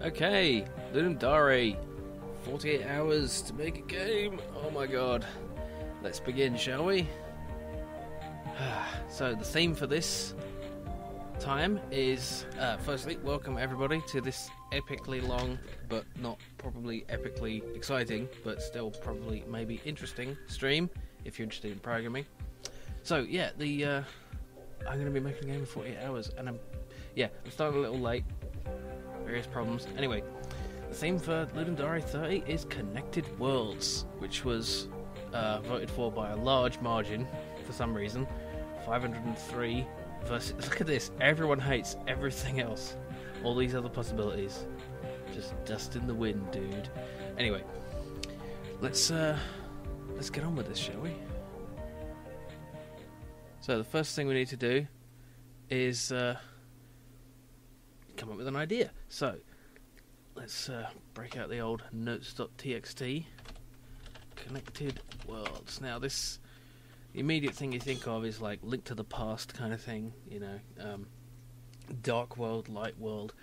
Okay, Ludum Dare. 48 hours to make a game. Oh my god. Let's begin, shall we? So the theme for this time is, firstly, welcome everybody to this epically long, but not probably epically exciting, but still probably maybe interesting stream, if you're interested in programming. So yeah, I'm going to be making a game in 48 hours, and I'm starting a little late. Various problems. Anyway, the theme for Ludum Dare 30 is Connected Worlds, which was voted for by a large margin for some reason. 503 versus... Look at this. Everyone hates everything else. All these other possibilities. Just dust in the wind, dude. Anyway, let's get on with this, shall we? So the first thing we need to do is come up with an idea. So let's break out the old notes.txt. Connected Worlds. Now this, the immediate thing you think of is like Link to the Past kind of thing, you know, dark world, light world,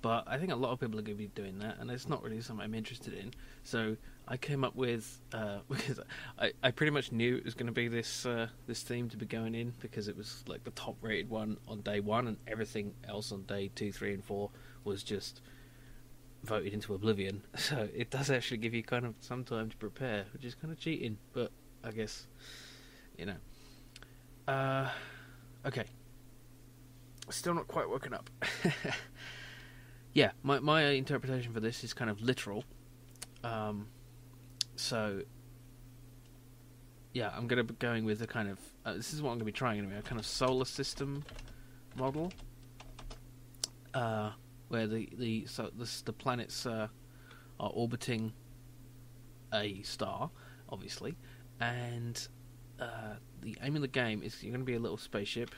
but I think a lot of people are going to be doing that, and it's not really something I'm interested in. So I came up with because I pretty much knew it was going to be this theme to be going in, because it was like the top rated one on day 1, and everything else on day 2, 3 and 4 was just voted into oblivion. So it does actually give you kind of some time to prepare, which is kind of cheating, but I guess, you know. Okay, still not quite woken up. Yeah, my interpretation for this is kind of literal. So, yeah, I'm going to be going with a kind of... this is what I'm going to be trying anyway, a kind of solar system model. Where the planets are orbiting a star, obviously. And the aim of the game is you're going to be a little spaceship,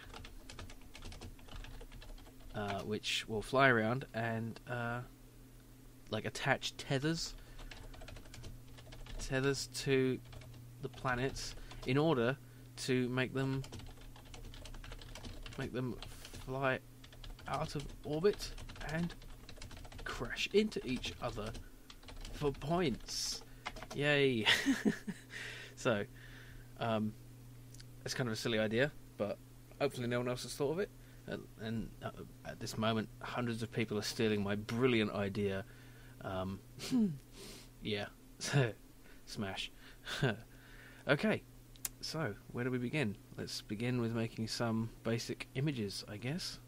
which will fly around and like attach tethers to the planets in order to make them fly out of orbit and crash into each other for points. Yay. So it's kind of a silly idea, but hopefully no one else has thought of it. And at this moment, hundreds of people are stealing my brilliant idea. Yeah, smash. Okay, so where do we begin? Let's begin with making some basic images, I guess.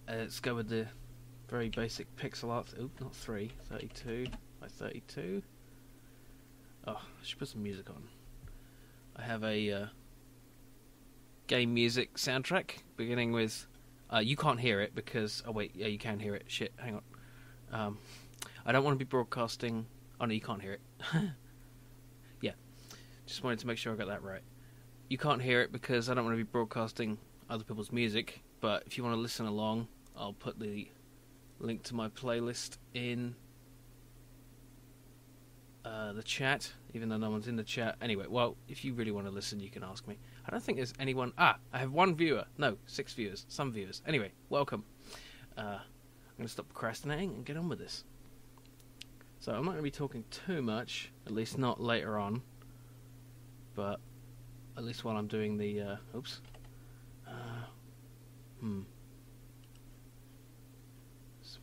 Let's go with the very basic pixel art. Oop, not 32 by 32. Oh, I should put some music on. I have a game music soundtrack, beginning with you can't hear it because... Oh wait, yeah, you can hear it. Shit, hang on. I don't want to be broadcasting... Oh no, you can't hear it. Yeah, just wanted to make sure I got that right. You can't hear it because I don't want to be broadcasting other people's music, but if you want to listen along, I'll put the link to my playlist in the chat, even though no one's in the chat. Anyway, well, if you really want to listen, you can ask me. I don't think there's anyone... I have one viewer. No, 6 viewers. Some viewers. Anyway, welcome. I'm going to stop procrastinating and get on with this. So I'm not going to be talking too much, at least not later on, but at least while I'm doing the... Oops. There's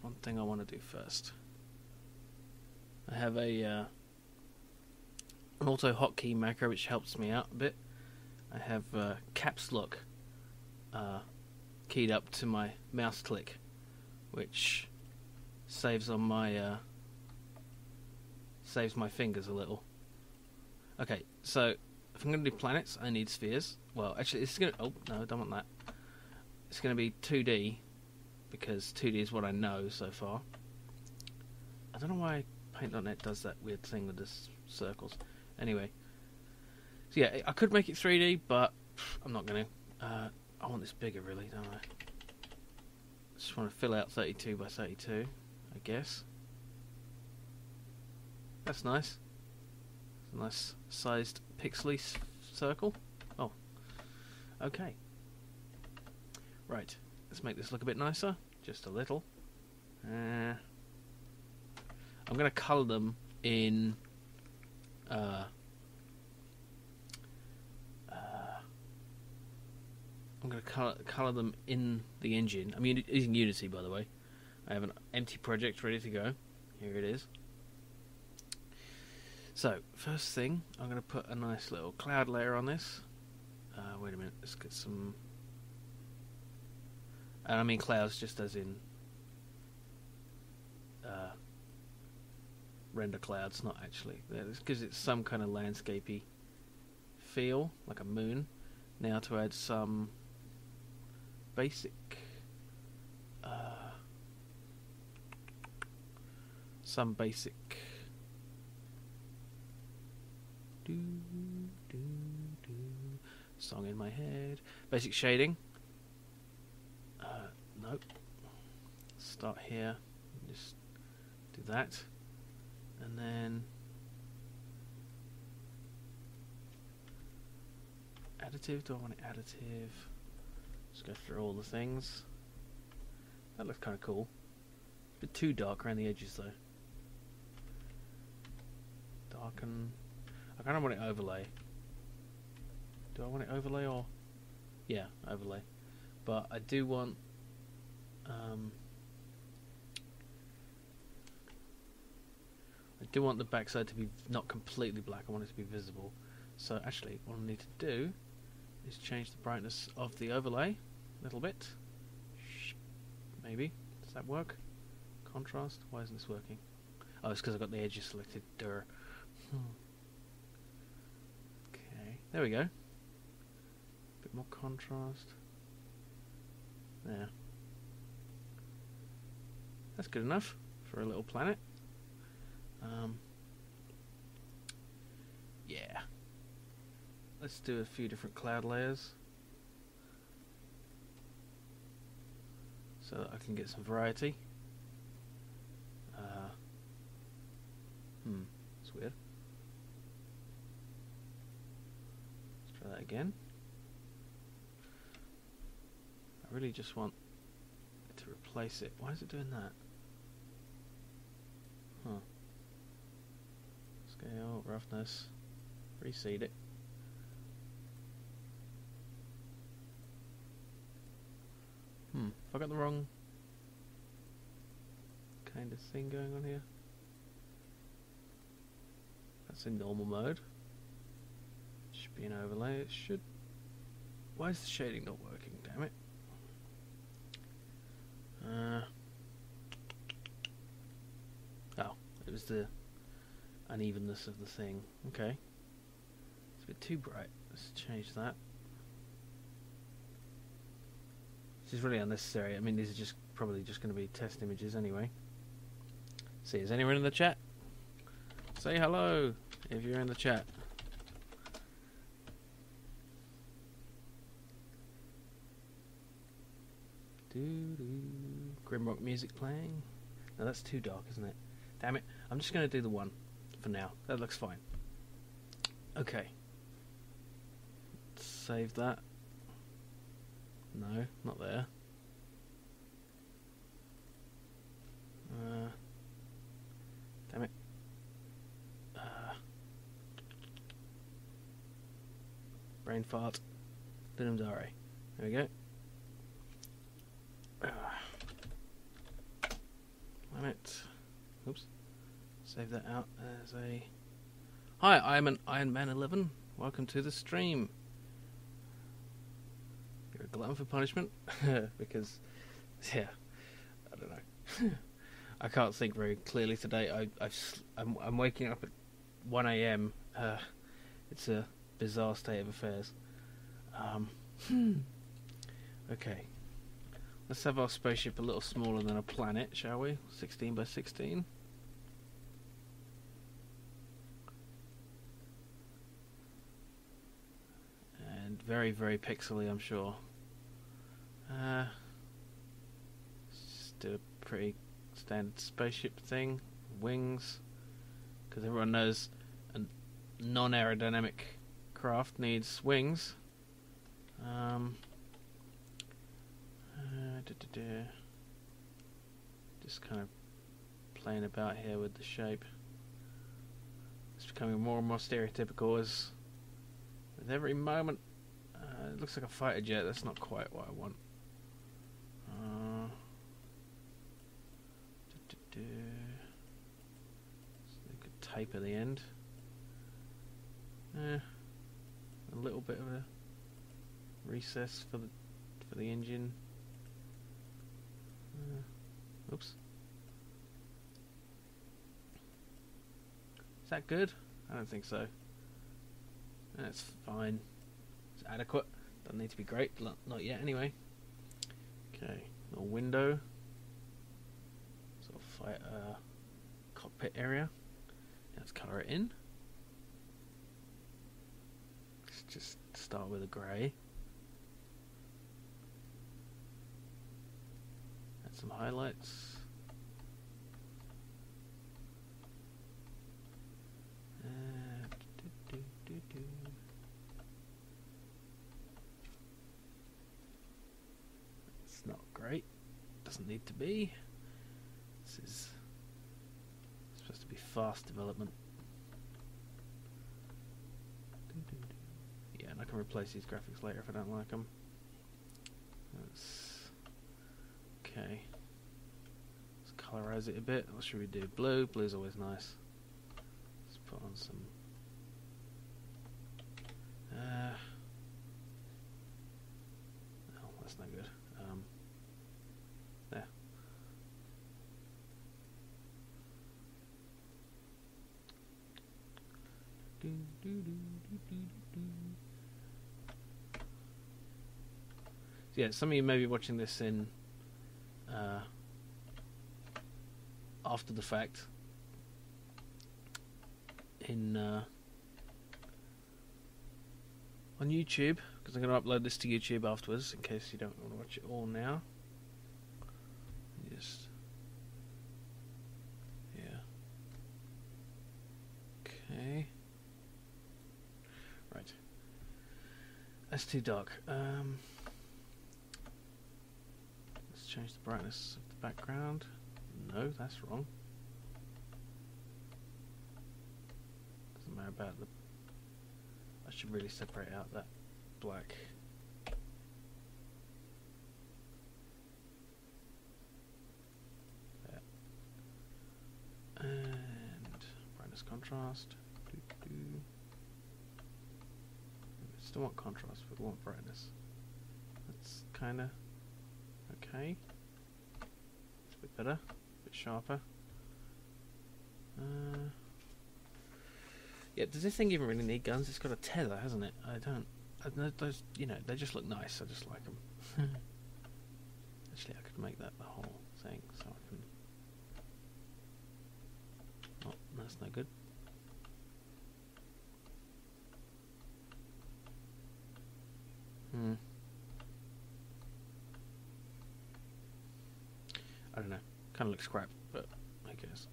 one thing I want to do first. I have an auto hotkey macro which helps me out a bit. I have caps lock keyed up to my mouse click, which saves on my saves my fingers a little. Okay, so if I'm going to do planets, I need spheres. Well, actually, it's going to... Oh, no, I don't want that. It's going to be 2D, because 2D is what I know so far. I don't know why Paint.net does that weird thing with the circles. Anyway. So yeah, I could make it 3D, but I'm not going to. I want this bigger, really, don't I? Just want to fill out 32 by 32, I guess. That's nice. It's a nice sized pixely circle. Oh, okay. Right, let's make this look a bit nicer. Just a little. I'm going to colour them in... I'm going to colour them in the engine. I'm using Unity, by the way. I have an empty project ready to go. Here it is. So, first thing, I'm going to put a nice little cloud layer on this. Wait a minute, let's get some... And I mean clouds just as in... render clouds, not actually. This gives it some kind of landscapey feel, like a moon. Now to add some basic... song in my head. Basic shading. Nope. Start here. Just do that. And then additive. Do I want it additive? Just go through all the things. That looks kind of cool. A bit too dark around the edges though. Darken. I kind of want it overlay. Do I want it overlay or... Yeah, overlay. But I do want... I do want the backside to be not completely black. I want it to be visible. So actually, what I need to do is change the brightness of the overlay a little bit. Maybe. Does that work? Contrast? Why isn't this working? Oh, it's because I've got the edges selected. Durr. Okay, there we go. Bit more contrast. There. That's good enough for a little planet. Yeah. Let's do a few different cloud layers so that I can get some variety. That's weird. Let's try that again. I really just want to replace it. Why is it doing that? Huh. Scale, roughness, reseed it. Have I got the wrong kind of thing going on here? That's in normal mode. Should be an overlay. It should. Why is the shading not working? Damn it. Oh, it was the unevenness of the thing. Okay. It's a bit too bright. Let's change that. This is really unnecessary. I mean, these are just probably just going to be test images anyway. See, is anyone in the chat? Say hello if you're in the chat. Grimrock music playing. No, that's too dark, isn't it? Damn it. I'm just going to do the one for now. That looks fine. Okay. Save that. No, not there. Damn it. Brain fart. Ludum Dare. There we go. Damn it. Oops. Save that out as a... Hi, I'm an Iron Man 11. Welcome to the stream. You're a glutton for punishment? Because, yeah, I don't know. I can't think very clearly today. I'm waking up at 1 a.m. It's a bizarre state of affairs. Okay. Let's have our spaceship a little smaller than a planet, shall we? 16 by 16. And very, very pixely, I'm sure. Just do a pretty standard spaceship thing. Wings. Because everyone knows a non-aerodynamic craft needs wings. Just kind of playing about here with the shape. It's becoming more and more stereotypical as with every moment. It looks like a fighter jet. That's not quite what I want. So they could taper the end. A little bit of a recess for the engine. Oops. Is that good? I don't think so. That's fine. It's adequate. Doesn't need to be great. Not yet, anyway. Okay, little window. Sort of cockpit area. Let's colour it in. Let's just start with a grey. Add some highlights. It's not great. Doesn't need to be. This is supposed to be fast development. Yeah, and I can replace these graphics later if I don't like them. That's okay. Let's colorize it a bit. What should we do? Blue. Blue's always nice. Let's put on some. Oh, that's no good. There. So yeah, some of you may be watching this in after the fact in on YouTube, because I'm going to upload this to YouTube afterwards in case you don't want to watch it all now. Just yeah. Okay. Right. That's too dark. Let's change the brightness of the background. No, that's wrong. Doesn't matter about the. I should really separate out that black. There. And brightness contrast. Still want contrast, but we want brightness. That's kind of okay. It's a bit better, a bit sharper. Yeah, does this thing even really need guns? It's got a tether, hasn't it? I know those, you know, they just look nice. I just like them. Actually, I could make that the whole thing, so I can. Oh, that's no good. I don't know. Kind of looks crap, but I guess.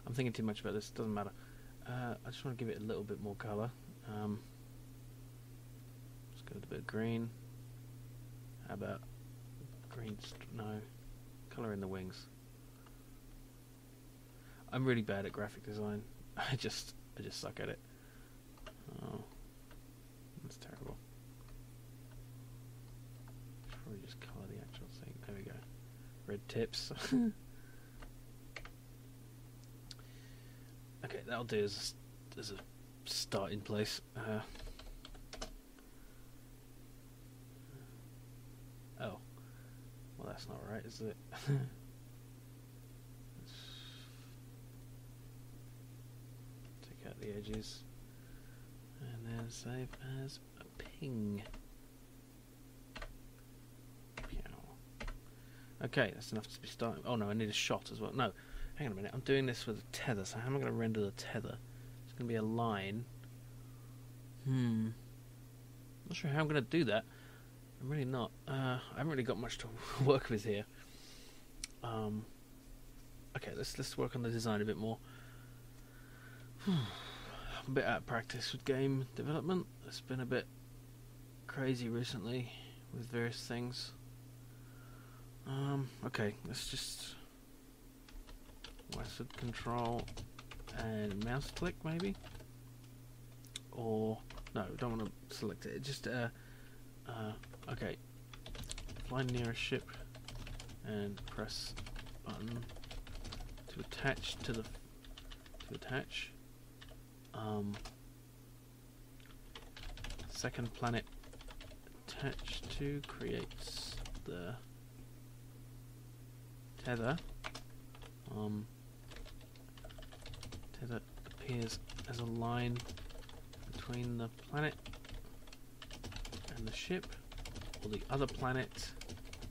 I'm thinking too much about this. Doesn't matter. I just want to give it a little bit more colour. Let's go with a bit of green. How about green? No, colour in the wings. I'm really bad at graphic design. I just suck at it. Oh, that's terrible. Should probably just colour the actual thing. There we go. Red tips. Okay, that'll do as a starting place. Oh, well, that's not right, is it? Take out the edges, and then save as a ping. Okay, that's enough to be starting. Oh no, I need a shot as well. No, hang on a minute. I'm doing this with a tether, so how am I going to render the tether? It's going to be a line. Not sure how I'm going to do that. I'm really not. I haven't really got much to work with here. Okay, let's work on the design a bit more. a bit out of practice with game development. It's been a bit crazy recently with various things. Okay, let's just westward control and mouse click maybe, or no, don't want to select it. Just okay, fly near a ship and press button to attach to the second planet attached to creates the tether. Tether appears as a line between the planet and the ship, or the other planet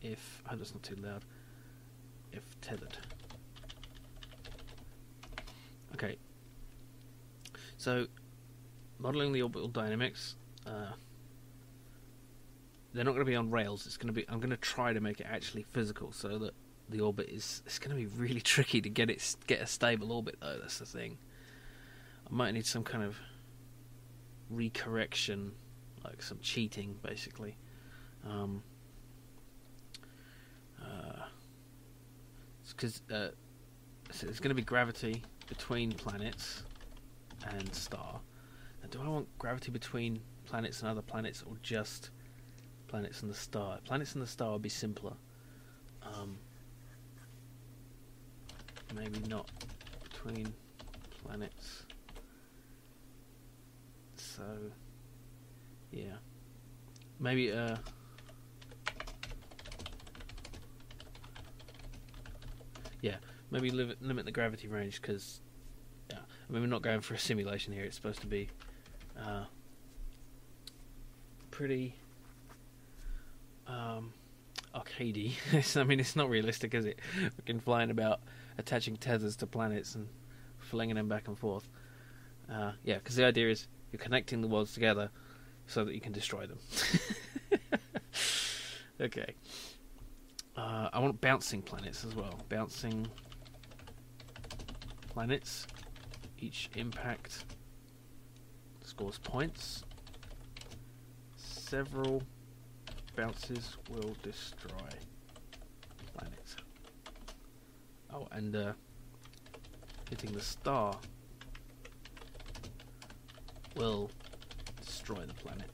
if, I hope that's not too loud, if tethered. Okay, so modeling the orbital dynamics, they're not going to be on rails. It's going to be, I'm going to try to make it actually physical so that the orbit is, it's going to be really tricky to get a stable orbit though. That's the thing. I might need some kind of recorrection, like some cheating basically. It's because so there's going to be gravity between planets and star. Now, do I want gravity between planets and other planets, or just planets and the star? Planets and the star would be simpler. Maybe not between planets. So, yeah. Maybe, yeah, maybe limit the gravity range, because, yeah, I mean, we're not going for a simulation here. It's supposed to be pretty arcadey. I mean, it's not realistic, is it? We can fly in about attaching tethers to planets and flinging them back and forth. Yeah, because the idea is you're connecting the worlds together so that you can destroy them. Okay. I want bouncing planets as well. Bouncing planets. Each impact scores points. Several bounces will destroy planets. Oh, and hitting the star will destroy the planet.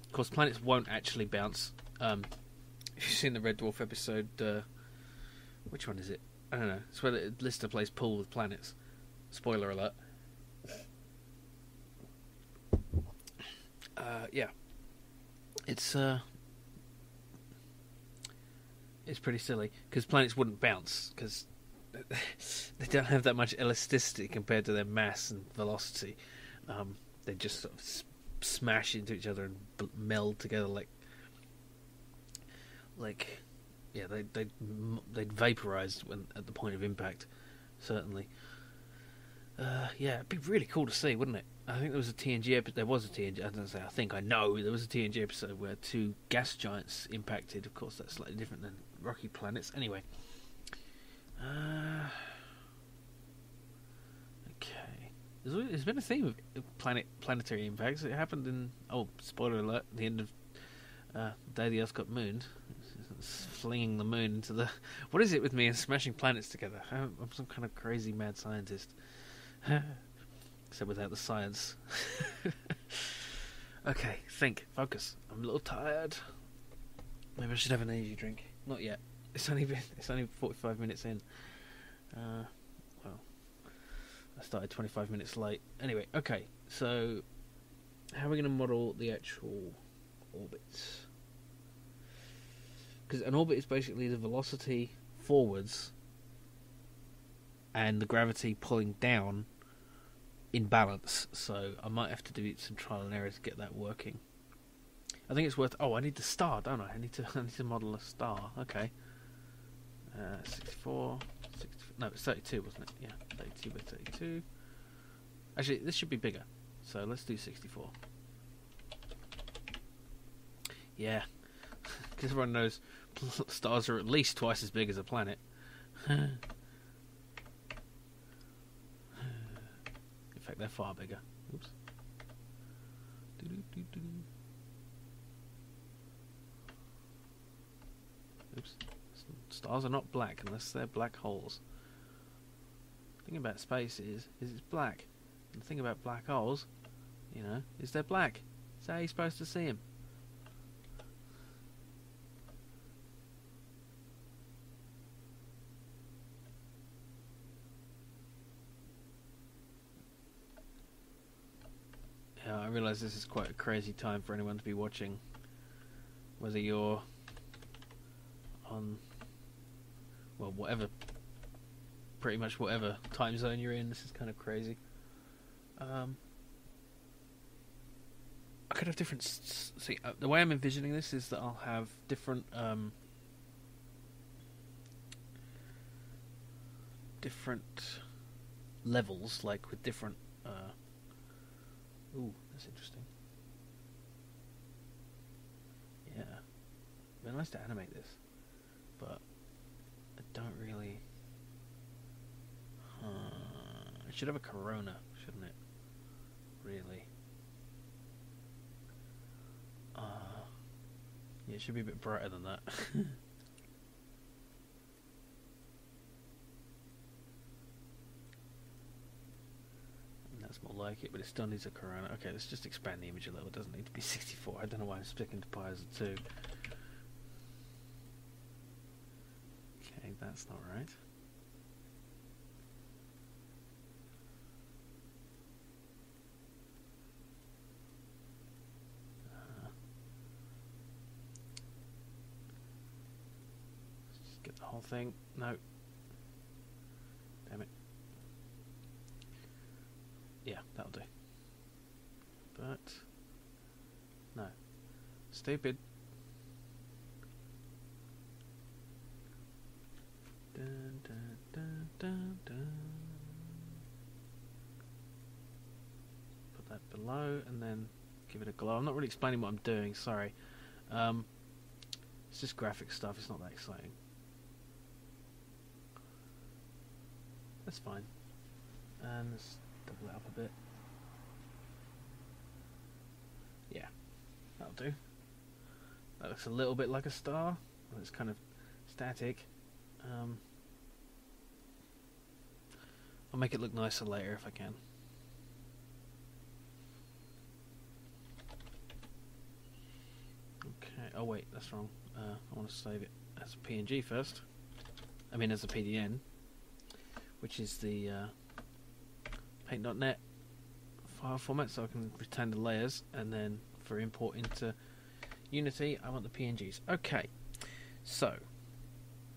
Of course, planets won't actually bounce. If you've seen the Red Dwarf episode, which one is it? I don't know. It's where Lister plays pool with planets. Spoiler alert. Yeah. It's pretty silly, because planets wouldn't bounce, because they don't have that much elasticity compared to their mass and velocity. They just sort of smash into each other and meld together like yeah, they'd vaporize when at the point of impact, certainly. Yeah, it'd be really cool to see, wouldn't it? I think there was a TNG episode. There was a TNG. I don't say. I think I know there was a TNG episode where two gas giants impacted. Of course, that's slightly different than rocky planets. Anyway. Okay. There's been a theme of planetary impacts. It happened in, spoiler alert, the end of the day the Earth got mooned. It's flinging the moon into the... What is it with me and smashing planets together? I'm some kind of crazy mad scientist. Except without the science. Okay, focus. I'm a little tired. Maybe I should have an energy drink. Not yet. It's only 45 minutes in. Well, I started 25 minutes late. Anyway, okay. So, how are we going to model the actual orbits? Because an orbit is basically the velocity forwards and the gravity pulling down in balance. So I might have to do some trial and error to get that working. I think it's worth... Oh, I need the star, don't I? I need to model a star. Okay. 64... 60, no, it's 32, wasn't it? Yeah, 32 by 32. Actually, this should be bigger. So let's do 64. Yeah. Because everyone knows stars are at least twice as big as a planet. In fact, they're far bigger. Oops. Doo-doo-doo-doo. Oops. Stars are not black unless they're black holes. The thing about space is it's black. And the thing about black holes, you know, is they're black. So how are you supposed to see them? Yeah, I realise this is quite a crazy time for anyone to be watching. Whether you're on, well, whatever, pretty much whatever time zone you're in, this is kind of crazy. I could have different. See, the way I'm envisioning this is that I'll have different levels, like with different. Ooh, that's interesting. Yeah, it'd be nice to animate this, but I don't really. It should have a corona, shouldn't it? Really. Yeah, it should be a bit brighter than that. That's more like it, but it still needs a corona. Okay, let's just expand the image a little. It doesn't need to be 64. I don't know why I'm sticking to pi as a 2. Okay, that's not right. Let's just get the whole thing. No. Damn it. Yeah, that'll do. But no. Stupid. Dun, dun, dun, dun, dun. Put that below and then give it a glow. I'm not really explaining what I'm doing, sorry. It's just graphic stuff, it's not that exciting. That's fine. And let's double it up a bit. Yeah, that'll do. That looks a little bit like a star. Well, it's kind of static. I'll make it look nicer later if I can. Okay, oh wait, that's wrong. I want to save it as a PNG first. I mean as a PDN, which is the paint.net file format, so I can retain the layers, and then for import into Unity I want the PNGs. Okay, so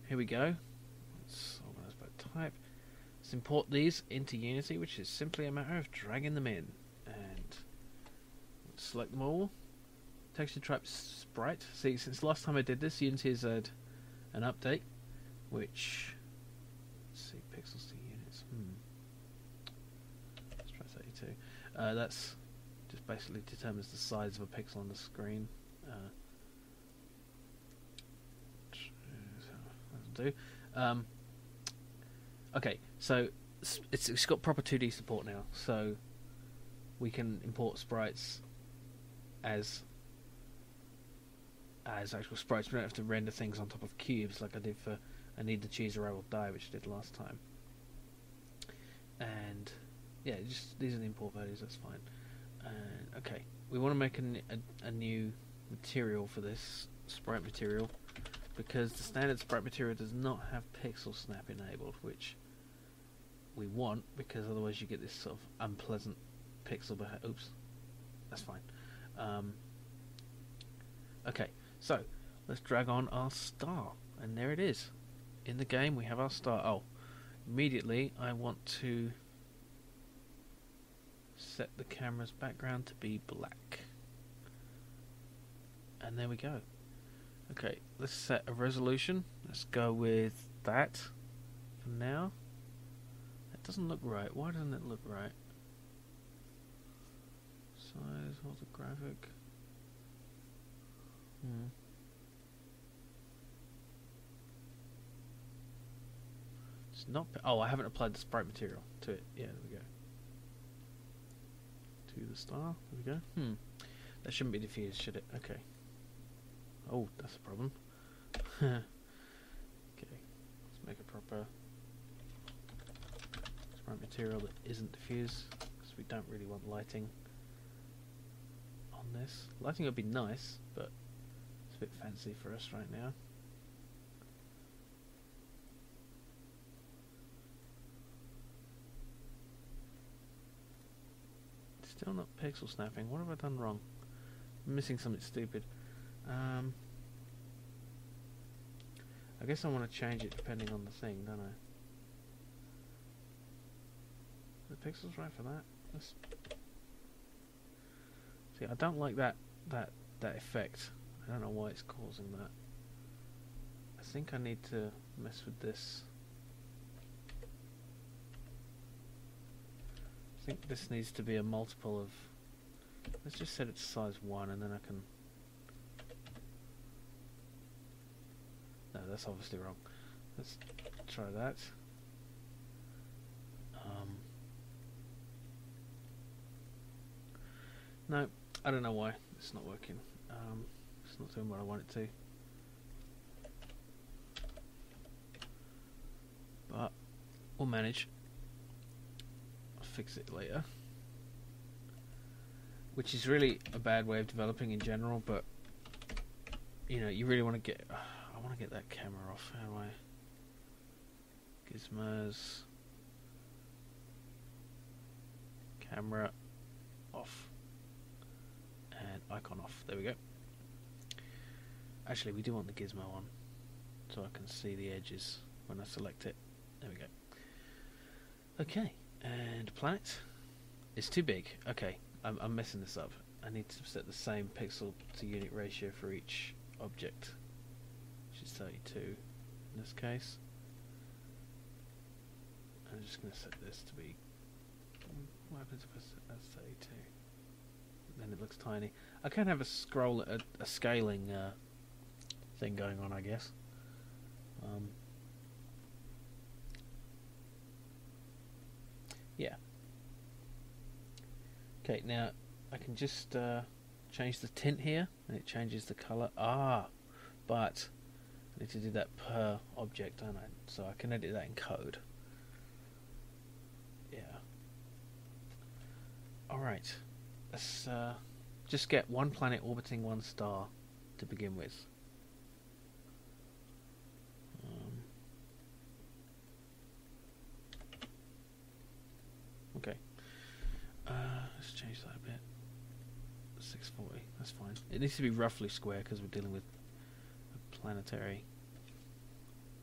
here we go. Let's organize by type. Let's import these into Unity, which is simply a matter of dragging them in, and select them all. Texture type sprite. See, since last time I did this, Unity has had an update, which, let's see, pixels to units. Let's try 32. That's just basically determines the size of a pixel on the screen. That'll do. Okay, so it's got proper 2D support now, so we can import sprites as actual sprites. We don't have to render things on top of cubes like I did for I Need to Choose or I Will Die, which I did last time. And yeah, just these are the import values, that's fine. And okay, we want to make a new material for this sprite material, because the standard sprite material does not have pixel snap enabled, which we want, because otherwise you get this sort of unpleasant pixel behavior. Oops, that's fine. Okay, so let's drag on our star, and there it is. In the game we have our star. Oh, immediately I want to set the camera's background to be black, and there we go. Okay, let's set a resolution. Let's go with that for now. That doesn't look right. Why doesn't it look right? Size, orthographic. It's not. Oh, I haven't applied the sprite material to it. Yeah, there we go. to the star. There we go. That shouldn't be diffused, should it? Okay. Oh, that's a problem. Okay. Let's make a proper transparent material that isn't diffused, because we don't really want lighting on this. Lighting would be nice, but it's a bit fancy for us right now. Still not pixel snapping. What have I done wrong? I'm missing something stupid. I guess I want to change it depending on the thing, don't I? The pixels right for that? See, I don't like that effect. I don't know why it's causing that. I think I need to mess with this. I think this needs to be a multiple of... Let's just set it to size 1 and then I can... No, that's obviously wrong. Let's try that. No, I don't know why. It's not working. It's not doing what I want it to. But we'll manage. Fix it later, which is really a bad way of developing in general, but you know, you really want to get I want to get that camera off. How do I gizmos camera off and icon off. There we go. Actually, we do want the gizmo on so I can see the edges when I select it. There we go. Okay. And planet is too big. Okay, I'm messing this up. I need to set the same pixel to unit ratio for each object, which is 32 in this case. I'm just going to set this to be... What happens if I set that 32? Then it looks tiny. I can have a scroll, a scaling thing going on, I guess. Yeah. Okay, now I can just change the tint here, and it changes the color. But I need to do that per object, don't I? So I can edit that in code. Yeah. Alright. Let's just get one planet orbiting one star to begin with. Okay. Let's change that a bit. 640, that's fine. It needs to be roughly square because we're dealing with a planetary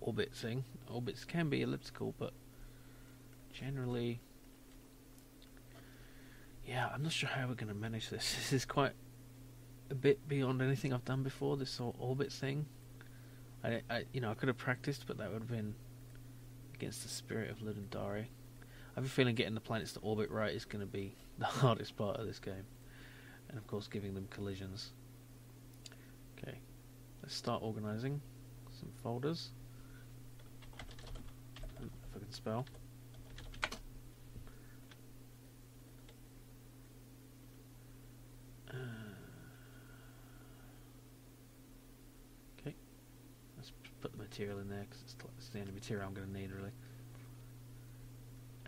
orbit thing. Orbits can be elliptical, but generally... Yeah, I'm not sure how we're going to manage this. This is quite a bit beyond anything I've done before, this sort of orbit thing. I could have practiced, but that would have been against the spirit of Ludum Dare. I have a feeling getting the planets to orbit right is going to be the hardest part of this game. And of course giving them collisions. Okay, let's start organising some folders. If I can spell. Okay, let's put the material in there because it's the only material I'm going to need really.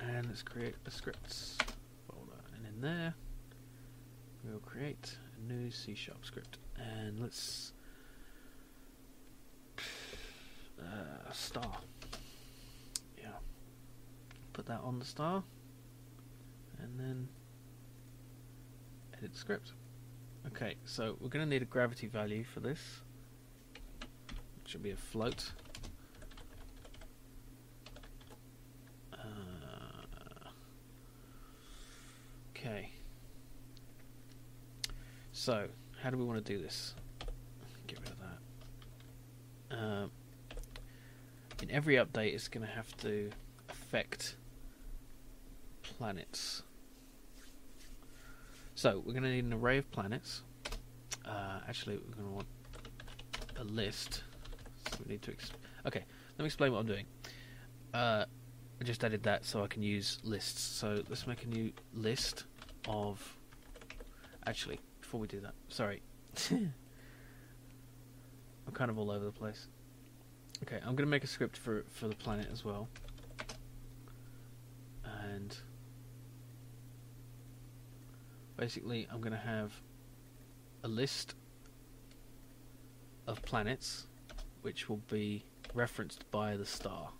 And let's create a scripts folder, and in there we'll create a new C# script, and let's star. Yeah, put that on the star, and then edit the script. Okay, so we're going to need a gravity value for this. It should be a float. Okay. So, how do we want to do this? Get rid of that. In every update, it's going to have to affect planets. So, we're going to need an array of planets. Actually, we're going to want a list. So we need to... Okay, let me explain what I'm doing. I just added that so I can use lists. So let's make a new list of actually, before we do that, sorry. I'm kind of all over the place. Okay, I'm going to make a script for the planet as well. And basically I'm going to have a list of planets which will be referenced by the star.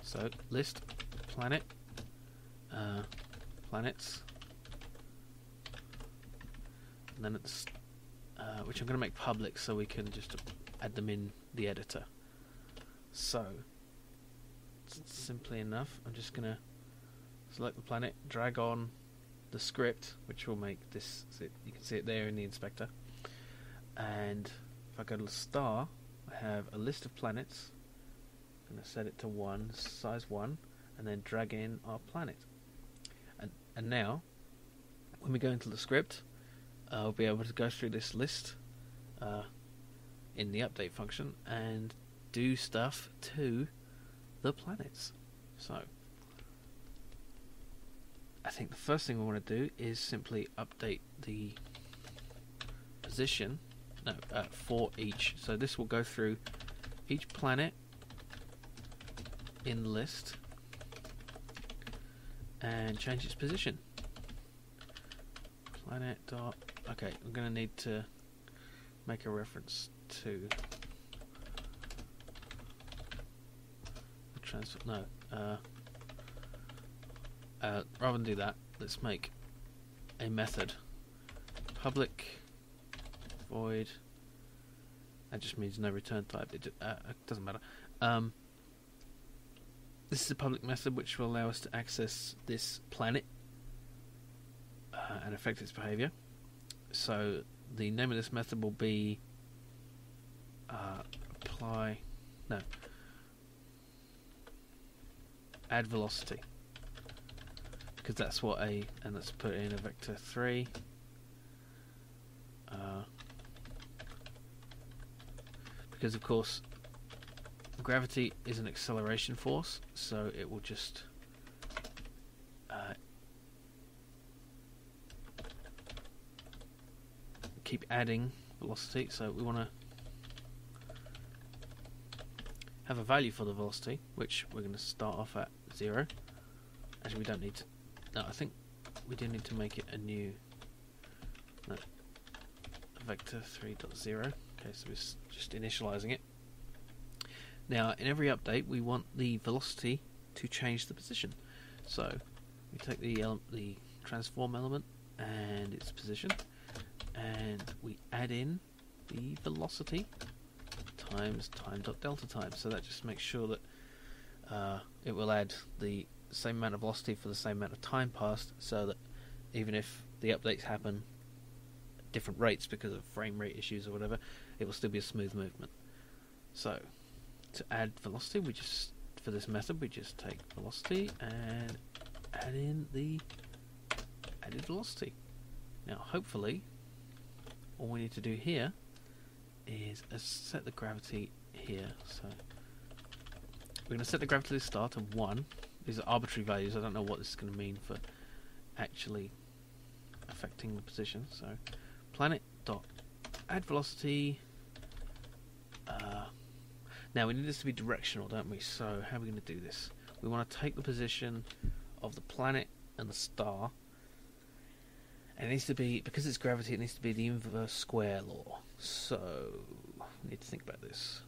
So list planet planets, and then it's which I'm going to make public so we can just add them in the editor. So simply enough, I'm just going to select the planet, drag on the script, which will make this, you can see it there in the inspector, and if I go to the star, I have a list of planets. I'm going to set it to 1, size 1, and then drag in our planet. And now, when we go into the script, I'll be able to go through this list in the update function and do stuff to the planets. So, I think the first thing we want to do is simply update the position for each. So this will go through each planet in the list and change its position. Planet dot. Okay, I'm going to need to make a reference to the transfer. No, rather than do that, let's make a method. Public void. That just means no return type. It doesn't matter. This is a public method which will allow us to access this planet and affect its behavior. So the name of this method will be add velocity, because that's what and let's put in a vector 3. Because of course gravity is an acceleration force, so it will just keep adding velocity. So we want to have a value for the velocity, which we're going to start off at 0. Actually, we don't need to. No, I think we do need to make it a new vector 3.0. Okay, so we're just initializing it. Now, in every update, we want the velocity to change the position. So we take the transform element and its position, and we add in the velocity times time.delta time. So that just makes sure that it will add the same amount of velocity for the same amount of time passed, so that even if the updates happen at different rates because of frame rate issues or whatever, it will still be a smooth movement. So to add velocity, for this method, we just take velocity and add in the added velocity. Now, hopefully, all we need to do here is set the gravity here. So we're going to set the gravity of the star to 1. These are arbitrary values. I don't know what this is going to mean for actually affecting the position. So planet dot add velocity. Now we need this to be directional, don't we? So how are we going to do this? We want to take the position of the planet and the star, and it needs to be, because it's gravity, it needs to be the inverse square law. So we need to think about this.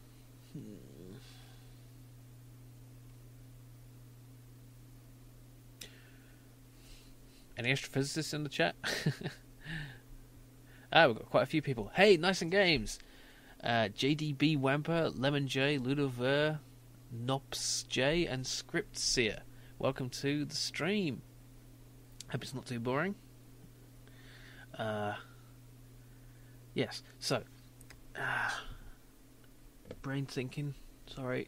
Any astrophysicists in the chat? We've got quite a few people. Hey, Nice and Games! JDB Wamper, Lemon J, Ludum Dare, Nops J, and Script Seer. Welcome to the stream. Hope it's not too boring. Yes, so brain thinking, sorry.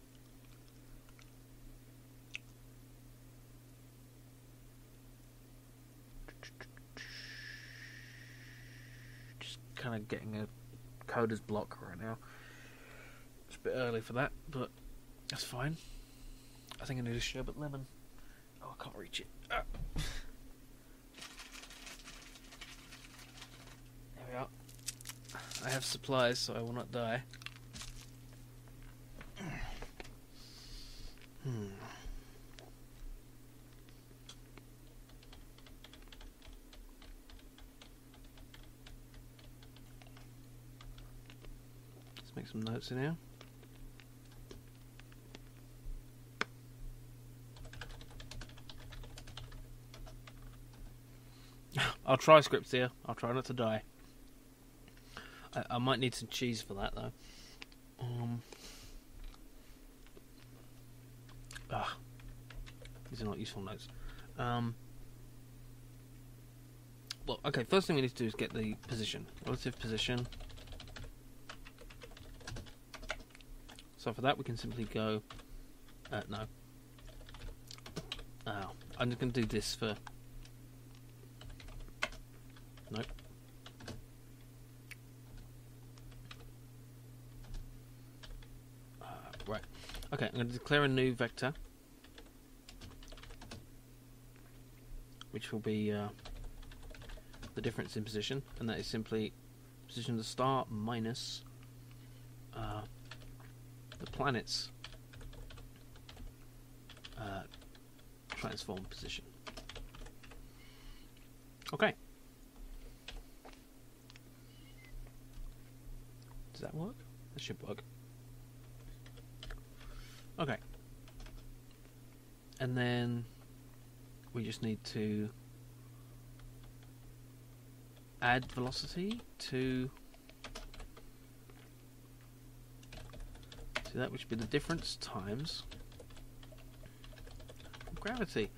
Just kind of getting a coder's block right now. It's a bit early for that, but that's fine. I think I need a sherbet lemon. Oh, I can't reach it. supplies, so I will not die. Let's make some notes in here. I'll try scripts here. I'll try not to die. I might need some cheese for that though. These are not useful notes. Well, okay, first thing we need to do is get the position. Relative position. So for that we can simply go... no. Oh, I'm just going to do this for... Nope. Right. Okay, I'm going to declare a new vector, which will be the difference in position, and that is simply position of the star minus the planet's transform position. Okay. Does that work? That should work. Okay. And then we just need to add velocity to that, which would be the difference times gravity.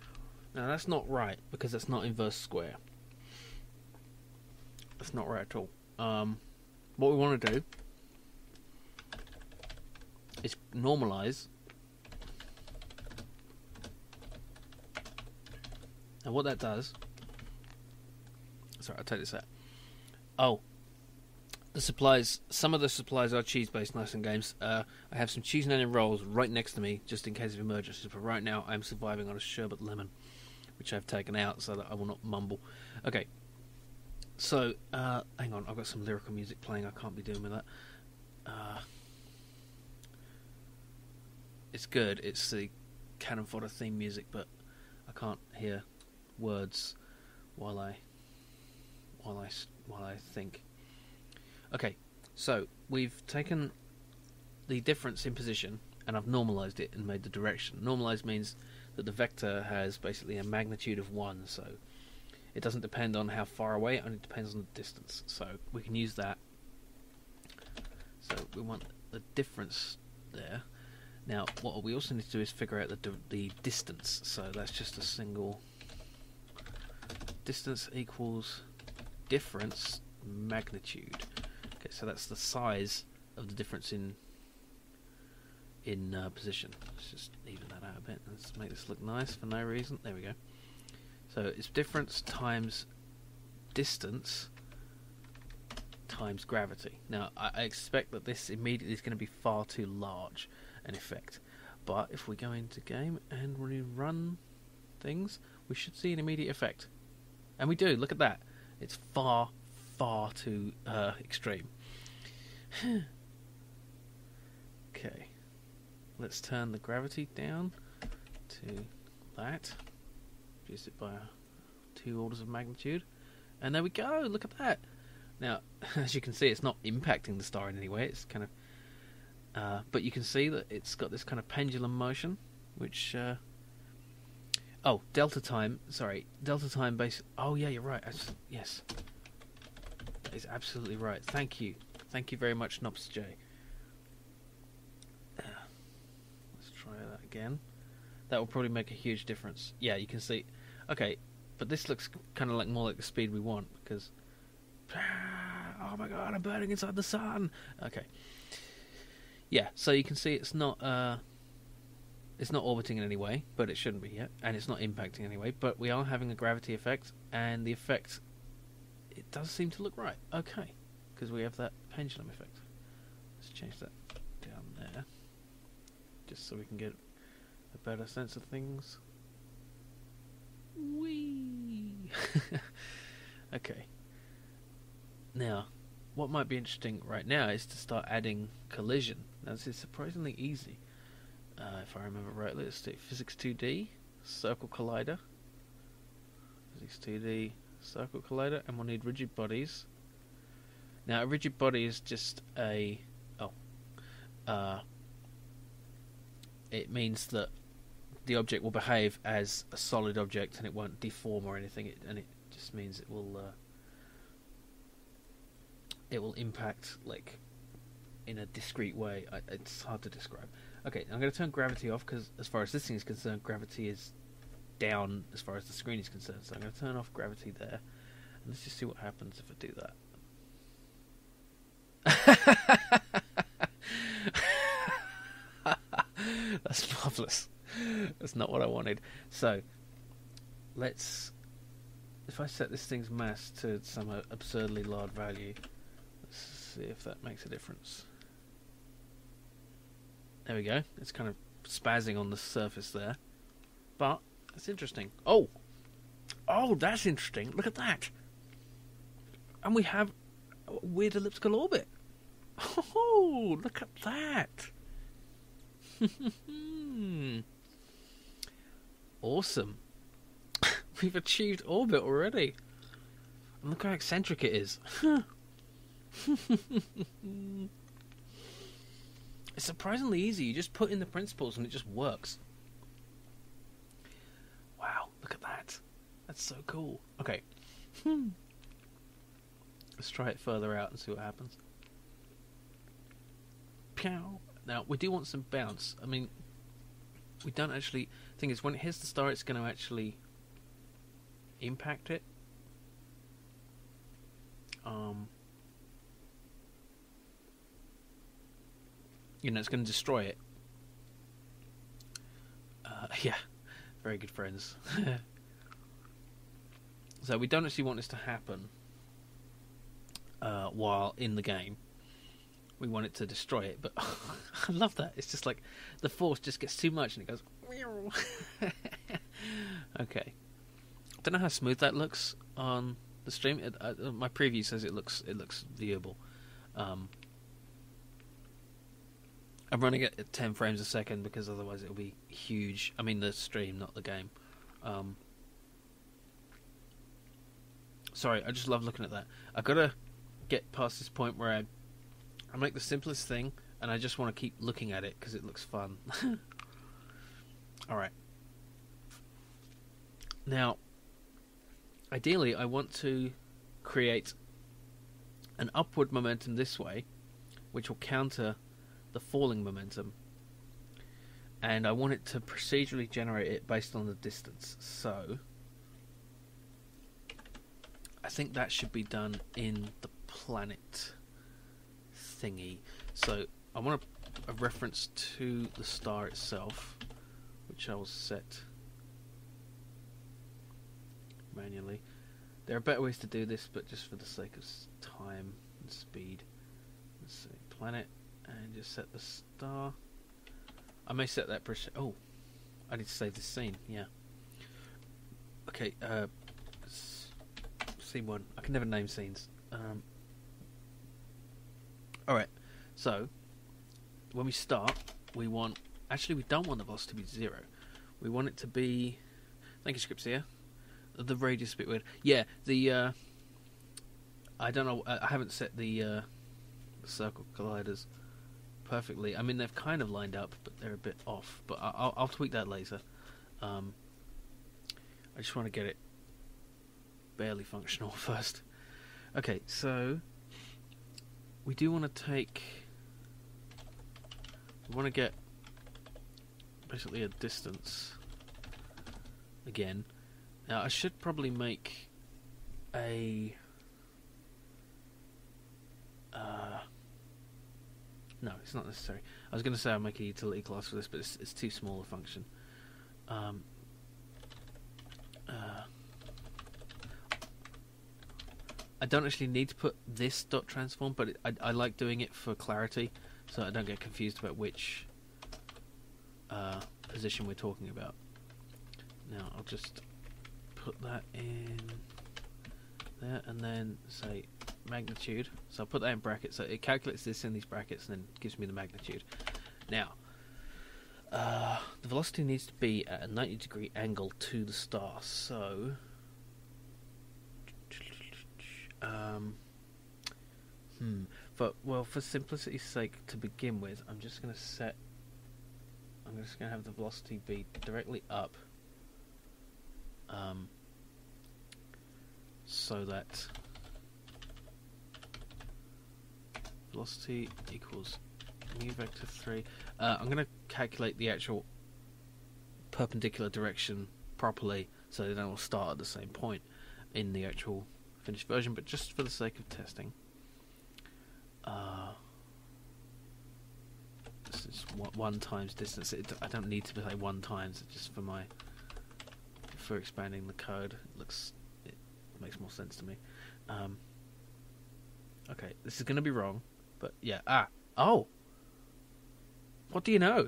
Now that's not right, because that's not inverse square. That's not right at all. What we want to do is normalize. And what that does... Sorry, I'll take this out. Oh. The supplies... Some of the supplies are cheese-based, nice and games. I have some cheese and onion rolls right next to me, just in case of emergencies. But right now, I'm surviving on a sherbet lemon, which I've taken out so that I will not mumble. Okay. So, hang on. I've got some lyrical music playing. I can't be doing with that. It's good. It's the Cannon Fodder theme music, but I can't hear words while I think. Okay, so we've taken the difference in position and I've normalized it and made the direction. Normalized means that the vector has basically a magnitude of 1, so it doesn't depend on how far away, it only depends on the distance. So we can use that. So we want the difference there. Now, what we also need to do is figure out the distance. So that's just a single distance equals difference magnitude. Okay, so that's the size of the difference in position. Let's just even that out a bit. Let's make this look nice for no reason. There we go. So it's difference times distance times gravity. Now, I expect that this immediately is going to be far too large an effect, but if we go into game and rerun things, we should see an immediate effect, and we do. Look at that. It's far too extreme. Okay, let's turn the gravity down to that, reduce it by 2 orders of magnitude, and there we go. Look at that. Now, as you can see, it's not impacting the star in any way. It's kind of but you can see that it's got this kind of pendulum motion, which... oh, delta time. Sorry, delta time base... Oh, yeah, you're right. Yes. That is absolutely right. Thank you. Thank you very much, Nops J. Let's try that again. That will probably make a huge difference. Yeah, you can see... Okay, but this looks kind of like more like the speed we want, because... Oh my god, I'm burning inside the sun! Okay. Yeah, so you can see it's not orbiting in any way, but it shouldn't be yet, and it's not impacting in any way, but we are having a gravity effect, and the effect, it does seem to look right. Okay, because we have that pendulum effect. Let's change that down there, just so we can get a better sense of things. Whee! Okay. Now, what might be interesting right now is to start adding collision. Now this is surprisingly easy. If I remember rightly, let's do Physics 2D, Circle Collider. Physics 2D, Circle Collider, and we'll need rigid bodies. Now a rigid body is just a... it means that the object will behave as a solid object and it won't deform or anything, and it just means it will impact like in a discrete way. It's hard to describe. Okay, I'm going to turn gravity off because as far as this thing is concerned, gravity is down as far as the screen is concerned. So I'm going to turn off gravity there, and let's just see what happens if I do that. That's marvellous. That's not what I wanted. So, if I set this thing's mass to some absurdly large value, let's see if that makes a difference. There we go. It's kind of spazzing on the surface there. But, it's interesting. Oh, that's interesting. Look at that. And we have a weird elliptical orbit. Oh, look at that. Awesome. We've achieved orbit already. And look how eccentric it is. It's surprisingly easy. You just put in the principles and it just works. Wow, look at that. That's so cool. Okay. Let's try it further out and see what happens. Pow. Now, we do want some bounce. I mean, we don't actually... The thing is, when it hits the star, it's going to actually impact it. It's going to destroy it. Yeah, very good friends. So we don't actually want this to happen while in the game. We want it to destroy it, but I love that. It's just like the force just gets too much and it goes. Okay, I don't know how smooth that looks on the stream. My preview says it looks viewable. I'm running it at 10 frames a second because otherwise it'll be huge. I mean the stream, not the game. Sorry, I just love looking at that. I've got to get past this point where I make the simplest thing and I just want to keep looking at it because it looks fun. Alright. Now, ideally I want to create an upward momentum this way, which will counter the falling momentum, and I want it to procedurally generate it based on the distance. So I think that should be done in the planet thingy. So I want a reference to the star itself, which I will set manually. There are better ways to do this, but just for the sake of time and speed, let's say planet. And just set the star. I may set that oh, I need to save this scene. Yeah. Okay. Scene 1. I can never name scenes. All right. So when we start, we want. Actually, we don't want the velocity to be 0. We want it to be. Thank you, Scripts here. The radius is a bit weird. Yeah. The. I don't know. I haven't set the circle colliders perfectly. I mean, they've kind of lined up, but they're a bit off. But I'll tweak that later. I just want to get it barely functional first. Okay, so we do want to take. We want to get basically a distance again. Now I should probably make a. No, it's not necessary. I was going to say I'll make a utility class for this, but it's too small a function. I don't actually need to put this dot transform, but I like doing it for clarity, so I don't get confused about which position we're talking about. Now I'll just put that in there, and then say magnitude. So I'll put that in brackets. So it calculates this in these brackets and then gives me the magnitude. Now, the velocity needs to be at a 90-degree angle to the star. So, for simplicity's sake, to begin with, I'm just going to have the velocity be directly up. So that velocity equals mu vector 3. I'm going to calculate the actual perpendicular direction properly so they don't all start at the same point in the actual finished version, but just for the sake of testing. This is 1 times distance. I don't need to say 1 times, it's just for expanding the code. It makes more sense to me. Okay, this is going to be wrong, but yeah. Oh! What do you know?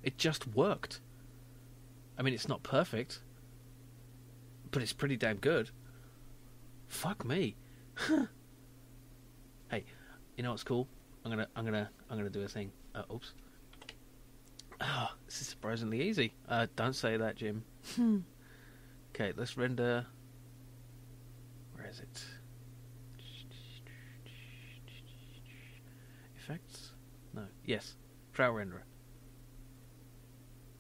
It just worked. I mean, it's not perfect, but it's pretty damn good. Fuck me. Hey, you know what's cool? I'm gonna do a thing. Oops. This is surprisingly easy. Don't say that, Jim. Okay, let's render. Where is it? Effects? No. Yes. Trial renderer.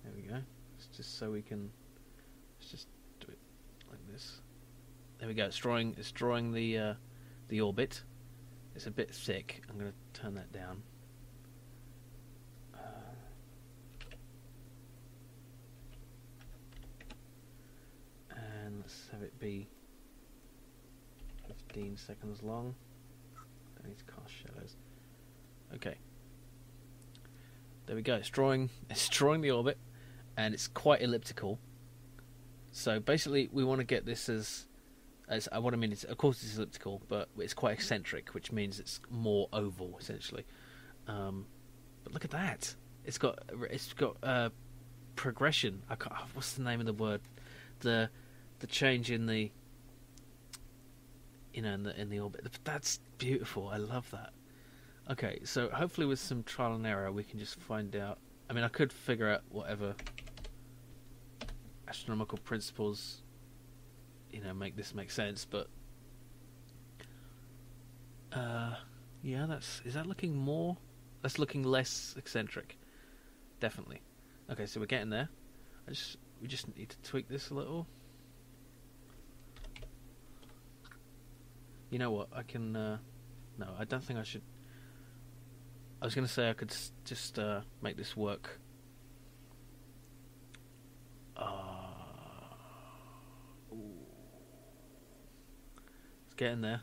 There we go. It's just so we can. Let's just do it like this. There we go. It's drawing the orbit. It's a bit thick. I'm going to turn that down. And let's have it be 15 seconds long. Don't need to cast shadows. Okay. There we go. It's drawing the orbit, and it's quite elliptical. So basically, we want to get this as what I mean is, of course, it's elliptical, but it's quite eccentric, which means it's more oval essentially. But look at that! It's got progression. What's the name of the word? The change in the in the orbit. That's beautiful. I love that. Okay, so hopefully with some trial and error we can just find out. I mean, I could figure out whatever astronomical principles, make this make sense, but yeah, is that looking more? That's looking less eccentric, definitely. Okay, so we're getting there. We just need to tweak this a little. You know what? I can. No, I don't think I should. I was going to say I could just make this work. It's getting there.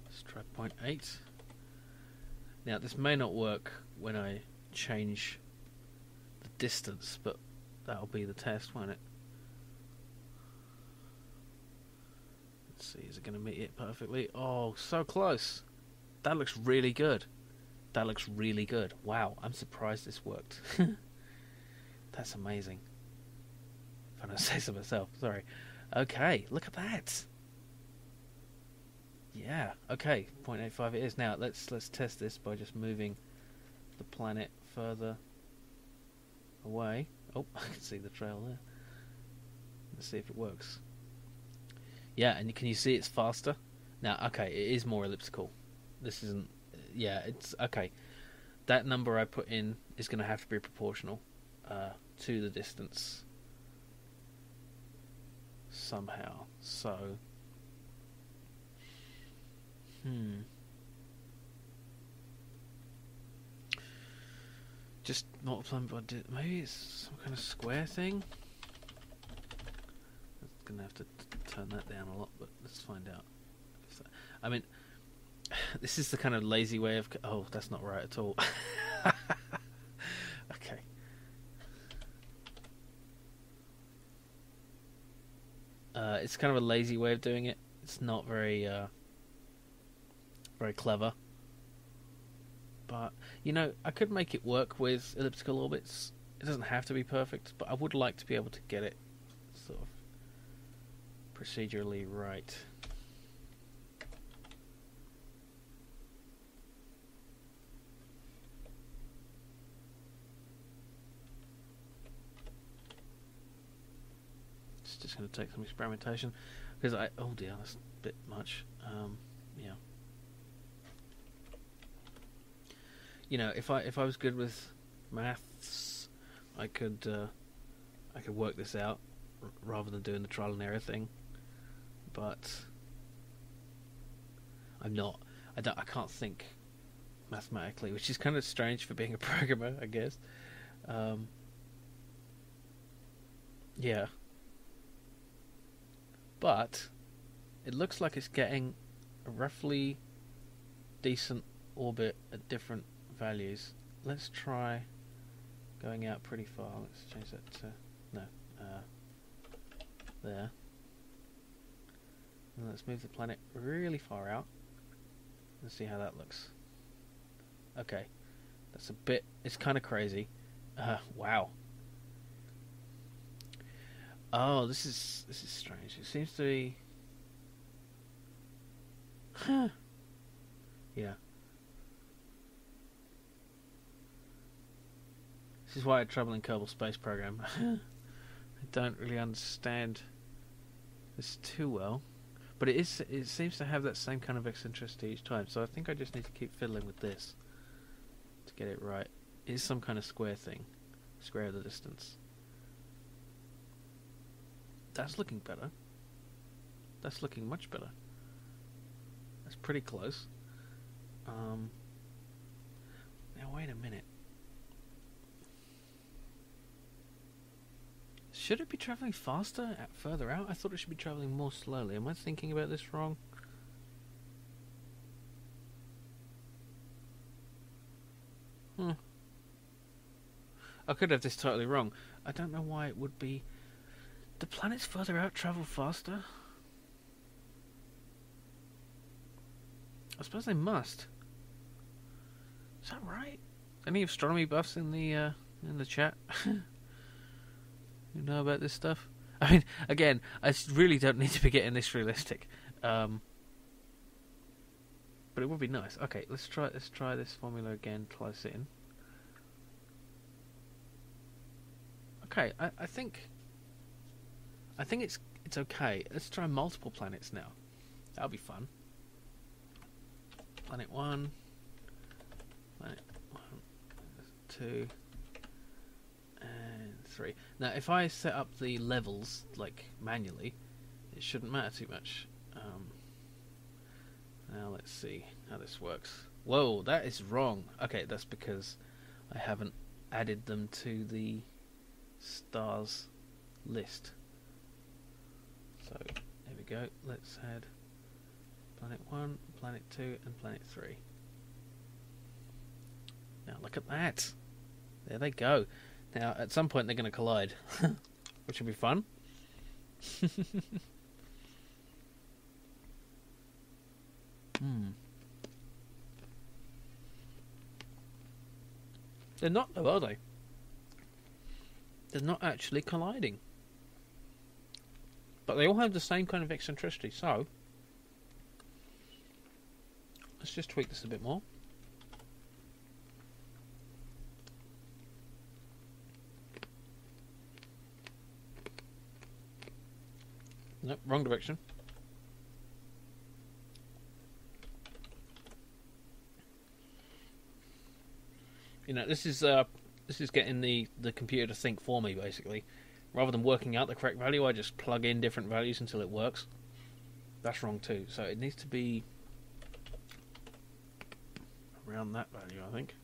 Let's try 0.8. Now, this may not work when I change the distance, but that'll be the test, won't it? Let's see, is it going to meet it perfectly? Oh, so close. That looks really good. That looks really good. Wow, I'm surprised this worked. That's amazing. If I don't say so myself, sorry. Okay, look at that. Yeah, okay, 0.85 it is. Now, let's test this by just moving the planet further away. Oh, I can see the trail there. Let's see if it works. Yeah, and can you see it's faster? Now, okay, it is more elliptical. This isn't... Yeah, it's... Okay. That number I put in is going to have to be proportional to the distance. Somehow. So... Just multiplying by... Maybe it's some kind of square thing? I'm going to have to turn that down a lot, but let's find out. I mean... This is the kind of lazy way of... Oh, that's not right at all. Okay. It's kind of a lazy way of doing it. It's not very clever. But, I could make it work with elliptical orbits. It doesn't have to be perfect, but I would like to be able to get it sort of procedurally right. going to take some experimentation because oh dear, that's a bit much. Yeah. You know, if I was good with maths, I could work this out rather than doing the trial and error thing. But I'm not. I can't think mathematically, which is kind of strange for being a programmer, I guess. Yeah. But it looks like it's getting a roughly decent orbit at different values. Let's try going out pretty far. Let's change that to there. And let's move the planet really far out. Let's see how that looks. Okay, that's a bit. It's kind of crazy. Wow. Oh, this is strange. It seems to be. Huh. Yeah. This is why I had trouble in Kerbal Space Program. I don't really understand this too well, but it seems to have that same kind of eccentricity each time. So I think I just need to keep fiddling with this to get it right. It is some kind of square thing, square of the distance. That's looking better. That's looking much better. That's pretty close. Now wait a minute. Should it be travelling faster further out? I thought it should be travelling more slowly. Am I thinking about this wrong? I could have this totally wrong. I don't know why it would be. Do planets further out travel faster? I suppose they must. Is that right? Any astronomy buffs in the chat? You know about this stuff? I mean, again, I really don't need to be getting this realistic, but it would be nice. Okay, let's try this formula again. Close it in. Okay, I think it's okay. Let's try multiple planets now. That'll be fun. Planet 1, planet 1, 2, and 3. Now, if I set up the levels like manually, it shouldn't matter too much. Now let's see how this works. Whoa, that is wrong. Okay, that's because I haven't added them to the stars list. So there we go. Let's add planet 1, planet 2, and planet 3. Now look at that. There they go. Now at some point they're going to collide, which will be fun. They're not though, are they? They're not actually colliding. But they all have the same kind of eccentricity, so let's just tweak this a bit more. Nope, wrong direction. You know, this is getting the computer to think for me, basically. Rather than working out the correct value, I just plug in different values until it works. That's wrong too. So it needs to be around that value, I think.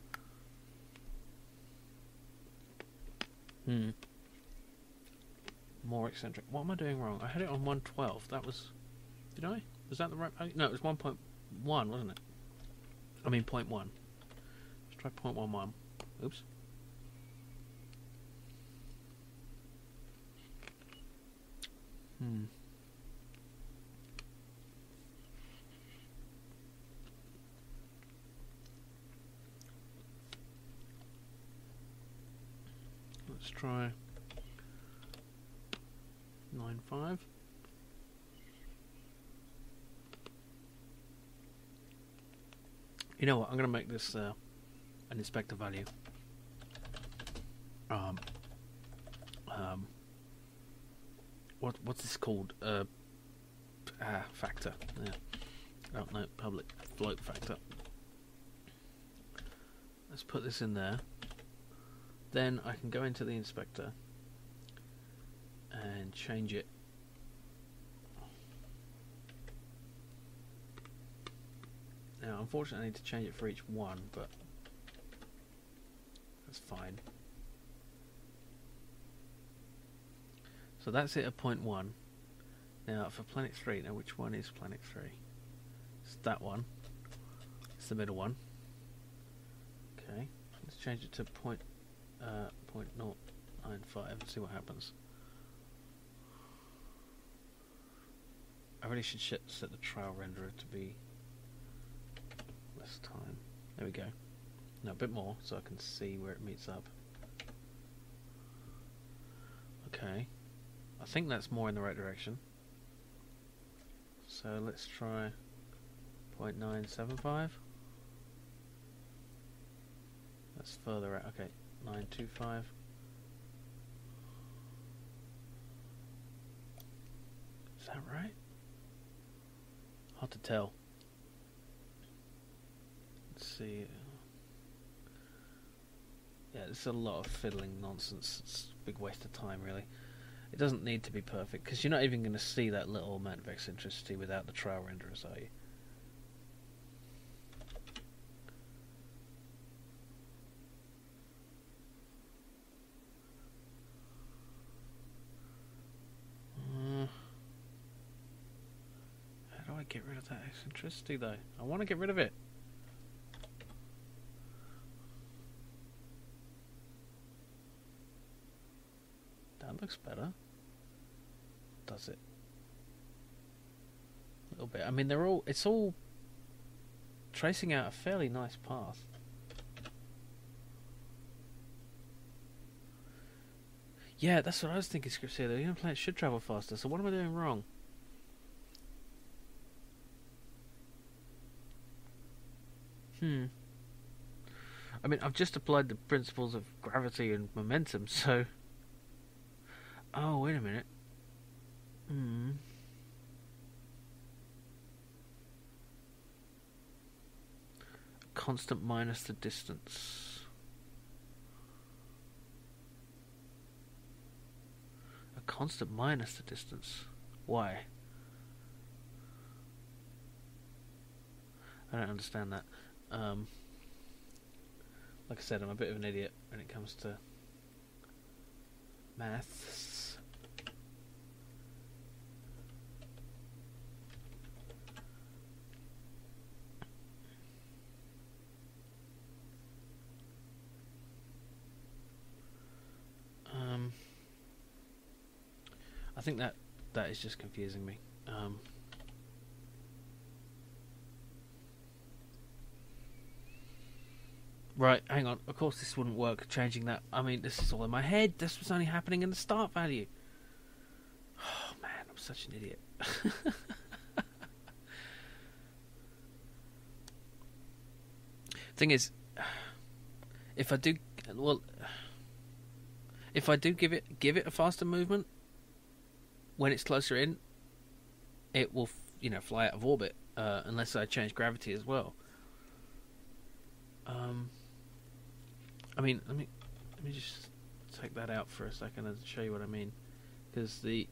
More eccentric. What am I doing wrong? I had it on 112. That was... Did I? Was that the right value? No, it was 1.1, wasn't it? I mean 0.1. Let's try 0.11. Oops. Let's try 9.5. You know what? I'm going to make this an inspector value. what's this called? Factor. Yeah. Oh no, public float factor. Let's put this in there. Then I can go into the inspector and change it. Now, unfortunately, I need to change it for each one, but that's fine. So that's it at point 1. Now, for planet 3, now which one is planet 3? It's that one. It's the middle one. Okay, let's change it to point 0.095 and see what happens. I really should set the trial renderer to be less time. There we go. No, a bit more so I can see where it meets up. Okay, I think that's more in the right direction. So let's try 0.975. That's further out. Okay, 925. Is that right? Hard to tell. Let's see. Yeah, it's a lot of fiddling nonsense. It's a big waste of time, really. It doesn't need to be perfect, because you're not even going to see that little amount of eccentricity without the trial renderers, are you? How do I get rid of that eccentricity, though? I want to get rid of it. That looks better. Does it? A little bit. I mean, it's all tracing out a fairly nice path. Yeah, that's what I was thinking, Scripts here. The inner planet should travel faster, so what am I doing wrong? I mean, I've just applied the principles of gravity and momentum, so... Oh, wait a minute. Constant minus the distance. A constant minus the distance. Why? I don't understand that. Like I said, I'm a bit of an idiot when it comes to maths. I think that is just confusing me. Right, hang on. Of course this wouldn't work, changing that. I mean, this is all in my head. This was only happening in the start value. Oh, man, I'm such an idiot. Thing is, if I do... Well, if I do give it a faster movement, when it's closer in, it will, fly out of orbit, unless I change gravity as well. I mean, let me just take that out for a second and show you what I mean, because the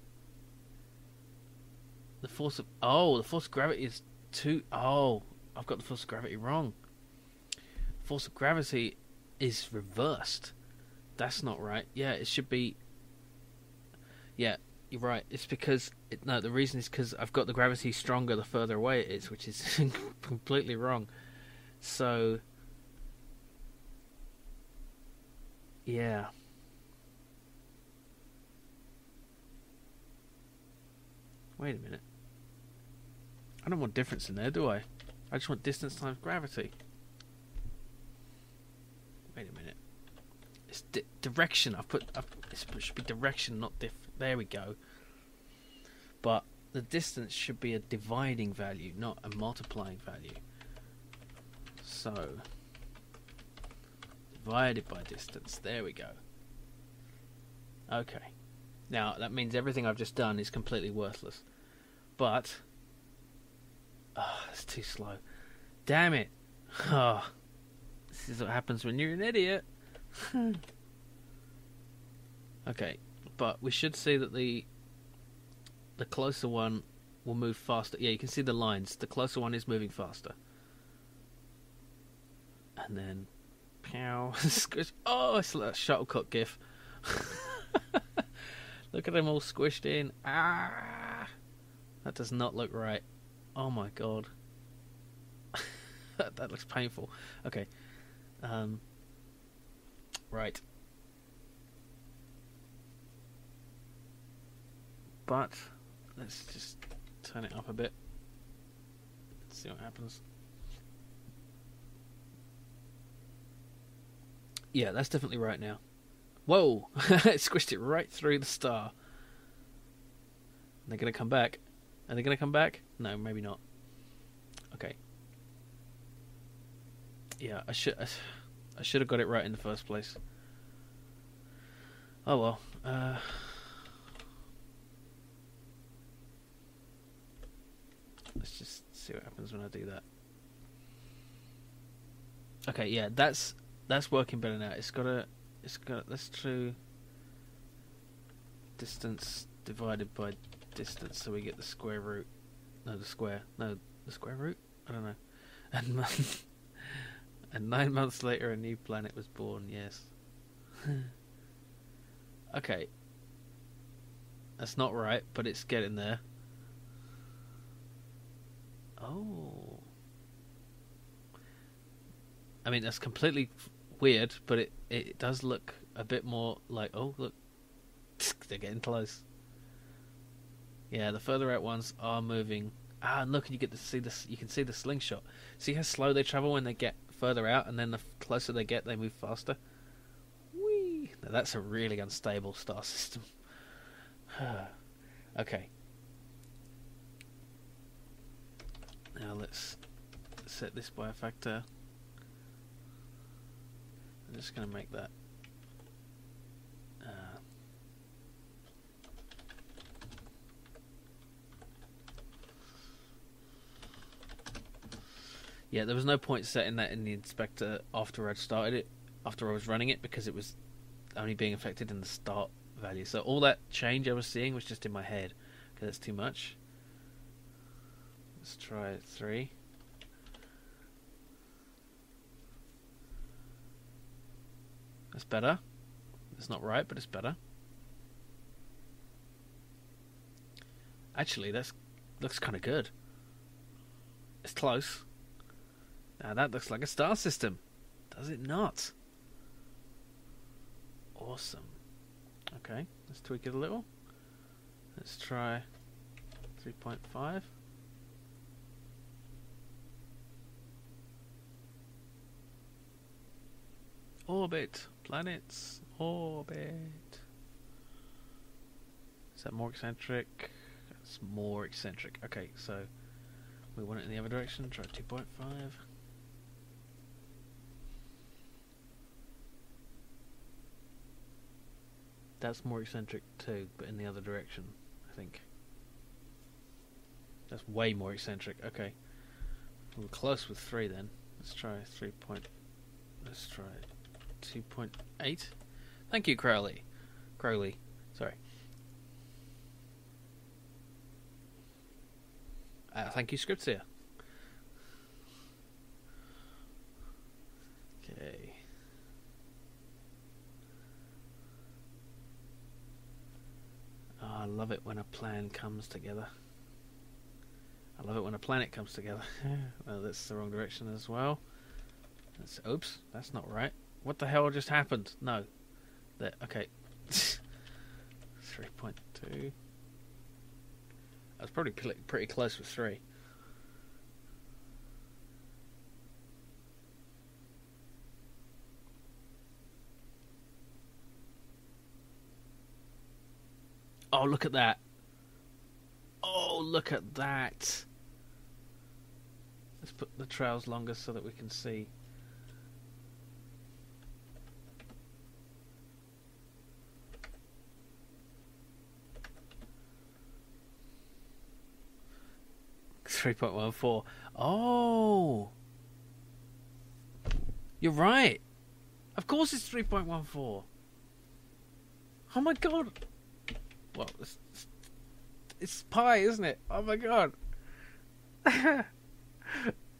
force of the force of gravity is I've got the force of gravity wrong. Force of gravity is reversed. That's not right. Yeah, it should be. Yeah, you're right. It's because the reason is because I've got the gravity stronger the further away it is, which is completely wrong. So. Yeah. Wait a minute. I don't want difference in there, do I? I just want distance times gravity. Wait a minute. It's direction. It should be direction, not there we go. But the distance should be a dividing value, not a multiplying value. So... divided by distance. There we go. Okay. Now, that means everything I've just done is completely worthless. But... oh, it's too slow. Damn it. Oh, this is what happens when you're an idiot. Okay, but we should see that the closer one will move faster. Yeah, you can see the lines. The closer one is moving faster. And then... pow. Oh, it's a shuttlecock gif. Look at them all squished in. Ah! That does not look right. Oh my god. That looks painful. Okay. Right. But let's just turn it up a bit. Let's see what happens. Yeah, that's definitely right now. Whoa! It squished it right through the star. They're going to come back. Are they going to come back? No, maybe not. Okay. Yeah, I should have got it right in the first place. Oh well. Let's just see what happens when I do that. Okay, yeah, that's working better now. It's got let's do distance divided by distance, so we get the square root. No, the square root. I don't know. And 9 months later, a new planet was born. Yes. Okay. That's not right, but it's getting there. Oh. I mean, that's completely weird, but it does look a bit more like, oh, look. They're getting close. Yeah, the further out ones are moving. Ah, and look, you get to see this. You can see the slingshot. See how slow they travel when they get further out, and then the closer they get, they move faster. Whee! Now that's a really unstable star system. Okay. Now let's set this by a factor. I'm just going to make that. Yeah, there was no point setting that in the inspector after I'd started it, after I was running it, because it was only being affected in the start value. So all that change I was seeing was just in my head, because it's too much. Let's try 3. That's better. It's not right, but it's better. Actually, that looks kind of good. It's close. Now that looks like a star system. Does it not? Awesome. Okay, let's tweak it a little. Let's try 3.5. Orbit. Planets. Orbit. Is that more eccentric? That's more eccentric. Okay, so we want it in the other direction. Try 2.5. That's more eccentric too, but in the other direction, I think. That's way more eccentric. Okay. We're close with 3 then. Let's try 3. Let's try 2.8. Thank you, Crowley. Sorry. Thank you, Scriptia. Okay. Oh, I love it when a plan comes together. I love it when a planet comes together. Well, that's the wrong direction as well. Oops, that's not right. What the hell just happened? No. Okay. 3.2. I was probably pretty close with 3. Oh, look at that. Oh, look at that. Let's put the trails longer so that we can see. 3.14. Oh, you're right. Of course, it's 3.14. Oh my god. Well, it's pi, isn't it? Oh my god. I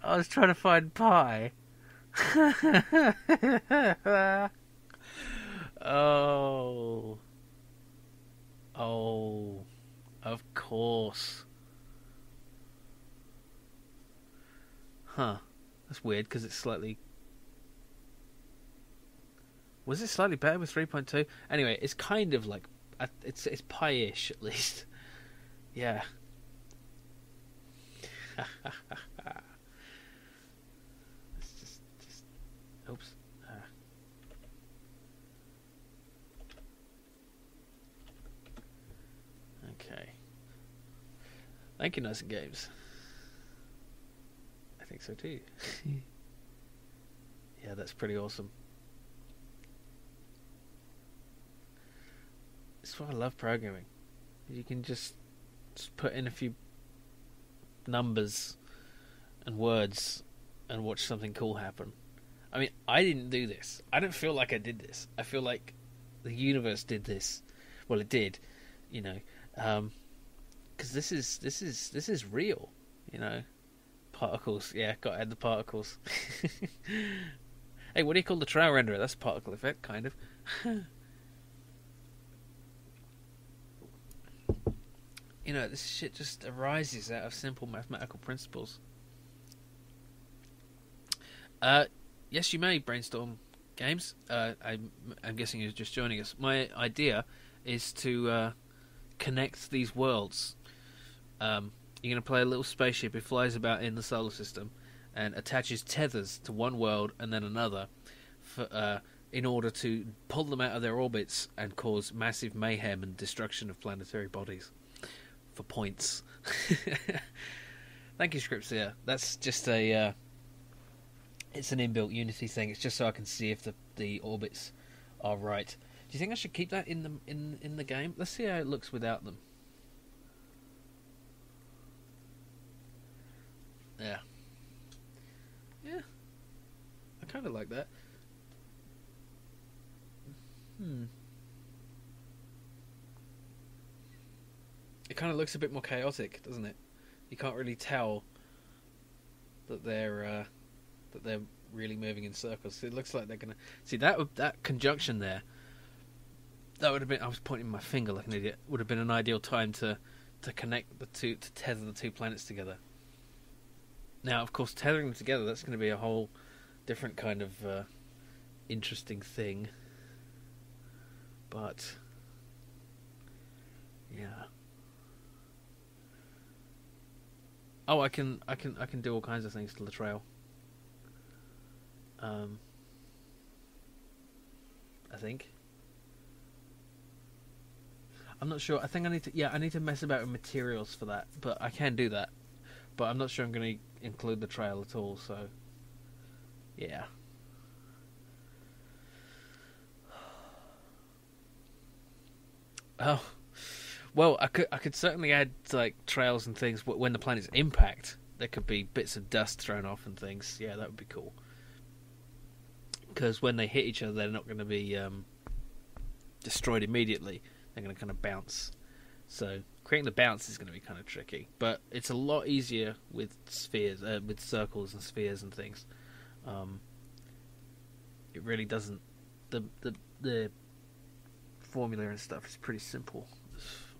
was trying to find pi. Oh. Oh. Of course. Huh. That's weird because it's slightly... Was it slightly better with 3.2? Anyway, it's kind of like... It's pi-ish, at least. Yeah. It's just... Oops. Okay. Thank you, Nice and Games. I think so too. Yeah, that's pretty awesome. It's why I love programming. You can just put in a few numbers and words and watch something cool happen. I mean, I didn't do this. I don't feel like I did this. I feel like the universe did this. Well, it did, you know, because this is real, you know. Particles, yeah, got to add the particles. Hey, what do you call the trail renderer? That's a particle effect, kind of. You know, this shit just arises out of simple mathematical principles. Yes, you may, Brainstorm Games. I'm guessing you're just joining us. My idea is to connect these worlds. You're going to play a little spaceship. It flies about in the solar system and attaches tethers to one world and then another in order to pull them out of their orbits and cause massive mayhem and destruction of planetary bodies for points. Thank you, Scripts. That's just a... it's an inbuilt Unity thing. It's just so I can see if the orbits are right. Do you think I should keep that in the game? Let's see how it looks without them. Yeah. Yeah. I kind of like that. It kind of looks a bit more chaotic, doesn't it? You can't really tell that they're really moving in circles. So it looks like they're gonna see that conjunction there. That would have been... I was pointing my finger like an idiot. Would have been an ideal time to connect the two, to tether the two planets together. Now, of course, tethering them together, that's going to be a whole different kind of interesting thing. But yeah. Oh, I can do all kinds of things to the trail. I think. I'm not sure. I think I need to mess about with materials for that, but I can do that. But I'm not sure I'm going to include the trail at all, so yeah. Oh, well, I could certainly add like trails and things when the planets impact. There could be bits of dust thrown off and things. Yeah, that would be cool. Because when they hit each other, they're not going to be destroyed immediately. They're going to kind of bounce. So creating the bounce is going to be kind of tricky, but it's a lot easier with spheres, with circles and spheres and things. It really doesn't. The formula and stuff is pretty simple.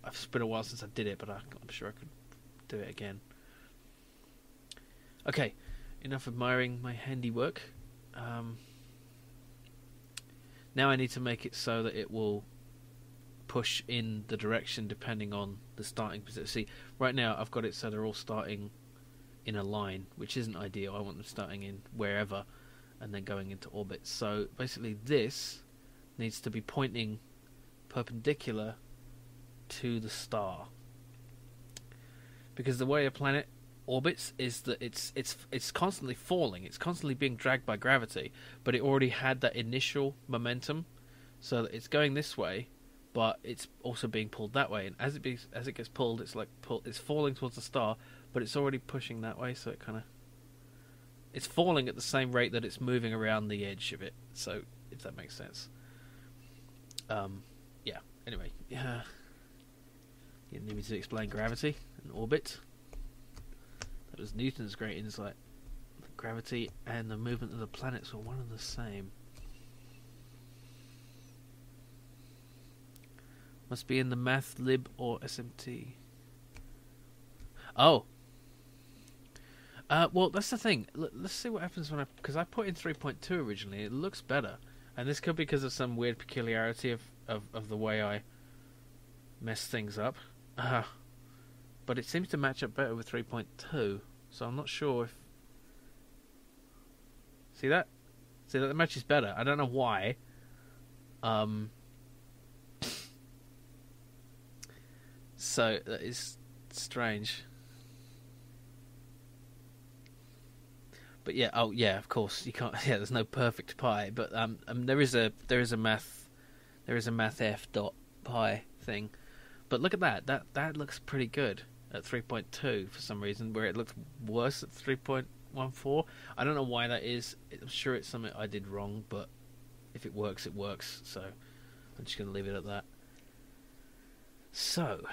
It's been a while since I did it, but I'm sure I could do it again. Okay, enough admiring my handiwork. Now I need to make it so that it will push in the direction depending on the starting position. See, right now I've got it so they're all starting in a line, which isn't ideal. I want them starting in wherever and then going into orbit. So basically this needs to be pointing perpendicular to the star, because the way a planet orbits is that it's constantly falling, it's constantly being dragged by gravity, but it already had that initial momentum, so that it's going this way, but it's also being pulled that way. And as it gets pulled, it's like it's falling towards the star, but it's already pushing that way, so it's falling at the same rate that it's moving around the edge of it. So if that makes sense. Yeah. Anyway, yeah. You need me to explain gravity and orbit. That was Newton's great insight. Gravity and the movement of the planets were one and the same. Must be in the math, lib, or SMT. Oh. Well, that's the thing. Let's see what happens because I put in 3.2 originally. It looks better, and this could be because of some weird peculiarity of the way I mess things up. But it seems to match up better with 3.2, so I'm not sure if... See that? See that? The matches better. I don't know why. So that is strange. But yeah, oh yeah, of course you can't. Yeah, there's no perfect pi, but there is a math f dot pi thing. But look at that. That looks pretty good at 3.2 for some reason, where it looks worse at 3.14. I don't know why that is. I'm sure it's something I did wrong, but if it works, it works. So I'm just going to leave it at that. So,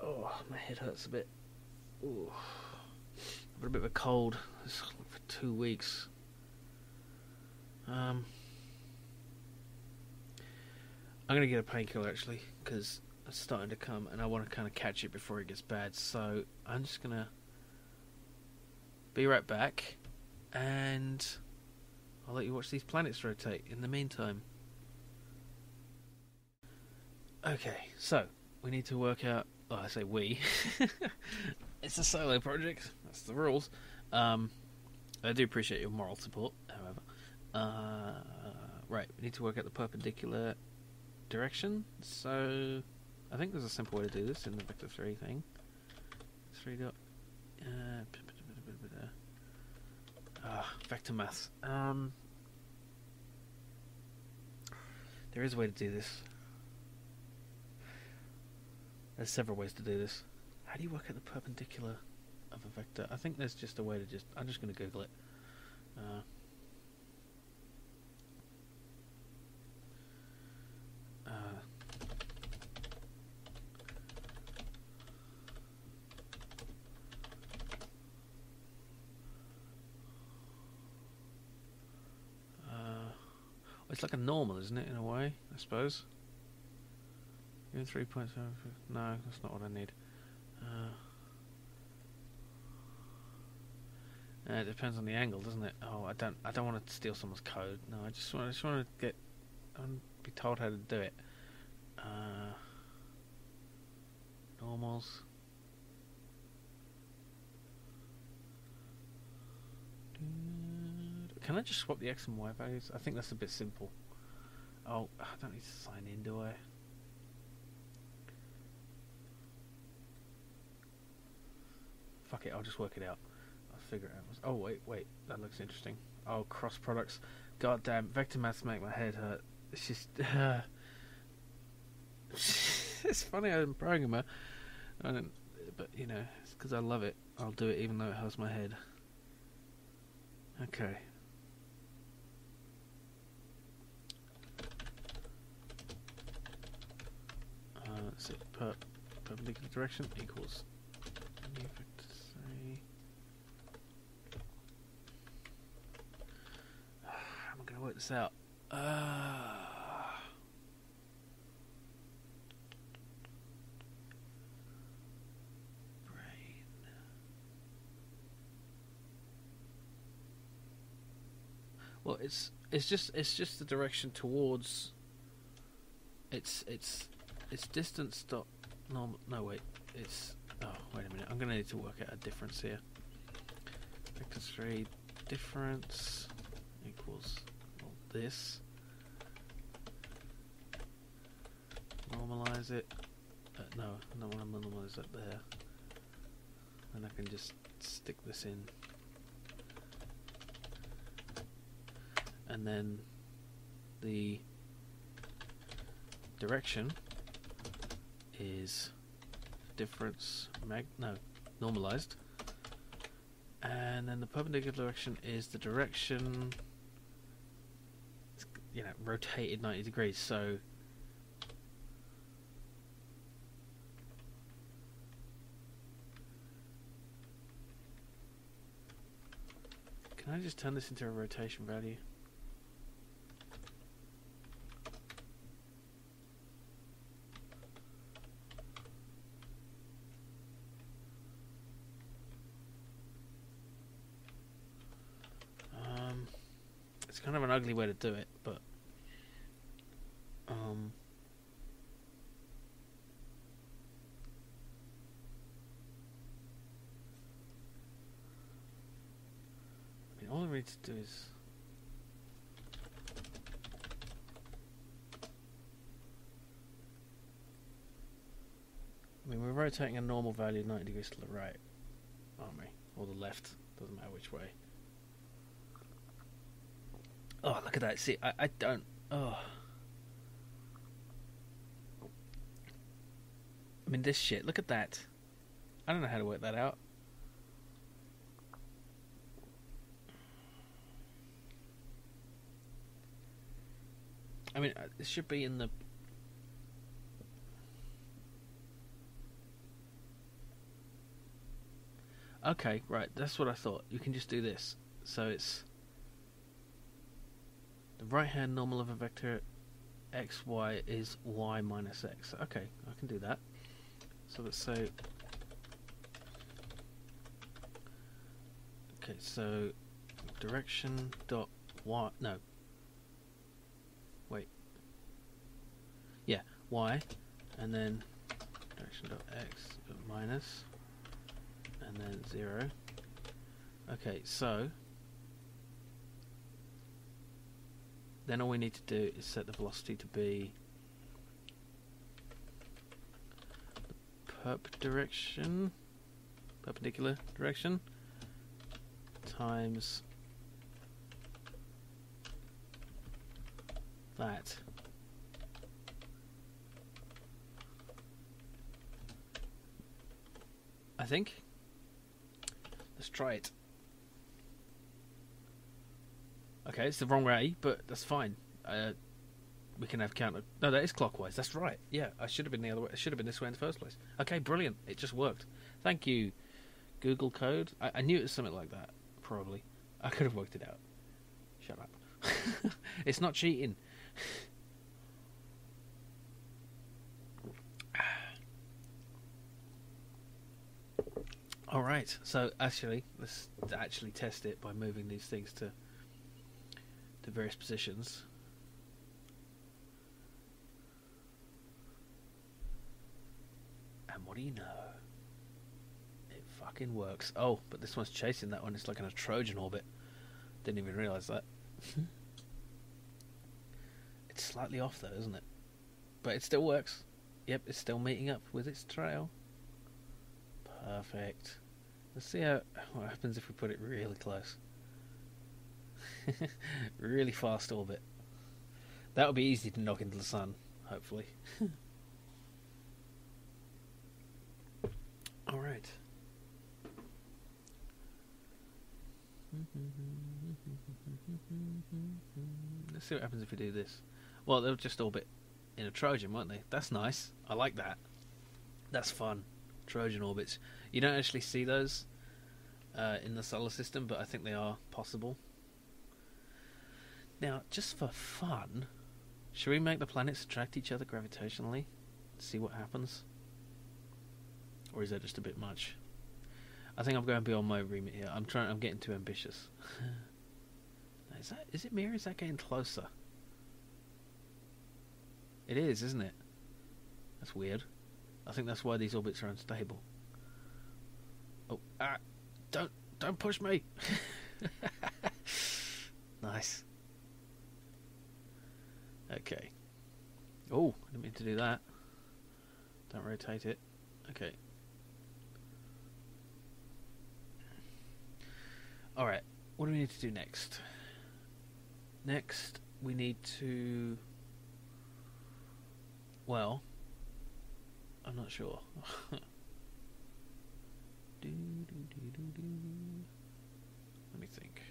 oh, my head hurts a bit. Ooh. I've got a bit of a cold for 2 weeks. I'm going to get a painkiller actually, because it's starting to come and I want to kind of catch it before it gets bad. So I'm just going to be right back and I'll let you watch these planets rotate in the meantime. Okay, so we need to work out... Oh, I say we. It's a solo project. That's the rules. I do appreciate your moral support, however. Right, we need to work out the perpendicular direction. So I think there's a simple way to do this in the vector 3 thing. 3 dot... vector maths. There is a way to do this. There's several ways to do this. How do you work out the perpendicular of a vector? I think there's just a way to I'm just going to Google it. It's like a normal, isn't it, in a way, I suppose? You're in 3.7. No, that's not what I need. It depends on the angle, doesn't it? Oh, I don't want to steal someone's code. No, I just want to be told how to do it. Normals. Can I just swap the X and Y values? I think that's a bit simple. Oh, I don't need to sign in, do I? Fuck it, I'll just work it out. I'll figure it out. Oh, wait, that looks interesting. Oh, cross products. God damn, vector maths make my head hurt. It's just... it's funny I'm a programmer. But, you know, it's because I love it. I'll do it even though it hurts my head. Okay. Let's see. Perpendicular direction equals... How am I going to work this out? Brain. Well, it's just the direction towards. It's distance dot normal. No, wait. It's... Oh, wait a minute. I'm going to need to work out a difference here. Vector 3 difference equals this. Normalize it. No, I don't want to normalize that there. And I can just stick this in. And then the direction is difference normalized, and then the perpendicular direction is the direction, you know, rotated 90 degrees. So can I just turn this into a rotation value? It's kind of an ugly way to do it, but I mean, all I need to do is we're rotating a normal value 90 degrees to the right, aren't we? Or the left, doesn't matter which way. Oh, look at that. See, I don't... Oh. I mean, this shit. Look at that. I don't know how to work that out. I mean, it should be in the... Okay, right. That's what I thought. You can just do this. So it's... the right-hand normal of a vector xy is y minus x. Okay, I can do that. So let's say... Okay, so direction dot y... No. Wait. Yeah, y. And then direction dot x minus... and then 0. Okay, so... then all we need to do is set the velocity to be the perpendicular direction, times that. I think. Let's try it. Okay, it's the wrong way, but that's fine. We can have counter... No, that is clockwise. That's right. Yeah, I should have been the other way. It should have been this way in the first place. Okay, brilliant. It just worked. Thank you, Google Code. I knew it was something like that, probably. I could have worked it out. Shut up. It's not cheating. Alright, so actually, let's actually test it by moving these things to various positions. And what do you know? It fucking works. Oh, but this one's chasing that one. It's like in a Trojan orbit. Didn't even realise that. It's slightly off though, isn't it? But it still works. Yep, it's still meeting up with its trail. Perfect. Let's see what happens if we put it really close. Really fast orbit. That'll be easy to knock into the sun, hopefully. Alright. Let's see what happens if we do this. Well, they'll just orbit in a Trojan, won't they? That's nice. I like that. That's fun. Trojan orbits. You don't actually see those in the solar system, but I think they are possible. Now, just for fun, should we make the planets attract each other gravitationally? See what happens? Or is that just a bit much? I think I'm going beyond my remit here. I'm getting too ambitious. Is it me or is that getting closer? It is, isn't it? That's weird. I think that's why these orbits are unstable. Oh, don't push me. Nice. Okay. Oh, I didn't mean to do that. Don't rotate it. Okay. Alright, what do we need to do next? Next, we need to Well, I'm not sure. Let me think.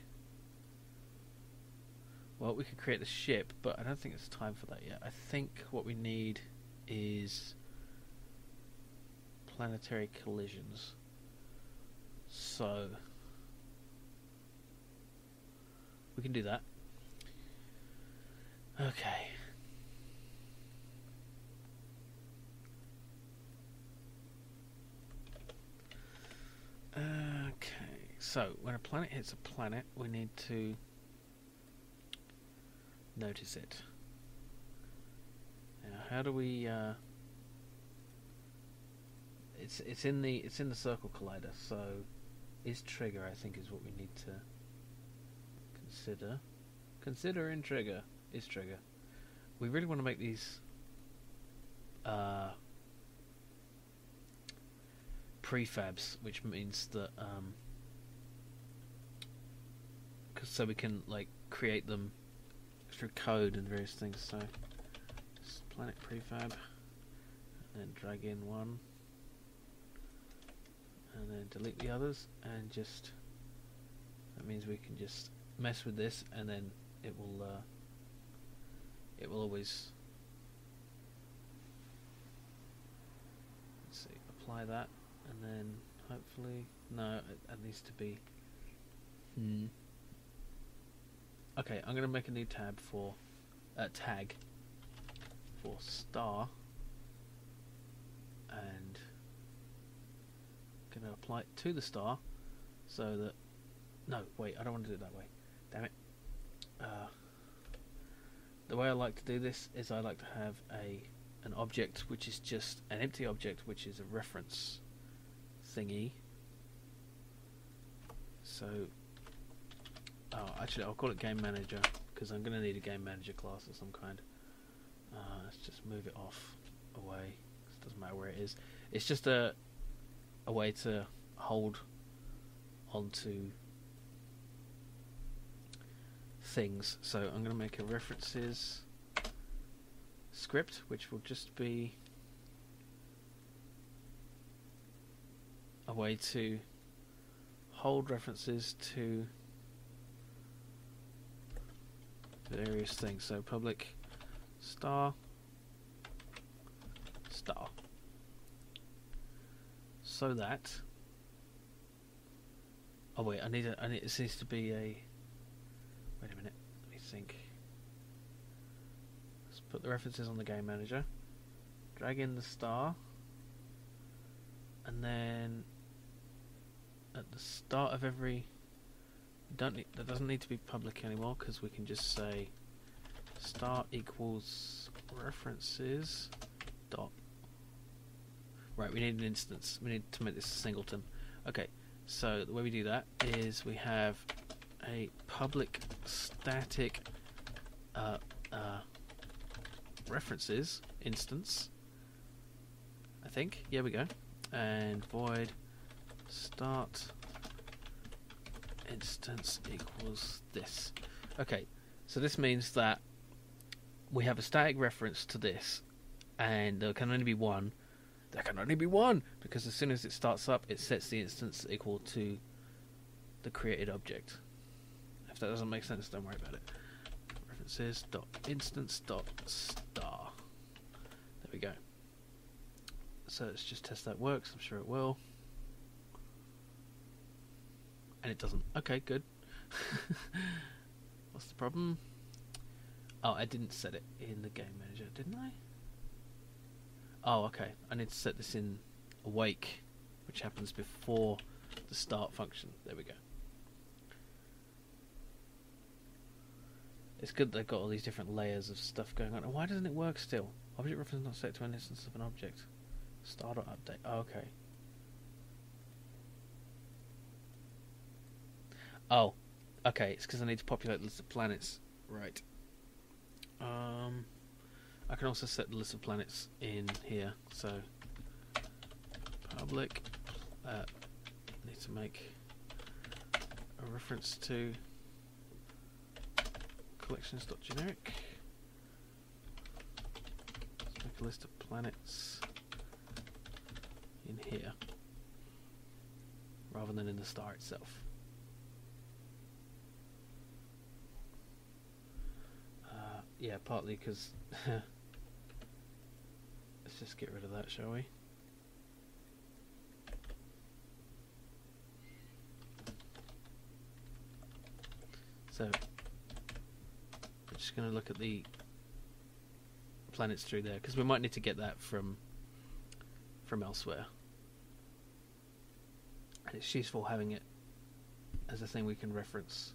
Well, we could create the ship, but I don't think it's time for that yet. I think what we need is planetary collisions. So we can do that. Okay. Okay, so when a planet hits a planet, we need to notice it. Now, how do we? It's in the circle collider. So, is trigger? I think is what we need to consider. Consider in trigger is trigger. We really want to make these prefabs, which means that so we can like create them through code and various things. So just planet prefab, and then drag in one, and then delete the others, and just that means we can just mess with this, and then it will always, let's see, apply that. And then hopefully, no, it needs to be. Okay, I'm going to make a new tab for tag for star, and going to apply it to the star, so that. No, wait, I don't want to do it that way. Damn it. The way I like to do this is I like to have an object which is just an empty object, which is a reference thingy. So, actually, I'll call it Game Manager because I'm going to need a Game Manager class of some kind. Let's just move it off away. It doesn't matter where it is. It's just a way to hold onto things. So I'm going to make a references script, which will just be a way to hold references to various things. So public star, so that. Oh wait, this needs to be a. Wait a minute, let me think. Let's put the references on the game manager. Drag in the star, and then at the start of every. That doesn't need to be public anymore because we can just say star equals references dot. Right, we need an instance. We need to make this a singleton. Okay, so the way we do that is we have a public static references instance. I think. Here we go. And void start instance equals this. Okay, so this means that we have a static reference to this, and there can only be one. There can only be one because as soon as it starts up, it sets the instance equal to the created object. If that doesn't make sense, don't worry about it. References dot instance dot star. There we go. So let's just test that works. I'm sure it will. And it doesn't. Okay, good. What's the problem? Oh, I didn't set it in the game manager, didn't I? Oh, okay. I need to set this in awake, which happens before the start function. There we go. It's good they've got all these different layers of stuff going on. And why doesn't it work still? Object reference not set to an instance of an object. Star.update. Oh, okay. Oh, okay. It's because I need to populate the list of planets. Right. I can also set the list of planets in here. So, public. Need to make a reference to collections.generic. Let's make the list of planets in here, rather than in the star itself. Yeah, partly because... Let's just get rid of that, shall we? So, we're just going to look at the planets through there, because we might need to get that from elsewhere. And it's useful having it as a thing we can reference.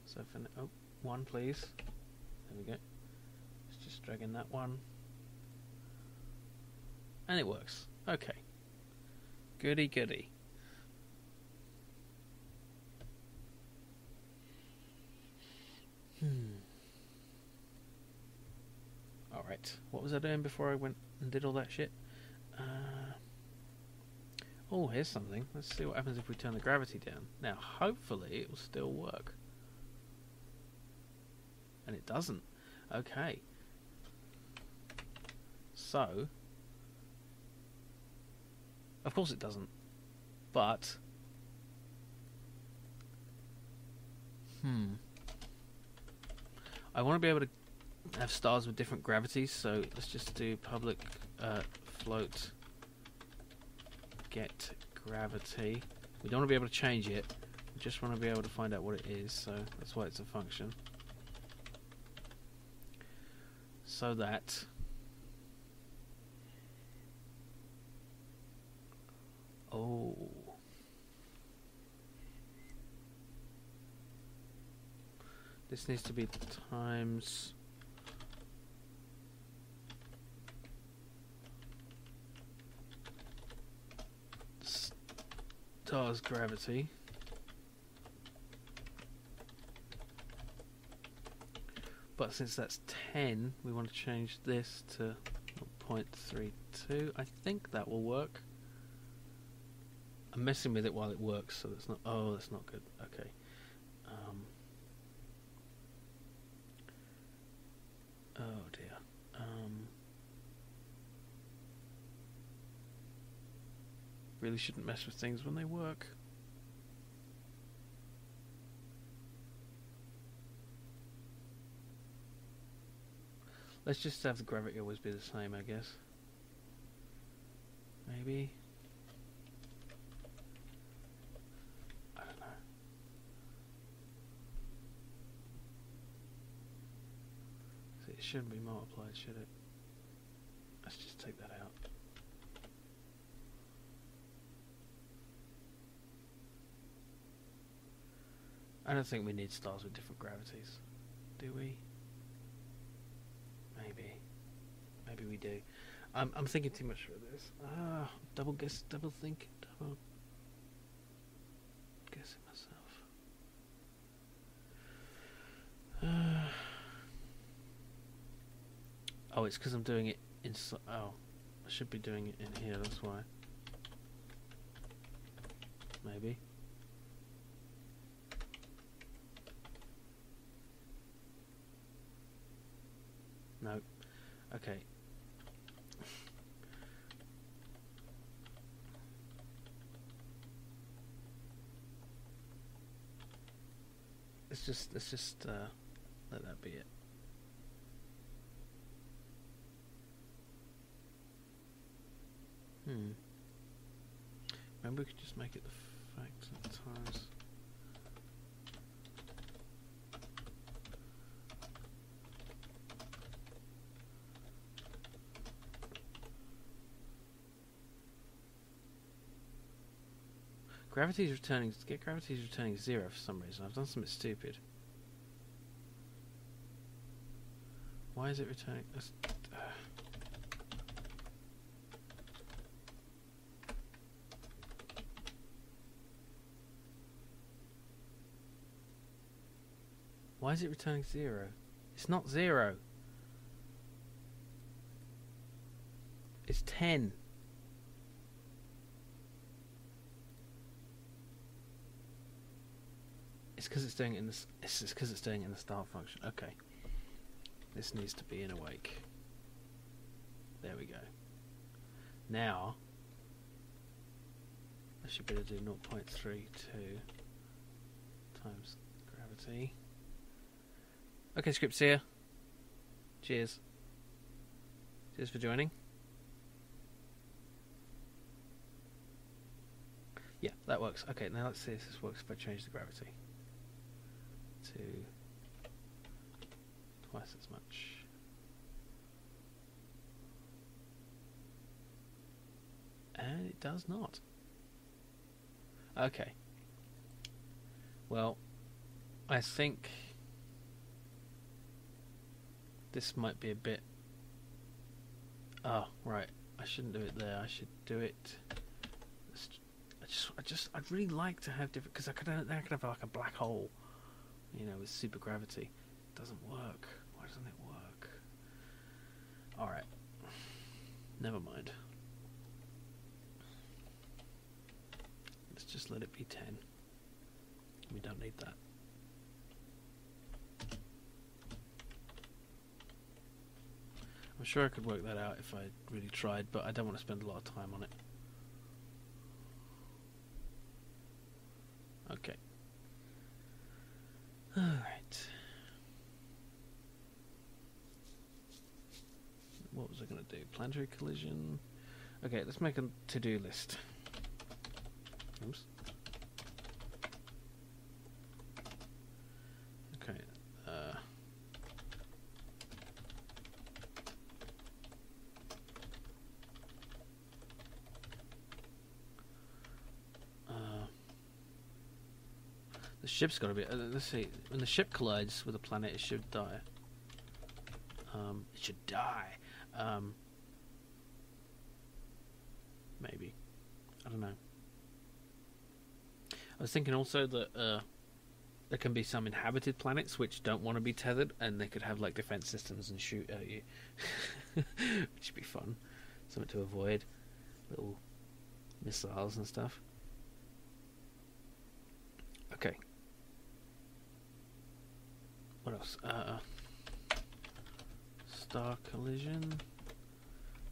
So, oh, one please. There we go. Let's just drag in that one. And it works. Okay. Goody goody. Alright. What was I doing before I went and did all that shit? Oh, here's something. Let's see what happens if we turn the gravity down. Now, hopefully it will still work. And it doesn't. Okay. So, of course it doesn't. But, I want to be able to have stars with different gravities, so let's just do public float get gravity. We don't want to be able to change it. We just want to be able to find out what it is, so that's why it's a function. So that this needs to be times star's gravity. But since that's 10, we want to change this to 0.32. I think that will work. I'm messing with it while it works, so that's not... Oh, that's not good. Okay. Oh, dear. Really shouldn't mess with things when they work. Let's just have the gravity always be the same, I guess. Maybe. I don't know. See, it shouldn't be multiplied, should it? Let's just take that out. I don't think we need stars with different gravities, do we? Maybe we do. I'm thinking too much for this. Double think, double guessing myself. Oh, it's because I'm doing it inside. Oh, I should be doing it in here. That's why. Maybe. No. Okay. Let's just let that be it. Maybe we could just make it the factor times. Gravity's returning. Gravity's returning 0 for some reason. I've done something stupid. Why is it returning? Why is it returning 0? It's not 0. It's 10. It's because it's doing it in this. It's because it's doing it in the start function. Okay. This needs to be in awake. There we go. Now, I should be able to do 0.32 times gravity. Okay, Scripts here. Cheers. Cheers for joining. Yeah, that works. Okay, now let's see if this works if I change the gravity to twice as much. And it does not. Okay. Well, I think this might be a bit... Oh, right. I shouldn't do it there. I should do it... I'd really like to have different... Because I could have like a black hole, you know, with super gravity. It doesn't work. Why doesn't it work? Alright. Never mind. Let's just let it be 10. We don't need that. I'm sure I could work that out if I really tried, but I don't want to spend a lot of time on it. Okay. Alright. What was I going to do? Planetary collision. Okay, let's make a to-do list. Oops. Okay. The ship's got to be... let's see. When the ship collides with a planet, it should die. It should die. Maybe. I don't know. I was thinking also that there can be some inhabited planets which don't want to be tethered, and they could have like defense systems and shoot at you. Which would be fun. Something to avoid. Little missiles and stuff. Okay. What else? Star collision.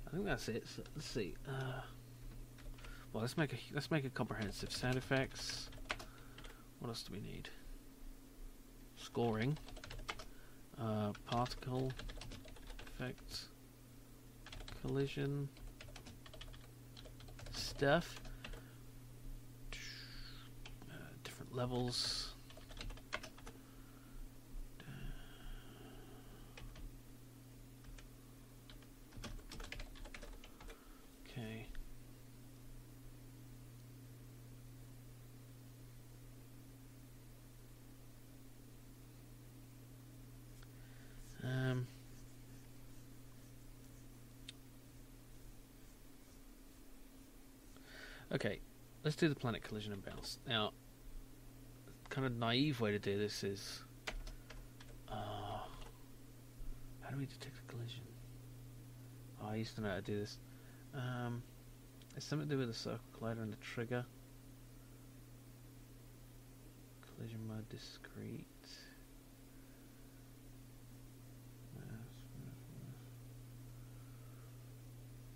I think that's it. So, let's see. Well, let's make a comprehensive sound effects. What else do we need? Scoring. Particle effects. Collision. Stuff. Different levels. Okay. Okay, let's do the planet collision and bounce. Now, kind of naive way to do this is, how do we detect a collision? Oh, I used to know how to do this. It's something to do with the circle collider and the trigger. Collision mode discrete.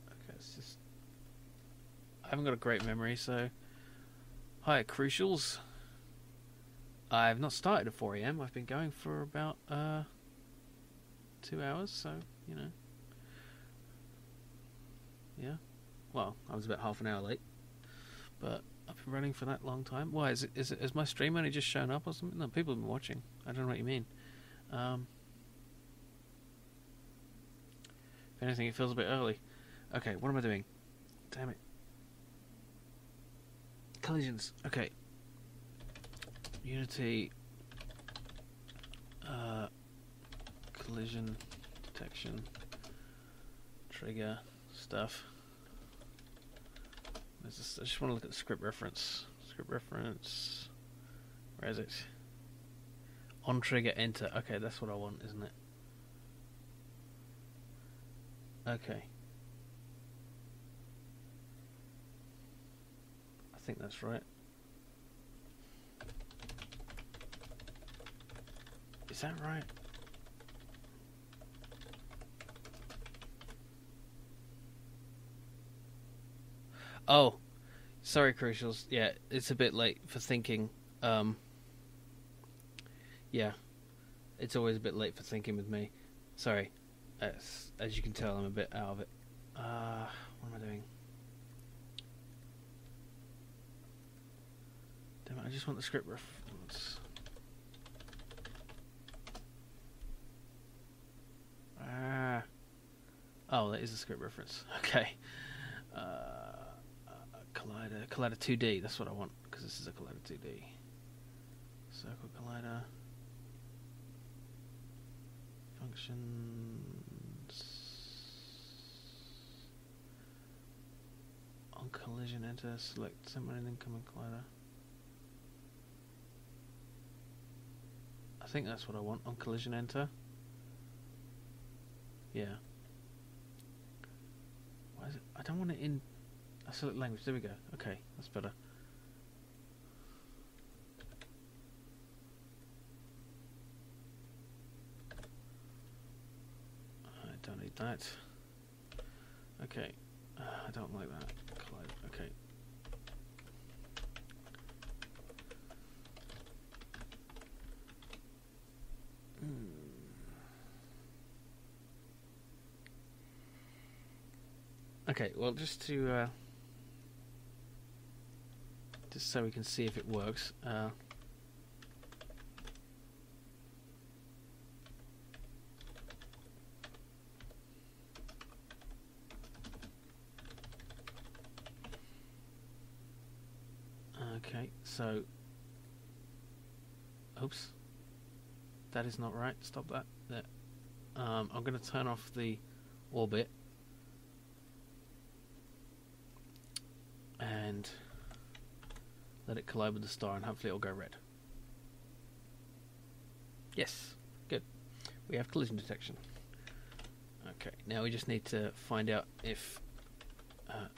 Okay, it's just... I haven't got a great memory, so... Hi, Crucials. I've not started at 4 AM. I've been going for about 2 hours, so, you know. Yeah. Well, I was about half an hour late. But I've been running for that long time. Why? Is my stream only just shown up or something? No, people have been watching. I don't know what you mean. If anything, it feels a bit early. Okay, what am I doing? Damn it. Collisions. Okay. Unity. Collision detection. Trigger stuff. I just want to look at the script reference. Script reference. Where is it? On trigger, enter. Okay, that's what I want, isn't it? Okay. I think that's right. Is that right? Oh, sorry, Crucials. Yeah, it's a bit late for thinking. Yeah, it's always a bit late for thinking with me. Sorry. As you can tell, I'm a bit out of it. What am I doing? Damn it, I just want the script reference. Oh, that is a script reference. Okay. Collider 2D. That's what I want, because this is a Collider 2D. Circle Collider. Functions. On collision, enter, select someone in incoming collider. I think that's what I want. On collision, enter. Yeah. Why is it? I don't want it in. I select language. There we go. Okay, that's better. I don't need that. Okay. I don't like that. Okay. Okay, well, just so we can see if it works. Okay, so, oops, that is not right. Stop that. There. I'm going to turn off the orbit and let it collide with the star, and hopefully it'll go red. Yes, good. We have collision detection. Okay, now we just need to find out if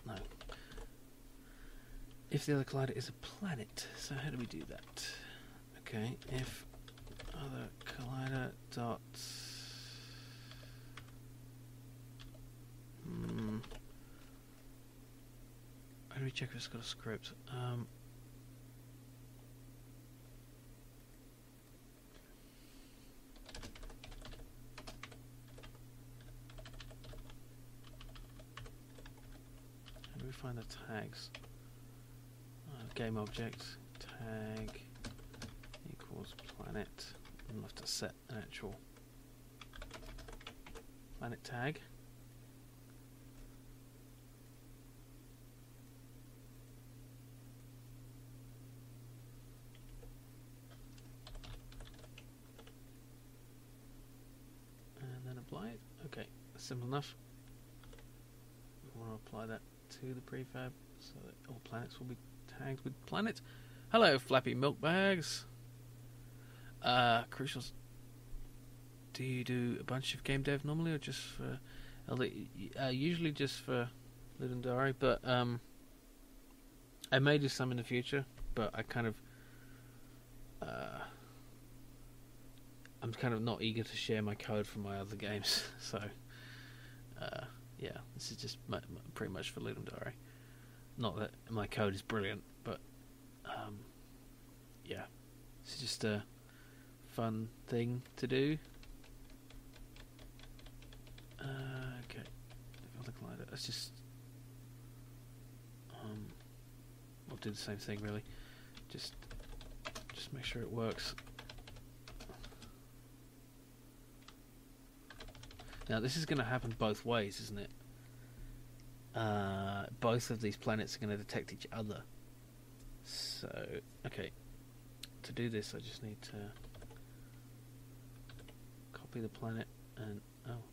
no, if the other collider is a planet. So how do we do that? Okay, if other collider dot how do we check if it's got a script? How do we find the tags? Game object tag equals planet. I'll have to set an actual planet tag. And then apply it. Okay, simple enough. We want to apply that to the prefab so that all planets will be tagged with planet. Hello, flappy milk bags. Crucials. Do you do a bunch of game dev normally, or just for LD? Usually just for Ludum Dare, but I may do some in the future. But I kind of, I'm kind of not eager to share my code from my other games. So, yeah, this is just pretty much for Ludum Dare. Not that my code is brilliant, but yeah, it's just a fun thing to do. Okay, other collider. Let's just we'll do the same thing really. Just make sure it works. Now this is going to happen both ways, isn't it? Both of these planets are going to detect each other. So, okay. To do this, I just need to copy the planet and I'm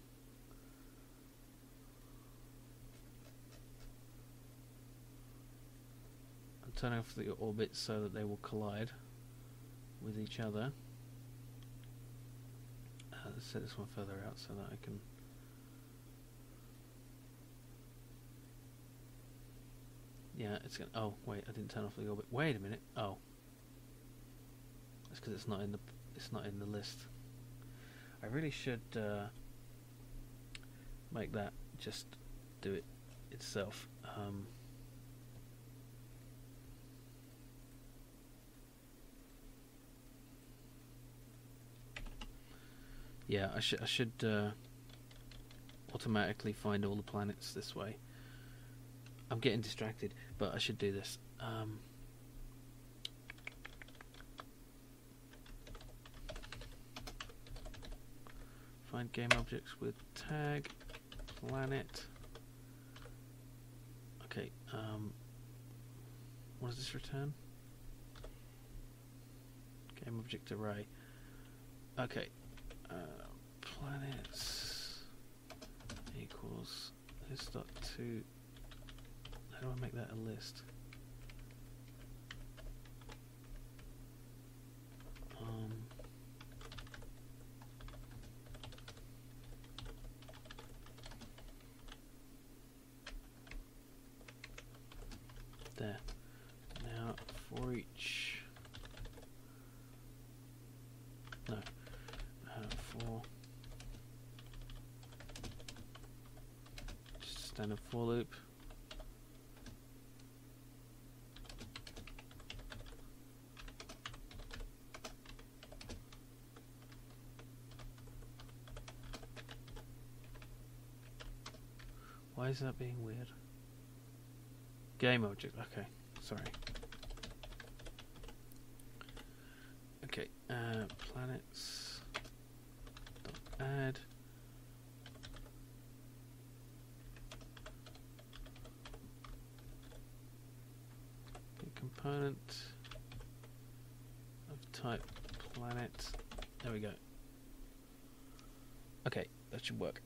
turning off the orbit so that they will collide with each other. Let's set this one further out so that I can. Yeah, it's gonna. Oh wait, I didn't turn off the orbit. Wait a minute. Oh, that's because it's not in the. It's not in the list. I really should make that just do it itself. Yeah, I should automatically find all the planets this way. I'm getting distracted, but I should do this. Find game objects with tag planet. Okay, what does this return? Game object array. Okay, planets equals list.to. How do I make that a list? There. Now for each. No. For just a standard for loop. Why is that being weird? Game object, okay, sorry. Okay, planets dot add component of type planet. There we go. Okay, that should work.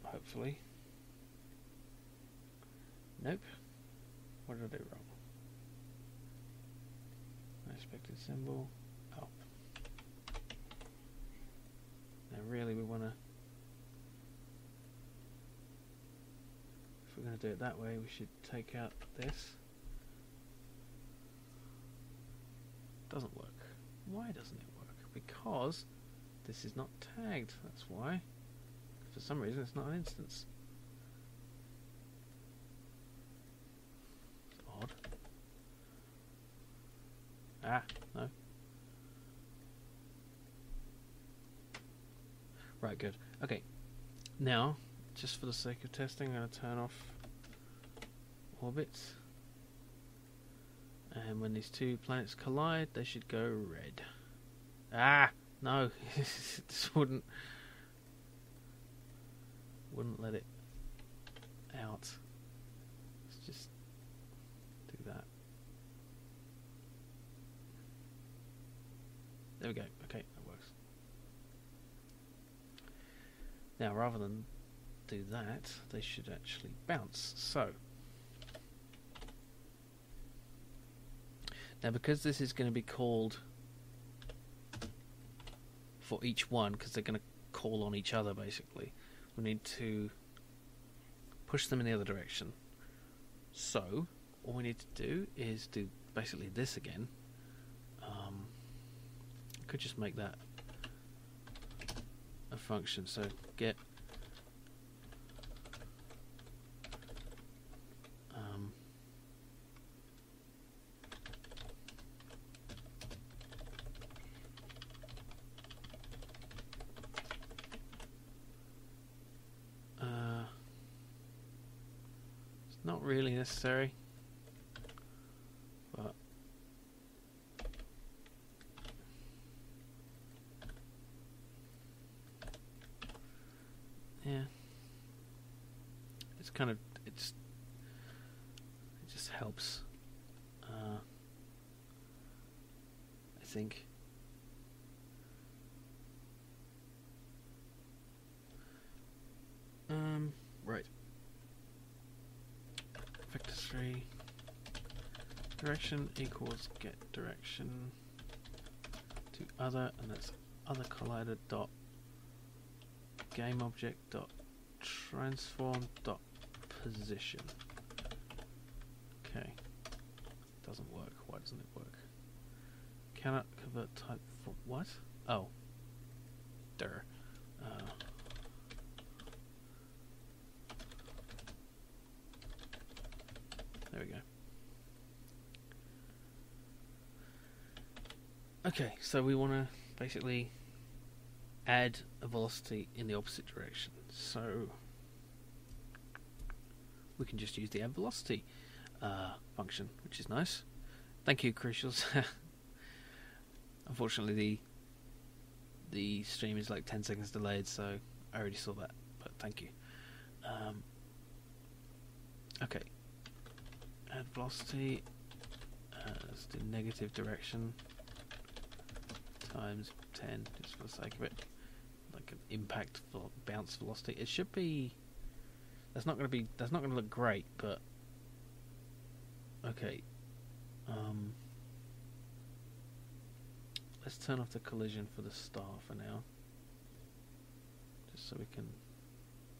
Hopefully. Nope. What did I do wrong? Unexpected symbol. Oh. Now really we want to... If we're going to do it that way, we should take out this. Doesn't work. Why doesn't it work? Because this is not tagged. That's why. For some reason it's not an instance. Odd. Ah, no. Right, good. Okay. Now, just for the sake of testing, I'm going to turn off orbits. And when these two planets collide, they should go red. Ah, no. This wouldn't let it out. Let's just do that. There we go. Okay, that works. Now, rather than do that, they should actually bounce. So, now because this is going to be called for each one, because they're going to call on each other basically, we need to push them in the other direction. So, all we need to do is do basically this again. I could just make that a function. So, get not really necessary, but yeah, it's kind of it just helps. I think. Right. Vector3 direction equals get direction to other, and that's other collider dot game object dot transform dot position. Okay, doesn't work. Why doesn't it work? Cannot convert type for what? Oh, there. There we go. Okay, so we want to basically add a velocity in the opposite direction. So we can just use the add velocity function, which is nice. Thank you, Crucials. Unfortunately, the stream is like 10 seconds delayed, so I already saw that, but thank you. Okay, add velocity, let's do negative direction times 10, just for the sake of it, like an impact bounce velocity. It should be, that's not going to look great, but okay. Let's turn off the collision for the star for now, just so we can.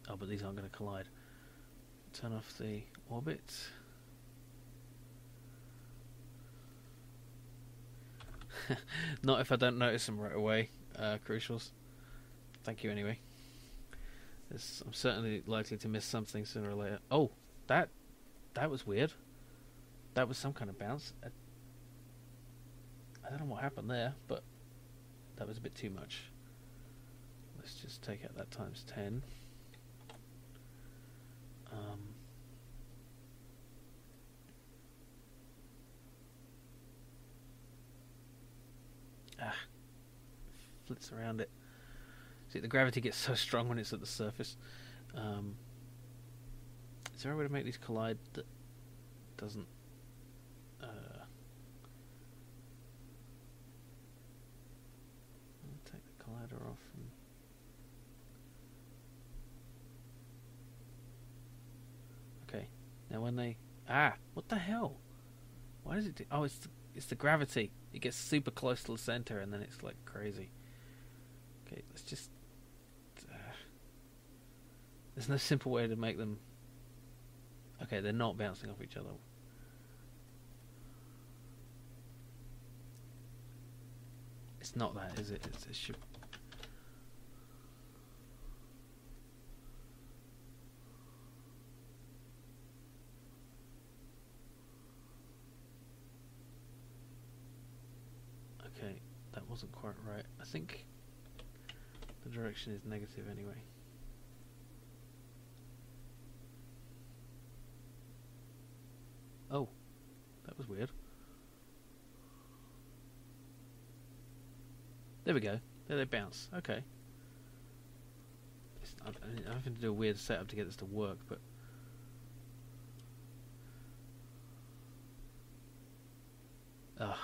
Oh, but these aren't going to collide. Turn off the orbit. Not if I don't notice them right away, Crucials. Thank you anyway. I'm certainly likely to miss something sooner or later. Oh, that was weird. That was some kind of bounce. I don't know what happened there, but that was a bit too much. Let's just take out that times 10. Flits around it. See, the gravity gets so strong when it's at the surface. Is there a way to make these collide that doesn't take the collider off and okay. Now when they what the hell? Why does it do? Oh, it's the gravity. It gets super close to the center and then it's like crazy. Okay, let's just there's no simple way to make them. Okay, they're not bouncing off each other. It's not that, is it? It should. Okay, that wasn't quite right. I think the direction is negative anyway. Oh, that was weird. There we go. There they bounce. Okay. I'm having to do a weird setup to get this to work, but no,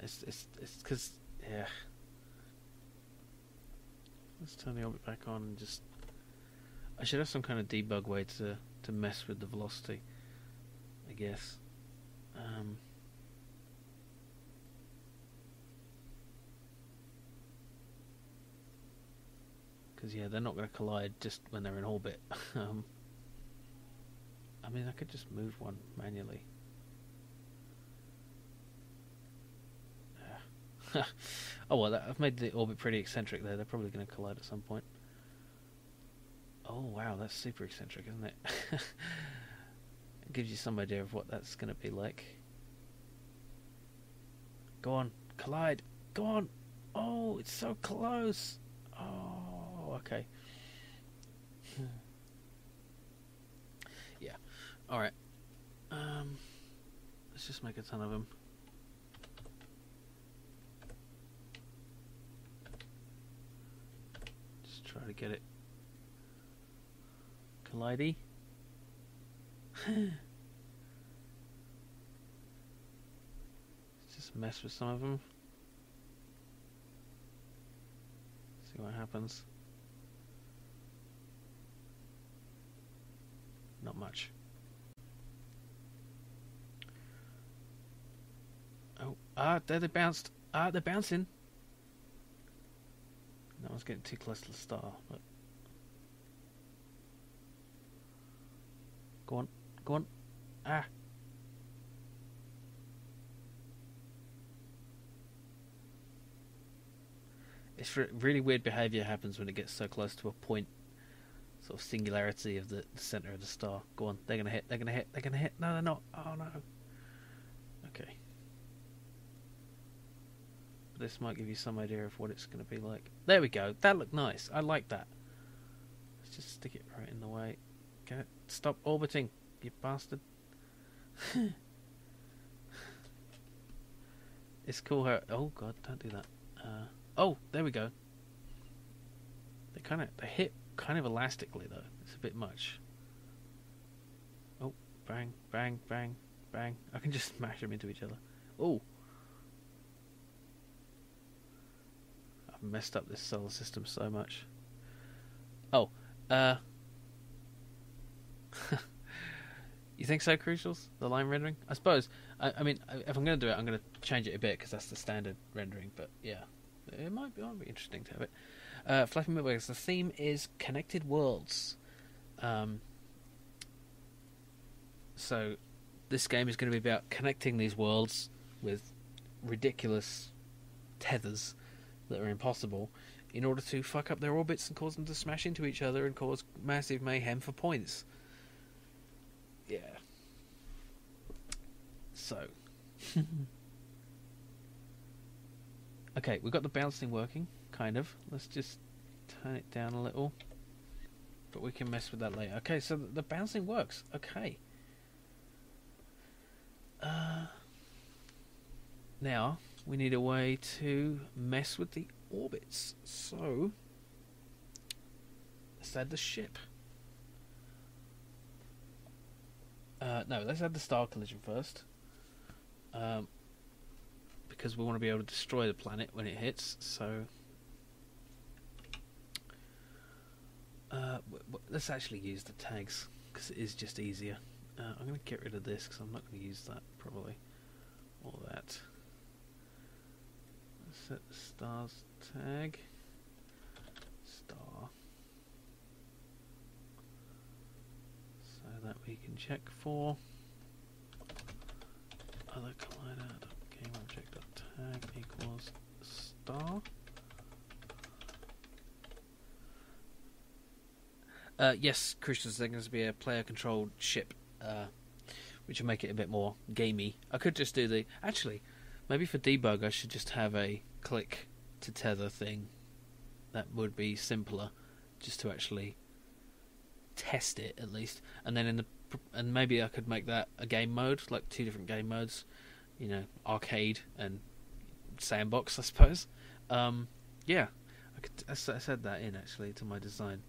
it's because yeah. Let's turn the orbit back on and just. I should have some kind of debug way to mess with the velocity, I guess. Because yeah, they're not going to collide just when they're in orbit. I mean, I could just move one manually. Oh well, I've made the orbit pretty eccentric there. They're probably going to collide at some point. Oh wow, that's super eccentric, isn't it? It gives you some idea of what that's going to be like. Go on, collide. Go on. Oh, it's so close. Oh, okay. Yeah. All right. Let's just make a ton of them. Just try to get it collidey. Let's just mess with some of them. See what happens. Not much. Oh, there they bounced. They're bouncing. That one's getting too close to the star, but go on, go on. It's really weird behavior happens when it gets so close to a point, sort of singularity of the center of the star. Go on, they're gonna hit, they're gonna hit, they're gonna hit. No, they're not. Oh no. Okay. this might give you some idea of what it's going to be like. There we go. That looked nice. I like that. Let's just stick it right in the way. Get it? Stop orbiting, you bastard. It's cool how... Oh, God, don't do that. Oh, there we go. They hit kind of elastically, though. It's a bit much. Oh, bang, bang, bang, bang. I can just smash them into each other. Oh. I've messed up this solar system so much. Oh, you think so, Crucials? The line rendering? I suppose. I mean, if I'm going to do it, I'm going to change it a bit because that's the standard rendering. But yeah, it might be interesting to have it. Flappy Midways. The theme is connected worlds. So this game is going to be about connecting these worlds with ridiculous tethers that are impossible in order to fuck up their orbits and cause them to smash into each other and cause massive mayhem for points. Yeah. So. Okay, we've got the bouncing working, kind of. Let's just turn it down a little. But we can mess with that later. Okay, so the bouncing works. Okay. Now, we need a way to mess with the orbits. So, let's add the ship. No, let's add the star collision first. Because we want to be able to destroy the planet when it hits, so... let's actually use the tags, because it is just easier. I'm going to get rid of this, because I'm not going to use that, probably. Or that. Let's set the stars tag. Star. So that we can check for other collider.gameObject.tag equals star. Yes, Christians, there's going to be a player-controlled ship, which will make it a bit more gamey. I could just do the... Actually, maybe for debug I should just have a click to tether thing. That would be simpler, just to actually test it at least. And then and maybe I could make that a game mode, like 2 different game modes. You know, arcade and sandbox, I suppose. Yeah, I said that in actually to my design.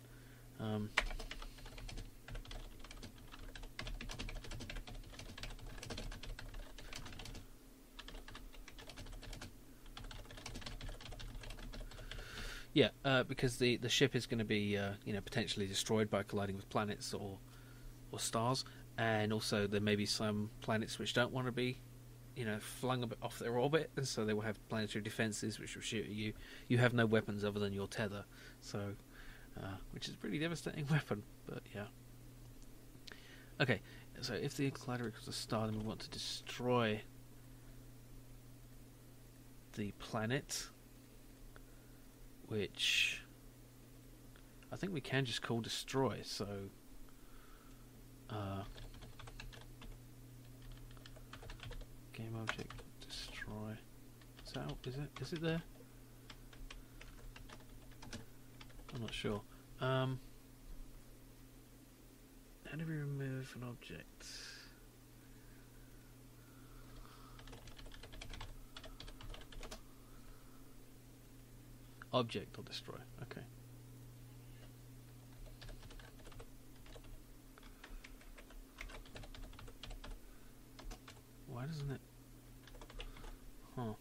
Yeah, because the ship is going to be potentially destroyed by colliding with planets or stars, and also there may be some planets which don't want to be flung a bit off their orbit, and so they will have planetary defences which will shoot at you. You have no weapons other than your tether, so which is a pretty devastating weapon, but yeah. Okay, so if the collider equals a star, then we want to destroy the planet, which I think we can just call destroy, so game object destroy. Is it there? I'm not sure. How do we remove an object? Object or destroy. Okay. Why doesn't it? Huh.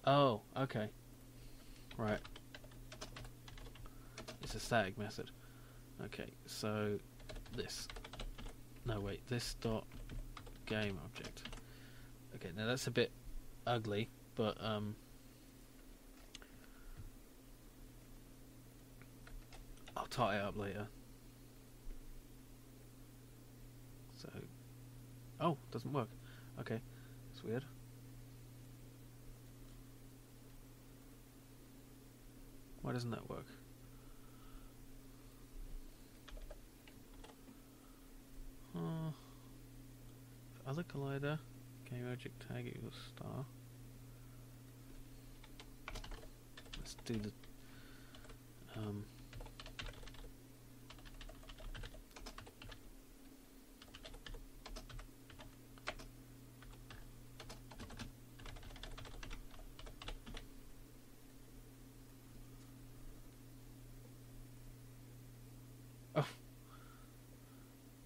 Oh, okay. Right. It's a static method. Okay, so this. No, wait, this dot game object. Okay, now that's a bit ugly, but I'll tie it up later. So, oh, doesn't work. Okay, that's weird. Why doesn't that work? Other collider, game object tag equals star. Let's do the oh.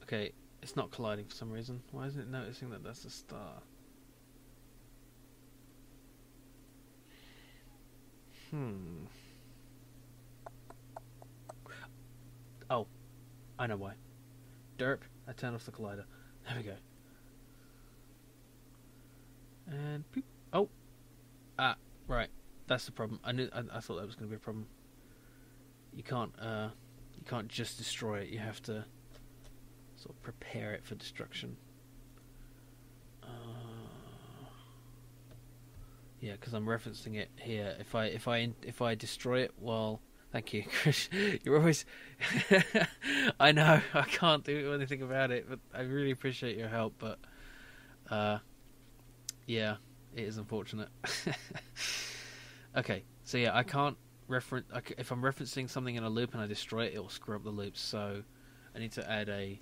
Okay, it's not colliding for some reason. Why isn't it noticing that that's a star? Oh, I know why. Derp, I turned off the collider. There we go. And poop. Oh, right. That's the problem. I thought that was going to be a problem. You can't just destroy it. You have to sort of prepare it for destruction. Yeah, because I'm referencing it here. If I destroy it, well, thank you, Chris. You're always. I know I can't do anything about it, but I really appreciate your help. But yeah, it is unfortunate. Okay, so yeah, I can't reference. If I'm referencing something in a loop and I destroy it, it will screw up the loop. So I need to add a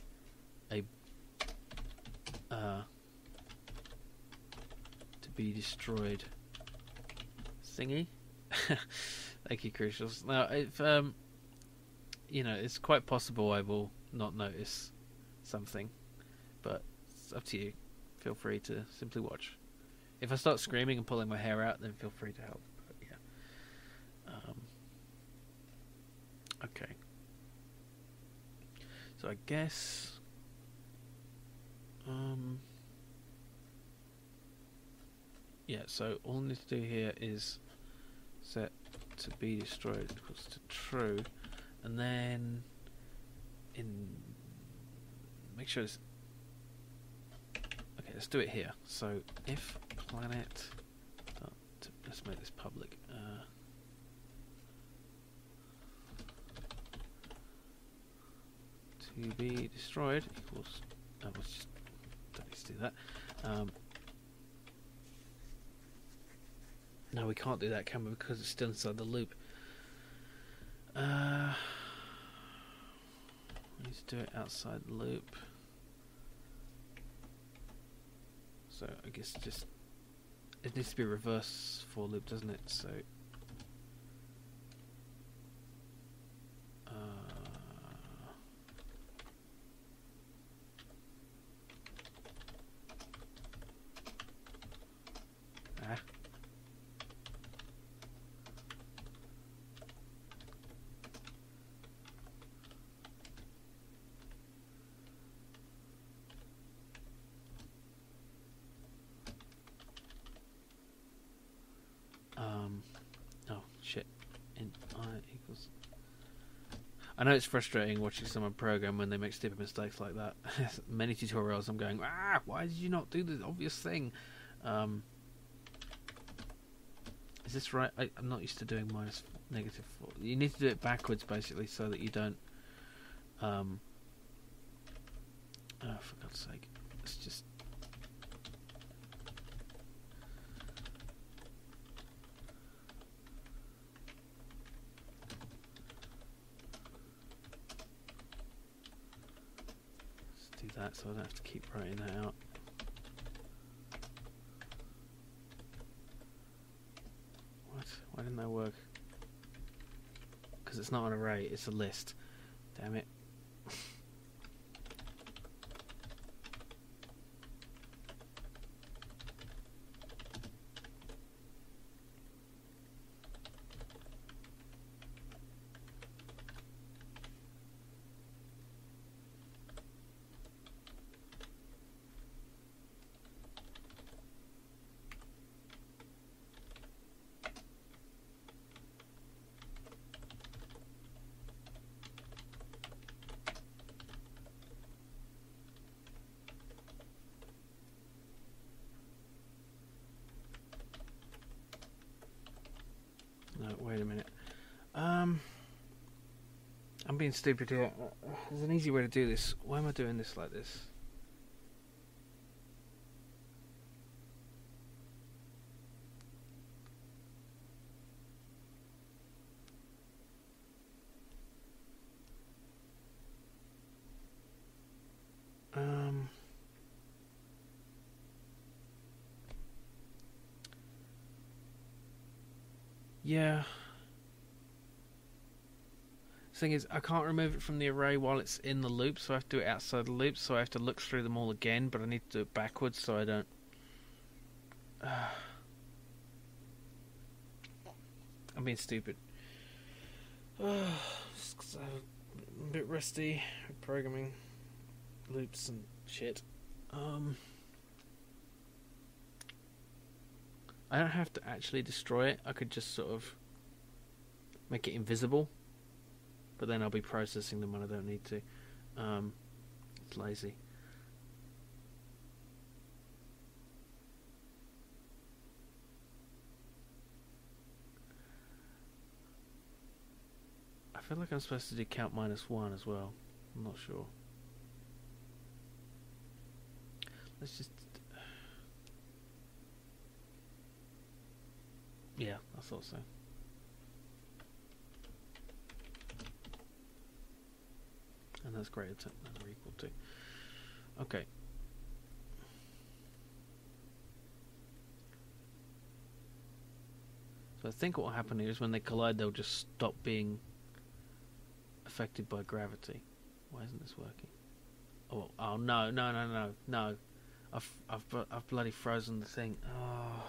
to be destroyed thingy. Thank you, Crucials. Now, if it's quite possible I will not notice something, but it's up to you. Feel free to simply watch. If I start screaming and pulling my hair out, then feel free to help. But yeah. Okay. So I guess. Yeah. So all I need to do here is set to be destroyed equals to true, and then make sure it's okay. Let's do it here. So if planet, let's make this public. To be destroyed equals. Let's just don't need to do that. No, we can't do that, can we? Because it's still inside the loop. We need to do it outside the loop. So I guess just it needs to be a reverse for loop, doesn't it? So oh shit. Int I equals. I know it's frustrating watching someone program when they make stupid mistakes like that. Many tutorials I'm going, why did you not do the obvious thing? Is this right? I'm not used to doing minus negative 4. You need to do it backwards basically so that you don't oh, for God's sake. Let's just do that so I don't have to keep writing that out. What? Why didn't that work? Because it's not an array, it's a list. Damn it. No, wait a minute. I'm being stupid here. There's an easy way to do this. Why am I doing this like this? Yeah. Thing is, I can't remove it from the array while it's in the loop, so I have to do it outside the loop, so I have to look through them all again, but I need to do it backwards so I don't... I'm being stupid. So, I'm a bit rusty with programming loops and shit. I don't have to actually destroy it. I could just sort of make it invisible, but then I'll be processing them when I don't need to. It's lazy. I feel like I'm supposed to do count -1 as well. I'm not sure. Let's just... Yeah, I thought so. And that's greater than or equal to. Okay. So I think what will happen here is when they collide, they'll just stop being affected by gravity. Why isn't this working? Oh no! I've bloody frozen the thing. Oh.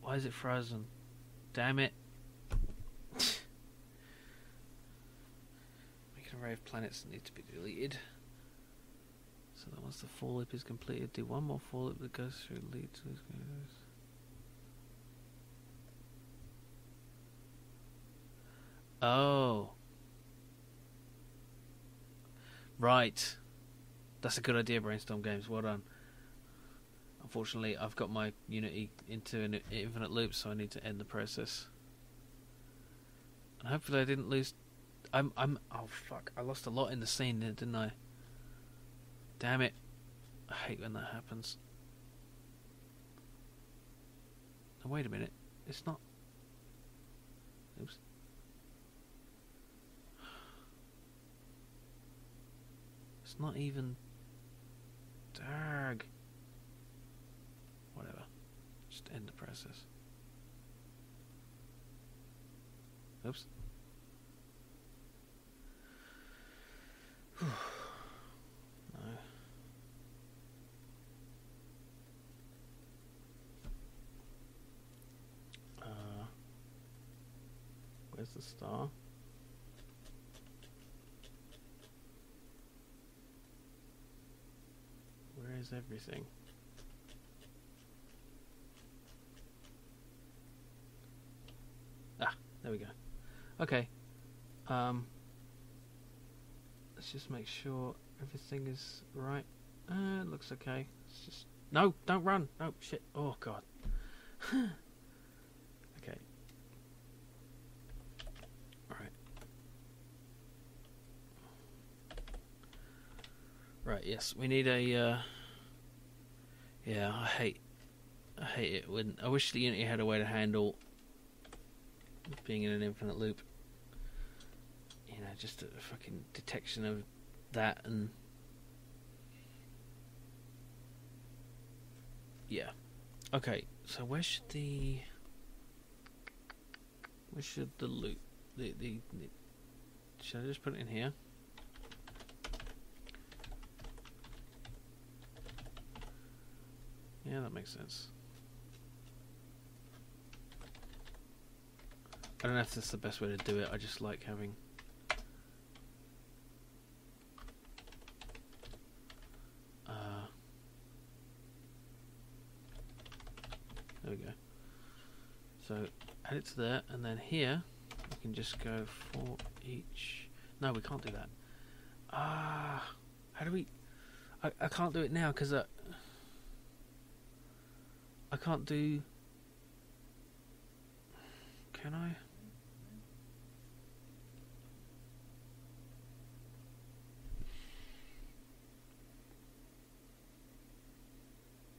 Why is it frozen? Damn it. Make an array of planets that need to be deleted. So that once the for loop is completed, do one more for loop that goes through lead to this. Oh. Right. That's a good idea, Brainstorm Games. Well done. Unfortunately, I've got my Unity into an infinite loop, so I need to end the process. And hopefully I didn't lose... oh fuck, I lost a lot in the scene there, didn't I? Damn it. I hate when that happens. Now wait a minute. It's not... Oops. It's not even... Darg. Whatever. Just end the process. Oops. No. Where's the star? Where is everything? There we go. Okay. Let's just make sure everything is right. It looks okay. It's just... No, don't run. No, shit. Oh, God. Okay. Alright. Right, yes. We need a... Yeah, I hate it when... I wish the Unity had a way to handle being in an infinite loop. You know, just a fucking detection of that and... Yeah. Okay, so where should the loop... Should I just put it in here? Yeah, that makes sense. I don't know if that's the best way to do it. I just like having... There we go. So add it to there, and then here we can just go for each... No, we can't do that. How do we... I can't do it now because I can't do... Can I?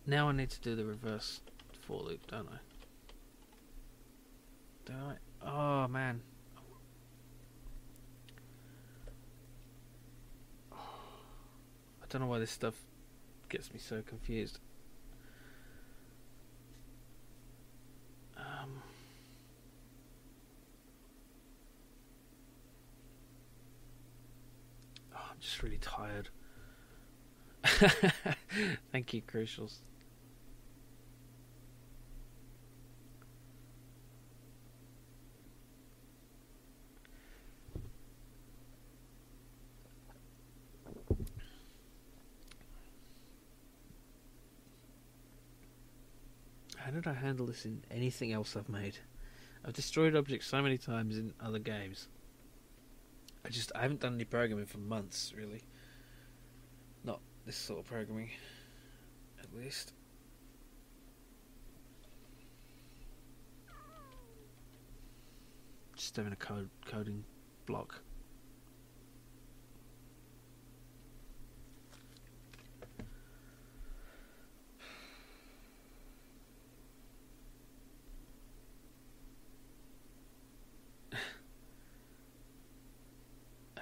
Now I need to do the reverse for loop, don't I? Don't I? Oh man. I don't know why this stuff gets me so confused. I'm just really tired. Thank you, Crucials. How did I handle this in anything else I've made? I've destroyed objects so many times in other games. I haven't done any programming for months, really. Not this sort of programming, at least. Just doing a coding block.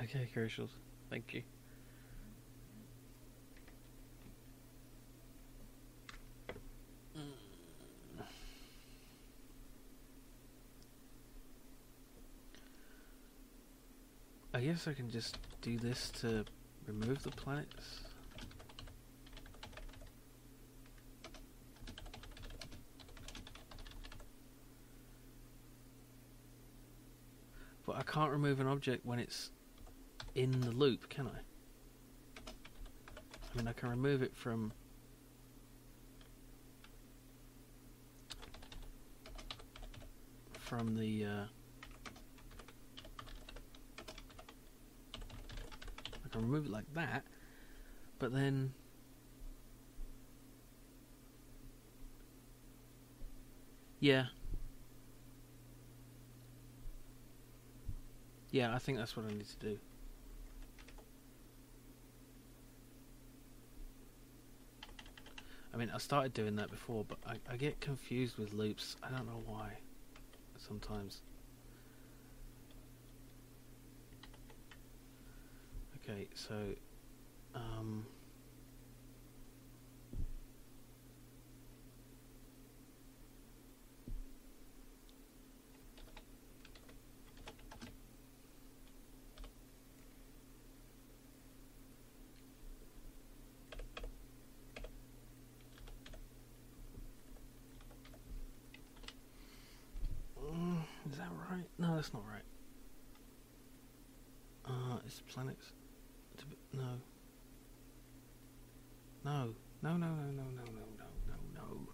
Okay, Crucials. Thank you. I guess I can just do this to remove the planets. But I can't remove an object when it's in the loop, can I? I mean, I can remove it from the I can remove it like that, but then yeah, I think that's what I need to do. I mean, I started doing that before, but I get confused with loops. I don't know why. Sometimes. Okay, so is that right? No, that's not right. It's planets. No. No. No, no, no, no, no, no, no, no, no.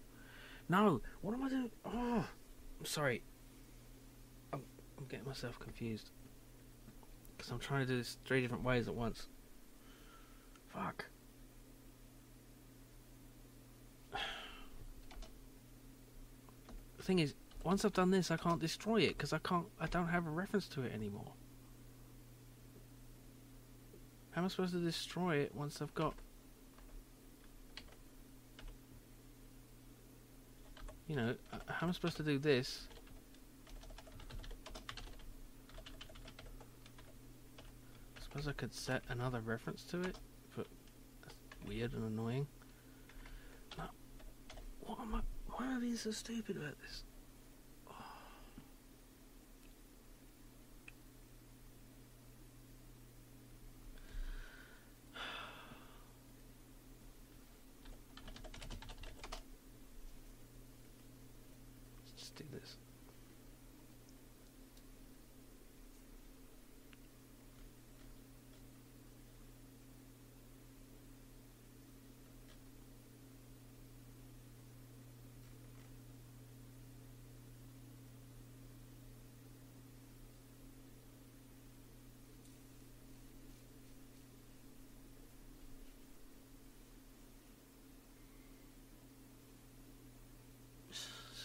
No! What am I doing? Oh! I'm sorry. I'm getting myself confused. Because I'm trying to do this 3 different ways at once. Fuck. The thing is, once I've done this, I can't destroy it because I don't have a reference to it anymore. How am I supposed to destroy it once I've got, you know, how am I supposed to do this? I suppose I could set another reference to it, but that's weird and annoying. No. Why am I being so stupid about this? Do this.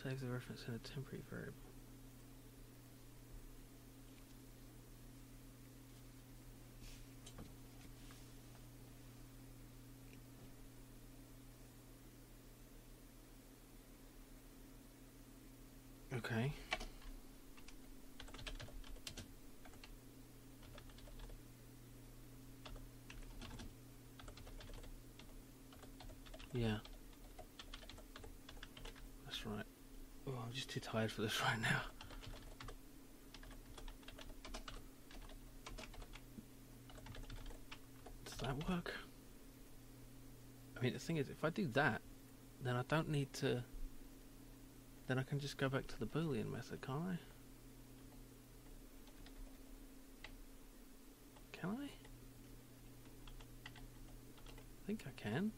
Save the reference in a temporary variable. Yeah. That's right. Oh, I'm just too tired for this right now. Does that work? I mean, the thing is, if I do that, then I don't need to... Then I can just go back to the Boolean method, can't I? Can I? I think I can.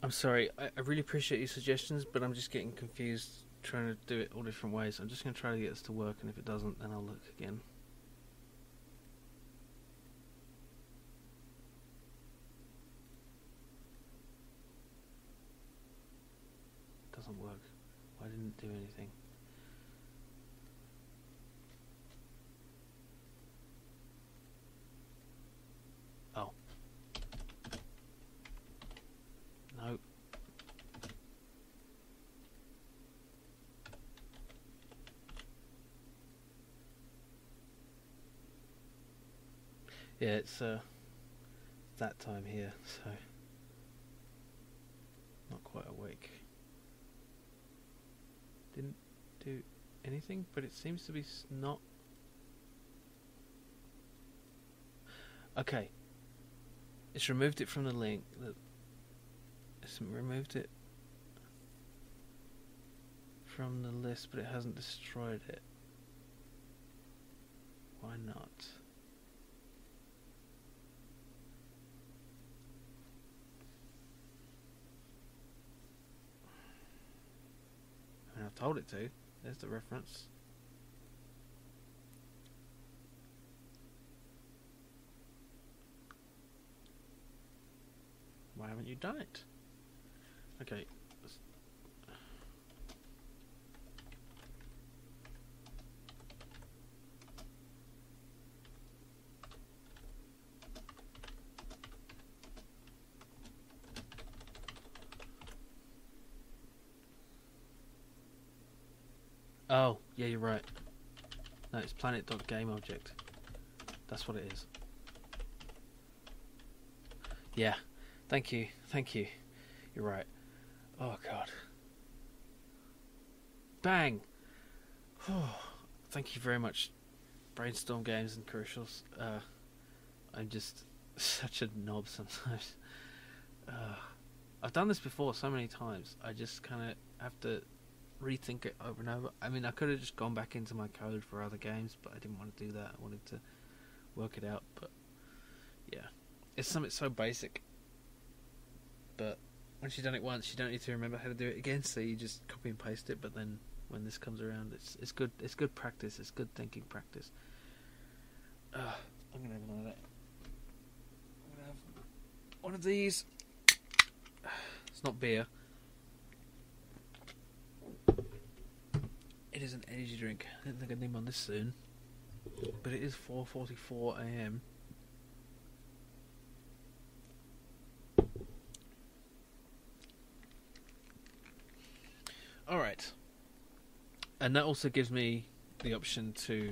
I'm sorry, I really appreciate your suggestions, but I'm just getting confused trying to do it all different ways. I'm just going to try to get this to work, and if it doesn't, then I'll look again. Doesn't work. Why didn't it do anything? Oh. No. Yeah, it's that time here, so not quite awake. Didn't do anything, but it seems to be not. Okay. It's removed it from the link. It's removed it from the list, but it hasn't destroyed it. Why not? I mean, I've told it to. There's the reference. Why haven't you done it? Okay. Oh, yeah, you're right. No, it's planet.gameObject. That's what it is. Yeah. Thank you. Thank you. You're right. Oh, God. Bang! Thank you very much, Brainstorm Games and Crucials. I'm just such a knob sometimes. I've done this before so many times. I just kind of have to rethink it over and over. I mean, I could have just gone back into my code for other games, but I didn't want to do that. I wanted to work it out. But yeah, it's something so basic. But once you've done it once, you don't need to remember how to do it again. So you just copy and paste it. But then when this comes around, it's good. It's good practice. It's good thinking practice. I'm gonna have another. I'm gonna have one of these. It's not beer. It is an energy drink. I didn't think I'd need one this soon, but it is 4:44 a.m. All right, and that also gives me the option to,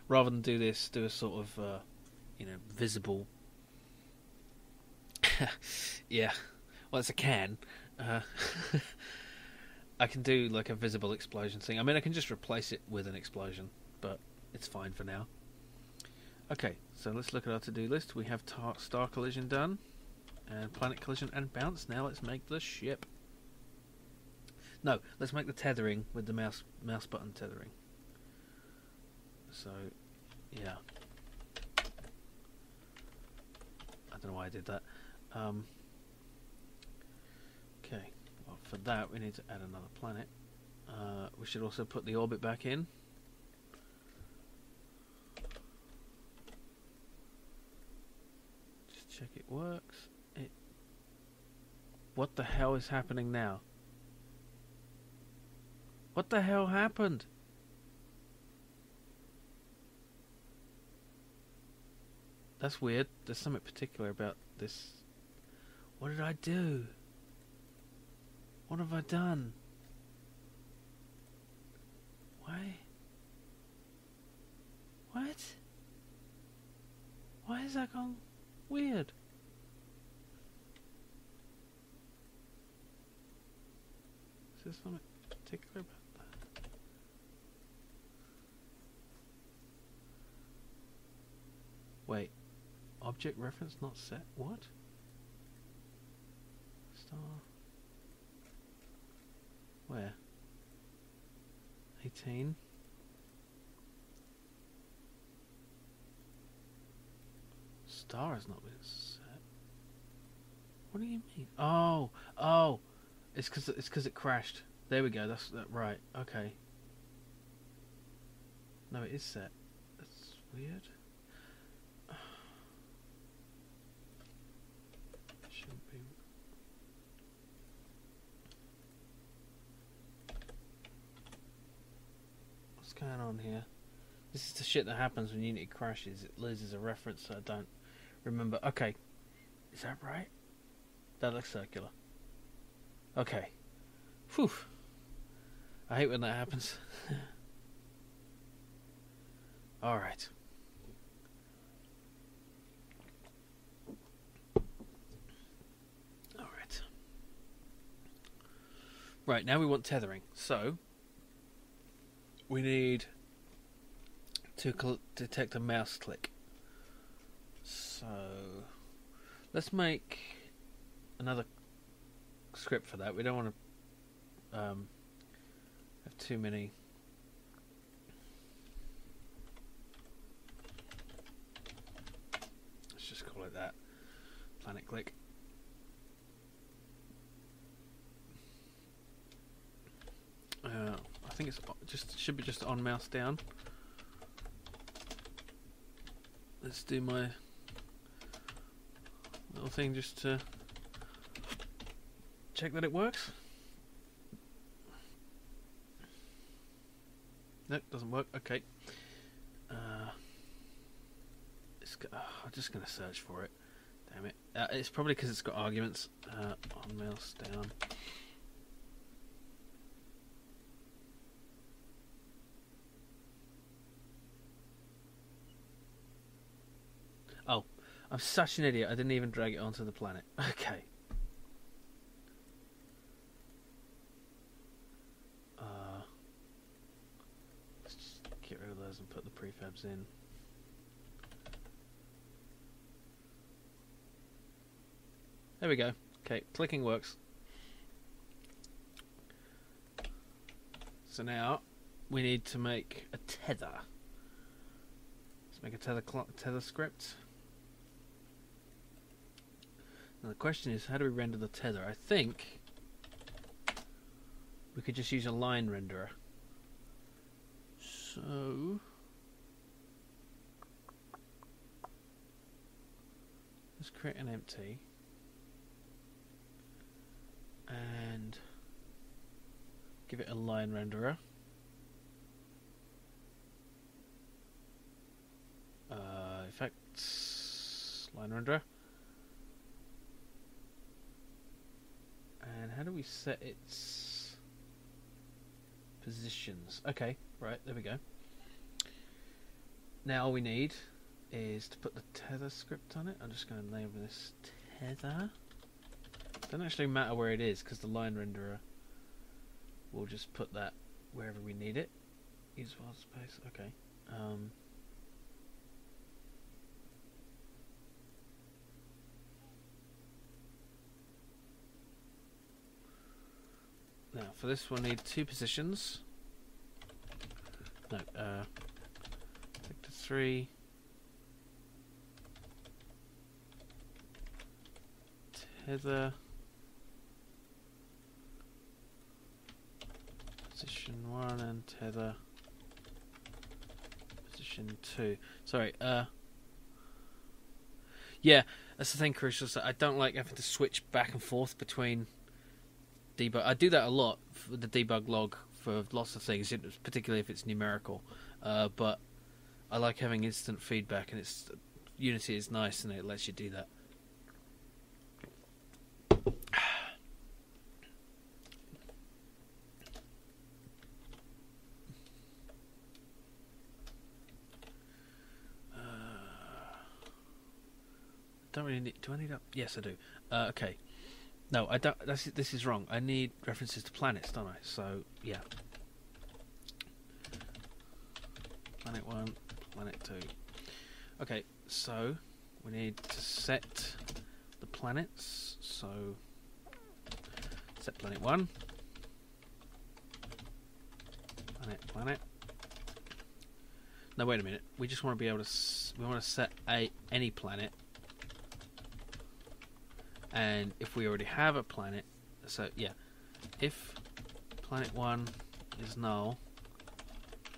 rather than do this, do a sort of, visible. Yeah, well, it's a can. I can do like a visible explosion thing. I mean, I can just replace it with an explosion, but it's fine for now. Okay, so let's look at our to-do list. We have star collision done, and planet collision and bounce. Now let's make the ship. No, let's make the tethering with the mouse button tethering. So, yeah. I don't know why I did that. Okay. Well, for that, we need to add another planet. We should also put the orbit back in. Just check it works. What the hell is happening now? What the hell happened? That's weird. There's something particular about this. What did I do? What have I done? Why? What? Why is that gone weird? Is there something particular about that? Wait. Object reference not set. What? Star. Where? 18. Star has not been set. What do you mean? Oh, oh, it's because it crashed. There we go. That's that right. Okay. No, it is set. That's weird. Shouldn't be. What's going on here? This is the shit that happens when Unity crashes. It loses a reference that I don't remember. Okay. Is that right? That looks circular. Okay. Whew. I hate when that happens. Alright. Alright. Right, now we want tethering. So, we need to detect a mouse click. So, let's make another script for that. We don't want to have too many. Let's just call it that. Planet click. I think it's just should be just on mouse down. Let's do my little thing just to check that it works. Nope, doesn't work. Okay. I'm just going to search for it. Damn it. It's probably because it's got arguments. On mouse down. Oh, I'm such an idiot. I didn't even drag it onto the planet. Okay. Let's just get rid of those and put the prefabs in. There we go. Okay, clicking works. So now we need to make a tether. Let's make a tether script. Now the question is, how do we render the tether? I think we could just use a line renderer. So let's create an empty and give it a line renderer. Effects, line renderer. And how do we set its positions? Okay, right, there we go. Now all we need is to put the tether script on it. I'm just going to name this tether. Doesn't actually matter where it is because the line renderer will just put that wherever we need it. Use while space. Okay. Now for this we'll need two positions. No, sector 3. Tether. Position 1 and tether. Position 2. Sorry, yeah, that's the thing, Crucial. So I don't like having to switch back and forth between debug. I do that a lot for the debug log for lots of things, particularly if it's numerical. But I like having instant feedback, and it's Unity is nice and it lets you do that. Don't really need. Do I need up? Yes, I do. Okay. No, I don't. This is wrong. I need references to planets, don't I? So yeah. Planet 1, Planet 2. Okay, so we need to set the planets. So set Planet 1. Planet. No, wait a minute. We just want to be able to. We want to set any planet. And if we already have a planet, so yeah, if Planet 1 is null,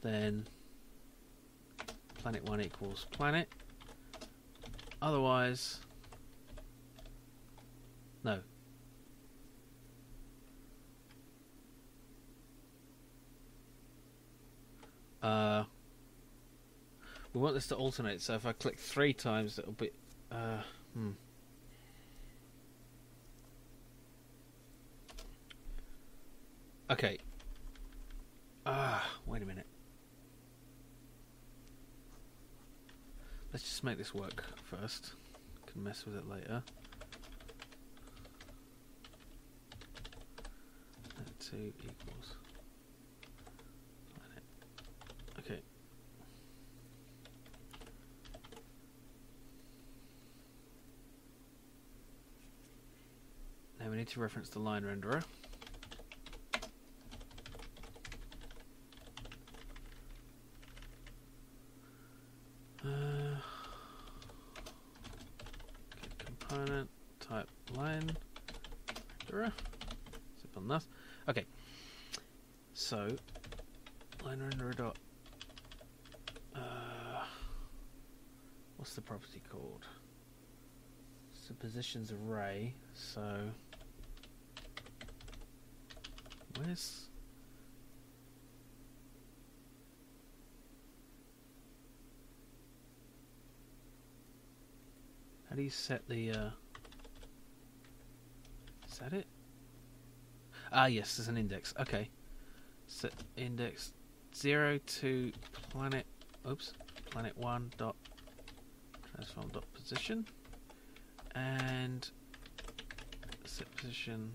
then Planet 1 equals planet. Otherwise, no. We want this to alternate, so if I click 3 times, it'll be... Okay. Wait a minute. Let's just make this work first. Can mess with it later. 2 equals planet. Okay. Now we need to reference the line renderer. Component type line renderer. Zip on that. Okay. So line renderer dot. What's the property called? It's a positions array. So where's how do you set the is that it? Ah yes, there's an index. Okay. Set index 0 to planet planet 1 dot transform dot position and set position.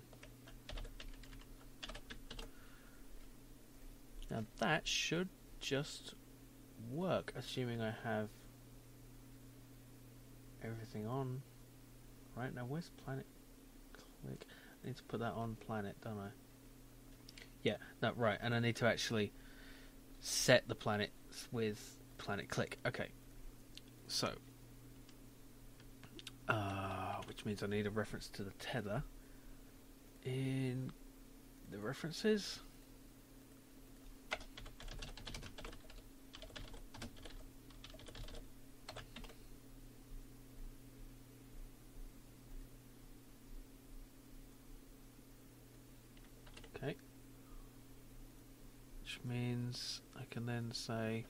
Now that should just work, assuming I have everything on. Right, now where's planet? Click. I need to put that on planet, don't I? Yeah, no, right, and I need to actually set the planets with planet click. Okay. So which means I need a reference to the tether in the references. Okay. Which means I can then say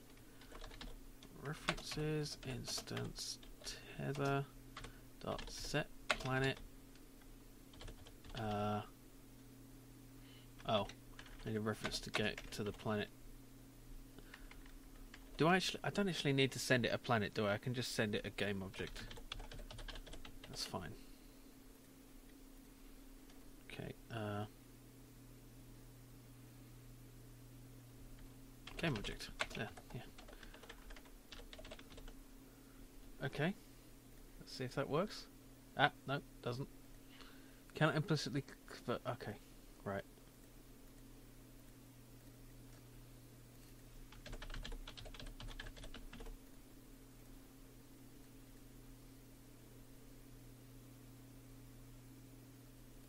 references instance tether dot set planet. I need a reference to get to the planet. Do I actually? I don't actually need to send it a planet, do I? I can just send it a game object. That's fine. Okay. Game object. Yeah. Okay. Let's see if that works. Ah, no, doesn't. Cannot implicitly convert. Okay, right.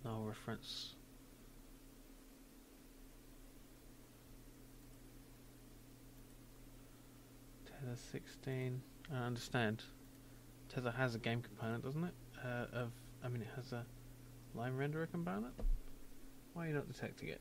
No reference. Tether 16. I understand. Tether has a game component, doesn't it? It has a line renderer component. Why are you not detecting it?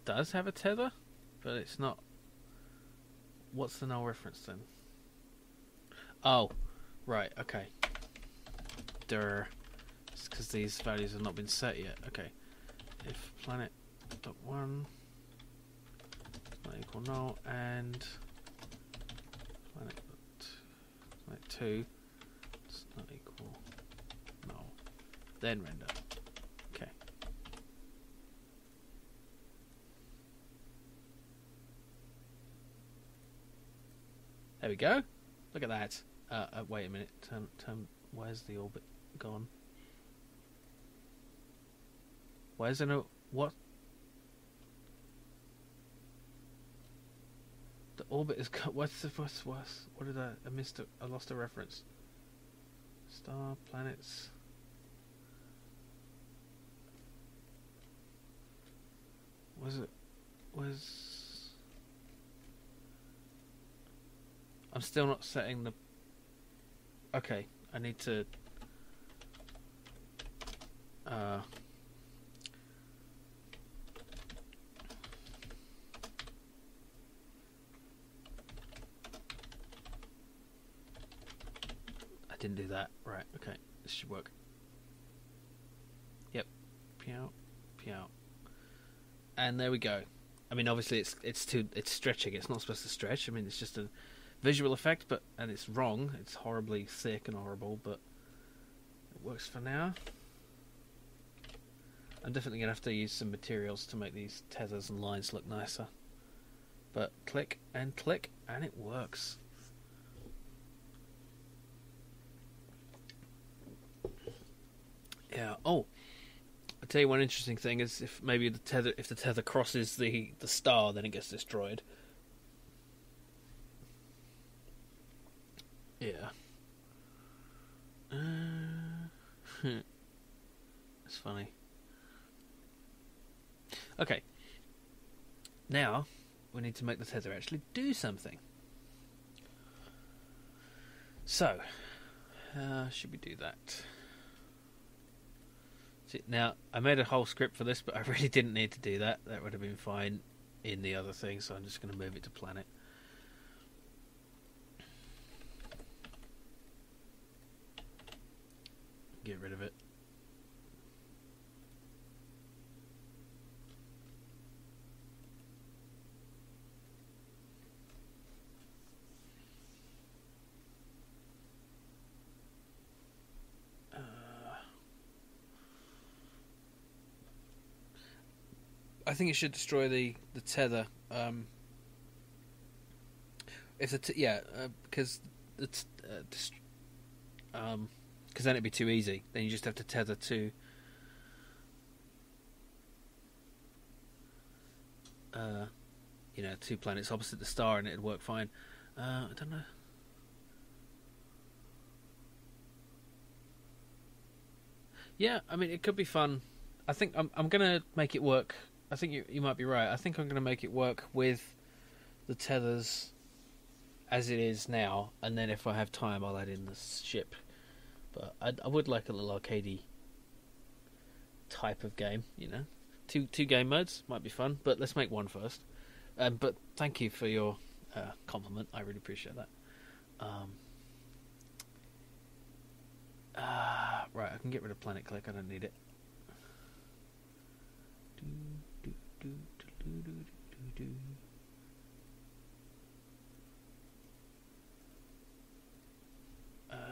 does have a tether, but it's not. What's the null reference then? Oh, right, okay. Durr. It's because these values have not been set yet. Okay. If planet.1 not equal null and planet2 it's not equal null, then render. Okay. There we go. Look at that. Wait a minute. Where's the orbit gone? Where's the what? The orbit is. What did I missed? I lost a reference. Star, planets. Was it? I'm still not setting the. Okay, I need to. I didn't do that. Right, okay. This should work. Yep. Pew, pew. And there we go. I mean, obviously it's stretching. It's not supposed to stretch. I mean, it's just a visual effect, and it's wrong. It's horribly thick and horrible, but it works for now. I'm definitely going to have to use some materials to make these tethers and lines look nicer. But click, and it works. Yeah. Oh, I'll tell you one interesting thing is if the tether crosses the star, then it gets destroyed. Yeah. It's funny. Okay. Now we need to make the tether actually do something. So, should we do that? See, now, I made a whole script for this, but I really didn't need to do that. That would have been fine in the other thing, so I'm just going to move it to planet. Get rid of it. I think it should destroy the tether. If because then it'd be too easy. Then you just have to tether to two planets opposite the star, and it'd work fine. I don't know. Yeah, I mean, it could be fun. I think I'm gonna make it work. I think you might be right. I think I'm gonna make it work with the tethers as it is now, and then if I have time, I'll add in the ship. But I would like a little arcadey type of game, Two game modes might be fun, but let's make one first. But thank you for your compliment. I really appreciate that. Right, I can get rid of planet click. I don't need it.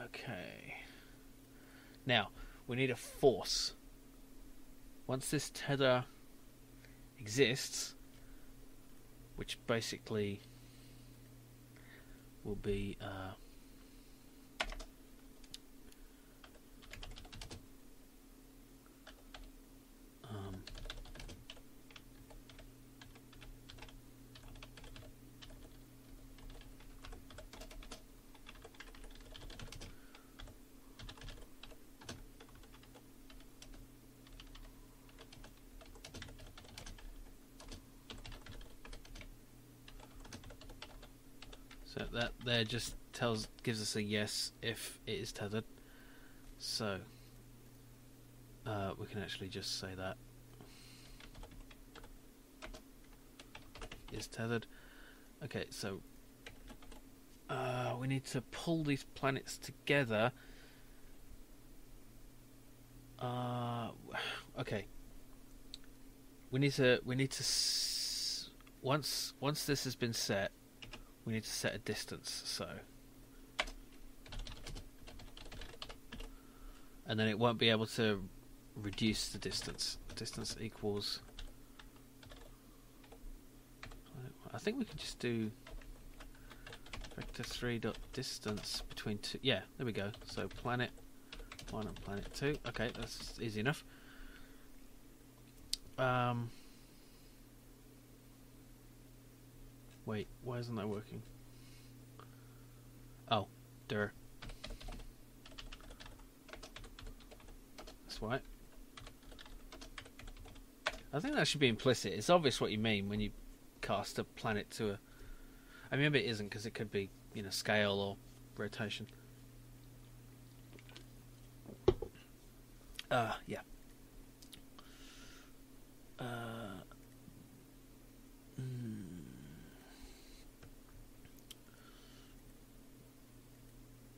Okay. Now, we need a force. Once this tether exists, which basically will be so that there just gives us a yes if it is tethered. So we can actually just say that. is tethered. Okay, so we need to pull these planets together. Okay. We need to once this has been set, we need to set a distance. So, and then it won't be able to reduce the distance. Distance equals. I think we can just do vector 3 dot distance between two. Yeah, there we go. So planet 1 and planet 2. Okay, that's easy enough. Wait, why isn't that working? Oh, there. That's right. I think that should be implicit. It's obvious what you mean when you cast a planet to a... I mean, maybe it isn't, because it could be, you know, scale or rotation. Yeah.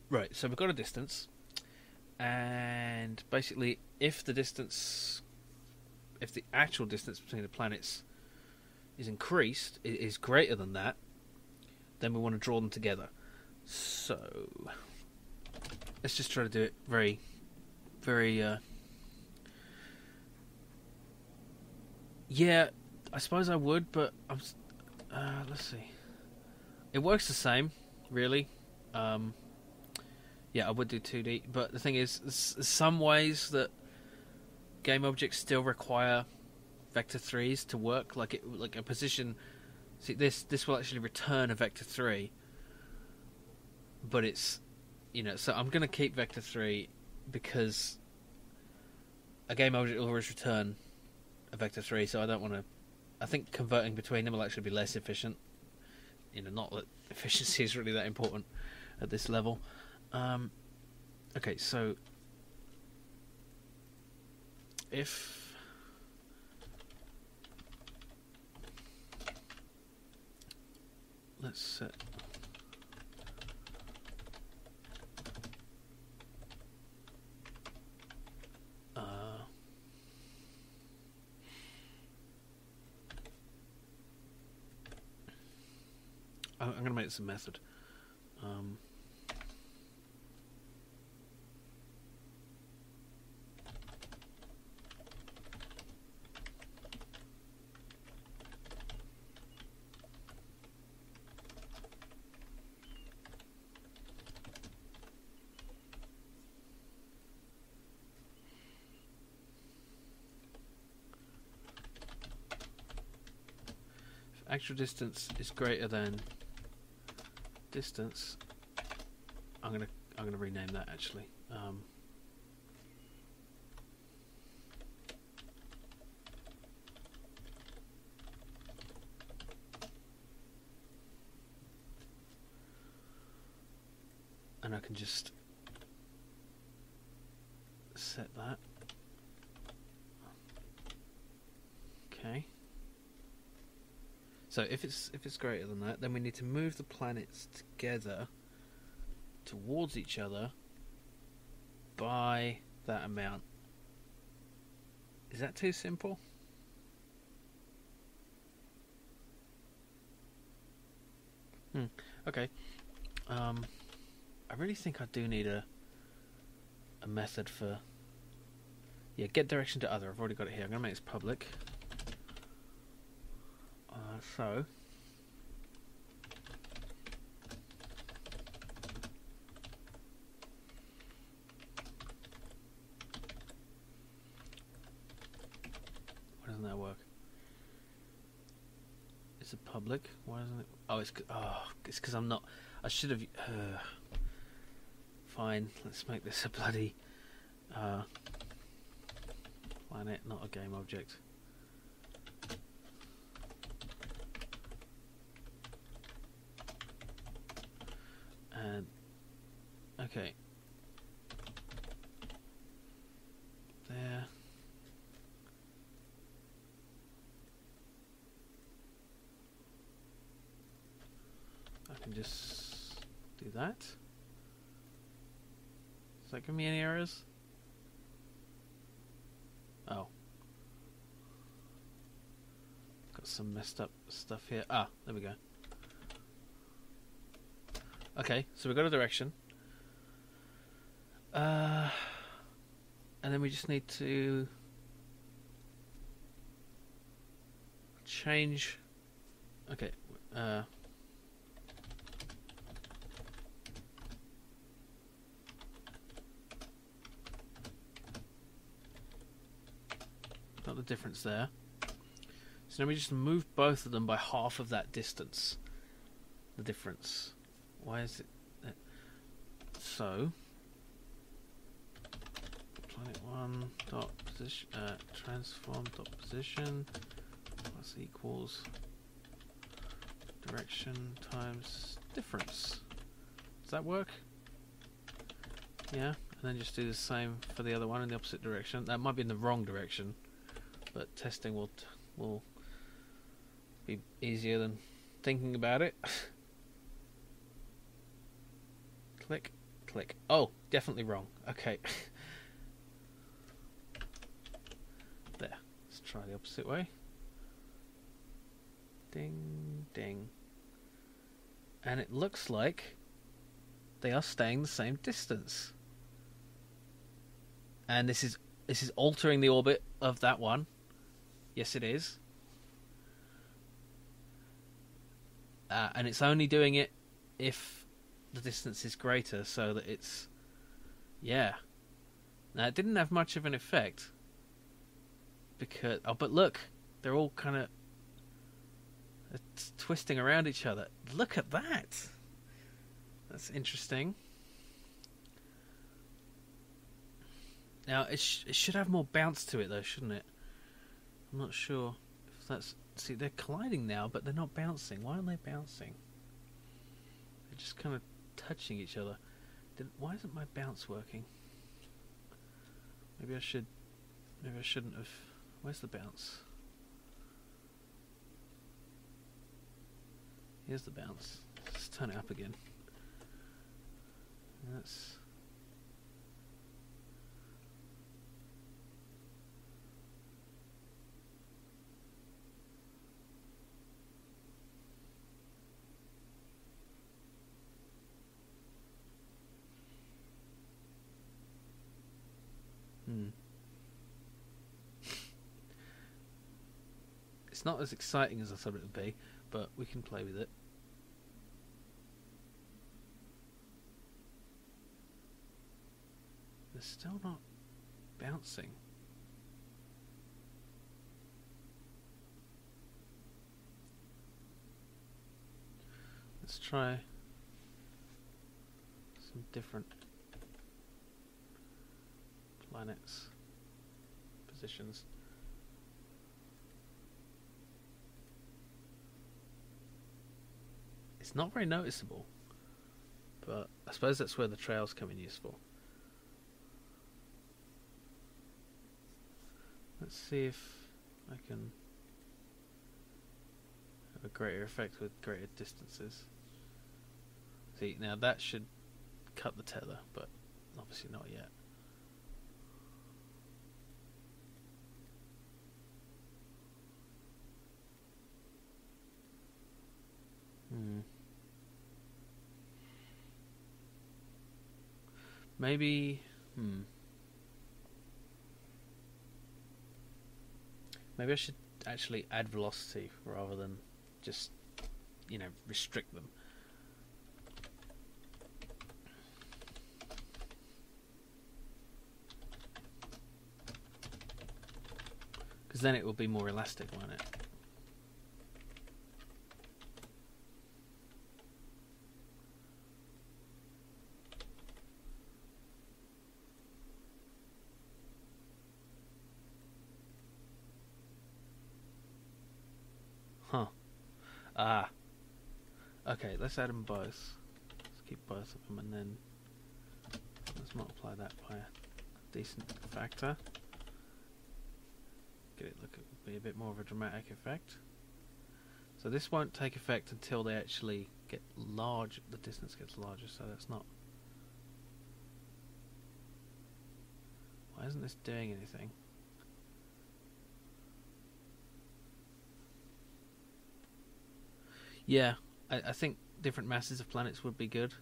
Right, so we've got a distance, and basically, if the actual distance between the planets is increased, it is greater than that, then we want to draw them together. So let's just try to do it very, very. Yeah, I suppose I would, but let's see. It works the same, really. Yeah, I would do 2D, but the thing is, there's some ways that game objects still require vector 3s to work. Like a position. See, this will actually return a vector 3, but it's, you know. So I'm going to keep vector 3 because a game object will always return a vector 3. So I don't want to. I think converting between them will actually be less efficient. You know, not that efficiency is really that important at this level. Okay, so if let's set I'm going to make this a method. If actual distance is greater than distance, I'm gonna rename that actually. And I can just set that. Okay. So if it's greater than that, then we need to move the planets together towards each other by that amount. Is that too simple? Okay. I really think I do need a method for... Yeah, get direction to other. I've already got it here. I'm going to make this public. So... Why doesn't that work? It's a public. Why isn't it? Oh, it's because I'm not... I should have... Fine, let's make this a bloody planet, not a game object. And okay, there. that. Does that give me any errors? Oh. Got some messed up stuff here. Ah, there we go. Okay, so we've got a direction. And then we just need to change. Okay. Got the difference there. So now we just move both of them by half of that distance. The difference. Why is it that? So planet1 dot position transform dot position plus equals direction times difference. Does that work? Yeah, and then just do the same for the other one in the opposite direction. That might be in the wrong direction, but testing will be easier than thinking about it. Click, click. Oh, definitely wrong. Okay. There. Let's try the opposite way. Ding, ding. And it looks like they are staying the same distance. And this is altering the orbit of that one. Yes, it is. And it's only doing it if the distance is greater, so that it's... Yeah. Now, it didn't have much of an effect. Because... Oh, but look. They're all kind of... twisting around each other. Look at that. That's interesting. Now, it should have more bounce to it, though, shouldn't it? I'm not sure if that's... See, they're colliding now, but they're not bouncing. Why aren't they bouncing? They're just kind of touching each other. Why isn't my bounce working? Maybe I shouldn't have... Where's the bounce? Here's the bounce. Let's turn it up again. That's... It's not as exciting as I thought it would be, but we can play with it. They're still not bouncing. Let's try some different planets, positions. It's not very noticeable, but I suppose that's where the trails come in useful. Let's see if I can have a greater effect with greater distances. See, now that should cut the tether, but obviously not yet. Maybe... Maybe I should actually add velocity rather than just, restrict them. Because then it will be more elastic, won't it? Okay, let's add them both. Let's keep both of them and then let's multiply that by a decent factor. Get it be a bit more of a dramatic effect. So this won't take effect until they actually get large. The distance gets larger, so that's not. Why isn't this doing anything? Yeah, I think different masses of planets would be good.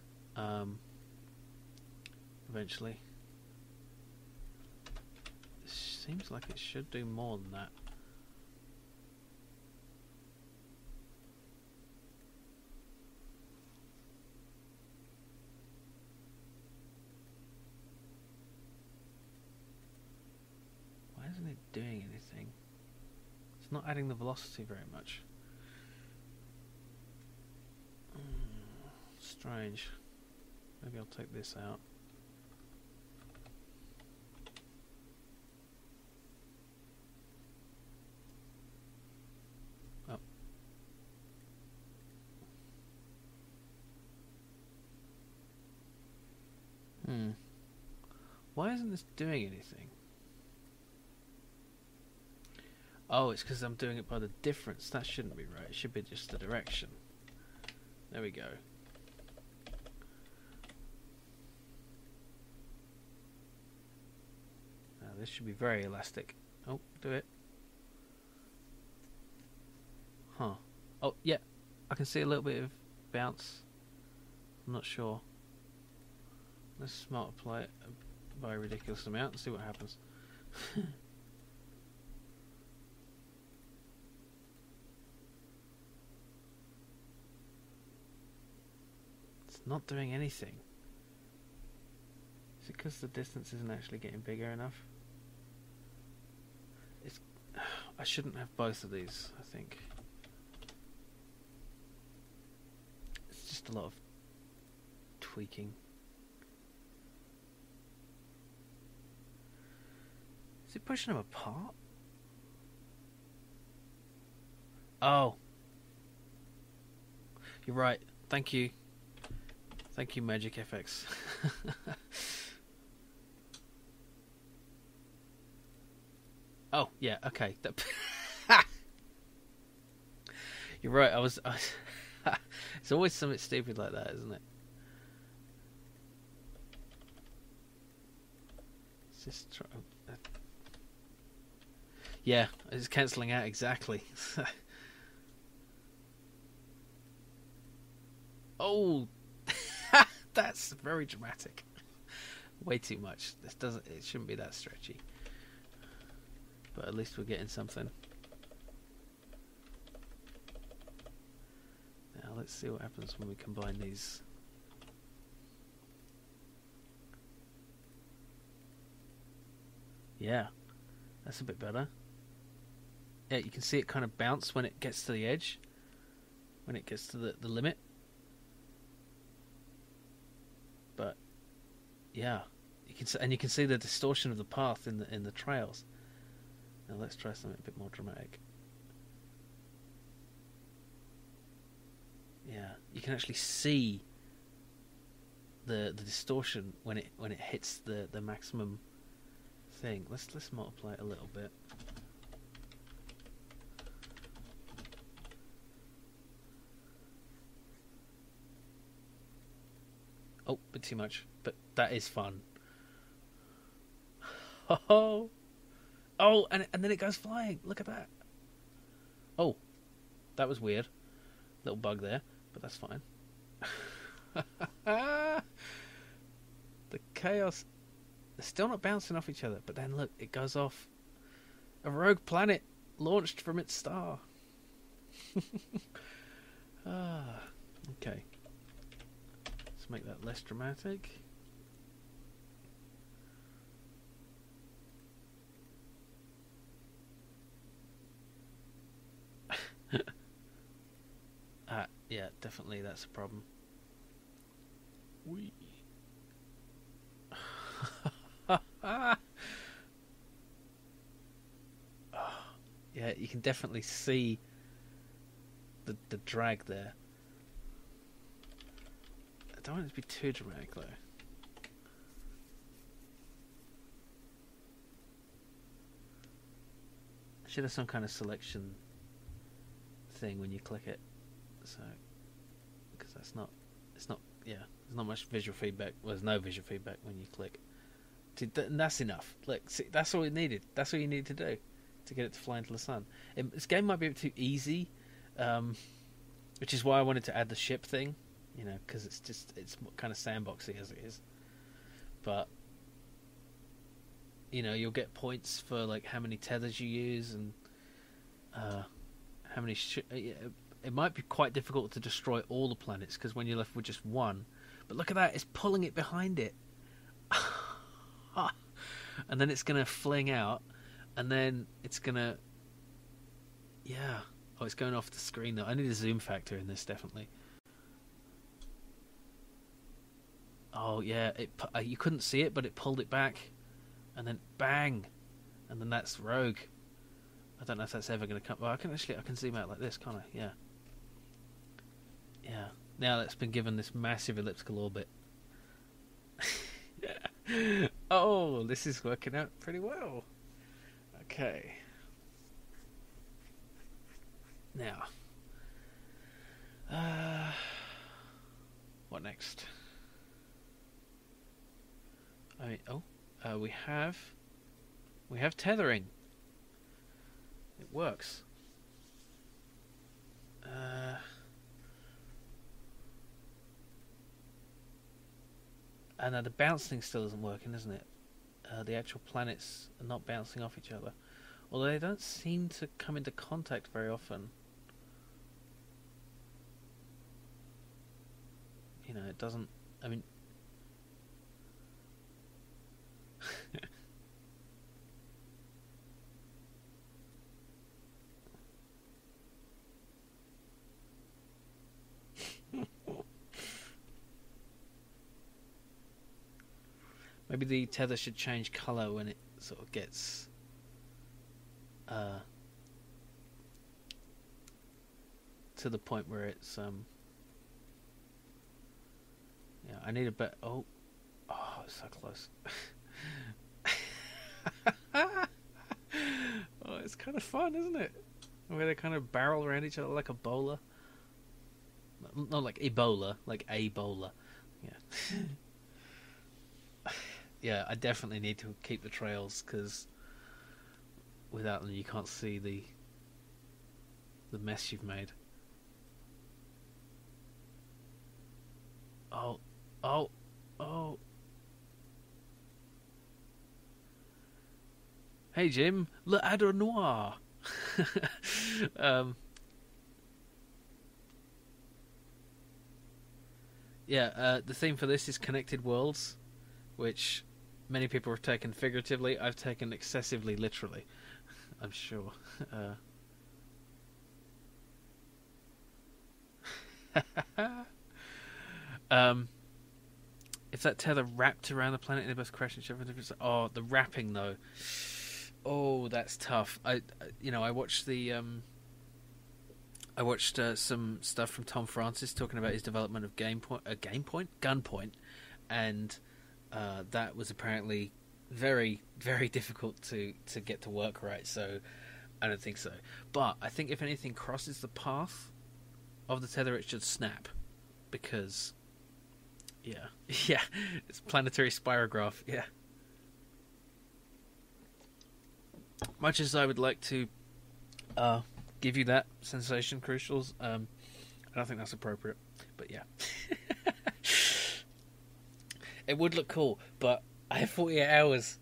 Eventually. It seems like it should do more than that. Why isn't it doing anything? It's not adding the velocity very much. Strange. Maybe I'll take this out. Oh. Why isn't this doing anything? Oh, it's because I'm doing it by the difference. That shouldn't be right. It should be just the direction. There we go. Now this should be very elastic. Oh, do it. Huh. Oh, yeah. I can see a little bit of bounce. I'm not sure. Let's multiply it by a ridiculous amount and see what happens. It's not doing anything. Is it because the distance isn't actually getting bigger enough? It's. I shouldn't have both of these, I think. It's just a lot of tweaking. Is it pushing them apart? Oh. You're right. Thank you. Thank you, Magic FX. Oh, yeah, okay. You're right, I was it's always something stupid like that, isn't it? It's just yeah, it's cancelling out exactly. Oh, that's very dramatic. Way too much. This doesn't. It shouldn't be that stretchy. But at least we're getting something. Now let's see what happens when we combine these. Yeah, that's a bit better. Yeah, you can see it kind of bounce when it gets to the edge, when it gets to the limit. But yeah, you can see the distortion of the path in the trails. Now let's try something a bit more dramatic. Yeah, you can actually see the distortion when it hits the maximum thing. Let's multiply it a little bit. Oh, bit too much, but that is fun. Oh, oh, and then it goes flying. Look at that. Oh, that was weird. Little bug there, but that's fine. The chaos. They're still not bouncing off each other, but then look, it goes off. A rogue planet launched from its star. Okay. Let's make that less dramatic. Yeah, definitely that's a problem. Wee. Yeah, you can definitely see the drag there. I don't want it to be too dramatic though. I should have some kind of selection thing when you click it. So, because it's not, yeah, there's not much visual feedback. Well, there's no visual feedback when you click. And that's enough. Look, see, that's all it needed. That's all you need to do to get it to fly into the sun. This game might be a bit too easy, which is why I wanted to add the ship thing, because it's kind of sandboxy as it is. But you'll get points for like how many tethers you use and how many. It might be quite difficult to destroy all the planets because when you're left with just one, but look at that, it's pulling it behind it. And then it's going to fling out, and then it's going to... Yeah. Oh, it's going off the screen, though. I need a zoom factor in this, definitely. Oh, yeah. You couldn't see it, but it pulled it back. And then, bang! And then that's Rogue. I don't know if that's ever going to come... Well, I can zoom out like this, can't I? Yeah. Yeah. Now that's been given this massive elliptical orbit. Oh, this is working out pretty well. Okay. Now, what next? We have tethering. It works. And the bounce thing still isn't working, isn't it? The actual planets are not bouncing off each other. Although they don't seem to come into contact very often. It doesn't... I mean... Maybe the tether should change colour when it sort of gets to the point where it's yeah, I need a bit. Oh, it's so close. Oh, it's kind of fun, isn't it? Where they kind of barrel around each other like a bowler. Not like Ebola, like a bowler. Yeah. Yeah, I definitely need to keep the trails because without them you can't see the mess you've made. Oh. Hey Jim, le Adder Noir. Yeah, the theme for this is Connected Worlds, which many people have taken figuratively. I've taken excessively literally, I'm sure. If that tether wrapped around the planet, it must crash into everything. Oh, the wrapping though. Oh, that's tough. I watched some stuff from Tom Francis talking about his development of Gunpoint, and that was apparently very, very difficult to get to work right. So I don't think so. But I think if anything crosses the path of the tether, it should snap, because yeah, it's planetary spirograph. Yeah. Much as I would like to give you that sensation, Crucials, I don't think that's appropriate. But yeah. It would look cool, but I have 48 hours,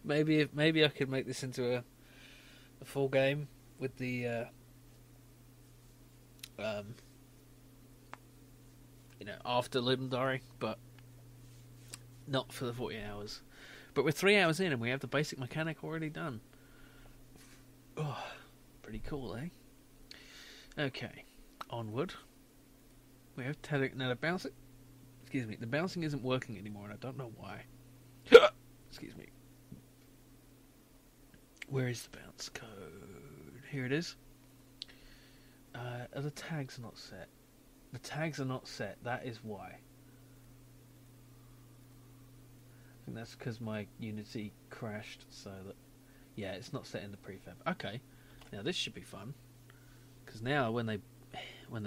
maybe I could make this into a full game with the after Ludum Dare, but not for the 48 hours. But we're 3 hours in and we have the basic mechanic already done. Oh, pretty cool, eh? Okay, onward. We have now the bouncing. Excuse me, the bouncing isn't working anymore, and I don't know why. Excuse me. Where is the bounce code? Here it is. Are the tags not set? The tags are not set. That is why. I think that's because my Unity crashed, so that... Yeah, it's not set in the prefab. Okay. Now this should be fun. Because now when they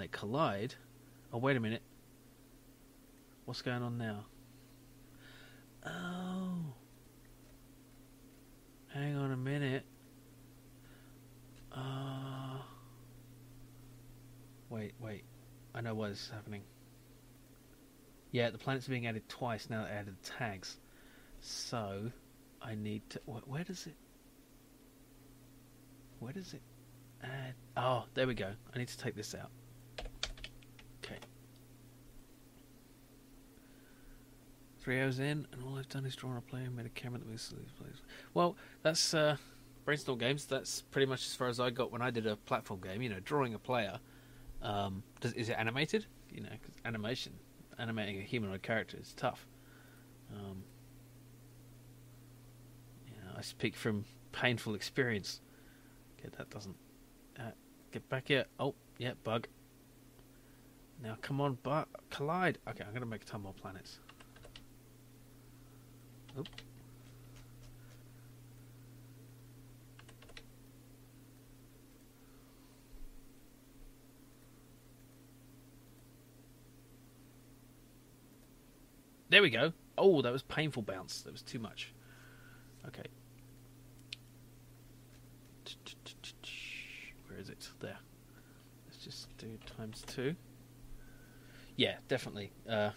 collide... Oh, wait a minute. What's going on now? Oh. Hang on a minute. Wait. I know why this is happening. Yeah, the planets are being added twice now that I added tags. So, I need to... Where does it add? Oh, there we go. I need to take this out. Okay. 3 hours in, and all I've done is draw a player and made a camera that was... Well, that's... Brainstorm Games, that's pretty much as far as I got when I did a platform game. You know, drawing a player. Is it animated? You know, 'cause animating a humanoid character is tough. I speak from painful experience. Okay, that doesn't... get back here. Oh, yeah, bug. Now, come on, collide. Okay, I'm going to make a ton more planets. Oop. There we go. Oh, that was painful bounce. That was too much. Okay. Where is it? There. Let's just do ×2. Yeah, definitely. The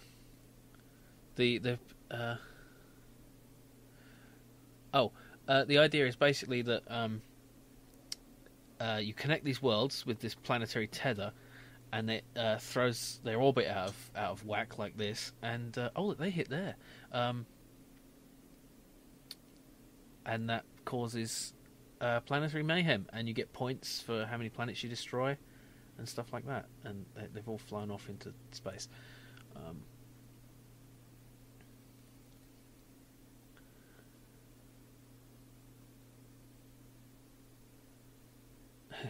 idea is basically that you connect these worlds with this planetary tether, and it throws their orbit out of whack like this, and they hit there, and that causes planetary mayhem, and you get points for how many planets you destroy, and stuff like that, and they've all flown off into space.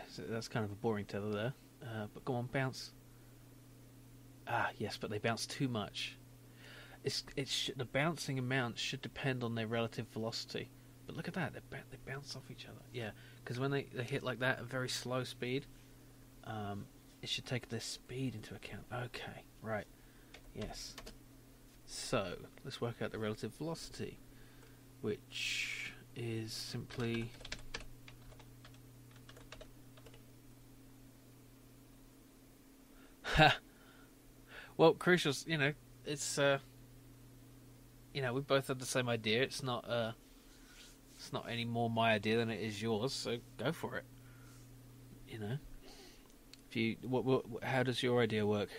So that's kind of a boring tether there. But go on, bounce. Ah, yes, but they bounce too much. The bouncing amount should depend on their relative velocity. But look at that, they bounce off each other. Yeah, because when they hit like that at very slow speed, it should take their speed into account. Okay, right. Yes. So, let's work out the relative velocity, which is simply... Well, Crucial's, it's, we both had the same idea. It's not any more my idea than it is yours, so go for it. How does your idea work?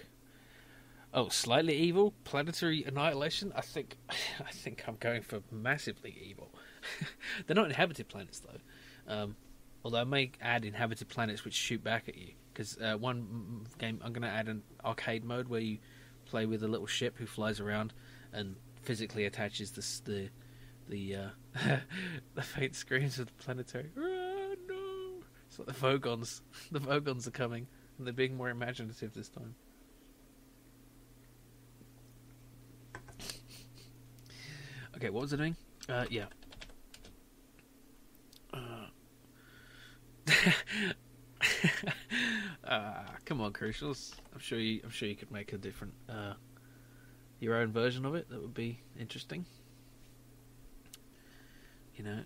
Oh, slightly evil, planetary annihilation. I think I'm going for massively evil. They're not inhabited planets though. Although I may add inhabited planets which shoot back at you. Because one game, I'm going to add an arcade mode where you play with a little ship who flies around and physically attaches the faint screams of the planetary. Oh, no! It's like the Vogons. The Vogons are coming, and they're being more imaginative this time. Okay, what was I doing? Yeah. Come on, Crucials. I'm sure you could make a different, your own version of it. That would be interesting.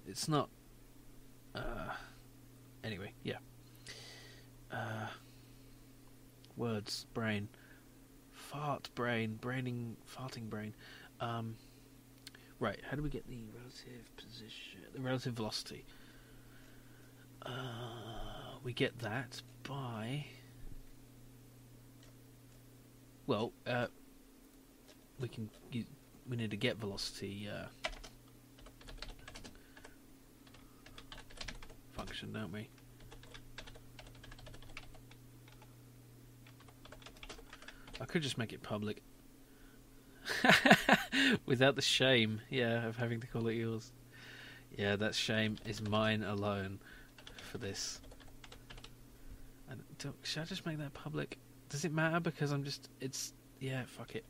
It's not. Anyway, yeah. Words, brain, farting brain. Right. How do we get the relative position, the relative velocity? We get that by... Well, we need to get velocity function, don't we? I could just make it public. Without the shame, of having to call it yours. Yeah, that shame is mine alone for this. And should I just make that public? Does it matter? Because fuck it.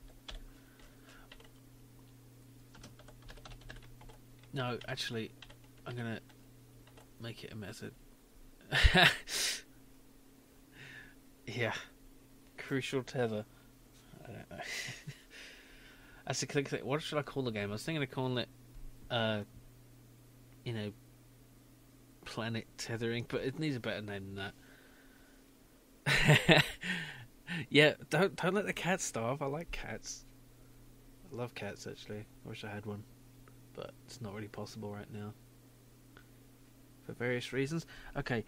No, actually, I'm gonna make it a method. Yeah. Crucial tether. I don't know. That's a click. What should I call the game? I was thinking of calling it, you know, planet tethering, but it needs a better name than that. Yeah, don't let the cat starve. I like cats. I love cats, actually. I wish I had one, but it's not really possible right now for various reasons. Okay,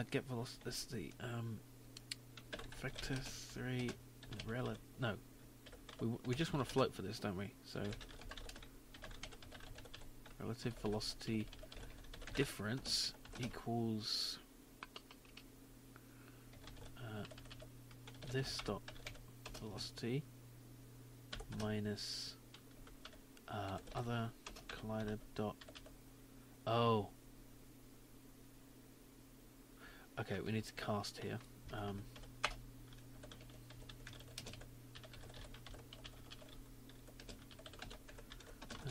get velocity. Vector 3 no. We just want to float for this, don't we? So relative velocity difference equals this dot velocity minus other collider dot. Oh. Okay, we need to cast here. And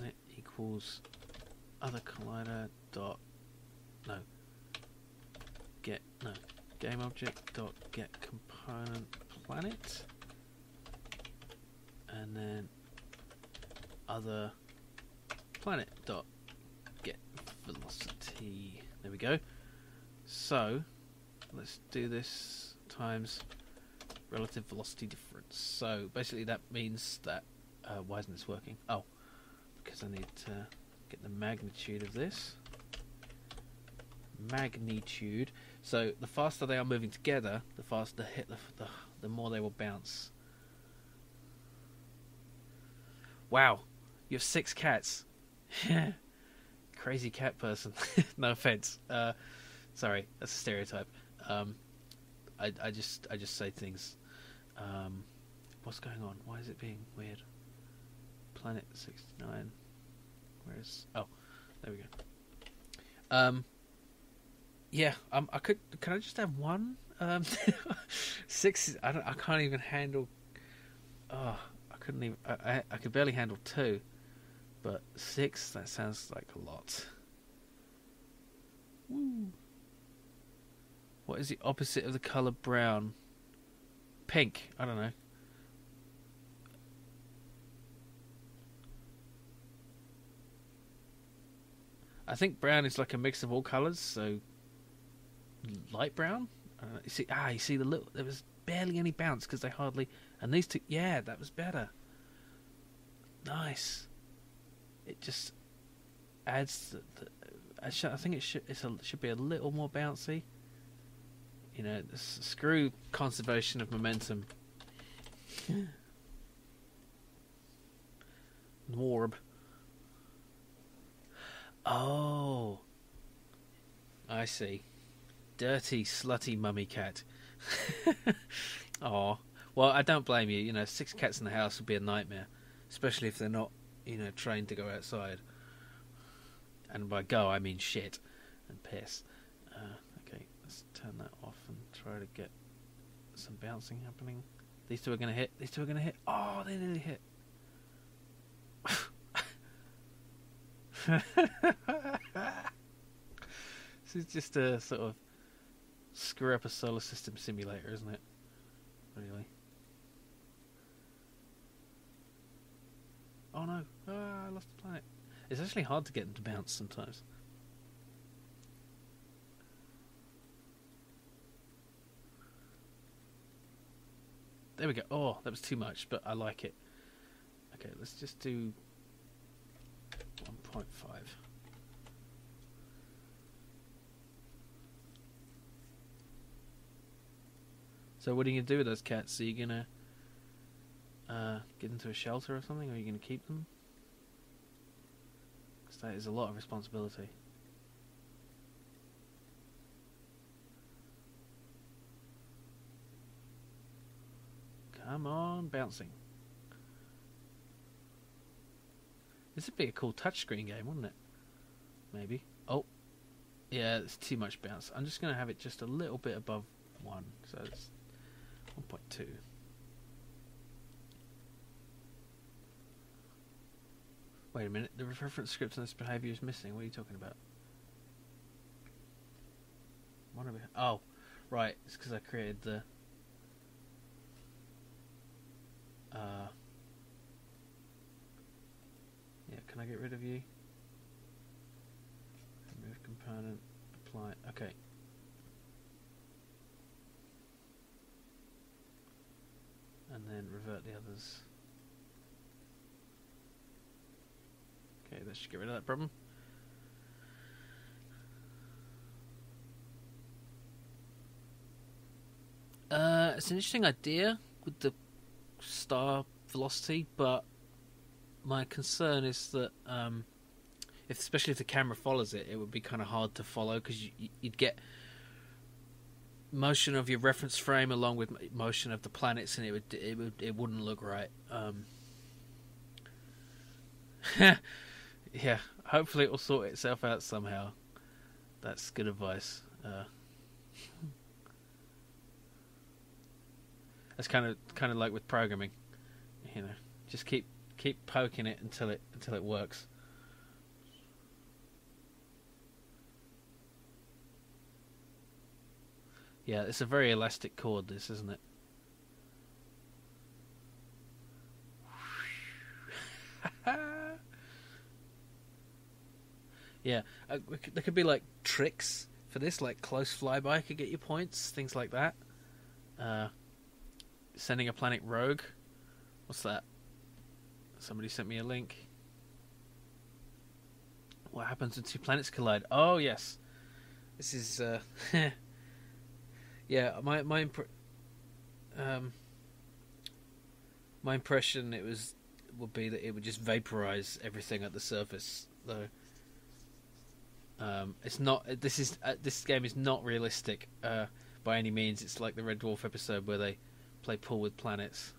it equals other collider dot game object dot get component planet, and then other planet dot get velocity. There we go. So let's do this times relative velocity difference. So basically that means that why isn't this working? Oh, because I need to get the magnitude of this. Magnitude. So the faster they are moving together, the faster hit the more they will bounce. Wow, you have 6 cats. Crazy cat person. No offense. Sorry, that's a stereotype. I just say things. What's going on? Why is it being weird? Planet 69. Where's? Oh, there we go. Yeah. Can I just have one? 6. I can't even handle. Oh, I couldn't even. I could barely handle 2, but 6. That sounds like a lot. Woo. What is the opposite of the color brown? Pink. I don't know. I think brown is like a mix of all colors, so light brown. You see the little. There was barely any bounce because they hardly. And these two, yeah, that was better. Nice. It just adds. I think it should be a little more bouncy. You know, screw conservation of momentum. Warb. Oh, I see. Dirty, slutty mummy cat. Oh, well, I don't blame you. You know, 6 cats in the house would be a nightmare, especially if they're not, trained to go outside. And by go, I mean shit and piss. Okay, let's turn that off and try to get some bouncing happening. These two are going to hit. These two are going to hit. Oh, they nearly hit. This is just a sort of screw up a solar system simulator, isn't it? Really? Oh no! I lost the planet. It's actually hard to get them to bounce sometimes. There we go. Oh, that was too much, but I like it. Okay, let's just do 1.5. So what are you going to do with those cats? Are you going to get into a shelter or something? Or are you going to keep them? Because that is a lot of responsibility. Come on, bouncing. This would be a cool touchscreen game, wouldn't it? Maybe. Oh, yeah, it's too much bounce. I'm just going to have it just a little bit above 1. So it's 1.2. Wait a minute, the reference script on this behavior is missing. What are you talking about? Oh, right, it's because I created the Yeah, can I get rid of you? Remove component, apply. Okay. And then revert the others. Okay, that should get rid of that problem. It's an interesting idea with the star velocity, but my concern is that especially if the camera follows it, it would be kind of hard to follow because you'd get motion of your reference frame along with motion of the planets, and it wouldn't look right. Yeah, hopefully it will sort itself out somehow. That's good advice. That's kind of like with programming, you know. Just keep poking it until it works. Yeah, it's a very elastic cord, this, isn't it? Yeah, there could be like tricks for this, like close flyby could get you points, things like that. Sending a planet rogue. What's that? Somebody sent me a link. What happens when two planets collide? Oh yes, this is yeah. My impression would be that it would just vaporize everything at the surface, though. It's not. This game is not realistic by any means. It's like the Red Dwarf episode where they play pool with planets.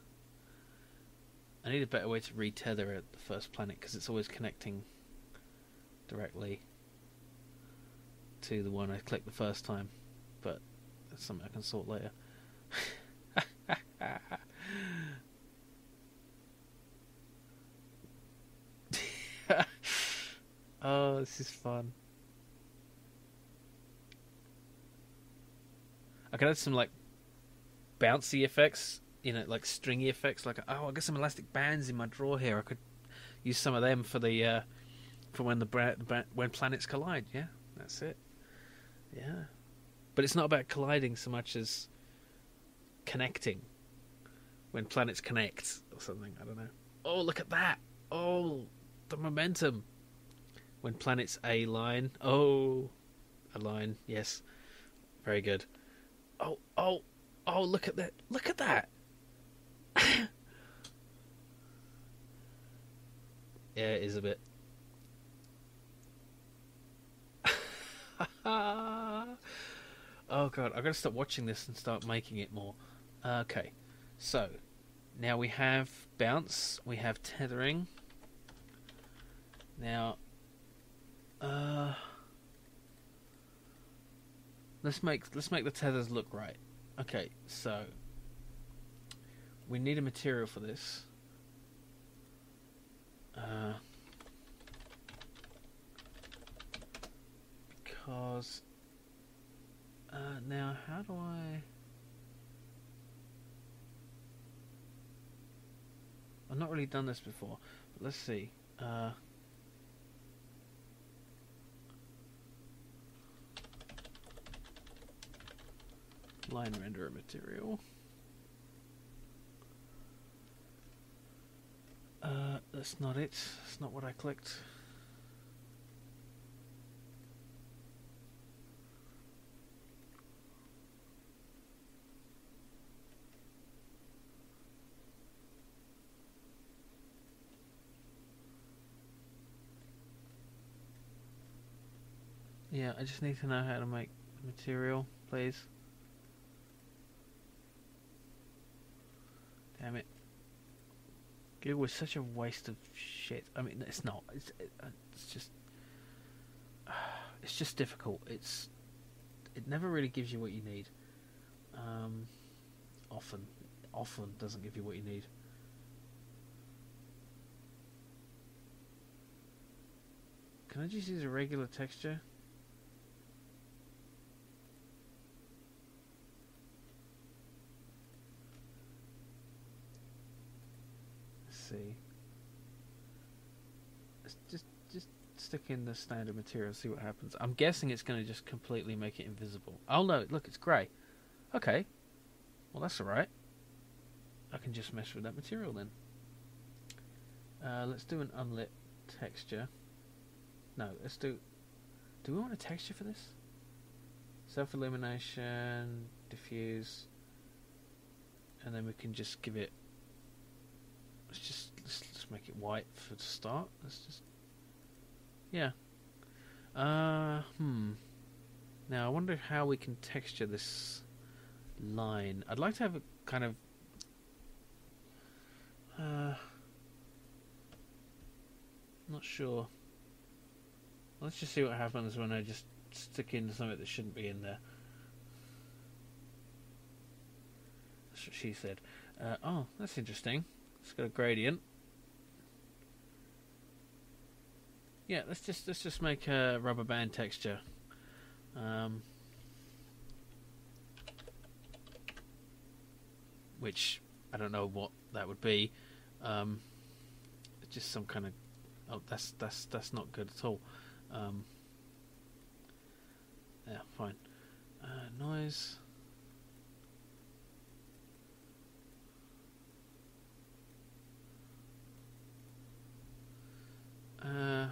I need a better way to retether at the first planet because it's always connecting directly to the one I clicked the first time. But that's something I can sort later. Oh, this is fun. I could add some like bouncy effects, you know, like stringy effects. Like, oh, I got some elastic bands in my drawer here. I could use some of them for the for when when planets collide. Yeah, that's it. Yeah, but it's not about colliding so much as connecting. When planets connect or something, I don't know. Oh, look at that! Oh, the momentum. When planets align. Oh, align. Yes, very good. Oh, look at that. Look at that. Yeah, it is a bit. Oh god, I've got to stop watching this and start making it more. Okay, so now we have bounce, we have tethering. Now, let's make the tethers look right. Okay, so we need a material for this. Because now how do I? I've not really done this before, but let's see. Line renderer material. That's not it. That's not what I clicked. Yeah, I just need to know how to make the material, please. Damn it. Google is such a waste of shit. I mean, it's not. It's just difficult. It never really gives you what you need. Often doesn't give you what you need. Can I just use a regular texture? stick in the standard material, see what happens. I'm guessing it's going to just completely make it invisible. Oh no, look, it's grey. Okay. Well, that's alright. I can just mess with that material then. Let's do an unlit texture. No, let's do... Do we want a texture for this? Self-illumination, diffuse... And then we can just give it... Let's make it white for the start. Let's just... Yeah. Now, I wonder how we can texture this line. I'd like to have a kind of... not sure. Let's just see what happens when I just stick in something that shouldn't be in there. That's what she said. Oh, that's interesting. It's got a gradient. Yeah, let's just make a rubber band texture. Which I don't know what that would be. It's just some kind of... Oh, that's not good at all. Yeah, fine. Noise. I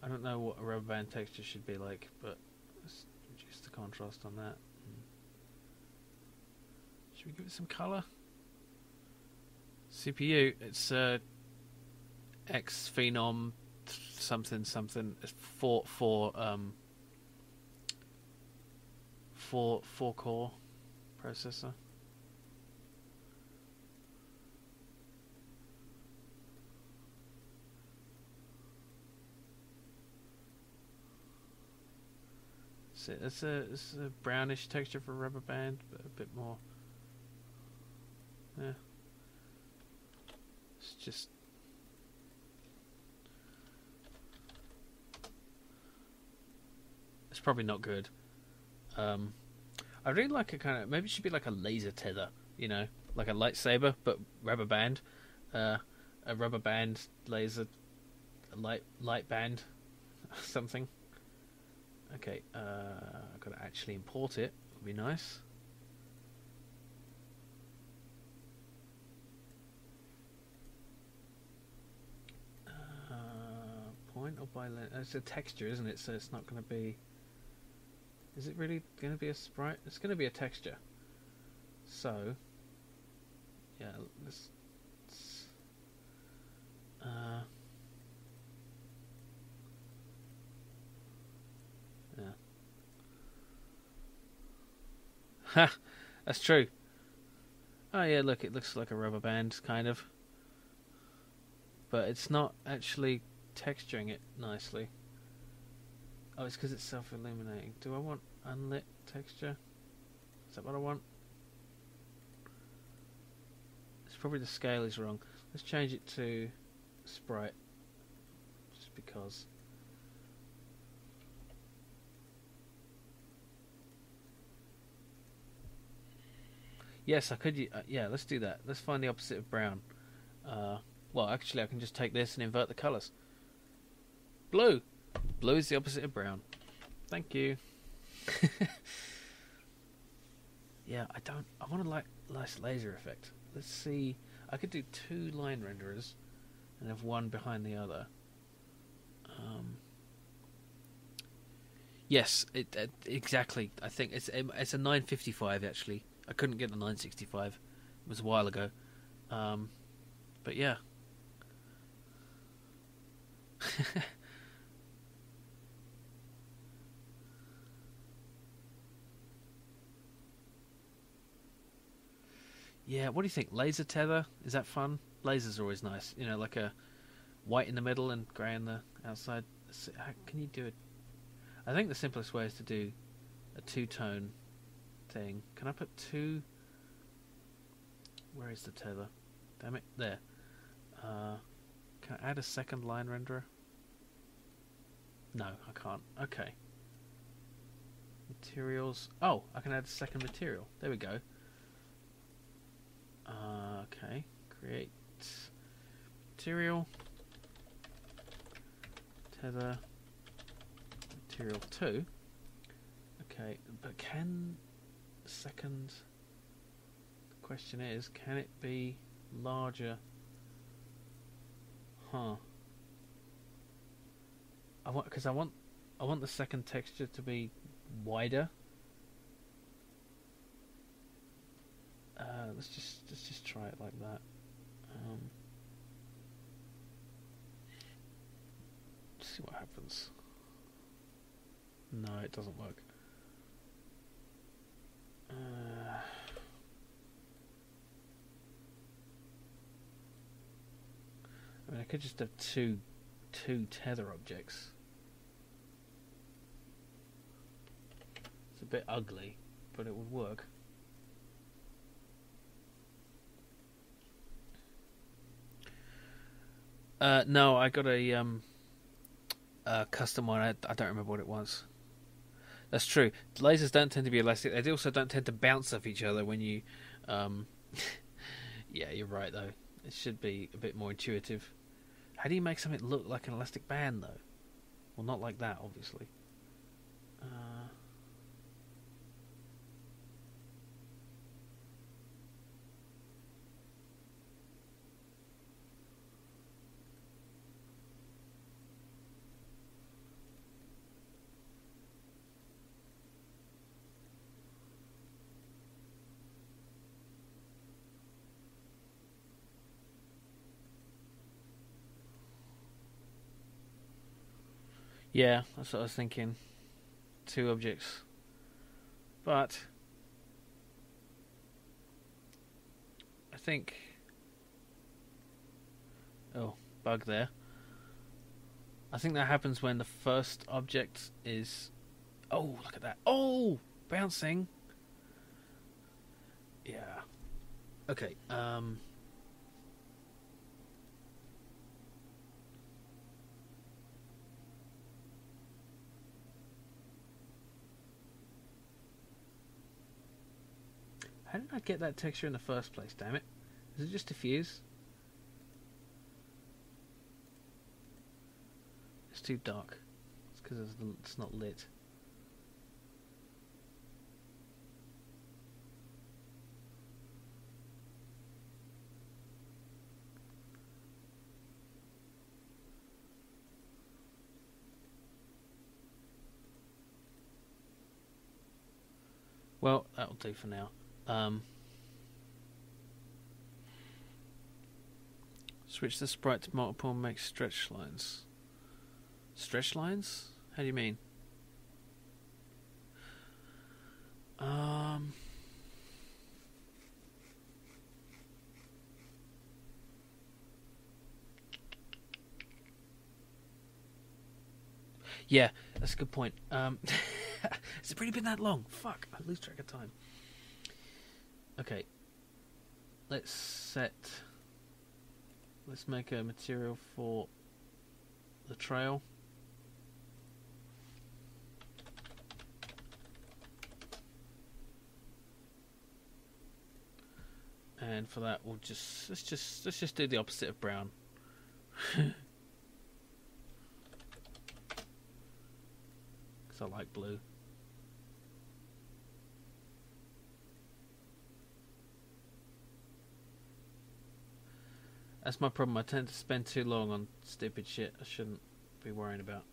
don't know what a rubber band texture should be like, but let's reduce the contrast on that. Should we give it some colour? CPU, it's X Phenom something. It's four core processor. It's a brownish texture for rubber band, but a bit more. Yeah. It's just... It's probably not good. I really like a kind of... Maybe it should be like a laser tether, you know? Like a lightsaber, but rubber band. A rubber band laser... A light band. Something. Okay, I've got to actually import it. Would be nice. Point or by length? It's a texture, isn't it? So it's not going to be... Is it really going to be a sprite? It's going to be a texture. So, yeah, let's... yeah. Ha! That's true. Oh yeah, look, it looks like a rubber band, kind of. But it's not actually texturing it nicely. Oh, it's because it's self-illuminating. Do I want unlit texture? Is that what I want? It's probably the scale is wrong. Let's change it to sprite. Just because. Yes, I could. Yeah, let's do that. Let's find the opposite of brown. Well, actually, I can just take this and invert the colours. Blue. Blue is the opposite of brown. Thank you. Yeah, I want a nice laser effect. Let's see. I could do 2 line renderers and have one behind the other. Yes, exactly. I think it's a 955 actually. I couldn't get the 965. It was a while ago. But yeah. Yeah, what do you think? Laser tether? Is that fun? Lasers are always nice. You know, like a white in the middle and grey on the outside. How can you do it? I think the simplest way is to do a 2-tone thing. Can I put 2? Where is the tether? Damn it, there. Can I add a second line renderer? No, I can't. Okay. Materials. Oh, I can add a second material. There we go. Okay. Create material. tether material 2. Okay, but can second... The question is, can it be larger? Huh. I want the second texture to be wider. Let's just try it like that. See what happens. No, it doesn't work. I mean, I could just have two tether objects. It's a bit ugly, but it would work. No, I got a custom one. I don't remember what it was. That's true. Lasers don't tend to be elastic. They also don't tend to bounce off each other when you... Yeah, you're right, though. It should be a bit more intuitive. How do you make something look like an elastic band, though? Well, not like that, obviously. Yeah, that's what I was thinking. Two objects. But I think... Oh, bug there. I think that happens when the first object is... Oh, look at that. Oh! Bouncing. Yeah. Okay, how did I get that texture in the first place, damn it? Is it just diffuse? It's too dark. It's because it's not lit. Well, that'll do for now. Switch the sprite to multiple and make stretch lines. Stretch lines? How do you mean? Yeah, that's a good point. Has it really been that long? Fuck, I lose track of time. Okay. Let's make a material for the trail. And for that we'll let's just do the opposite of brown. Cuz I like blue. That's my problem. I tend to spend too long on stupid shit I shouldn't be worrying about.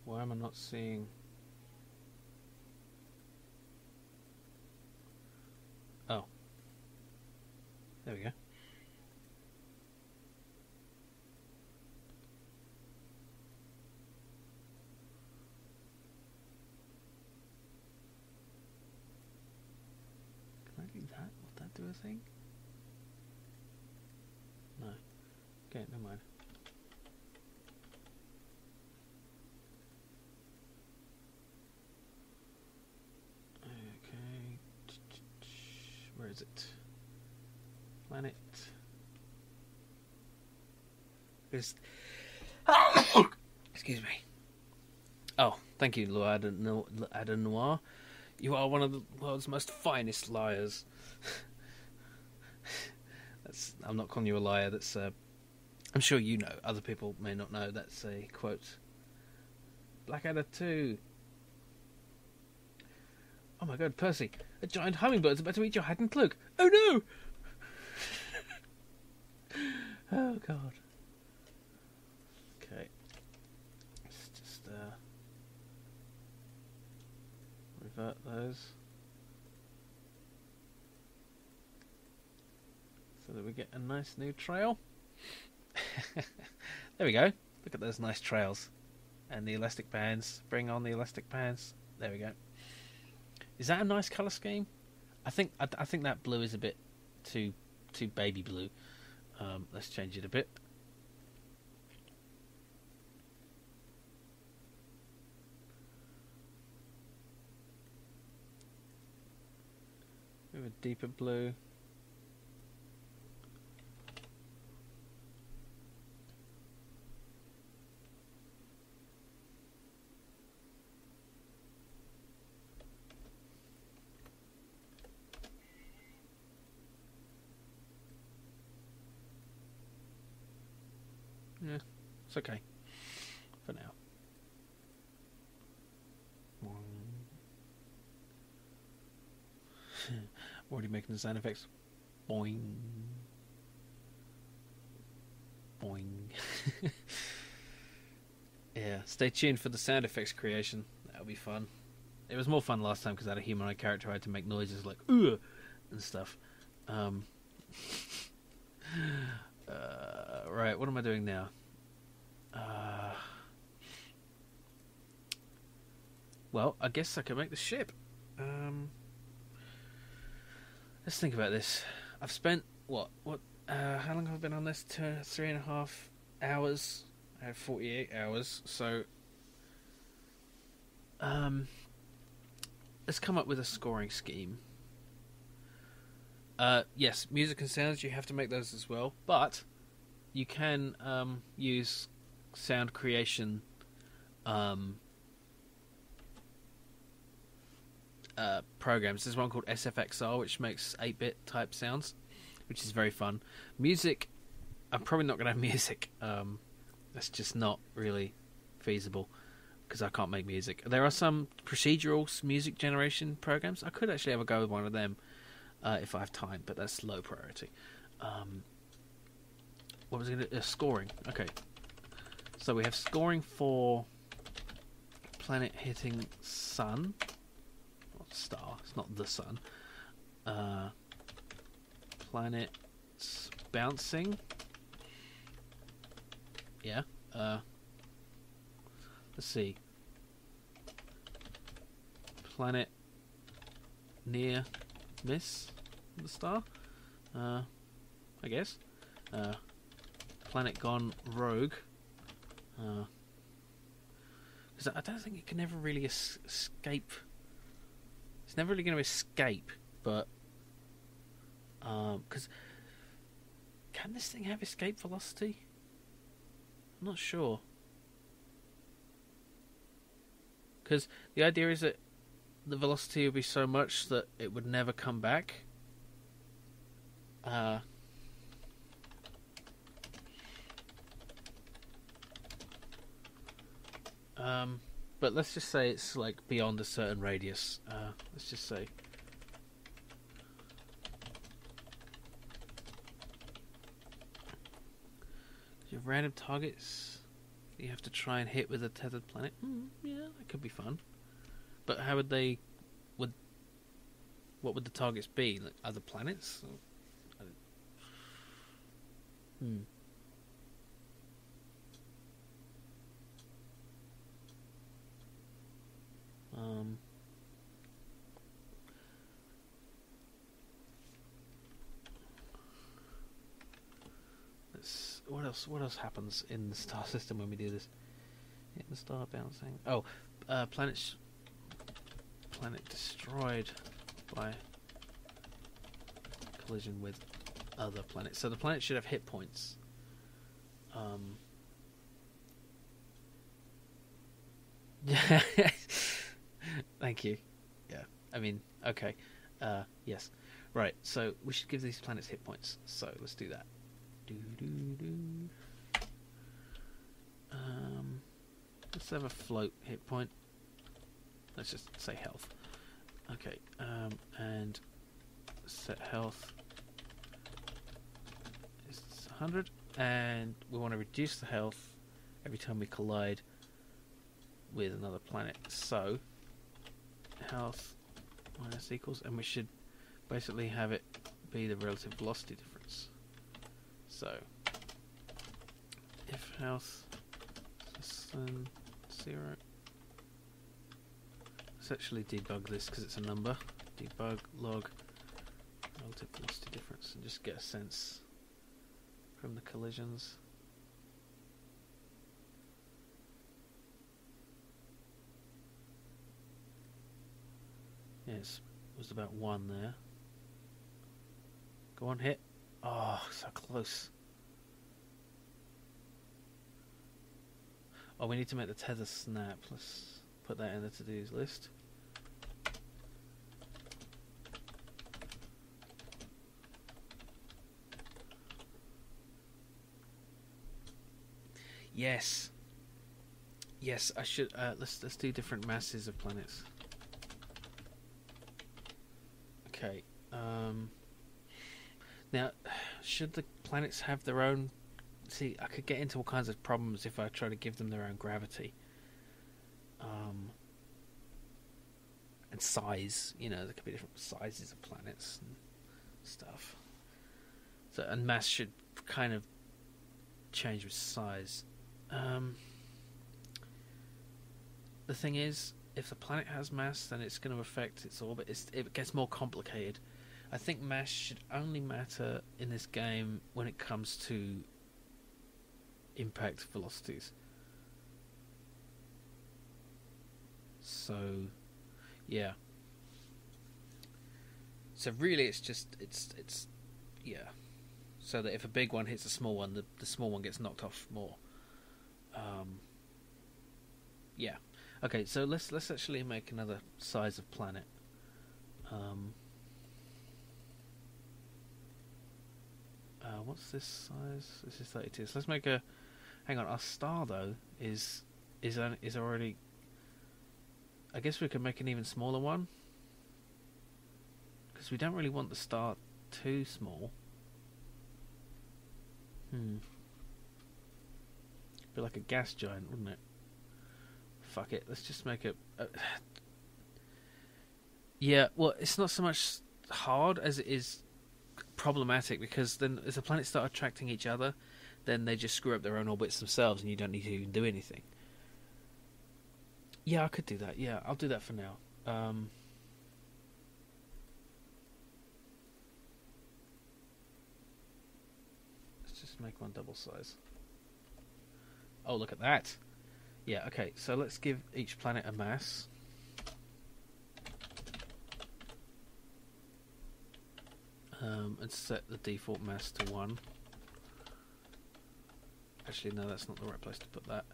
Why am I not seeing... Oh. There we go. Can I do that? Will that do a thing? No. Okay, never mind. is it? Planet. Excuse me. Oh, thank you, Adam Noir. You are one of the world's most finest liars. I'm not calling you a liar. That's. I'm sure you know. Other people may not know. That's a quote. Blackadder 2. Oh my God, Percy! A giant hummingbird's about to eat your hat and cloak. Oh no! Oh God. Okay. Let's just revert those so that we get a nice new trail. There we go. Look at those nice trails. And the elastic bands. Bring on the elastic bands. There we go. Is that a nice colour scheme? I think that blue is a bit too baby blue. Let's change it a bit. With a deeper blue. Yeah, it's okay for now. Already making the sound effects. Boing. Boing. Yeah, stay tuned for the sound effects creation. That'll be fun. It was more fun last time because I had a humanoid character who had to make noises like "ugh" and stuff. Right, what am I doing now? Well, I guess I could make the ship. Let's think about this. I've spent how long have I been on this? 3.5 hours. I have 48 hours, so let's come up with a scoring scheme. Yes, music and sounds, you have to make those as well, but you can use sound creation programs. There's one called SFXR, which makes 8-bit type sounds, which is very fun. Music, I'm probably not going to have music. That's just not really feasible because I can't make music. There are some procedural music generation programs. I could actually have a go with one of them if I have time, but that's low priority. What was it? Scoring. Okay. So we have scoring for planet hitting sun. Not star. It's not the sun. Planets bouncing. Yeah. Let's see. Planet near miss the star. I guess. Planet gone rogue. Because I don't think it can ever really escape. It's never really going to escape, but because can this thing have escape velocity? I'm not sure. Because the idea is that the velocity would be so much that it would never come back. But let's just say it's like beyond a certain radius. Let's just say. You have random targets you have to try and hit with a tethered planet. Yeah, that could be fun. But how would they? What would the targets be? Like other planets? What else happens in the star system when we do this? Hit the star bouncing. Oh, planet destroyed by collision with other planets. So the planet should have hit points. Thank you. Yeah, I mean, okay. Yes. Right, so we should give these planets hit points. So let's do that. Let's have a float hit point. Let's just say health. Okay, and set health is 100, and we want to reduce the health every time we collide with another planet. So health minus equals, and we should basically have it be the relative velocity difference. So if health is less than 0, let's actually debug this because it's a number. Debug log relative velocity difference and just get a sense from the collisions. Yes, it was about 1 there. Go on, hit. Oh, so close. Oh, we need to make the tether snap. Let's put that in the to-dos list. Yes. Yes, I should. Let's do different masses of planets. Okay. Now, should the planets have their own? See, I could get into all kinds of problems if I try to give them their own gravity. And size. You know, there could be different sizes of planets and stuff. So, and mass should kind of change with size. The thing is, if the planet has mass, then it's going to affect its orbit. It gets more complicated. I think mass should only matter in this game when it comes to impact velocities. So, yeah. So really, it's yeah. So that if a big one hits a small one, the small one gets knocked off more. Yeah. Okay, so let's actually make another size of planet. What's this size? This is 32. So let's make a. Hang on, our star though is already. I guess we could make an even smaller one because we don't really want the star too small. Be like a gas giant, wouldn't it? Fuck it. Let's just make a. Yeah. Well, it's not so much hard as it is problematic because then as the planets start attracting each other, then they just screw up their own orbits themselves, and you don't need to even do anything. Yeah, I could do that. Yeah, I'll do that for now. Let's just make one double size. Oh, look at that. Yeah, okay, so let's give each planet a mass. And set the default mass to 1. Actually, no, that's not the right place to put that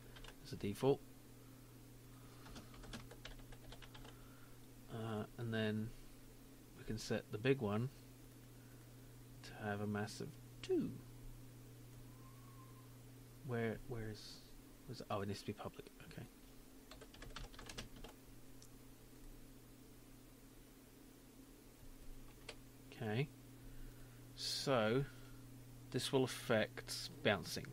as a default. And then we can set the big one to have a mass of 2. Where's oh, it needs to be public. Okay. Okay. So this will affect bouncing.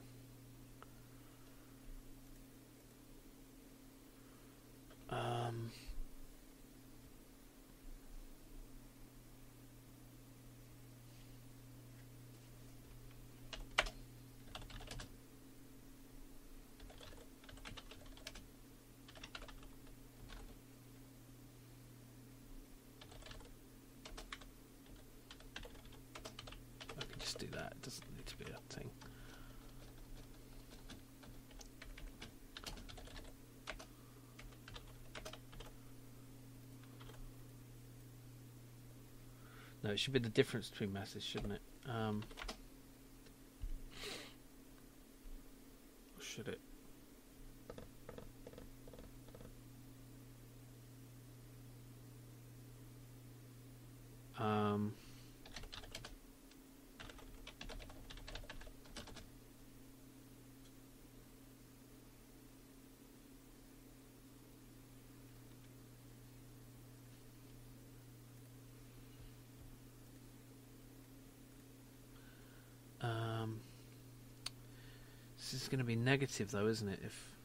Do that. It doesn't need to be a thing. No, it should be the difference between masses, shouldn't it? Or should it? This is going to be negative, though, isn't it? If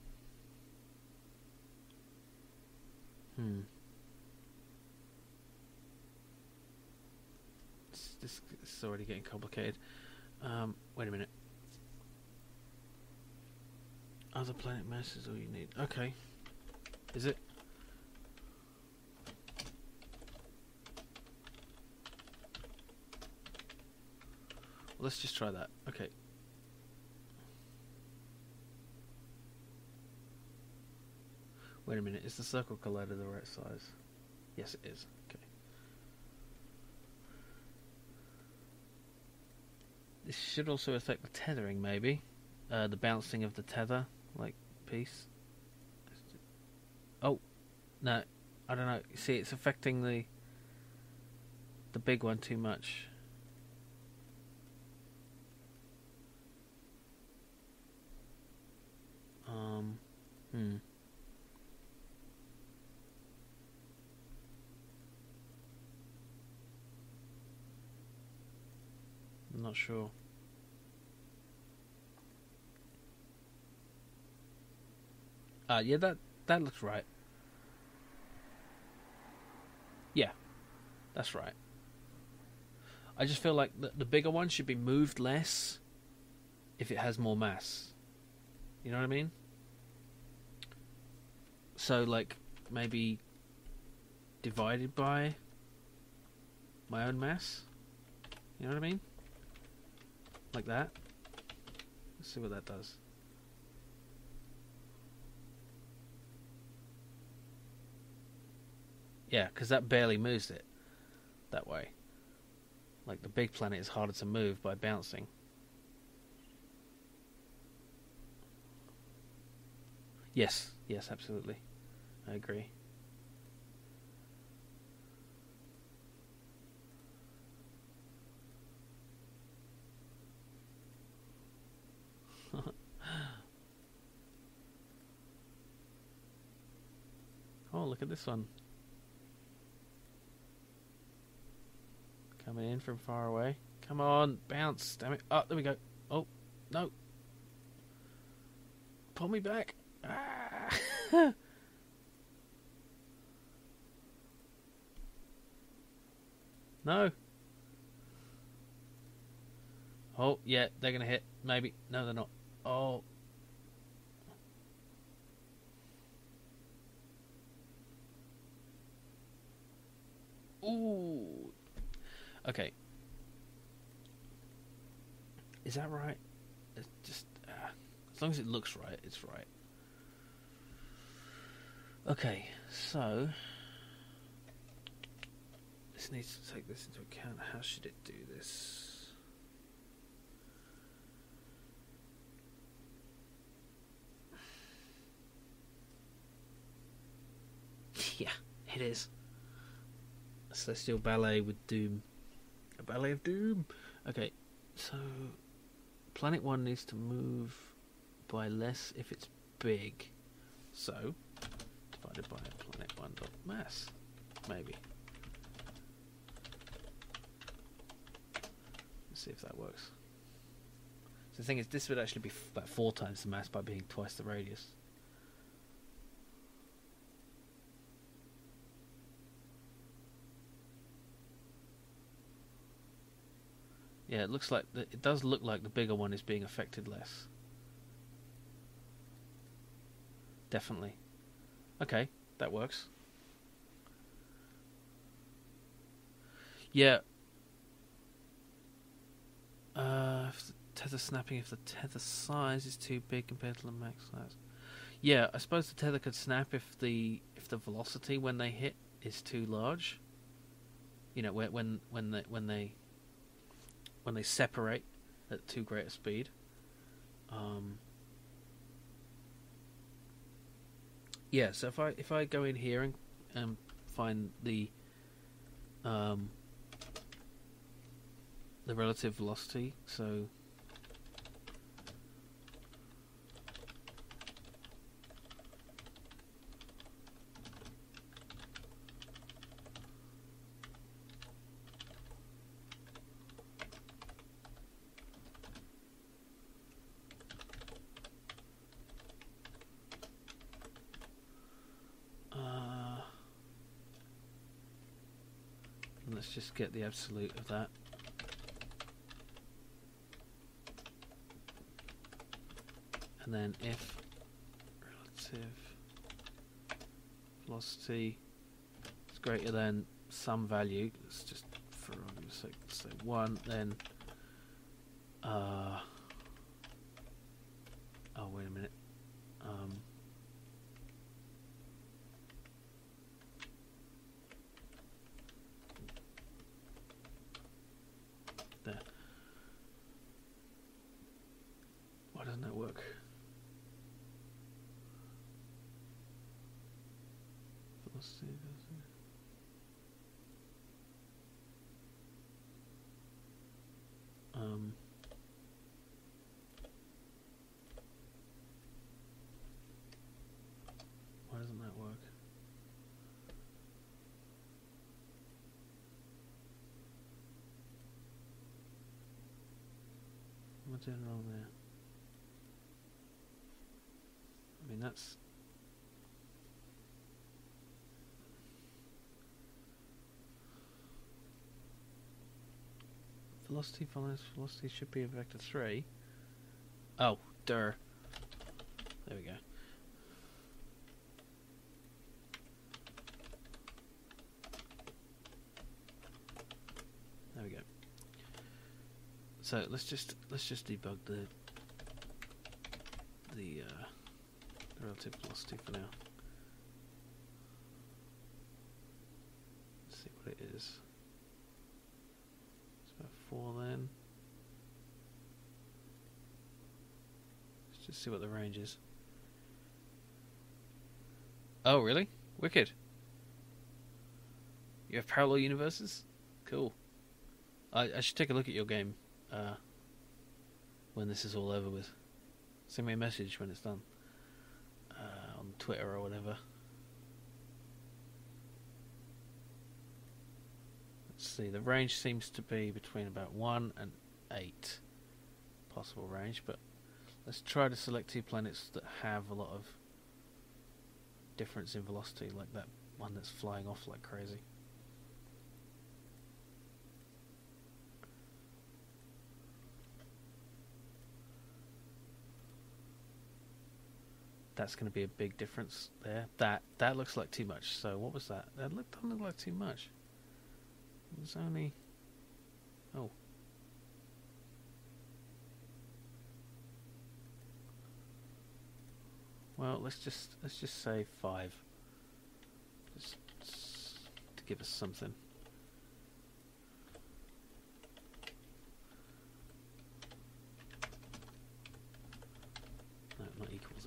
this is already getting complicated. Wait a minute. Other planet mass is all you need. Okay. Is it? Well, let's just try that. Okay. Wait a minute, is the circle collider the right size? Yes, it is. Okay. This should also affect the tethering, maybe. The bouncing of the tether, like, piece. Oh, no, I don't know. See, it's affecting the big one too much. I'm not sure. Yeah, that looks right. Yeah, that's right. I just feel like the bigger one should be moved less if it has more mass. You know what I mean? So, like, maybe divided by my own mass? You know what I mean? Like that. Let's see what that does. Yeah, because that barely moves it that way. Like, the big planet is harder to move by bouncing. Yes, yes, absolutely. I agree. Oh, look at this one. Coming in from far away. Come on, bounce, damn it. Oh, there we go. Oh, no. Pull me back. Ah. No. Oh, yeah, they're going to hit. Maybe. No, they're not. Oh. Ooh. Okay. Is that right? It's just as long as it looks right, it's right. Okay, so this needs to take this into account. How should it do this? Yeah, it is. Celestial Ballet with Doom. A ballet of doom. Okay, so Planet 1 needs to move by less if it's big. So, divided by Planet 1 dot mass. Maybe. Let's see if that works. So the thing is, this would actually be about 4 times the mass by being twice the radius. Yeah, it looks like it does look like the bigger one is being affected less. Definitely. Okay, that works. Yeah. If the tether snapping, if the tether size is too big compared to the max size. Yeah, I suppose the tether could snap if the velocity when they hit is too large. you know, when they separate at too great a speed. Yeah, so if I go in here and find the relative velocity, so let's just get the absolute of that. And then if relative velocity is greater than some value, let's just for argument's sake say 1, then oh wait a minute. There. Why doesn't that work? Velocity doesn't. Why doesn't that work? What am I doing wrong there? I mean, that's velocity follows velocity should be a vector 3. Oh, There we go. There we go. So let's just debug the relative velocity for now. Let's see what it is. It's about 4 then. Let's just see what the range is. Oh, really? Wicked. You have parallel universes? Cool. I should take a look at your game when this is all over with. Send me a message when it's done on Twitter or whatever. Let's see, the range seems to be between about 1 and 8 possible range, but let's try to select 2 planets that have a lot of difference in velocity, like that one that's flying off like crazy. That's going to be a big difference there. That looks like too much. So what was that? That doesn't look like too much. It was only... Oh. Well, let's just say 5. Just to give us something. No, not equals.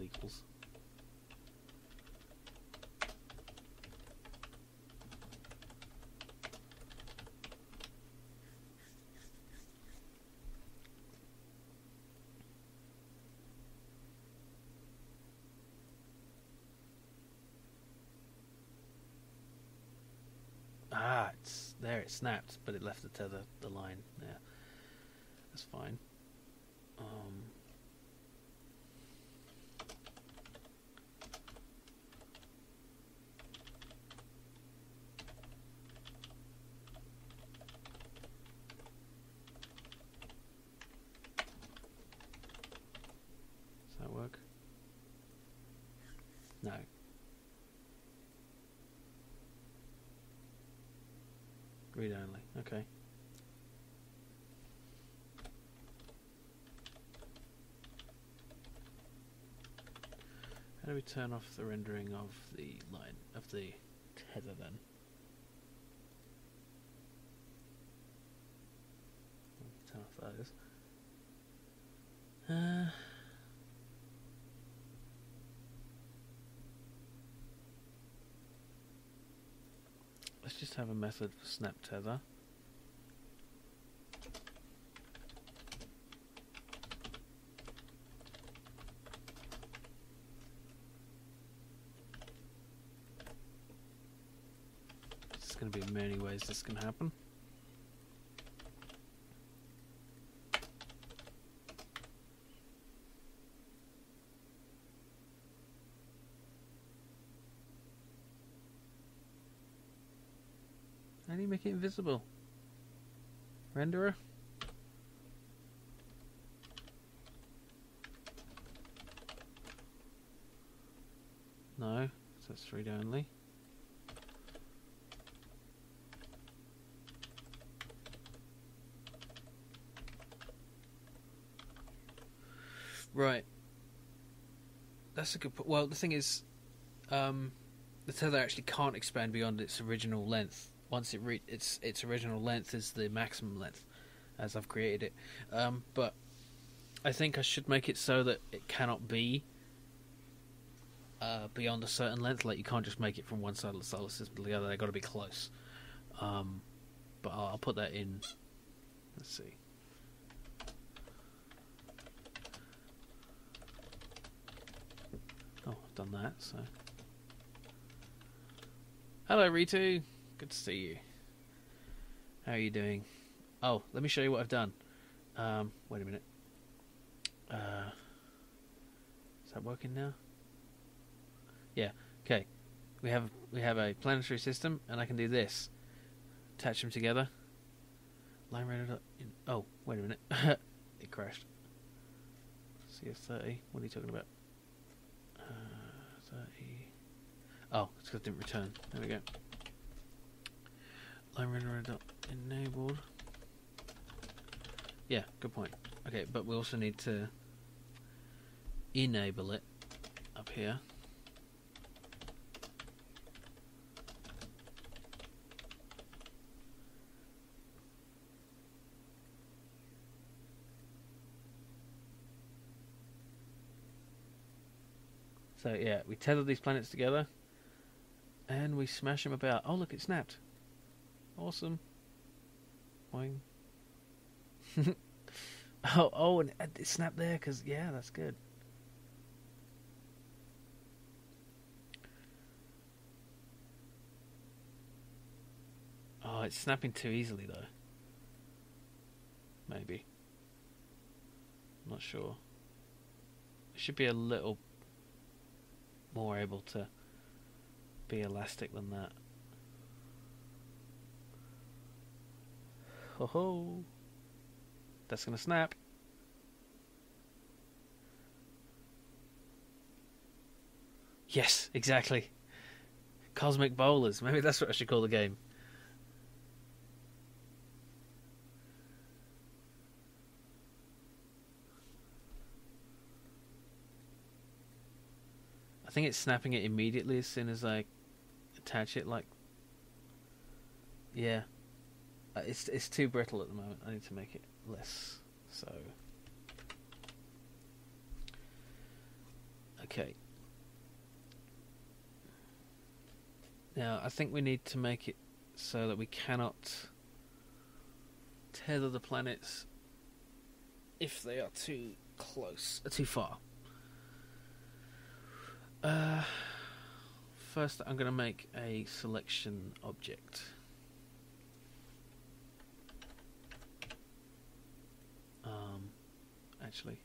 It's there. It snapped, but it left the line there. That's fine. Does that work? No. Read only. Okay. How do we turn off the rendering of the line of the tether then? suppose. Let's just have a method for snap tether. There's going to be many ways this can happen. How do you make it invisible? Renderer? No, so that's read only. Right. That's a good point. Well, the thing is, the tether actually can't expand beyond its original length. Once it its original length is the maximum length, as I've created it. But I think I should make it so that it cannot be beyond a certain length. Like, you can't just make it from one side of the solar system to the other. They've got to be close. But I'll put that in. Let's see. Oh, I've done that. So, hello, Ritu. Good to see you. How are you doing? Oh, let me show you what I've done. Wait a minute. Is that working now? Yeah. Okay. We have a planetary system, and I can do this. Attach them together. Line read. Oh, wait a minute. It crashed. CS30. What are you talking about? 30. Oh, it's because it didn't return. There we go. Line renderer enabled. Yeah, good point. Okay, but we also need to enable it up here. So yeah, we tether these planets together and we smash them about. Oh, look, it snapped. Awesome. Boing. oh, and it snapped there because, yeah, that's good. Oh, it's snapping too easily, though. Maybe. I'm not sure. It should be a little more able to be elastic than that. Ho ho! That's gonna snap. Yes, exactly. Cosmic bowlers. Maybe that's what I should call the game. I think it's snapping it immediately as soon as I attach it. Like, yeah, it's too brittle at the moment. I need to make it less. So, okay. Now I think we need to make it so that we cannot tether the planets if they are too close, too far. First, I'm going to make a selection object. Actually,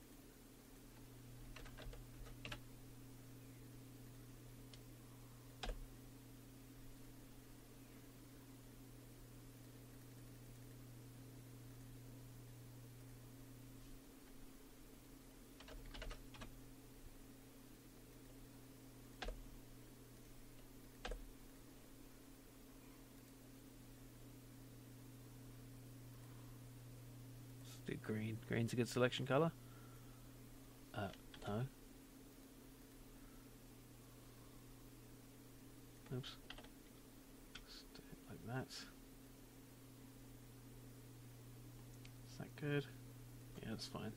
let's do green. Green's a good selection color. No. Oops. Let's do it like that. Is that good? Yeah, that's fine.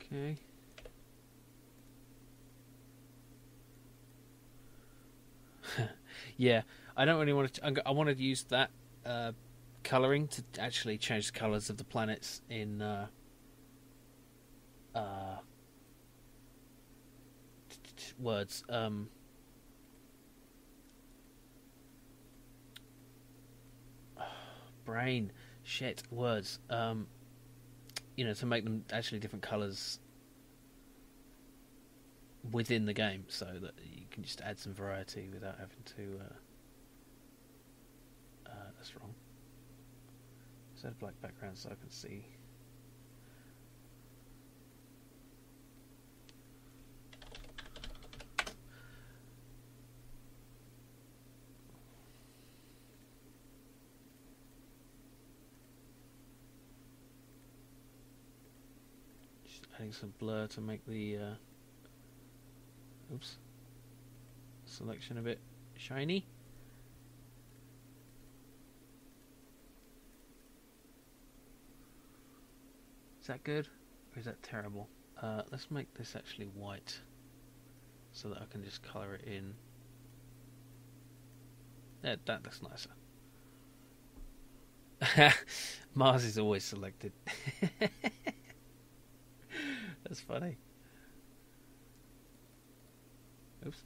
Okay. Yeah, I don't really want to. I want to use that coloring to actually change the colors of the planets in words. Brain, shit, words. You know, to make them actually different colors within the game, so that you can just add some variety without having to. That's wrong. Set a black background so I can see. Just adding some blur to make the selection a bit shiny. Is that good? Or is that terrible? Let's make this actually white so that I can just colour it in. Yeah, that looks nicer. Mars is always selected. That's funny. Oops.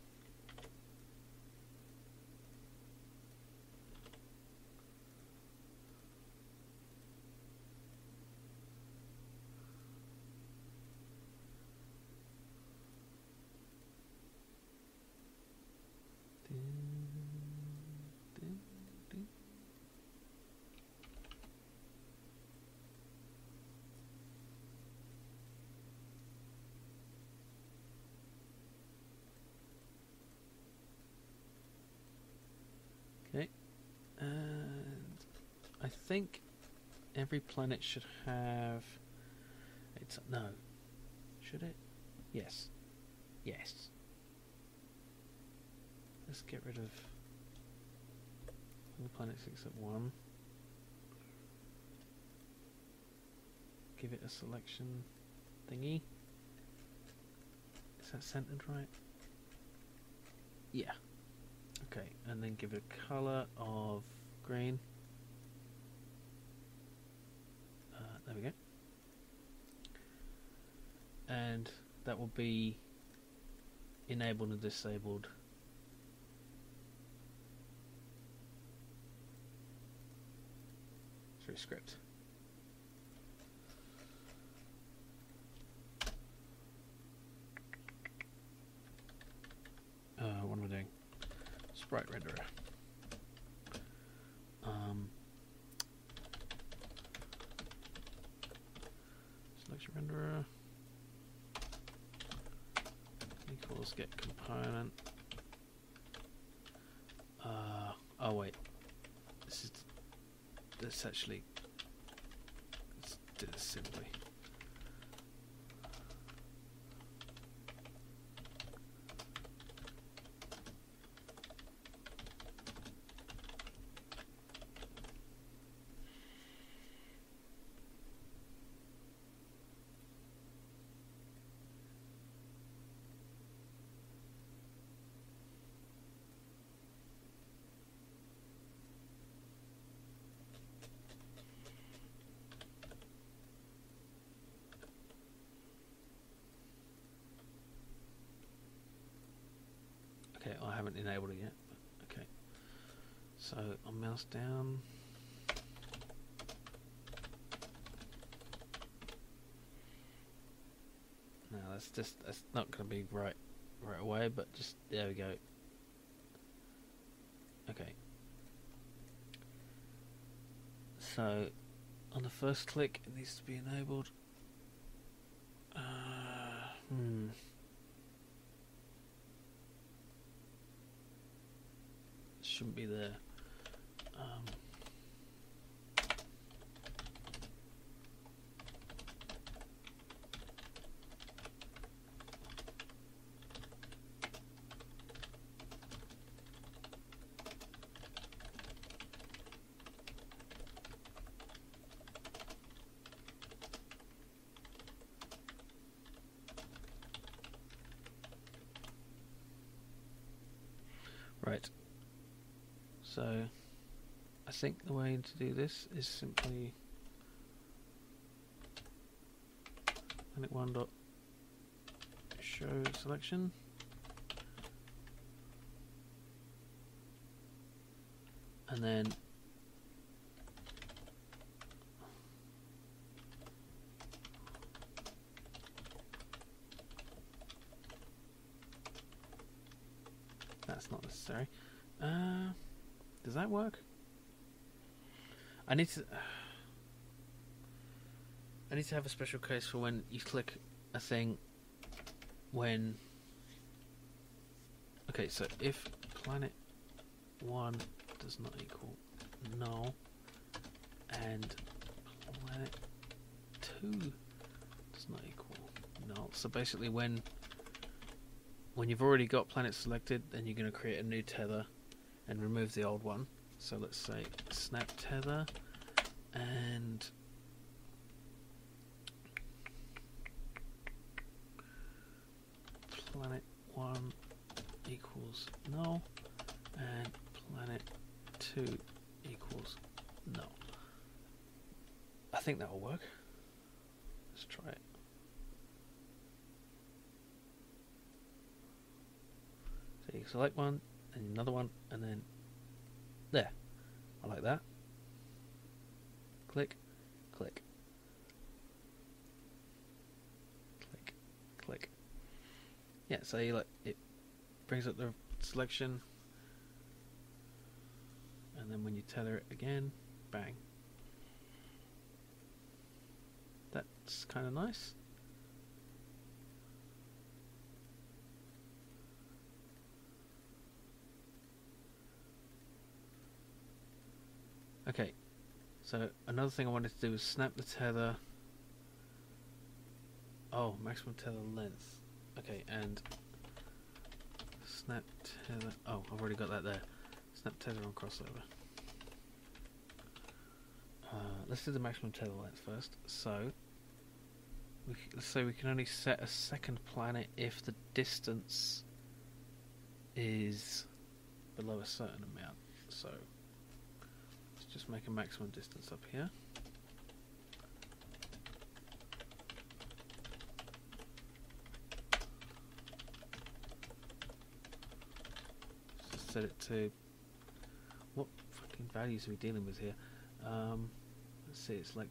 Okay, and I think every planet should have. No, should it? Yes, yes. Let's get rid of all the planets except one. Give it a selection thingy. Is that centered right? Yeah. Okay, and then give it a colour of green. There we go. And that will be enabled and disabled. Through script. What am I doing? Sprite renderer. Selection renderer equals get component. Oh wait, this actually. Let's do this simply. Okay, I haven't enabled it yet. But okay, so I'll mouse down. No, that's not going to be right away, but just there we go. Okay. So on the first click, it needs to be enabled. Shouldn't be there. Right. So I think the way to do this is simply Planet 1 dot show selection, and then that's not necessary. Does that work? I need to have a special case for when you click a thing when... Okay, so if planet 1 does not equal null and planet 2 does not equal null. So basically when you've already got planet selected, then you're going to create a new tether and remove the old one. So let's say snap tether and planet 1 equals null and planet 2 equals null. I think that will work. Let's try it. So you select one and another one and then there. I like that. Click, click, click, click. Yeah, so you like it brings up the selection, and then when you tether it again, bang. That's kind of nice. Okay, so another thing I wanted to do was snap the tether. Oh, maximum tether length. Okay, and snap tether. Oh, I've already got that there. Snap tether on crossover. Let's do the maximum tether length first. So, let's say we can only set a second planet if the distance is below a certain amount. So, let's just make a maximum distance up here. Just set it to... What fucking values are we dealing with here? Let's see, it's like...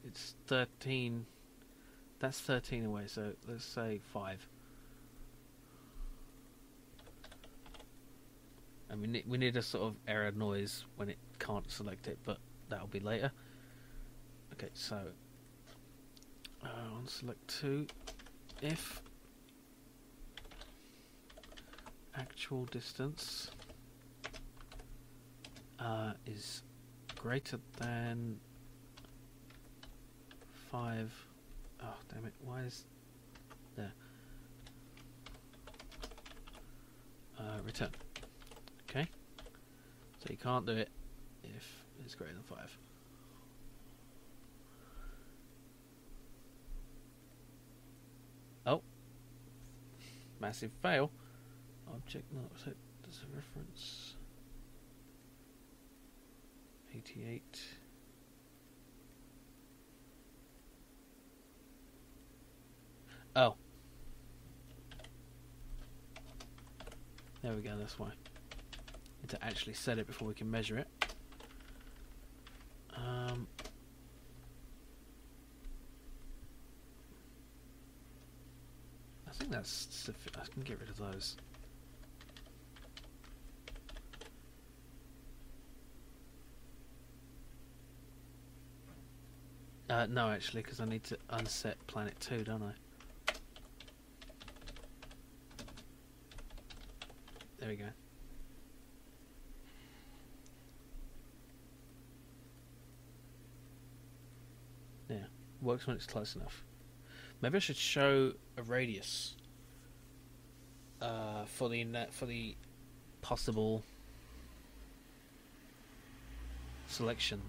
It's 13... That's 13 away, so let's say 5. And we need a sort of error noise when it can't select it, but that'll be later. Okay, so on select 2, if actual distance is greater than 5. Oh damn it! Why is there? Return. Okay, so you can't do it if it's greater than 5. Oh, massive fail. Object not set as a reference. 88. Oh, there we go. That's why. Need to actually set it before we can measure it. I think that's I can get rid of those. No, actually, because I need to unset planet 2, don't I? There we go. Yeah, works when it's close enough. Maybe I should show a radius for the possible selection.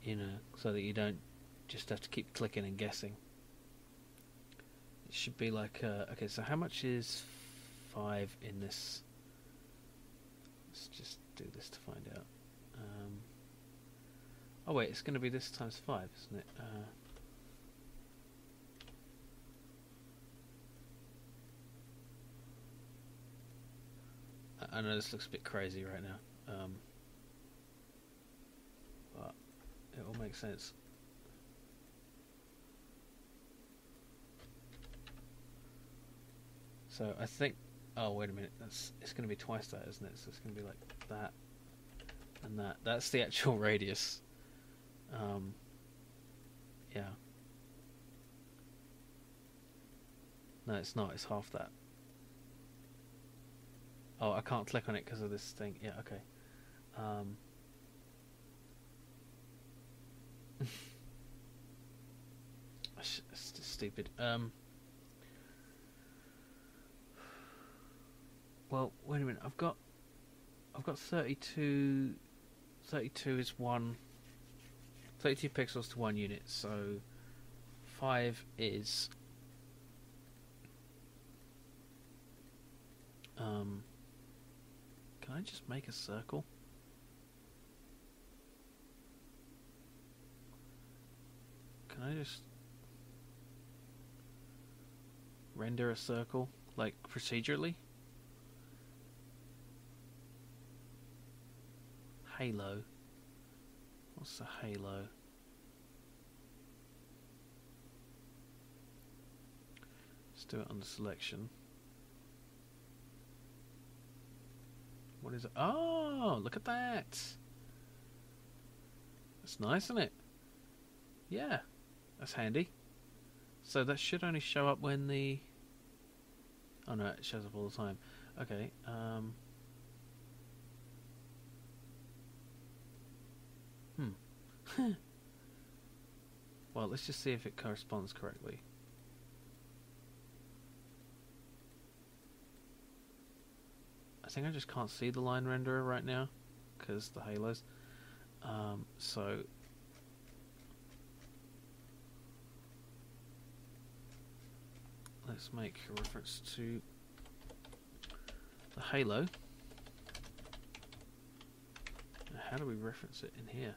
You know, so that you don't just have to keep clicking and guessing. It should be like okay. So how much is 5 in this? Let's just do this to find out. Oh wait, it's going to be this times 5, isn't it? I know this looks a bit crazy right now, but it all makes sense. So I think. Oh wait a minute. It's going to be twice that, isn't it? So it's going to be like that and that. That's the actual radius. Yeah. No, it's not. It's half that. Oh, I can't click on it because of this thing. Yeah, okay. It's just stupid. Well, wait a minute. I've got 32. 32 is 1. 32 pixels to 1 unit. So 5 is can I just make a circle? Can I just render a circle, like, procedurally? Halo. What's a halo? Let's do it under selection. What is it? Oh, look at that. That's nice, isn't it? Yeah, that's handy. So that should only show up when the... Oh no, it shows up all the time. Okay, well, let's just see if it corresponds correctly. I think I just can't see the line renderer right now because the halos. So let's make a reference to the halo. How do we reference it in here?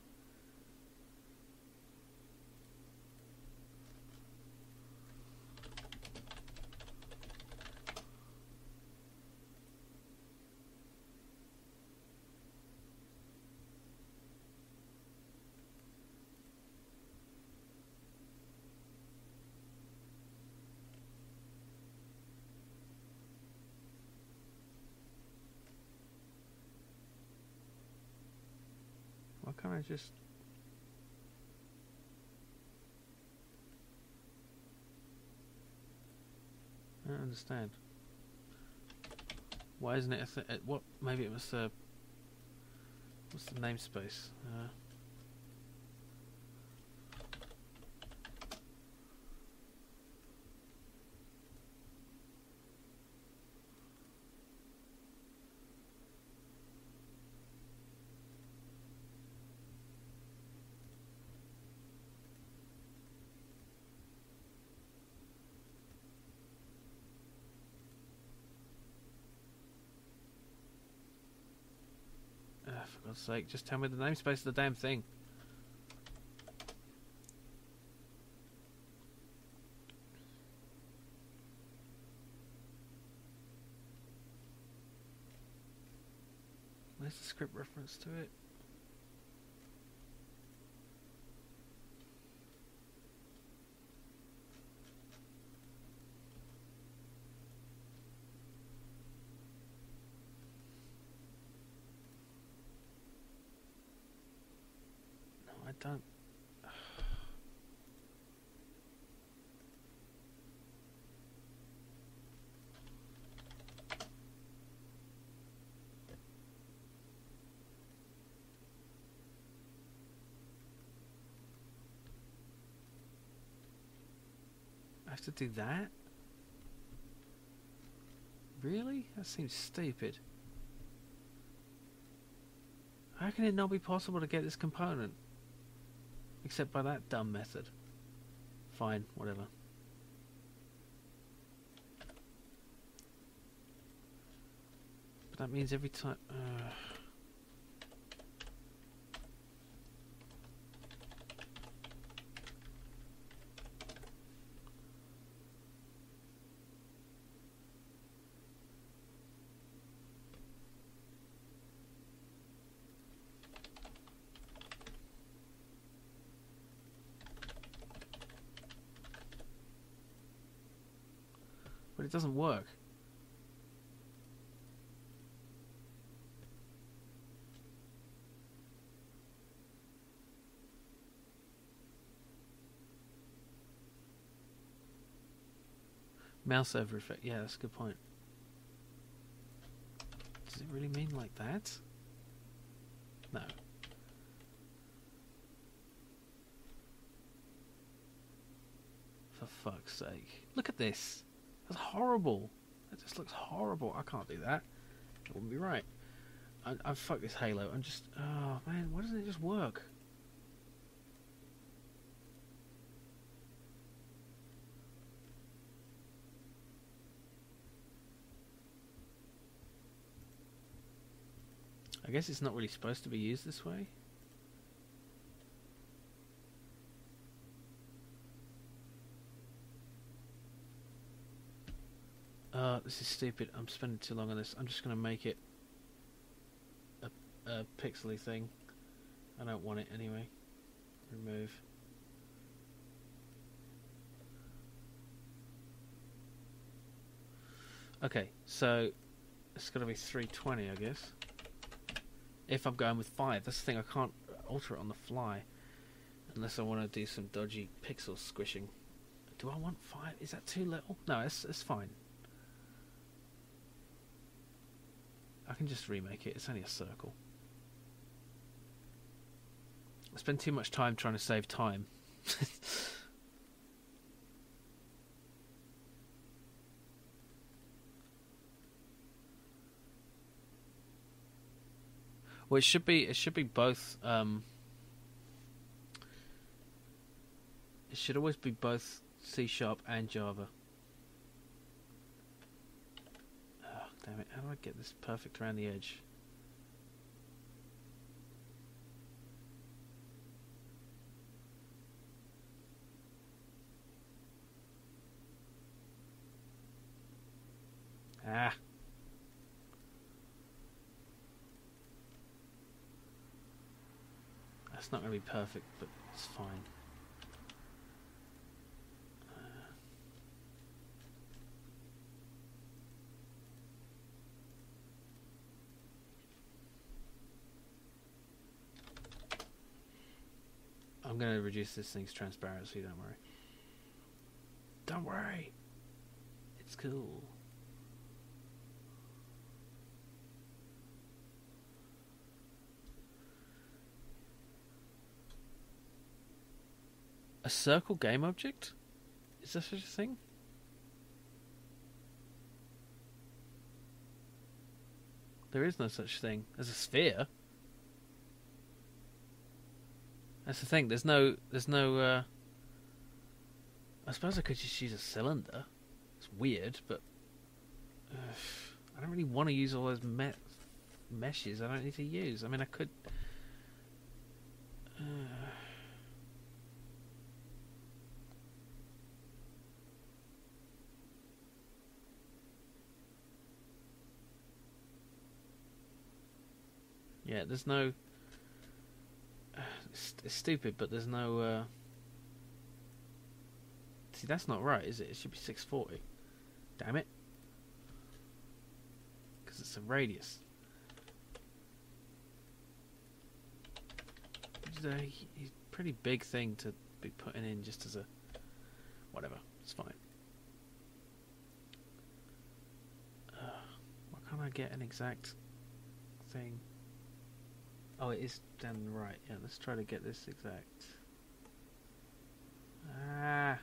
Why can't I just... I don't understand. Why isn't it a what? Maybe it was what's the namespace? For God's sake, just tell me the namespace of the damn thing. Where's the script reference to it? No, I don't. I have to do that? Really? That seems stupid. How can it not be possible to get this component? Except by that dumb method. Fine, whatever. that means every time... But it doesn't work. Mouse over effect. Yeah, that's a good point. Does it really mean like that? No. For fuck's sake. Look at this. That's horrible. That just looks horrible. I can't do that. It wouldn't be right. I fuck this Halo. I'm just... Oh, man. Why doesn't it just work? I guess it's not really supposed to be used this way. This is stupid. I'm spending too long on this. I'm just going to make it a pixely thing. I don't want it anyway. Remove. Okay, so it's going to be 320, I guess. If I'm going with 5. That's the thing, I can't alter it on the fly. Unless I want to do some dodgy pixel squishing. Do I want 5? Is that too little? No, it's fine. I can just remake it. It's only a circle. I spend too much time trying to save time. Well, it should be both. It should always be both C# and Java. Oh, damn it! How do I get this perfect around the edge? Ah. That's not going to be perfect, but it's fine. I'm going to reduce this thing's transparency, don't worry. Don't worry. It's cool. A circle game object? Is there such a thing? There is no such thing as a sphere. That's the thing. There's no. I suppose I could just use a cylinder. It's weird, but I don't really want to use all those meshes. I don't need to use. I mean, I could. Yeah, there's no... It's stupid, but there's no... See, that's not right, is it? It should be 640. Damn it. Because it's a radius. It's a pretty big thing to be putting in just as a... Whatever, it's fine. Why can't I get an exact thing? Oh, it is down the right. Yeah, let's try to get this exact. Ah.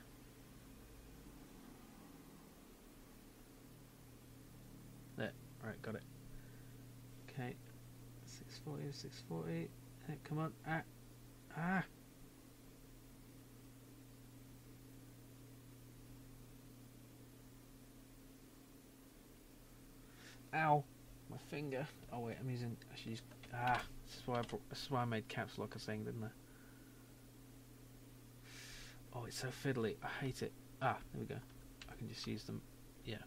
There. Right, got it. Okay. 640, 640. Hey, come on. Ah. Ah. Ow. My finger. Oh wait, I'm using. I should use. This is why I made caps lock a thing, didn't I? Oh, it's so fiddly. I hate it. There we go. I can just use them. Yeah.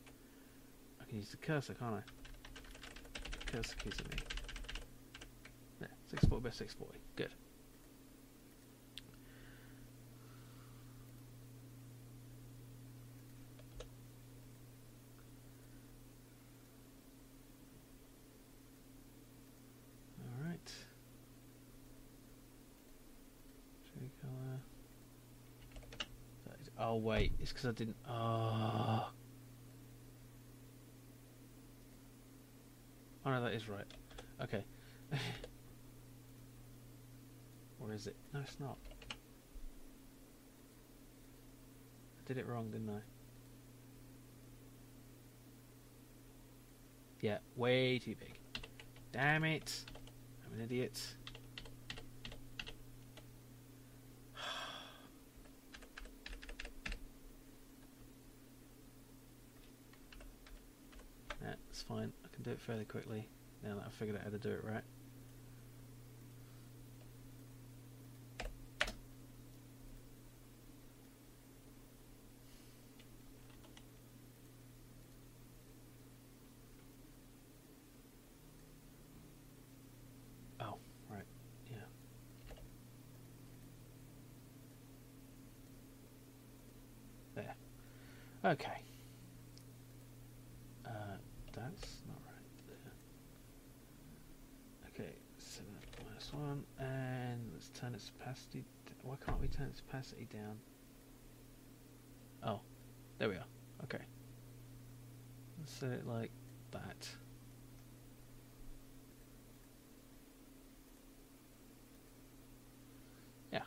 I can use the cursor, can't I? Cursor keys at me. There, 640 by 640. Good. Alright. True colour. Oh wait, it's because I didn't. Oh no, that is right. Okay. Or is it? No, it's not. I did it wrong, didn't I? Yeah, way too big. Damn it! I'm an idiot. That's fine. I can do it fairly quickly now that I've figured out how to do it right. Oh, right. Yeah. There. Okay. That's not right there. Okay, 7 minus 1, and let's turn its opacity. Why can't we turn its opacity down? Oh, there we are. Okay. Let's set it like that. Yeah.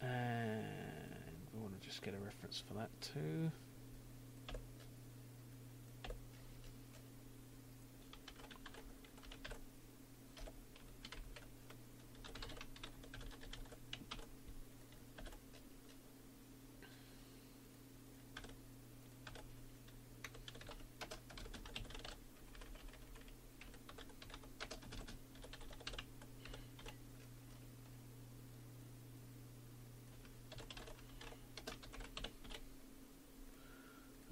And we want to just get a reference for that too.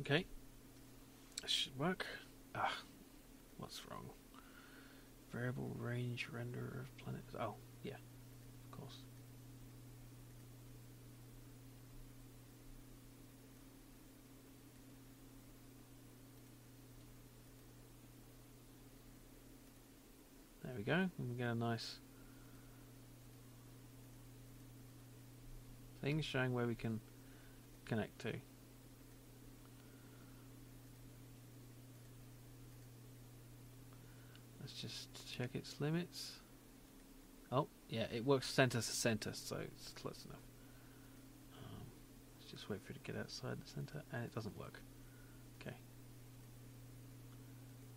Okay, that should work. What's wrong? Variable range renderer of planets. Oh, yeah, of course. There we go. And we get a nice thing showing where we can connect to. Let's just check its limits. Oh, yeah, it works center to center, so it's close enough. Let's just wait for it to get outside the center, and it doesn't work. Okay.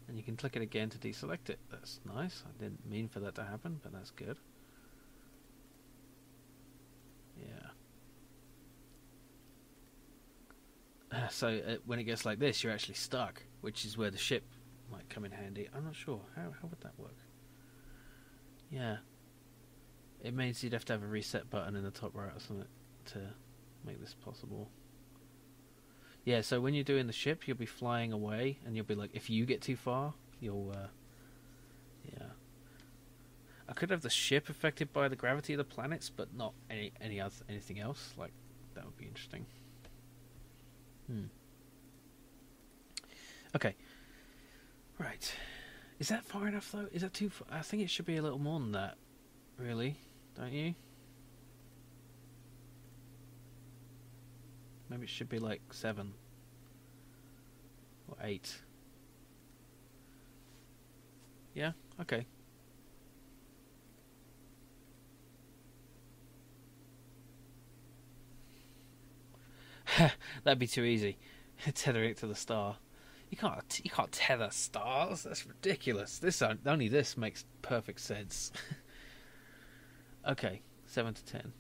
And you can click it again to deselect it. That's nice. I didn't mean for that to happen, but that's good. Yeah. So when it gets like this, you're actually stuck, which is where the ship might come in handy. I'm not sure. How would that work? Yeah. It means you'd have to have a reset button in the top right or something to make this possible. Yeah, so when you're doing the ship, you'll be flying away, and you'll be like, if you get too far, you'll, yeah. I could have the ship affected by the gravity of the planets, but not anything else. Like, that would be interesting. Okay. Right. Is that far enough, though? Is that too far? I think it should be a little more than that, really. Don't you? Maybe it should be like 7 or 8. Yeah? Okay. That'd be too easy. Tethering it to the star. You can't tether stars. That's ridiculous. Only this makes perfect sense. Okay, 7 to 10.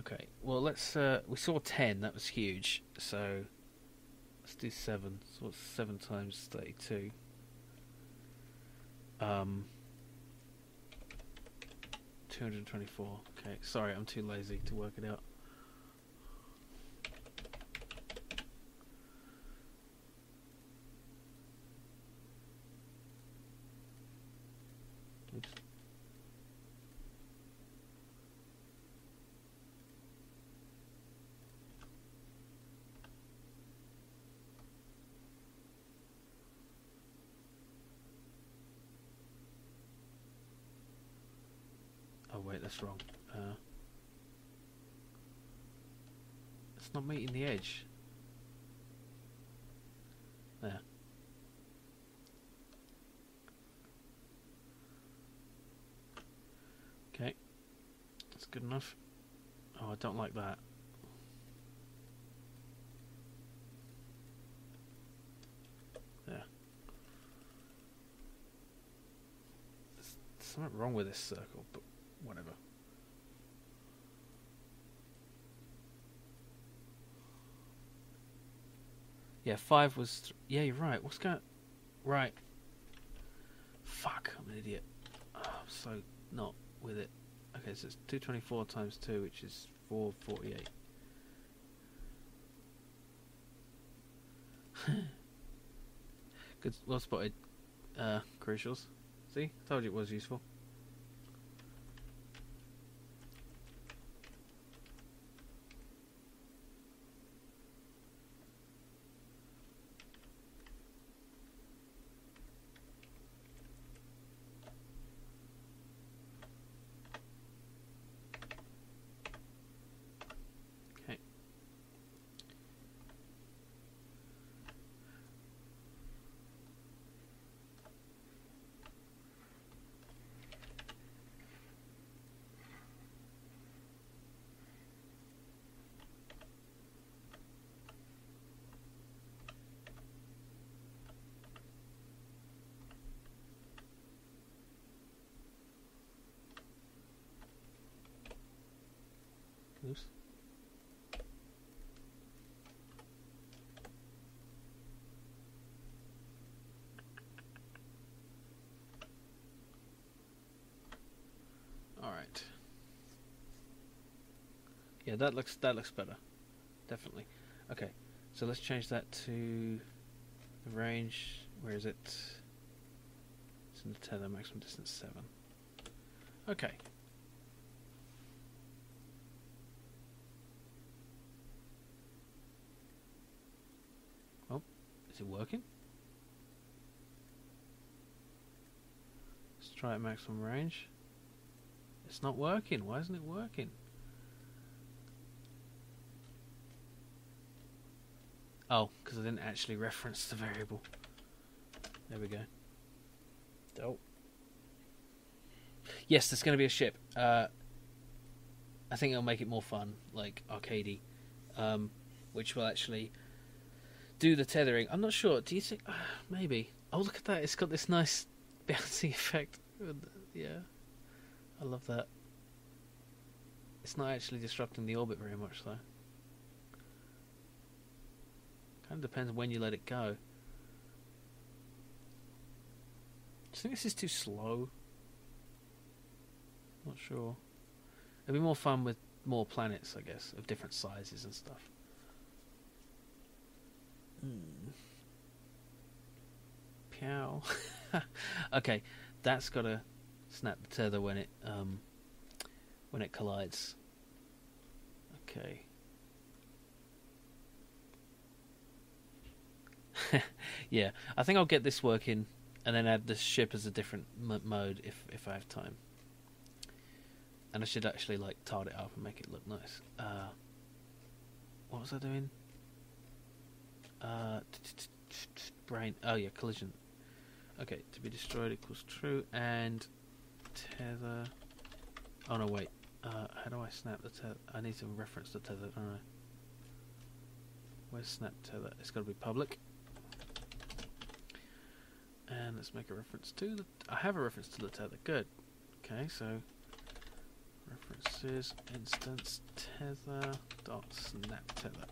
Okay, well let's. We saw 10. That was huge. So Let's do 7. So what's 7 times 32? 224. Okay, sorry, I'm too lazy to work it out. Oops. Oh wait, that's wrong. It's not meeting the edge. There. Okay, that's good enough. Oh, I don't like that. There. There's something wrong with this circle, but whatever. Yeah, 5 was... yeah, you're right. What's going... right. Fuck, I'm an idiot. Oh, I'm so not with it. Okay, so it's 224 times 2, which is 448. Good, well spotted, crucials. See? Told you it was useful. Okay. Oops. All right. Yeah, that looks better. Definitely. Okay. So let's change that to the range. Where is it? It's in the tether, maximum distance 7. Okay. Oh, is it working? Let's try it maximum range. It's not working. Why isn't it working? Oh, because I didn't actually reference the variable. There we go. Oh. Yes, there's going to be a ship. I think it'll make it more fun, like arcadey, which will actually do the tethering. I'm not sure. Do you think? Maybe. Oh, look at that! It's got this nice bouncy effect. Yeah, I love that. It's not actually disrupting the orbit very much, though. Kind of depends when you let it go. Do you think this is too slow? Not sure. It'd be more fun with more planets, I guess, of different sizes and stuff. Pow. Okay, that's gotta snap the tether when it collides. Okay. Yeah, I think I'll get this working and then add the ship as a different mode if I have time. And I should actually like tart it up and make it look nice. What was I doing? Brain. Oh yeah, collision. Okay, to be destroyed equals true and tether. Oh no, wait. How do I snap the tether? I need to reference the tether, don't I? Where's snap tether? It's got to be public. And let's make a reference to the... I have a reference to the tether. Good. Okay, so... references, instance, tether, dot snap tether.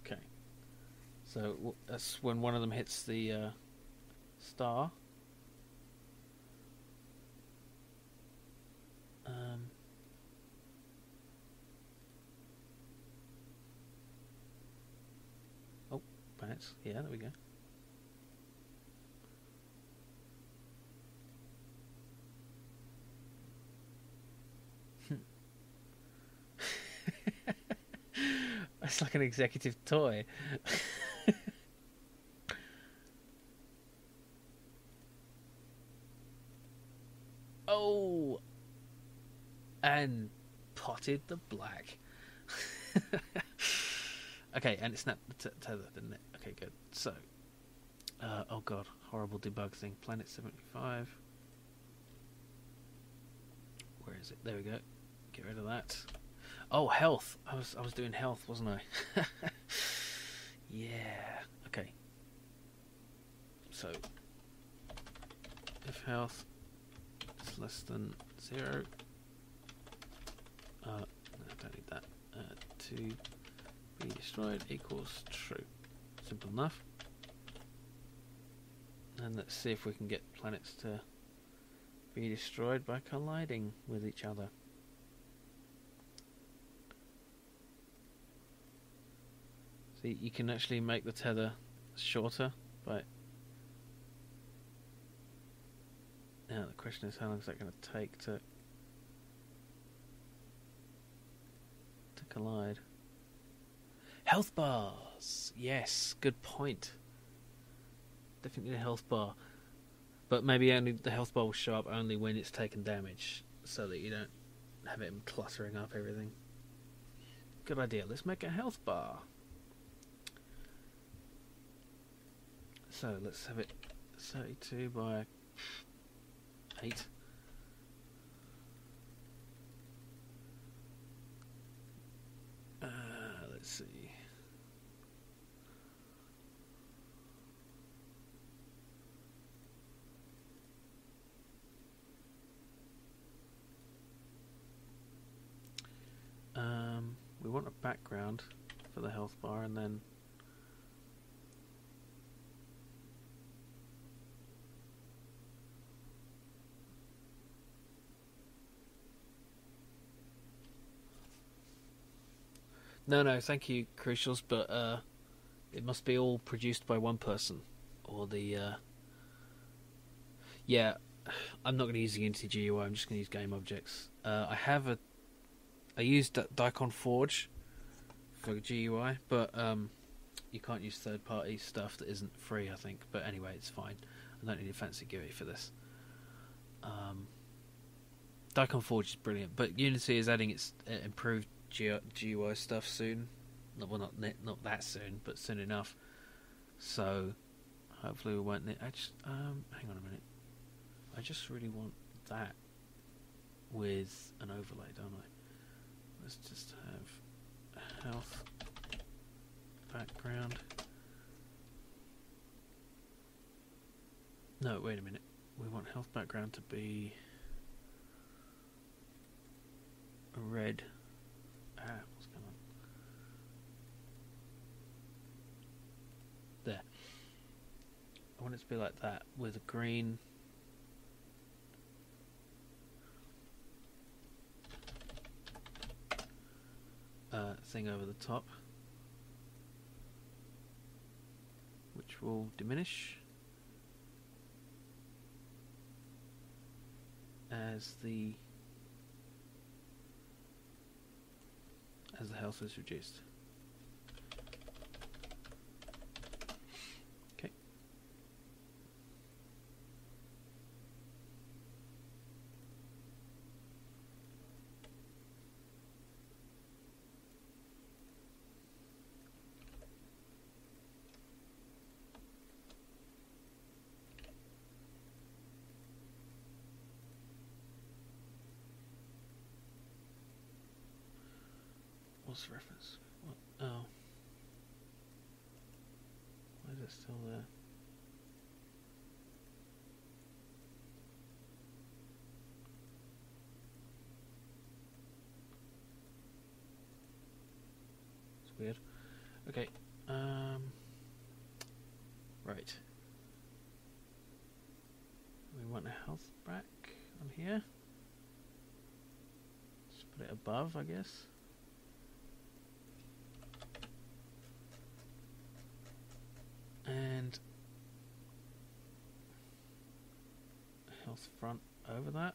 Okay. So that's when one of them hits the star. Oh, planets. Yeah, there we go. It's like an executive toy. Oh, and potted the black. Okay, and it snapped the tether, didn't it? Okay, good. So, oh god, horrible debug thing. Planet 75. Where is it? There we go. Get rid of that. Oh, health. I was doing health, wasn't I? Yeah. Okay. So, if health is less than 0, no, I don't need that. To be destroyed equals true. Simple enough. And let's see if we can get planets to be destroyed by colliding with each other. See, you can actually make the tether shorter, but now the question is, how long is that going to take to collide? Health bars! Yes, good point. Definitely a health bar. But maybe only the health bar will show up only when it's taken damage, so that you don't have it cluttering up everything. Good idea. Let's make a health bar. So let's have it 32 by 8. Let's see. We want a background for the health bar, and then no, thank you, Crucials, but it must be all produced by one person, or the yeah. I'm not going to use the Unity GUI. I'm just going to use game objects. I used Daikon Forge for GUI, but you can't use third-party stuff that isn't free, I think. But anyway, it's fine. I don't need a fancy GUI for this. Daikon Forge is brilliant, but Unity is adding its improved GUI stuff soon. Well, not that soon, but soon enough. So hopefully we won't need. Hang on a minute. I just really want that with an overlay, don't I? Let's just have health background. No, wait a minute. We want health background to be a red. What's going on? There. I want it to be like that with a green. Thing over the top, which will diminish as the health is reduced. Okay. What's the reference? What? Oh. Why is it still there? It's weird. Okay. Right. We want the health back on here. Just put it above, I guess. And health front over that.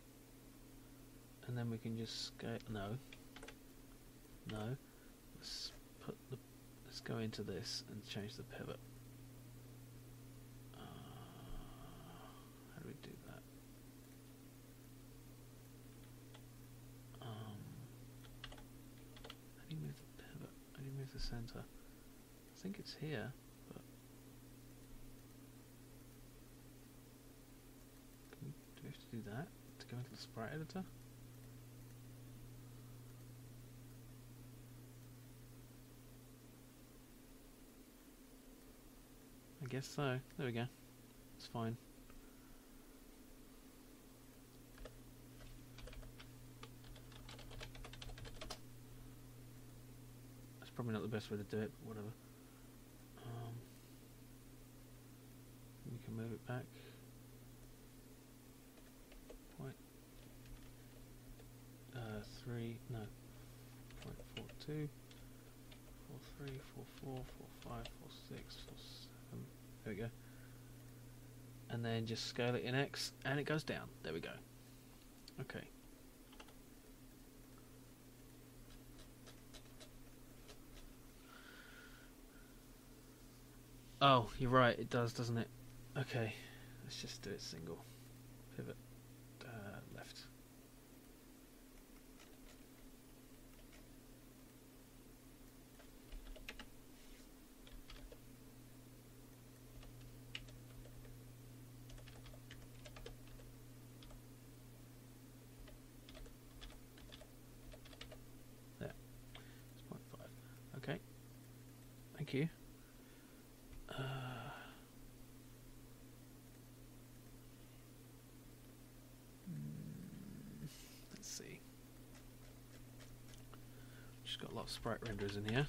And then we can just scale. No. Let's go into this and change the pivot. How do we do that? How do you move the pivot? How do you move the center? I think it's here, but do we have to do that to go into the sprite editor? I guess so. There we go. It's fine. That's probably not the best way to do it, but whatever. We can move it back. Point 3, no. 0.42, 4.3, 4.4, 4.5, 4.6, 4.7. There we go. And then just scale it in X, and it goes down. There we go. Okay. Oh, you're right. It does, doesn't it? Okay. Let's just do it single. Pivot left. There. It's 0.5. Okay. Thank you. Let's see. Just got a lot of sprite renderers in here.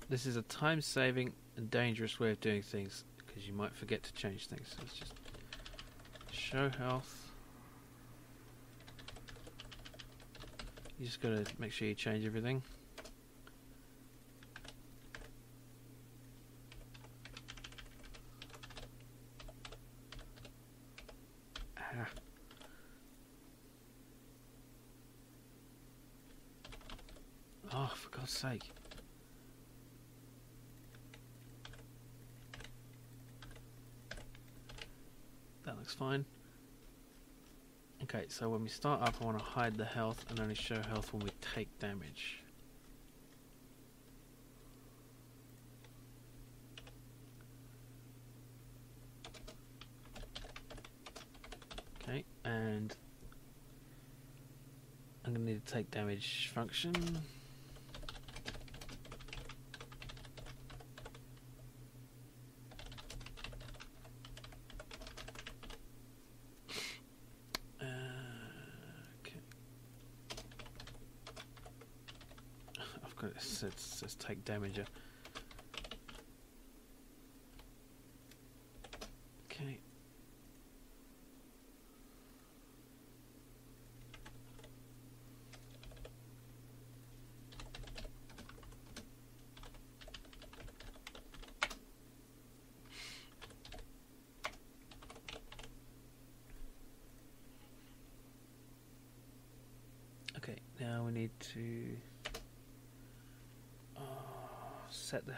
This is a time-saving and dangerous way of doing things because you might forget to change things. So let's just show health. You just gotta make sure you change everything. Ah. Oh, for God's sake. That looks fine. Okay, so when we start up, I want to hide the health and only show health when we take damage. Okay, and I'm going to need a take damage function. It says take damager. Okay. Okay, now we need to set the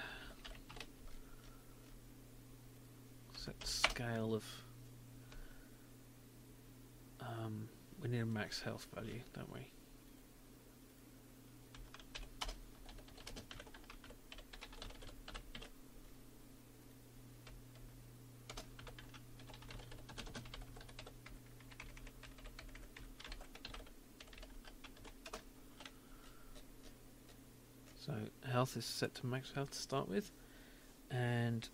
scale of we need a max health value, don't we? So health is set to max health to start with, and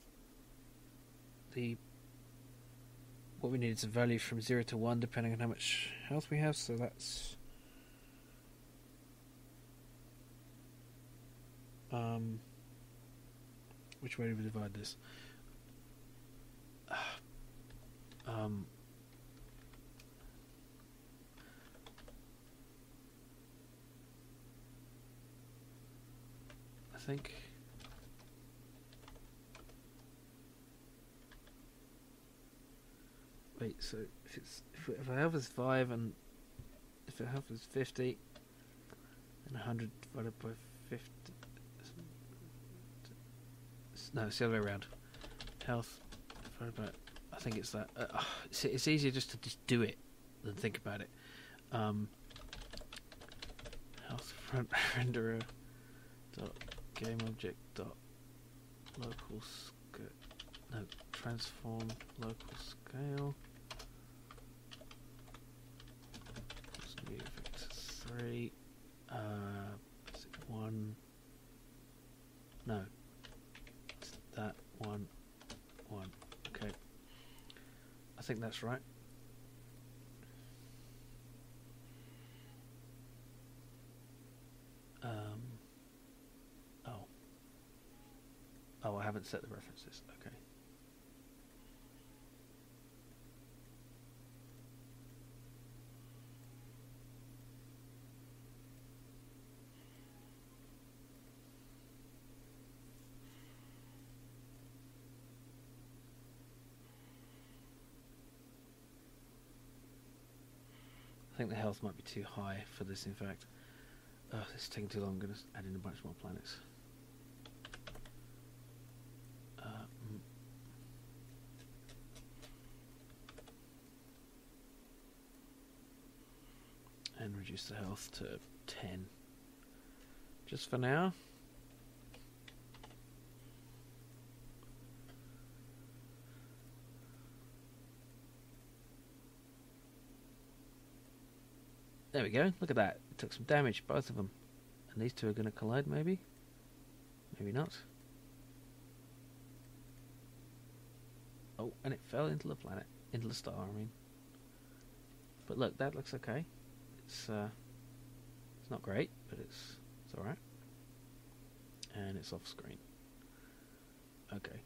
what we need is a value from 0 to 1 depending on how much health we have, so that's which way do we divide this? I think wait, so if our health is 5 and if our health is 50 and 100 divided by 50, no, it's the other way around. Health divided by, I think it's that. It's easier just to do it than think about it. Health renderer dot game object dot local transform local scale. New vector 3. 1. No. It's that 1. 1. Okay. I think that's right. Oh, I haven't set the references. Okay. I think the health might be too high for this, in fact. This is taking too long. I'm going to add in a bunch more planets. And reduce the health to 10. Just for now. There we go. Look at that. It took some damage, both of them. And these two are going to collide, maybe? Maybe not. Oh, and it fell into the planet. Into the star, I mean. But look, that looks okay. It's not great, but it's alright. And it's off screen. Okay.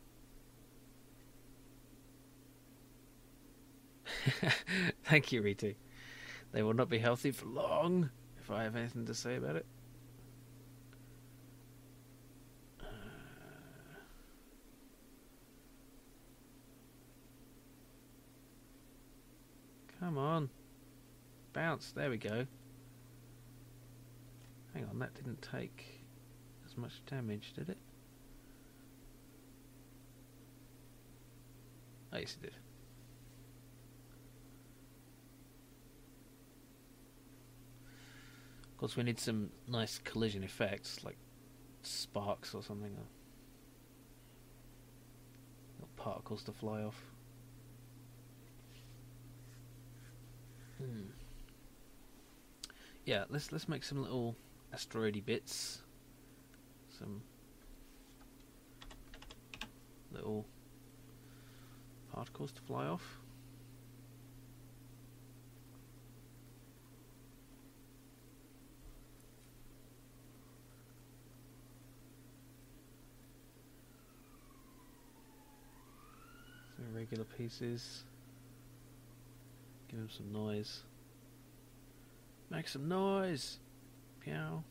Thank you, Ritu. They will not be healthy for long, if I have anything to say about it. Come on. Bounce. There we go. Hang on, that didn't take as much damage, did it? Oh, yes, it did. Of course, we need some nice collision effects, like sparks or something. Or little particles to fly off. Yeah, let's make some little asteroidy bits. Some little particles to fly off. Some regular pieces. Give them some noise. Make some noise! Meow.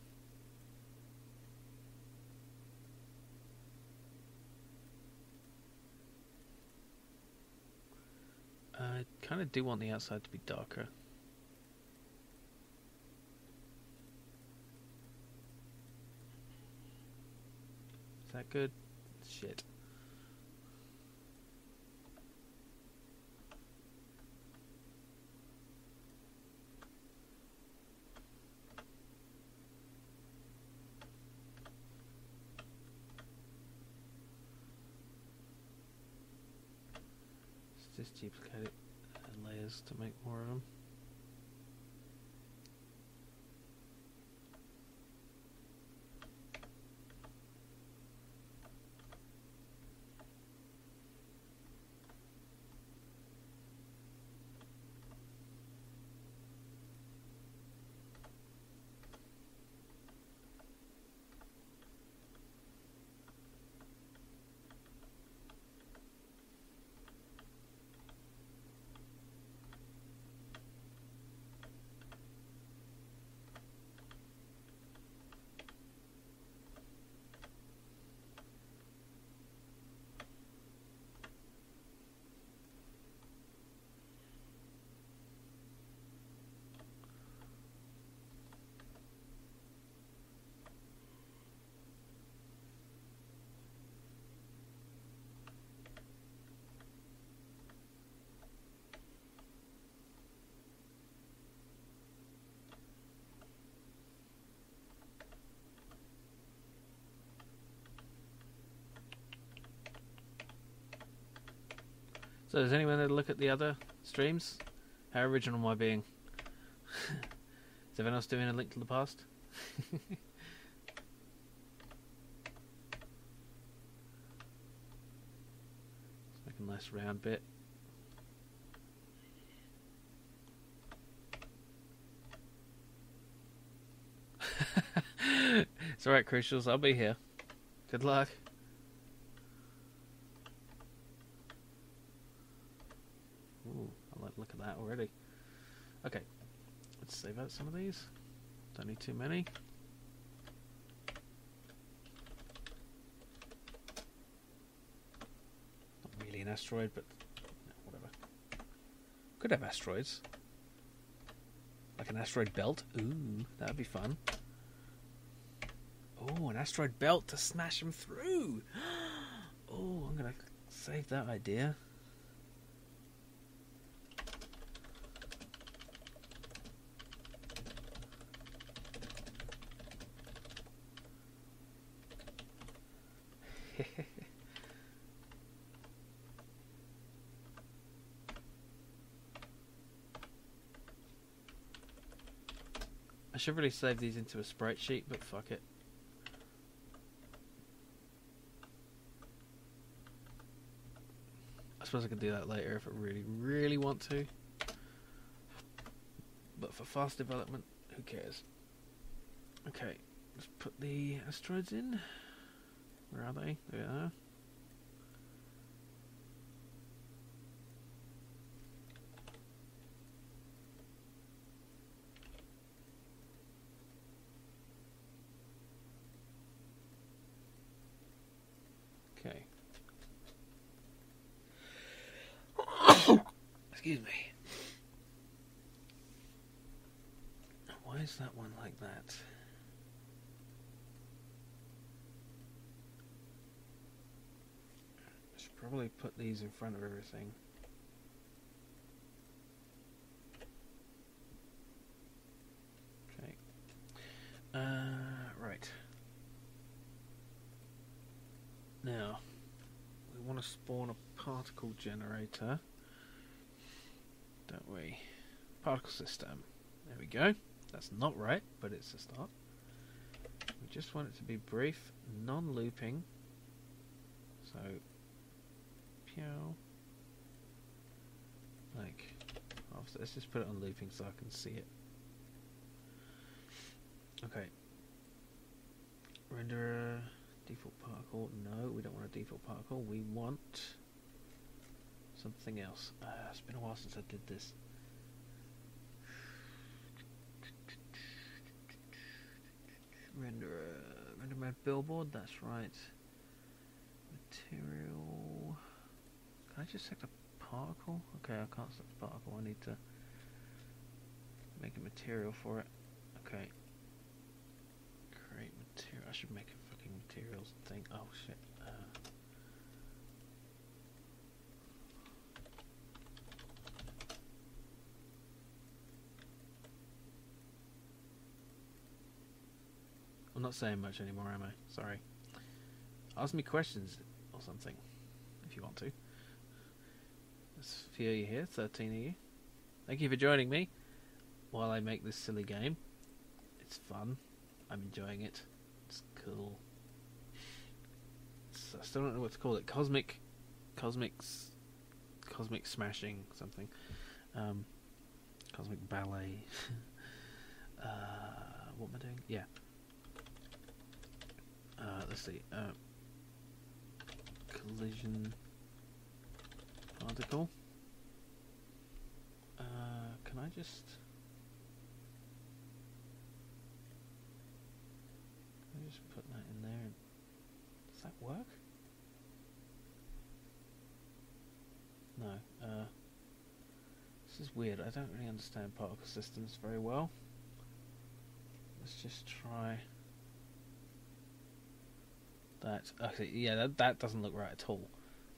I kind of do want the outside to be darker. Is that good? Shit. Just duplicate it and layers to make more of them. So does anyone ever look at the other streams? How original am I being? Is everyone else doing a Link to the Past? Let's make a nice round bit. It's alright, Crucials, I'll be here. Good luck. Ooh, I like the look at that already. Okay, let's save out some of these. Don't need too many. Not really an asteroid, but no, whatever. Could have asteroids. Like an asteroid belt. Ooh, that would be fun. Oh, an asteroid belt to smash them through. Oh, I'm going to save that idea. I should really save these into a sprite sheet, but fuck it. I suppose I could do that later if I really, really want to. But for fast development, who cares? Okay, let's put the asteroids in. Where are they? There they are. Okay. Excuse me. Why is that one like that? I should probably put these in front of everything. Okay. Right. Now, we want to spawn a particle generator, don't we? Particle system. There we go. That's not right, but it's a start. We just want it to be brief, non-looping. So, pew. Like, let's just put it on looping so I can see it. Okay. Render a default particle. No, we don't want a default particle. We want something else. It's been a while since I did this. Render mode billboard, that's right. Material. Can I just select a particle? Okay, I can't select a particle. I need to make a material for it. Okay. Create material. I should make a fucking materials thing. Oh shit. I'm not saying much anymore, am I? Sorry. Ask me questions or something, if you want to. There's a few of you here, 13 of you. Thank you for joining me while I make this silly game. It's fun. I'm enjoying it. It's cool. I still don't know what to call it. Cosmic smashing something. Cosmic ballet. What am I doing? Yeah. Let's see. Collision particle. Can I just put that in there? Does that work? No. This is weird. I don't really understand particle systems very well. Let's just try that. Okay, yeah, that doesn't look right at all.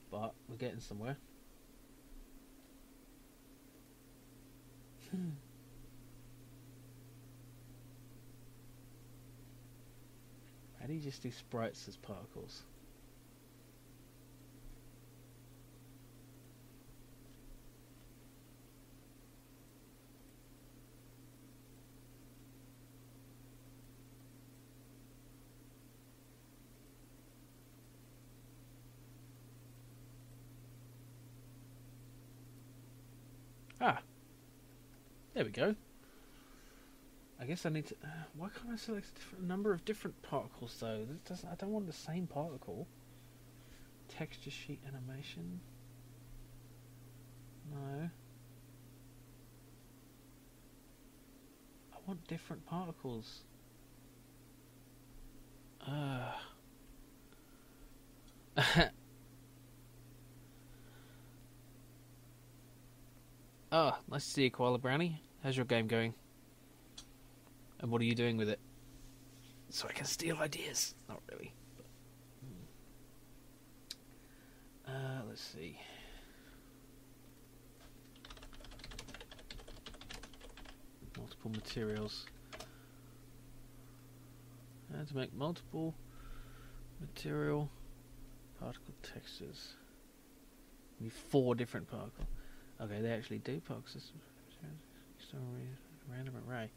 But we're getting somewhere. How do you just do sprites as particles? Ah, there we go. I guess I need to... why can't I select a number of different particles, though? I don't want the same particle. Texture sheet animation. No. I want different particles. Ah, nice to see you, Koala Brownie. How's your game going? And what are you doing with it? So I can steal ideas. Not really. But, let's see. Multiple materials. How to make multiple material particle textures. Need 4 different particles. Okay, they actually do particle systems. Random array.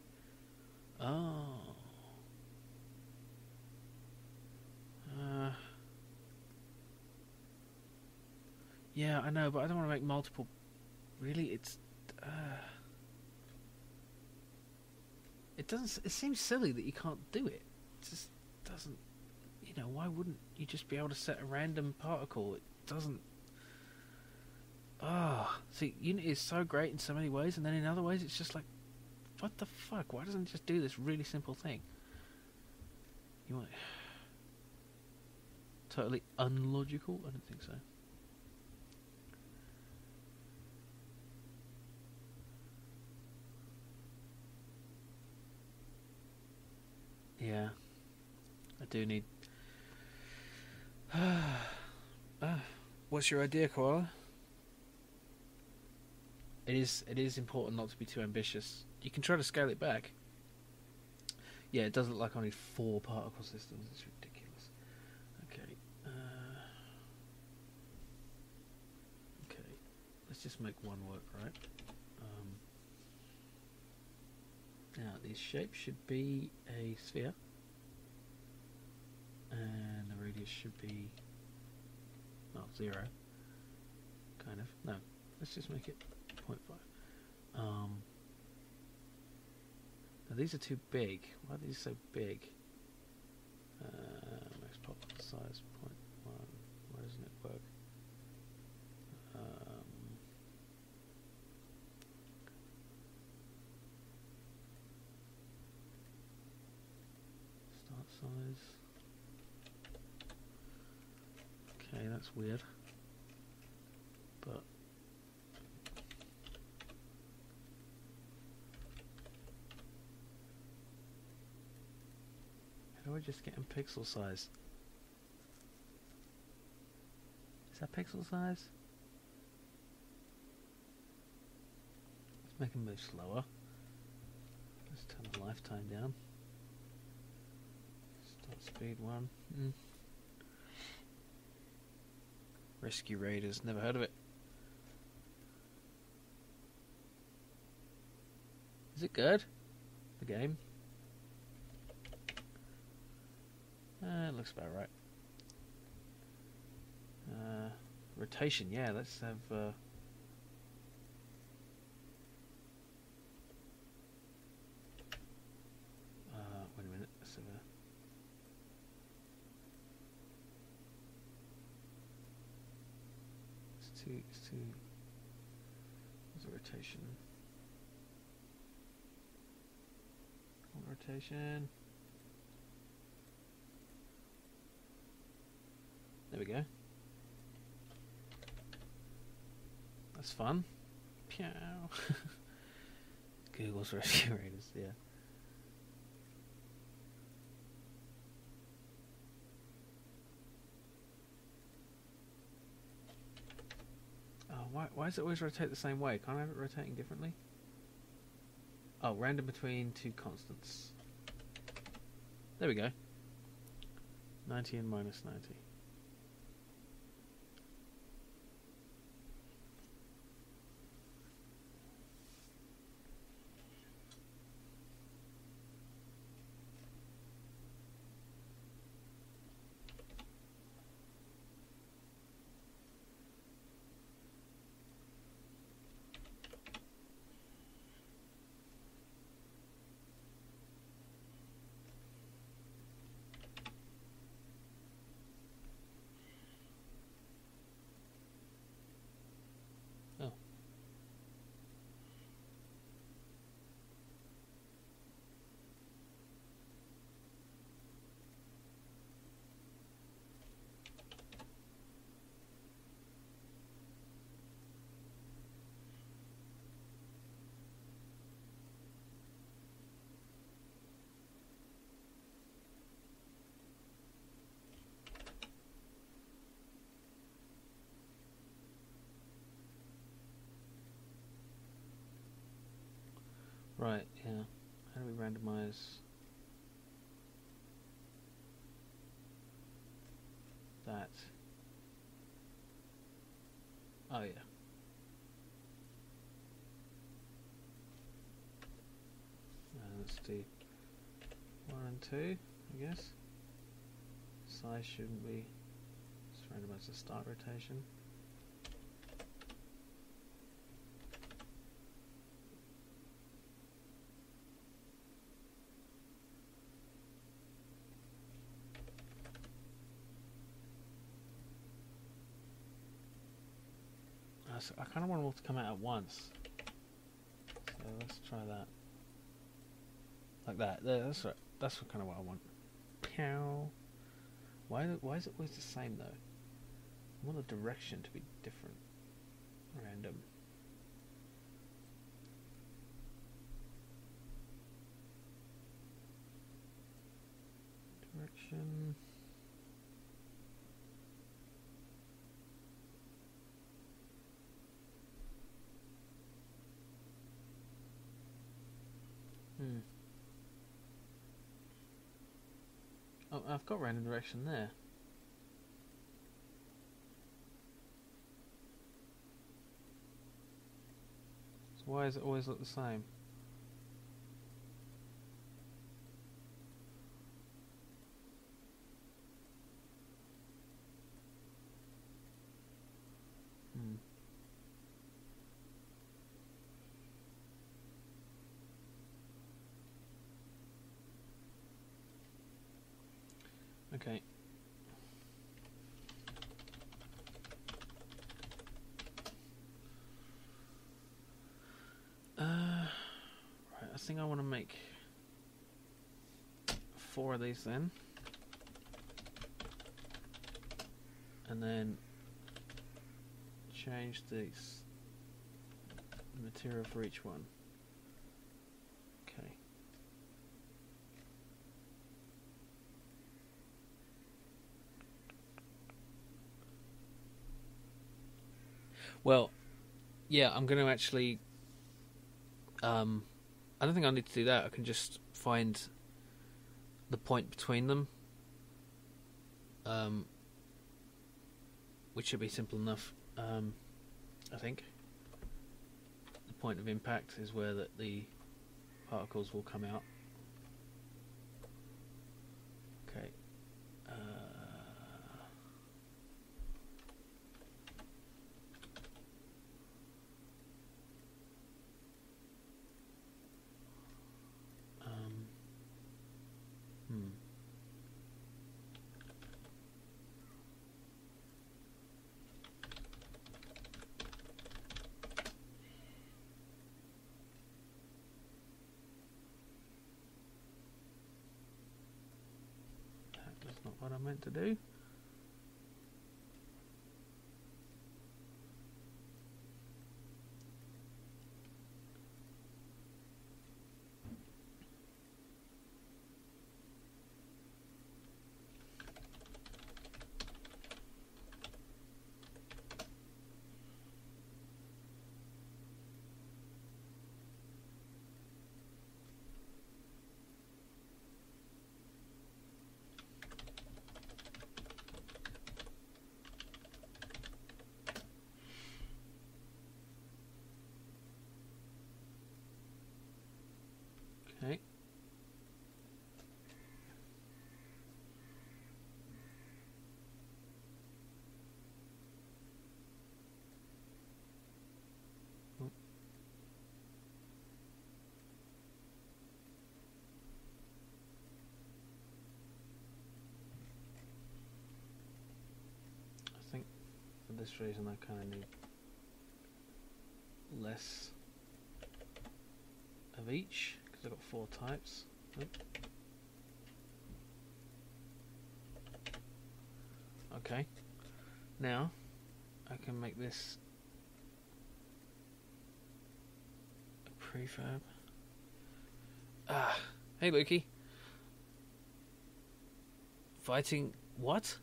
Oh. Yeah, I know, but I don't want to make multiple. Really, it doesn't. It seems silly that you can't do it. It just doesn't. You know, why wouldn't you just be able to set a random particle? It doesn't. See, Unity is so great in so many ways, and then in other ways, it's just like, what the fuck? Why doesn't it just do this really simple thing? You want totally unlogical? I don't think so. Yeah, I do need. What's your idea, Koala? It is important not to be too ambitious. You can try to scale it back. Yeah, it does look like only 4 particle systems. It's ridiculous. Okay. Okay. Let's just make one work, right? Now, these shapes should be a sphere. And the radius should be... well, 0. Kind of. No. Let's just make it 0.5. Now these are too big. Why are these so big? Max pop size 0.1. Why doesn't it work? Start size. Okay, that's weird. But how do I just get in pixel size? Is that pixel size? Let's make him move slower. Let's turn the lifetime down. Start speed 1. Rescue Raiders, never heard of it. Is it good? The game? It looks about right. Rotation, yeah, let's have... wait a minute, let's have a... It's too... What's the rotation? Rotation... There we go. That's fun. Pew. Google's Rescue Raiders, yeah. Oh, why does it always rotate the same way? Can't I have it rotating differently? Oh, random between 2 constants. There we go. 90 and minus 90. Right, yeah. How do we randomize that? Oh, yeah. Let's do 1 and 2, I guess. Size shouldn't be. Just randomize the start rotation. So I kind of want them all to come out at once. So let's try that. Like that. There, that's right. That's kind of what I want. Pow. Why is it always the same though? I want the direction to be different. Random. Direction. Oh, I've got random direction there. So why does it always look the same? Okay. Right, I think I want to make 4 of these then. And then change the material for each one. Okay. Well, yeah, I'm going to actually... I don't think I need to do that. I can just find the point between them. Which should be simple enough, I think. The point of impact is where the particles will come out. Okay. That's not what I meant to do. Okay. Oh. I think for this reason I kind of need less of each because I've got 4 types. Oh. Okay, now I can make this a prefab. Hey Lukey. Fighting what?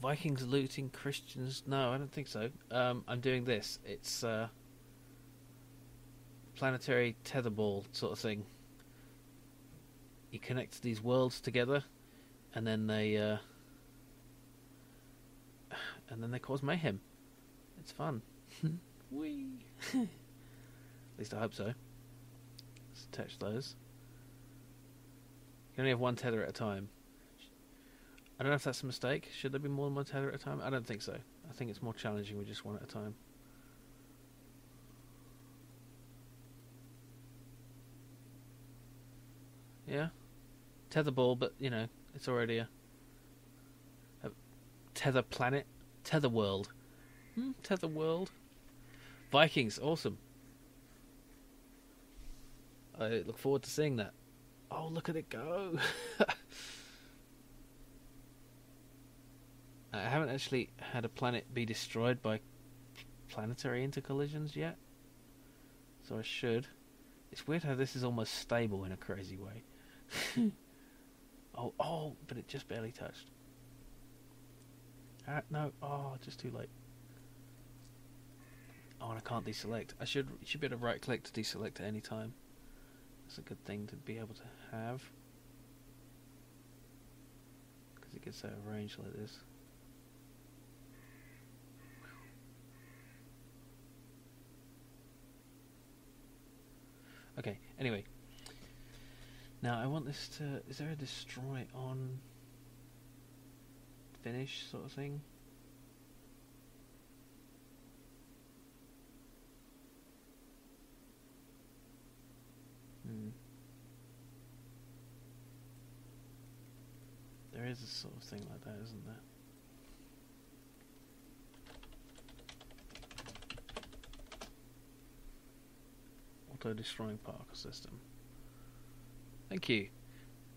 Vikings looting Christians? No, I don't think so. I'm doing this. It's planetary tetherball sort of thing. You connect these worlds together, and then they cause mayhem. It's fun. Whee! At least I hope so. Let's attach those. You can only have one tether at a time. I don't know if that's a mistake. Should there be more than one tether at a time? I don't think so. I think it's more challenging with just one at a time. Yeah? Tetherball, but, you know, it's already a tether planet. Tether world. Tether world. Vikings, awesome. I look forward to seeing that. Oh, look at it go! I haven't actually had a planet be destroyed by planetary intercollisions yet, so I should. It's weird how this is almost stable in a crazy way. Oh, but it just barely touched. No, just too late. Oh, and I can't deselect. You should be able to right click to deselect at any time. That's a good thing to be able to have, because it gets out of range like this. Okay, anyway. Now I want this to... Is there a destroy on finish sort of thing? There is a sort of thing like that, isn't there? Auto-destroying particle system. Thank you.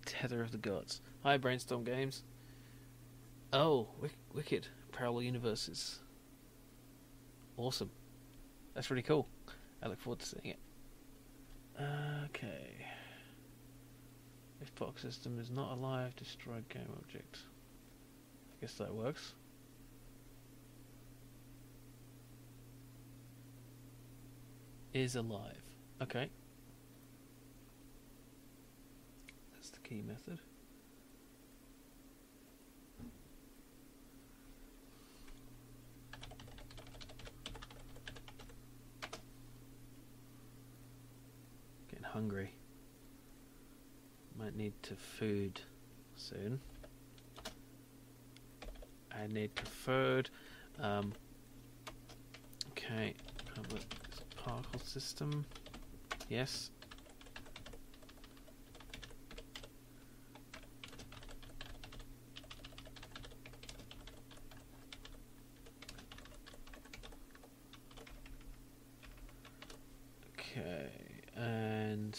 Tether of the Gods. Hi, Brainstorm Games. Oh, wicked. Parallel universes. Awesome. That's really cool. I look forward to seeing it. Okay. If particle system is not alive, destroy game object. I guess that works. Is alive. Okay. That's the key method. Getting hungry. Might need to food soon. I need to food. Okay. Particle system. Yes. Okay, and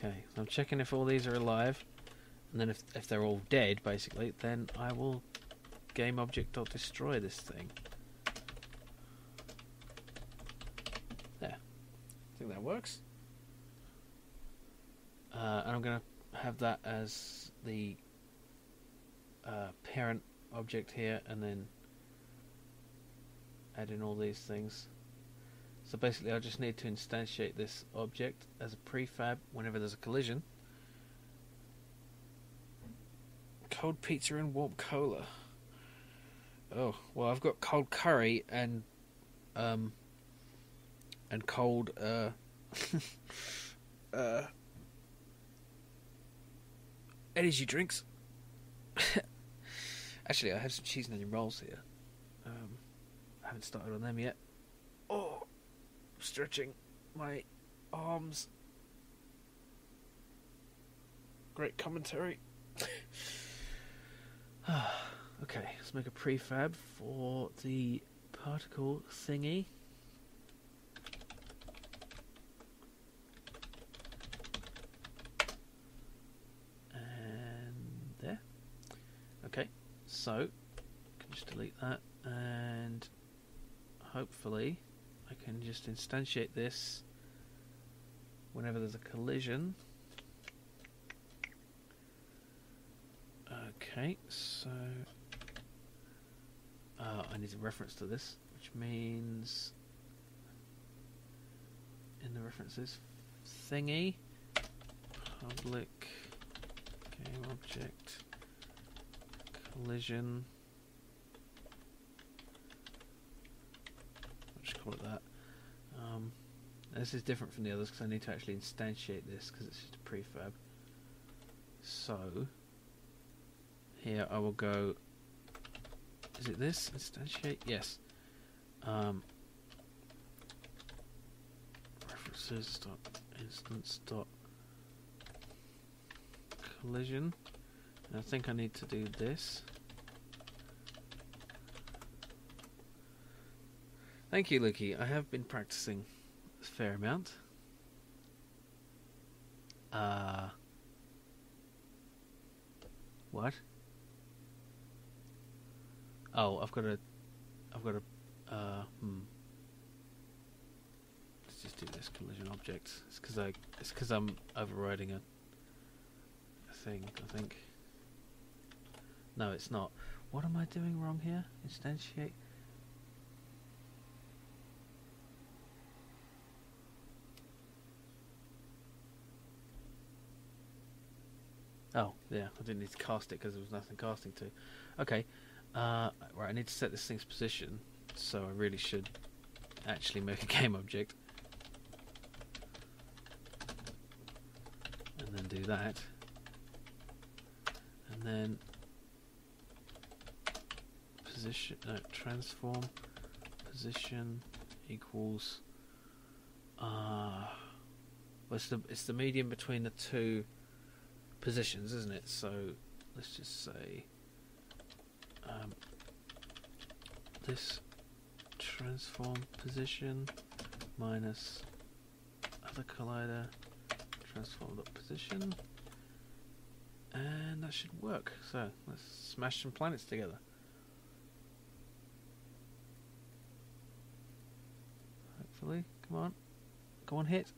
okay, so I'm checking if all these are alive, and then if they're all dead, basically, then I will game object dot destroy this thing. There. I think that works. And I'm going to have that as the parent object here, and then add in all these things. So basically I just need to instantiate this object as a prefab whenever there's a collision. Cold pizza and warm cola. Oh, well, I've got cold curry and cold energy drinks. Actually, I have some cheese and onion rolls here. I haven't started on them yet. Oh, I'm stretching my arms. Great commentary. Okay, let's make a prefab for the particle thingy. And there. Okay, so I can just delete that, and hopefully I can just instantiate this whenever there's a collision. Okay, so I need a reference to this, which means in the references thingy, public game object collision. I'll just call it that. This is different from the others because I need to actually instantiate this because it's just a prefab. So here I will go. Is it this? Instantiate? Yes. References dot instance dot collision. And I think I need to do this. Thank you, Luki. I have been practicing a fair amount. What? Oh, I've got a. Let's just do this collision object. It's because I'm overriding a thing. I think. No, it's not. What am I doing wrong here? Instantiate. Oh, yeah, I didn't need to cast it because there was nothing casting to. Okay, right, I need to set this thing's position, so I really should actually make a game object. And then do that. And then position, transform position equals, well, it's the medium between the two positions, isn't it? So let's just say this transform position minus other collider transform dot position, and that should work. So let's smash some planets together. Hopefully, come on, hit.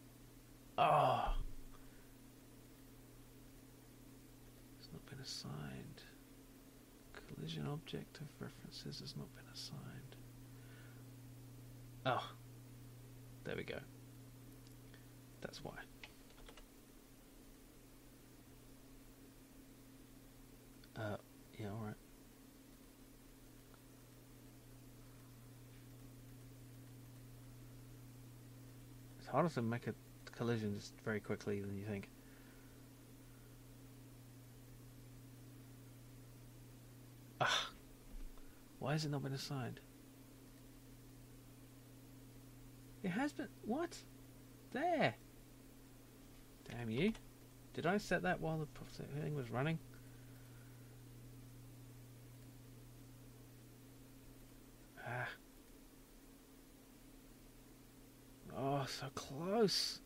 Oh. Assigned. Collision object of references has not been assigned. Oh, there we go. That's why. Yeah, alright. It's harder to make a collision just very quickly than you think. Why has it not been assigned? It has been. What? There. Damn you. Did I set that while the thing was running? Ah. Oh, so close.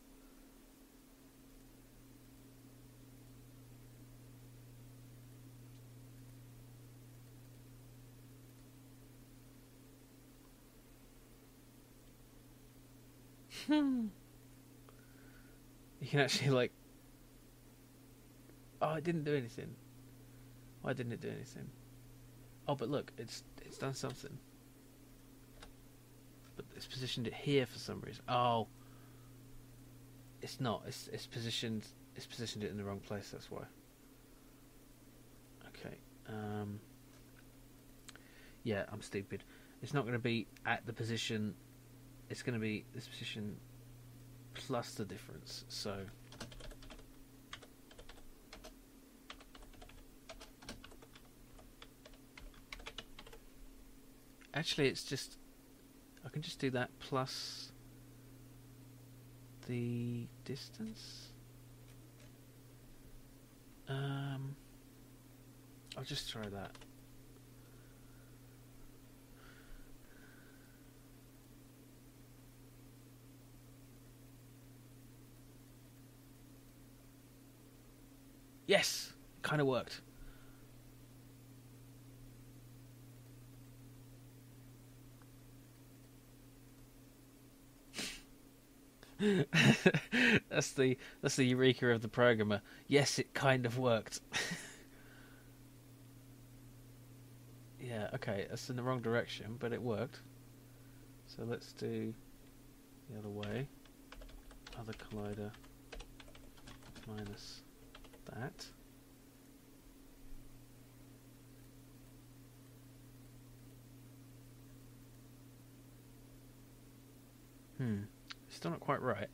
You can actually like. Oh, it didn't do anything. Why didn't it do anything? Oh, but look, it's done something. But it's positioned it here for some reason. Oh, it's not. It's positioned it in the wrong place. That's why. Okay. Yeah, I'm stupid. It's not going to be at the position. It's going to be this position plus the difference. So actually, it's just I can just do that plus the distance. I'll just try that. Yes! Kind of worked. That's the eureka of the programmer. Yes, it kind of worked. Yeah, okay, that's in the wrong direction, but it worked. So let's do the other way. Other collider minus that. Still not quite right.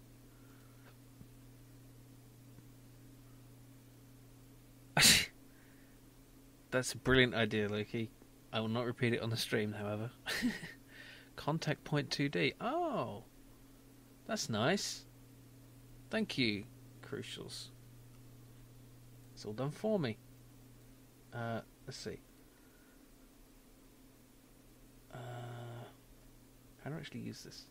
That's a brilliant idea, Loki. I will not repeat it on the stream, however. Contact point 2D. Oh, that's nice. Thank you, Crucials. It's all done for me. Let's see. How do I actually use this?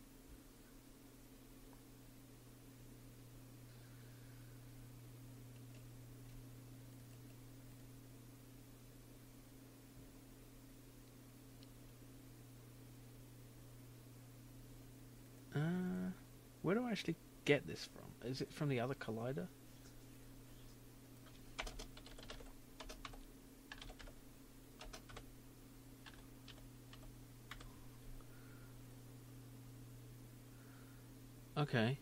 Where do I actually get this from? Is it from the other collider? Okay.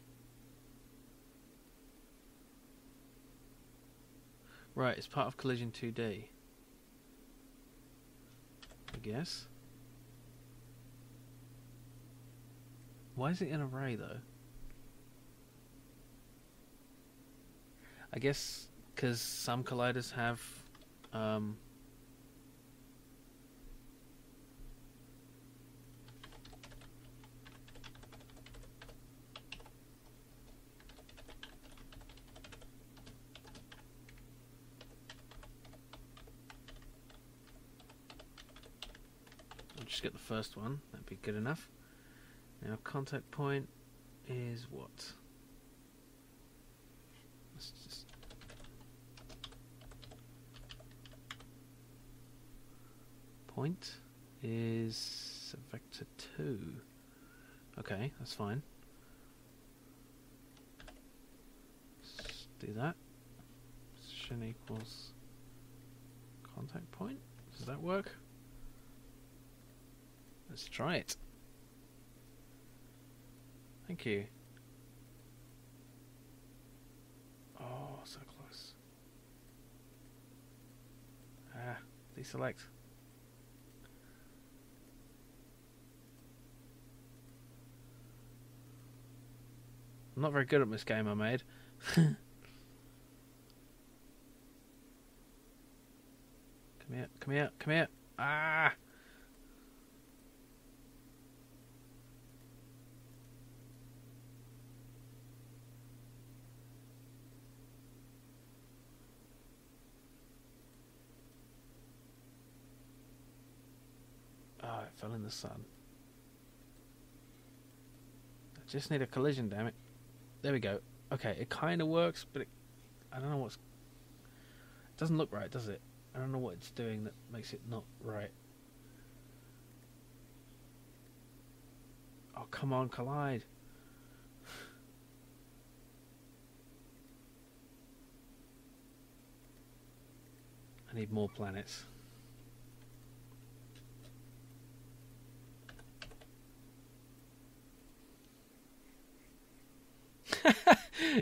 Right, it's part of Collision 2D. I guess. Why is it an array, though? I guess because some colliders have I'll just get the first one. That'd be good enough. Now contact point is what? Let's just point is vector 2. Okay, that's fine. Let's do that. Position equals contact point. Does that work? Let's try it. Thank you. Oh, so close. Deselect. I'm not very good at this game I made. Come here, come here, come here. Ah! Oh, it fell in the sun. I just need a collision, damn it. There we go. Okay, it kind of works, but I don't know what's... It doesn't look right, does it? I don't know what it's doing that makes it not right. Oh, come on, collide. I need more planets.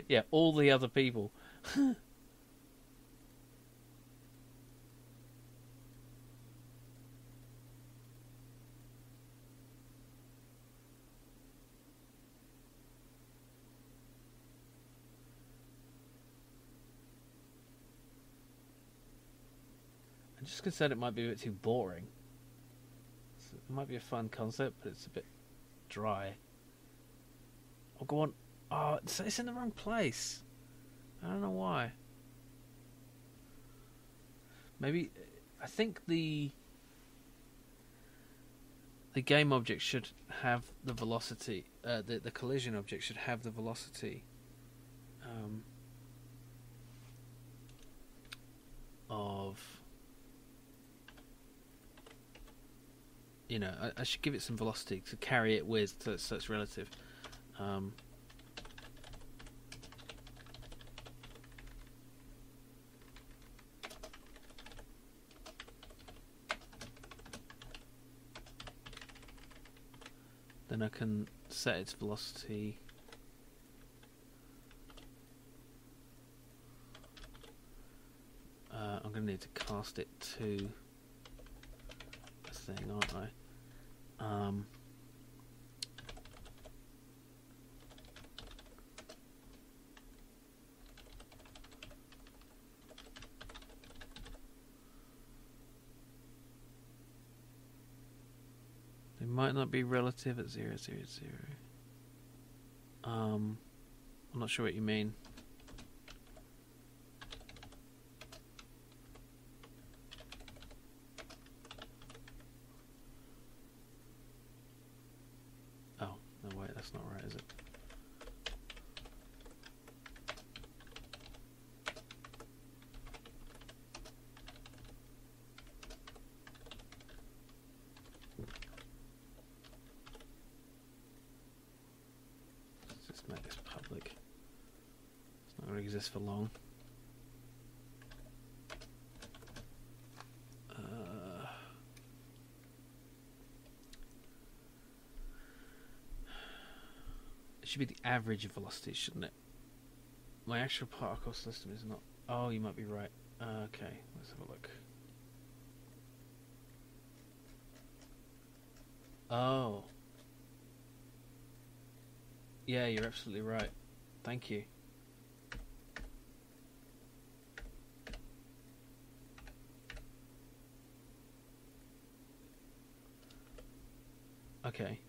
Yeah, all the other people. I'm just concerned it might be a bit too boring. So it might be a fun concept, but it's a bit dry. Oh, go on. Oh, it's in the wrong place. I don't know why. Maybe... I think the game object should have the velocity. The collision object should have the velocity of, you know, I should give it some velocity to carry it with, so it's relative. Then I can set its velocity. I'm going to need to cast it to a thing, aren't I? They might not be relative at 0, 0, 0. I'm not sure what you mean. Oh, no, wait, that's not right, is it? Let's just make this public. It's not going to exist for long. Should be the average of velocities, shouldn't it? My actual particle system is not. Oh, you might be right. Okay, let's have a look. Oh. Yeah, you're absolutely right. Thank you. Okay.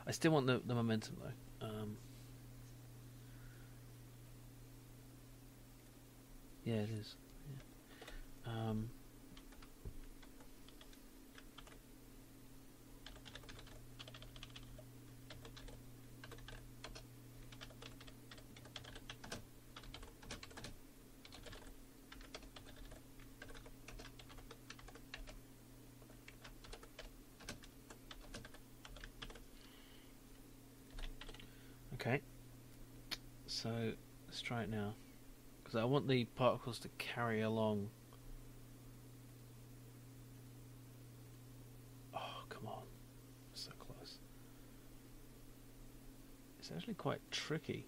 I still want the momentum though. Yeah, it is. Yeah. Okay. So let's try it now. Because I want the particles to carry along. Oh, come on. So close. It's actually quite tricky.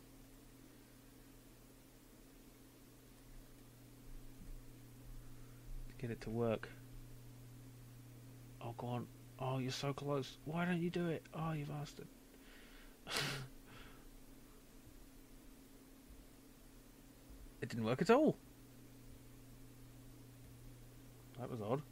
To get it to work. Oh, go on. Oh, you're so close. Why don't you do it? Oh, you bastard. It didn't work at all. That was odd.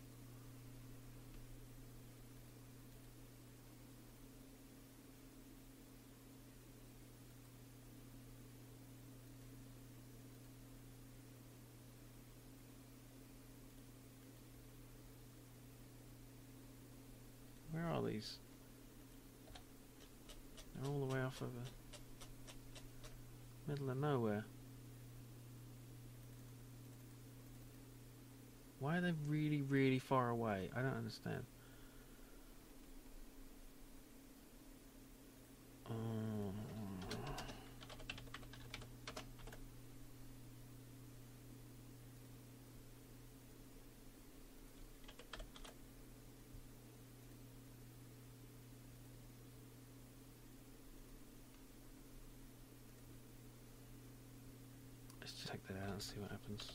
Where are these? They're all the way off of the middle of nowhere. Why are they really, really far away? I don't understand. Let's just take that out and see what happens.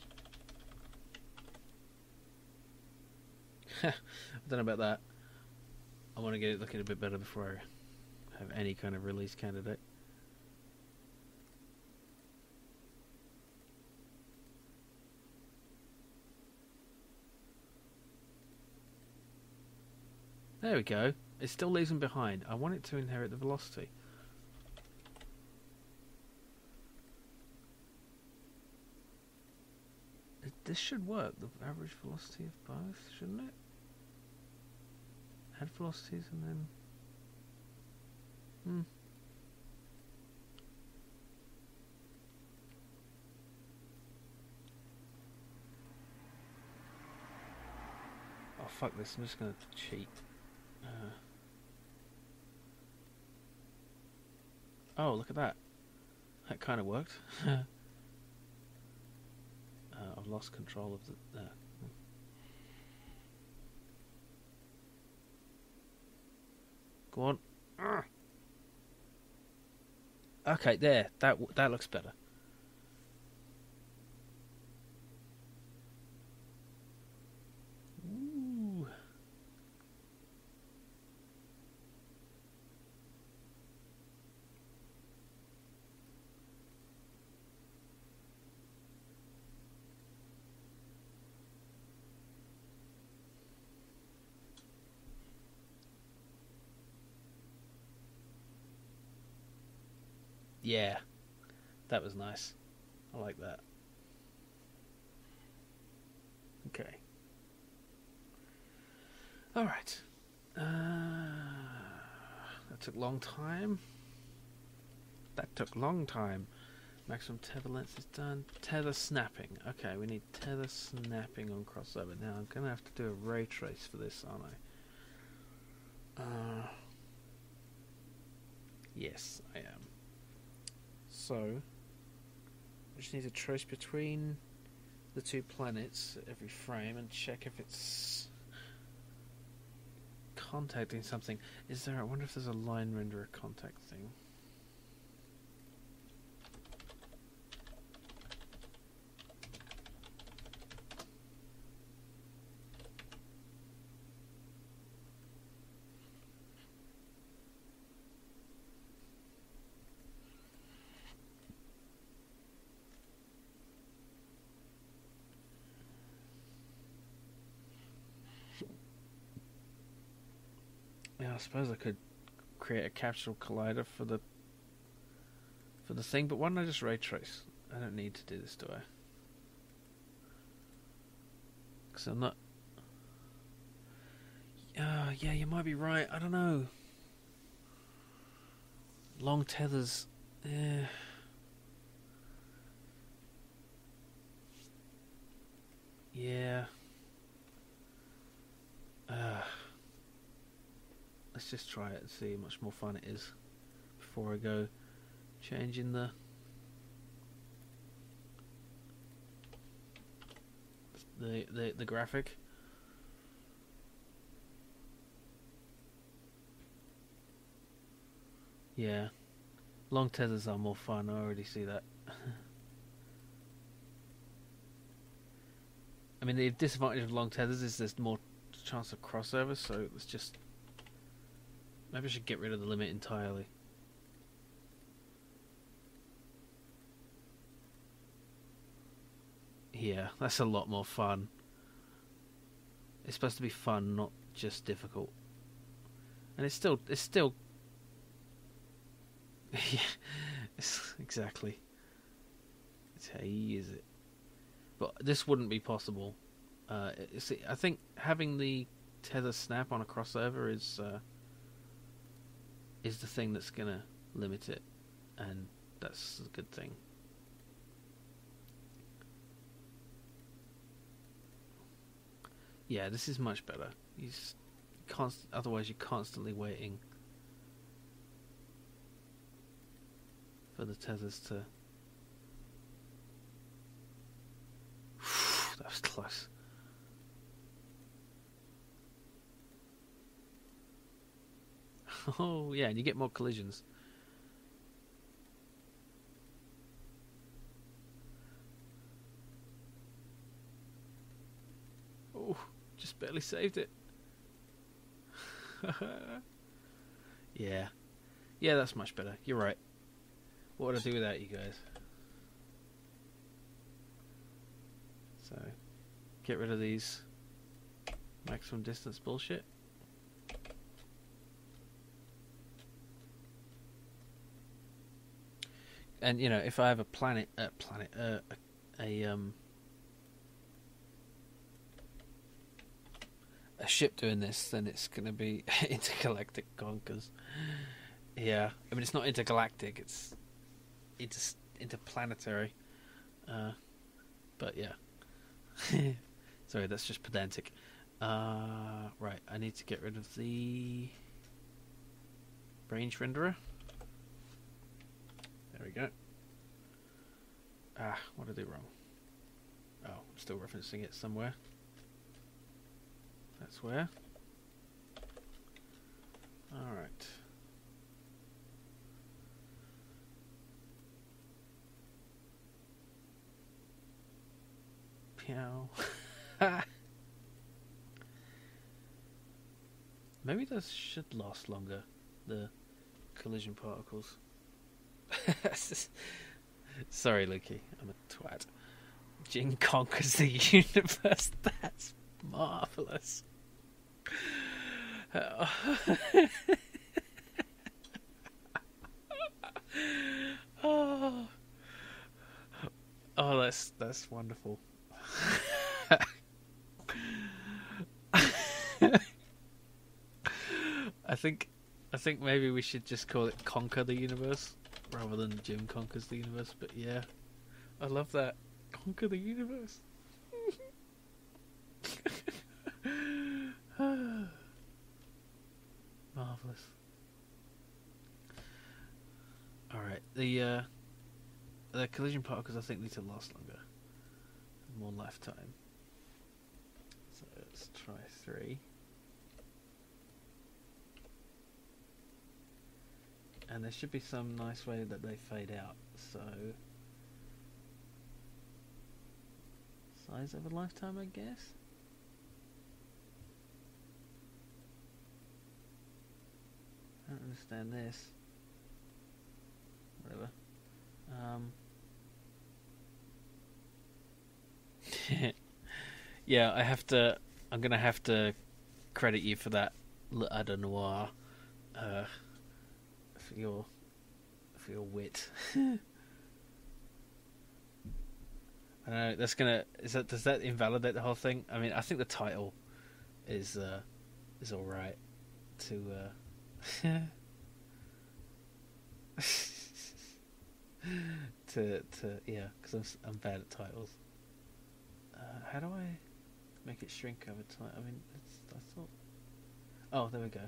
I don't know about that. I want to get it looking a bit better before I have any kind of release candidate. There we go. It still leaves them behind. I want it to inherit the velocity. This should work. The average velocity of both, shouldn't it? Add velocities and then... fuck this. I'm just gonna cheat. Oh, look at that. That kind of worked. I've lost control of the... Go on. Okay, there. That looks better. Ooh. Yeah, that was nice. I like that. Okay. Alright. That took a long time. Maximum tether length is done. Tether snapping. Okay, we need tether snapping on crossover. Now I'm going to have to do a ray trace for this, aren't I? Yes, I am. So, I just need to trace between the two planets at every frame and check if it's contacting something. Is there? I wonder if there's a line renderer contact thing. Yeah, I suppose I could create a capsule collider for the thing, but why don't I just ray trace? I don't need to do this, do I? Because I'm not... yeah, you might be right. I don't know. Long tethers... Yeah. Let's just try it and see how much more fun it is before I go changing the graphic. Yeah, long tethers are more fun. I already see that. I mean, the disadvantage of long tethers is there's more chance of crossover, so let's just... Maybe I should get rid of the limit entirely. Yeah, that's a lot more fun. It's supposed to be fun, not just difficult. And it's still... yeah, exactly. It's how you use it. But this wouldn't be possible. See, I think having the tether snap on a crossover is the thing that's gonna limit it, and that's a good thing. Yeah, this is much better. Otherwise you're constantly waiting for the tethers to... That was close. Oh, yeah, and you get more collisions. Oh, just barely saved it. Yeah. Yeah, that's much better. You're right. What would I do without you guys? So, get rid of these maximum distance bullshit. And you know, if I have a a ship doing this, then it's going to be intergalactic conkers. Yeah, I mean it's not intergalactic; it's interplanetary. But yeah, sorry, that's just pedantic. Right, I need to get rid of the range renderer. There we go. What did I do wrong? Oh, I'm still referencing it somewhere. That's where. Alright. Pew. Maybe those should last longer, the collision particles. Sorry, Lukey, I'm a twat. Jing conquers the universe. That's marvellous. Oh, that's wonderful. I think maybe we should just call it Conker the Universe rather than Jim conquers the universe. But yeah, I love that. Conker the universe. Marvelous. All right, the collision particles I think need to last longer, more lifetime. So let's try 3. And there should be some nice way that they fade out. So size of a lifetime, I guess. I don't understand this. Whatever. Yeah, I'm gonna have to credit you for that Ludum Noir, for your wit. I don't know. Does that invalidate the whole thing? I mean, I think the title is all right. Yeah, because I'm bad at titles. How do I make it shrink over time? I mean, I thought. Oh, there we go.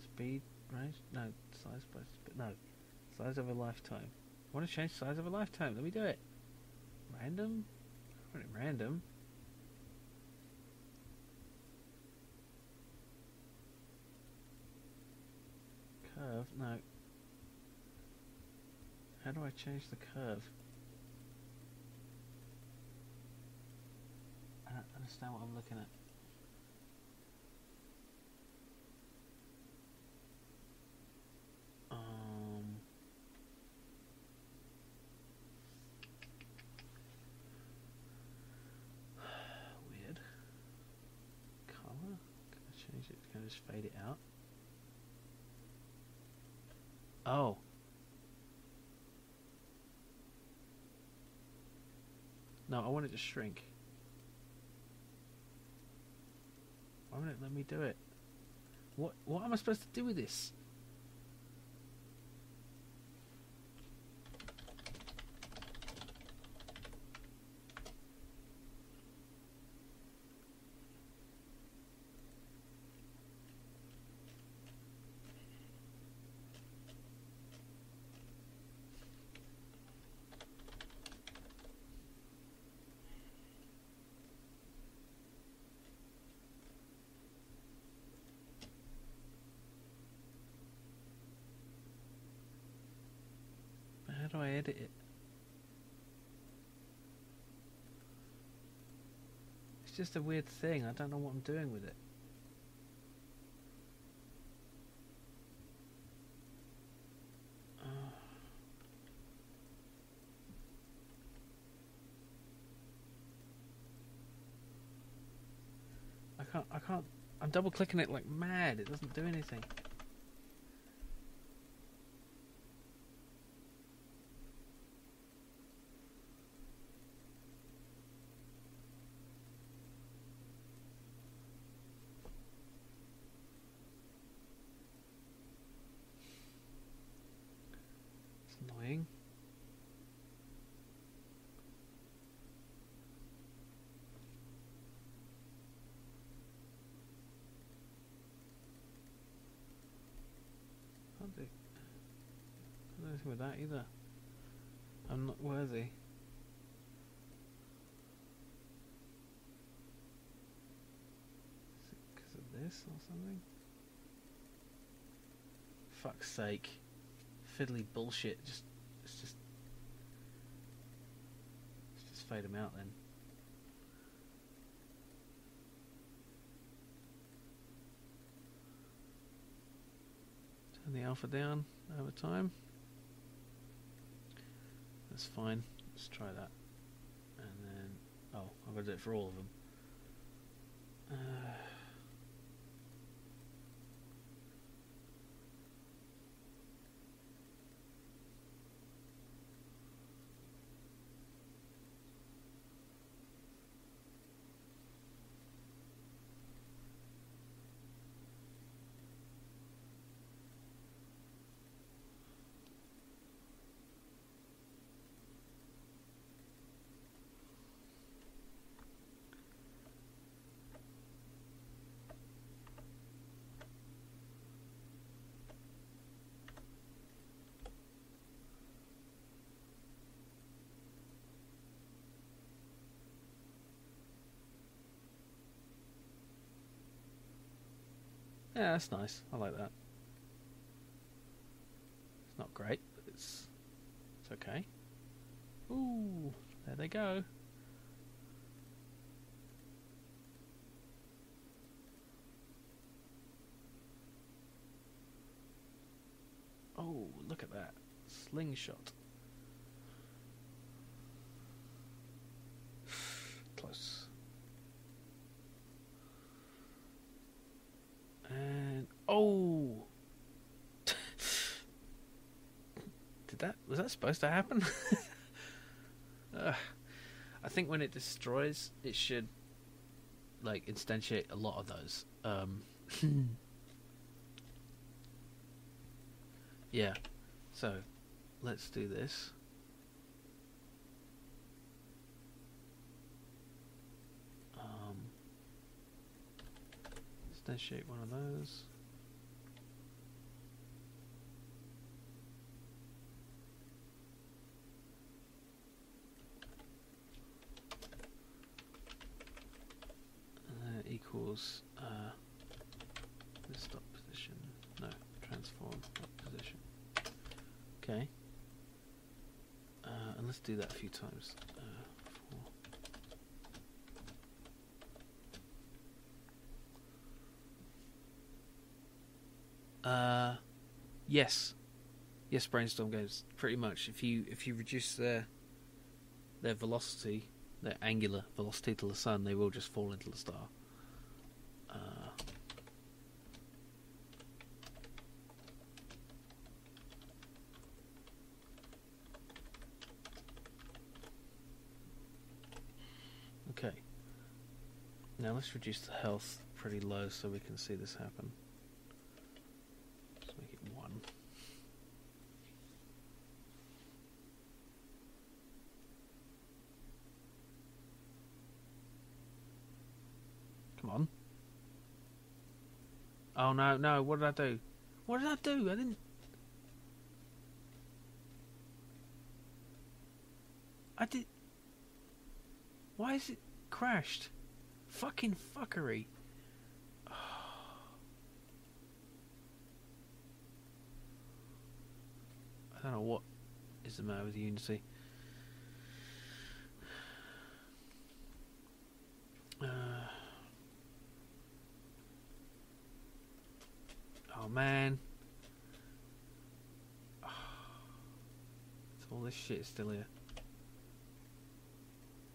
Speed, range? No, size by no, size of a lifetime. I want to change size of a lifetime. Let me do it. Random. I want it random. Curve? No. How do I change the curve? I don't understand what I'm looking at. Weird. Color? Can I change it? Can I just fade it out? Oh. No, I want it to shrink. Why won't it let me do it? What am I supposed to do with this? How do I edit it? It's just a weird thing. I don't know what I'm doing with it. I can't. I'm double clicking it like mad. It doesn't do anything. Annoying. anything with that either. I'm not worthy. Is it because of this or something? Fuck's sake. Fiddly bullshit. Let's just fade him out then. Turn the alpha down over time. That's fine. Let's try that. And then, oh, I've got to do it for all of them. Yeah, that's nice. I like that. It's not great, but it's okay. Ooh, there they go. Oh, look at that. Slingshot. Close. And oh, was that supposed to happen? I think when it destroys, it should like instantiate a lot of those. Yeah. So let's do this. Instantiate one of those. And then it equals this stop position. No, transform position. Okay. And let's do that a few times. Yes, Brainstorm Games. Pretty much, if you reduce their velocity, their angular velocity to the sun, they will just fall into the star. Okay. Now let's reduce the health pretty low so we can see this happen. Let's make it 1. Come on. Oh no, what did I do? What did I do? I didn't... I did... Why is it crashed? Fucking fuckery. I don't know what is the matter with Unity. Oh man. All this shit is still here.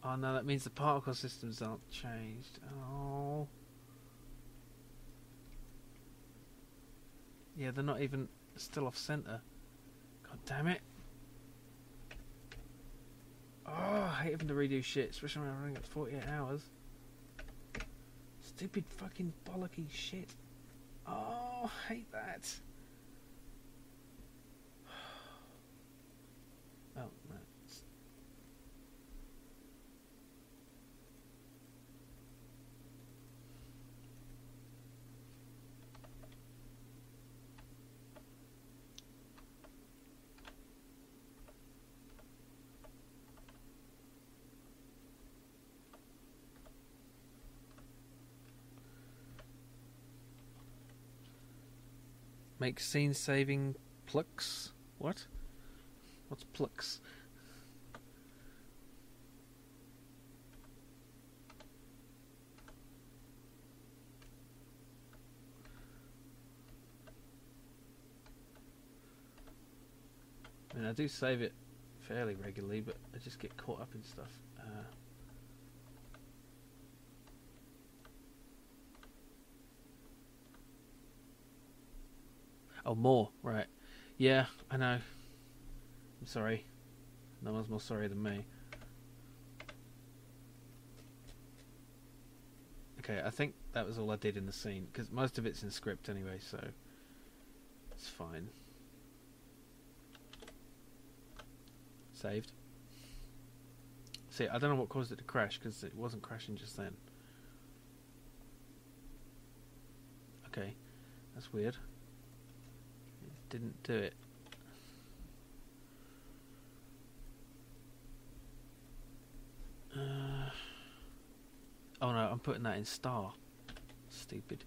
Oh no, that means the particle systems aren't changed. Oh. Yeah, they're not even still off center. God damn it. Oh, I hate having to redo shit, especially when I'm running at 48 hours. Stupid fucking bollocky shit. Oh, I hate that. Oh, no. Make scene saving plucks. What? What's plucks? I mean, I do save it fairly regularly, but I just get caught up in stuff. Oh, more, right. Yeah, I know. I'm sorry. No one's more sorry than me. Okay, I think that was all I did in the scene, because most of it's in script anyway, so it's fine. Saved. See, I don't know what caused it to crash, because it wasn't crashing just then. Okay, that's weird. It didn't do it. Oh no, I'm putting that in star. Stupid.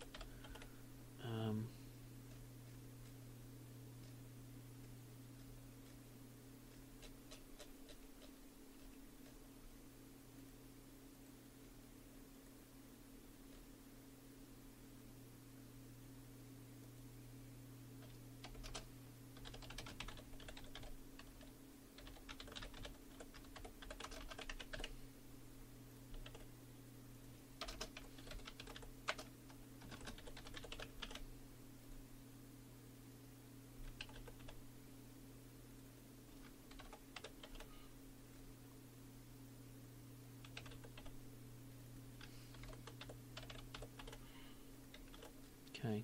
Okay.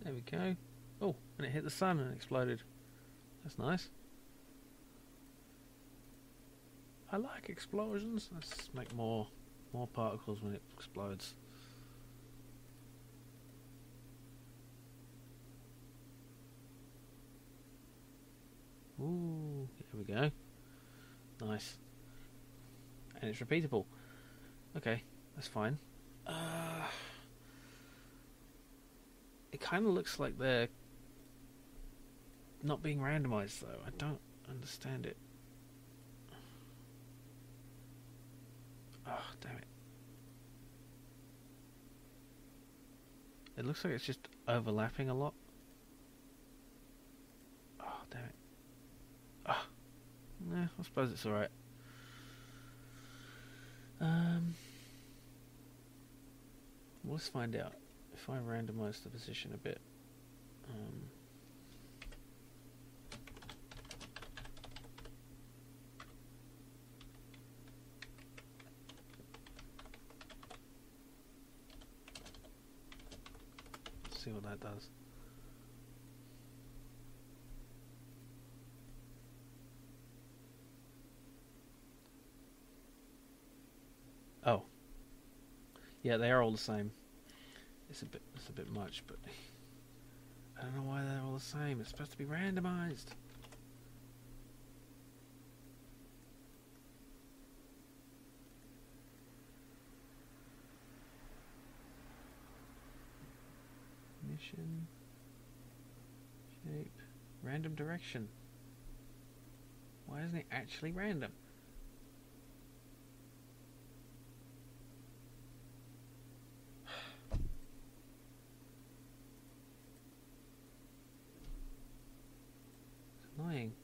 There we go. Oh, and it hit the sun and exploded. That's nice. I like explosions. Let's make more particles when it explodes. Ooh, here we go. Nice. And it's repeatable. Okay, that's fine. It kind of looks like they're not being randomized, though. I don't understand it. Oh, damn it. It looks like it's just overlapping a lot. Oh, damn it. Oh. Nah, I suppose it's alright. Well, let's find out. If I randomize the position a bit. Let's see what that does. Oh. Yeah, they are all the same. It's a bit much, but I don't know why they're all the same. It's supposed to be randomized. Mission, shape, random direction. Why isn't it actually random? Annoying.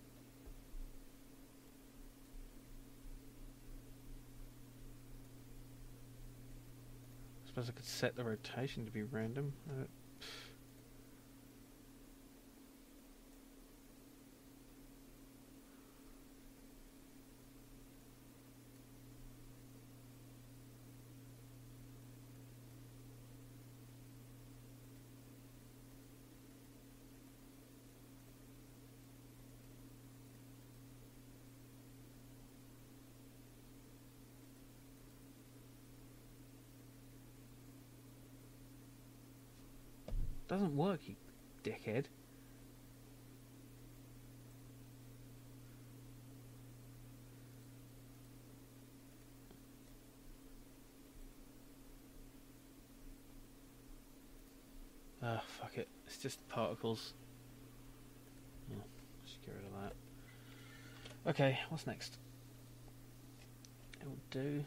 I suppose I could set the rotation to be random. Doesn't work, you dickhead. fuck it. It's just particles. Oh, just get rid of that. Okay, what's next? It will do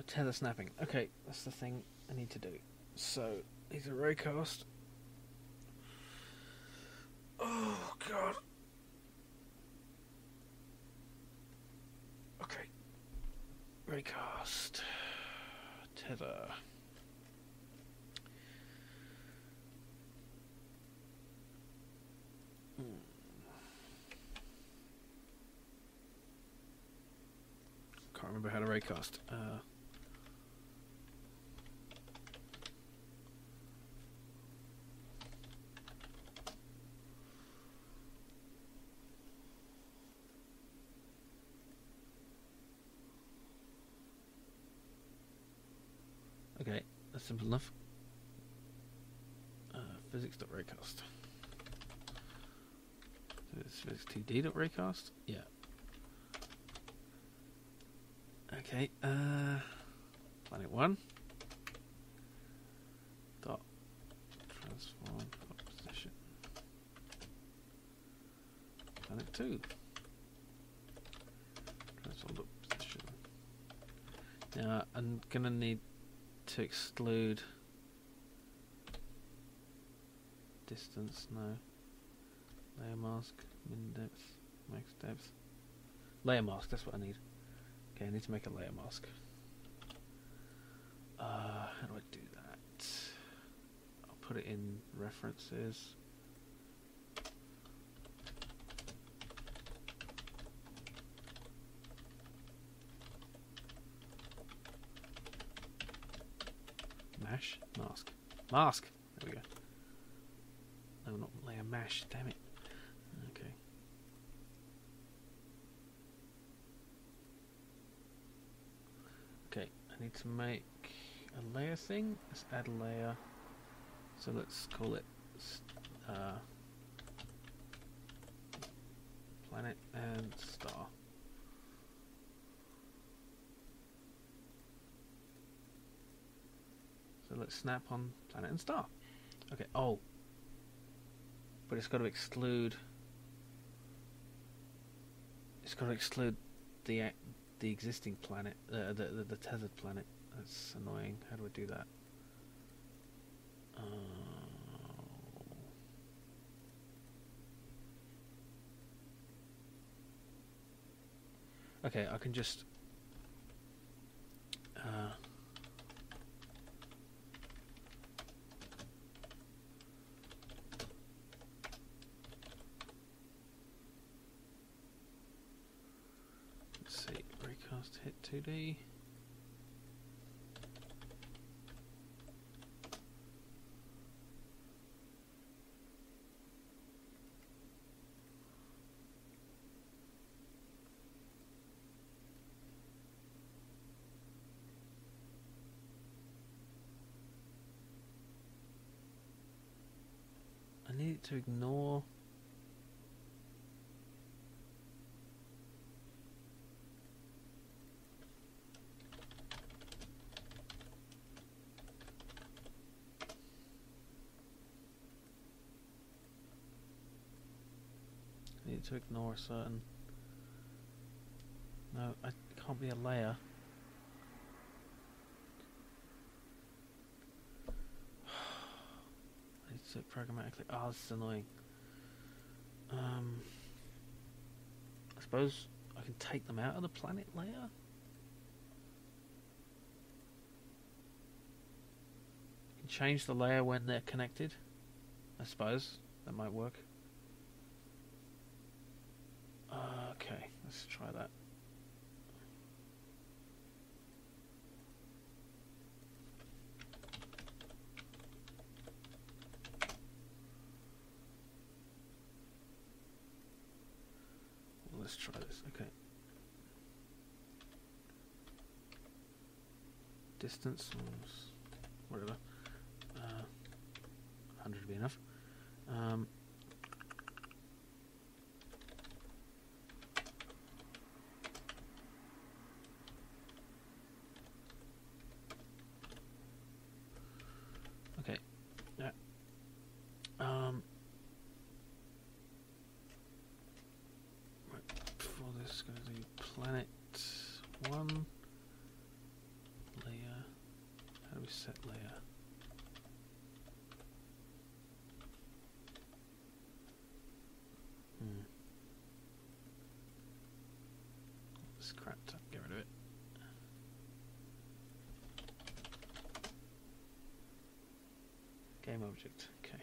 tether snapping. Okay, that's the thing I need to do. So, these are raycast. Oh, God. Okay. Raycast. Tether. Can't remember how to raycast. Okay, that's simple enough. Physics.raycast. So it's physics2d.raycast? Yeah. Okay, planet 1. Dot transform dot position. Planet 2. Transform dot position. Now I'm gonna need to exclude distance, no. Layer mask, min depth, max depth. Layer mask, that's what I need. Okay, I need to make a layer mask. How do I do that? I'll put it in references. Mash? Mask. Mask! There we go. No, not layer mash, damn it. Okay. Okay, I need to make a layer thing. Let's add a layer. So let's call it planet and star. So let's snap on planet and star. Okay, oh. But it's got to exclude. It's got to exclude the existing planet, the tethered planet. That's annoying. How do I do that? Okay, I can just. Let's see, recast hit 2D. I need it to ignore. I need to ignore a certain. No, it can't be a layer. I need to do it programmatically. Oh, this is annoying. I suppose I can take them out of the planet layer. You can change the layer when they're connected. I suppose that might work. Okay, let's try that. Let's try this. Okay. Distance, whatever. 100 would be enough. Okay. Yeah. Game object. Okay.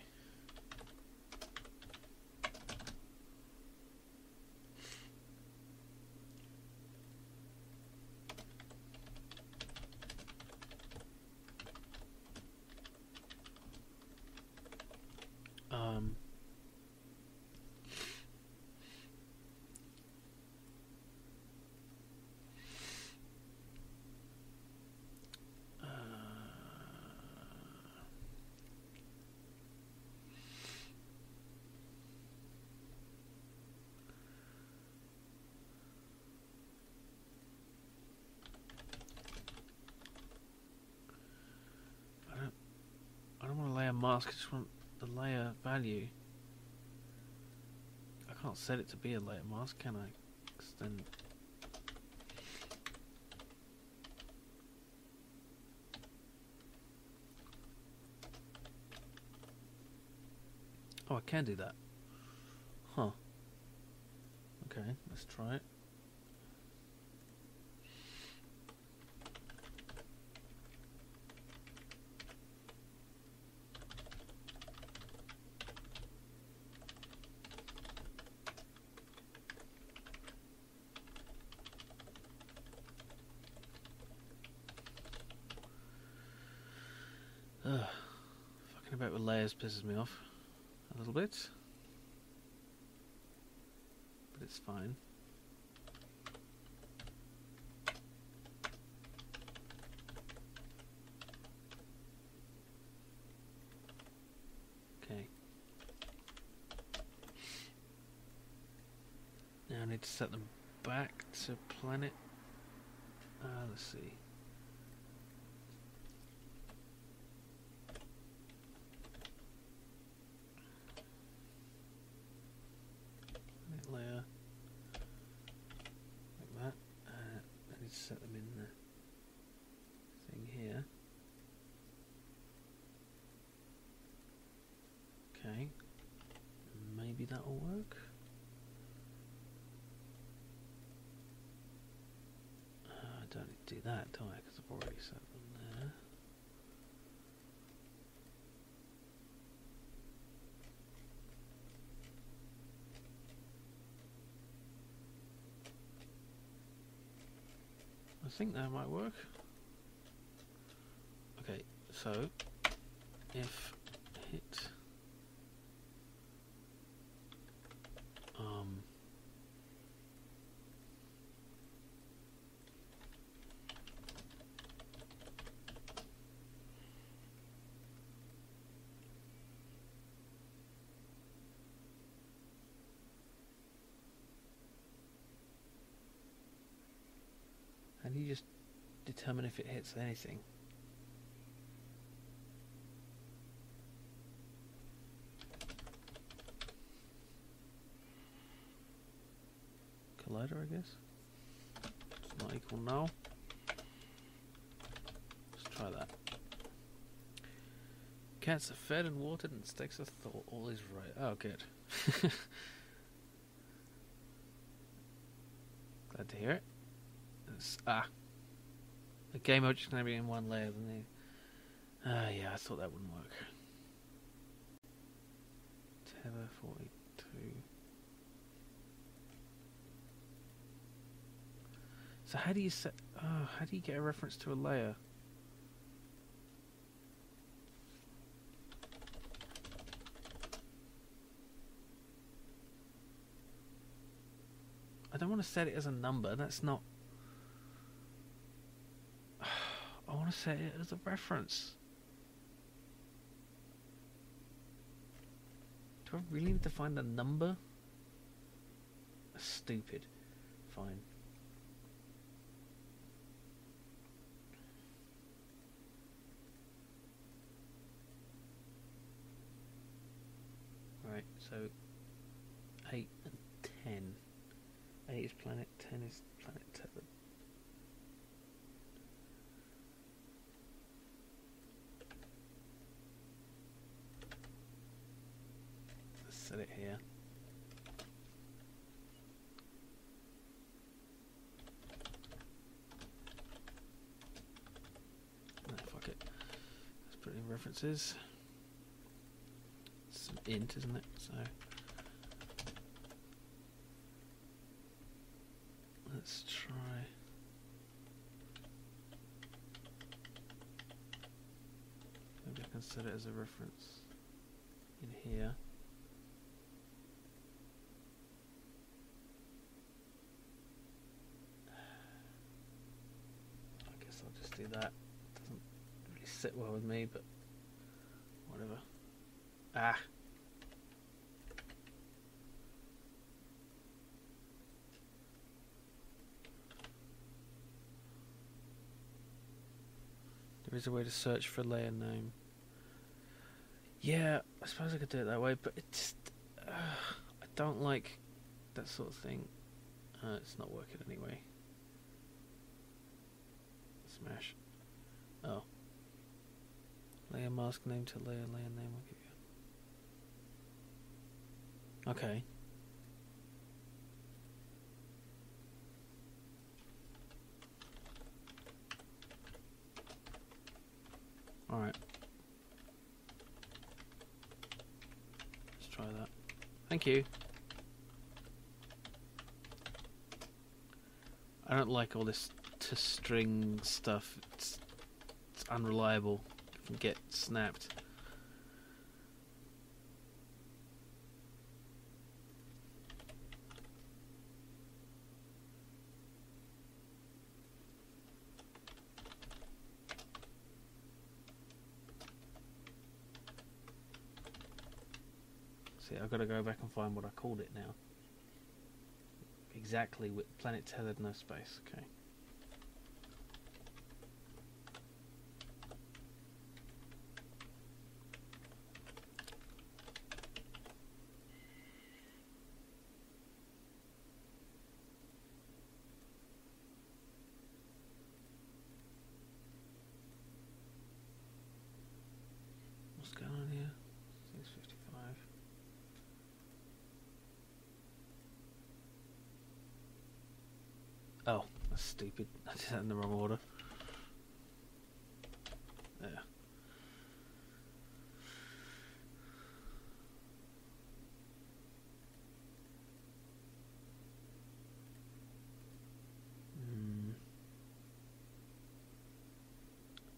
I don't want to layer mask, I just want the layer value. I can't set it to be a layer mask, can I? 'Cause then oh, I can do that. Huh. Okay, let's try it. Fucking about with layers pisses me off a little bit, but it's fine. Okay. Now I need to set them back to planet. Let's see. Layer like that. I need to set them in the thing here. Okay, maybe that'll work. I don't need to do that, do I? Because I've already set them there. I think that might work. Okay, so if hit how do you just determine if it hits anything? Collider, I guess. It's not equal null. Let's try that. Cats are fed and watered and stakes are thought. All is right. Oh, good. Glad to hear it. The game object's going to be in one layer than the... yeah, I thought that wouldn't work. Tether 42. So how do you set... how do you get a reference to a layer? I don't want to set it as a number. That's not... I want to set it as a reference. Do I really need to find a number? That's stupid. Fine. Right, so 8 and 10. 8 is planet, 10 is planet tethered. Let's set it here. No, fuck it. Let's put in references. int, isn't it? So let's try. Maybe I can set it as a reference in here. I guess I'll just do that. Doesn't really sit well with me, but whatever. Ah. There is a way to search for a layer name. Yeah, I suppose I could do it that way, but it's I don't like that sort of thing. It's not working anyway. Smash. Oh. Layer mask name to layer name I'll give you. Okay. Alright. Let's try that. Thank you. I don't like all this to string stuff. It's unreliable. It can get snapped. See, I've got to go back and find what I called it now. Exactly, with planet tethered, no space. Okay. What's going on here? 6:55. Oh, that's stupid. I did that in the wrong order. There.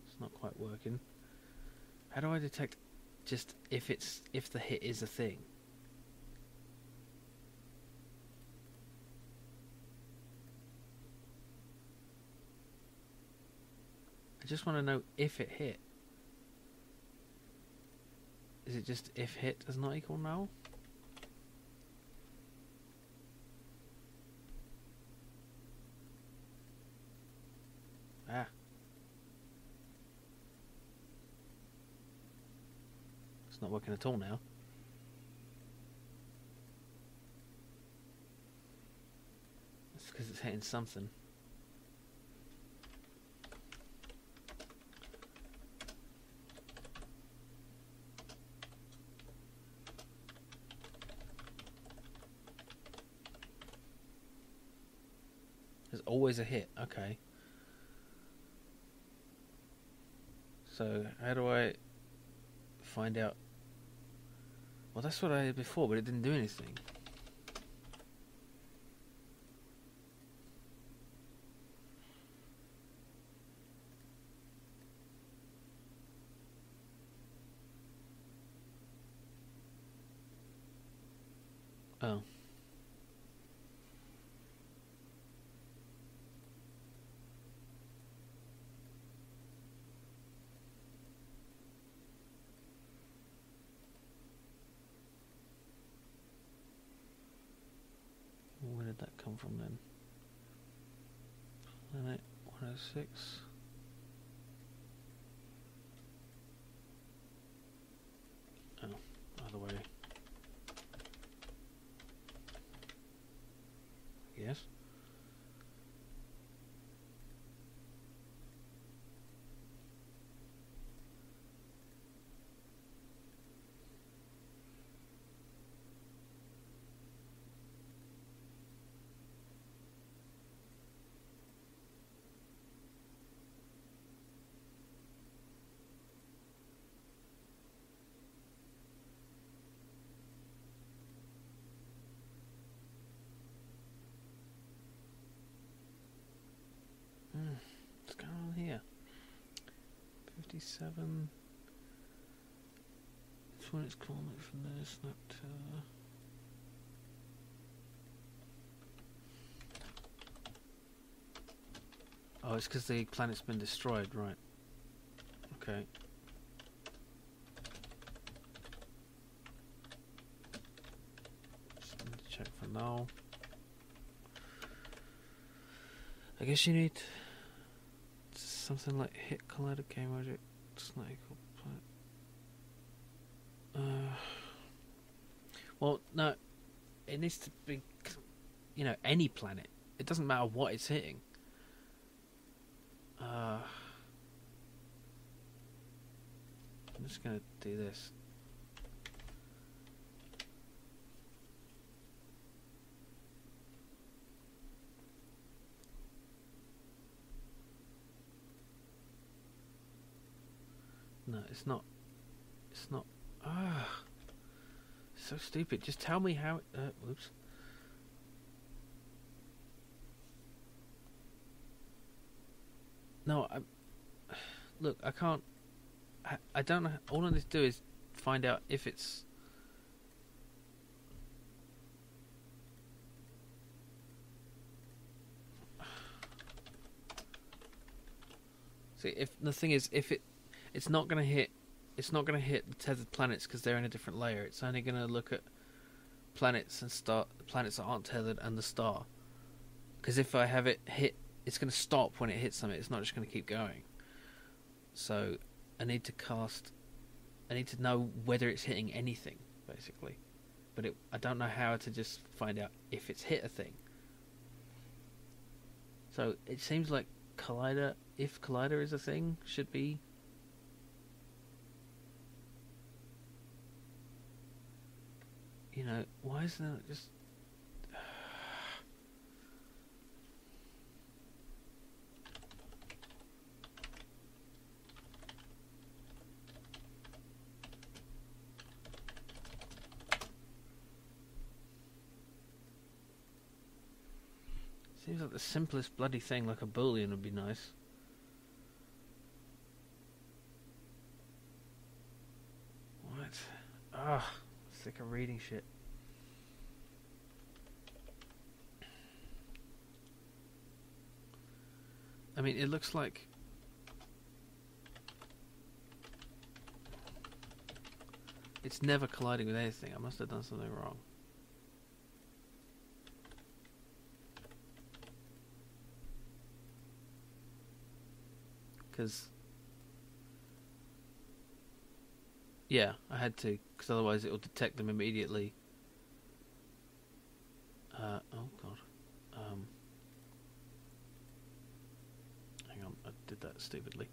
It's not quite working. How do I detect just if the hit is a thing? I just want to know if it hit. Is it just if hit does not equal null? Ah. It's not working at all now. It's because it's hitting something. There's always a hit. Okay. So how do I find out? Well, that's what I did before, but it didn't do anything. Oh. Where did that come from then? Planet 106. Oh, other way. Yes. 57. Which one is calling from this? Not. Oh, it's because the planet's been destroyed, right? Okay. Just need to check for null. I guess you need something like hit collider game object. It's not equal planet. Well, no. It needs to be, you know, any planet. It doesn't matter what it's hitting. I'm just going to do this. No, it's not. It's not. So stupid. Just tell me how. Whoops. No, look, I can't. I don't know. All I need to do is find out if it's. See, if the thing is, if it's not going to hit. It's not going to hit the tethered planets because they're in a different layer. It's only going to look at planets and planets that aren't tethered and the star. Because if I have it hit, it's going to stop when it hits something. It's not just going to keep going. So I need to cast. I need to know whether it's hitting anything, basically. But I don't know how to just find out if it's hit a thing. So it seems like collider, if collider is a thing, should be. You know, why isn't it just... Seems like the simplest bloody thing, like a boolean, would be nice. What? Sick of reading shit. I mean, it looks like it's never colliding with anything. I must have done something wrong. Because yeah, I had to, because otherwise it will detect them immediately. Oh god. Hang on, I did that stupidly.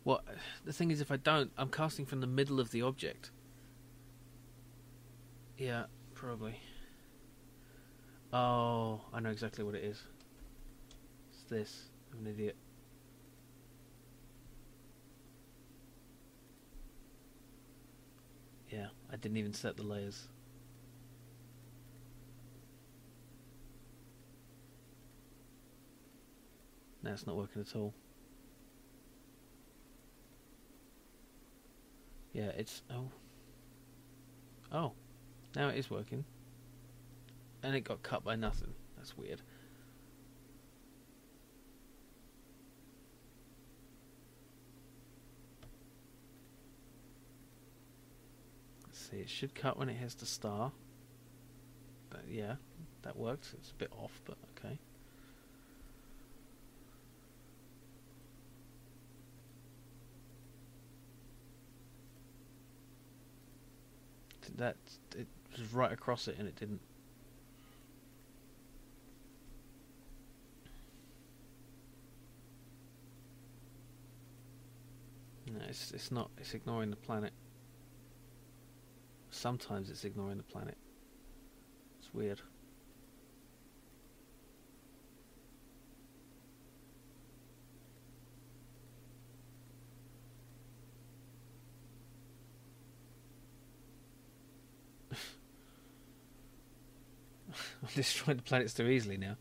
Well, the thing is, if I don't, I'm casting from the middle of the object. Yeah, probably. Oh, I know exactly what it is. It's this. I'm an idiot. Yeah, I didn't even set the layers. Now it's not working at all. Yeah, it's... Oh, now it is working. And it got cut by nothing. That's weird. Let's see, it should cut when it hits the star. But yeah, that works. It's a bit off, but okay. That it was right across it and it didn't. No, it's not. It's ignoring the planet. Sometimes it's ignoring the planet. It's weird. I'm destroying the planets too easily now.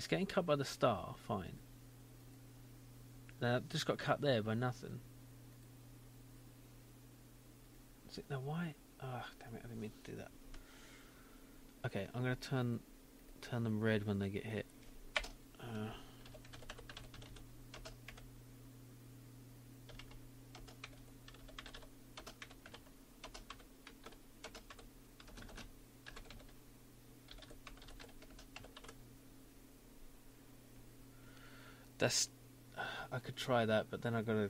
It's getting cut by the star, fine. Now, just got cut there by nothing. Now why? Ah, damn it! I didn't mean to do that. Okay, I'm gonna turn them red when they get hit. I could try that, but then I don't know.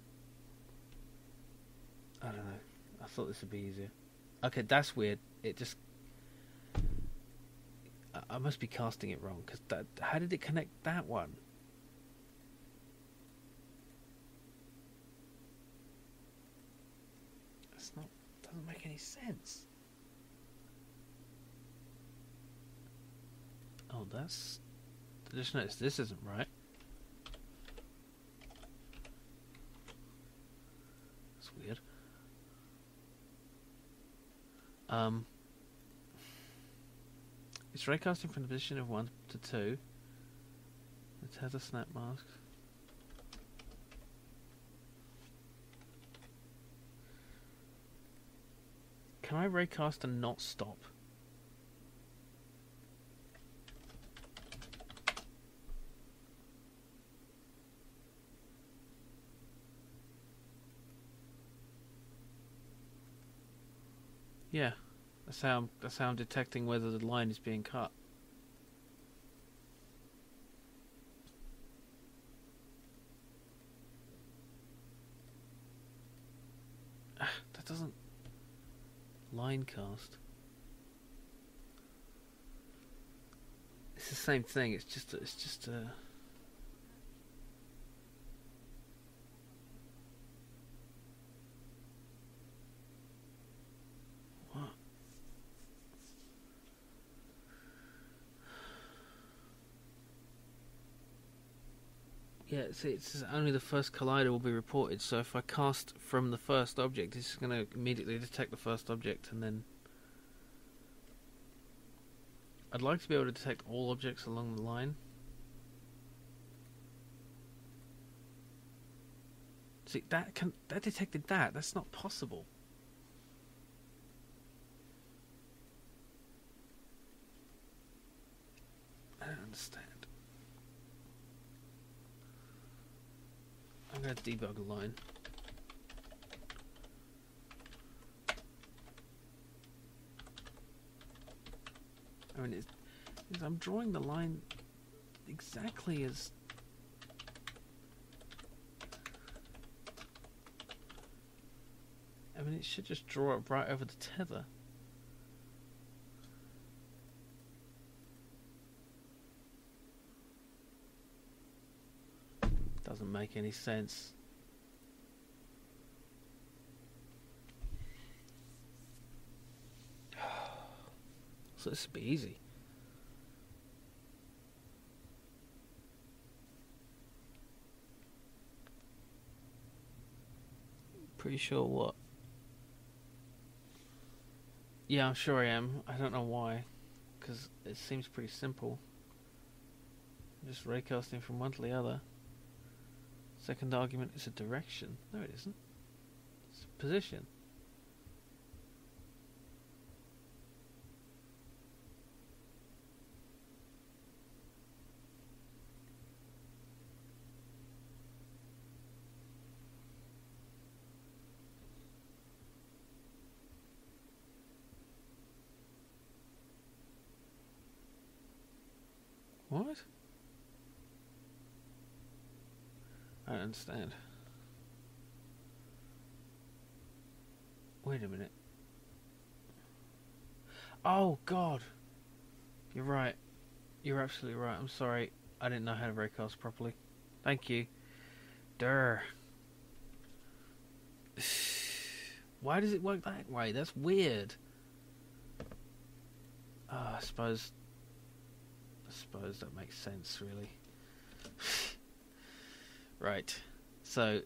I thought this would be easier. Okay, that's weird. It just... I must be casting it wrong, because how did it connect that one? Doesn't make any sense. Oh, that's... I just noticed this isn't right. That's weird. It's raycasting from the position of 1 to 2. It has a snap mask. Can I raycast and not stop? Yeah, that's how I'm detecting whether the line is being cut. That doesn't line cast. It's the same thing. It's just a. Yeah, see, it's only the first collider will be reported, so if I cast from the first object, it's going to immediately detect the first object, and then... I'd like to be able to detect all objects along the line. See, that detected that. That's not possible. I don't understand. I'm going to debug a line. I mean, I'm drawing the line exactly as... I mean, it should just draw it right over the tether. Doesn't make any sense. So this would be easy. Pretty sure what? Yeah, I'm sure I am. I don't know why. Because it seems pretty simple. I'm just raycasting from one to the other. Second argument is a direction. No, it isn't. It's a position. What? I don't understand. Wait a minute. Oh, God. You're right. You're absolutely right. I'm sorry. I didn't know how to raycast properly. Thank you. Durr. Why does it work that way? That's weird. I suppose that makes sense, really. Right. So,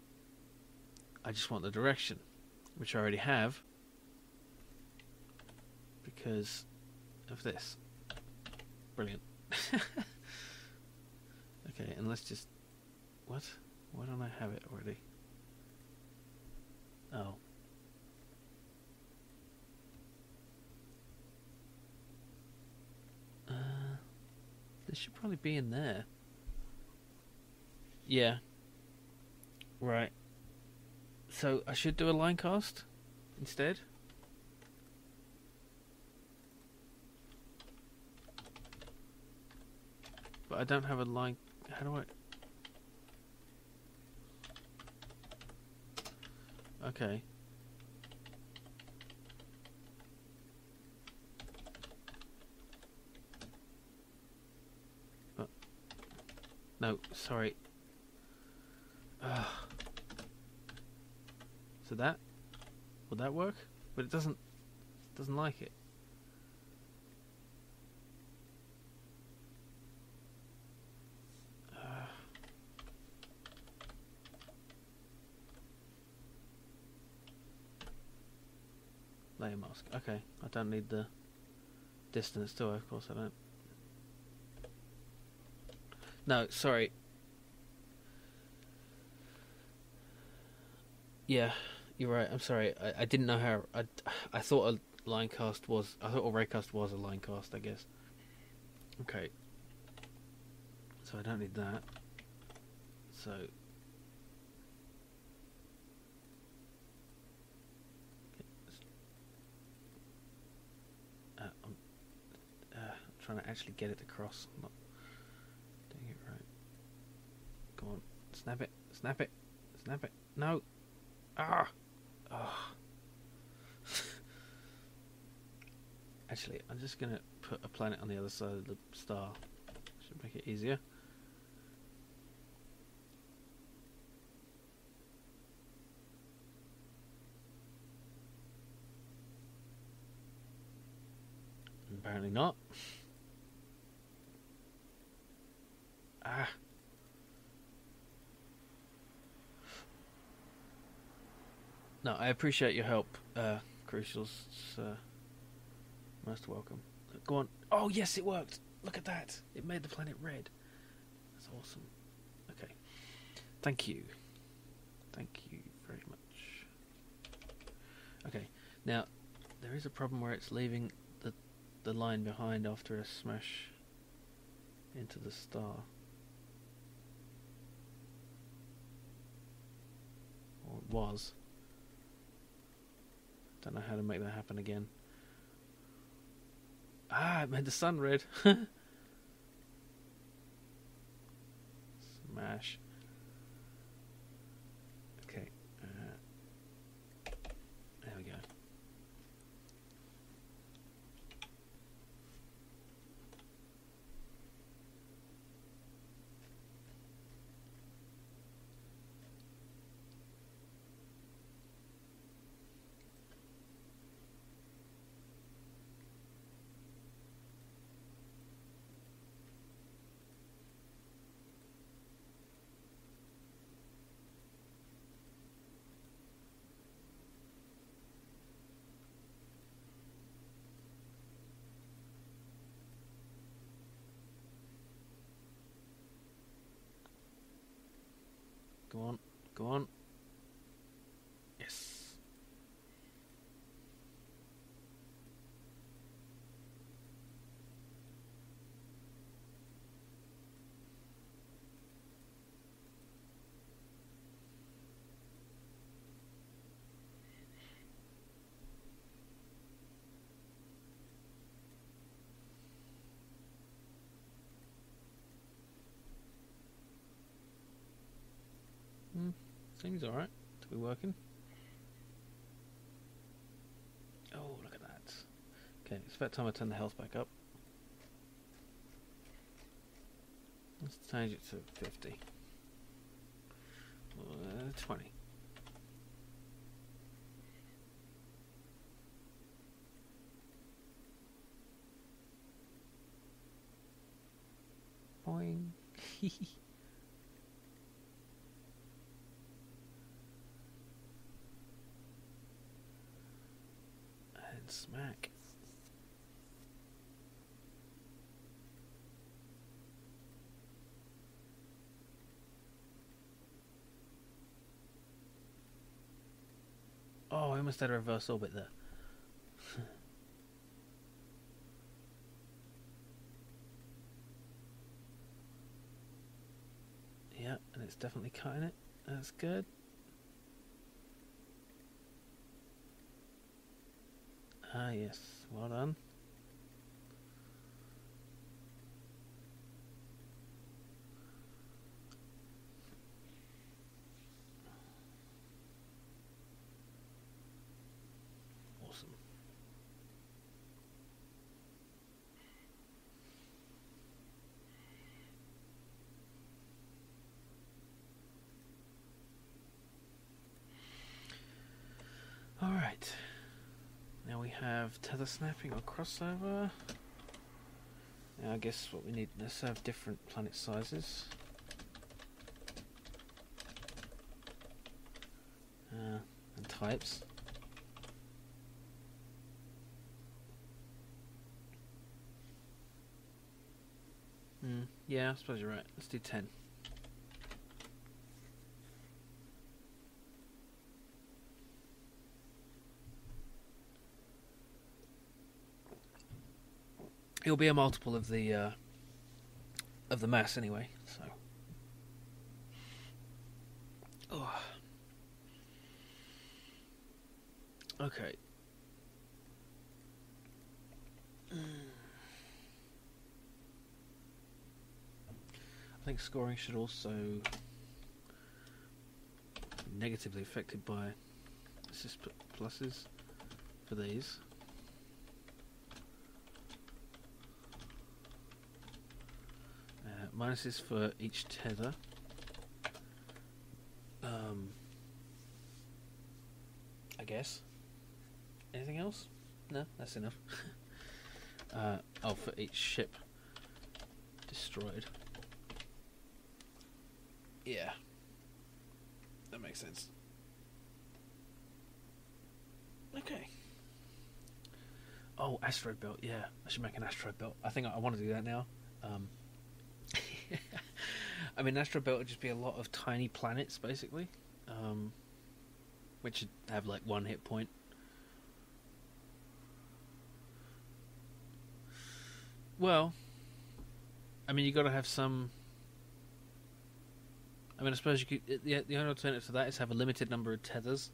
I just want the direction, which I already have, because of this. Brilliant. Okay, and let's just... What? Why don't I have it already? Oh. This should probably be in there. Yeah. Right. So I should do a line cast instead? But I don't have a line... How do I... Okay. No, sorry. So that... Would that work? But it doesn't like it. Layer mask. Okay, I don't need the distance, do I? Of course I don't. No, sorry. Yeah, you're right. I'm sorry. I didn't know how. I thought a line cast was. I thought a raycast was a line cast. I guess. Okay. So I don't need that. So. I'm trying to actually get it across. I'm not doing it right. Come on. Snap it. Snap it. Snap it. No. Ah. Oh. Actually, I'm just going to put a planet on the other side of the star. Should make it easier. Apparently not. Ah. No, I appreciate your help, Crucials. It's, most welcome. Go on. Oh, yes, it worked. Look at that. It made the planet red. That's awesome. Okay. Thank you. Thank you very much. Okay. Now, there is a problem where it's leaving the line behind after a smash into the star. Or it was. Don't know how to make that happen again. Ah, it made the sun red. Smash. Okay. There we go. Go on, go on. Yes. Seems alright to be working. Oh, look at that. Okay, it's about time I turn the health back up. Let's change it to 50. 20. Boing. And smack. almost had a reverse orbit there. Yeah, and it's definitely cutting it. That's good. Ah, yes. Well done. Awesome. All right. Now we have tether snapping or crossover. Now I guess what we need, let's have different planet sizes. And types. Yeah, I suppose you're right. Let's do 10. It'll be a multiple of the mass anyway. So. Oh. Okay. I think scoring should also be negatively affected by assist pluses for these. Minuses for each tether. I guess. Anything else? No, that's enough. For each ship destroyed. Yeah. That makes sense. Okay. Oh, asteroid belt. Yeah, I should make an asteroid belt. I think I want to do that now. I mean, asteroid belt would just be a lot of tiny planets, basically, which have like one hit point. Well, I mean, you got to have some. I mean, I suppose you could. The only alternative to that is have a limited number of tethers,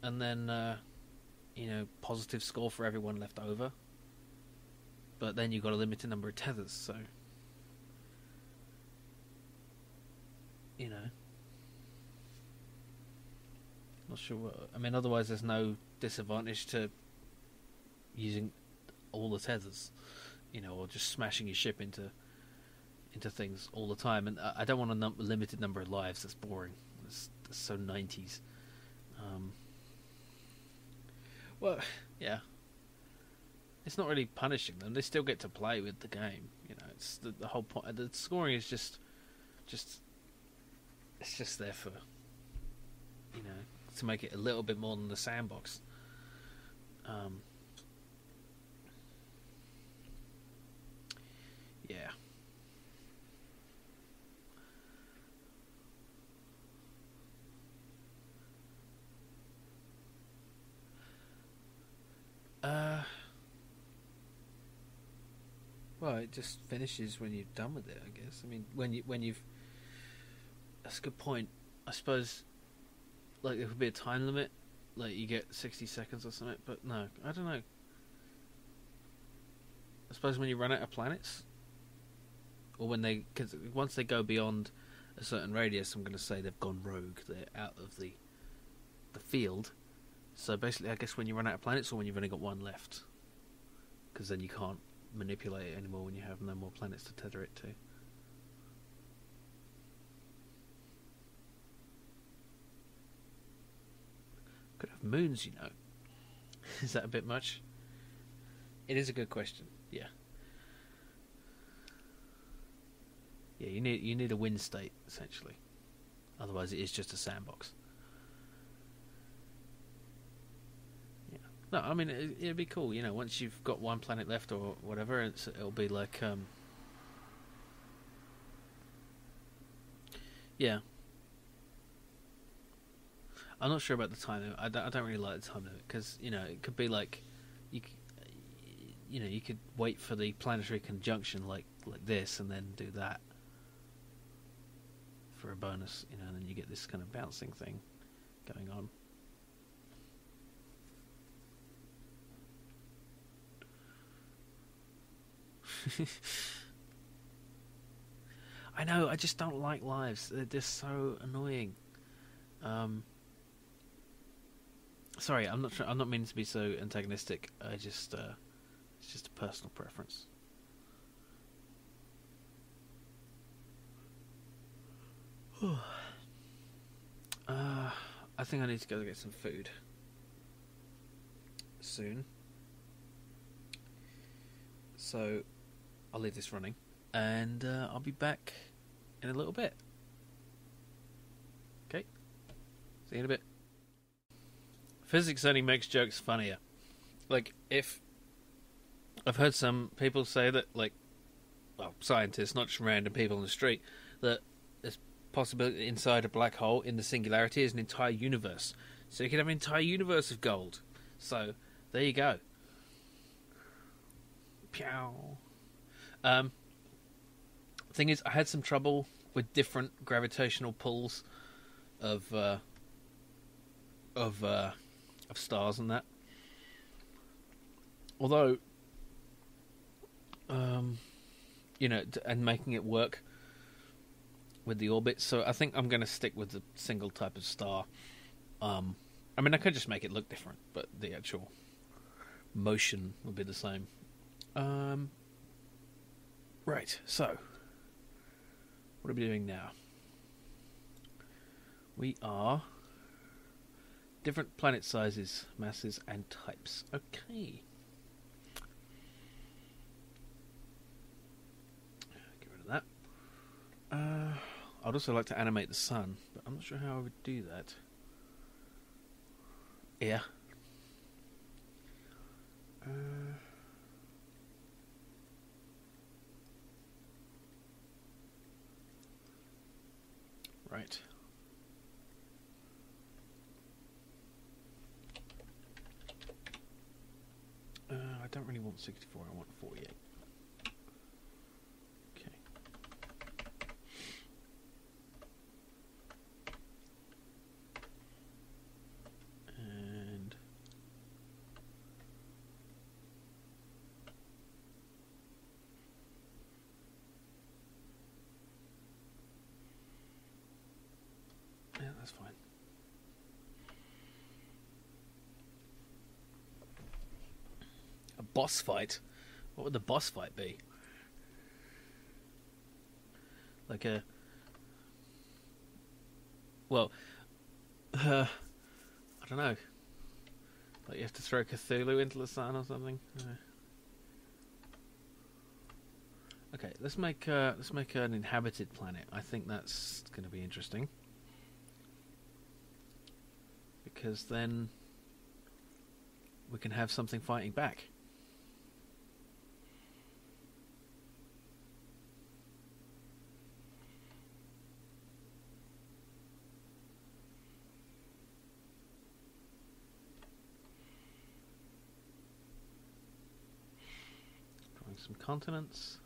and then positive score for everyone left over. But then you've got a limited number of tethers, so not sure what. I mean, otherwise there's no disadvantage to using all the tethers, or just smashing your ship into things all the time. And I don't want a limited number of lives. That's boring. That's so 90s. Well, yeah. It's not really punishing them. They still get to play with the game. It's the whole point. The scoring is just it's just there for, to make it a little bit more than the sandbox. Yeah. Well, it just finishes when you're done with it, I guess. I mean, when you've... That's a good point. I suppose, like, there could be a time limit. Like, you get 60 seconds or something, but no, I don't know. I suppose when you run out of planets, or when they... Because once they go beyond a certain radius, I'm going to say they've gone rogue. They're out of the field. So basically, I guess when you run out of planets, or when you've only got one left. Because then you can't manipulate it anymore when you have no more planets to tether it to. Could have moons, Is that a bit much? It is a good question. Yeah. Yeah, you need a wind state essentially. Otherwise, it is just a sandbox. Yeah. No, I mean it'd be cool. Once you've got one planet left or whatever, it'll be like yeah. I'm not sure about the time limit. I don't really like the time limit because it could be like you you could wait for the planetary conjunction like this and then do that for a bonus, and then you get this kind of bouncing thing going on. I know, I just don't like lives. They're just so annoying. Sorry, I'm not meaning to be so antagonistic. It's just a personal preference. I think I need to go get some food soon. So I'll leave this running, and I'll be back in a little bit. Okay, see you in a bit. Physics only makes jokes funnier. Like, if I've heard some people say that, scientists, not just random people on the street, that there's possibility inside a black hole in the singularity is an entire universe. So you could have an entire universe of gold. So there you go. Pew. Thing is, I had some trouble with different gravitational pulls of stars and that. Although, and making it work with the orbit. So I think I'm going to stick with the single type of star. I could just make it look different, but the actual motion will be the same. Right, so what are we doing now? We are different planet sizes, masses, and types. Okay. Get rid of that. I'd also like to animate the sun, but I'm not sure how I would do that. Yeah. Right. I don't really want 64, I want 48. Okay. And yeah, that's fine. A boss fight? What would the boss fight be? Like a... Well, I don't know. Like you have to throw Cthulhu into the sun or something? Okay, let's make an inhabited planet. I think that's going to be interesting. Because then we can have something fighting back. Drawing some continents.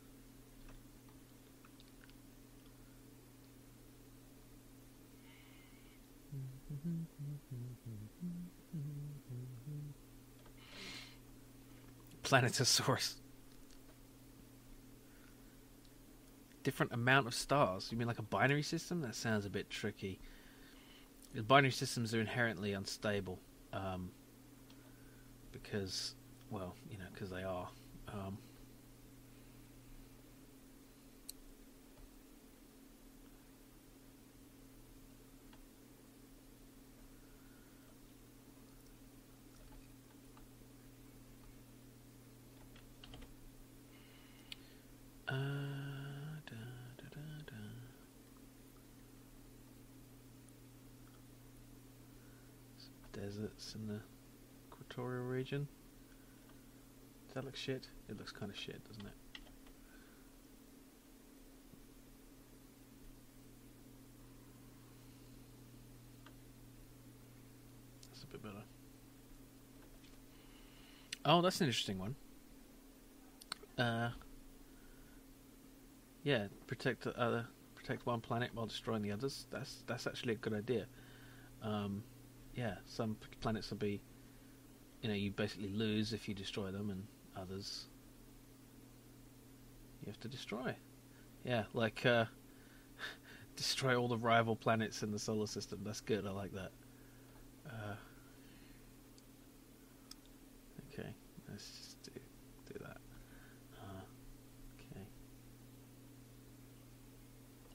Planetosaurus. Different amount of stars. You mean like a binary system? That sounds a bit tricky. The binary systems are inherently unstable. Because, well, because they are. Deserts in the equatorial region. Does that look shit? It looks kind of shit, doesn't it? Oh, that's an interesting one. Uh, yeah, protect one planet while destroying the others. That's actually a good idea. Um, yeah, some planets will be, you basically lose if you destroy them, and others you have to destroy. Yeah, like destroy all the rival planets in the solar system. That's good. I like that. Uh, okay, let's just do that. Okay,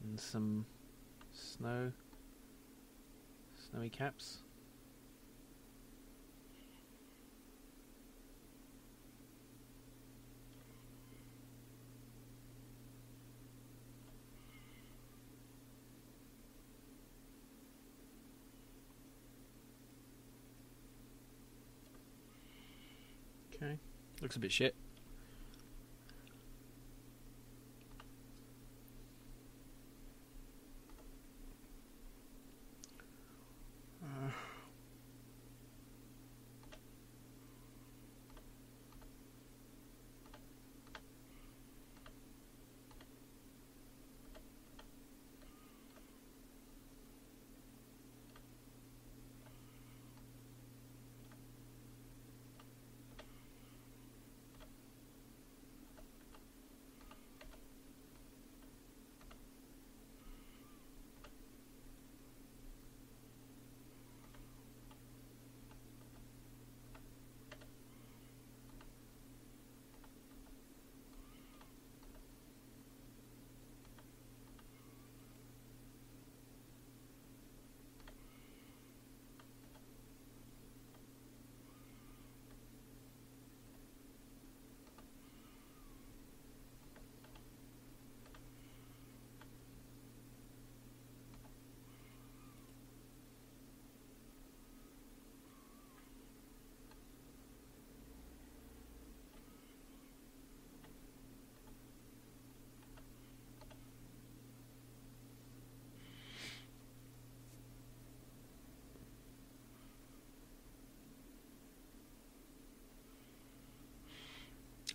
and some snowy caps. Okay, looks a bit shit.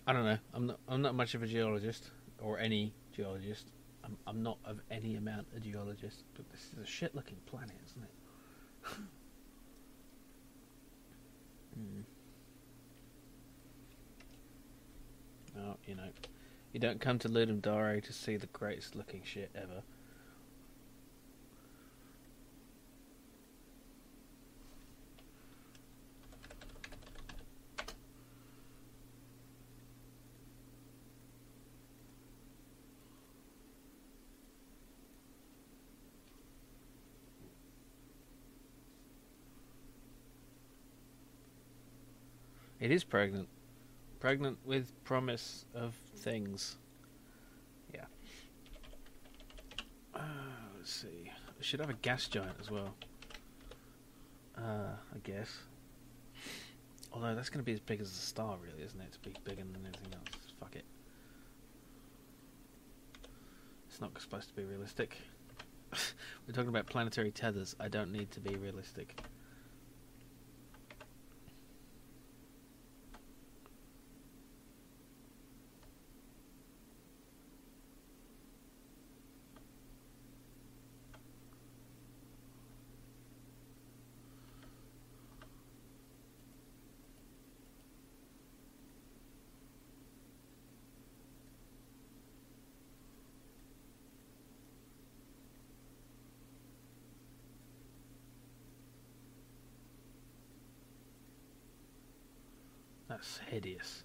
I don't know. I'm not much of a geologist or any geologist. I'm not of any amount a geologist, but this is a shit looking planet, isn't it? Oh, you don't come to Ludum Dare to see the greatest looking shit ever. It is pregnant. Pregnant with promise of things. Yeah. Let's see. I should have a gas giant as well. I guess. Although that's going to be as big as a star, really, isn't it? To be bigger than anything else. Fuck it. It's not supposed to be realistic. We're talking about planetary tethers. I don't need to be realistic. That's hideous.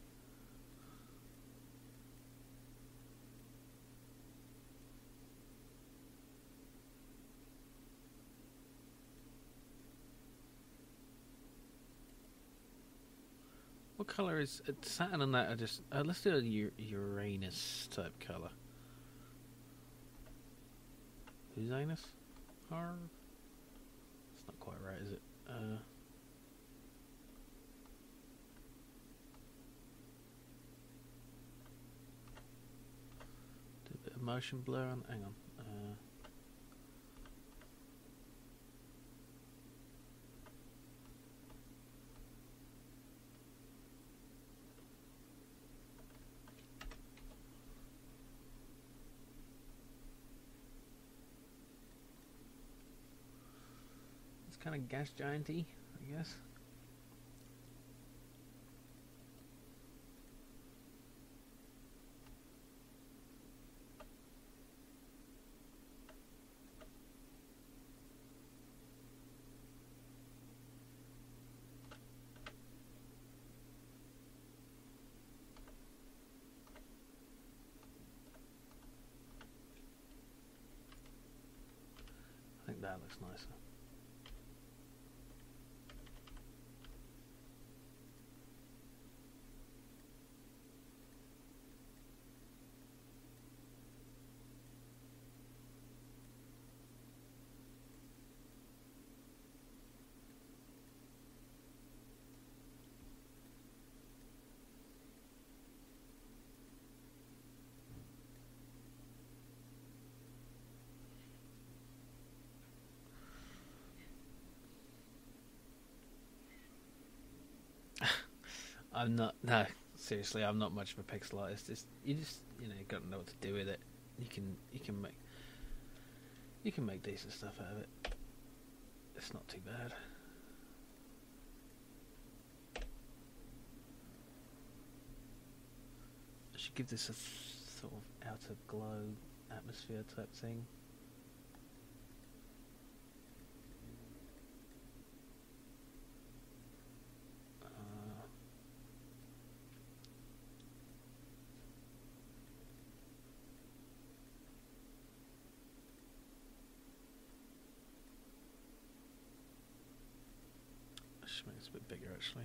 What colour is Saturn and that? Are just let's do a Uranus type colour. Uranus? It's not quite right, is it? Do a bit of motion blur on. Hang on. kind of gas giant-y, I guess. I think that looks nicer. I'm not. No, seriously, I'm not much of a pixel artist. You got to know what to do with it. You can make decent stuff out of it. It's not too bad. I should give this a sort of outer glow atmosphere type thing. Make this a bit bigger actually.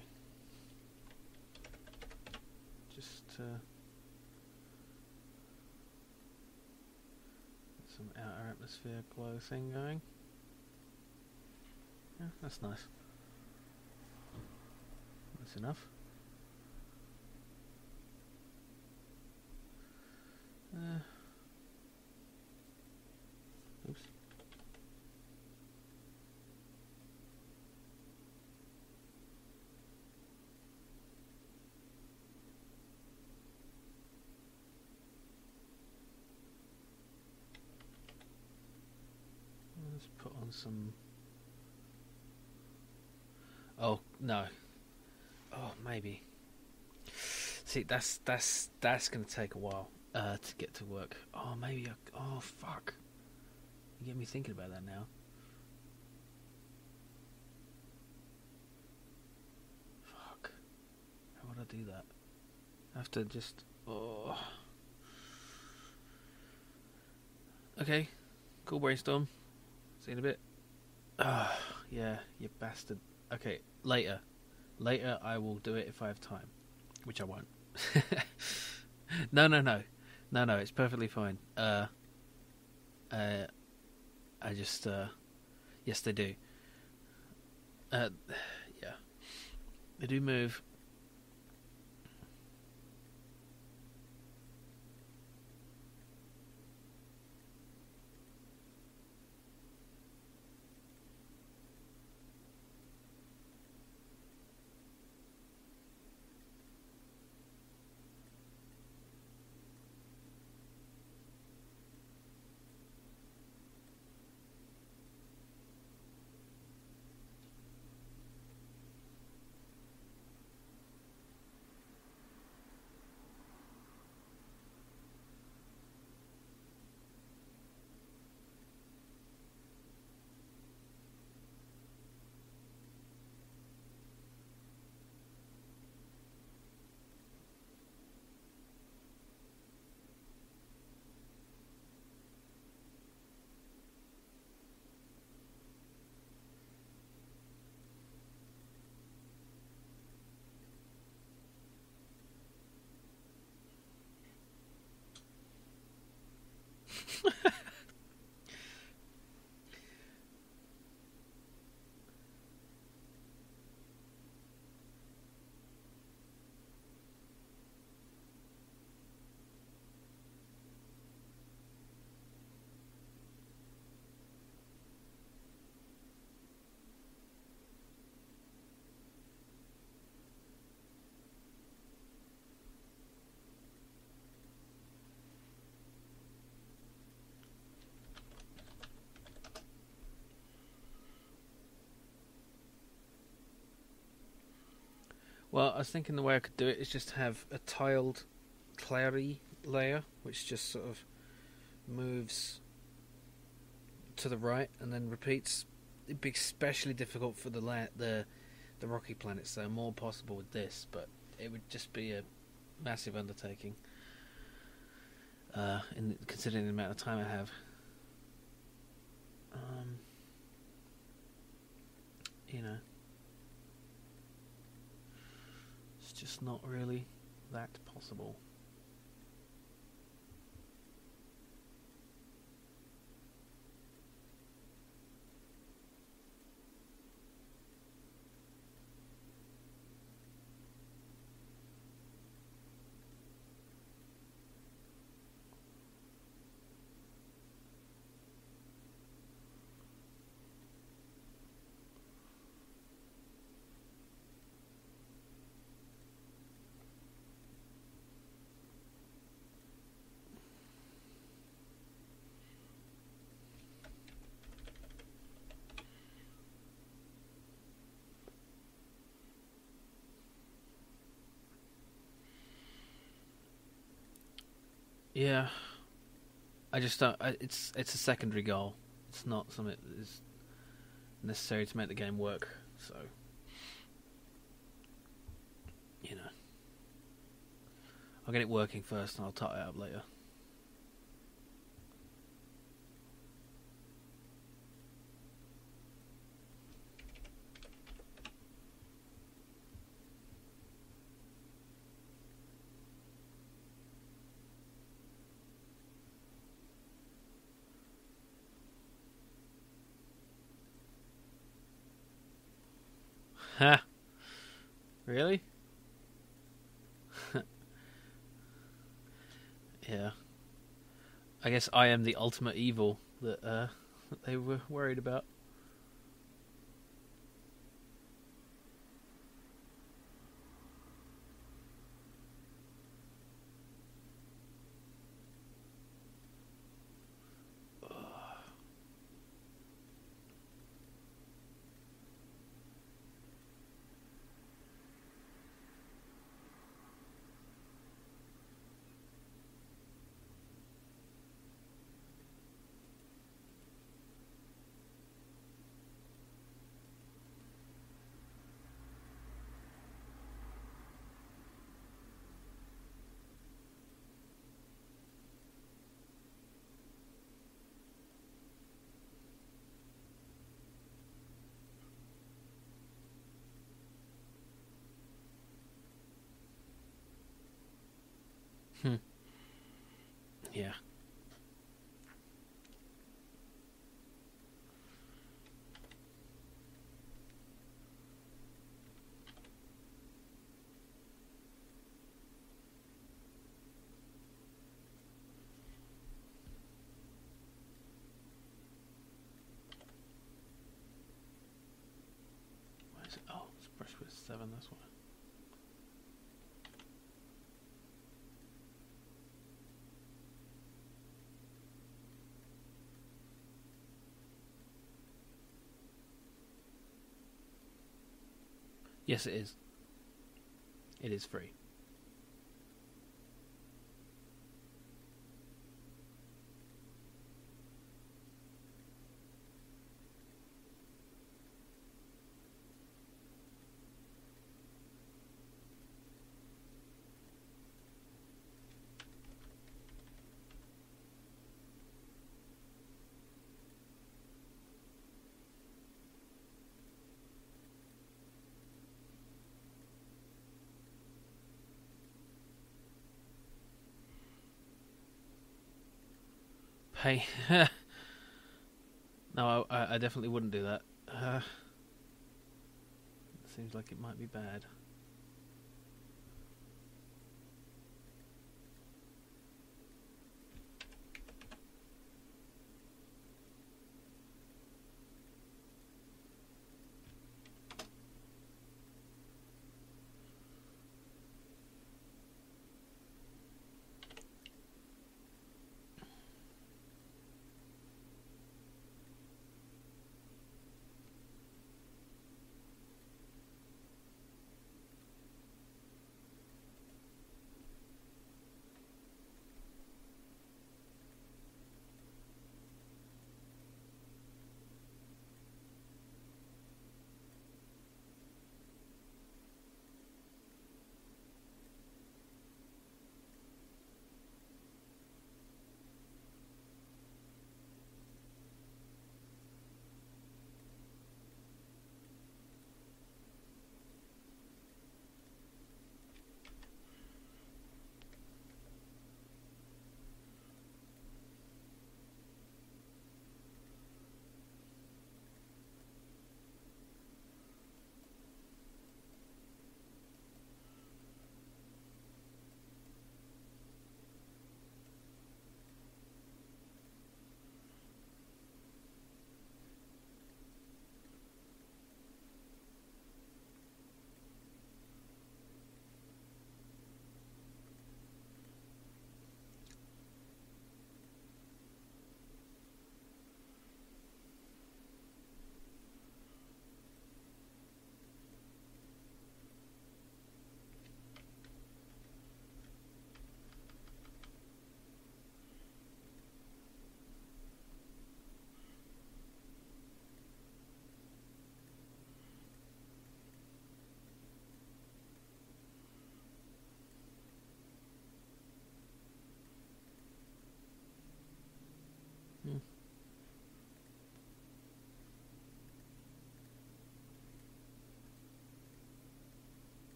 Just some outer atmosphere glow thing going. Yeah, that's nice. That's enough. Oops. Let's put on some. Oh no. Oh, maybe. See, that's going to take a while to get to work. Oh, maybe. Oh, fuck. You get me thinking about that now. Fuck. How would I do that? I have to just. Oh. Okay. Cool brainstorm. See you in a bit. Ah, yeah, you bastard. Okay, later. Later I will do it if I have time. Which I won't. No, it's perfectly fine. I just, yes they do. Yeah. They do move. Well, I was thinking the way I could do it is just have a tiled cloudy layer, which just sort of moves to the right and then repeats. It'd be especially difficult for the rocky planets, though. More possible with this, but it would just be a massive undertaking, considering the amount of time I have. You know, it's just not really that possible. Yeah, I just don't. It's a secondary goal. It's not something that is necessary to make the game work. So, you know, I'll get it working first, and I'll tot it up later. Ha! Really? Yeah. I guess I am the ultimate evil that they were worried about. Hmm. Yeah. Why is it? Oh, it's brush with 7. That's why. Yes, it is. It is free. Hey. No, I definitely wouldn't do that. Seems like it might be bad.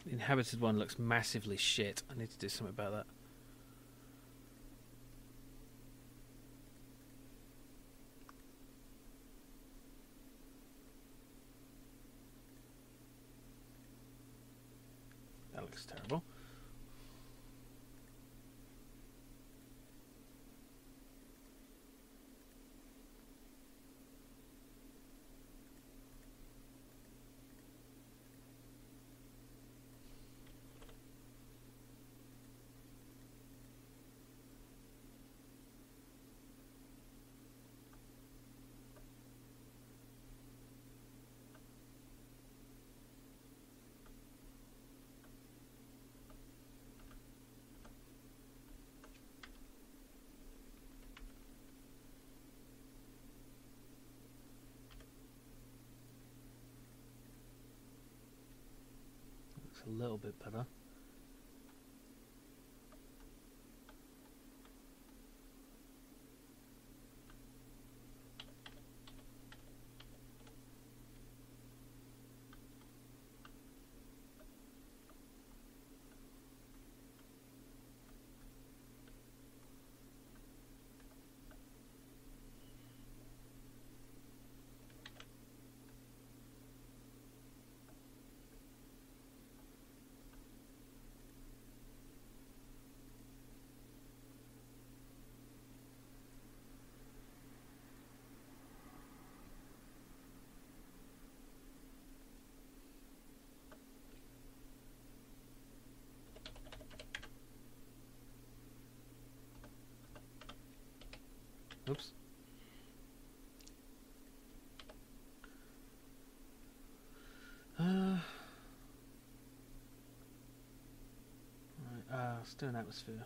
The inhabited one looks massively shit. I need to do something about that. That looks terrible. Looks a little bit better. Oops. Right, let's do an atmosphere.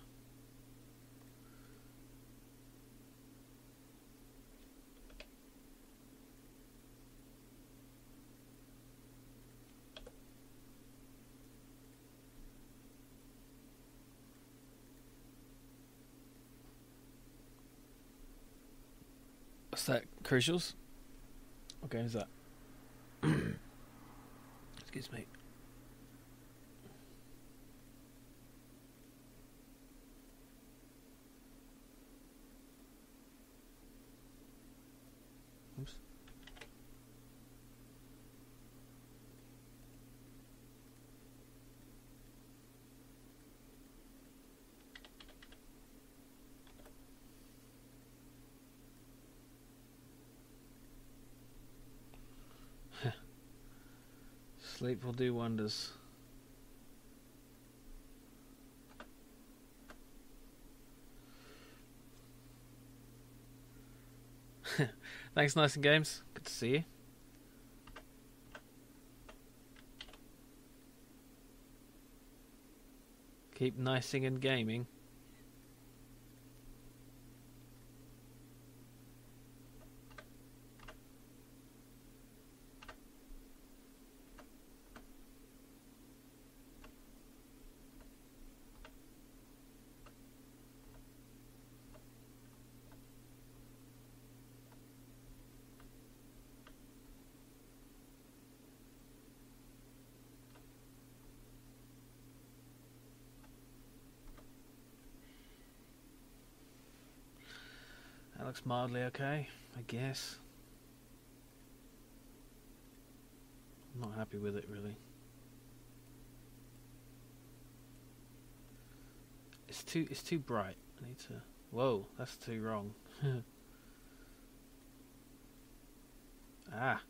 What's that? Crucials? What game is that? Excuse me. Oops. Sleep will do wonders. Thanks, Nice and Games. Good to see you. Keep nicing and gaming. That looks mildly okay, I guess. I'm not happy with it, really. It's too bright. I need to... Whoa, that's too wrong. Ah.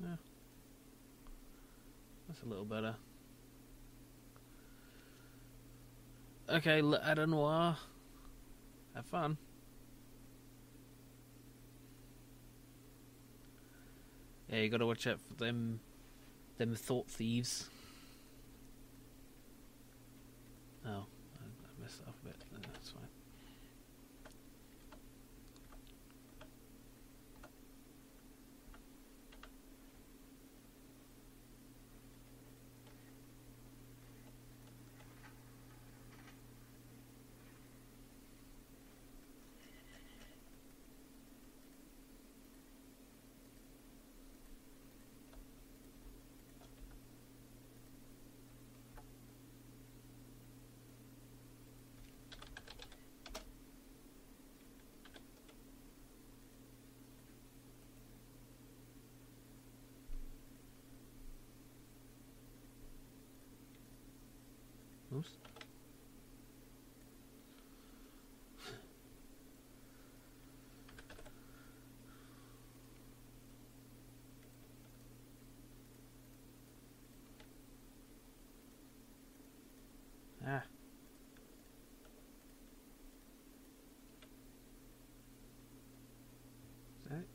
Yeah. That's a little better. Okay, Ada Noir. Have fun. Yeah, you gotta watch out for them thought thieves. Oh, I messed it up a bit. That's fine. sometimes. Ah. Is that it?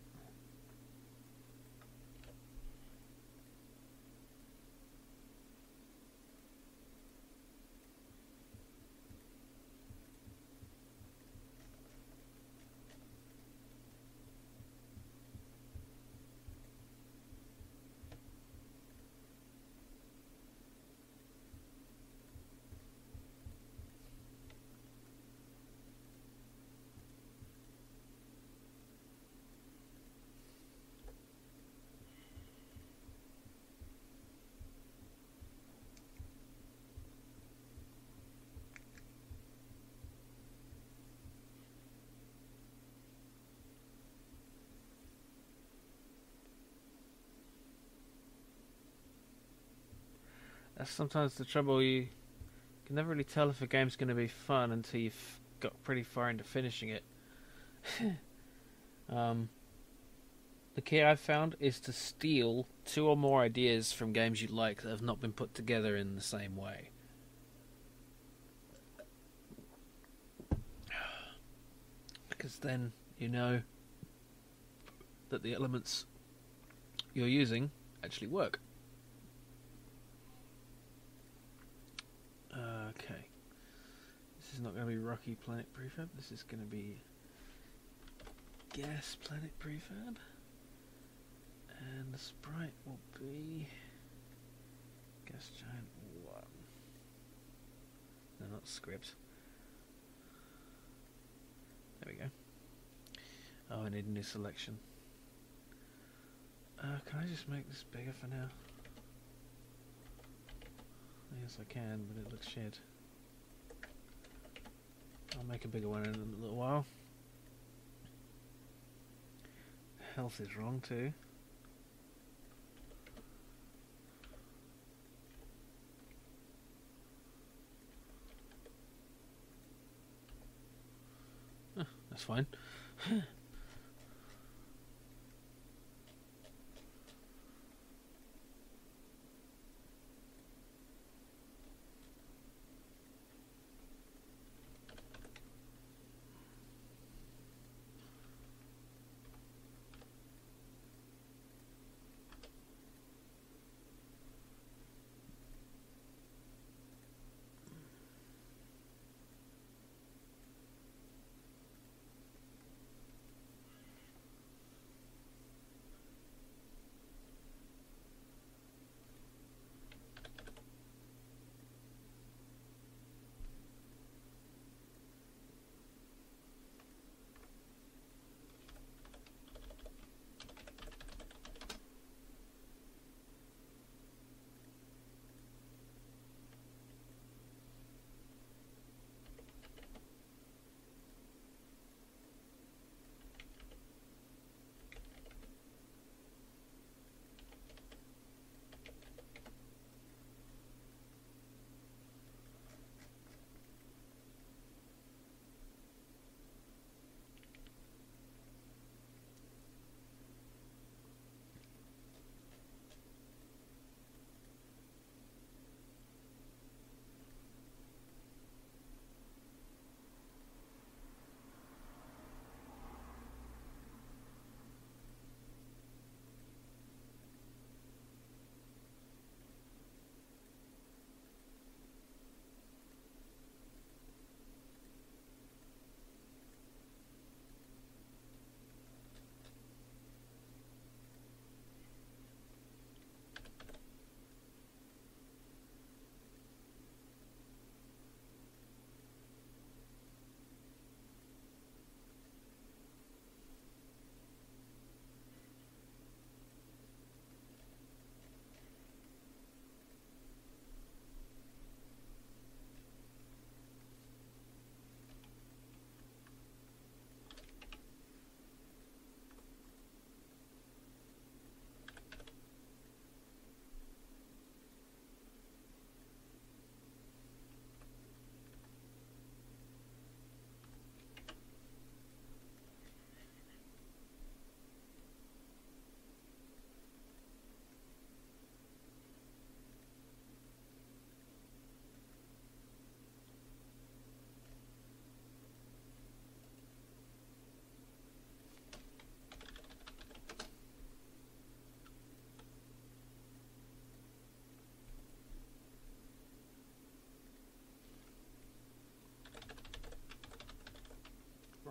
That's sometimes the trouble. You can never really tell if a game's going to be fun until you've got pretty far into finishing it. The key I've found is to steal 2 or more ideas from games you like that have not been put together in the same way. Because then you know that the elements you're using actually work. Okay. This is not going to be Rocky Planet Prefab. This is going to be Gas Planet Prefab. And the sprite will be Gas Giant 1. No, not script. There we go. Oh, I need a new selection. Can I just make this bigger for now? Yes, I can, but it looks shit. I'll make a bigger one in a little while. Health is wrong too. That's fine.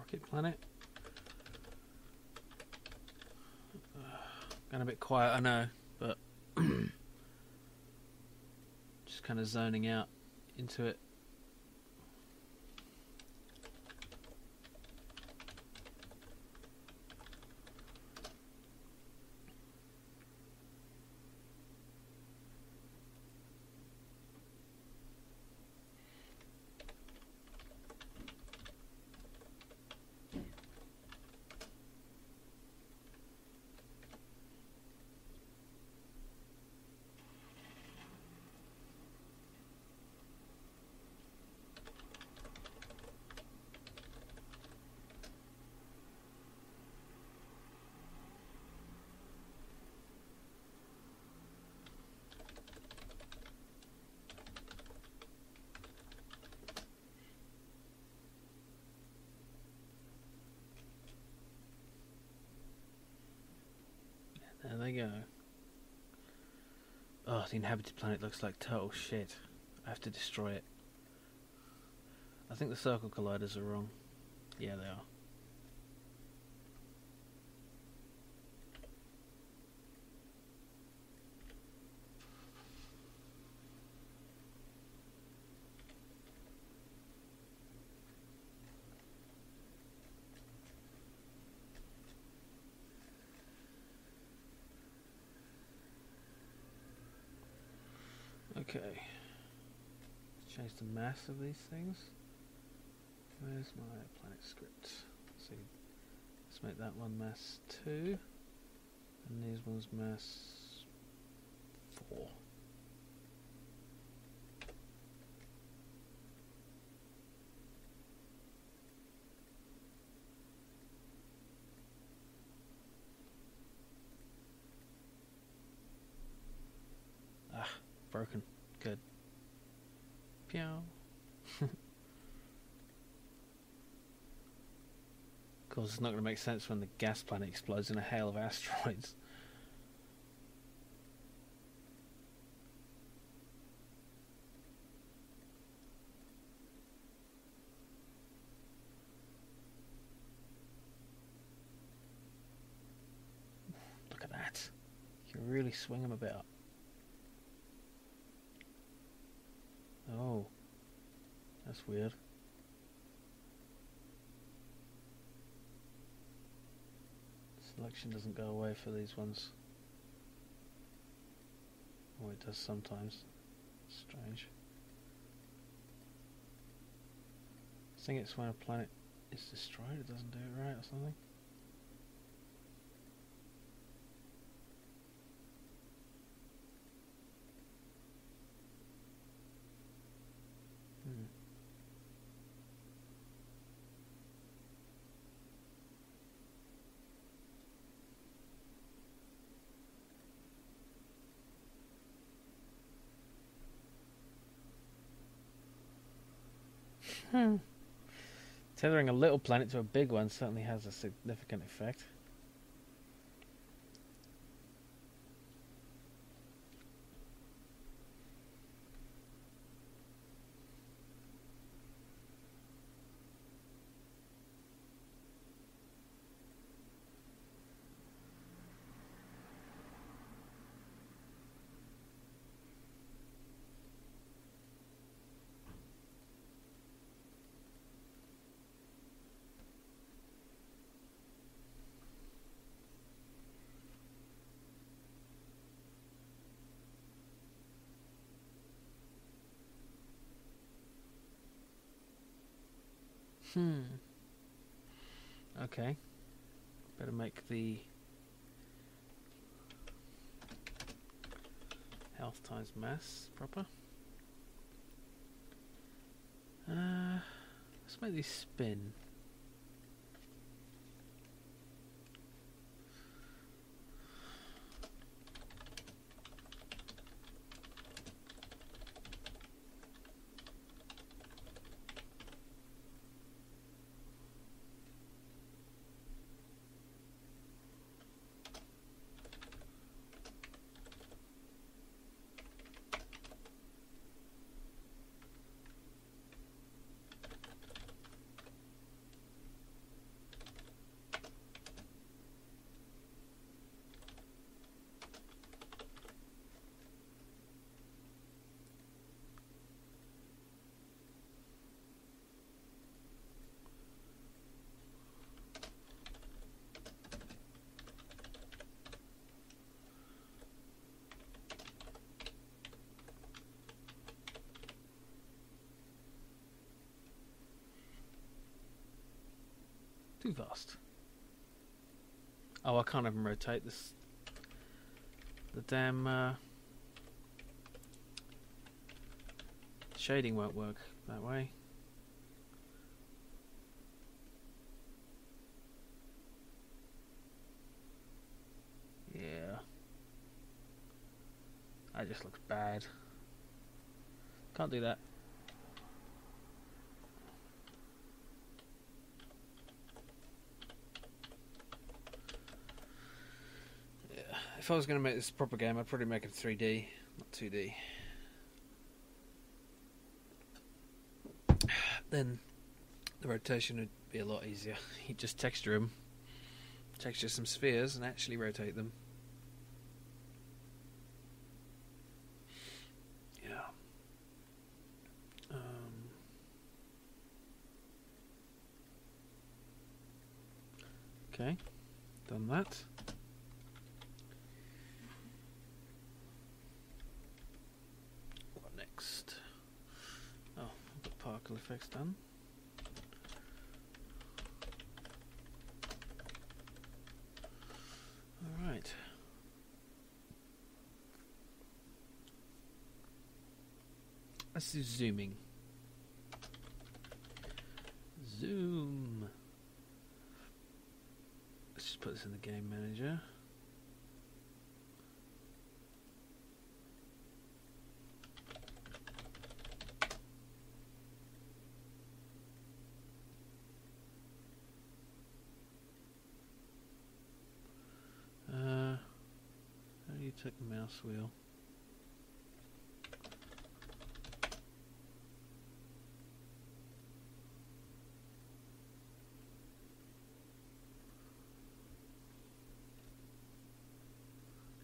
Pocket planet. Gone a bit quiet, I know, but just kind of zoning out into it. There they go. Oh, the inhabited planet looks like total shit. I have to destroy it. I think the circle colliders are wrong. Yeah, they are. Okay. Change the mass of these things. Where's my planet script? See, let's make that one mass 2, and these ones mass 4. Ah, broken. Good. Pew. Of course, it's not going to make sense when the gas planet explodes in a hail of asteroids. Look at that. You can really swing them about. Oh, that's weird. Selection doesn't go away for these ones. Oh, it does sometimes. Strange. I think it's when a planet is destroyed, it doesn't do it right or something. Tethering a little planet to a big one certainly has a significant effect. Okay. Better make the health times mass proper. Let's make these spin. Too fast. Oh, I can't even rotate this. The damn shading won't work that way. Yeah. That just looks bad. Can't do that. Yeah. If I was going to make this a proper game, I'd probably make it 3D, not 2D. Then the rotation would be a lot easier. You just texture them, texture some spheres, and actually rotate them. Yeah. Okay, done that. What next? Oh, I've got particle effects done. Alright. Let's do zooming. Zoom. Let's just put this in the game manager. How do you take the mouse wheel?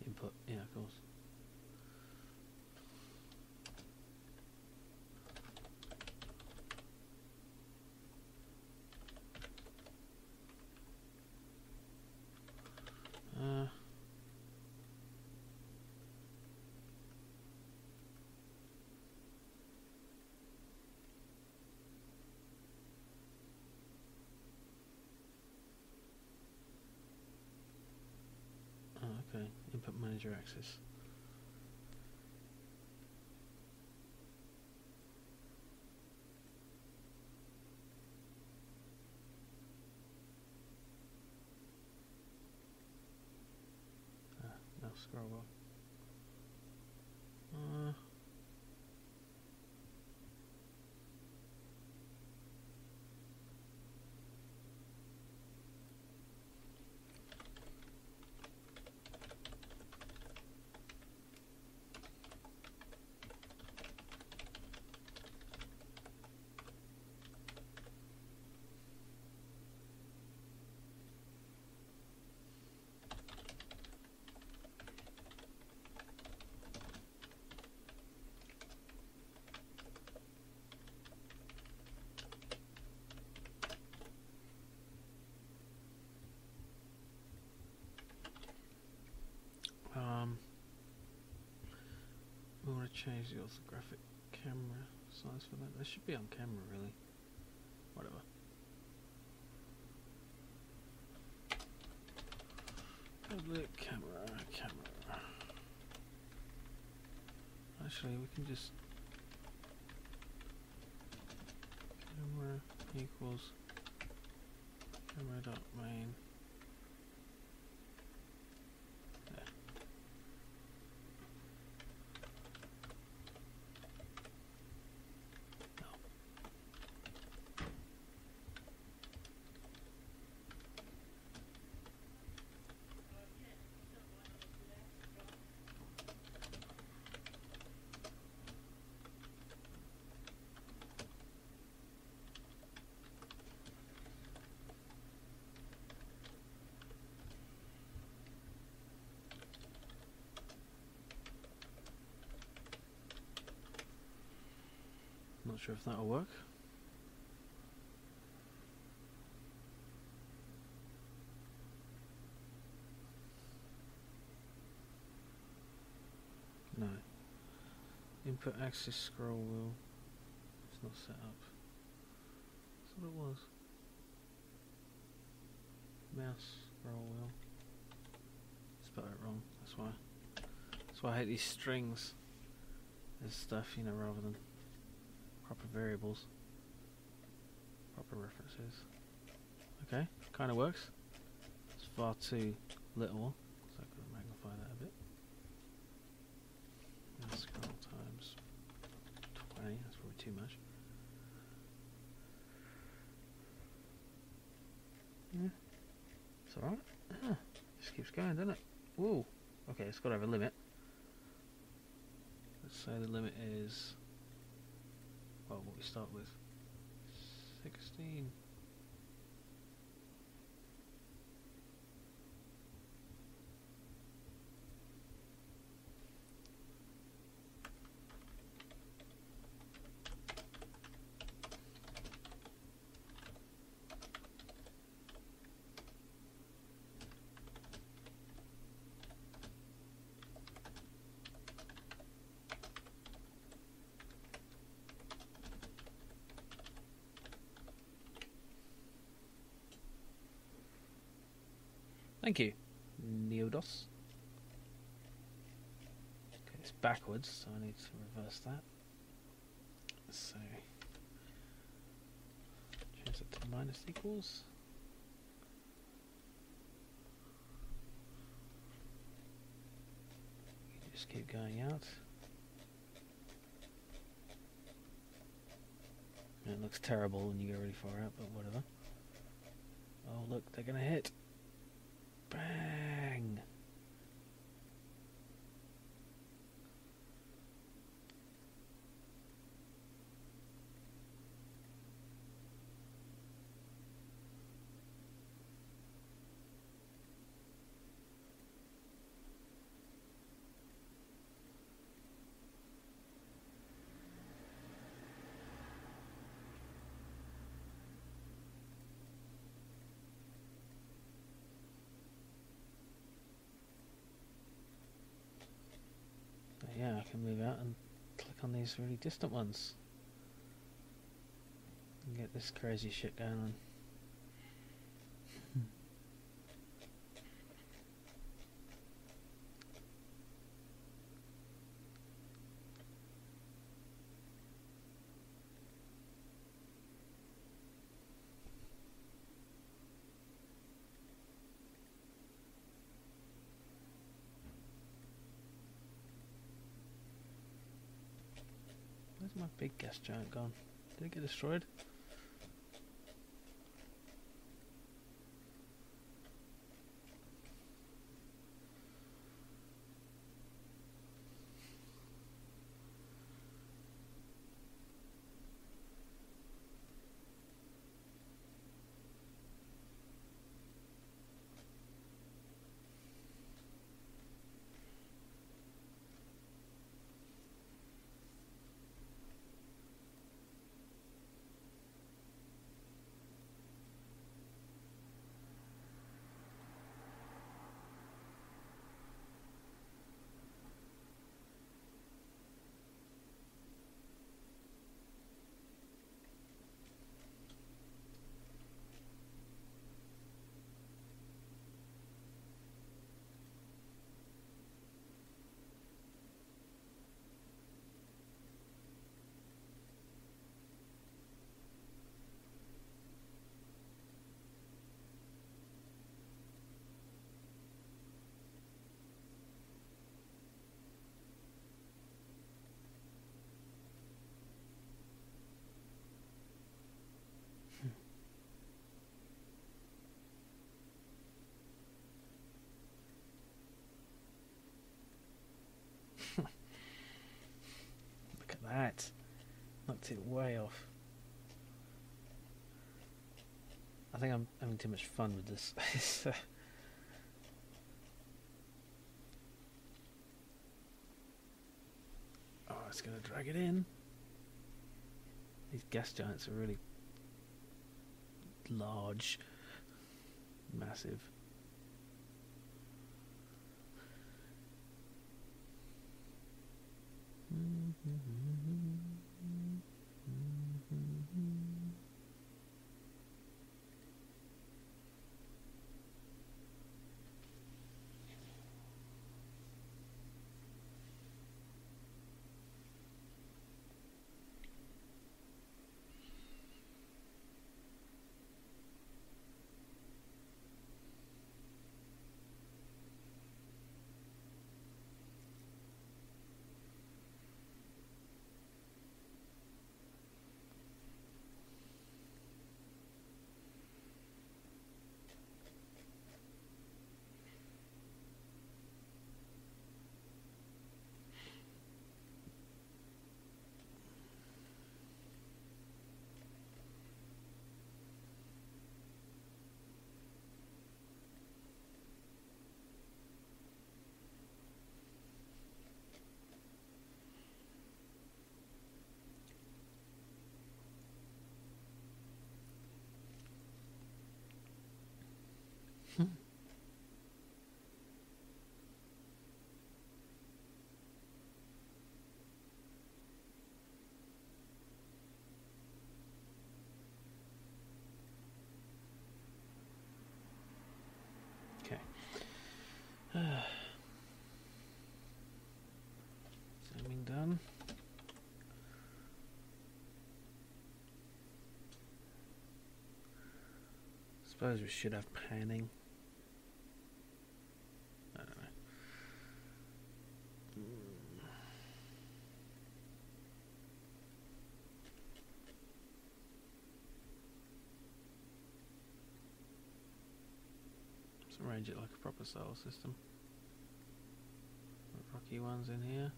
Input, yeah, of course. Okay, input manager access. Now scroll up. We want to change the orthographic camera size for that. That should be on camera, really. Whatever. Public camera. Actually, we can just camera equals camera.main. Not sure if that'll work. No. Input axis scroll wheel. It's not set up. That's what it was. mouse roll wheel. Spelled it wrong. That's why I hate these strings as stuff, you know, rather than proper variables, proper references. Okay, kind of works. It's far too little, so I could magnify that a bit. And scroll times 20. That's probably too much. Yeah, it's alright. Ah, just keeps going, doesn't it? Whoa. Okay, it's got to have a limit. Let's say the limit is, well, what we start with, 16. Thank you, Neodos. Okay, it's backwards, so I need to reverse that. So, change it to minus equals. You just keep going out. And it looks terrible when you go really far out, but whatever. Oh look, they're gonna hit. Bang! Yeah, I can move out and click on these really distant ones and get this crazy shit going on. Where's my big gas giant gone? Did it get destroyed? Look at that. Knocked it way off. I think I'm having too much fun with this. Oh, it's going to drag it in. These gas giants are really large, massive. Suppose we should have panning. I don't know. Let's arrange it like a proper solar system. Rocky ones in here.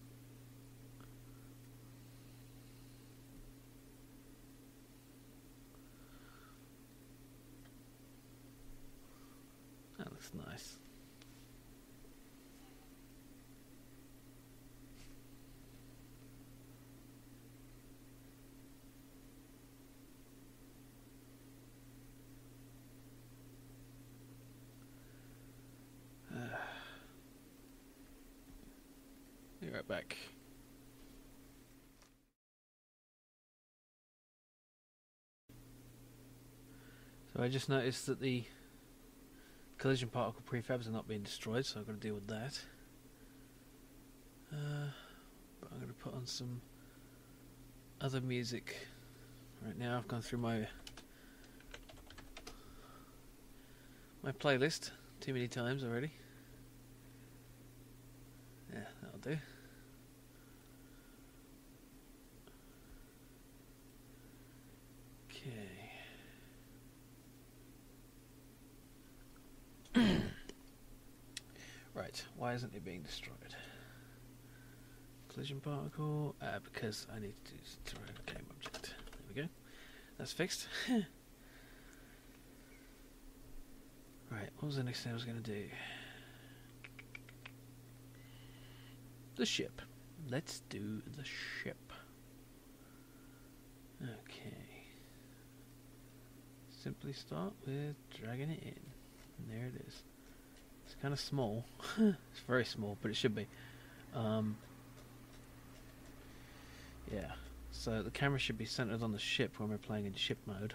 That looks nice. Be right back. So I just noticed that the collision particle prefabs are not being destroyed, so I've got to deal with that. But I'm going to put on some other music. Right now I've gone through my playlist too many times already. Yeah, that'll do. Okay. Right, why isn't it being destroyed? Collision particle, because I need to destroy a game object. There we go. That's fixed. Right, what was the next thing I was going to do? The ship. Let's do the ship. Okay. Simply start with dragging it in. And there it is. It's kind of small. It's very small, but it should be. Yeah. So the camera should be centered on the ship when we're playing in ship mode.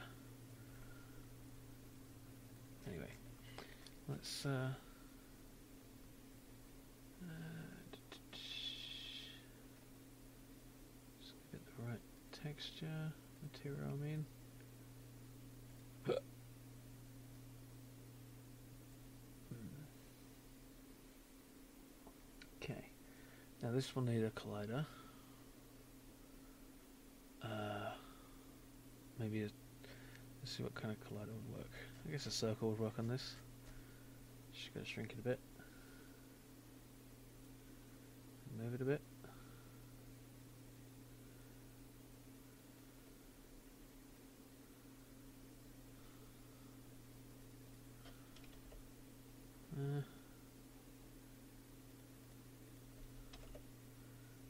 Anyway. Let's just give it the right texture, material I mean. Okay, now this will need a collider. Maybe let's see what kind of collider would work. I guess a circle would work on this. Just gotta shrink it a bit. Move it a bit.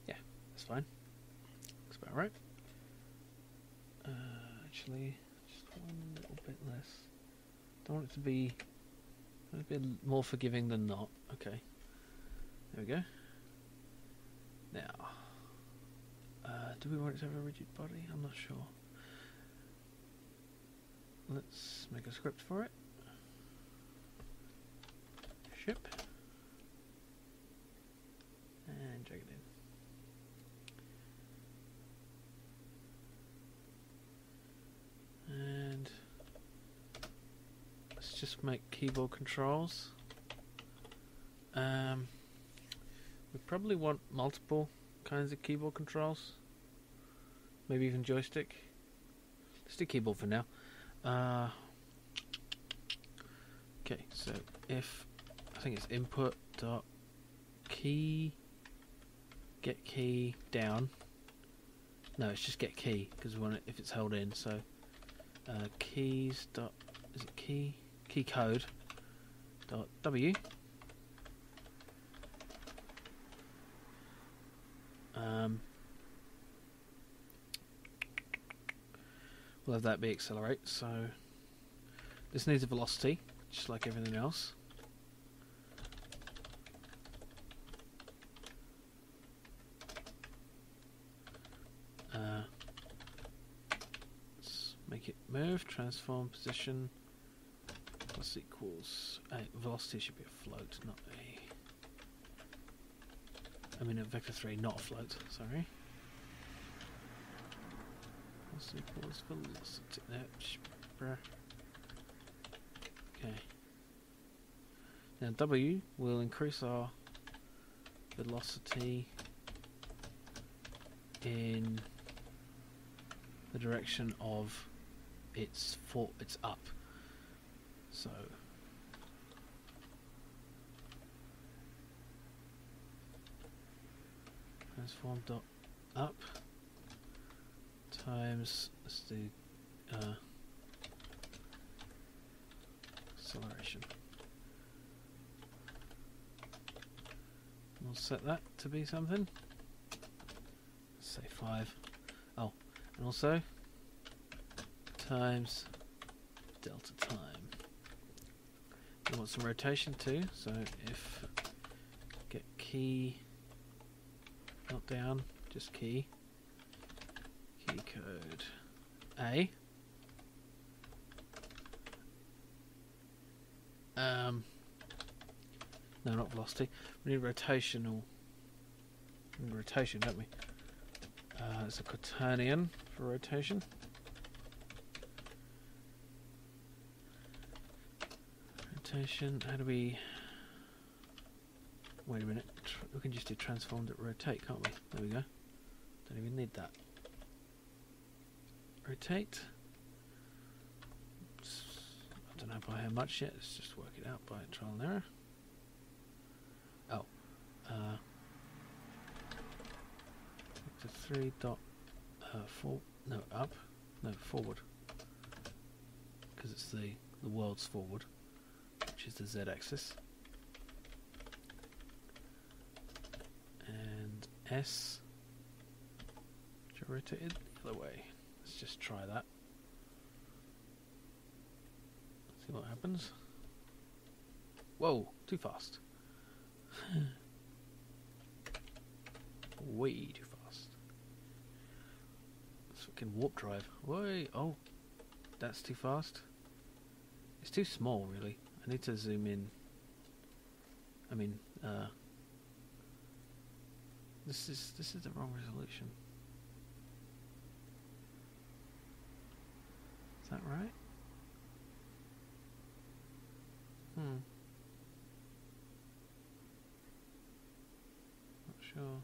Yeah, that's fine. Looks about right. Actually, just one little bit less. Don't want it to be a bit more forgiving than not. Okay. There we go. Now, do we want it to have a rigid body? I'm not sure. Let's make a script for it. Ship. And drag it in. And let's just make keyboard controls. We probably want multiple kinds of keyboard controls. Maybe even joystick. Let's do keyboard for now. Okay, so if I think it's input dot key get key down. No, it's just get key because we want it if it's held in. So keys dot is it key code dot w. We'll have that be accelerate. So this needs a velocity, just like everything else. Let's make it move, transform, position. Plus equals velocity should be a float, not a. I mean a vector 3, not a float. Sorry. Plus equals velocity. Now W will increase our velocity in the direction of its up. So transform dot up times, let's do acceleration. We'll set that to be something. Let's say 5. Oh, and also times delta time. We want some rotation too, so if get key, not down, just key code A. No, not velocity. We need rotational. We need rotation, don't we? It's a quaternion for rotation. Rotation. How do we? Wait a minute. We can just do transform to rotate, can't we? There we go. Don't even need that. Rotate. I don't know by how much yet. Let's just work it out by trial and error. Oh. Vector 3 dot forward, because it's the world's forward, which is the z-axis, and S should rotate it the other way. Let's just try that. See what happens. Whoa, too fast. Way too fast. It's fucking warp drive. Wait, oh, that's too fast. It's too small, really. I need to zoom in. I mean, this is the wrong resolution. Is that right? Not sure.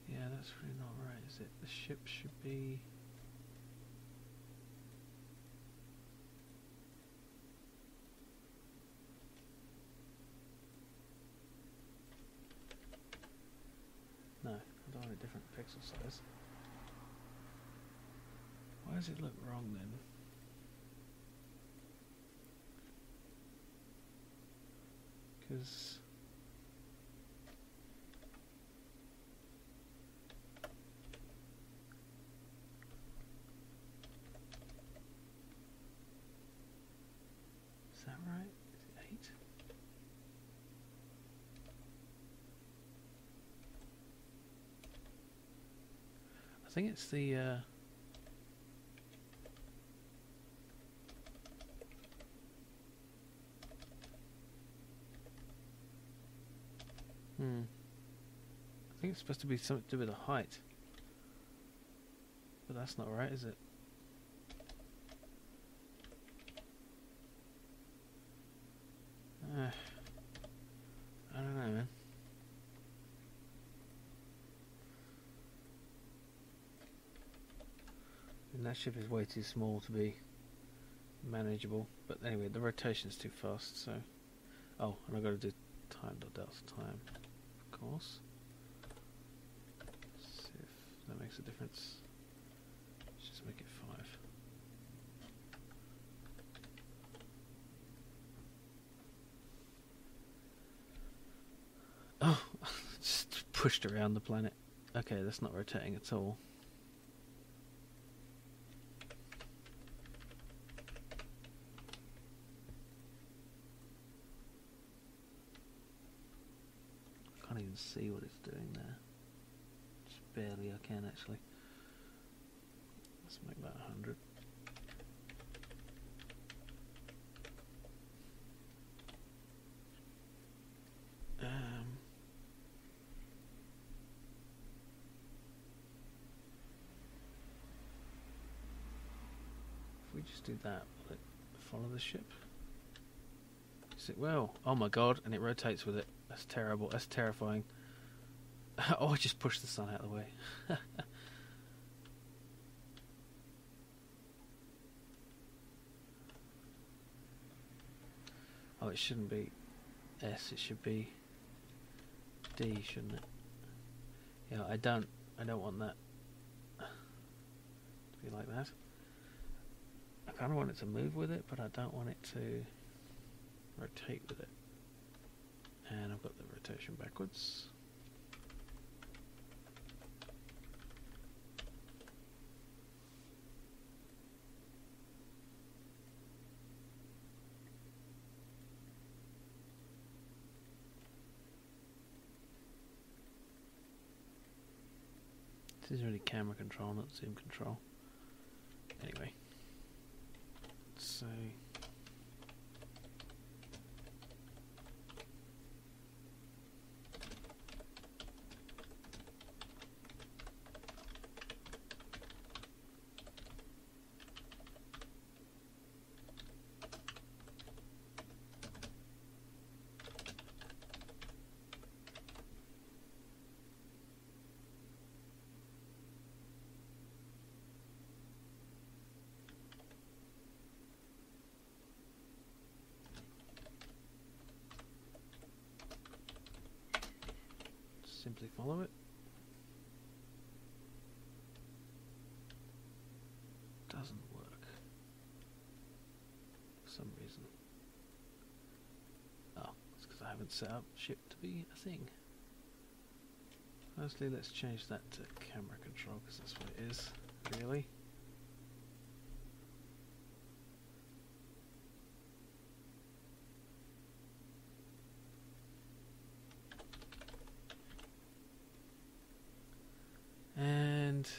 Yeah, that's really not right, is it? The ship should be... No, I don't want a different pixel size. Why does it look wrong then? Because... Is that right? Is it 8? I think it's the I think it's supposed to be something to do with the height. But that's not right, is it? I don't know, man. And that ship is way too small to be manageable. But anyway, the rotation's too fast, so... Oh, and I've got to do time.delta time, of course. See if that makes a difference. Let's just make it 5. Oh, just pushed around the planet. Okay, that's not rotating at all. Can't even see what it's doing there. Just barely I can actually. Let's make that 100. just do that. Will it follow the ship? Yes, it will. Oh my god, and it rotates with it. That's terrible. That's terrifying. Oh, I just pushed the sun out of the way. Oh, it shouldn't be S, it should be D, shouldn't it? Yeah, I don't want that to be like that. I kind of want it to move with it, but I don't want it to rotate with it. And I've got the rotation backwards. This is really camera control, not zoom control. Anyway, so simply follow it. Doesn't work for some reason. Oh, it's because I haven't set up ship to be a thing. Firstly, let's change that to camera control because that's what it is, really. And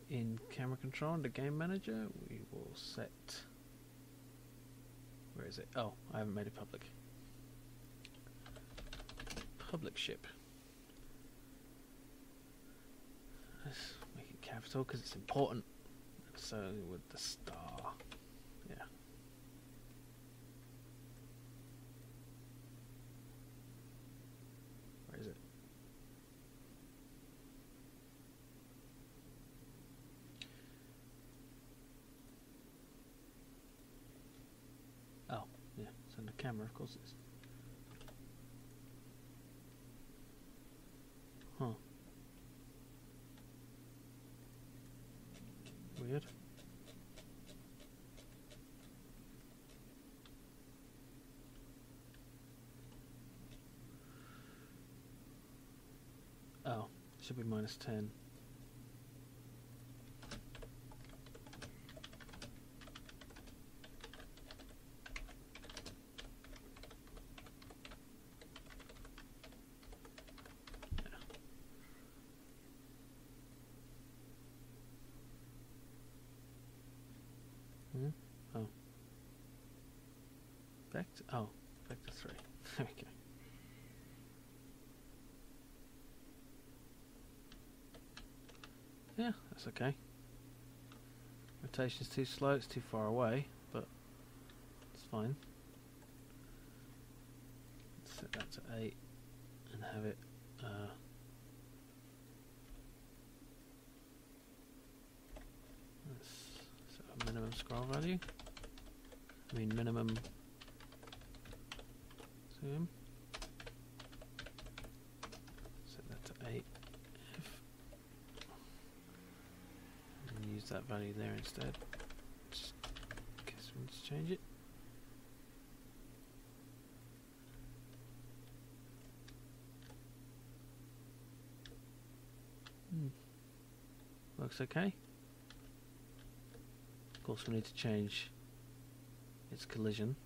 in camera control under game manager we will set, where is it? Oh, I haven't made it public. Public ship. Let's make it capital because it's important. So with the star. Yeah. Where is it? Oh, yeah, it's under camera, of course it is. Huh. Weird. Oh, it should be -10. Oh. Vector? Oh, vector 3. There we go. Yeah, that's okay. Rotation's too slow, it's too far away, but it's fine. Let's set that to 8 and have it let's set a minimum scroll value. I mean minimum zoom. Set that to 8. And use that value there instead. Just in case we need to change it. Looks okay. Of course we need to change its collision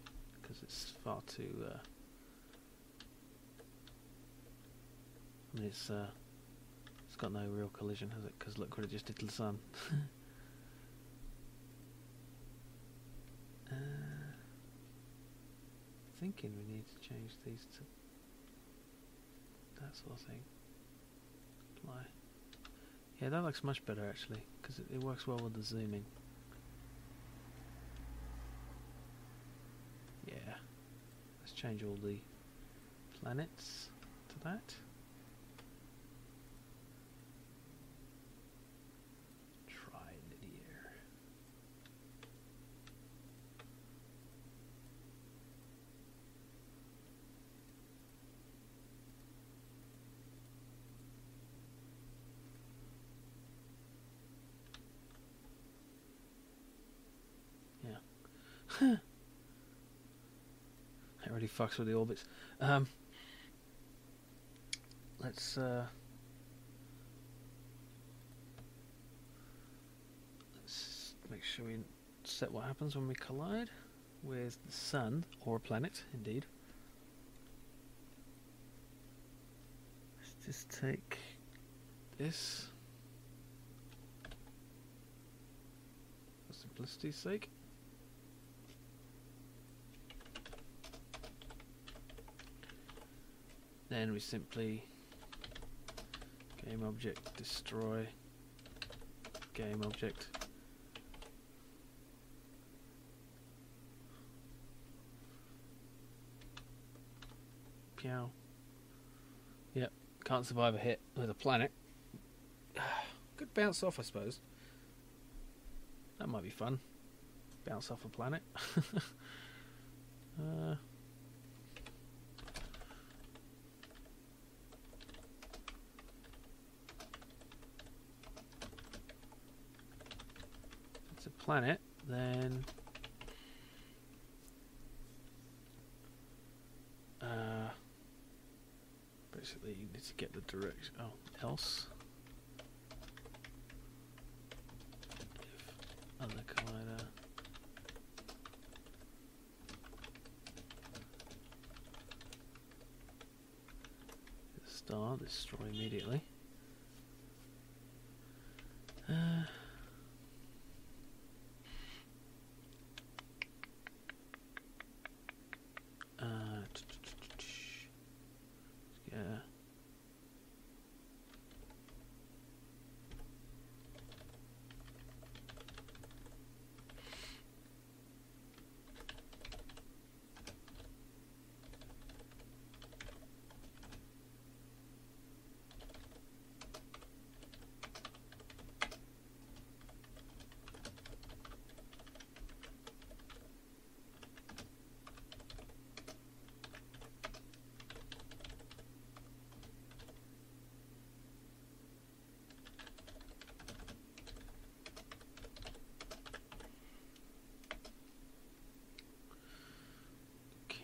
because it's far too I mean it's got no real collision, has it? Because look what it just did to the sun. Thinking we need to change these to that sort of thing. Apply. Yeah, that looks much better actually, because it works well with the zooming. Yeah. Let's change all the planets to that. Tri-linear. Yeah. That really fucks with the orbits. Let's make sure we set what happens when we collide with the sun, or a planet, indeed. Let's just take this for simplicity's sake. Then we simply game object destroy game object. Pew. Yep, can't survive a hit with a planet. Could bounce off, I suppose. That might be fun. Bounce off a planet. It's a planet, then basically you need to get the direction. Oh, else if other collider star, destroy immediately. Yeah.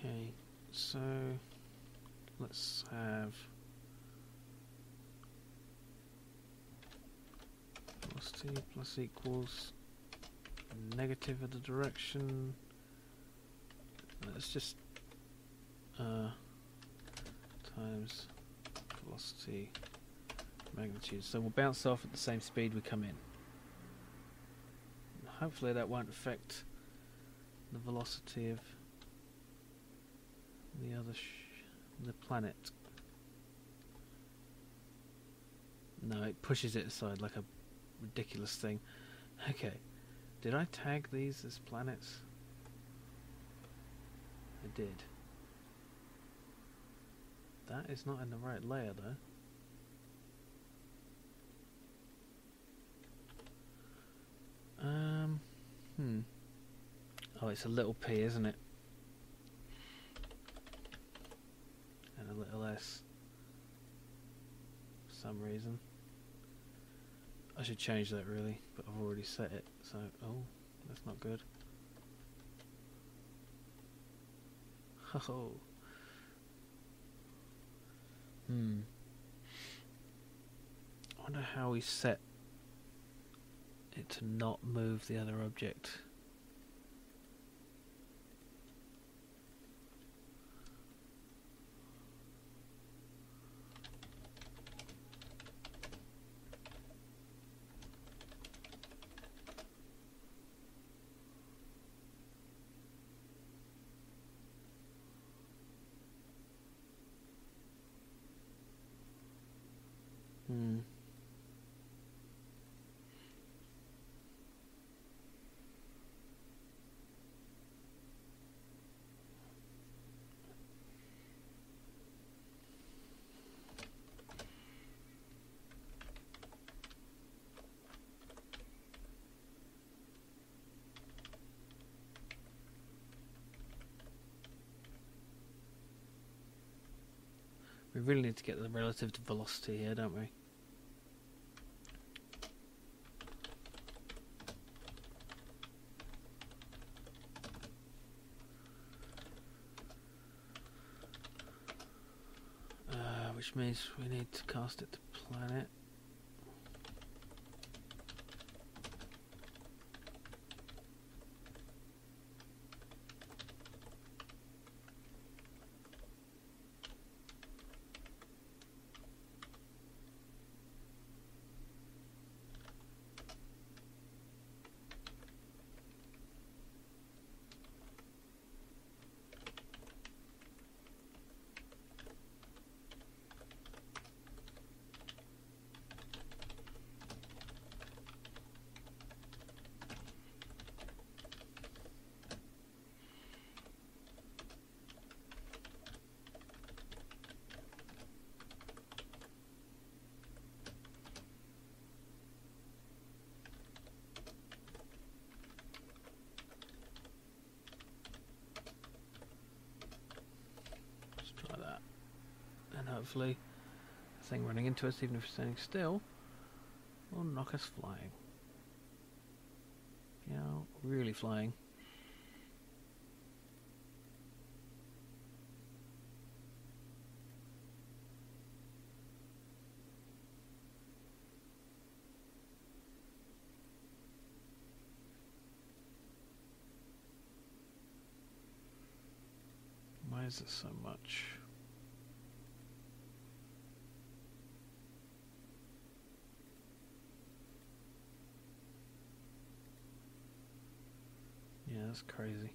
Okay, so let's have velocity plus equals negative of the direction. Let's just times velocity magnitude. So we'll bounce off at the same speed we come in. Hopefully that won't affect the velocity of the other the planet. No, it pushes it aside like a ridiculous thing. Okay, did I tag these as planets? I did. That is not in the right layer though. Oh, it's a little p, isn't it? And a little s. For some reason. I should change that really, but I've already set it, so oh, that's not good. Oh. I wonder how we set it to not move the other object. We really need to get the relative velocity here, don't we? Which means we need to cast it to planet. Hopefully the thing running into us, even if it's standing still, will knock us flying. You know, really flying. Why is it so much? Yeah, that's crazy.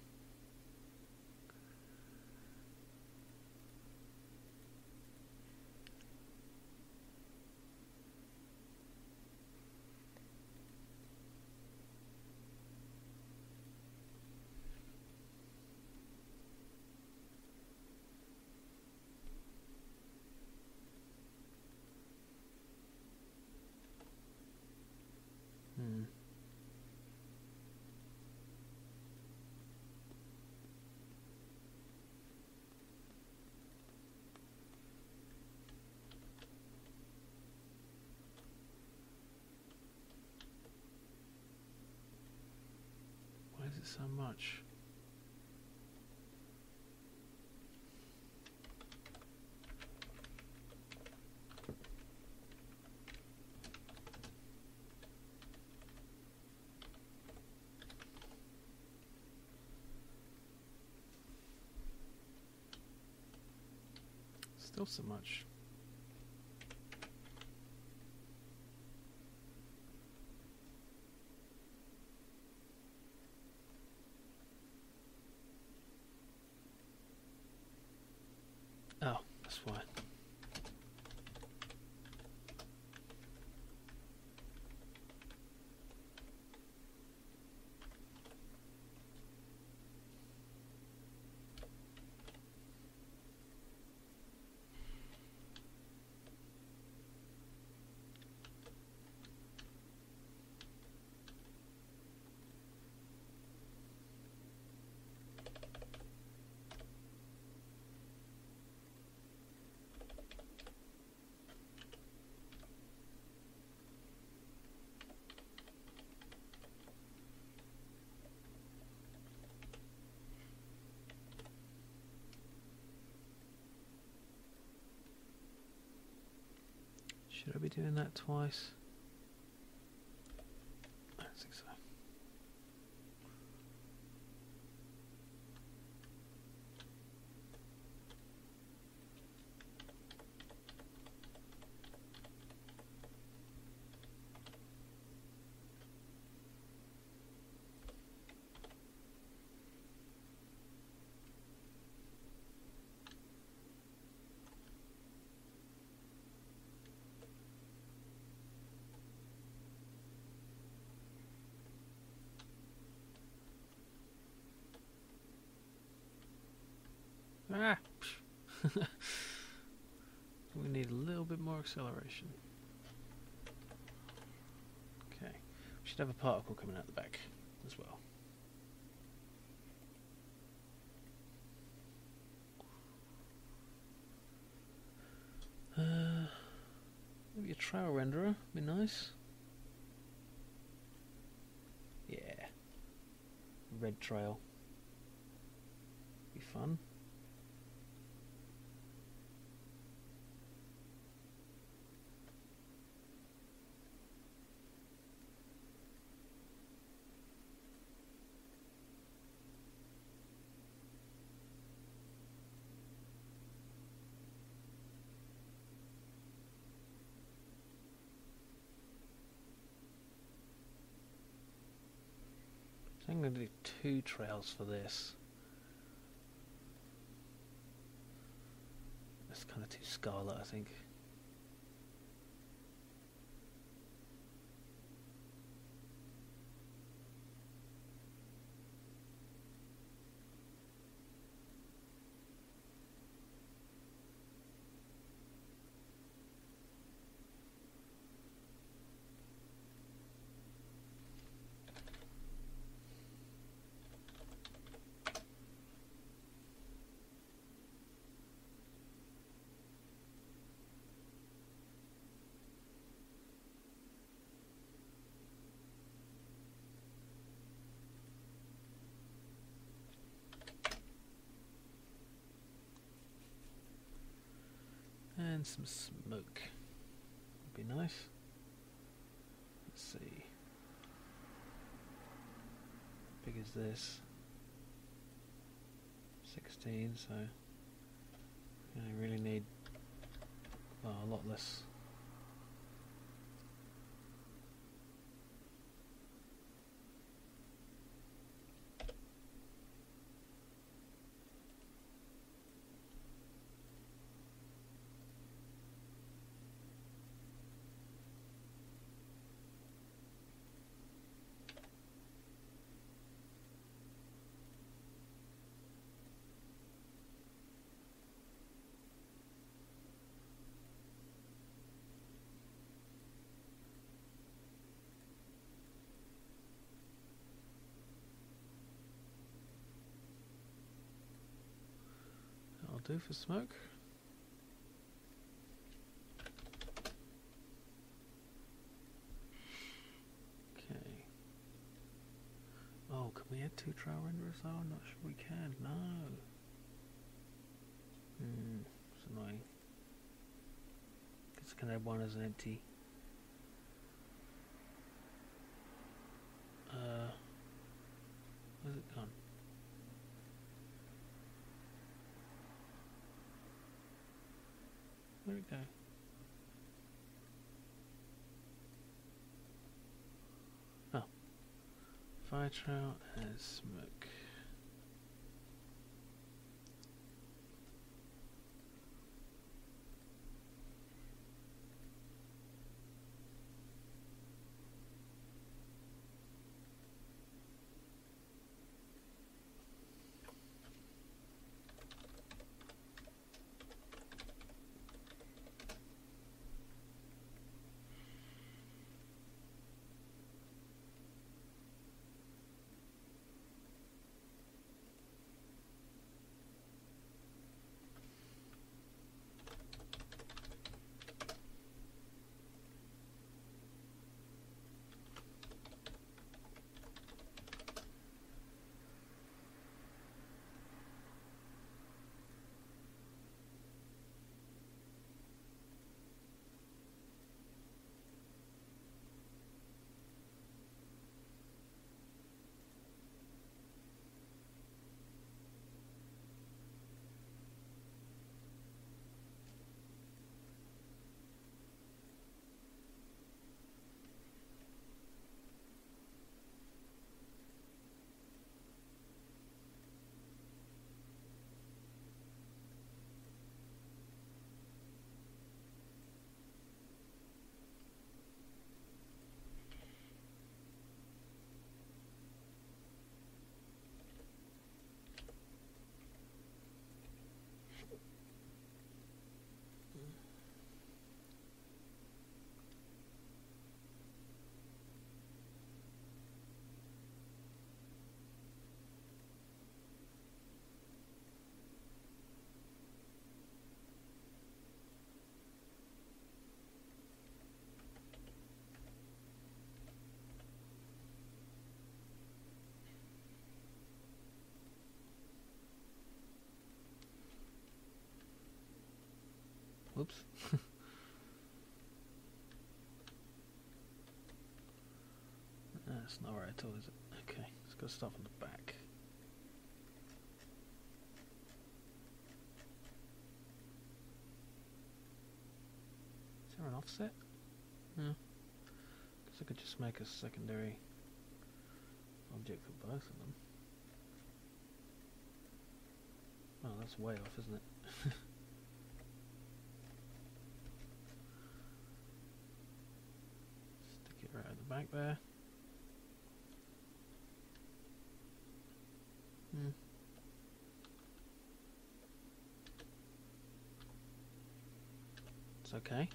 Why is it so much? Still so much. Oh, that's why. Should I be doing that twice? I don't think so. Ah! We need a little bit more acceleration. Okay. We should have a particle coming out the back as well. trail renderer, be nice. Yeah. Red trail. Be fun. I'm going to do 2 trails for this. That's kind of too scarlet, I think. And some smoke would be nice. Let's see. How big is this? 16, so I really need a lot less. That'll do for smoke. Okay. Oh, can we add 2 trail renderers? Oh, I'm not sure we can. No. It's annoying. Guess I can add one as an empty. Where's it gone? Where'd it go? Oh. Fire trail and smoke. Whoops. That's not right at all, is it? Okay, let's go start from the back. Is there an offset? No. Guess I could just make a secondary object for both of them. Oh, that's way off, isn't it? Stick it right at the back there. It's okay.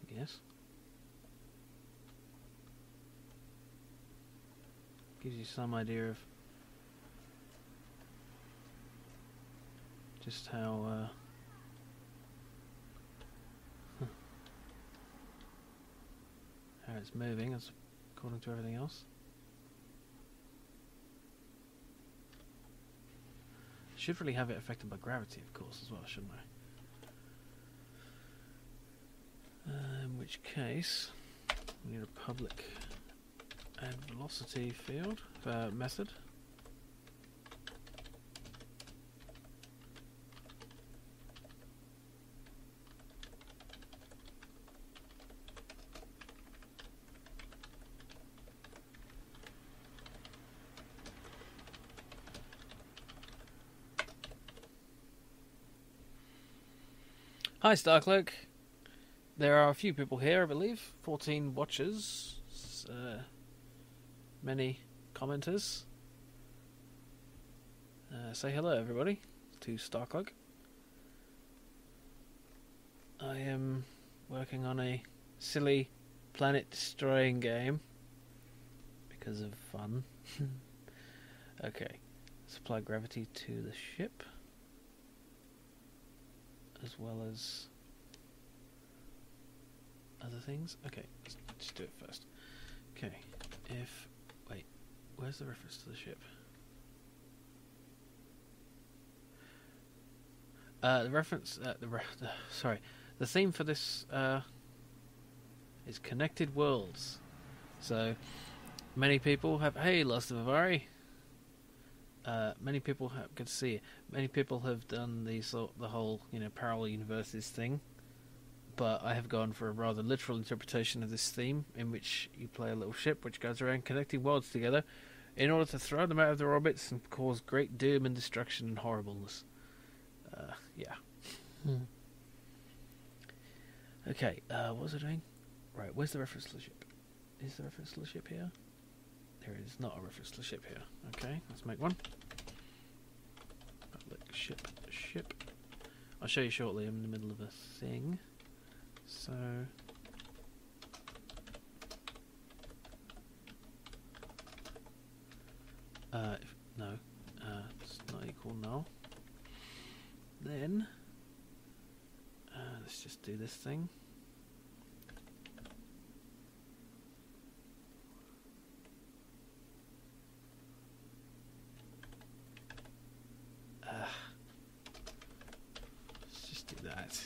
I guess. Gives you some idea of just how how it's moving as according to everything else. Should really have it affected by gravity, of course, as well, shouldn't I? In which case, we need a public add velocity field method. Hi Starcloak. There are a few people here, I believe. 14 watchers. Many commenters. Say hello everybody to Starcloak. I am working on a silly planet destroying game because of fun. Okay. Supply gravity to the ship, as well as other things. Okay, let's just do it first. Okay, wait, where's the reference to the ship? The reference, sorry, the theme for this is connected worlds. So many people have. Hey, Lost of Avari. Many people have. Good to see you. Many people have done the whole parallel universes thing, but I have gone for a rather literal interpretation of this theme, in which you play a little ship which goes around connecting worlds together in order to throw them out of their orbits and cause great doom and destruction and horribleness. Yeah. Okay, what was I doing? Right, where's the reference to the ship? Is the reference to the ship here? There is not a reference to the ship here. Okay, let's make one. Public ship. I'll show you shortly. I'm in the middle of a thing. So... it's not equal null. Then, let's just do this thing. Let's just do that.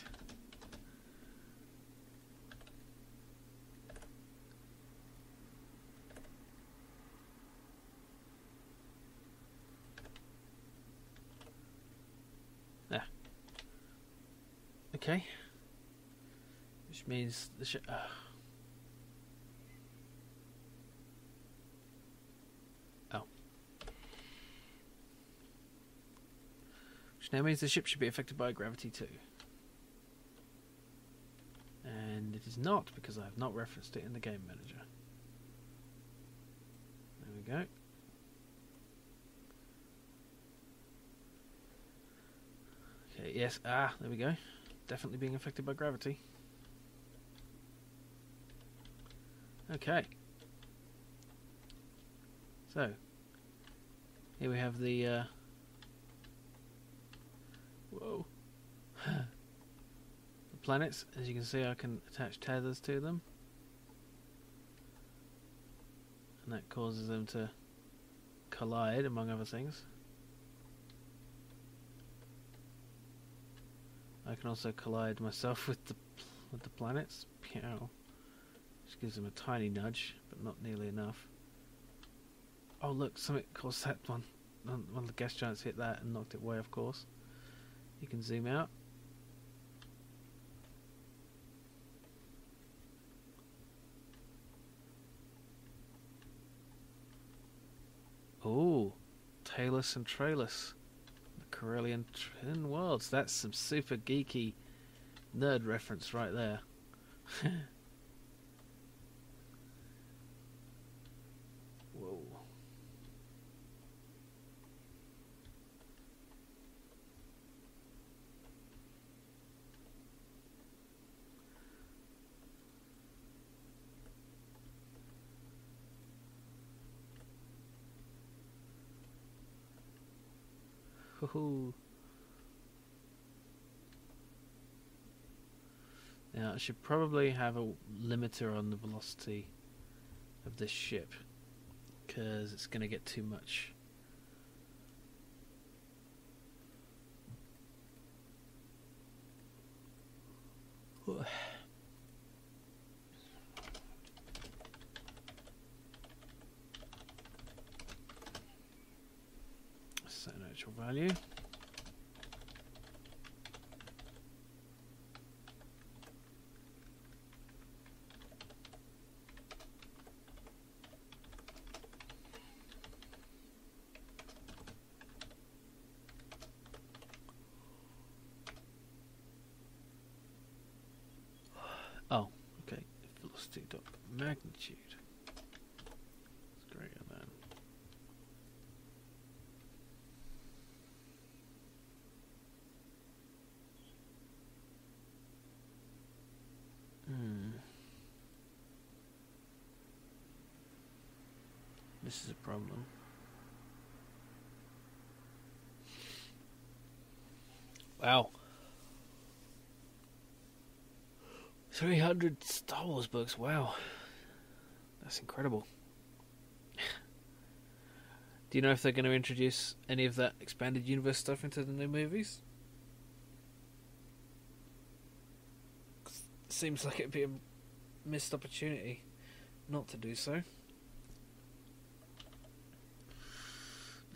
Okay. Which means the ship. Oh. Which now means the ship should be affected by gravity too. And it is not, because I have not referenced it in the game manager. There we go. Okay, yes, there we go. Definitely being affected by gravity. Okay. So, here we have the whoa. The planets. As you can see, I can attach tethers to them. and that causes them to collide, among other things. I can also collide myself with the planets. Pew. Just gives them a tiny nudge, but not nearly enough. Oh look, something caused that one. One of the gas giants hit that and knocked it away, of course. You can zoom out. Oh, Talus and Tralus. The Corellian Twin Worlds. That's some super geeky nerd reference right there. Whoa. Woohoo. Now I should probably have a limiter on the velocity of this ship, because it's going to get too much. Set an actual value. Oh, okay. Velocity dot magnitude. It's greater than. This is a problem. Wow. 300 Star Wars books, wow. That's incredible. Do you know if they're going to introduce any of that expanded universe stuff into the new movies? Seems like it'd be a missed opportunity not to do so.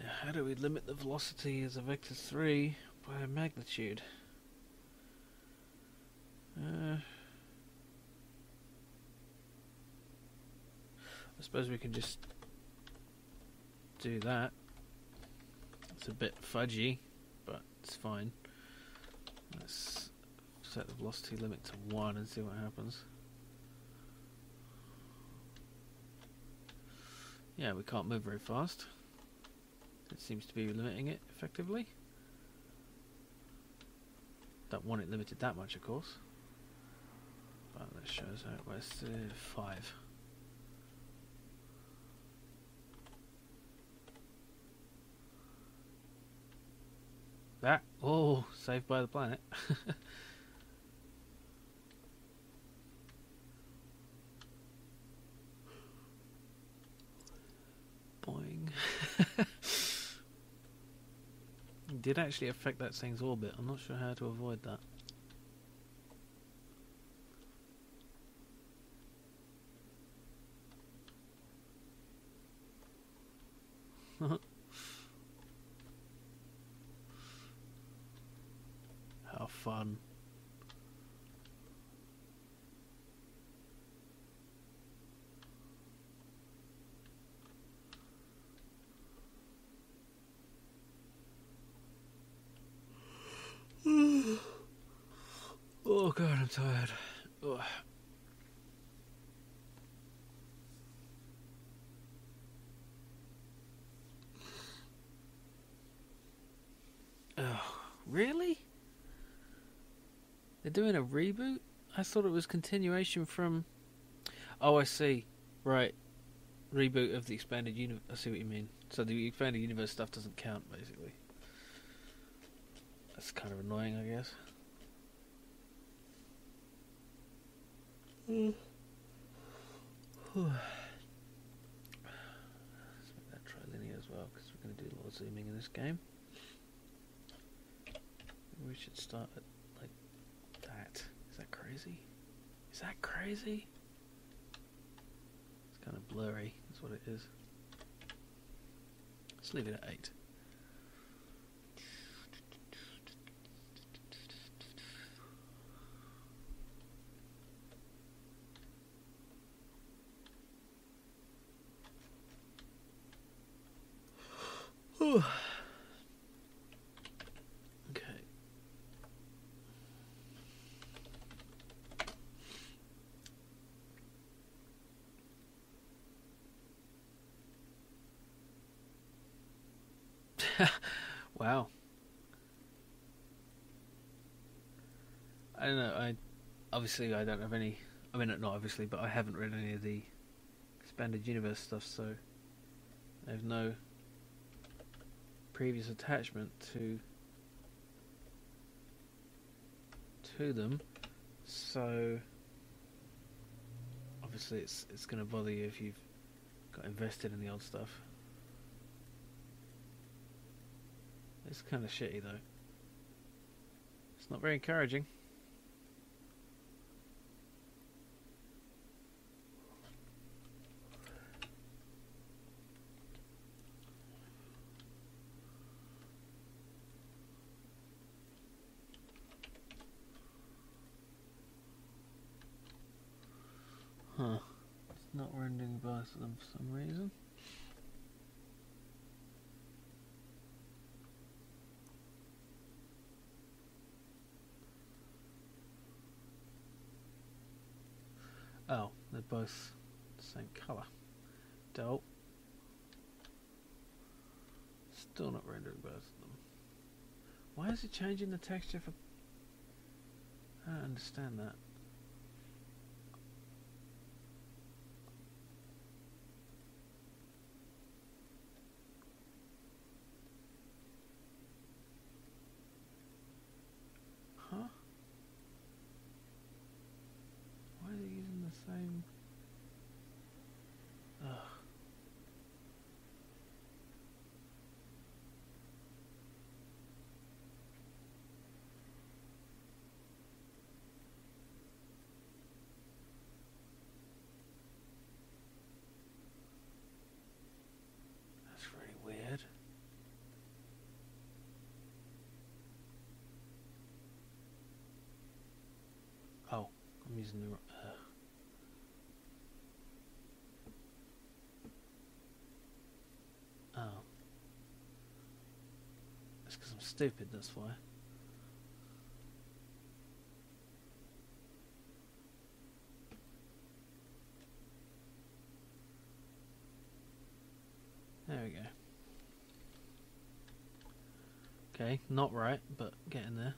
Now, how do we limit the velocity as a vector 3 by a magnitude? I suppose we can just do that. It's a bit fudgy, but it's fine. Let's set the velocity limit to 1 and see what happens. Yeah, we can't move very fast. It seems to be limiting it effectively. Don't want it limited that much, of course. But that shows how it was 5. That, oh, saved by the planet. Boing. It did actually affect that thing's orbit. I'm not sure how to avoid that. How fun. Oh god, I'm tired. Ugh. Oh, really? They're doing a reboot? I thought it was continuation from... Oh, I see. Right. Reboot of the expanded universe. I see what you mean. So the expanded universe stuff doesn't count, basically. That's kind of annoying, I guess. zooming in this game. Maybe we should start at like that. Is that crazy? Is that crazy? It's kind of blurry, that's what it is. Let's leave it at 8. Okay. Wow. I don't know. I don't have any. I mean, not obviously, but I haven't read any of the expanded universe stuff, so I have no previous attachment to them. So obviously, it's going to bother you if you've got invested in the old stuff. It's kind of shitty though. It's not very encouraging. Huh. It's not rendering both of them for some reason. Oh, they're both the same colour. Dope. Still not rendering both of them. Why is it changing the texture for... I don't understand that. Huh? Why are they using the same... Ugh. That's really weird. Oh, I'm using the... Oh. It's because I'm stupid, that's why. There we go. Okay, not right, but getting there.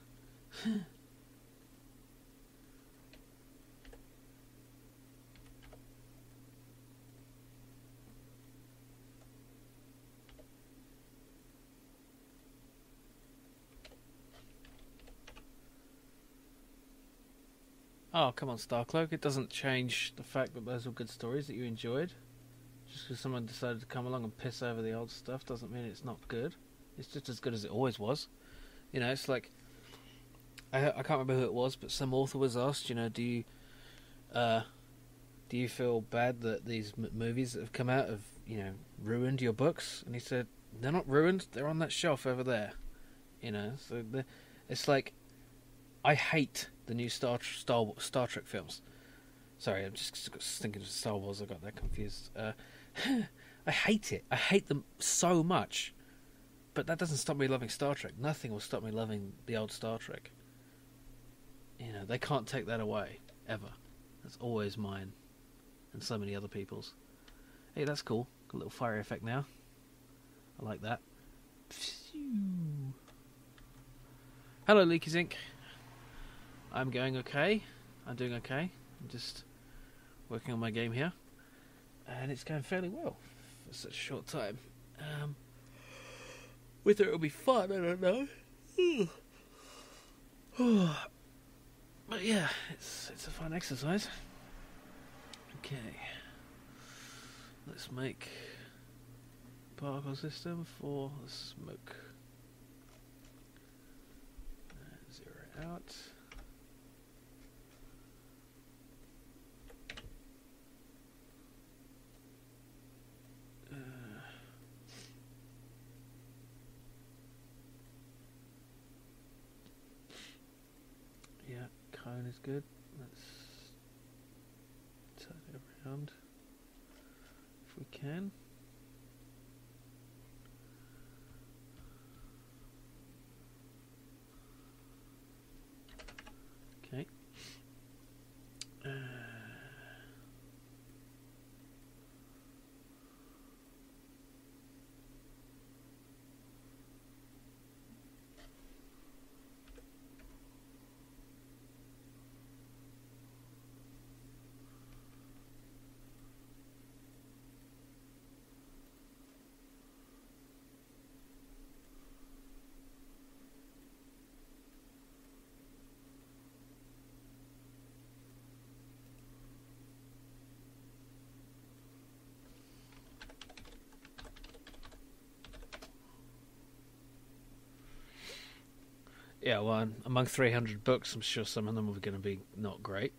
Oh, come on, Starcloak. It doesn't change the fact that those were good stories that you enjoyed. Just because someone decided to come along and piss over the old stuff doesn't mean it's not good. It's just as good as it always was. You know, it's like... I can't remember who it was, but some author was asked, you know, do you feel bad that these movies that have come out have, you know, ruined your books? And he said, they're not ruined, they're on that shelf over there. You know, so it's like... I hate the new Star Trek films. Sorry, I'm just thinking of Star Wars. I got that confused. I hate it. I hate them so much. But that doesn't stop me loving Star Trek. Nothing will stop me loving the old Star Trek. You know, they can't take that away ever. That's always mine, and so many other people's. Hey, that's cool. Got a little fiery effect now. I like that. Phew. Hello, Leaky Zinc. I'm going okay. I'm doing okay. I'm just working on my game here. And it's going fairly well for such a short time. Whether it'll be fun, I don't know. But yeah, it's a fun exercise. Okay. Let's make particle system for the smoke. Zero it out. Yeah, cone is good. Let's turn it around if we can. Okay. Yeah, well, among 300 books, I'm sure some of them are going to be not great.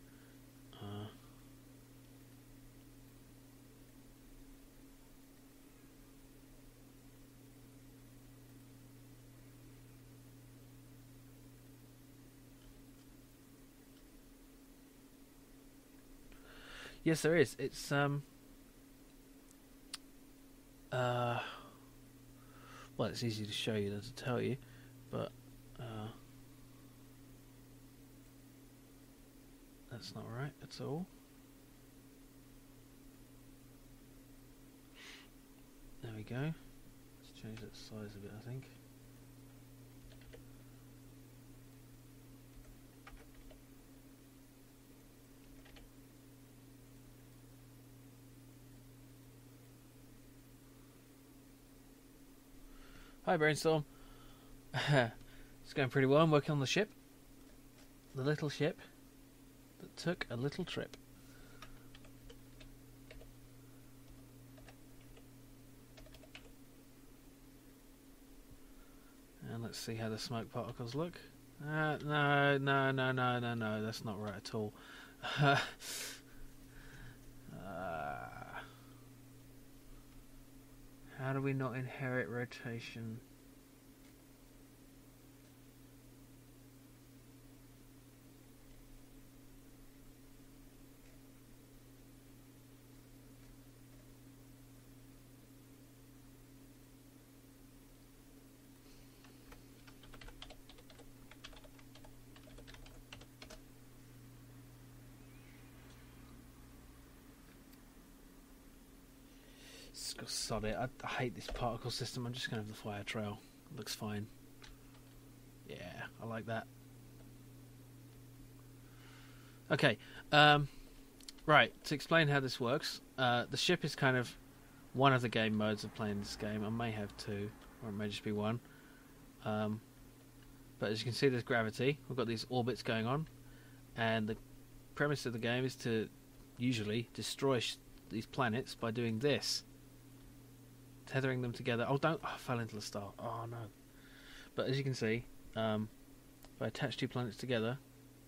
Yes, there is. It's well, it's easy to show you than to tell you, but that's not right at all. There we go. Let's change that size a bit, I think. Hi, Brainstorm. It's going pretty well. I'm working on the ship. The little ship that took a little trip. And let's see how the smoke particles look. No, that's not right at all. How do we not inherit rotation? Sod it. I hate this particle system. I'm just going to have the fire trail. It looks fine. Yeah, I like that. Okay. Right, to explain how this works, the ship is kind of one of the game modes of playing this game. I may have two, or it may just be one. But as you can see, there's gravity. We've got these orbits going on. And the premise of the game is to usually destroy these planets by doing this. Tethering them together. Oh, don't! Oh, I fell into the star. Oh no! But as you can see, if I attach two planets together,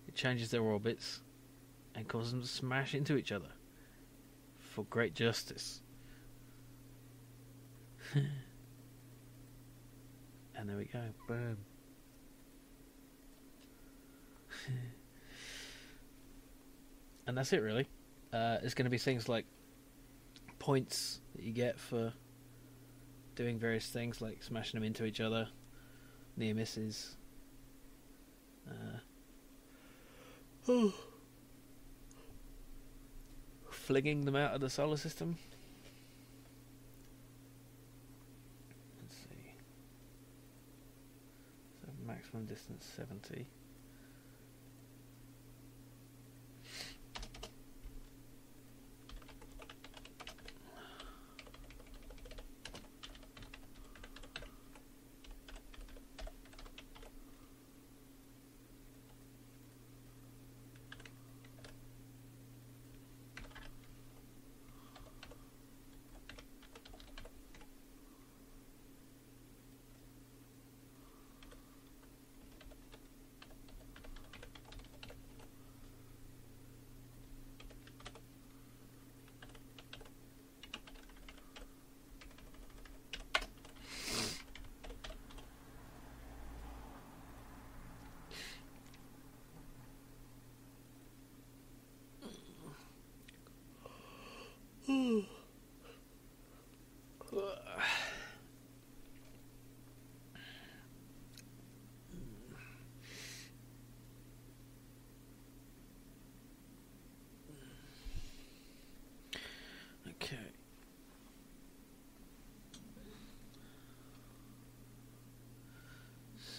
it changes their orbits and causes them to smash into each other for great justice. And there we go. Boom. And that's it, really. There's going to be things like points that you get for doing various things, like smashing them into each other, near misses, flinging them out of the solar system. Let's see. So maximum distance 70.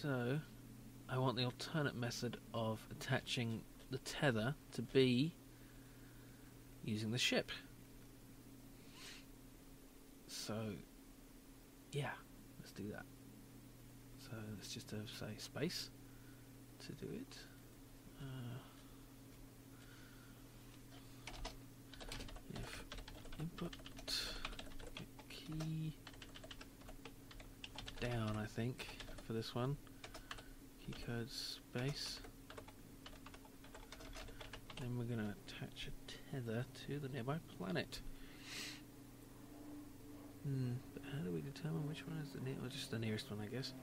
So I want the alternate method of attaching the tether to be using the ship. So yeah, let's do that. So let's just say space to do it. If input key down, I think, for this one. Key code space. Then we're going to attach a tether to the nearby planet. But how do we determine which one is the nearest? Well, just the nearest one, I guess.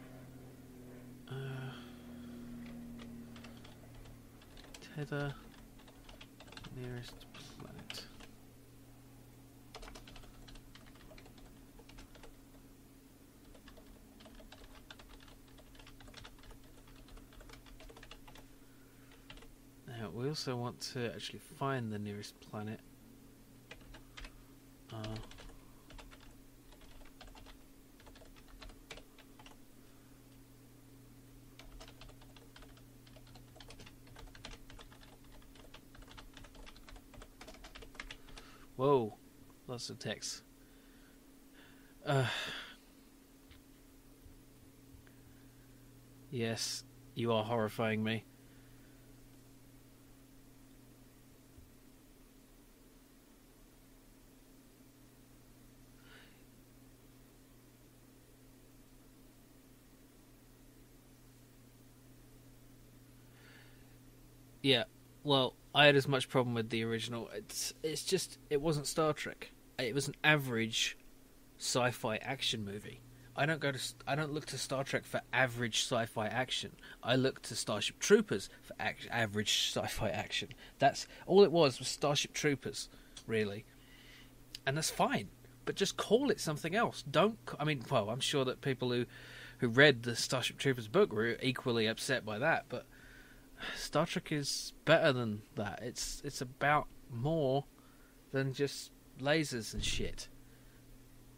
Tether nearest planet. Now we also want to actually find the nearest planet. Whoa, lots of text. Yes, you are horrifying me. Yeah, well, I had as much problem with the original. It's just, it wasn't Star Trek. It was an average sci-fi action movie. I don't look to Star Trek for average sci-fi action. I look to Starship Troopers for average sci-fi action. That's all it was Starship Troopers, really, and that's fine. But just call it something else. Well, I'm sure that people who read the Starship Troopers book were equally upset by that, but Star Trek is better than that. It's about more than just lasers and shit.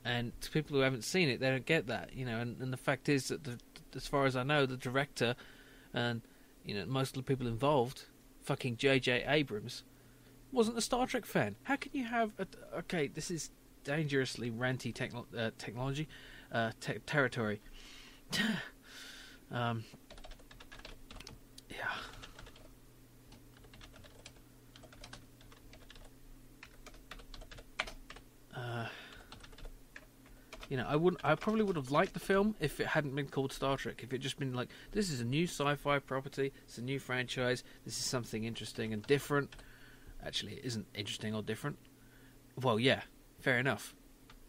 And to people who haven't seen it, they don't get that, you know. And the fact is that, as far as I know, the director and most of the people involved, fucking J.J. Abrams, wasn't a Star Trek fan. How can you have okay? This is dangerously ranty technology territory. Yeah. I probably would have liked the film if it hadn't been called Star Trek. If it just been like, this is a new sci-fi property, it's a new franchise, this is something interesting and different. Actually, it isn't interesting or different. Well, yeah, fair enough.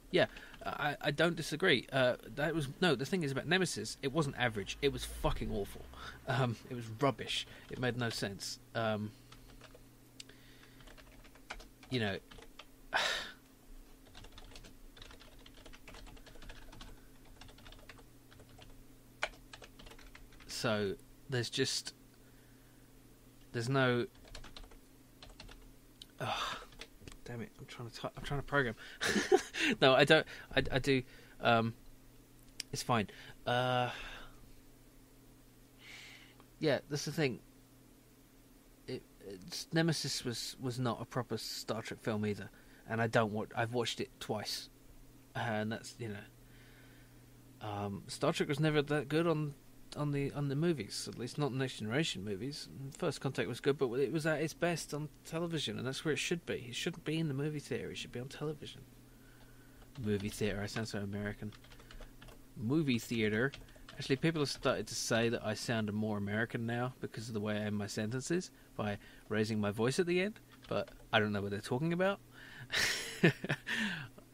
Yeah, I don't disagree. The thing is about Nemesis, it wasn't average. It was fucking awful. It was rubbish. It made no sense. So there's no. Oh, damn it! I'm trying to program. No, I don't. I do. It's fine. Yeah, that's the thing. Nemesis was not a proper Star Trek film either, and I've watched it twice, and that's Star Trek was never that good on the movies, at least not Next Generation movies. First Contact was good, but it was at its best on television, and that's where it should be. It shouldn't be in the movie theater. It should be on television. Movie theater. I sound so American. Movie theater. Actually, people have started to say that I sound more American now because of the way I end my sentences by raising my voice at the end, but I don't know what they're talking about.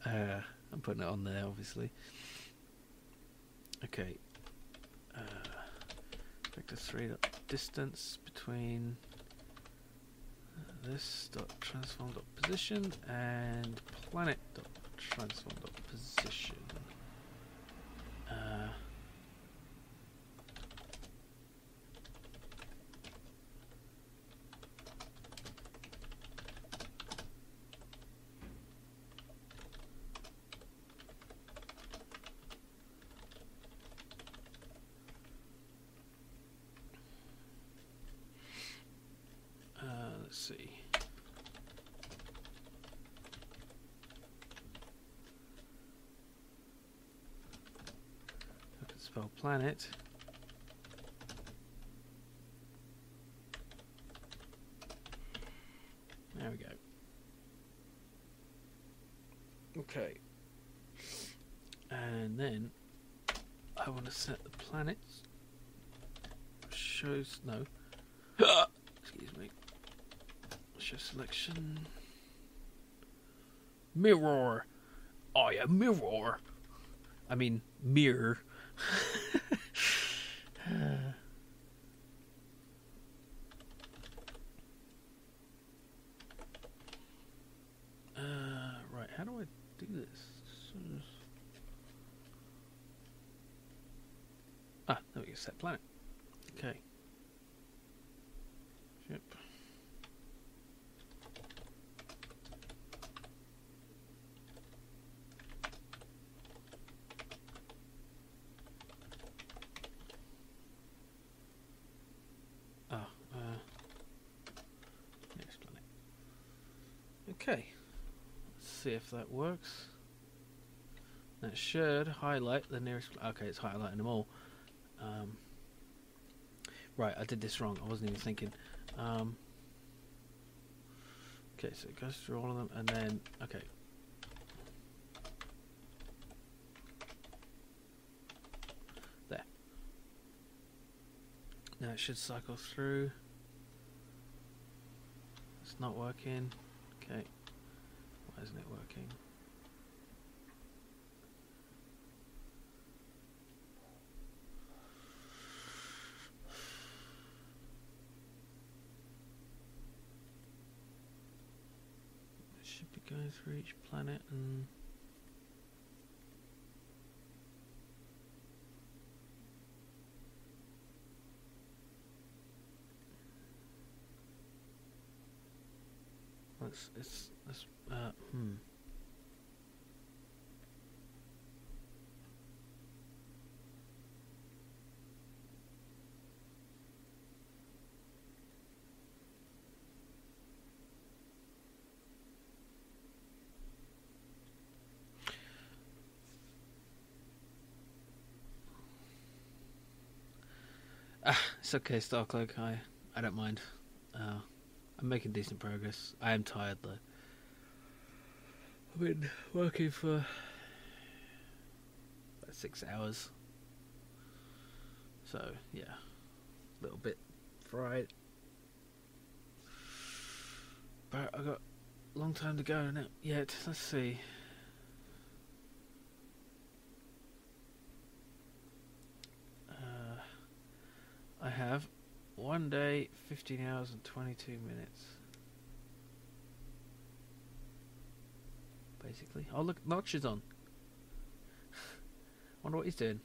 I'm putting it on there, obviously. Okay. Vector 3 dot distance between this dot transform dot position and planet dot transform dot position. Spell planet. There we go. Okay. And then I want to set the planets. Shows no. Excuse me. Show selection. Mirror. Oh yeah, mirror. I mean mirror. Right, how do I do this? Ah, there we go, set planet. Okay. Yep. Next planet. Okay. Let's see if that works. That should highlight the nearest. Okay, it's highlighting them all. Right, I did this wrong. I wasn't even thinking. Okay, so it goes through all of them, and then okay. There. Now it should cycle through. It's not working. Okay. Why isn't it working? Should be going through each planet and let's it's okay, Starcloak. I don't mind. I'm making decent progress. I am tired though. I've been working for about 6 hours. So yeah, a little bit fried. But I've got a long time to go now. Yet, let's see. I have 1 day, 15 hours and 22 minutes. Basically. Oh look, Notch is on. Wonder what he's doing.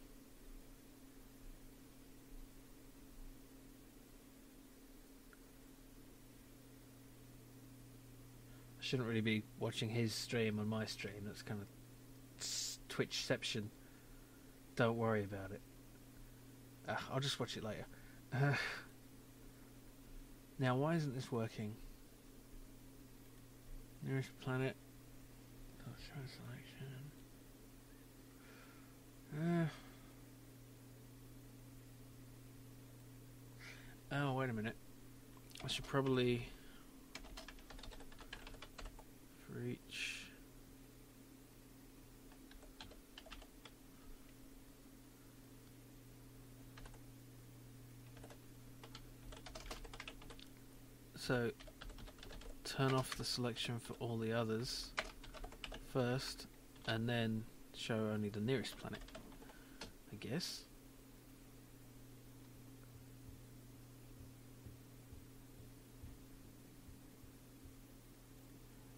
I shouldn't really be watching his stream on my stream. That's kind of Twitchception. Don't worry about it. I'll just watch it later. Now, why isn't this working? Nearest planet. Selection. Oh, wait a minute. I should probably for each. So, turn off the selection for all the others first, and then show only the nearest planet, I guess.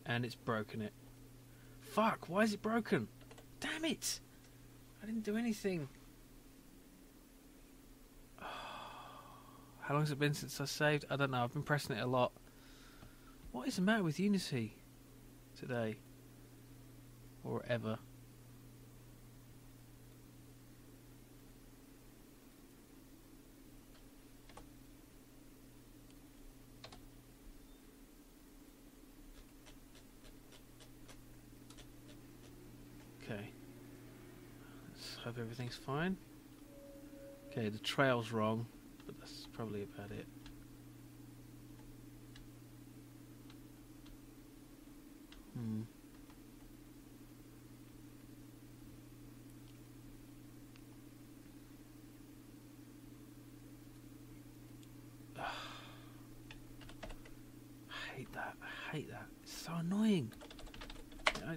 And it's broken it. Fuck, why is it broken? Damn it! I didn't do anything. How long has it been since I saved? I don't know, I've been pressing it a lot. What is the matter with Unity today? Or ever? Okay. Let's hope everything's fine. Okay, the trail's wrong, but that's probably about it. I hate that. It's so annoying.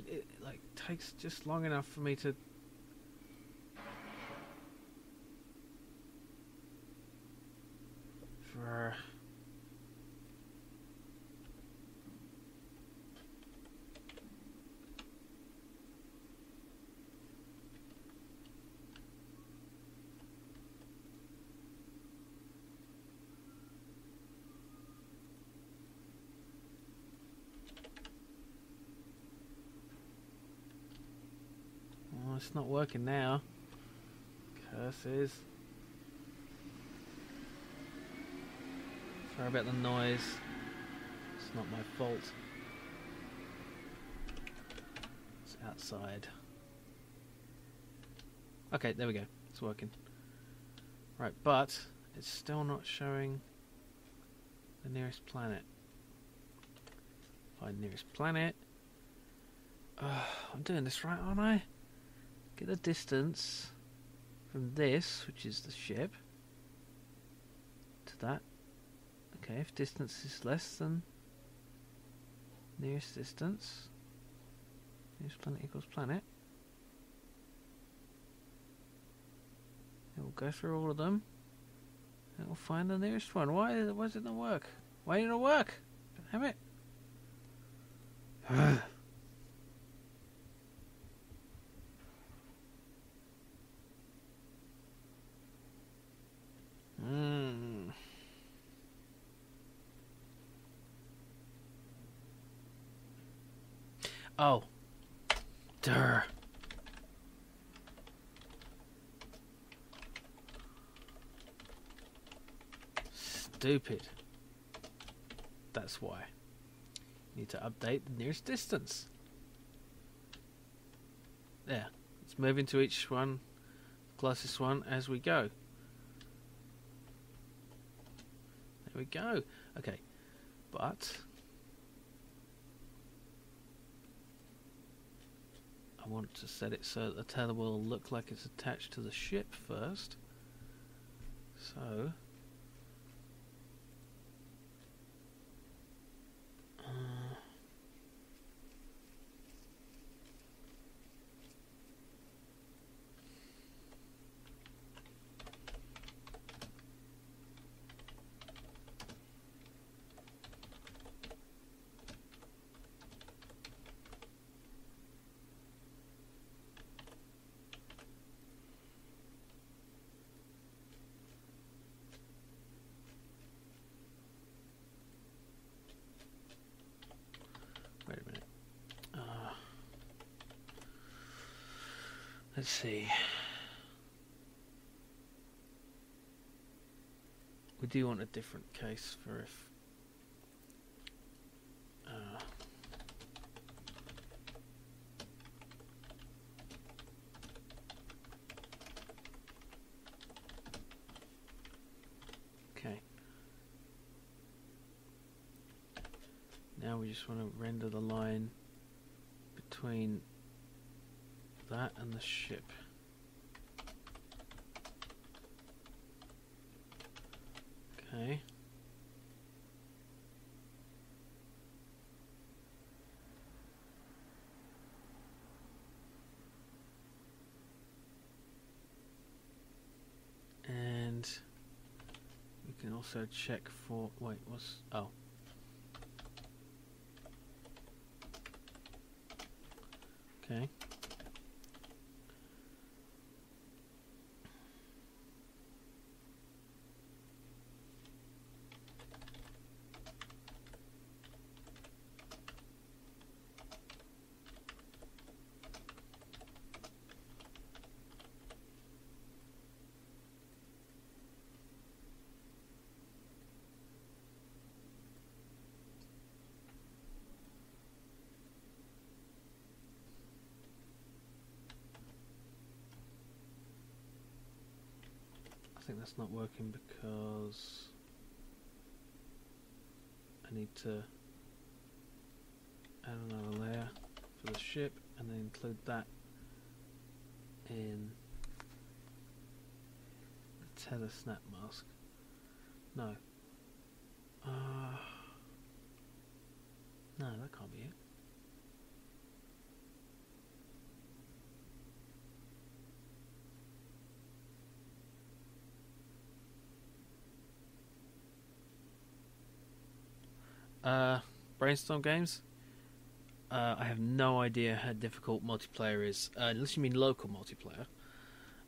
It like takes just long enough for me to. Oh, it's not working now. Curses. Sorry about the noise. It's not my fault. It's outside. Okay, there we go. It's working. Right, but it's still not showing the nearest planet. Find nearest planet. I'm doing this right, aren't I? Get the distance from this, which is the ship, to that. Okay, if distance is less than nearest distance, nearest planet equals planet. It will go through all of them. And it will find the nearest one. Why does it not work? Why didn't it work? Damn it. Oh. Durr. Stupid. That's why. Need to update the nearest distance. There. Let's move into each one, closest one, as we go. There we go. Okay. But I want to set it so that the tether will look like it's attached to the ship first. So wait a minute. Let's see. We do want a different case for if okay. Now we just want to render the line between that and the ship. Okay. And we can also check for, wait, oh. Okay. think that's not working because I need to add another layer for the ship and then include that in the tether snap mask. No. No, that can't be it. Brainstorm games? I have no idea how difficult multiplayer is, unless you mean local multiplayer.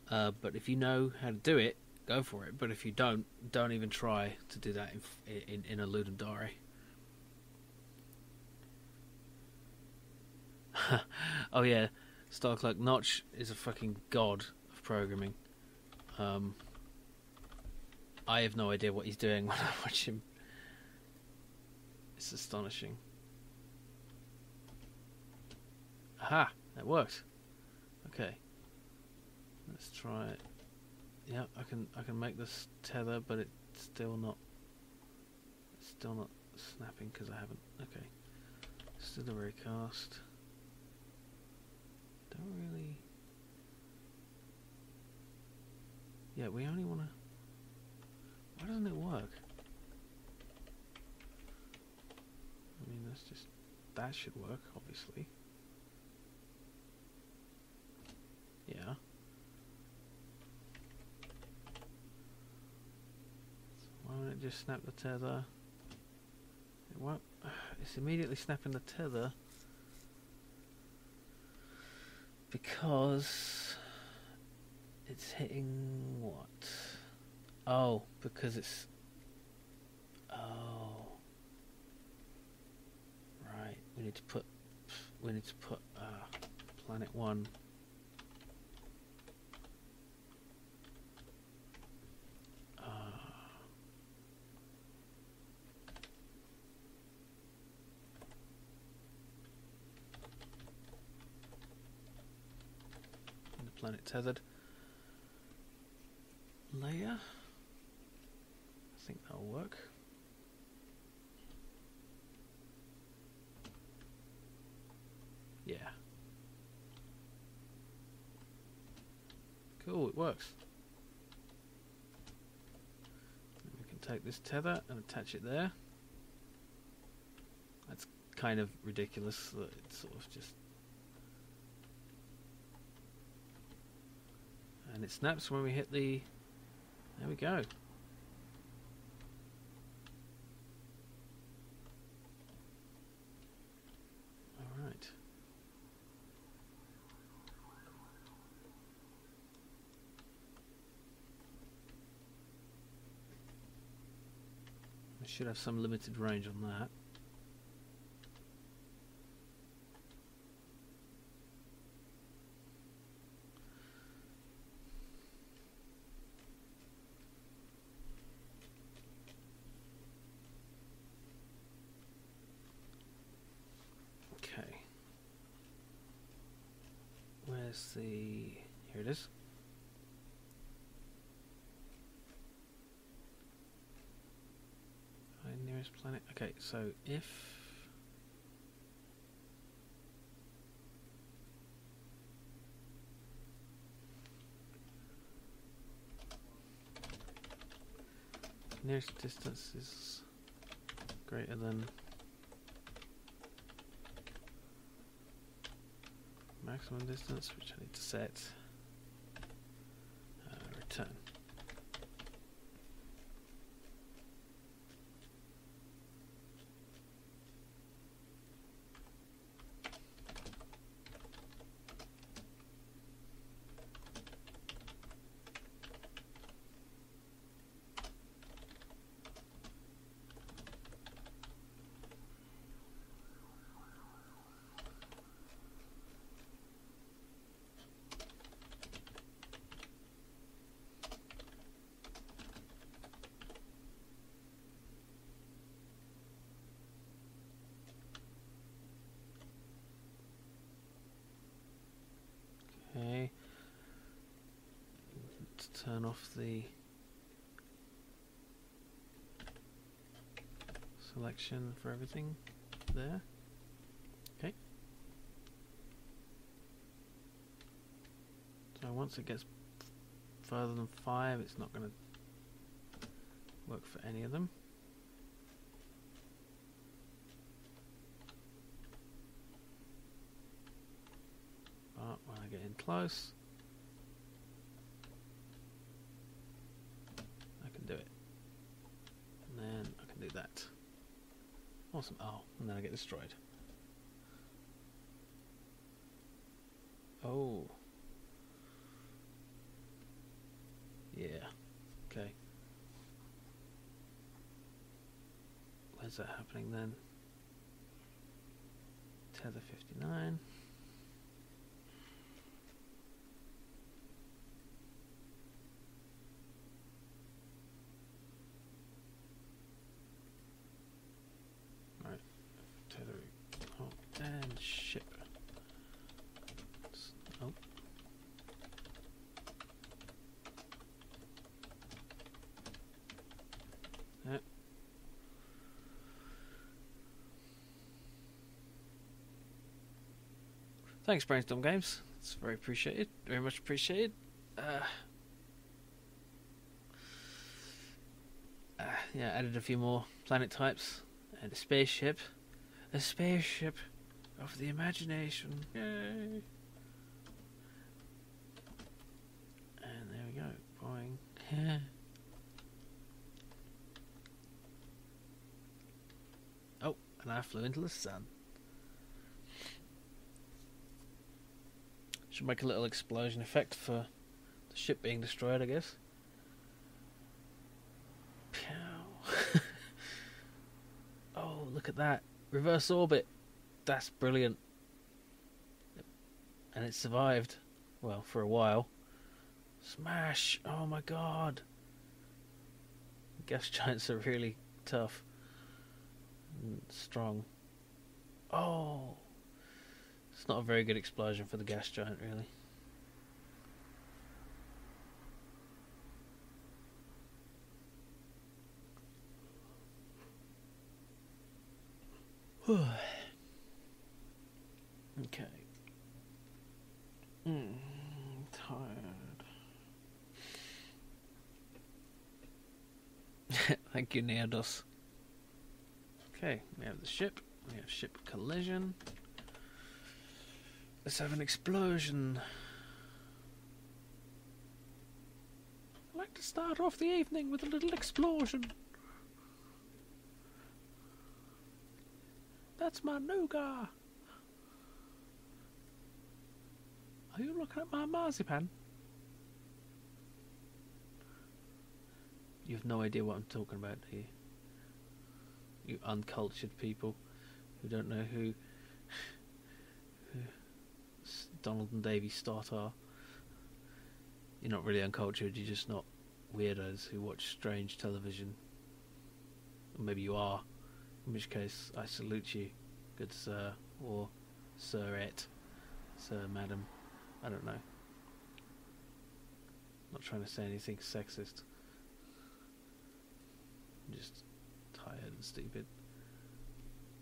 But if you know how to do it, go for it. But if you don't even try to do that in a Ludum Dare. Oh yeah, Star Clerk Notch is a fucking god of programming. I have no idea what he's doing when I watch him. It's astonishing. Aha! That worked. Okay. Let's try it. Yeah, I can make this tether, but it's still not snapping because I haven't. Okay. Still a recast. Don't really. Yeah, we only want to. Why doesn't it work? I mean, that's just. That should work, obviously. Yeah. So why won't it just snap the tether? It won't. It's immediately snapping the tether because it's hitting what? Oh, because it's. Oh. Right. We need to put Planet 1. Planet tethered layer. I think that'll work. Yeah. Cool, it works. And we can take this tether and attach it there. That's kind of ridiculous that it's sort of just. And it snaps when we hit the. There we go. All right. We should have some limited range on that. Where's the... Here it is. Find nearest planet. Okay, so if... nearest distance is greater than maximum distance, which I need to set. Return. Okay. Let's turn off the collection for everything there. Okay. So once it gets further than 5, it's not going to work for any of them. But when I get in close, I can do it. And then I can do that. Awesome. Oh, and then I get destroyed. Oh. Yeah. Okay. Where's that happening then? Tether 59. Right. Tether. Oh, and ship. Oh. Yep. Thanks, Brainstorm Games. It's very appreciated. Very much appreciated. Yeah, added a few more planet types and a spaceship. A spaceship of the imagination. Yay! And there we go. Boing. Oh, and I flew into the sun. Should make a little explosion effect for the ship being destroyed, I guess. Pow. Oh, look at that. Reverse orbit. That's brilliant. And it survived. Well, for a while. Smash! Oh my god. Gas giants are really tough. And strong. Oh! It's not a very good explosion for the gas giant, really. Okay. Tired. Thank you, Neodos. Okay, we have the ship. We have ship collision. Let's have an explosion. I'd like to start off the evening with a little explosion. That's my nougat. Are you looking at my marzipan? You have no idea what I'm talking about, do you? You uncultured people who don't know who Donald and Davy Stott are. You're not really uncultured, you're just not weirdos who watch strange television. Or maybe you are, in which case I salute you, good sir, or sirette, sir, madam, I don't know. Not trying to say anything sexist. I'm just tired and stupid.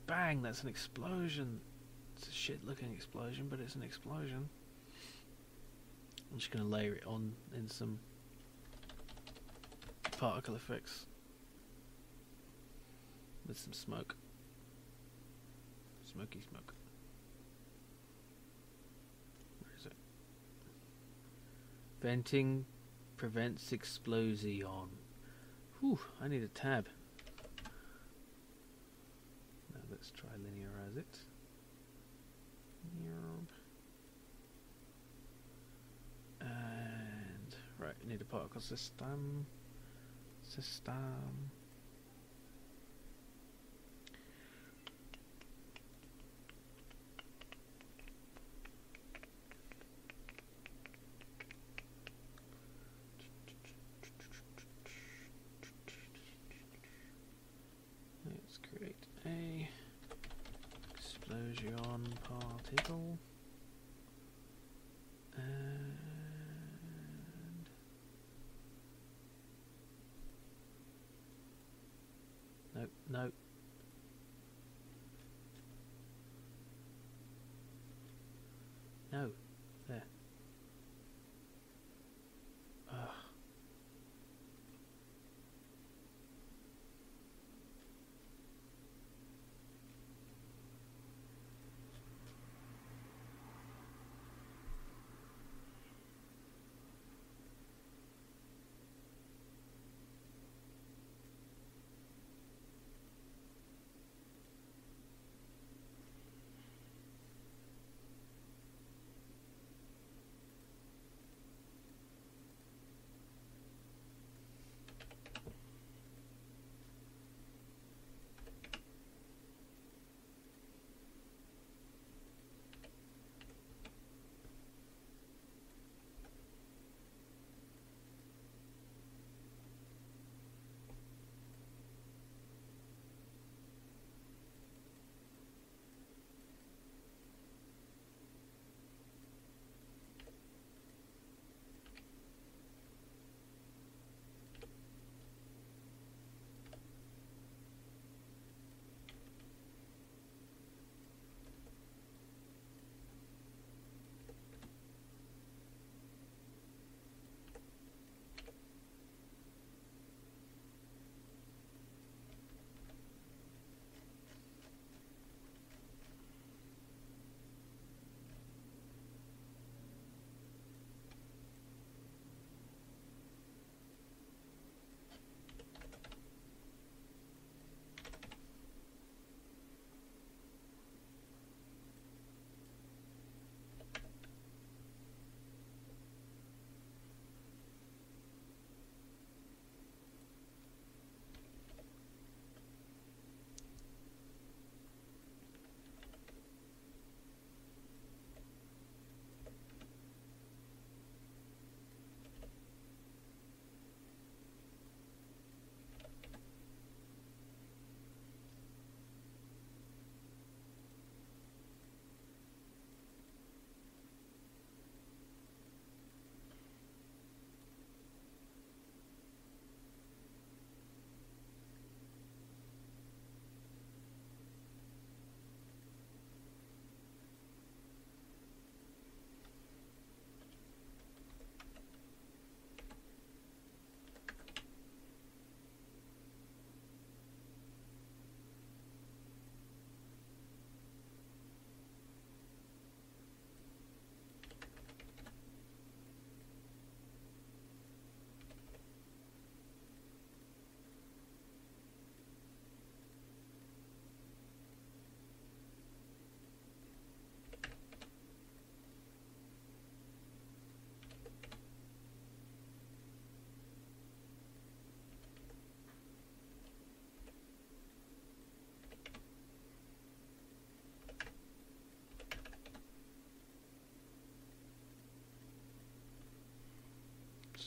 Bang, that's an explosion. It's a shit looking explosion, but it's an explosion. I'm just going to layer it on in some particle effects with some smoke. Smoky smoke. Where is it? Venting prevents explosion. Whew, I need a tab. Now let's try linearize it. And right, we need a particle system. Let's create a explosion particle. And no,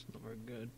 It's not very good.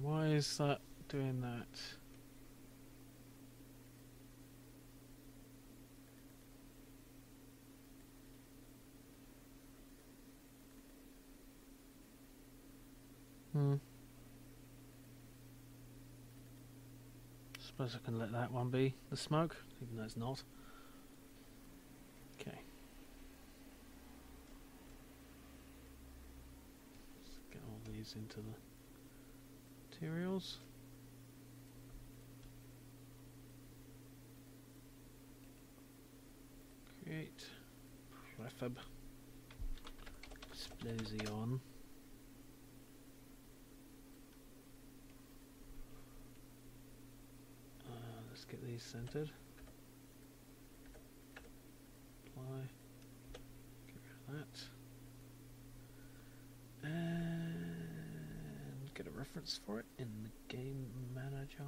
Why is that doing that? Suppose I can let that one be the smoke, even though it's not. Okay. Let's get all these into the materials. Create prefab explosion. Let's get these centered. Apply. Get rid of that. And get a reference for it in the game manager.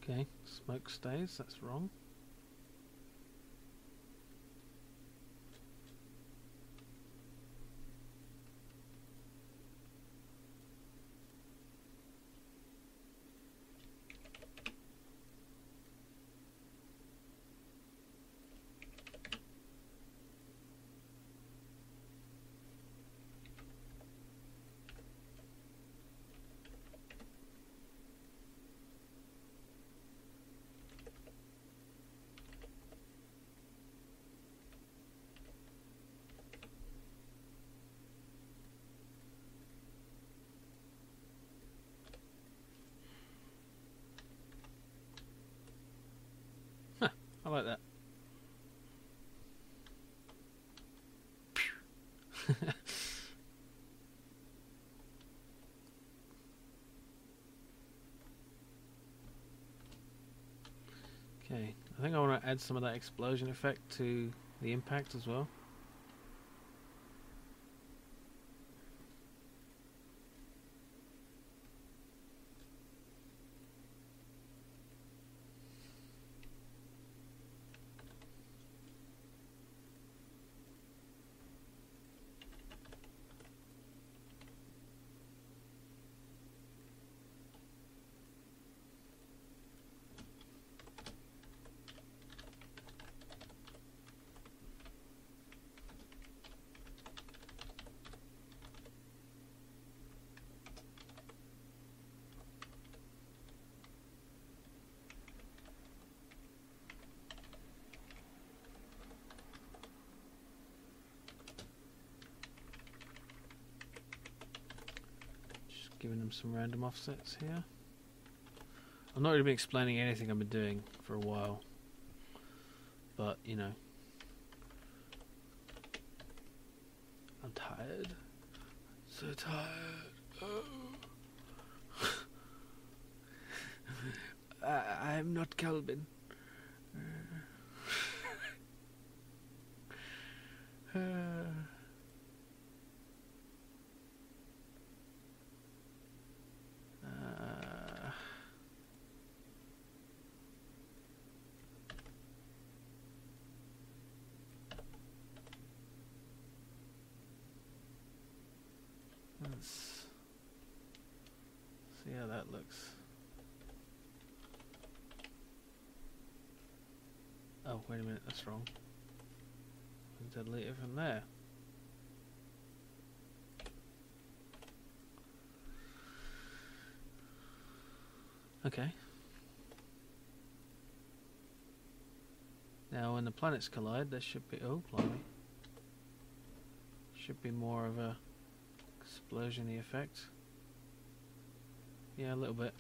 Okay, smoke stays, that's wrong. like that. Okay, I think I want to add some of that explosion effect to the impact as well. Giving them some random offsets here. I've not really been explaining anything I've been doing for a while, but you know, I'm tired, so tired. Oh. I'm not Calvin. Let's see how that looks. Oh, wait a minute, that's wrong. Delete it from there. Okay. Now when the planets collide, there should be... Oh, blimey. Should be more of a explosion-y effect. Yeah, a little bit.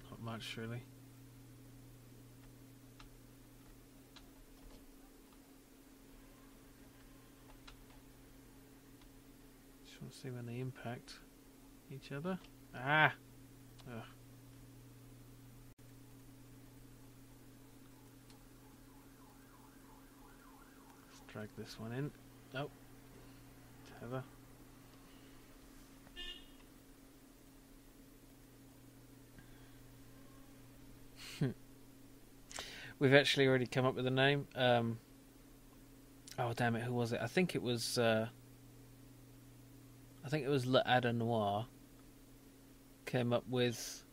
Not much, really. Just want to see when they impact each other. Ah! Ugh. Let's drag this one in. Oh. Tether. We've actually already come up with a name. Oh damn it! Who was it? I think it was. L'Ada Noir. Came up with.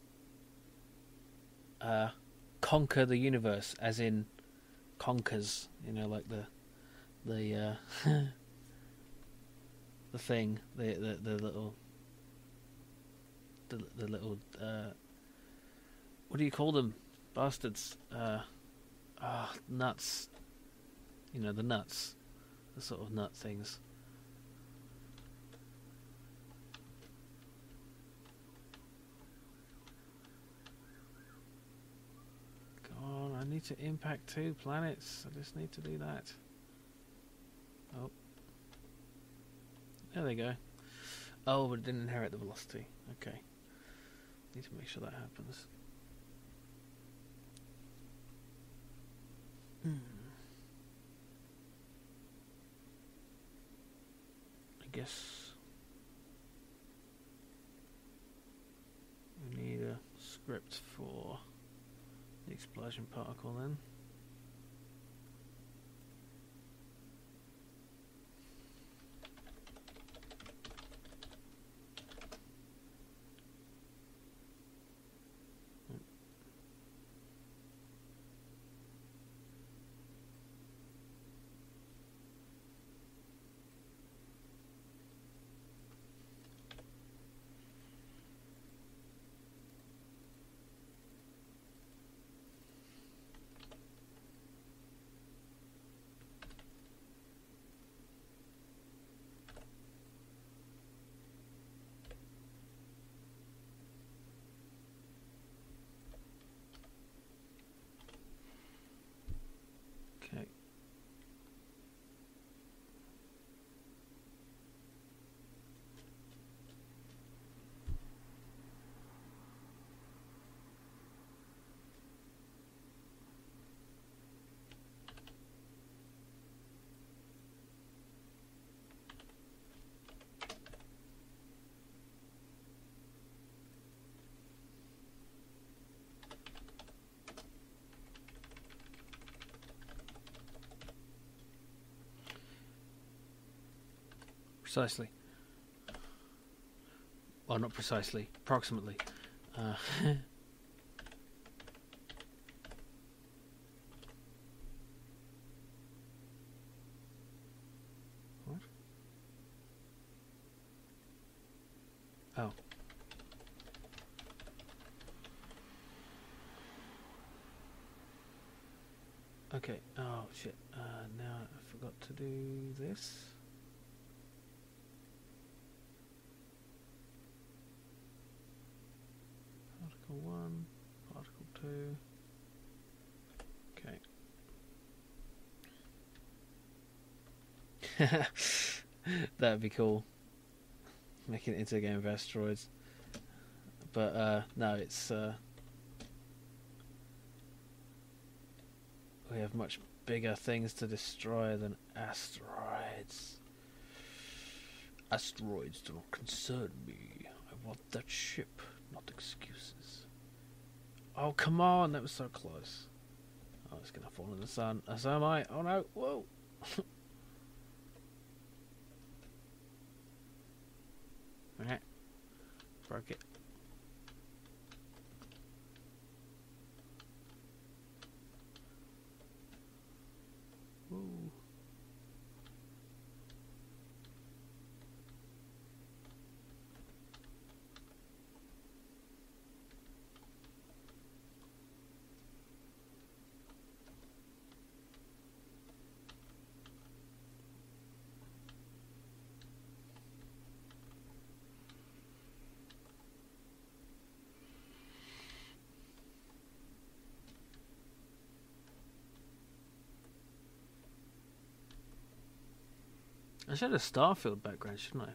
Conker the Universe, as in conkers. You know, like the the thing, the little the little what do you call them, bastards? Nuts. You know, the nuts. The sort of nut things. Come on, I need to impact 2 planets. I just need to do that. Oh. There they go. Oh, but it didn't inherit the velocity. Okay. Need to make sure that happens. I guess we need a script for the explosion particle then. Precisely. Well, not precisely. Approximately. What? Oh. Okay. Oh, shit. Now I forgot to do this. Particle 1, particle 2. Okay. That'd be cool. Making it into a game of asteroids. But, no, it's, we have much bigger things to destroy than asteroids. Asteroids do not concern me. I want that ship, not excuses. Oh, come on, that was so close. Oh, it's gonna fall in the sun. So am I. Oh no, whoa. Alright. Broke it. Ooh. I should have a Starfield background, shouldn't I?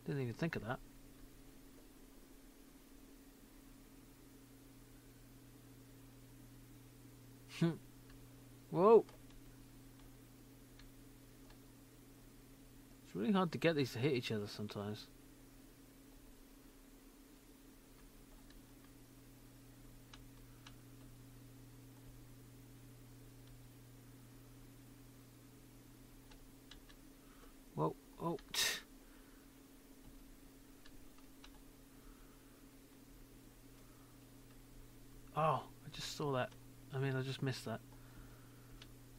Didn't even think of that. Whoa! It's really hard to get these to hit each other sometimes. Whoa, oh. Oh, I just saw that. I mean, I just missed that.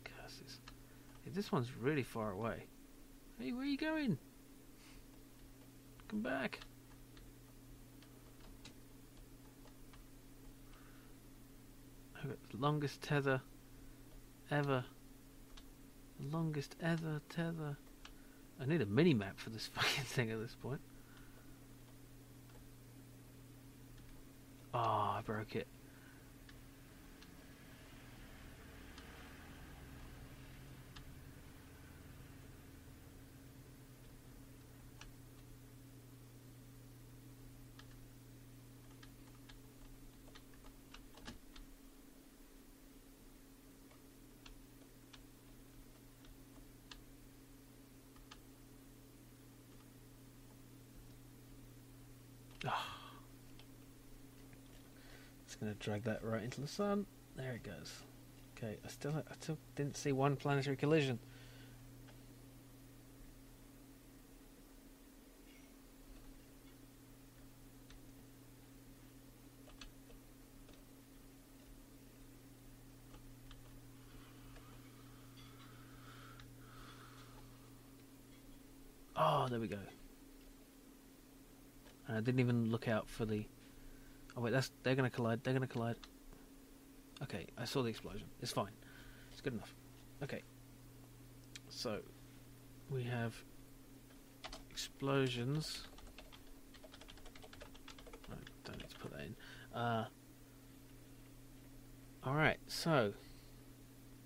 Curses. Hey, this one's really far away. Hey, where are you going? Come back. I've got the longest tether ever. The longest ever tether. I need a mini-map for this fucking thing at this point. Oh, I broke it. It's going to drag that right into the sun. There it goes. Okay, I still didn't see one planetary collision. Oh, there we go. And I didn't even look out for the... Oh wait, they're going to collide. They're going to collide. Okay, I saw the explosion. It's fine. It's good enough. Okay. So, we have explosions. I don't need to put that in. Alright, so,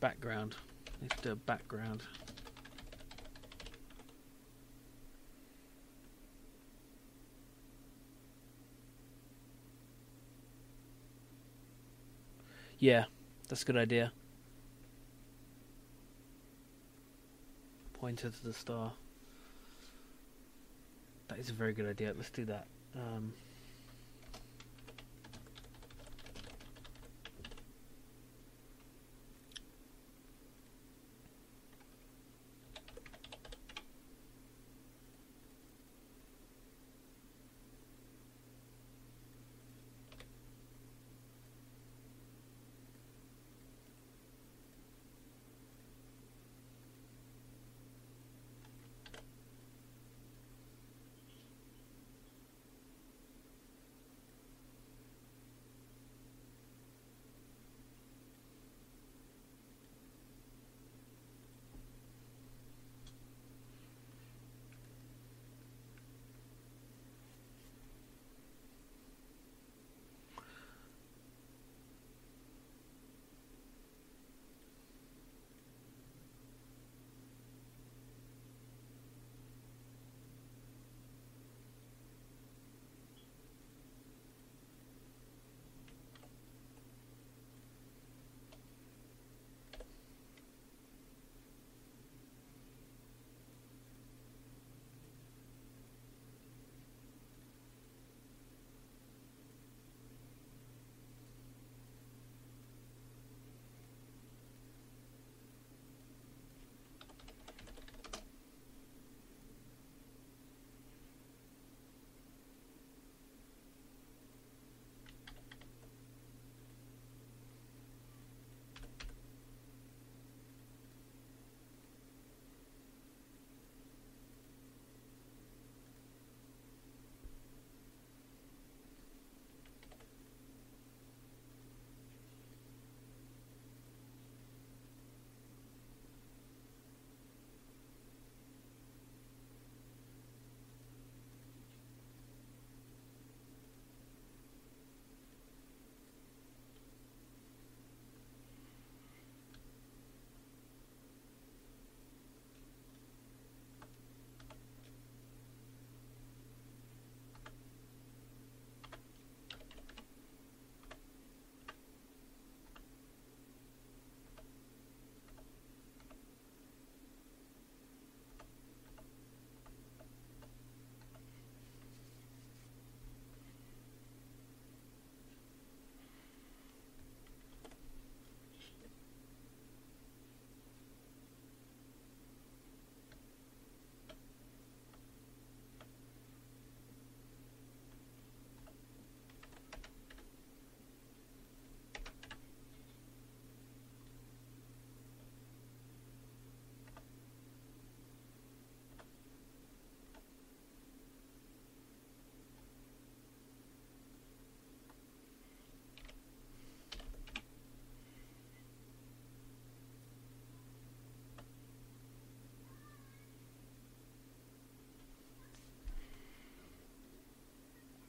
background. Let's do a background. Yeah, that's a good idea. Pointer to the star. That is a very good idea. Let's do that.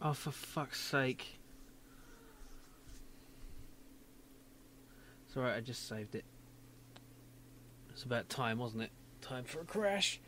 Oh, for fuck's sake. It's alright, I just saved it. It's about time, wasn't it? Time for a crash.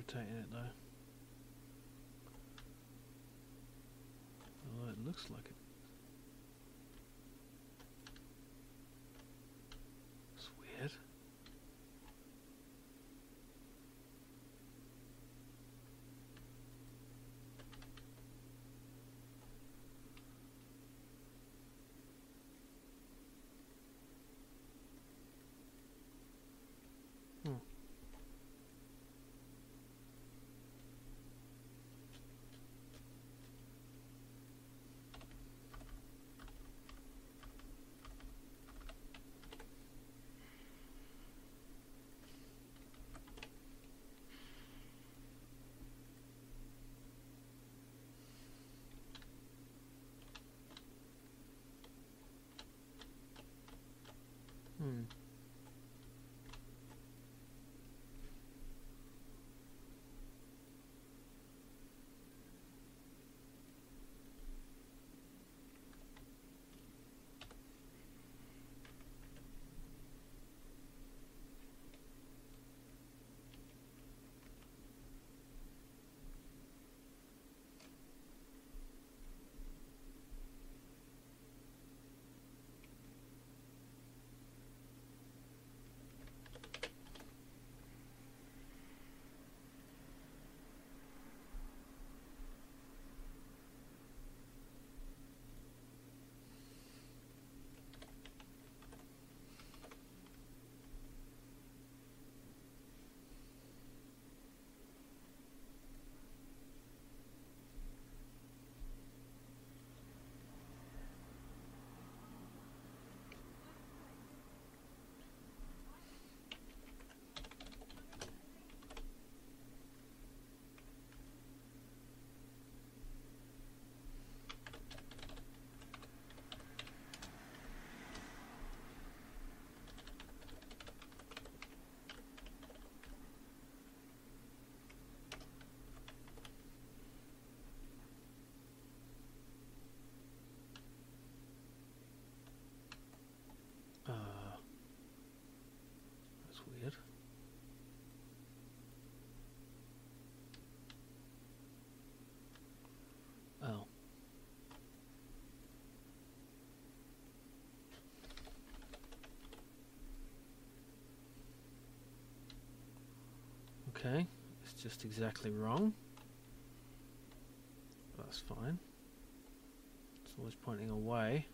rotating it though. Although it looks like it. It's weird. Hmm. That's weird. Oh. Okay, it's just exactly wrong. That's fine. It's always pointing away.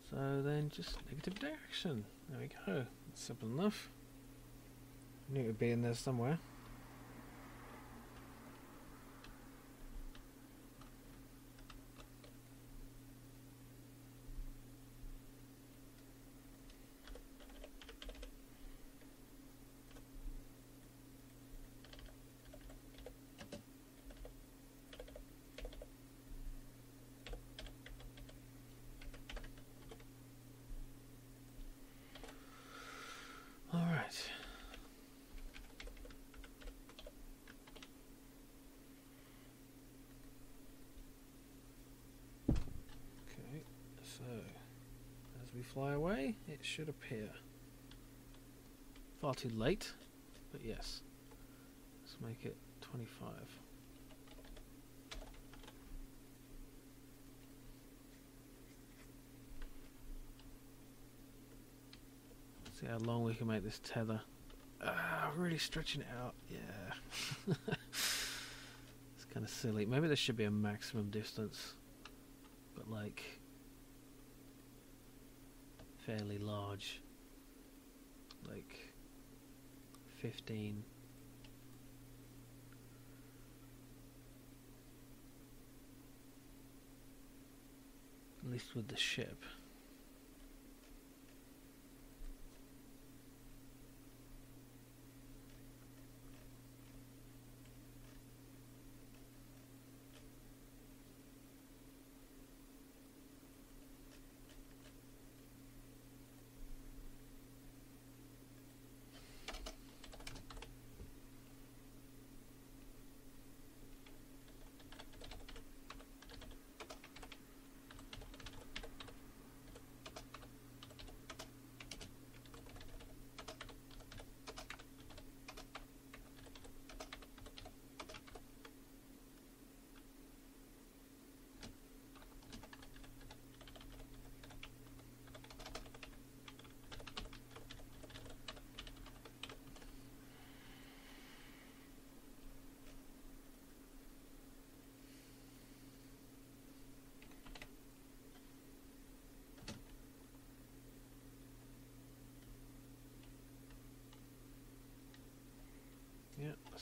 So then just negative direction. There we go. That's simple enough. I knew it would be in there somewhere. Alright. Okay, so as we fly away, it should appear. Far too late, but yes. Let's make it 25. See how long we can make this tether. Really stretching it out. Yeah. It's kind of silly. Maybe there should be a maximum distance, but like fairly large. Like 15. At least with the ship.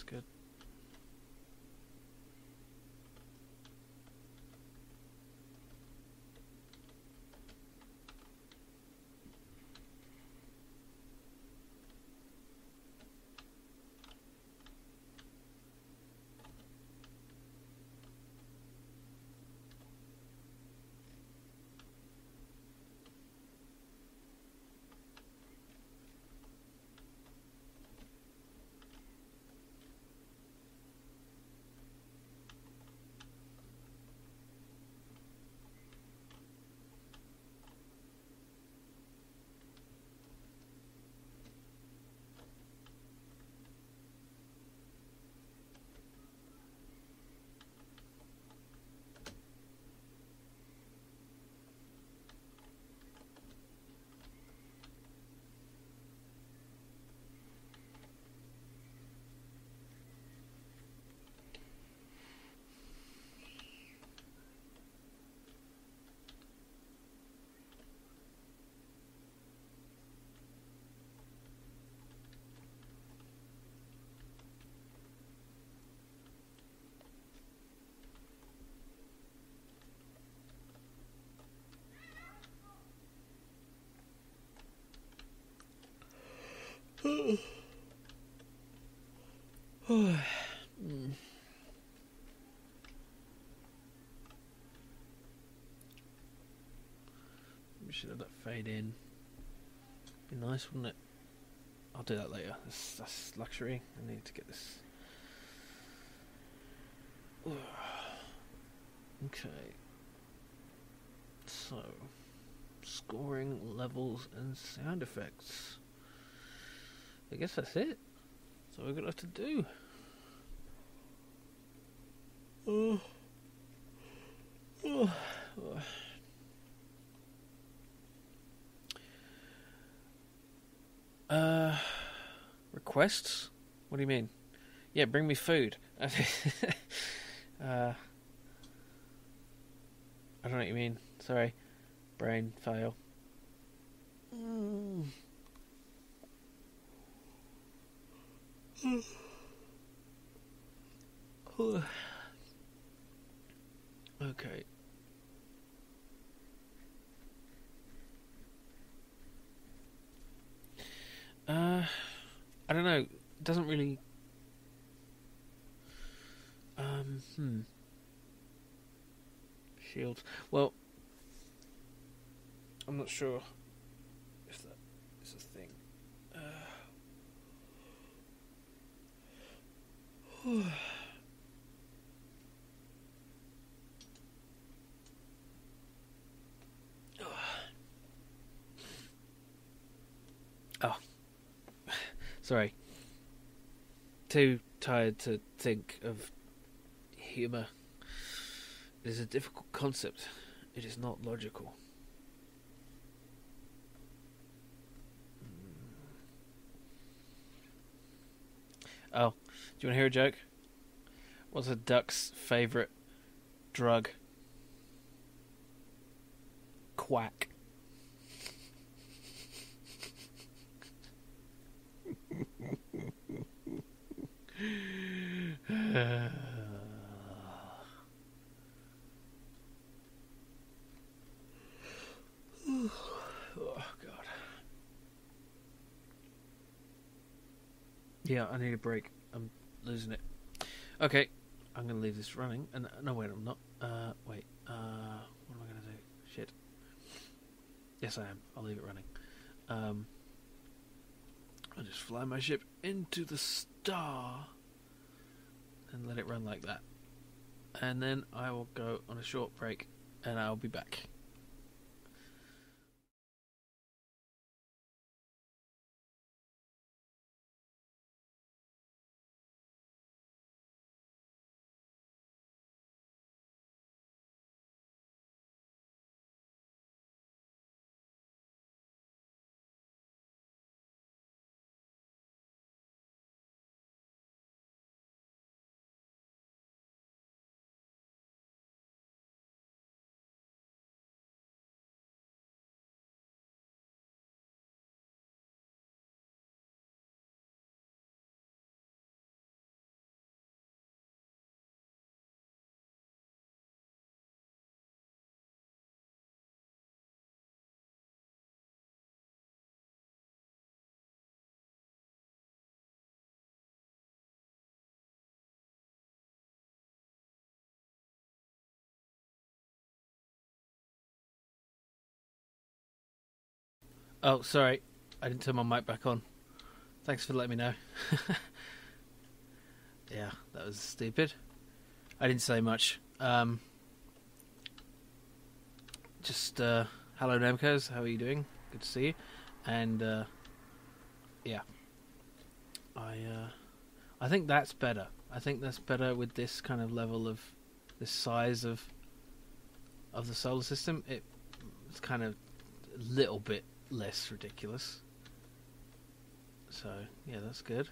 That's good. We should have that fade in. Be nice, wouldn't it? I'll do that later. That's luxury. I need to get this. Okay. So, scoring, levels, and sound effects. I guess that's it. That's all we're gonna have to do. Requests? What do you mean? Yeah, bring me food. I don't know what you mean. Sorry. Brain fail. Okay. I don't know. It doesn't really. Shields. Well, I'm not sure if that is a thing. Oh, sorry. Too tired to think of humour. It is a difficult concept. It is not logical. Oh, do you want to hear a joke? What's a duck's favourite drug? Quack. Oh, God. Yeah, I need a break. I'm losing it. Okay, I'm going to leave this running. And no, wait, I'm not. Wait. What am I going to do? Shit. Yes, I am. I'll leave it running. I'll just fly my ship into the star and let it run like that. And then I will go on a short break and I'll be back. Oh, sorry. I didn't turn my mic back on. Thanks for letting me know. Yeah, that was stupid. I didn't say much. Just, hello Nemcos, how are you doing? Good to see you. And, yeah. I think that's better. I think that's better with this kind of level of, this size of the solar system. It's kind of a little bit less ridiculous. So, yeah, that's good.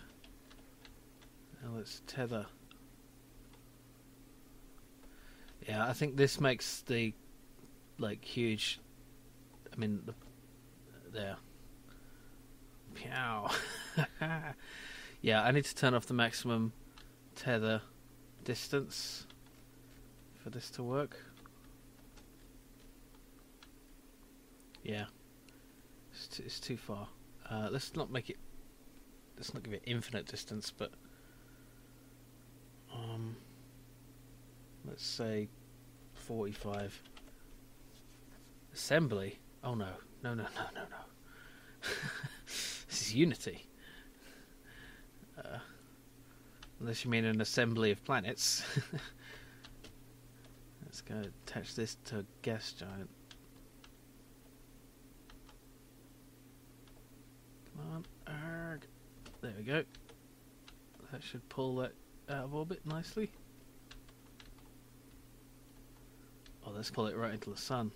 Now let's tether. Yeah, I think this makes the, like, huge... I mean, there. Pow. Yeah, I need to turn off the maximum tether distance for this to work. Yeah. It's too far. Let's not make it... Let's not give it infinite distance, but... let's say 45. Assembly? Oh no. No. This is Unity. Unless you mean an assembly of planets. Let's go attach this to a gas giant. Come on, arg. There we go. That should pull that out of orbit nicely. Oh, let's pull it right into the sun.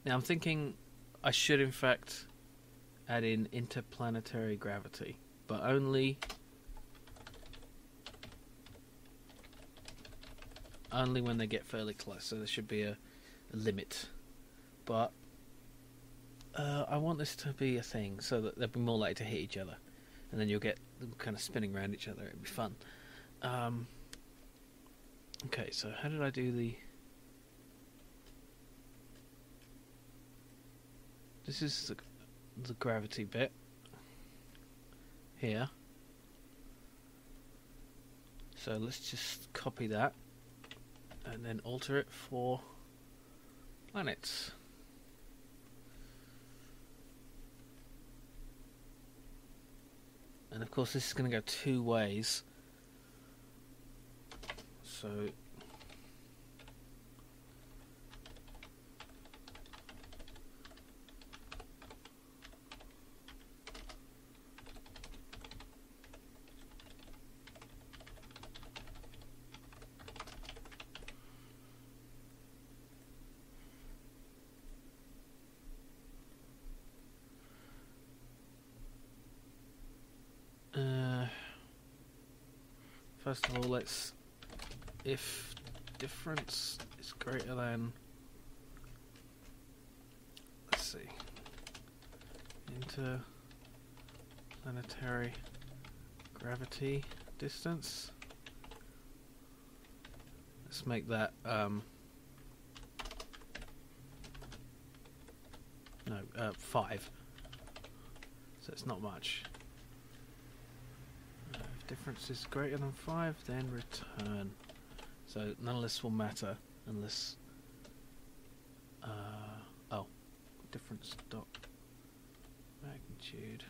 Now I'm thinking I should in fact add in interplanetary gravity, but only when they get fairly close, so there should be a limit. But I want this to be a thing so that they'll be more likely to hit each other, and then you'll get them kind of spinning around each other. It'll be fun. Okay, so how did I do the... This is the gravity bit here. So let's just copy that and then alter it for planets. And of course this is going to go two ways. So first of all, let's, if difference is greater than, let's see, interplanetary gravity distance. Let's make that 5. So it's not much. If difference is greater than 5, then return. So none of this will matter unless difference dot magnitude.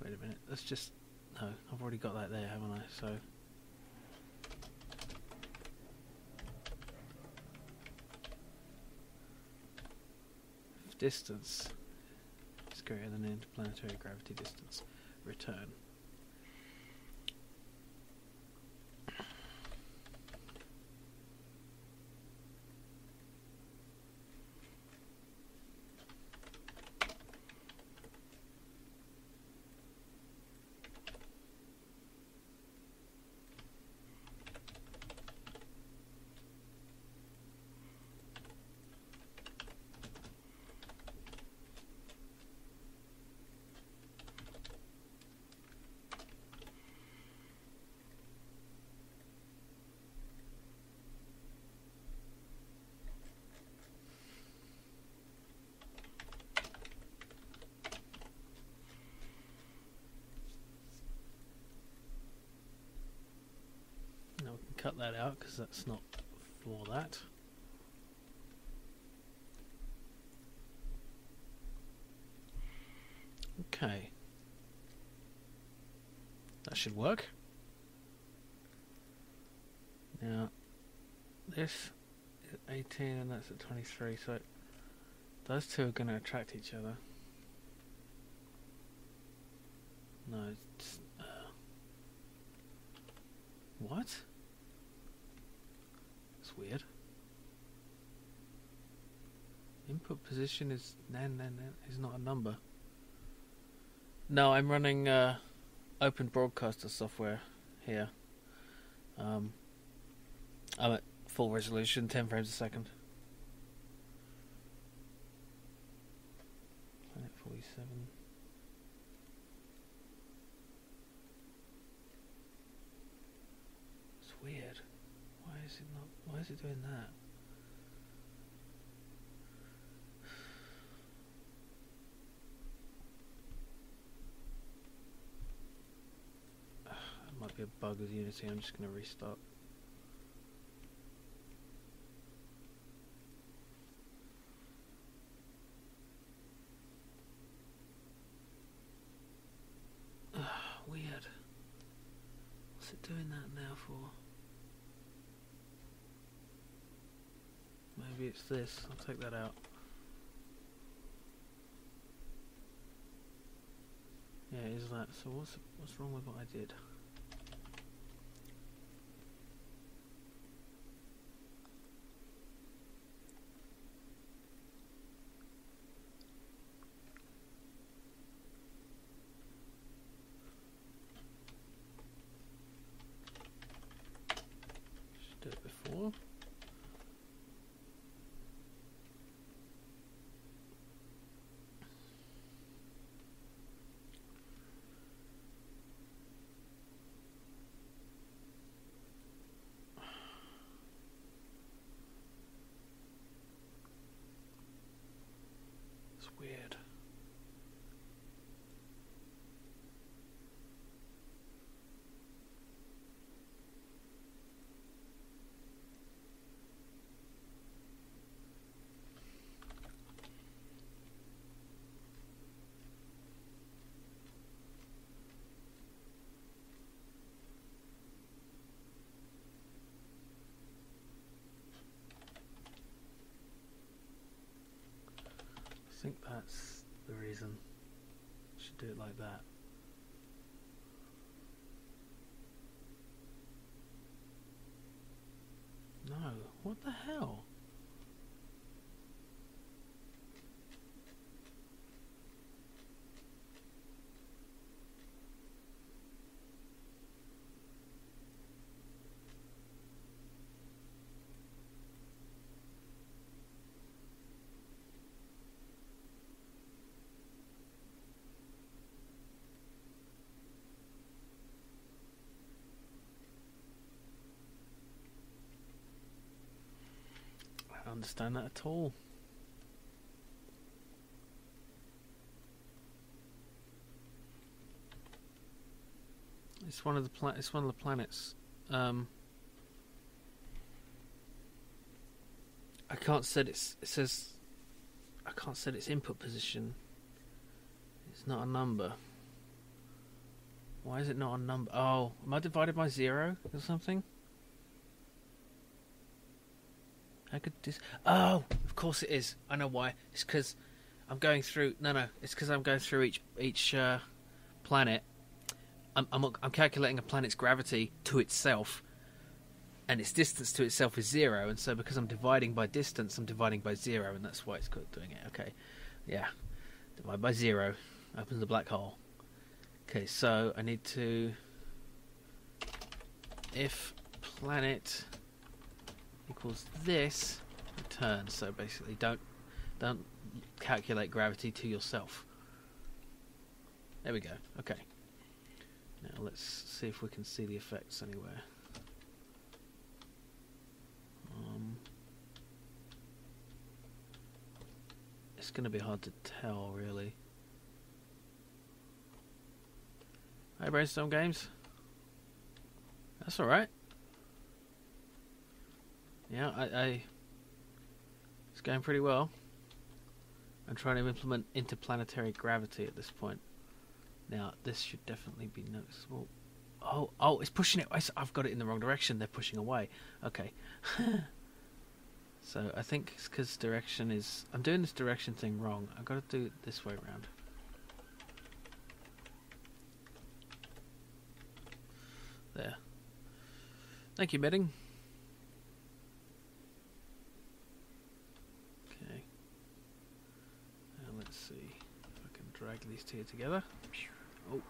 Wait a minute, let's just, no, I've already got that there, haven't I? So if distance is greater than interplanetary gravity distance, return. Now we can cut that out because that's not for that. Okay. That should work. Now, this is 18 and that's at 23, so those two are going to attract each other. No, it's... what? That's weird. Input position is is not a number. No, I'm running Open Broadcaster software here. I'm at full resolution, 10 frames a second. Planet 47. It's weird. Why is it doing that? Might be a bug with Unity. I'm just going to restart. Weird. What's it doing that now for? Maybe it's this. I'll take that out. Yeah, it is that. So what's wrong with what I did? Did it before. It's weird. I think that's the reason. Should do it like that. No, what the hell? I don't understand that at all. It's one of the planets. I can't set its. It says I can't set its input position. It's not a number. Why is it not a number? Oh, am I divided by 0 or something? I could just. Oh, of course it is. I know why. It's because I'm going through. No. It's because I'm going through each planet. I'm calculating a planet's gravity to itself, and its distance to itself is 0. And so because I'm dividing by distance, I'm dividing by 0, and that's why it's doing it. Okay, yeah. Divide by 0 opens the black hole. Okay, so I need to. If planet equals this, return. So basically, don't calculate gravity to yourself. There we go. Okay. Now let's see if we can see the effects anywhere. It's going to be hard to tell, really. Hi, Brainstorm Games. That's all right. Yeah, I it's going pretty well. I'm trying to implement interplanetary gravity at this point. Now, this should definitely be noticeable. Oh, it's pushing it. I've got it in the wrong direction. They're pushing away. Okay. So I think it's because direction is... I'm doing this direction thing wrong. I've got to do it this way around. There. Thank you, Bedding. Okay. Now let's see if I can drag these two together. Oh.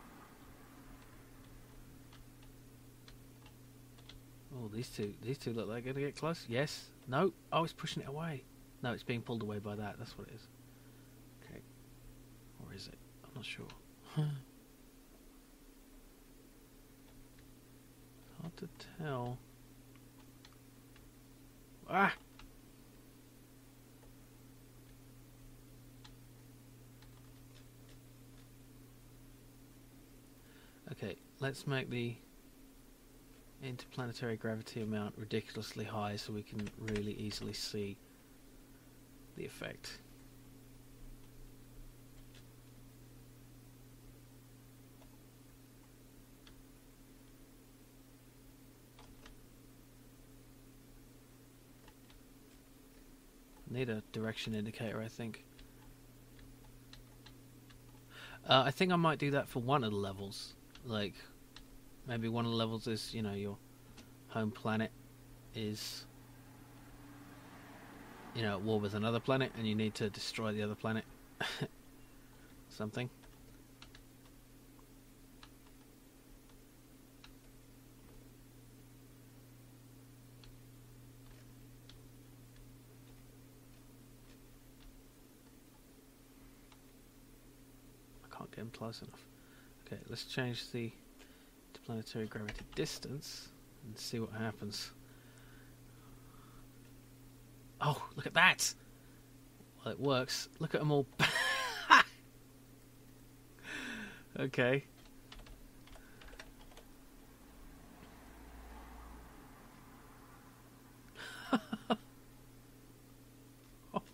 Oh, these two look like they're going to get close. Yes. No. Oh, it's pushing it away. No, it's being pulled away by that. That's what it is. Okay. Or is it? I'm not sure. Hard to tell. Ah! Okay, let's make the interplanetary gravity amount ridiculously high so we can really easily see the effect. Need a direction indicator, I think. I think I might do that for one of the levels. Like, maybe one of the levels is, you know, your home planet is, you know, at war with another planet and you need to destroy the other planet. Something. Can't get them close enough. Okay, let's change the planetary gravity distance and see what happens. Oh, look at that! Well, it works. Look at them all. Okay.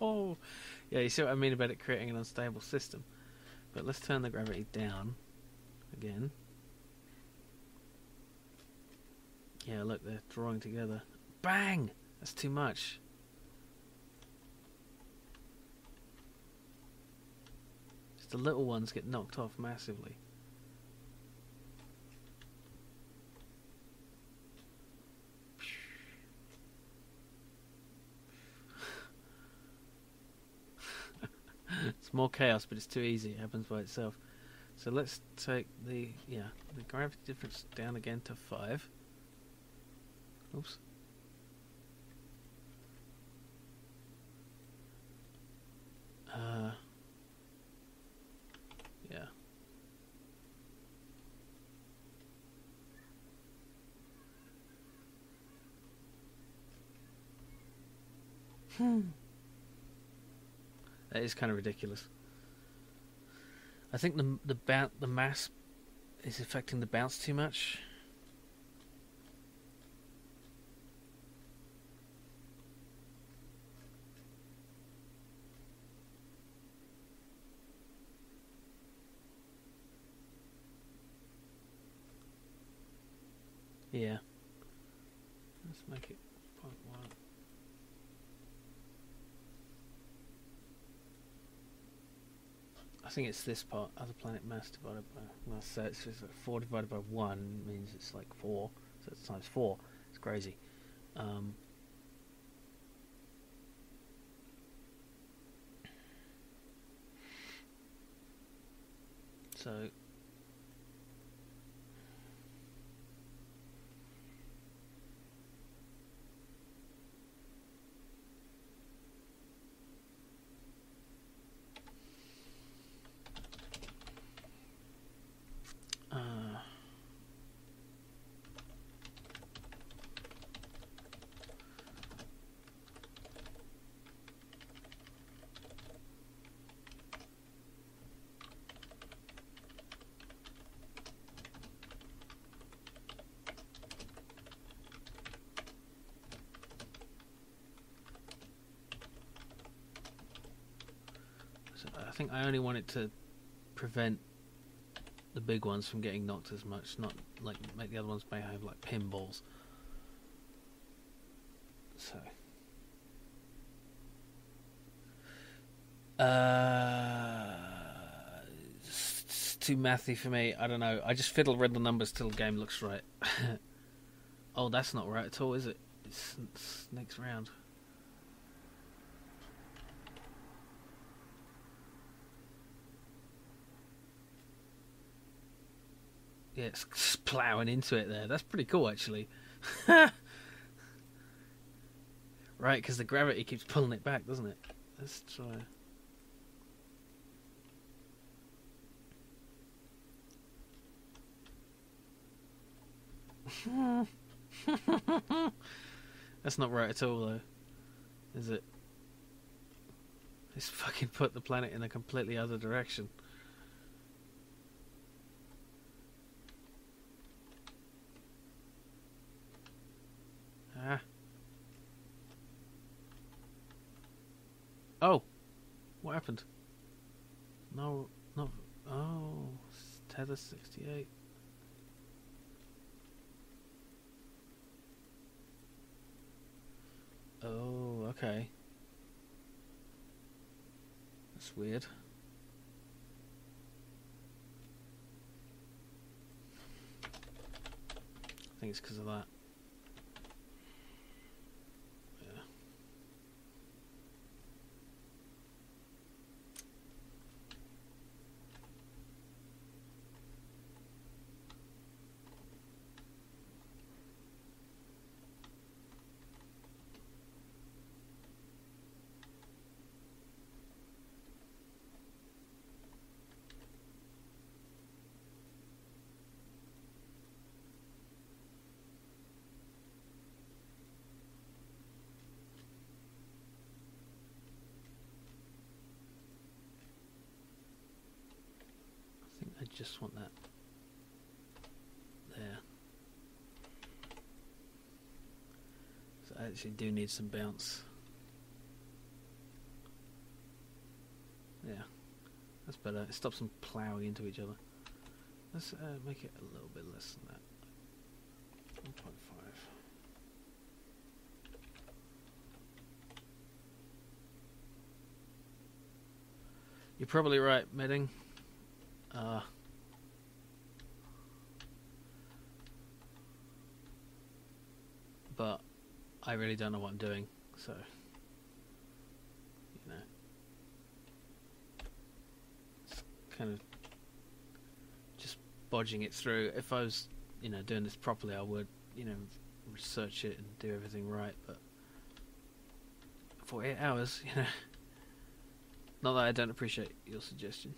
Oh, yeah, you see what I mean about it creating an unstable system. But let's turn the gravity down again. Yeah, look, they're drawing together. Bang! That's too much. Just the little ones get knocked off massively. It's more chaos, but it's too easy. It happens by itself. So let's take the gravity difference down again to 5. Oops. Yeah. That is kind of ridiculous. I think the mass is affecting the bounce too much. Yeah. Let's make it 0.1. I think it's this part, other planet mass divided by mass. So it's just like 4 divided by 1 means it's like 4. So it's times 4. It's crazy. So I think I only want it to prevent the big ones from getting knocked as much, not like make the other ones behave like pinballs. So it's too mathy for me. I don't know. I just fiddle around the numbers till the game looks right. Oh, that's not right at all, is it? It's next round. Yeah, it's ploughing into it there. That's pretty cool, actually. Right, because the gravity keeps pulling it back, doesn't it? Let's try. That's not right at all, though, is it? It's fucking put the planet in a completely other direction. Ah. Oh, what happened? No, not. Oh, tether 68. Oh, okay. That's weird. I think it's because of that. Yeah. I just want that there. So I actually do need some bounce. Yeah, that's better. It stops them ploughing into each other. Let's make it a little bit less than that. 1.5. You're probably right, Medding. But I really don't know what I'm doing, so you know, it's kind of just bodging it through. If I was, you know, doing this properly, I would, you know, research it and do everything right. But 48 hours, you know, not that I don't appreciate your suggestion.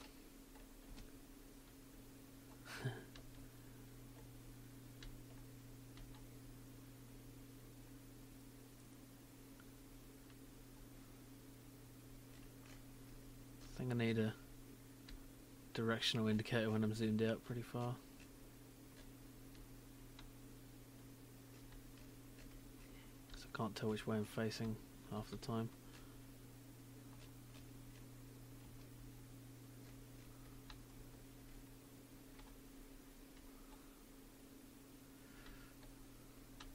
I think I need a directional indicator when I'm zoomed out pretty far. So I can't tell which way I'm facing half the time.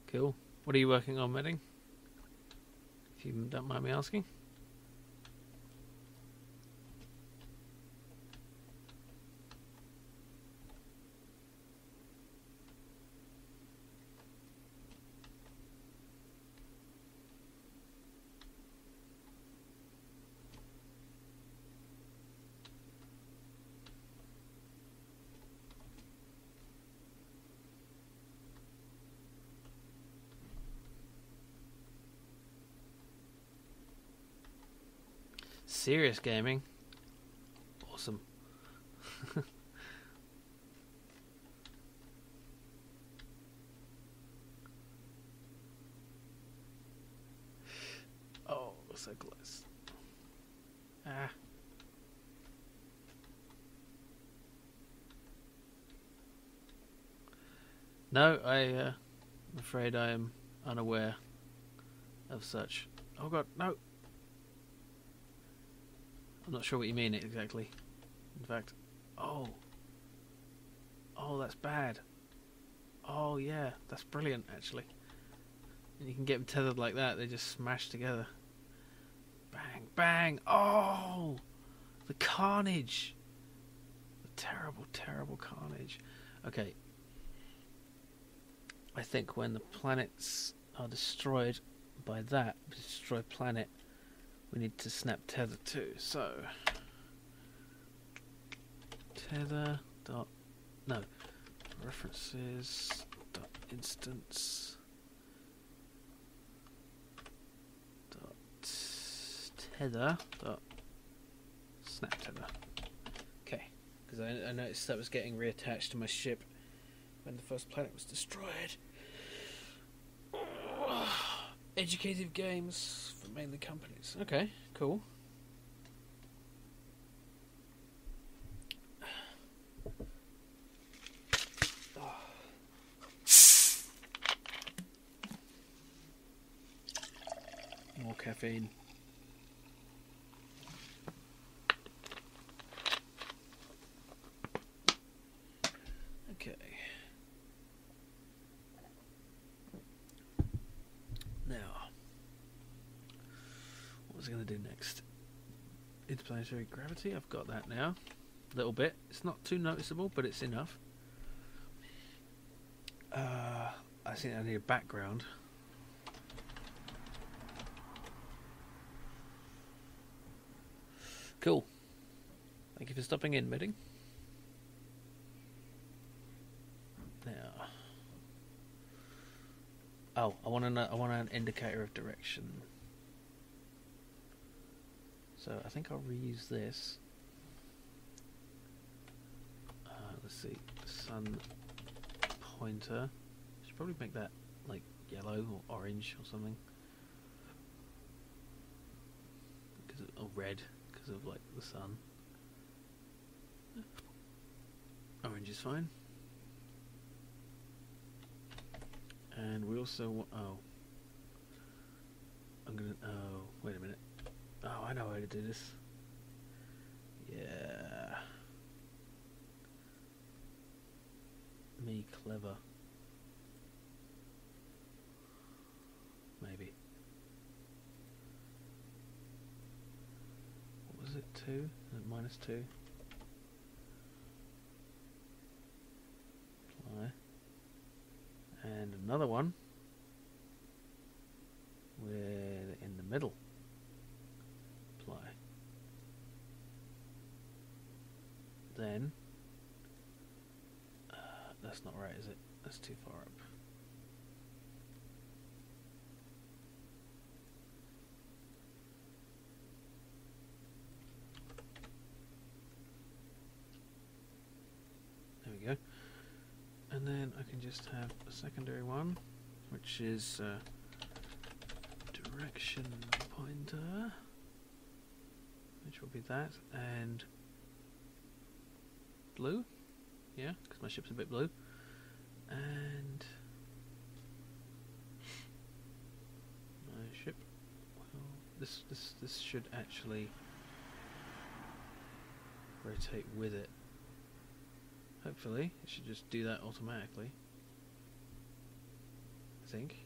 Cool. What are you working on, Medding? If you don't mind me asking. Serious gaming. Awesome. Oh, so close. Ah. No, I'm afraid I am unaware of such. Oh god, no! I'm not sure what you mean exactly. In fact, oh. Oh, that's bad. Oh, yeah, that's brilliant, actually. And you can get them tethered like that. They just smash together. Bang, bang. Oh, the carnage. The terrible, terrible carnage. Okay. I think when the planets are destroyed by that, destroy planet, we need to snap tether too. So, tether dot, no, references dot instance dot tether dot snap tether. Okay, because I noticed that was getting reattached to my ship when the first planet was destroyed. Educative games for mainly companies. Okay, cool. More caffeine. Okay. Now, what was I going to do next? Interplanetary gravity. I've got that now. A little bit. It's not too noticeable, but it's enough. I think I need a background. Cool. Thank you for stopping in, meeting. Now, oh, I want an indicator of direction. So I think I'll reuse this. Let's see, sun pointer. Should probably make that like yellow or orange or something, or red because of like the sun. Orange is fine. And we also want, wait a minute. Oh, I know how to do this. Yeah. Me clever. Maybe. What was it, 2? Minus 2? Apply. And another one with in the middle. Apply. Then that's not right, is it? That's too far up. There we go. And then I can just have a secondary one, which is direction pointer, which will be that, and blue, yeah, because my ship's a bit blue, and my ship, well, this should actually rotate with it. Hopefully, it should just do that automatically. I think.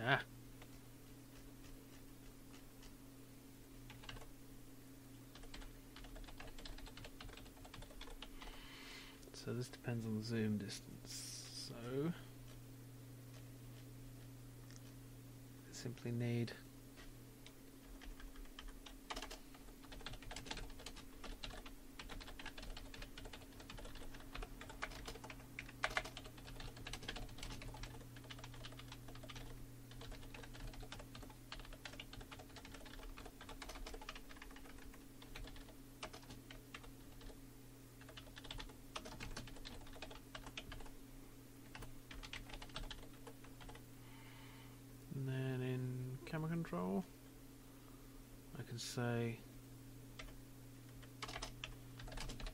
Ah. So this depends on the zoom distance. So simply need camera control, I can say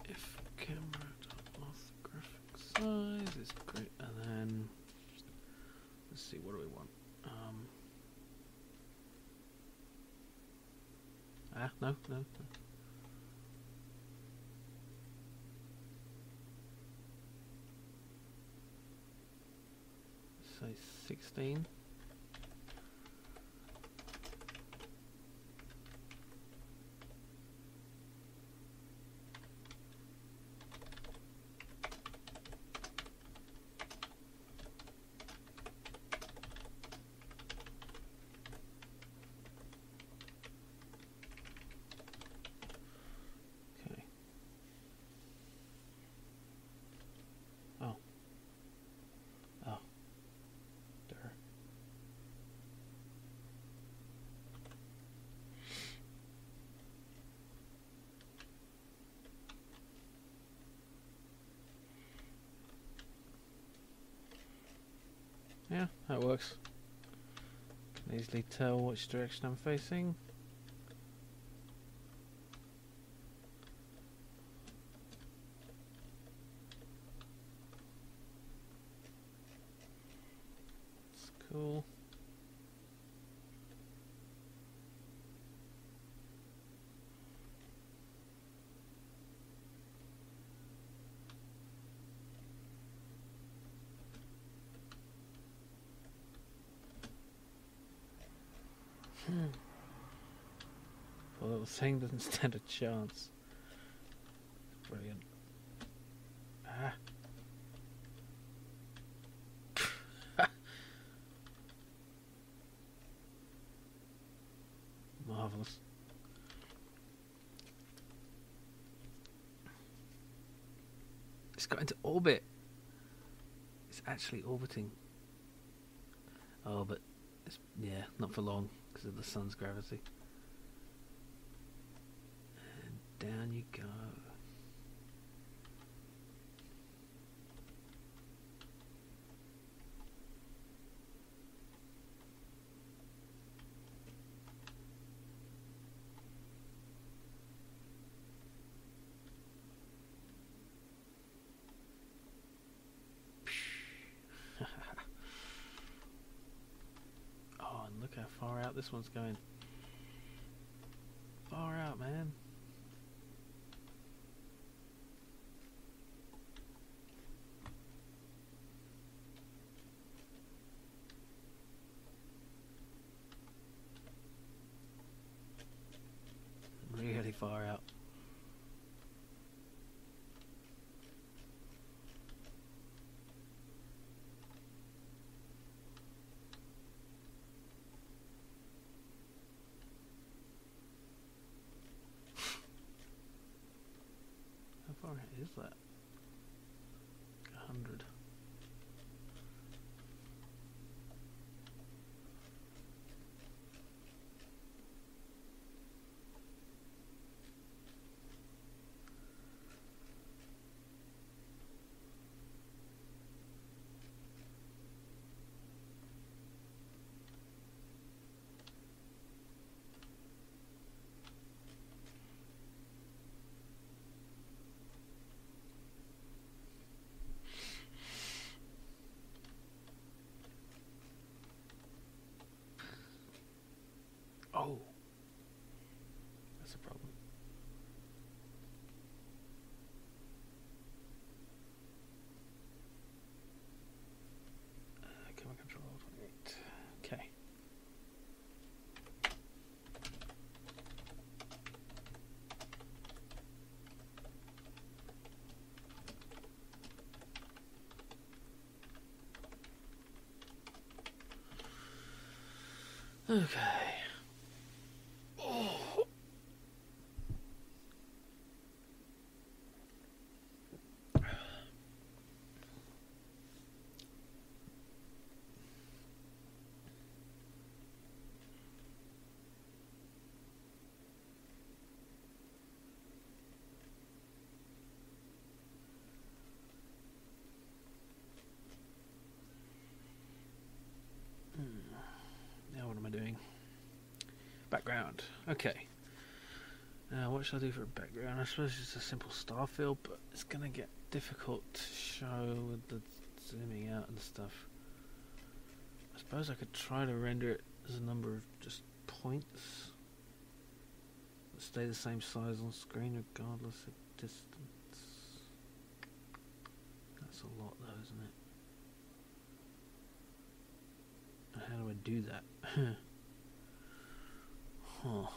if camera.graphic size is great, and then let's see, what do we want? No, no. Say 16. Okay. Oh. Oh. There. Yeah, that works. Can easily tell which direction I'm facing. It's cool. Poor little thing doesn't stand a chance. Brilliant. Ah. Marvellous. It's got into orbit. It's actually orbiting. Oh, but it's, yeah, not for long because of the sun's gravity. And down you go. Oh, and look how far out this one's going. Far out, man. Really far out. How far is that? 100. Oh, that's a problem. Camera control 28. Okay. Okay. Oh. Now what am I doing? Background. Okay. Now what should I do for a background? I suppose it's a simple star fill, but it's gonna get difficult to show with the zooming out and stuff. I suppose I could try to render it as a number of just points. stay the same size on screen regardless of distance. That's a lot though, isn't it? How do I do that? Huh.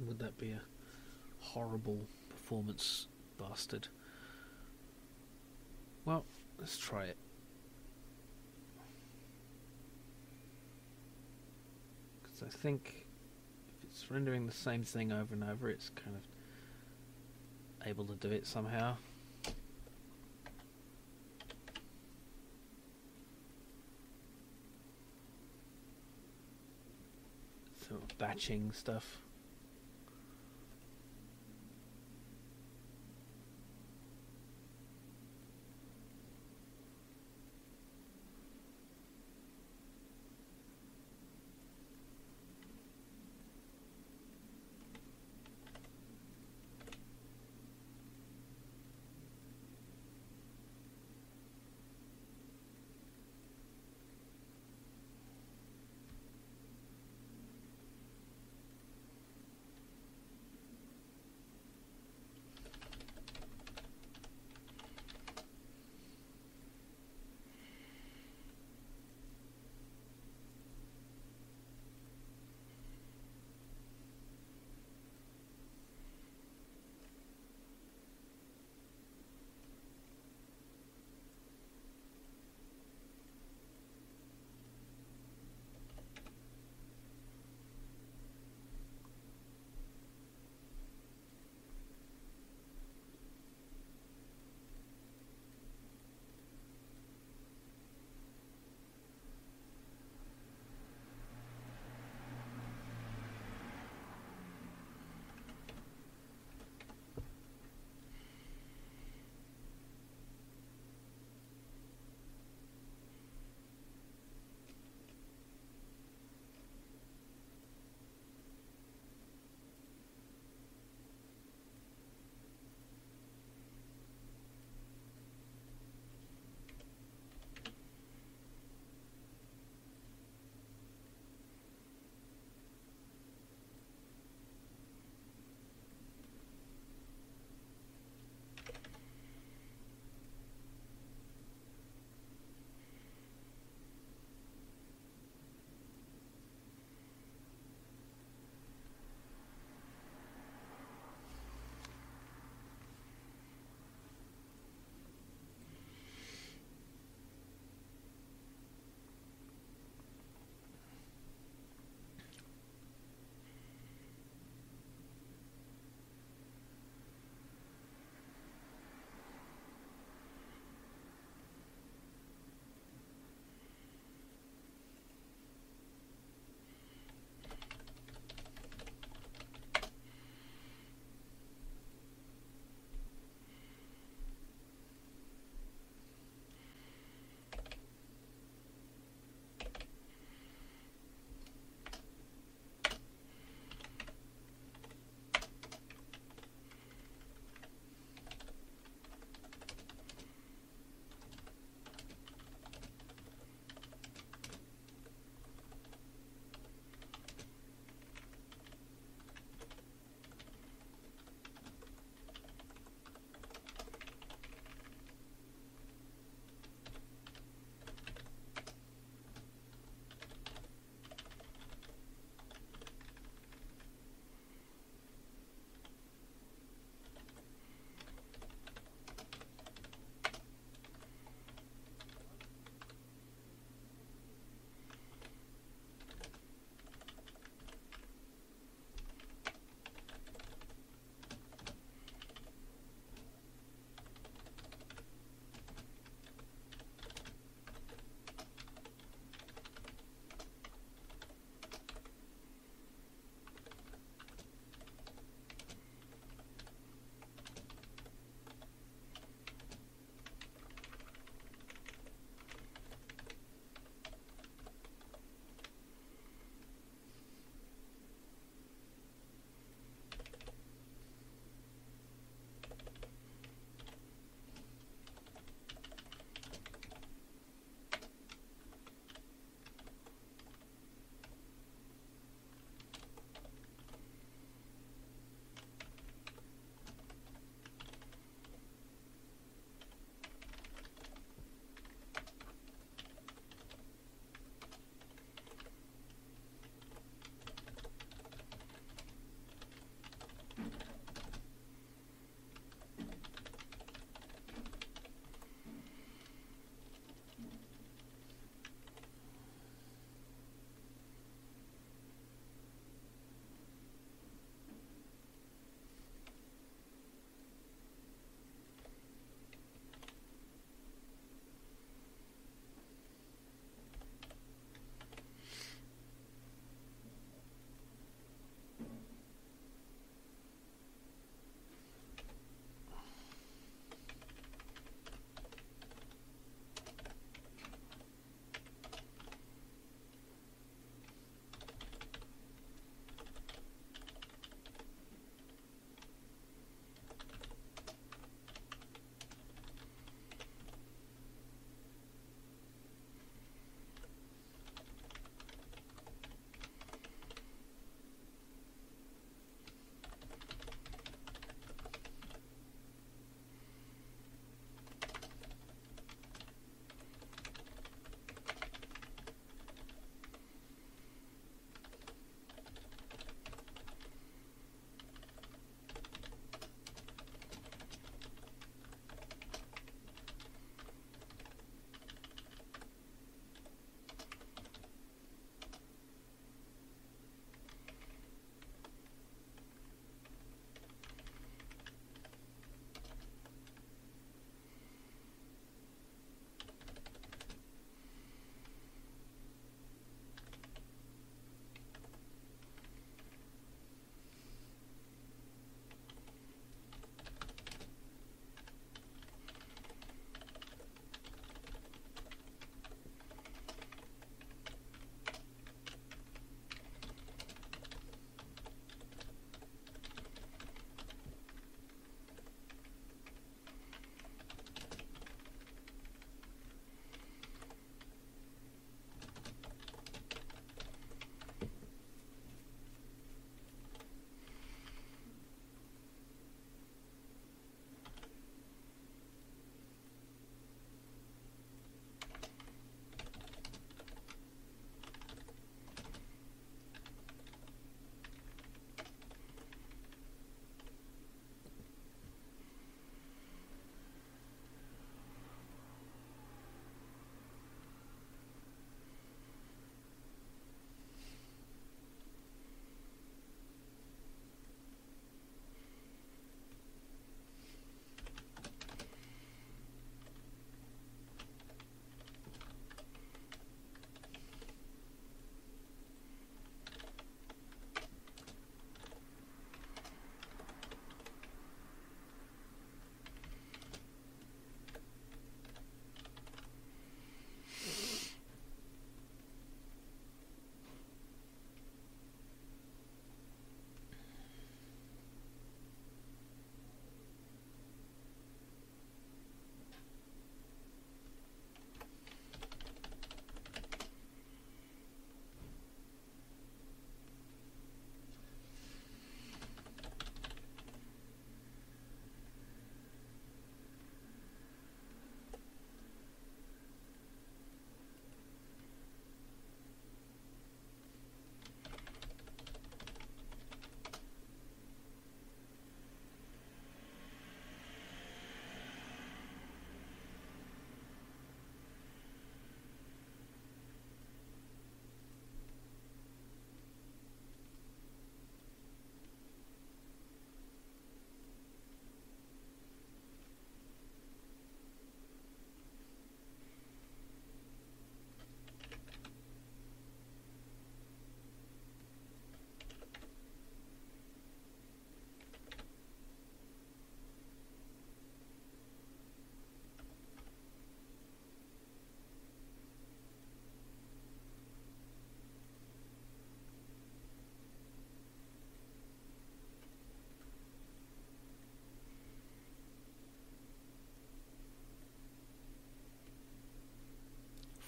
Would that be a horrible performance bastard? Well, let's try it. Because I think if it's rendering the same thing over and over, it's kind of able to do it somehow. Sort of batching stuff.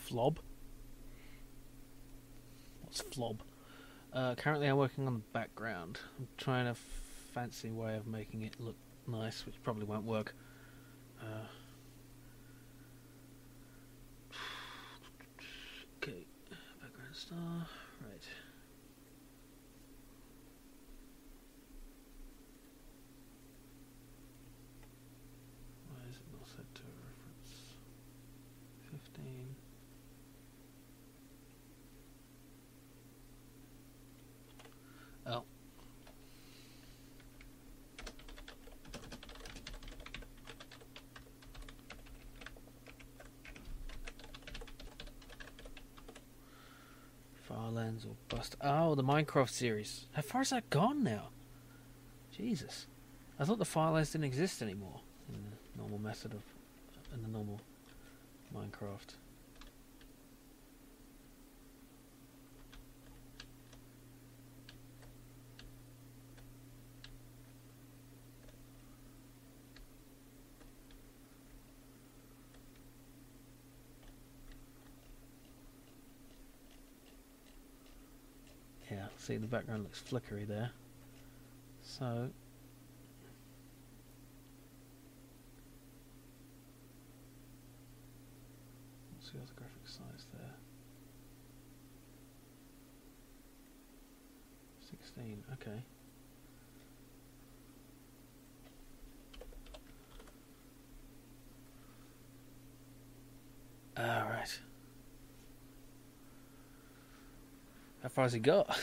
Flob? What's flob? Currently I'm working on the background. I'm trying a fancy way of making it look nice, which probably won't work. Okay, background star, right. Why is it not set to a reference? 15. Oh. Farlands or bust. Oh, the Minecraft series. How far has that gone now? Jesus. I thought the Farlands didn't exist anymore in the normal method of in the normal Minecraft. Yeah, see the background looks flickery there. So what's the other graphic size there? 16, okay. Alright. How far has he got?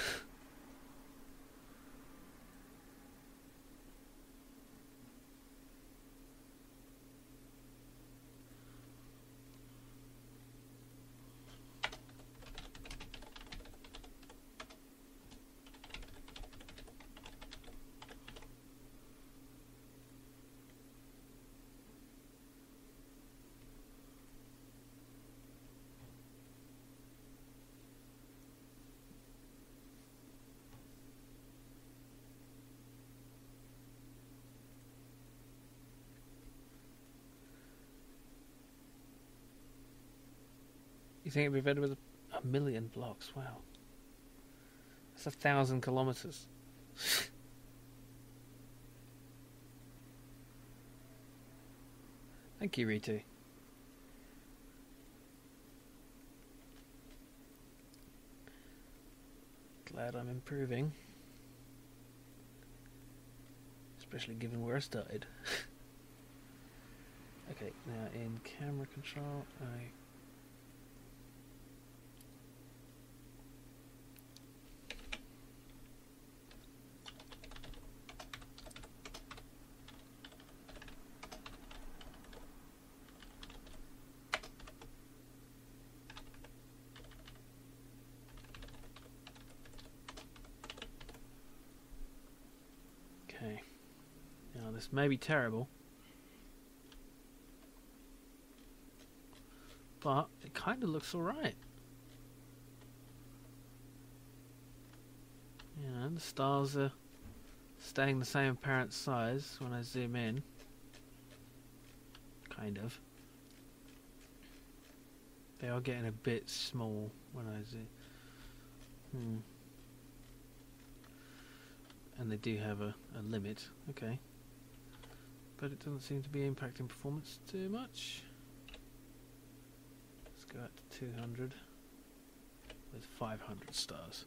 You think it'd be better with a million blocks? Wow. That's 1,000 kilometers. Thank you, Ritu. Glad I'm improving. Especially given where I started. Okay, now in camera control, okay. Now this may be terrible, but it kind of looks alright. You know, the stars are staying the same apparent size when I zoom in. Kind of. They are getting a bit small when I zoom. And they do have a limit, okay. But it doesn't seem to be impacting performance too much. Let's go out to 200 with 500 stars.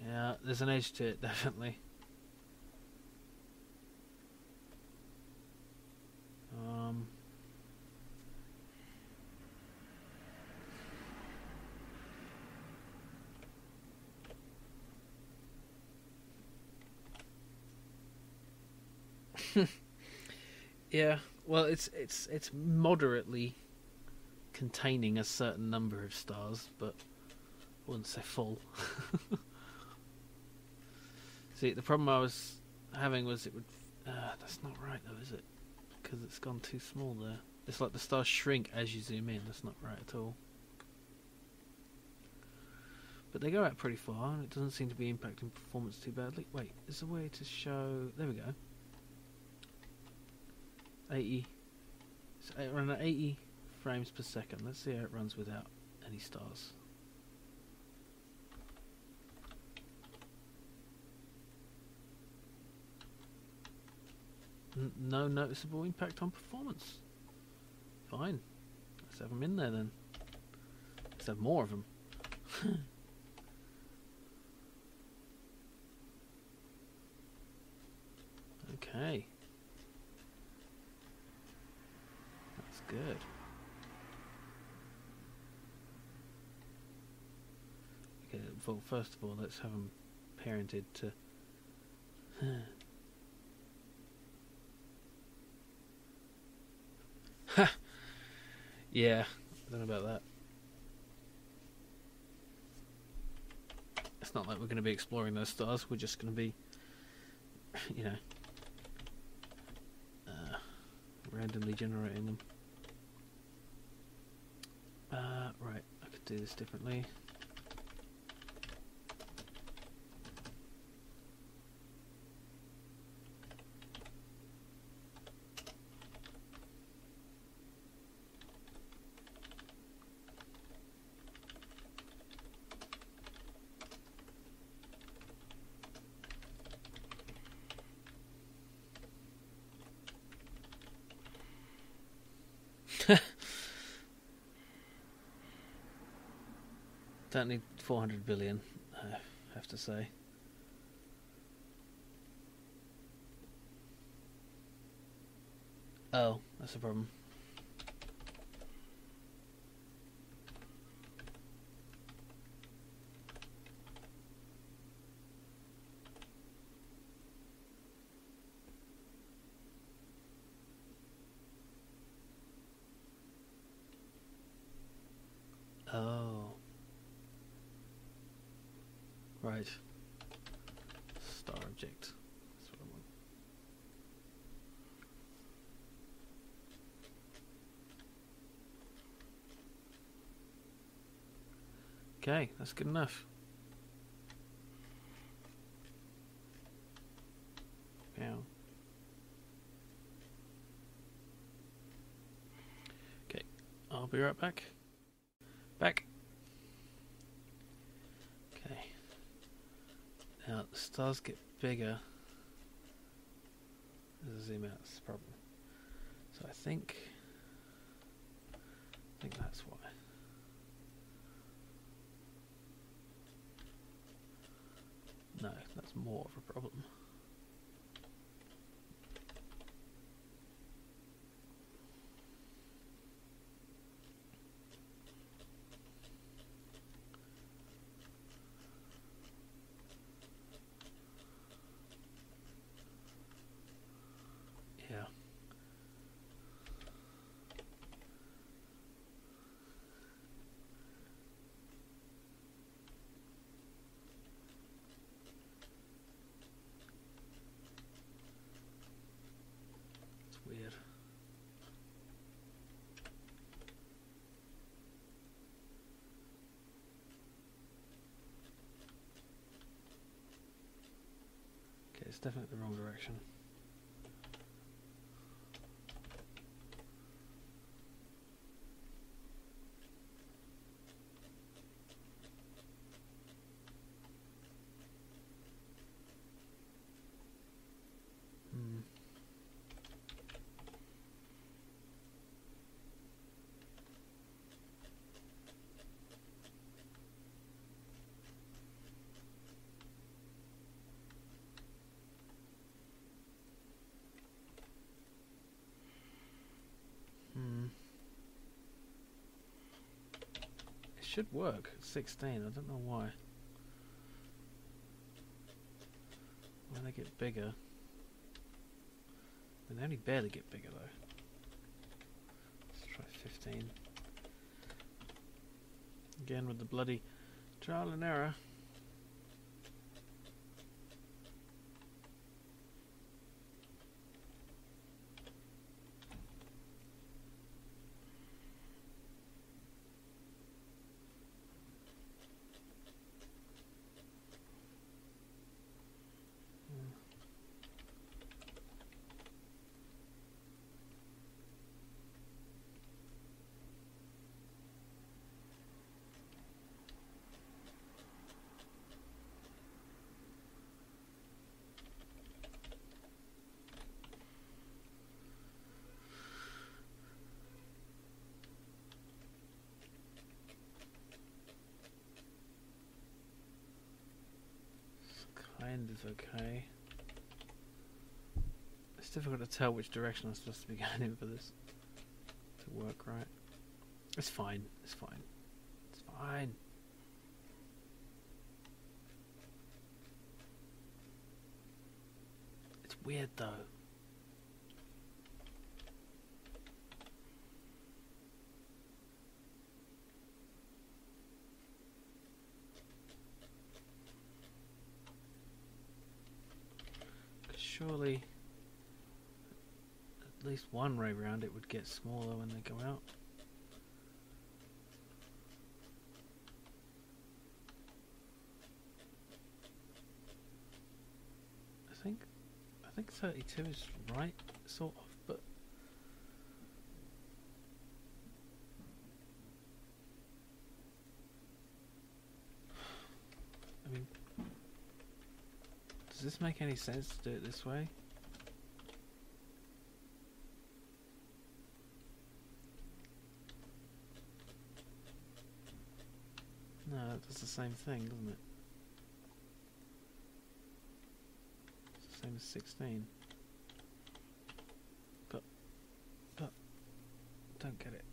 Yeah, there's an edge to it, definitely. Yeah, well, it's moderately containing a certain number of stars, but I wouldn't say full. See, the problem I was having was it would... that's not right though, is it? Because it's gone too small there. It's like the stars shrink as you zoom in. That's not right at all. But they go out pretty far, and it doesn't seem to be impacting performance too badly. Wait, is there a way to show... There we go. 80... So around 80 frames per second. Let's see how it runs without any stars. No noticeable impact on performance. Fine. Let's have them in there then. Let's have more of them. Okay. That's good. Okay, well, first of all, let's have them parented to... Yeah, I don't know about that. It's not like we're going to be exploring those stars. We're just going to be, you know, randomly generating them. Right, I could do this differently. Don't need 400 billion, I have to say. Oh, that's a problem. Oh. Right. Star object. That's what I want. Okay, that's good enough. Now. Okay, I'll be right back. Back. Okay. Now the stars get bigger as I zoom out. That's the problem. So I think that's why. No, that's more of a problem. Yeah. It's weird. Okay, it's definitely the wrong direction. It should work. 16. I don't know why. When they get bigger, they only barely get bigger though. Let's try 15. Again with the bloody trial and error. end is okay. It's difficult to tell which direction I'm supposed to be going in for this to work right. It's fine. It's fine. It's fine. It's weird though. Surely at least one ray round it would get smaller when they go out. I think 32 is right, sort of, but I mean, does this make any sense to do it this way? No, that does the same thing, doesn't it? It's the same as 16. But, don't get it.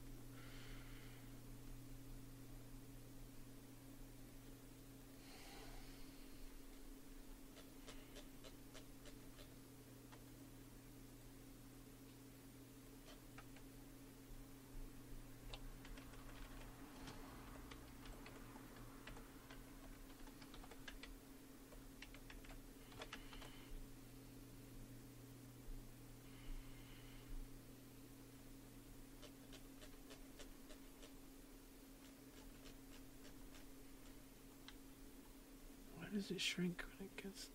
Why does it shrink when it gets...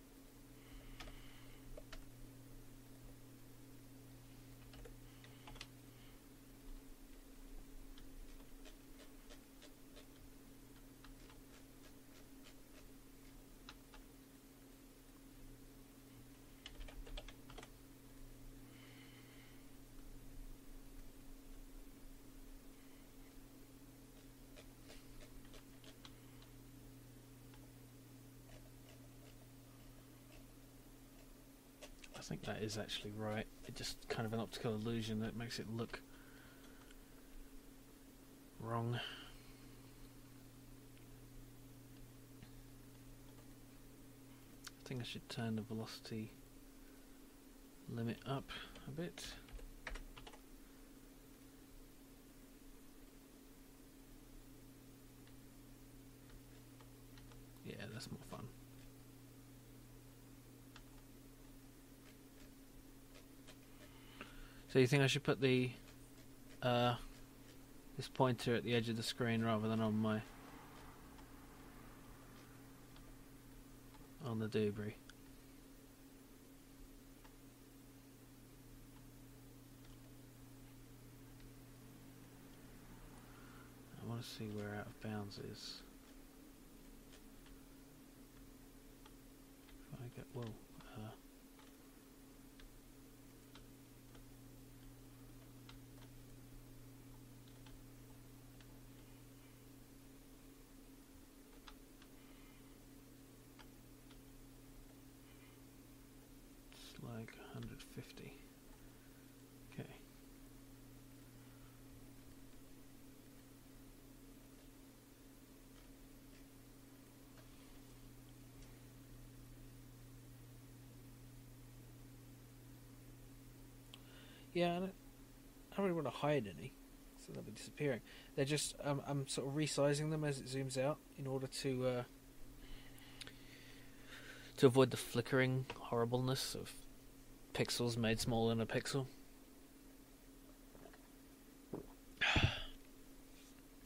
I think that is actually right. It's just kind of an optical illusion that makes it look wrong. I think I should turn the velocity limit up a bit. Yeah, that's more fun. So you think I should put the this pointer at the edge of the screen rather than on the debris? I want to see where out of bounds is. If I get like 150. Okay. Yeah, I don't really want to hide any, so they'll be disappearing. They're just I'm sort of resizing them as it zooms out in order to avoid the flickering horribleness of pixels made smaller than a pixel.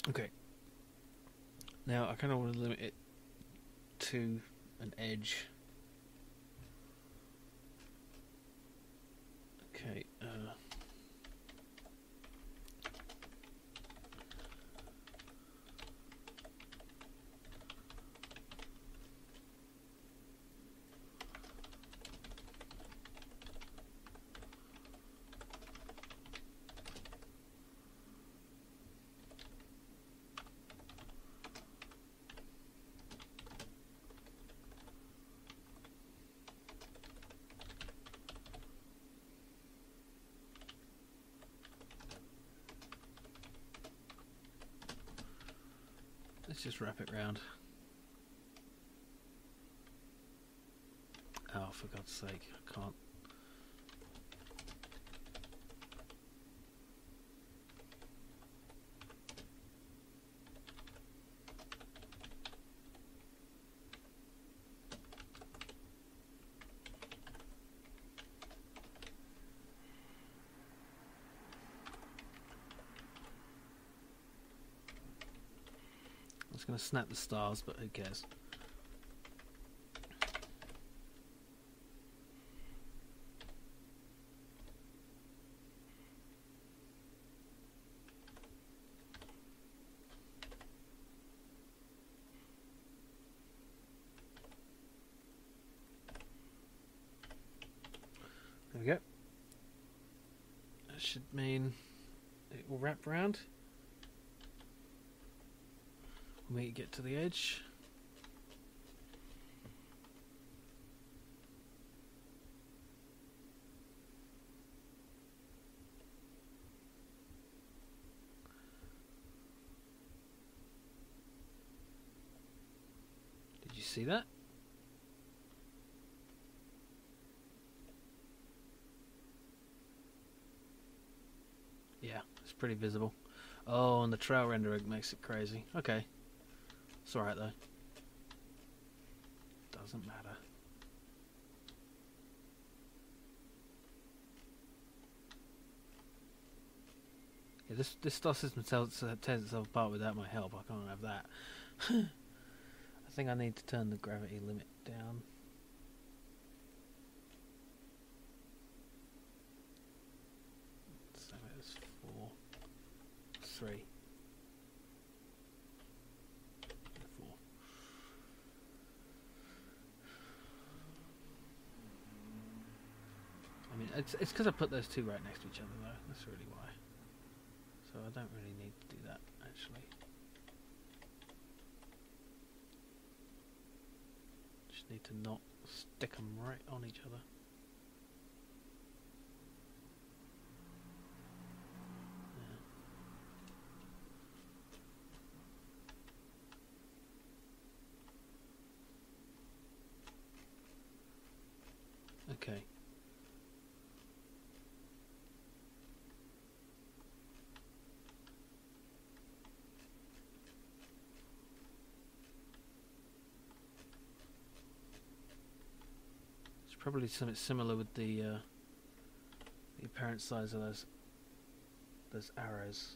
Okay. Now I kind of want to limit it to an edge. Okay. Let's just wrap it round. Oh, for God's sake, I can't. I was going to snap the stars, but who cares? There we go. That should mean it will wrap round when we get to the edge. Did you see that? Yeah, it's pretty visible. Oh, and the trail renderer makes it crazy. Okay. It's alright though. Doesn't matter. Yeah, this star system tears itself apart without my help. I can't have that. I think I need to turn the gravity limit down. So it's 4, 3, 4. I mean, it's because I put those two right next to each other though. That's really why. So I don't really need to do that actually. Just need to not stick them right on each other. Yeah. Okay. Probably something similar with the apparent size of those arrows.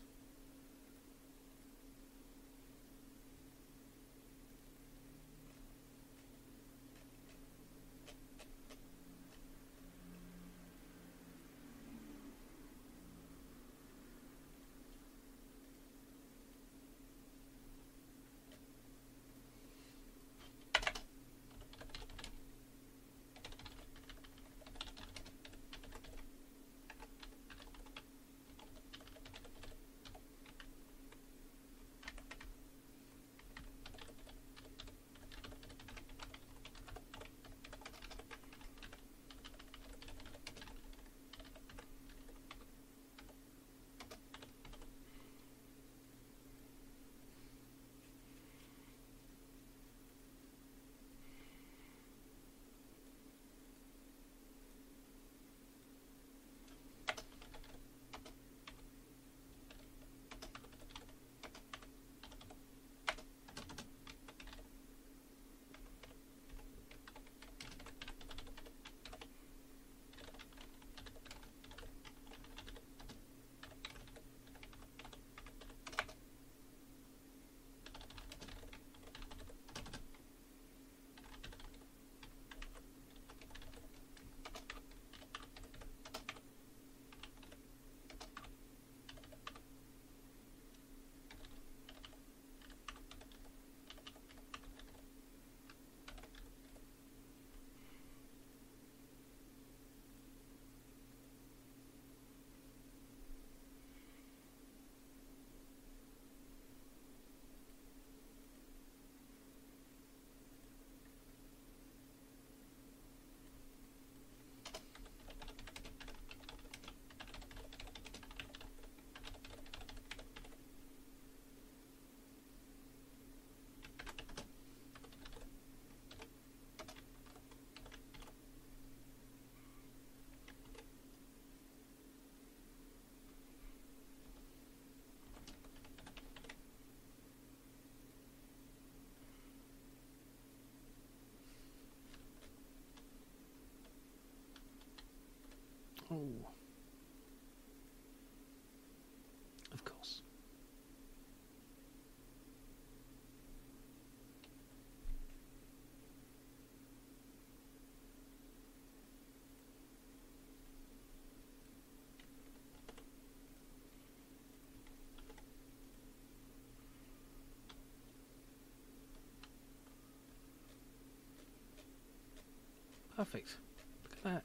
perfect. Look at that.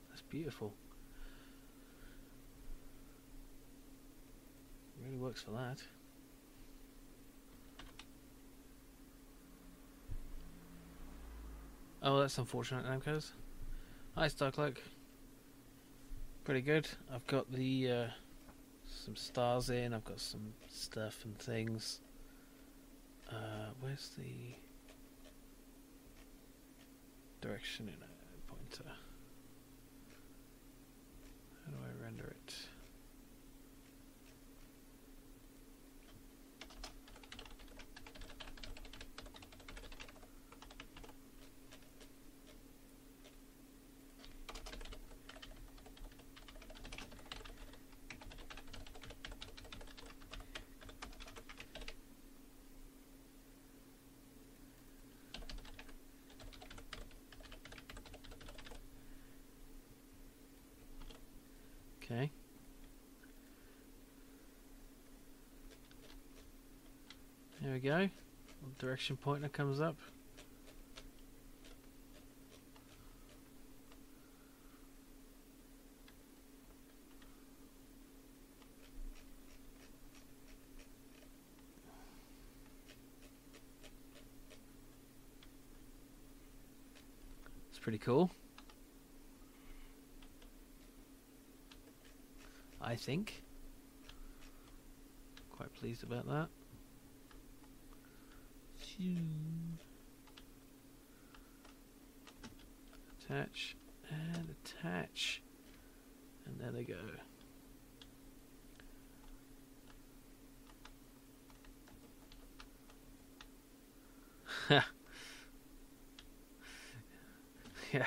That's beautiful. Really works for that. Oh, that's unfortunate, Namco's. Hi, Starcloak. Pretty good. I've got the some stars in. I've got some stuff and things. Where's the direction in a pointer? How do I render it? Okay. There we go. Direction pointer comes up. It's pretty cool. I think. Quite pleased about that. Attach and attach. And there they go. Yeah.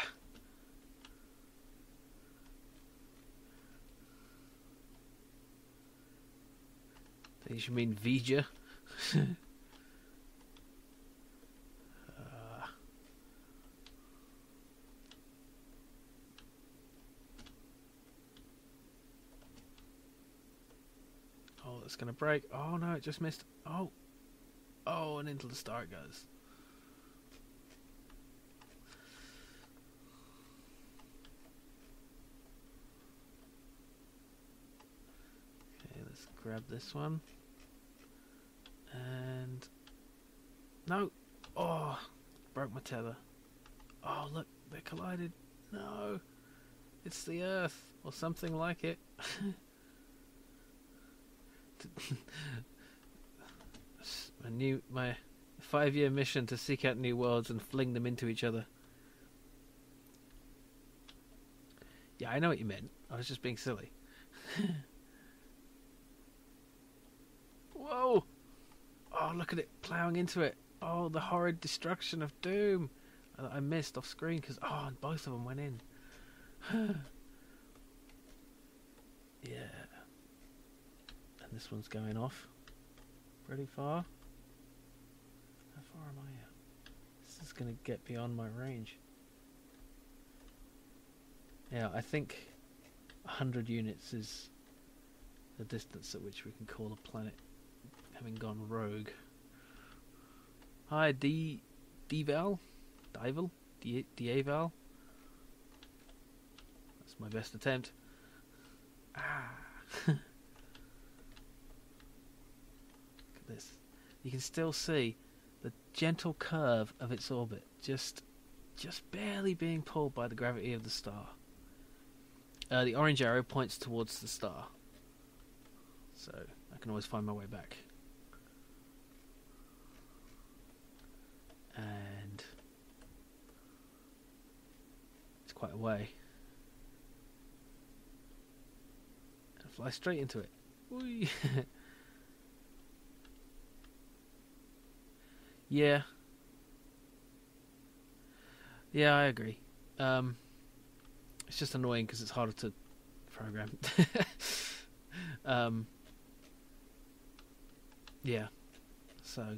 You should mean Vija. Oh, it's going to break. Oh no, it just missed. Oh. Oh, and into the star it goes. Okay, let's grab this one. And no. Oh, broke my tether. Oh, look, they collided. No, it's the Earth or something like it. My 5-year mission to seek out new worlds and fling them into each other. Yeah, I know what you meant. I was just being silly. Whoa! Oh, look at it ploughing into it. Oh, the horrid destruction of Doom. I missed off screen because, oh, and both of them went in. Yeah. And this one's going off pretty far. How far am I at? This is going to get beyond my range. Yeah, I think 100 units is the distance at which we can call a planet having gone rogue. Hi, Dival? Diaval? That's my best attempt. Ah! Look at this. You can still see the gentle curve of its orbit, just barely being pulled by the gravity of the star. The orange arrow points towards the star, so I can always find my way back. And it's quite a way. And fly straight into it. Whee. Yeah. Yeah, I agree. It's just annoying because it's harder to program. Yeah. So.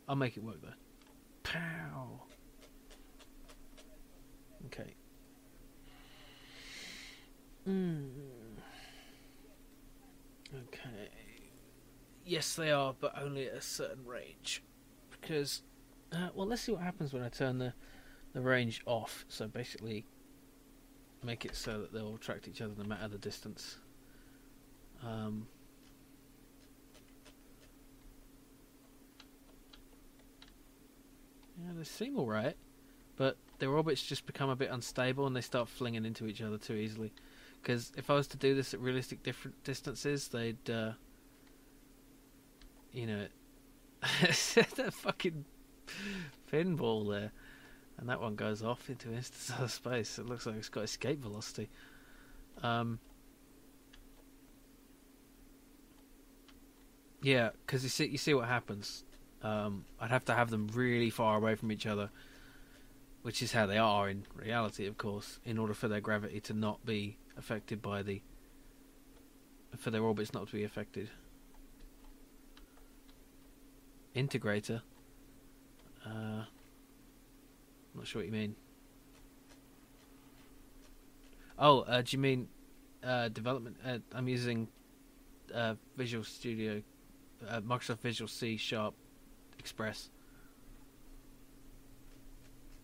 I'll make it work though. Pow! Okay. Okay. Yes, they are, but only at a certain range. Because, well, let's see what happens when I turn the range off. So basically, make it so that they'll attract each other no matter the distance. Yeah, they seem alright, but their orbits just become a bit unstable and they start flinging into each other too easily. Because if I was to do this at realistic different distances, they'd, you know, that fucking pinball there, and that one goes off into interstellar space. It looks like it's got escape velocity. Yeah, because you see what happens. I'd have to have them really far away from each other, which is how they are in reality, of course, in order for their gravity to not be affected by for their orbits not to be affected. Integrator. Not sure what you mean. Oh, do you mean development? I'm using Visual Studio, Microsoft Visual C Sharp Express.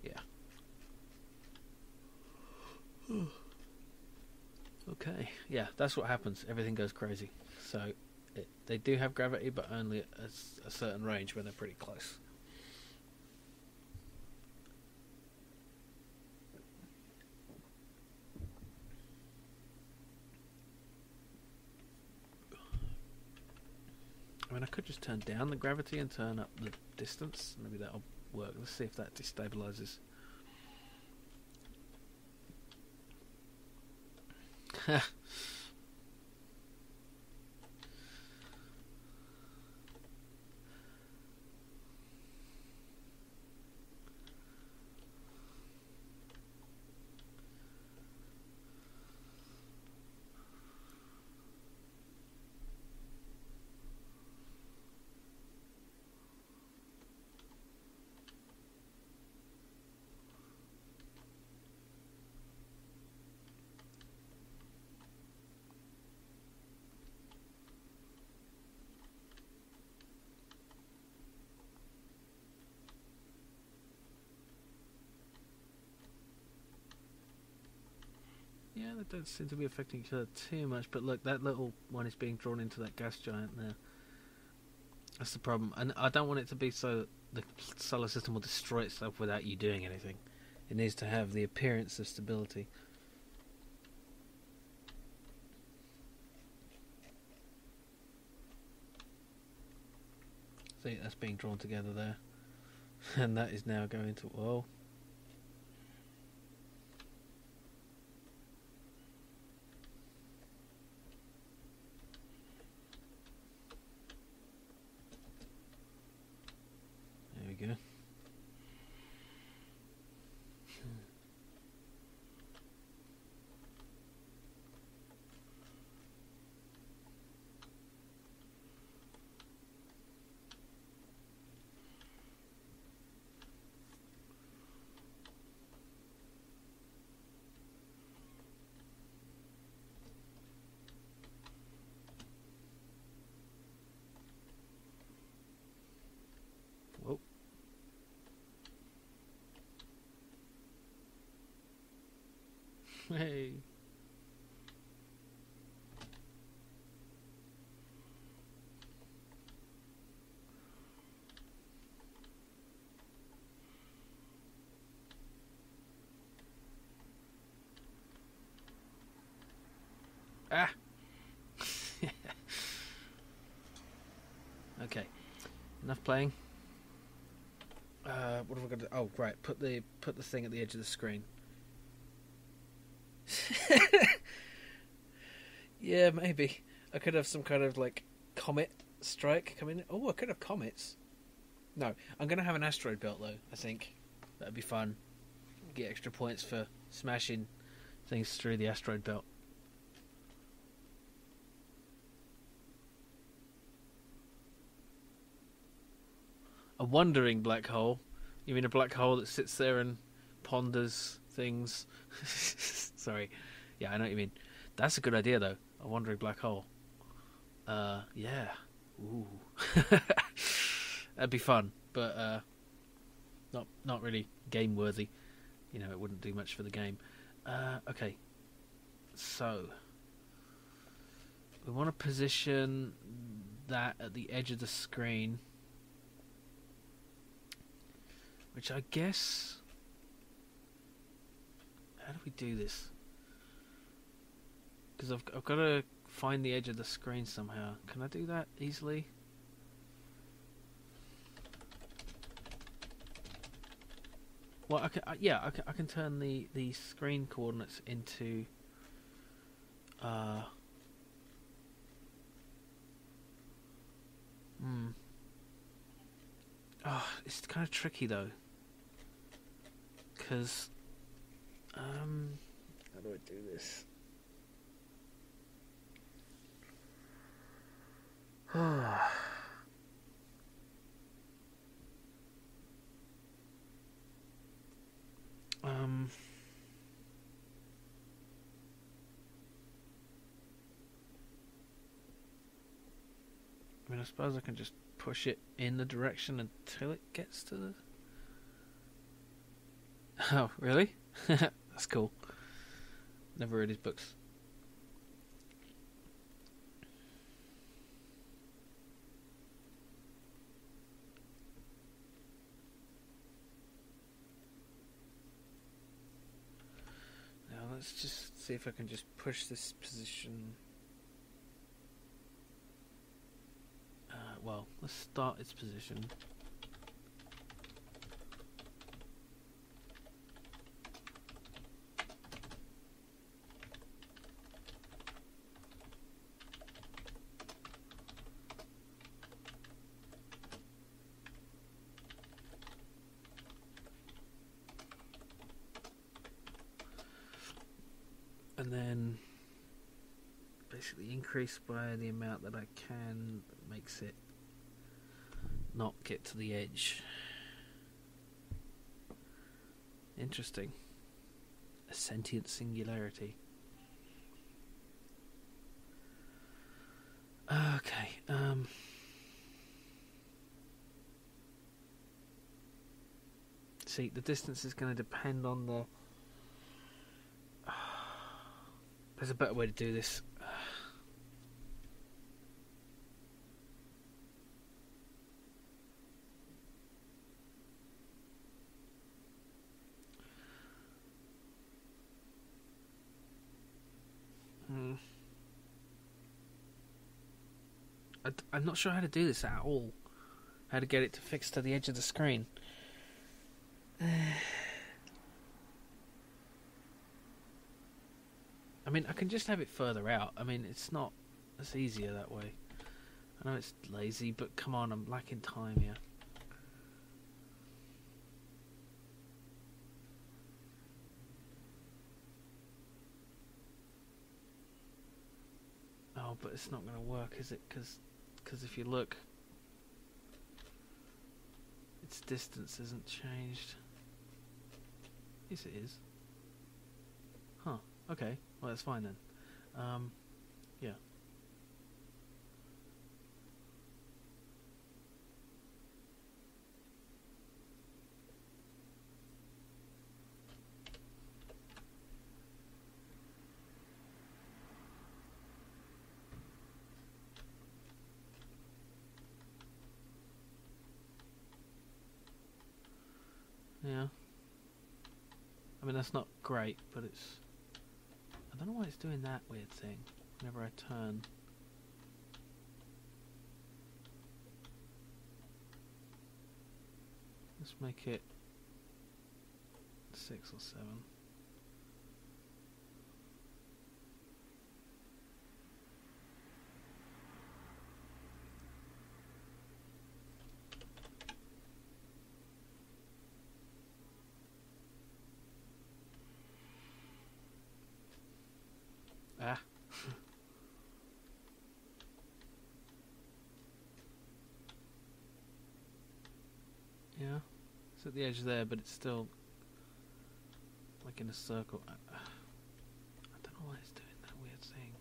Yeah. Okay. Yeah, that's what happens. Everything goes crazy. So they do have gravity, but only at a certain range when they're pretty close. I mean, I could just turn down the gravity and turn up the distance. Maybe that'll work. Let's see if that destabilizes. Yeah, they don't seem to be affecting each other too much, but look, that little one is being drawn into that gas giant there. That's the problem. And I don't want it to be so that the solar system will destroy itself without you doing anything. It needs to have the appearance of stability. See, that's being drawn together there. And that is now going to... Whoa. There we go. Whoa. Hey. Ah. Okay. Enough playing. What have I got to do? Oh, right. Put the thing at the edge of the screen. Yeah, maybe. I could have some kind of like comet strike come in. Oh, I could have comets. No, I'm going to have an asteroid belt though. I think that'd be fun. Get extra points for smashing things through the asteroid belt. A wandering black hole? You mean a black hole that sits there and ponders things? Sorry. Yeah, I know what you mean. That's a good idea, though. A wandering black hole. Yeah. Ooh. That'd be fun, but not really game worthy. You know, it wouldn't do much for the game. Okay, so we want to position that at the edge of the screen, which I guess... How do we do this? Because I've got to find the edge of the screen somehow. Can I do that easily? Well, I can turn the screen coordinates into Oh, it's kind of tricky though, because how do I do this? I mean, I suppose I can just push it in the direction until it gets to the... Oh, really? That's cool. Never read his books. Now let's just see if I can just push this position. Well, let's start its position. And then basically increase by the amount that I can, that makes it not get to the edge. Interesting. A sentient singularity. Okay. See, the distance is going to depend on the... There's a better way to do this. I'm not sure how to do this at all. How to get it to fix to the edge of the screen. I mean, I can just have it further out. I mean, it's easier that way. I know it's lazy, but come on, I'm lacking time here. Oh, but it's not going to work, is it? Because if you look, its distance hasn't changed. Yes, it is. Huh. Okay. Well, that's fine then. Yeah. Yeah. I mean, that's not great, but it's... I don't know why it's doing that weird thing whenever I turn. Let's make it 6 or 7. Ah. Yeah. It's at the edge there, but it's still like in a circle. I don't know why it's doing that weird thing.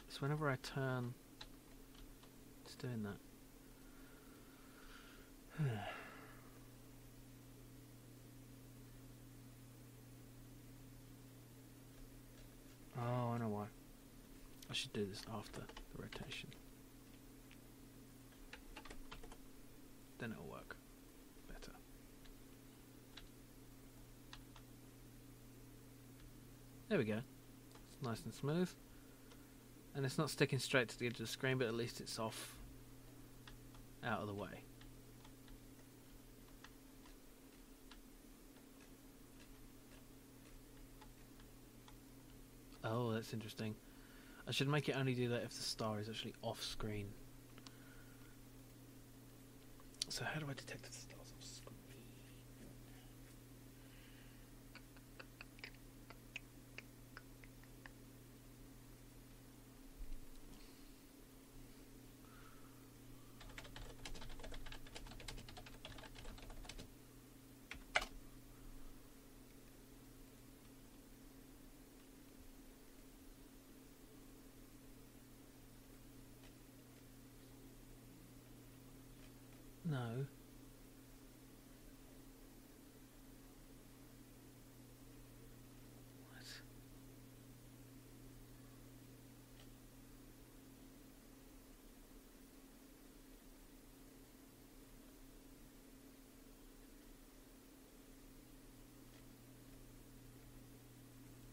So whenever I turn doing that? Oh, I know why. I should do this after the rotation. Then it'll work better. There we go. It's nice and smooth. And it's not sticking straight to the edge of the screen, but at least it's off out of the way. Oh, that's interesting. I should make it only do that if the star is actually off screen. So how do I detect if the star's off screen? No. What?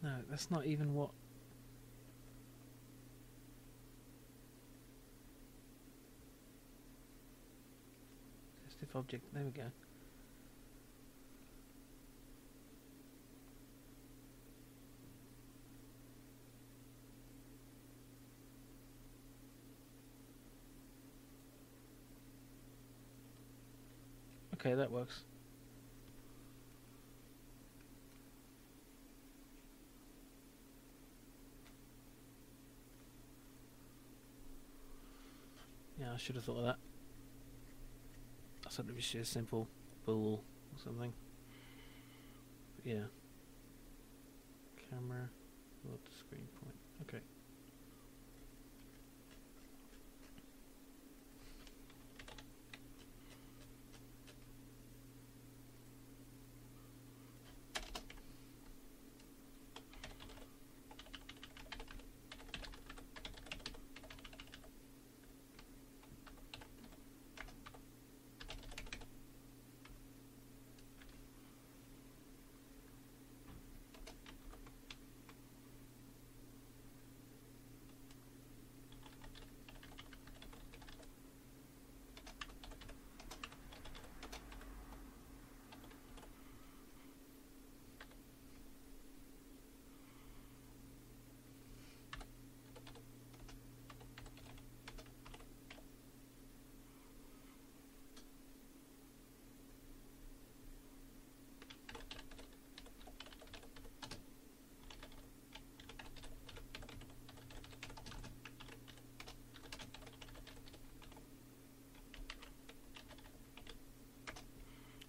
No, that's not even what... Testive object, there we go. Okay, that works. Yeah, I should have thought of that. I thought it was just a simple bool or something. But yeah. Camera, load to screen point. Okay.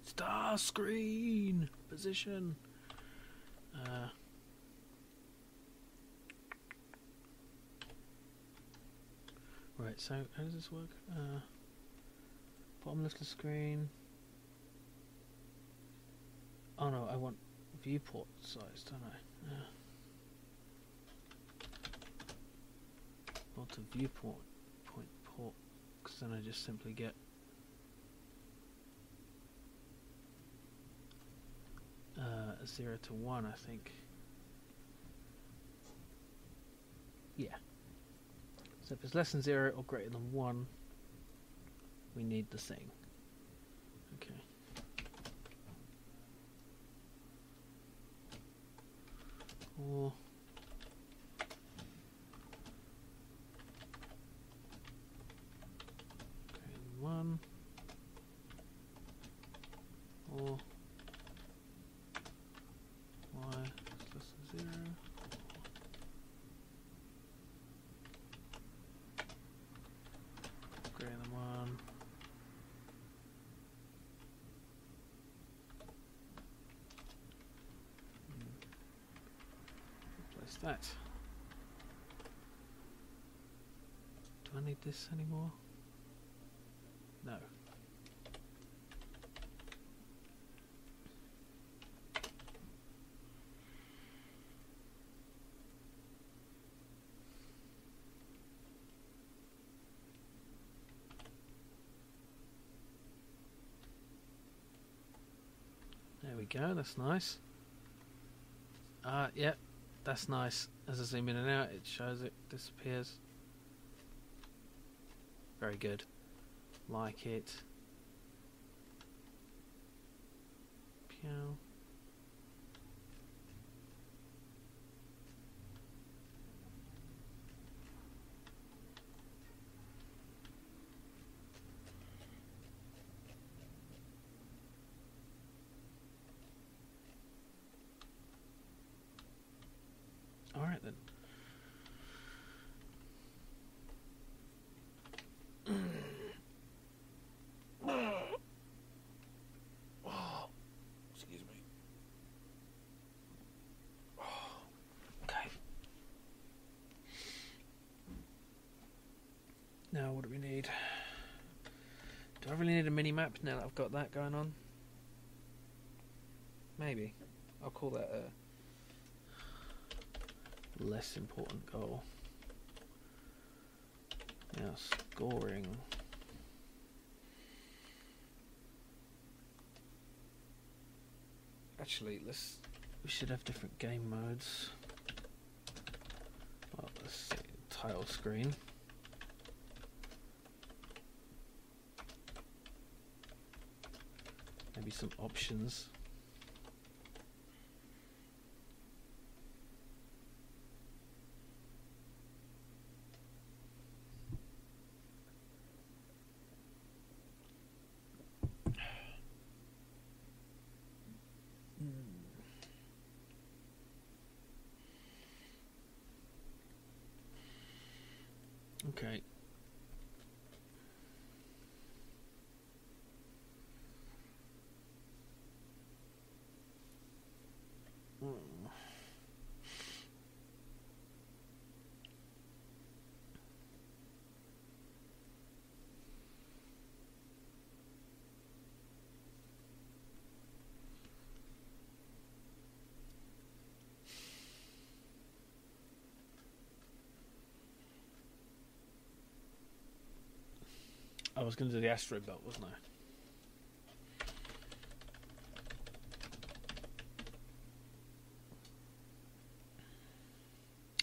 Star screen position. Right, so how does this work? Bottom left of the screen. Oh no, I want viewport size, don't I? Or to viewport point port, because then I just simply get a 0 to 1, I think. Yeah. So if it's less than 0 or greater than 1, we need the thing. Okay. Or greater than 1. Or y is less than 0. Greater than 1. Replace that. Do I need this anymore? No. There we go, that's nice. Yep, that's nice. As I zoom in and out, it shows it disappears. Very good. Like it. Pew. Alright then. Oh, excuse me. Oh, okay. Now what do we need? Do I really need a mini-map now that I've got that going on? Maybe. I'll call that a less important goal. Now scoring. Actually, we should have different game modes. Well, let's see, title screen. Maybe some options. Okay. I was going to do the asteroid belt, wasn't I?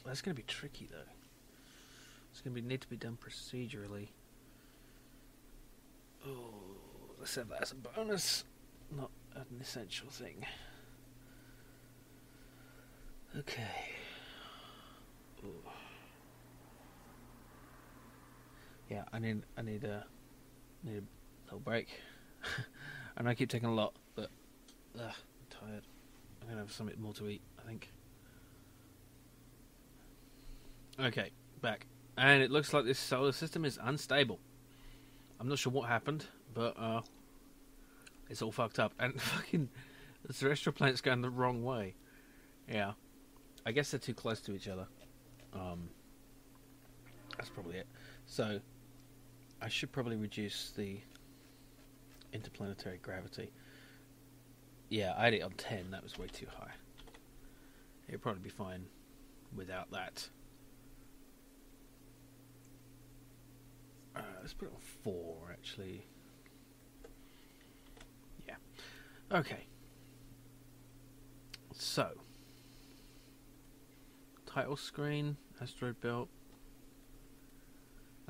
That's going to be tricky, though. It's going to need to be done procedurally. Oh, let's have that as a bonus, not an essential thing. Okay. Ooh. Yeah, I need a little break. And I keep taking a lot, but I'm tired. I'm gonna have something more to eat, I think. Okay, back. And it looks like this solar system is unstable. I'm not sure what happened, but it's all fucked up. And fucking the terrestrial planet's going the wrong way. Yeah. I guess they're too close to each other. That's probably it. So I should probably reduce the interplanetary gravity. Yeah, I had it on 10. That was way too high. It'd probably be fine without that. Let's put it on 4, actually. Yeah. Okay. So, title screen, asteroid belt.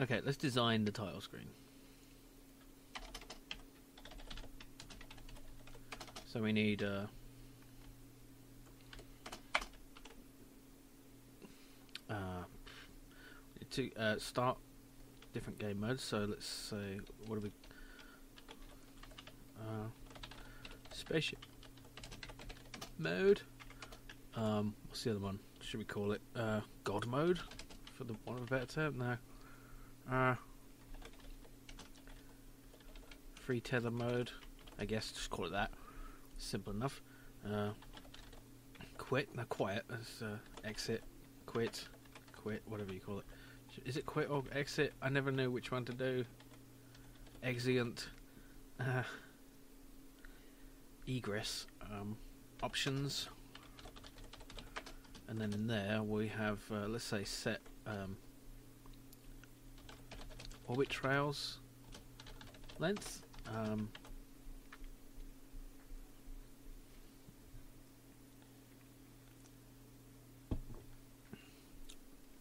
Okay, let's design the title screen. So we need to start different game modes. So let's say, what do we? Spaceship mode. What's the other one? Should we call it God mode, for the want of a better term? No. Free tether mode. I guess just call it that. Simple enough. Quit. No, quiet. That's exit. Quit. Whatever you call it. Is it quit or exit? I never knew which one to do. exeunt egress options, and then in there we have let's say set orbit trails length.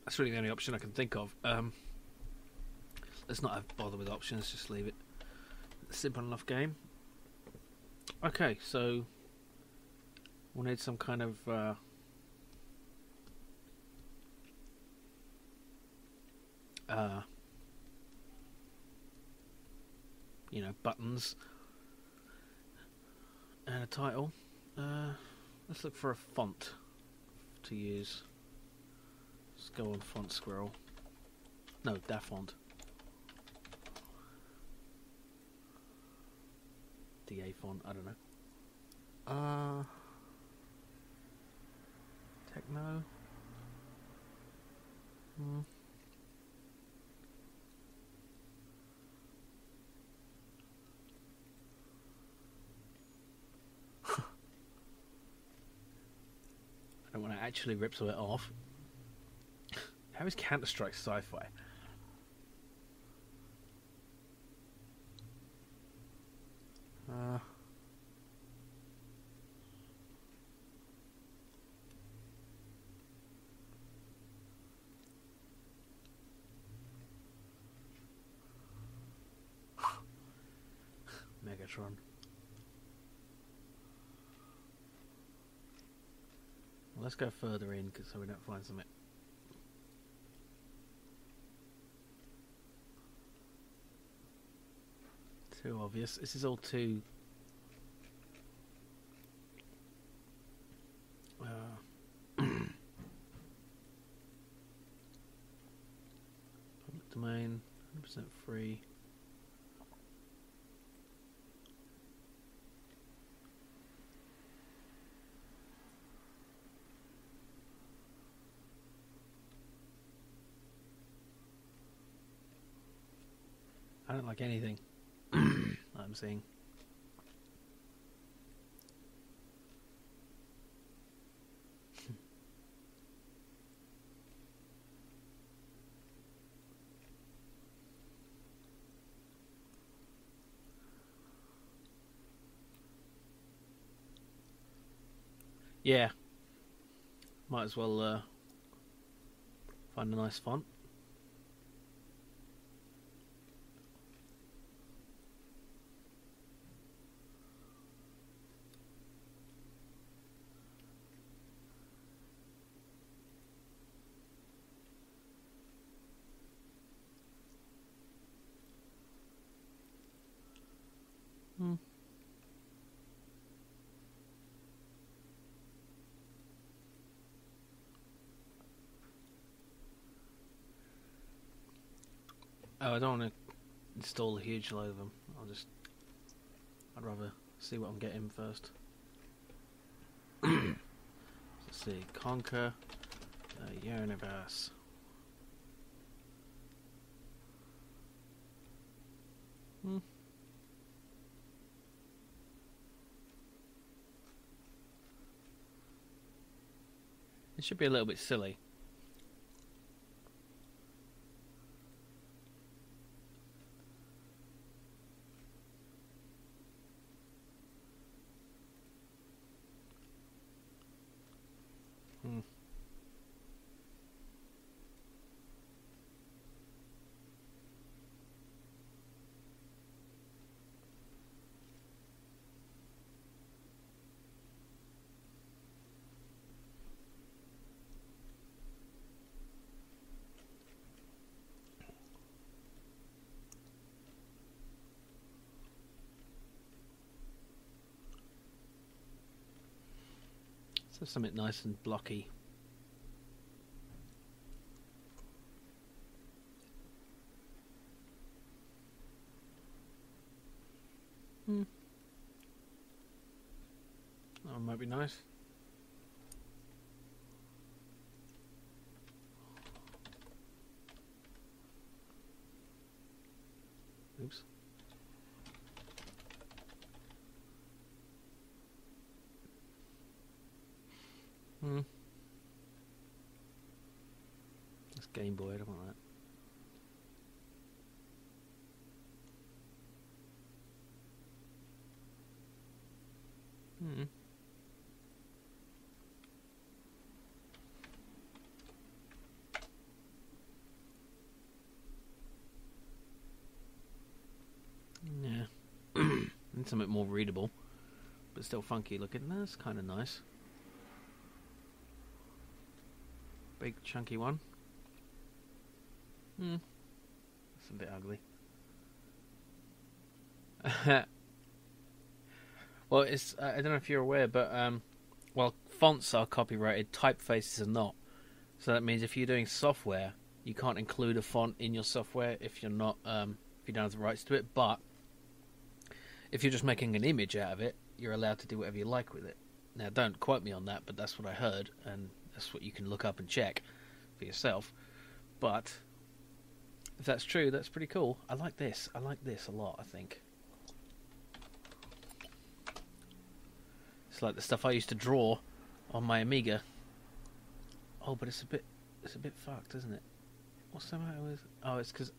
That's really the only option I can think of. Let's not bother with options, just leave it. Simple enough game. Okay, so we'll need some kind of you know, buttons and a title. Let's look for a font to use. Let's go on font scroll. No, da font. DA font, I don't know. Techno. I don't want to actually rip some of it off. How is Counter-Strike sci-fi? Megatron. Well, let's go further in so we don't find something. Too obvious. This is all too public domain, 100% free. I don't like anything I'm seeing. Yeah, might as well find a nice font. Oh, I don't want to install a huge load of them. I'd rather see what I'm getting first. Let's see, Conker the Universe. It should be a little bit silly. So something nice and blocky. That might be nice. Oops. It's Game Boy, I don't want that. Hmm. Yeah. Need something more readable, but still funky looking. That's kind of nice. Big chunky one. Hmm. That's a bit ugly. Well, it's I don't know if you're aware, but well, fonts are copyrighted, typefaces are not. So that means if you're doing software, you can't include a font in your software if you're not if you don't have the rights to it. But if you're just making an image out of it, you're allowed to do whatever you like with it. Now, don't quote me on that, but that's what I heard, and that's what you can look up and check for yourself. But if that's true, that's pretty cool. I like this. I like this a lot, I think. It's like the stuff I used to draw on my Amiga. Oh, but it's a bit fucked, isn't it? What's the matter with? Oh, it's because.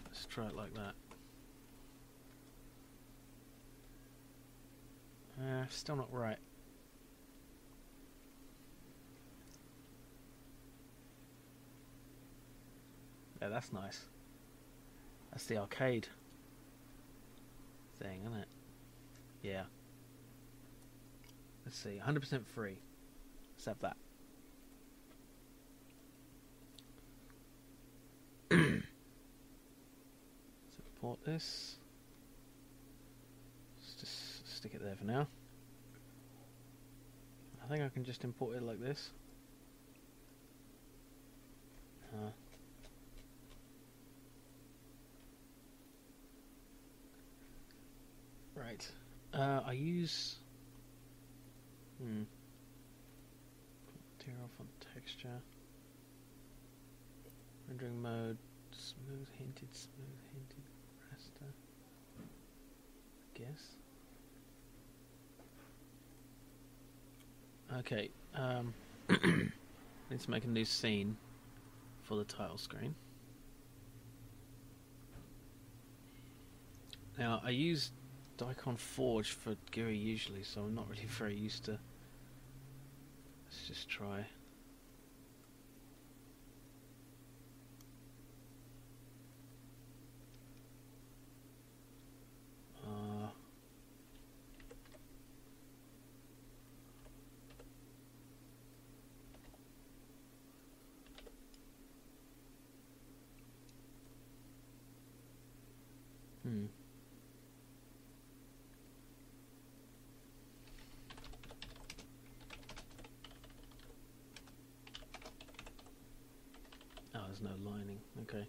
Let's try it like that. Still not right. Yeah, that's nice. That's the arcade thing, isn't it? Yeah. Let's see, 100% free. Let's have that. Let's import this. Let's just stick it there for now. I think I can just import it like this. Right. I use... Tear off on texture. Rendering mode. Smooth hinted raster. I guess. Okay. Need to make a new scene for the title screen. Now, I use Daikon Forge for GUI usually, so I'm not really very used to. Let's just try. Oh, there's no lining. Okay.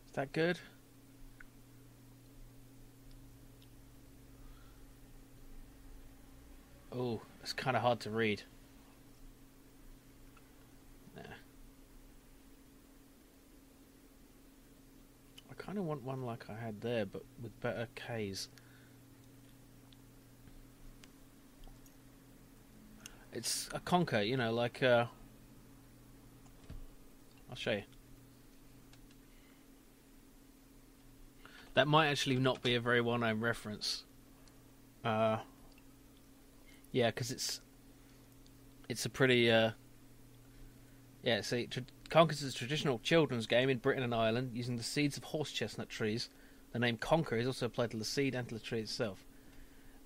Is that good? Oh, it's kind of hard to read. Nah. I kind of want one like I had there, but with better Ks. It's a Conker, you know, like, I'll show you. That might actually not be a very well-known reference. Yeah, because it's a pretty, yeah, see, Conker is a traditional children's game in Britain and Ireland using the seeds of horse chestnut trees. The name Conker is also applied to the seed and to the tree itself.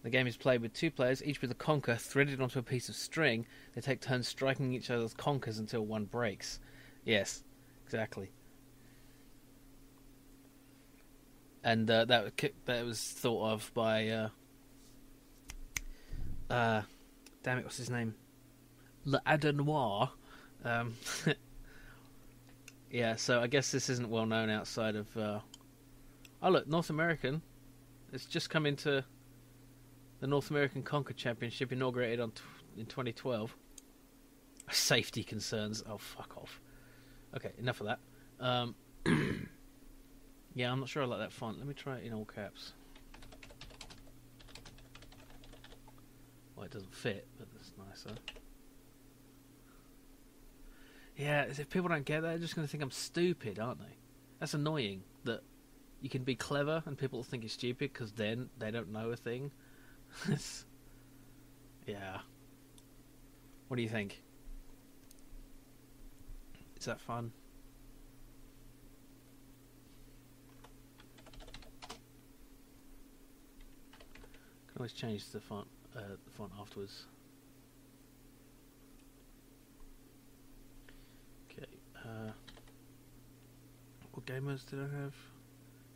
The game is played with two players, each with a conker threaded onto a piece of string. They take turns striking each other's conkers until one breaks. Yes, exactly. And that was thought of by damn it, what's his name? L'Adenoir. Yeah, so I guess this isn't well known outside of. Oh look, North American. It's just come into the North American Conker Championship, inaugurated in 2012. Safety concerns. Oh, fuck off. Okay, enough of that. Yeah, I'm not sure I like that font. Let me try it in all caps. Well, it doesn't fit, but it's nicer. Yeah, if people don't get that, they're just going to think I'm stupid, aren't they? That's annoying, that you can be clever and people think you're stupid because then they don't know a thing. Yeah. What do you think? Is that fun? Can always change the font afterwards. Okay. What game modes did I have?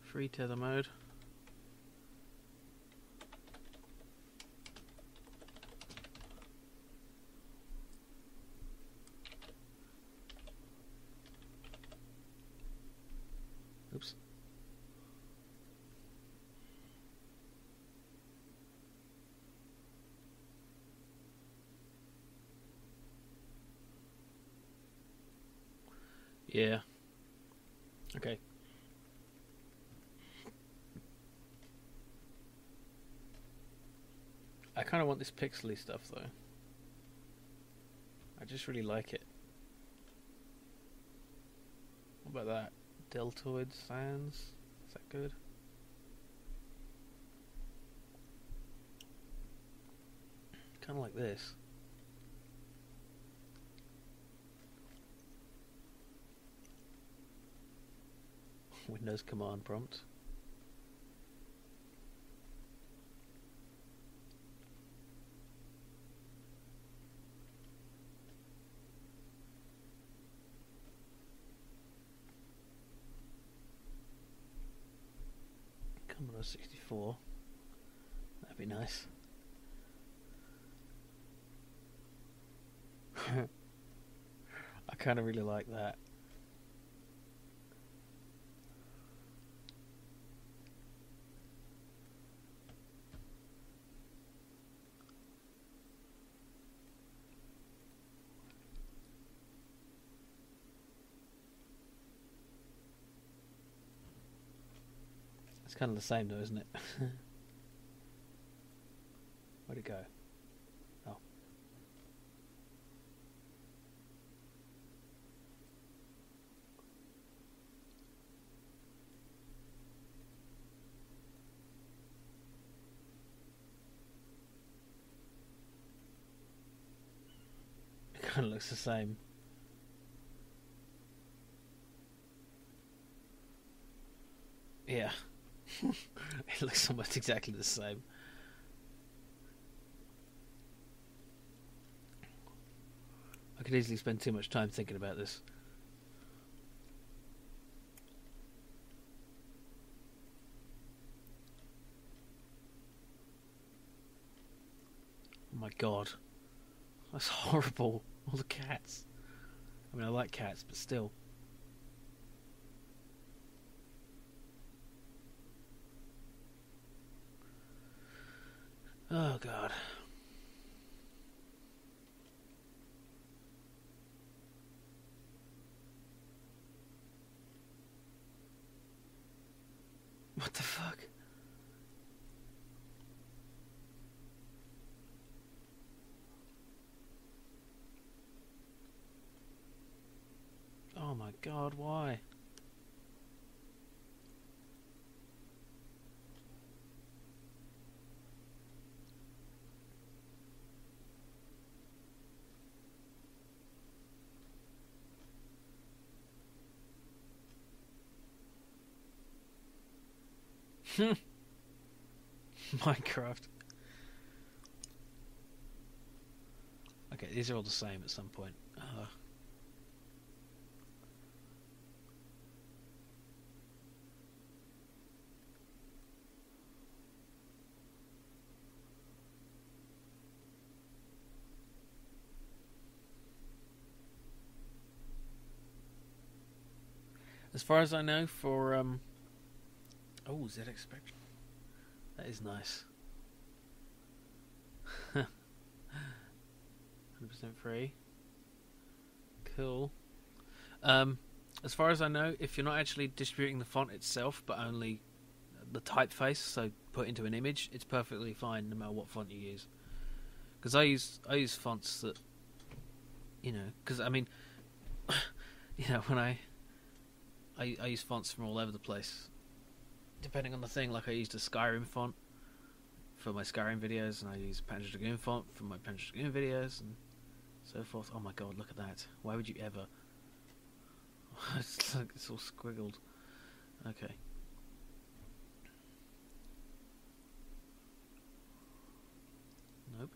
Free tether mode. Oops. Yeah. Okay. I kind of want this pixely stuff though. I just really like it. What about that? Deltoid sands? Is that good? Kind of like this. Windows command prompt. Commodore 64. That'd be nice. I kind of really like that. It's kind of the same though, isn't it? Where'd it go? Oh. It kind of looks the same. Yeah. It looks almost exactly the same. I could easily spend too much time thinking about this. Oh my god. That's horrible. All the cats. I mean, I like cats, but still. Oh god. What the fuck? Oh my god, why? Minecraft. Okay, these are all the same at some point. As far as I know, for oh, ZX Spectrum. That is nice. 100% free. Cool. As far as I know, if you're not actually distributing the font itself, but only the typeface, so put into an image, it's perfectly fine no matter what font you use. Because I use fonts that, you know, because I mean, you know, when I use fonts from all over the place, depending on the thing. Like I used a Skyrim font for my Skyrim videos, and I use a Panzer Dragoon font for my Panzer Dragoon videos, and so forth. Oh my god, look at that! Why would you ever? It's like it's all squiggled. Okay. Nope.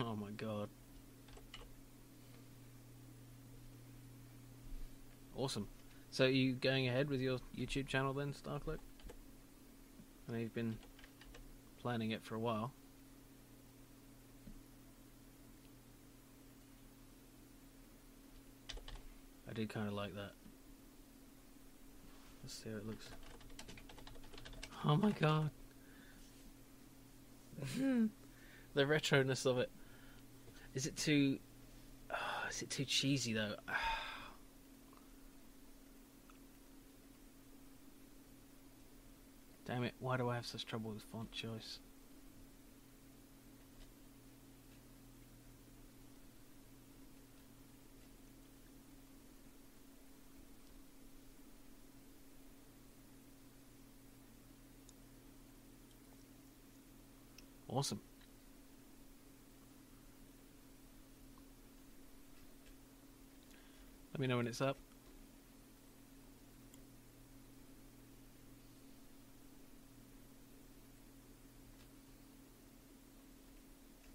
Oh my god. Awesome. So are you going ahead with your YouTube channel then, Starclick? I know you've been planning it for a while. I do kind of like that. Let's see how it looks. Oh my god. The retroness of it. Is it too cheesy though? Damn it, why do I have such trouble with font choice? Awesome. Let me know when it's up.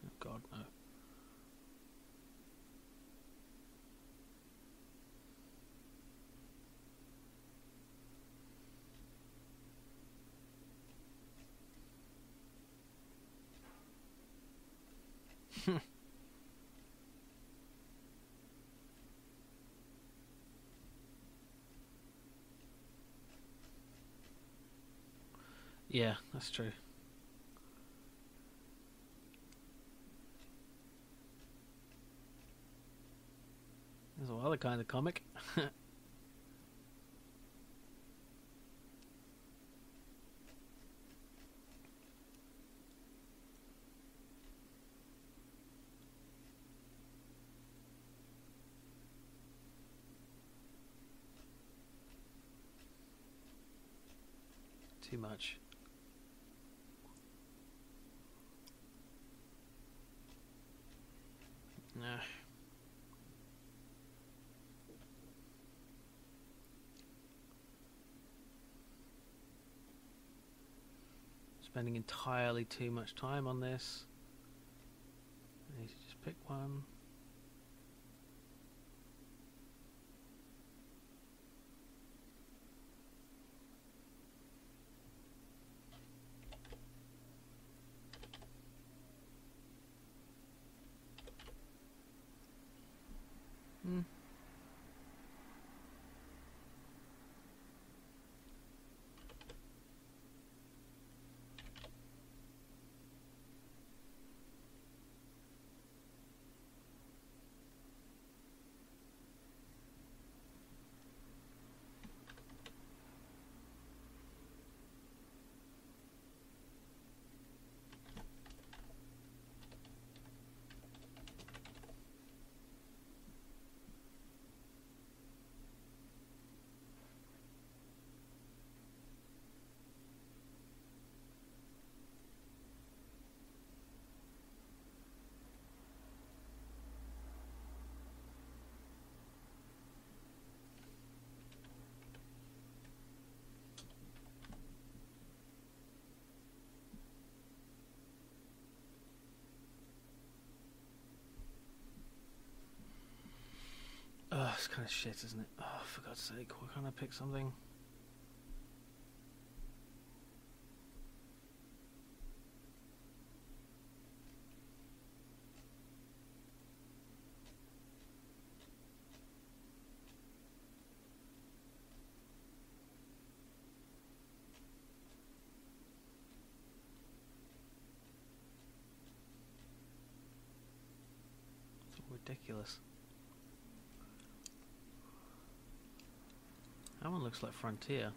Oh god, no. Yeah, that's true. There's a other kind of comic. Too much. Nah. Spending entirely too much time on this. I need to just pick one. Oh, it's kind of shit, isn't it? Oh, for God's sake, why can't I pick something? Ridiculous. That one looks like Frontier.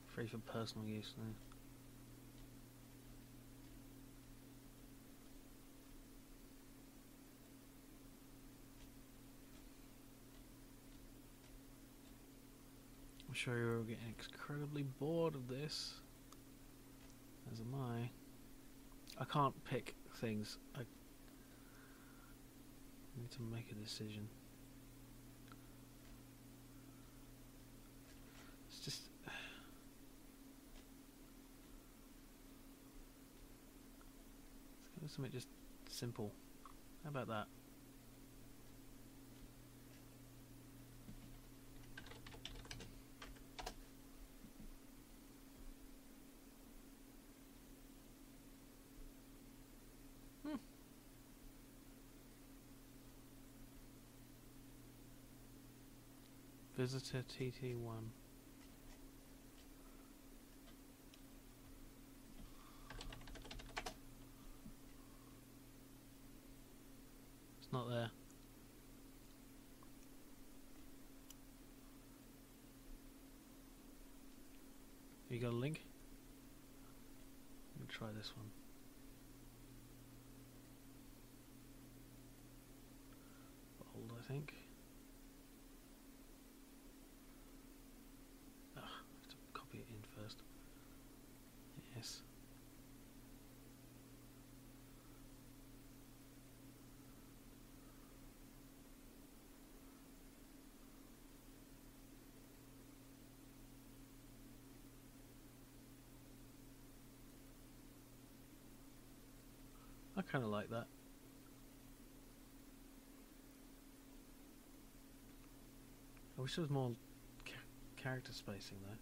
Free for personal use now. I'm sure you're all getting incredibly bored of this. As am I. I can't pick things. I need to make a decision. It's just... let's go with something just simple. How about that? Visitor TT1. It's not there. You got a link? Let me try this one. Bold, I think. It in first. Yes. I kind of like that. I wish there was more character spacing though.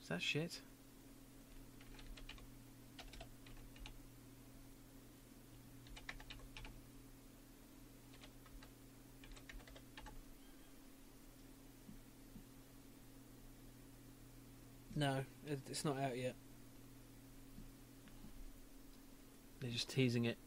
Is that shit? No, it's not out yet. They're just teasing it.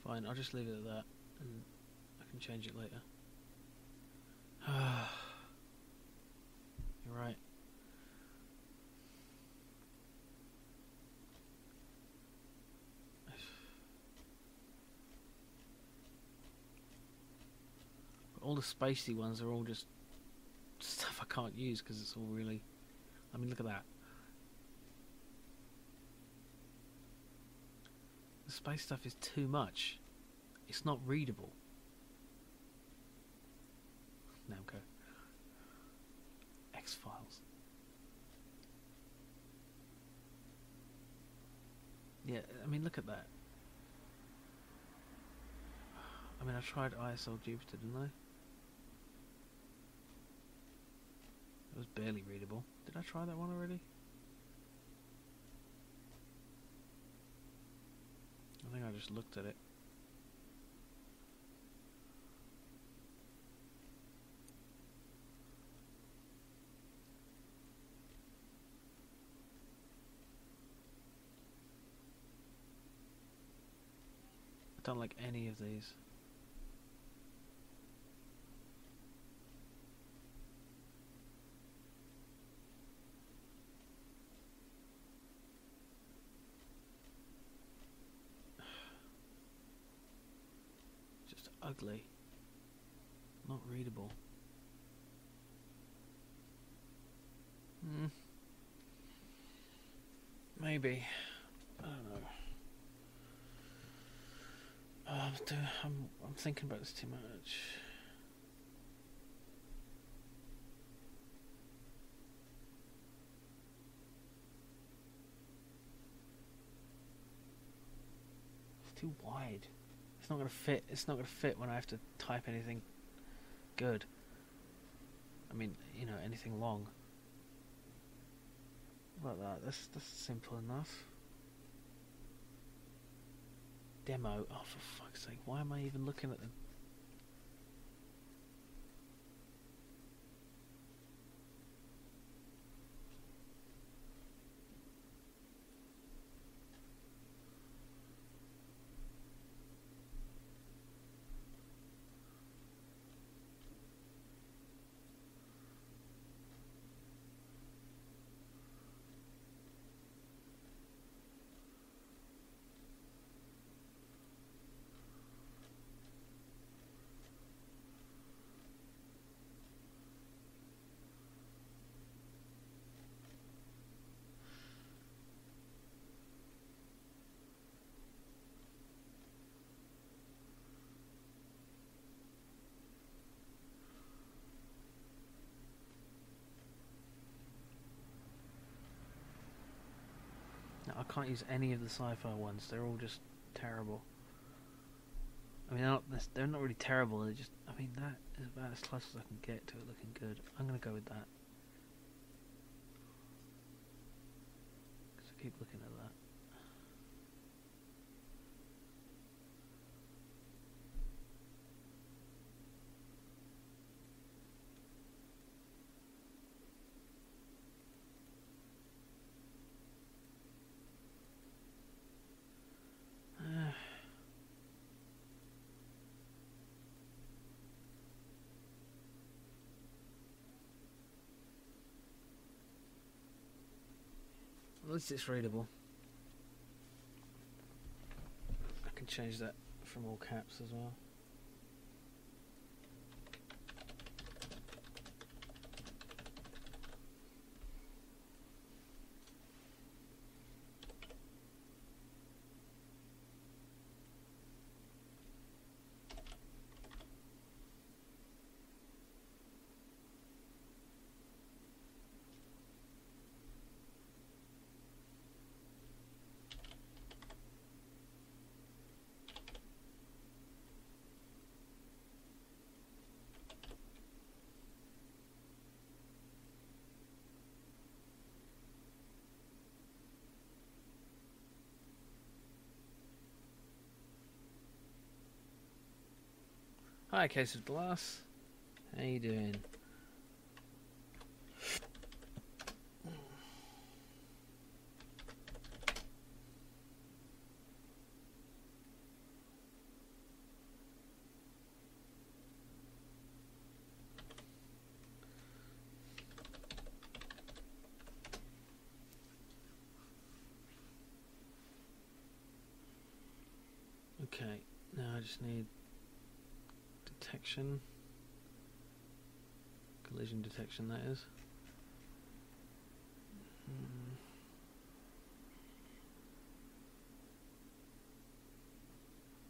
Fine, I'll just leave it at that, and I can change it later. You're right. But all the spacey ones are all just stuff I can't use because it's all really... I mean, look at that. The space stuff is too much. It's not readable. Namco. X-Files. Yeah, I mean, look at that. I mean, I tried ISL Jupiter, didn't I? It was barely readable. Did I try that one already? I think I just looked at it. I don't like any of these. Just ugly. Not readable. Maybe. I don't know. I'm thinking about this too much. It's too wide. It's not gonna fit. It's not gonna fit when I have to type anything good. I mean, you know, anything long. Like that. That's simple enough. Demo. Oh, for fuck's sake! Why am I even looking at the? No, I can't use any of the sci-fi ones. They're all just terrible. I mean, they're not really terrible. They're just. I mean, that is about as close as I can get to it looking good. I'm gonna go with that. Because I keep looking at that. At least it's readable. I can change that from all caps as well. Hi, Case of Glass. How you doing? Okay, now I just need detection, collision detection, that is.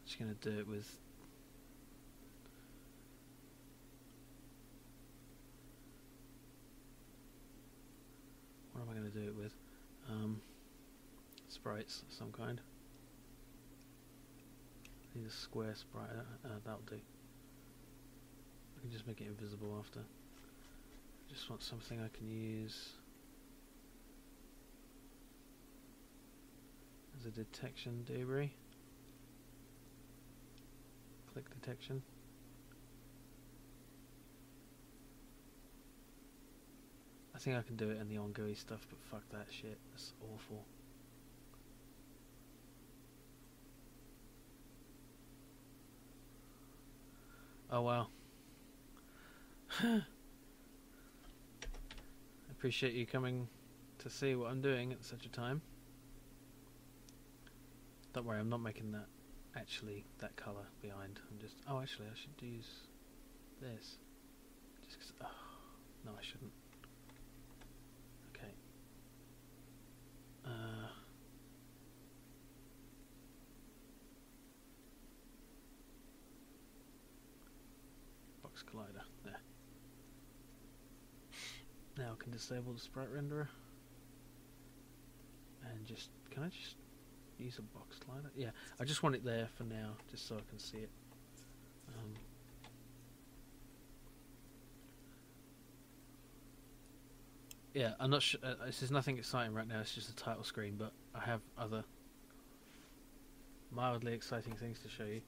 Just gonna do it with what am I gonna do it with? Sprites of some kind. I need a square sprite. That'll do. I can just make it invisible after. I just want something I can use as a detection debris. Click detection. I think I can do it in the ongoing stuff, but fuck that shit. That's awful. Oh wow. I appreciate you coming to see what I'm doing at such a time. Don't worry, I'm not making that actually that colour behind. I'm just... Oh, actually, I should use this. Just 'cause... Oh, no, I shouldn't. Okay. box collider. There. Now I can disable the sprite renderer. And just, can I just use a box collider? Yeah, I just want it there for now, just so I can see it. Yeah, I'm not sure. This is nothing exciting right now. It's just a title screen, but I have other mildly exciting things to show you.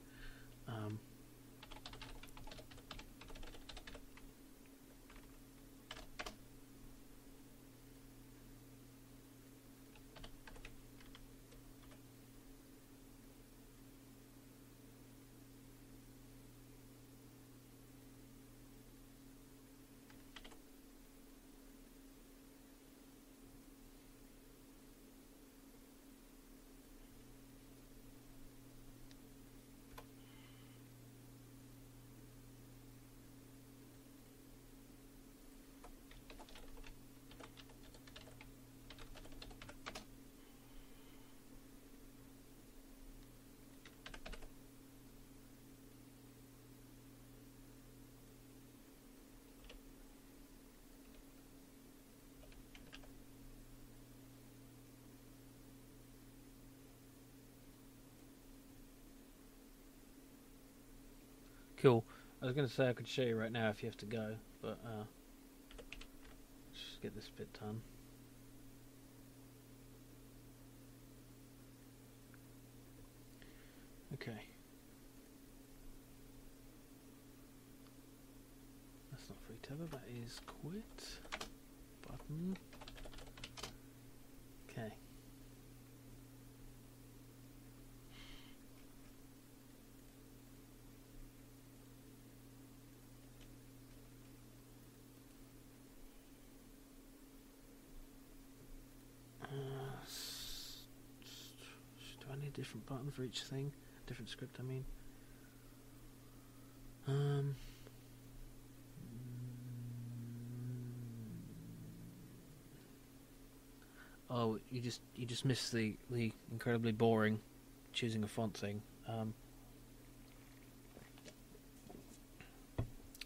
Cool. I was going to say I could show you right now if you have to go, but let's just get this bit done. Okay. That's not free tether, that is quit. Button. Okay. Do I need a different button for each thing? Different script, I mean. Oh, you just missed the incredibly boring choosing a font thing.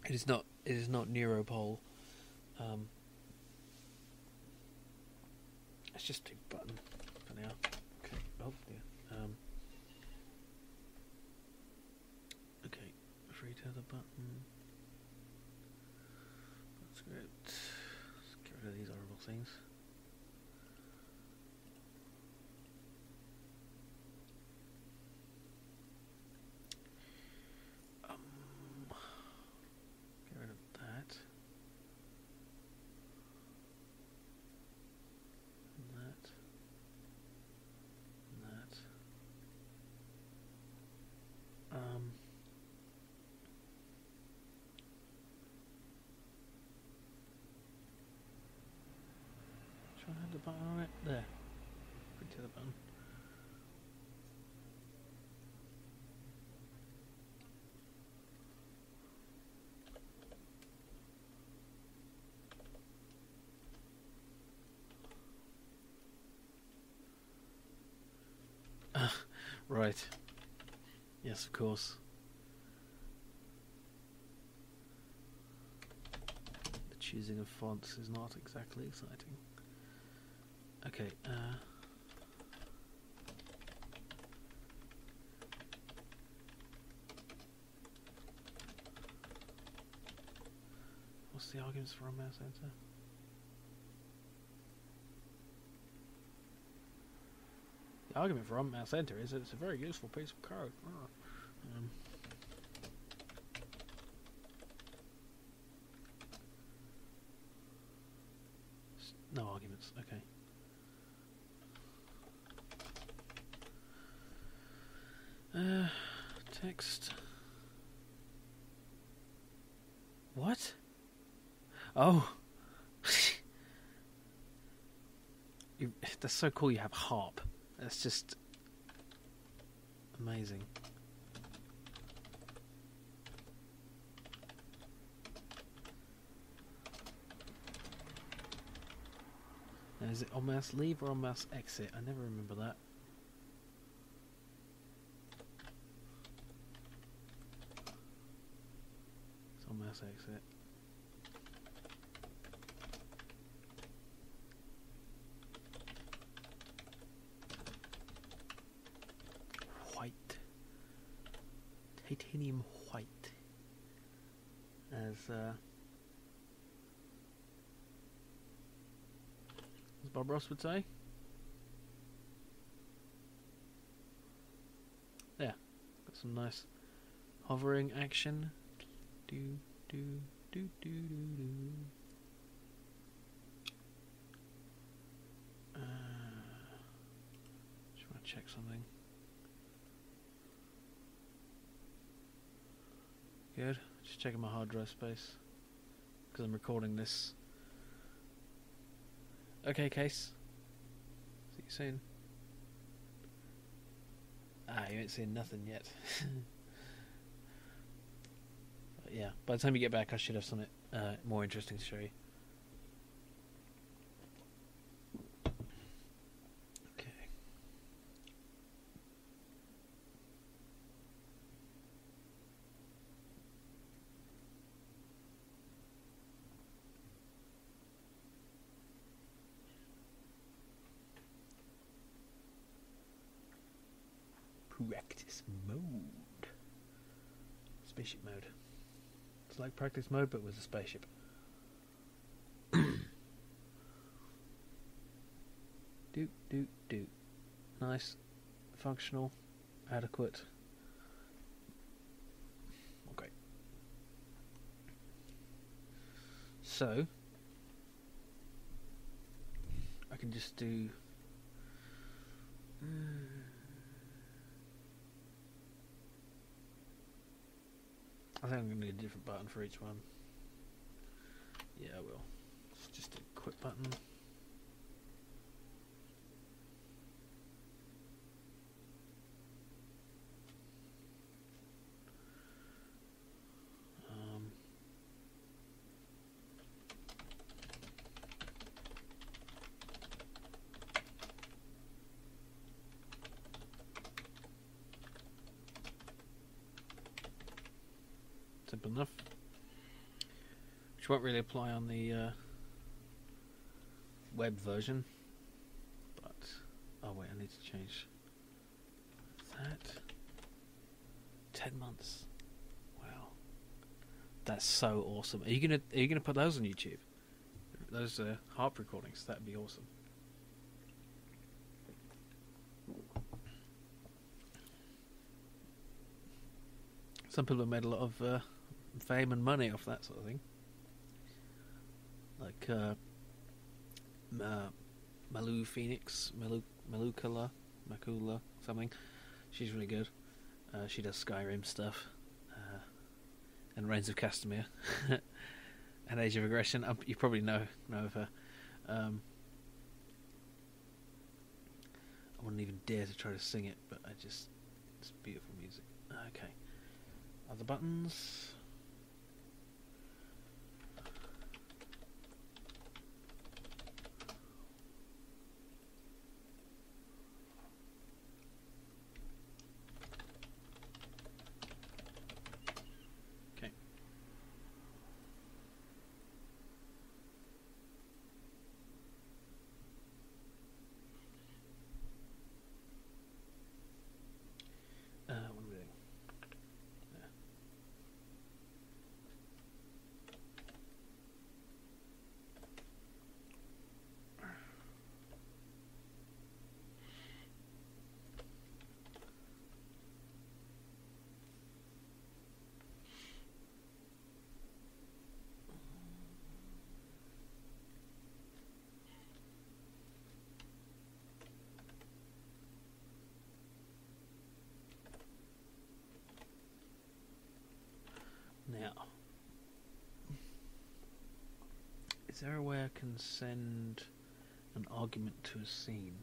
It is not Neuropol. Let's just do button for now. Okay. Oh yeah. Okay. Free tether button. Script. Let's get rid of these horrible things. Get rid of that. Try and have the button on it. There. Free to the button. Right. Yes, of course. The choosing of fonts is not exactly exciting. Okay, what's the arguments for a mouse enter? The argument for on-mouse enter is that it's a very useful piece of code. No arguments, okay. Text. What? Oh. That's so cool you have harp. That's just amazing. Now, is it on mouse leave or on mouse exit? I never remember that. It's on mouse Let's exit. White. Titanium white. As Bob Ross would say. Yeah, got some nice hovering action. Do do do do do do. Just want to check something. Good. Just checking my hard drive space because I'm recording this. Okay, case. See you soon. Ah, you ain't seen nothing yet. But yeah, by the time you get back, I should have something more interesting to show you. Okay. Practice mode. Spaceship mode. It's like practice mode, but with a spaceship. Doot, doot, doot. Nice, functional, adequate. Okay. So, I can just do... I think I'm going to need a different button for each one. Yeah, I will. It's just a quick button. Simple enough. Which won't really apply on the web version. But oh wait, I need to change that. 10 months. Wow. That's so awesome. Are you gonna put those on YouTube? Those harp recordings, that'd be awesome. Some people have made a lot of fame and money off that sort of thing. Like Malu Phoenix, Makula, something. She's really good. She does Skyrim stuff, and Reigns of Castamere, and Age of Aggression. You probably know of her. I wouldn't even dare to try to sing it, but it's beautiful music. Okay. Other buttons. Okay. What am I doing? Now, is there a way I can send an argument to a scene?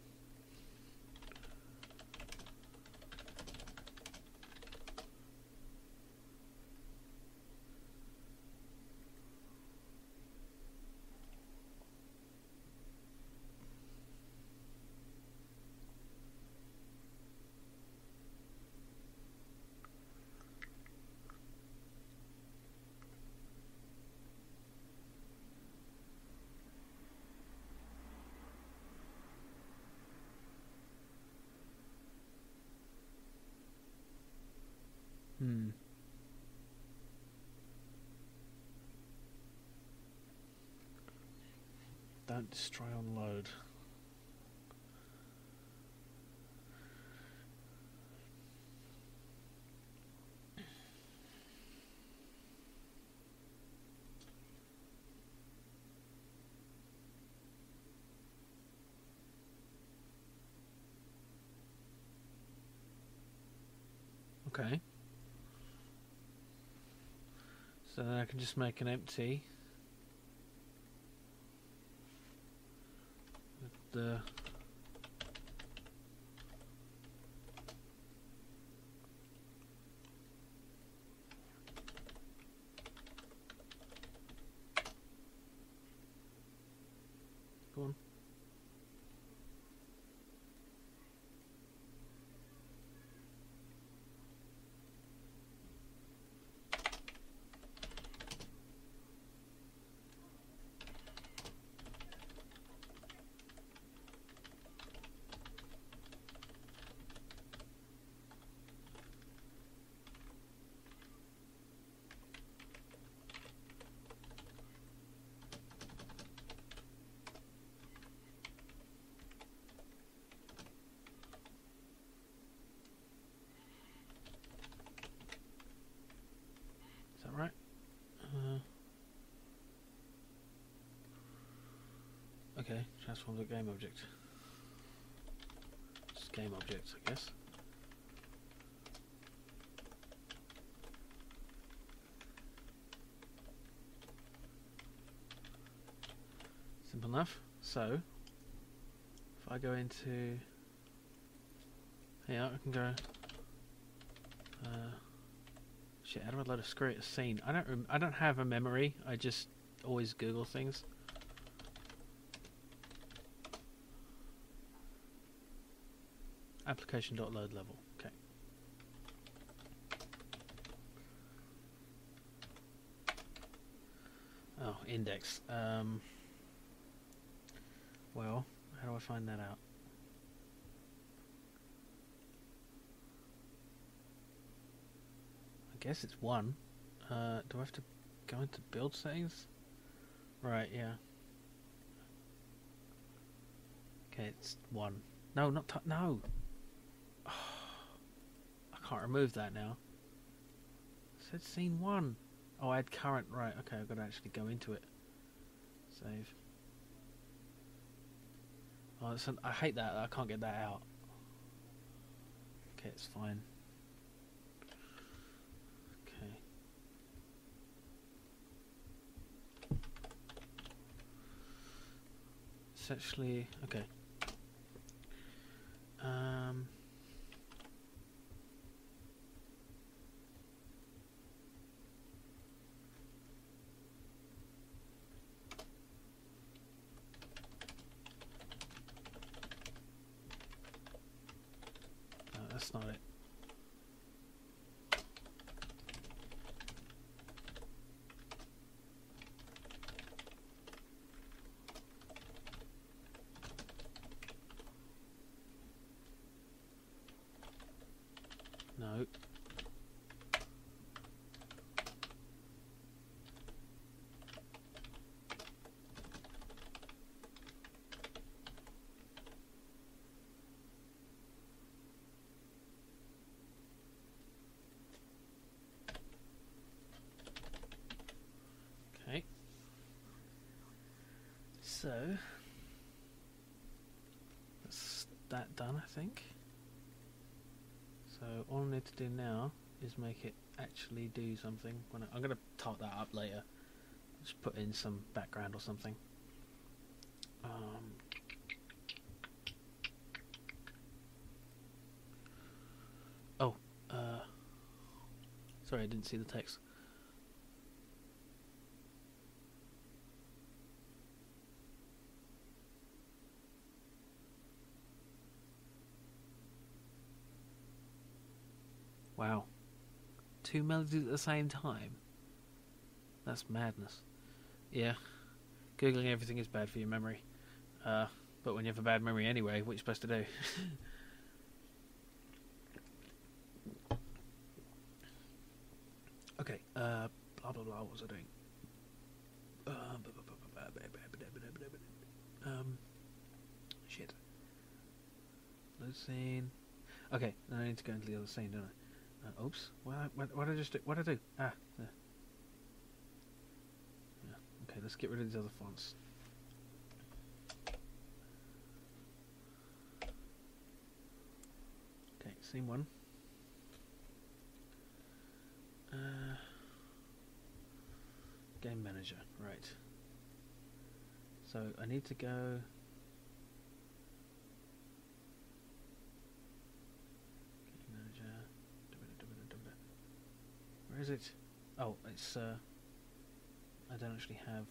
Don't destroy on load. Okay. So then I can just make an empty with the go on. Is that right? Okay, transform the game object. Just game objects, I guess. Simple enough. So, if I go into here, I can go. Shit, how do I load a scene? I don't have a memory. I just always Google things. Application.load level. Okay. Oh, index. Well, how do I find that out? I guess it's 1. Do I have to go into build settings? Right, yeah. Okay, it's 1. No, not no. Oh, I can't remove that now. It said scene 1. Oh, I had current. Right, okay, I've got to actually go into it. Save. Oh, I hate that. I can't get that out. Okay, it's fine. Okay. It's actually okay. No, that's not it. No. Okay. So that's that done, I think. So all I need to do now is make it actually do something. I'm going to top that up later. Just put in some background or something. Sorry, I didn't see the text. Wow. 2 melodies at the same time? That's madness. Yeah. Googling everything is bad for your memory. But when you have a bad memory anyway, what are you supposed to do? Okay, blah blah blah, what was I doing? Load scene. Okay, then I need to go into the other scene, don't I? Oops. What did I just do? What did I do? Ah, there. Yeah. Okay, let's get rid of these other fonts. Okay, scene 1. Game manager, right. So I need to go. Game manager. Where is it? Oh, it's. I don't actually have.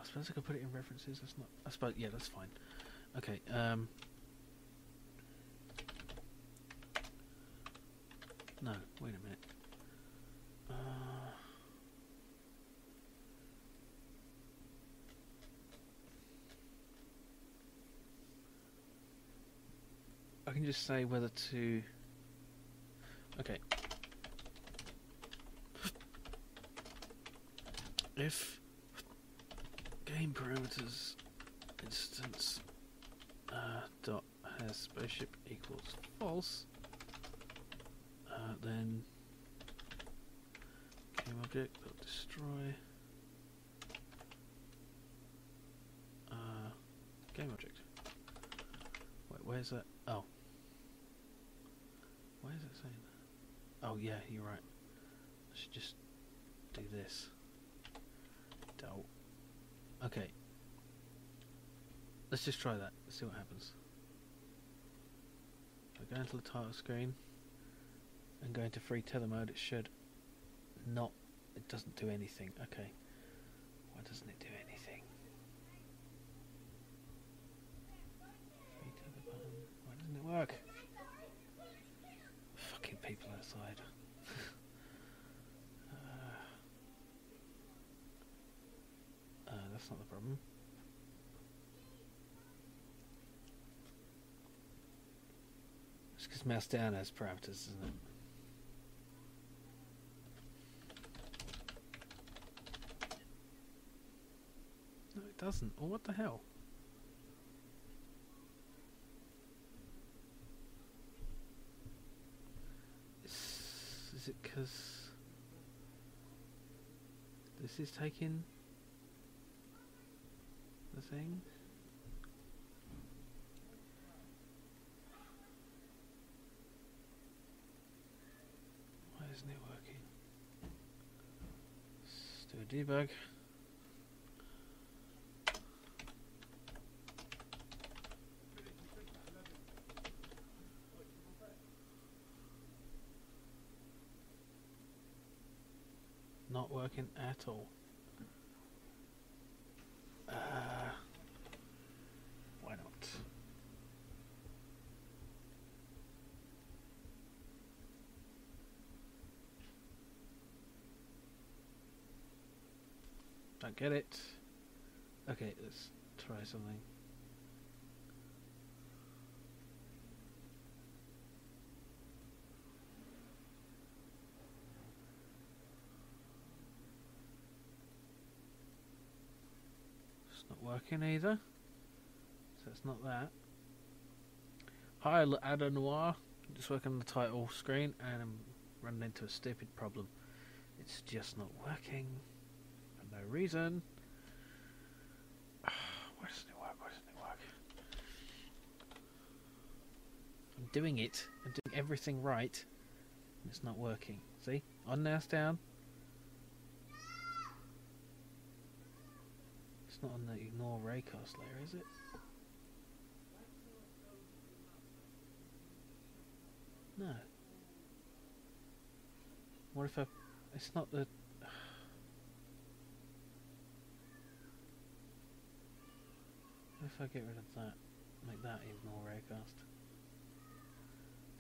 I suppose I could put it in references. That's not. I suppose. Yeah, that's fine. Okay. No, wait a minute. I can just say whether to. Okay. If game parameters instance dot has spaceship equals false, then game object dot destroy game object. Wait, where's that? Oh, why is it saying that? Oh yeah, you're right. I should just do this. Dope. Okay. Let's just try that. Let's see what happens. If I go into the title screen and go into free tether mode, it should not. It doesn't do anything. Okay. Why doesn't it do anything? Free tether button. Why doesn't it work? Fucking people outside. That's not the problem. It's because mouse down has parameters, isn't it? No, it doesn't. Oh, what the hell? Is it because this is taking the thing? Why isn't it working? Let's do a debug. Not working at all. Why not? Don't get it. Okay, let's try something. It's not working either. So it's not that. Hi, Ada Noir. Just working on the title screen and I'm running into a stupid problem. It's just not working. For no reason. Why doesn't it work? Why doesn't it work? I'm doing it. I'm doing everything right. And it's not working. See? On mouse down. It's not on the ignore raycast layer, is it? No. What if I... It's not the... What if I get rid of that? Make that ignore raycast.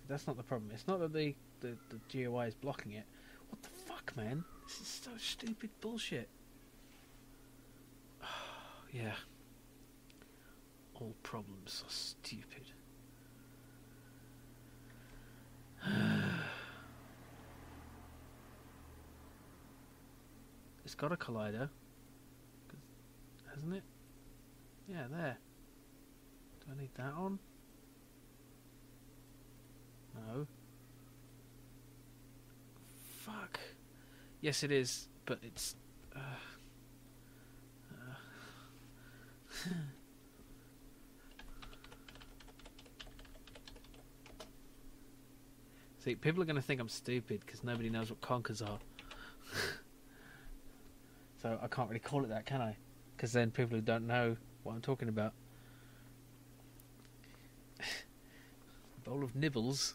That's not the problem. It's not that the GUI is blocking it. What the fuck, man? This is so stupid bullshit. Yeah. All problems are stupid. It's got a collider, hasn't it? Yeah, there. Do I need that on? No. Fuck. Yes, it is, but it's... See, people are going to think I'm stupid because nobody knows what conkers are. So I can't really call it that, can I? Because then people who don't know what I'm talking about. Bowl of nibbles.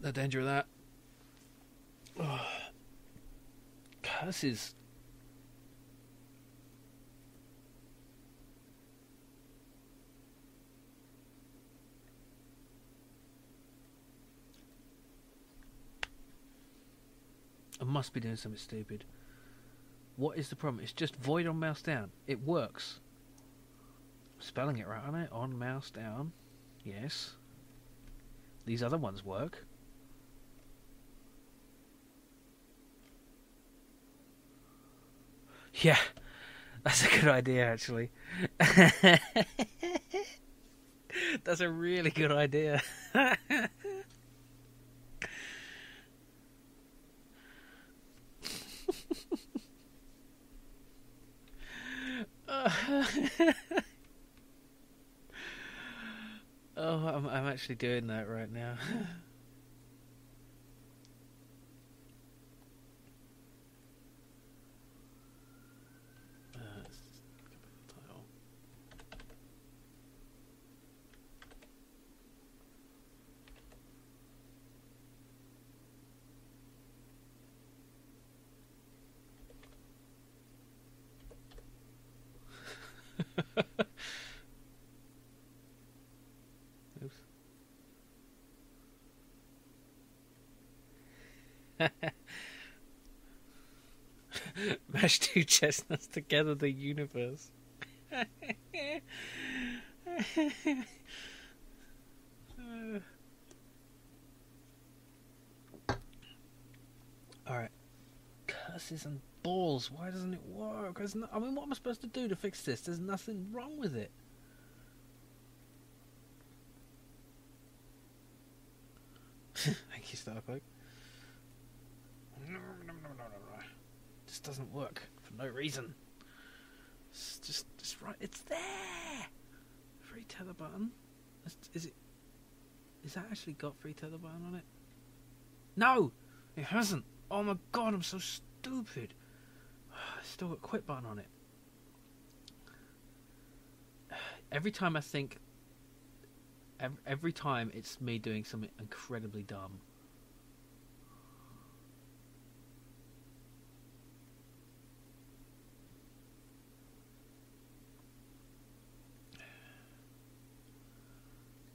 The danger of that. Oh. Curses. I must be doing something stupid. What is the problem? It's just void on mouse down. It works. I'm spelling it right, aren't I? On mouse down. Yes. These other ones work. Yeah. That's a good idea, actually. That's a really good idea. Oh, I'm actually doing that right now. Oops. Mash two chestnuts together, the universe. Alright. Curses and balls. Why doesn't it work? I mean, what am I supposed to do to fix this? There's nothing wrong with it. Thank you, Starcloak. No. This doesn't work for no reason. It's just right. It's there. Free tether button. Is it? Is that actually got free tether button on it? No, it hasn't. Oh my god, I'm so stupid. It's still got quit button on it. Every time I think. Every time it's me doing something incredibly dumb.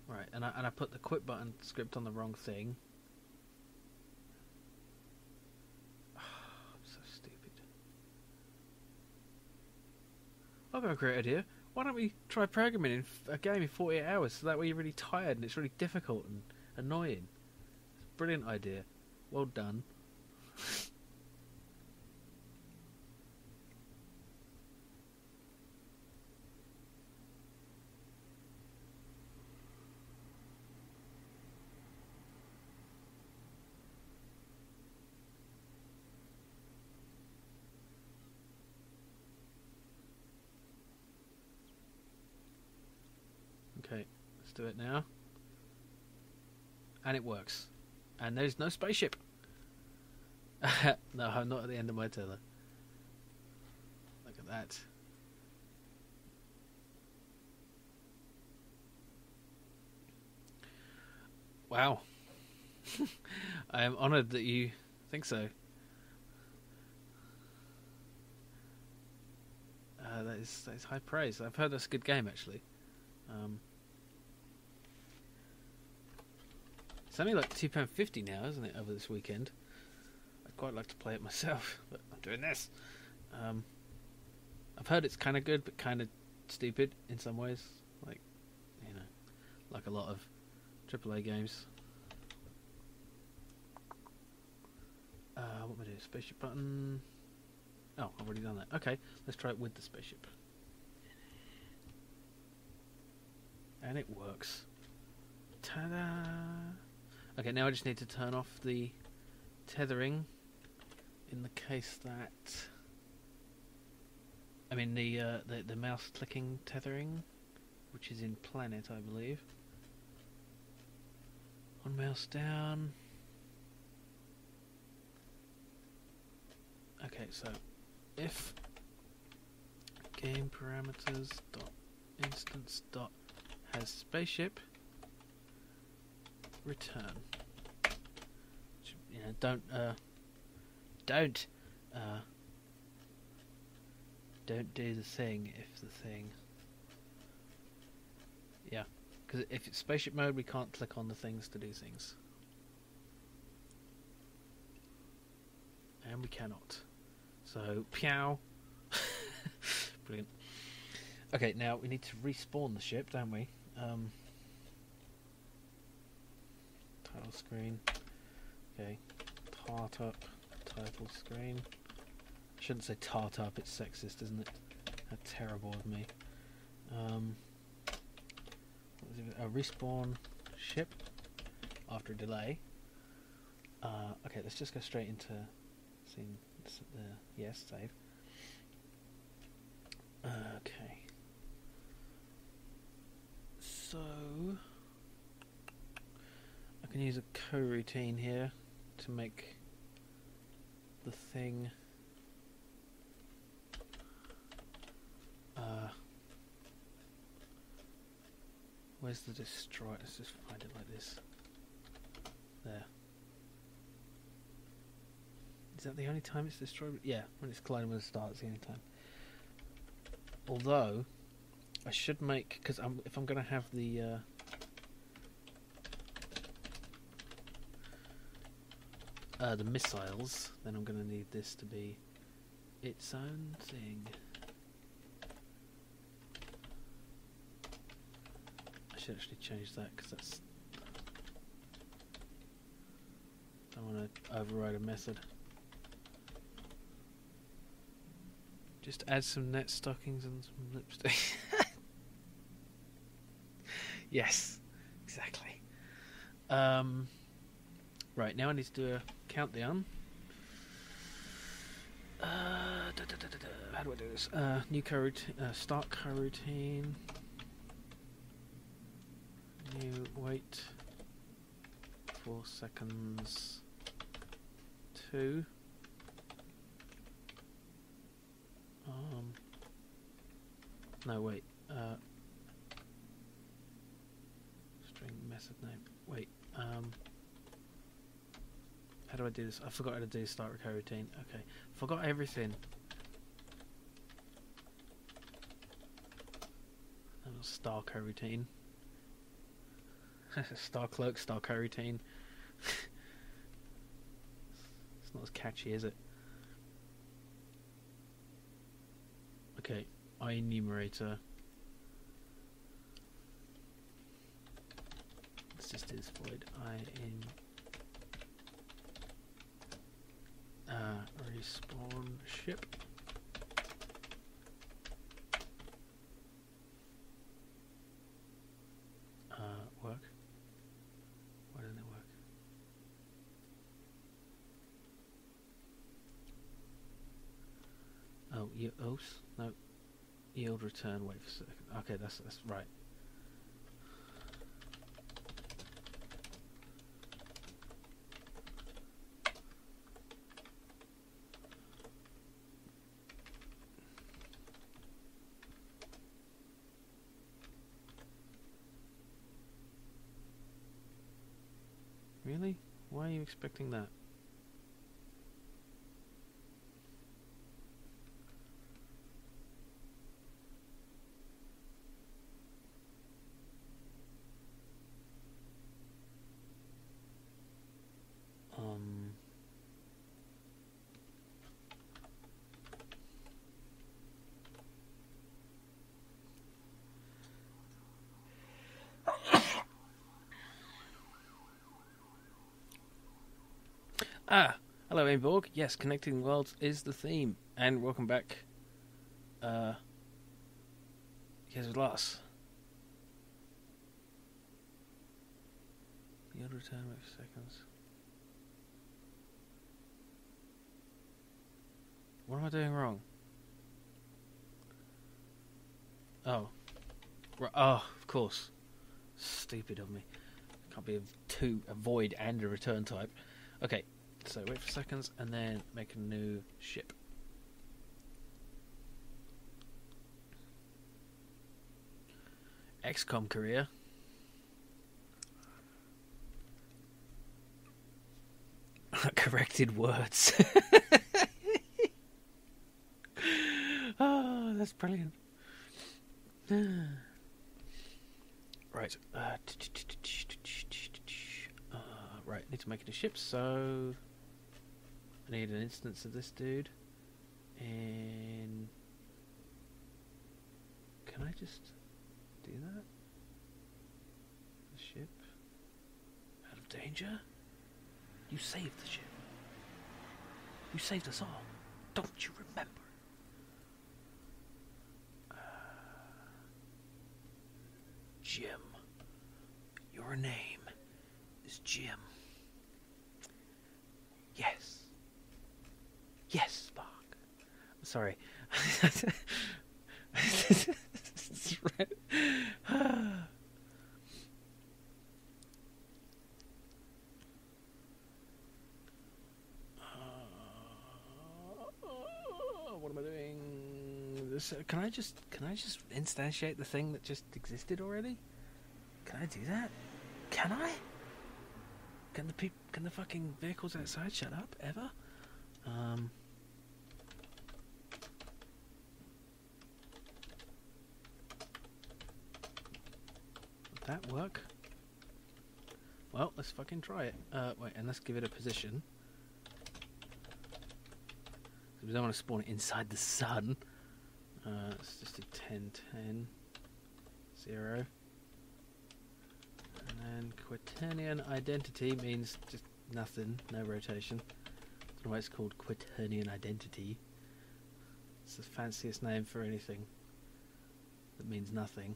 Right, and I put the quit button script on the wrong thing. Oh, I'm so stupid. I've got a great idea. Why don't we try programming in a game in 48 hours so that way you're really tired and it's really difficult and annoying. It's a brilliant idea. Well done. Okay, let's do it now. And it works. And there's no spaceship. No, I'm not at the end of my tether. Look at that. Wow. I am honoured that you think so. That is high praise. I've heard that's a good game, actually. It's only like £2.50 now, isn't it, over this weekend? I'd quite like to play it myself, but I'm doing this. I've heard it's kind of good, but kind of stupid in some ways. Like, you know, like a lot of AAA games. What am I doing? Spaceship button. Oh, I've already done that. Okay, let's try it with the spaceship. And it works. Ta-da! Okay, now I just need to turn off the tethering in the case that... I mean the mouse clicking tethering, which is in Planet, I believe. One mouse down. Okay, so if game parameters dot instance dot has spaceship return. You know, don't do the thing if the thing. Yeah, because if it's spaceship mode, we can't click on the things to do things, and we cannot. So, pew. Brilliant. Okay, now we need to respawn the ship, don't we? Title screen. Okay. Tart up. Title screen. I shouldn't say tart up, it's sexist, isn't it? How terrible of me. What was it? A respawn ship after a delay. Okay, let's just go straight into scene. Yes, save. Okay. So I can use a coroutine here to make the thing where's the destroy? Let's just find it like this. There. Is that the only time it's destroyed? Yeah, when it's colliding with the star, it's the only time. Although, I should make, because if I'm going to have the missiles, then I'm going to need this to be its own thing. I should actually change that, because that's... I don't want to override a method. Just add some net stockings and some lipstick. Yes, exactly. Right, now I need to do a countdown. How do I do this? New coroutine, start coroutine. New wait 4 seconds. 2. No, wait. String method name. Wait. How do I do this? I forgot how to do start coroutine. Okay. Forgot everything. That was star coroutine. Star cloak, star coroutine. It's not as catchy, is it? Okay, enumerator. Let's just do this void. Respawn ship. Work. Why doesn't it work? Oh, no. Yield return. Wait for a second. Okay, that's right. Really? Why are you expecting that? Hello, Aimborg. Yes, connecting worlds is the theme, and welcome back. Here's with Lars. Yield return with seconds. What am I doing wrong? Oh. Right. Oh, of course. Stupid of me. Can't be a void and a return type. Okay, so wait for seconds and then make a new ship. XCOM career. Corrected words. Oh, that's brilliant. Right. Right, need to make it a ship, so I need an instance of this dude. And can I just do that? The ship out of danger? You saved the ship. You saved us all. Don't you remember? Jim. Your name is Jim. Yes. Yes, Spock. I'm sorry. What am I doing? Can I just instantiate the thing that just existed already? Can I do that? Can I? Can the fucking vehicles outside shut up ever? Would that work? Well, let's fucking try it. Wait, and let's give it a position. We don't want to spawn it inside the sun. Let's just do 10, 10, 0. And then Quaternion identity means just nothing, no rotation. That's why it's called Quaternion identity. It's the fanciest name for anything that means nothing.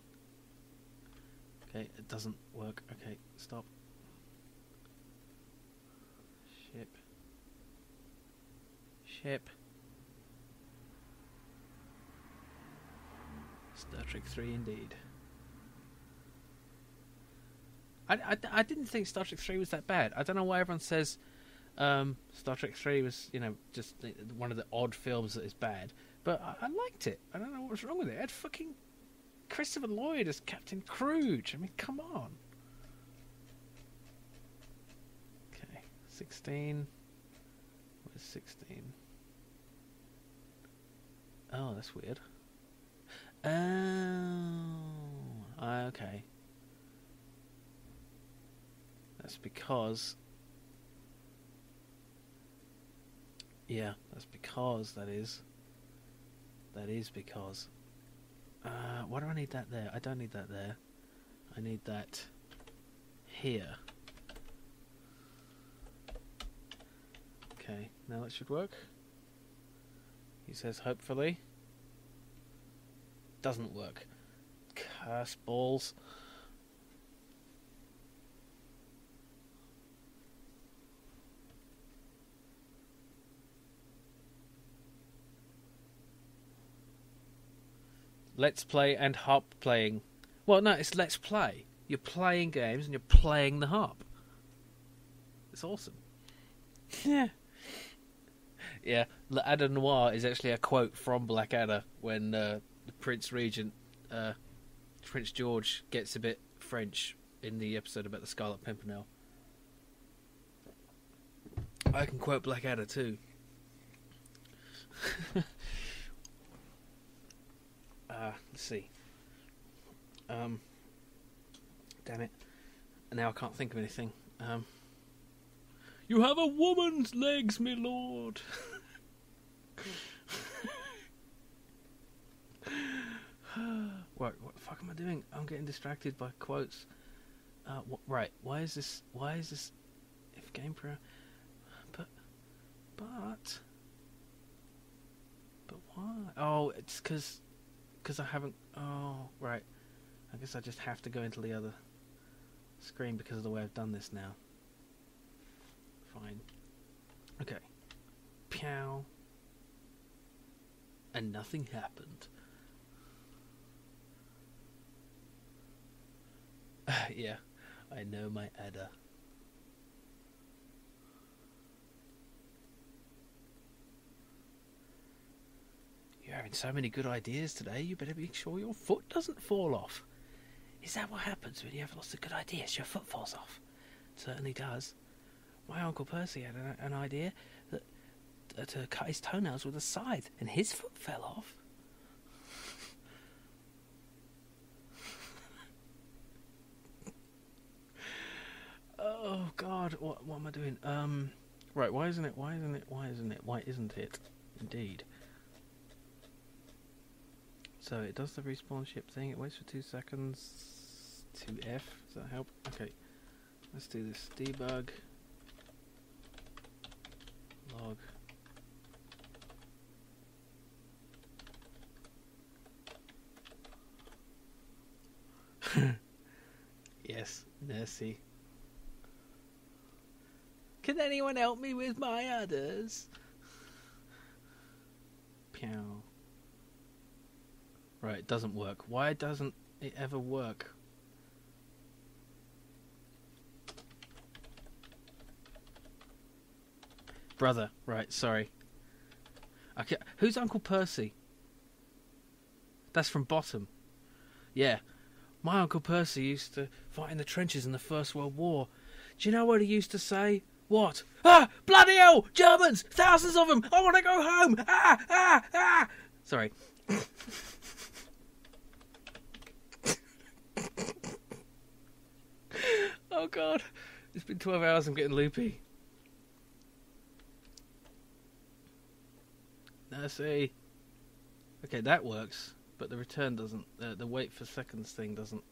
Okay, it doesn't work. Okay, stop. Ship. Ship. Star Trek 3 indeed. I didn't think Star Trek 3 was that bad. I don't know why everyone says Star Trek 3 was, just one of the odd films that is bad. But I liked it. I don't know what was wrong with it. It had fucking Christopher Lloyd as Captain Crouch. I mean, come on. Okay, 16. What is 16? Oh, that's weird. Oh, okay. That's because... Yeah, that's because, that is. That is because... why do I need that there? I don't need that there. I need that here. Okay, now that should work. He says hopefully. Doesn't work. Curse balls. Let's play and harp playing. Well, no, it's let's play. You're playing games and you're playing the harp. It's awesome. Yeah. Yeah, Blackadder Noir is actually a quote from Blackadder when the Prince Regent, Prince George, gets a bit French in the episode about the Scarlet Pimpernel. I can quote Blackadder too. Let's see. Damn it. Now I can't think of anything. You have a woman's legs, my lord. What the fuck am I doing? I'm getting distracted by quotes. Right, why is this if game pro... But why? Oh, it's because I haven't... Oh, right. I guess I just have to go into the other screen because of the way I've done this now. Fine. Okay. Pow. And nothing happened. Yeah, I know my adder. You're having so many good ideas today, you better be sure your foot doesn't fall off. Is that what happens when you have lots of good ideas? Your foot falls off? It certainly does. My Uncle Percy had an idea that to cut his toenails with a scythe, and his foot fell off. Oh God, what am I doing? Right, why isn't it? Indeed. So it does the respawn ship thing, it waits for 2 seconds to F, does that help? Okay, let's do this. Debug log. Yes, Nessie. Can anyone help me with my udders? Pew. Right, it doesn't work. Why doesn't it ever work? Brother, right, sorry. Okay, who's Uncle Percy? That's from Bottom. Yeah. My Uncle Percy used to fight in the trenches in the First World War. Do you know what he used to say? What? Ah! Bloody hell! Germans! Thousands of them! I want to go home! Ah! Ah! Ah! Sorry. Oh God. It's been 12 hours, I'm getting loopy. Let's see. Okay, that works, but the return doesn't. The wait for seconds thing doesn't.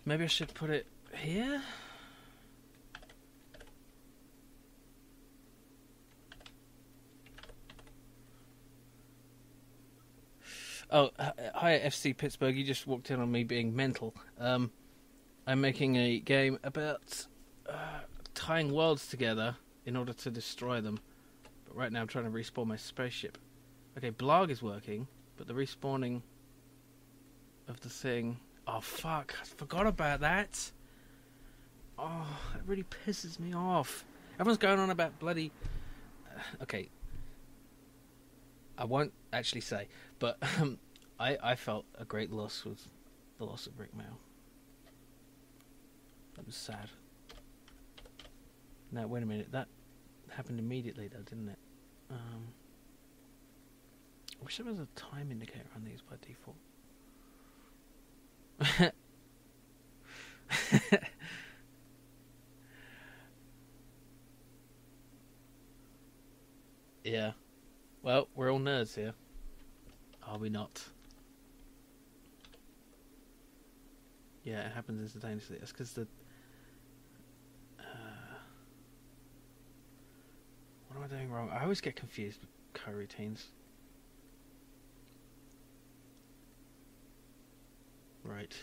Maybe I should put it here? Oh, hi FC Pittsburgh, you just walked in on me being mental. I'm making a game about tying worlds together in order to destroy them. But right now I'm trying to respawn my spaceship. Okay, Blarg is working, but the respawning of the thing... Oh, fuck, I forgot about that. Oh, that really pisses me off. Everyone's going on about bloody... okay. I won't actually say, but I felt a great loss with the loss of Rick Mail. That was sad. Now, wait a minute, that happened immediately though, didn't it? I wish there was a time indicator on these by default. Yeah. Well, we're all nerds here. Are we not? Yeah, it happens instantaneously. That's because the... what am I doing wrong? I always get confused with coroutines. Right.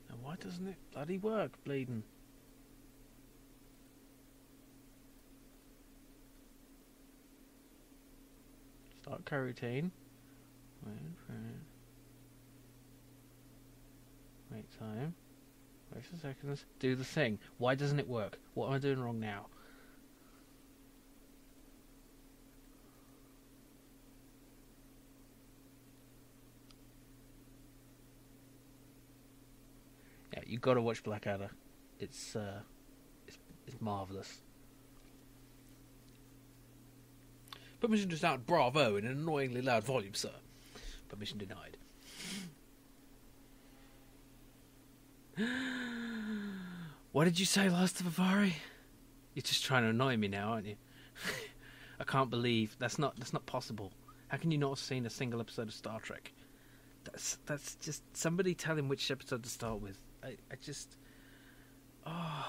Now why doesn't it bloody work, bleeding? Start coroutine. Wait time. Wait for seconds. Do the thing. Why doesn't it work? What am I doing wrong now? Yeah, you got to watch Blackadder. It's marvelous. Permission to sound bravo in an annoyingly loud volume, sir. Permission denied. What did you say, Last of Avari? You're just trying to annoy me now, aren't you? I can't believe that's not possible. How can you not have seen a single episode of Star Trek? That's just somebody tell him which episode to start with. I just Oh.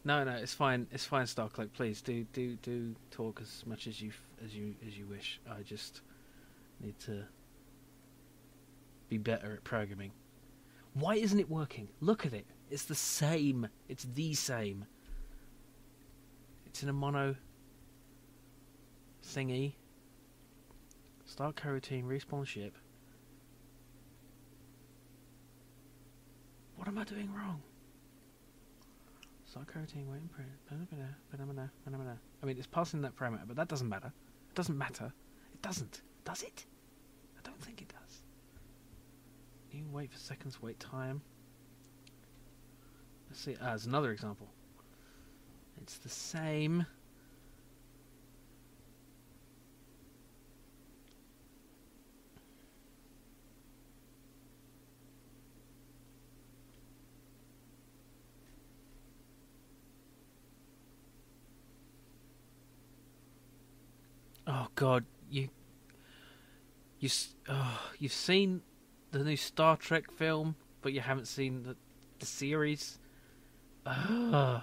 No, it's fine. It's fine, Starcloak. Please do talk as much as you wish. I just need to be better at programming. Why isn't it working? Look at it. It's the same. It's the same. It's in a mono thingy. Start coroutine, respawn ship. What am I doing wrong? Start coroutine, wait and print. I mean, it's passing that parameter, but that doesn't matter. It doesn't matter. It doesn't. Does it? I don't think it does. You wait for seconds, wait time. Let's see. There's another example. It's the same. Oh God, you've seen the new Star Trek film, but you haven't seen the series. That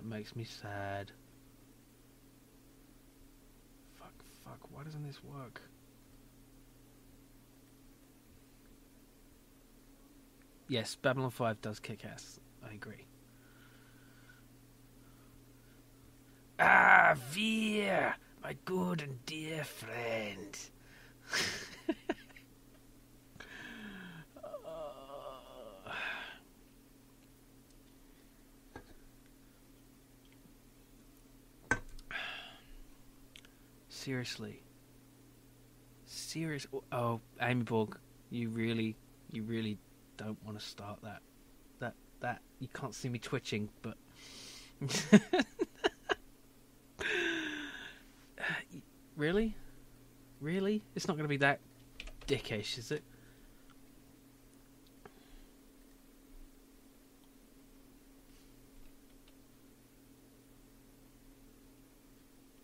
makes me sad. Fuck, why doesn't this work? Yes, Babylon 5 does kick ass. I agree. Ah, Veer, my good and dear friend. Seriously. Oh, Amy Borg, you really don't want to start that. You can't see me twitching, but Really? It's not going to be that dickish, is it?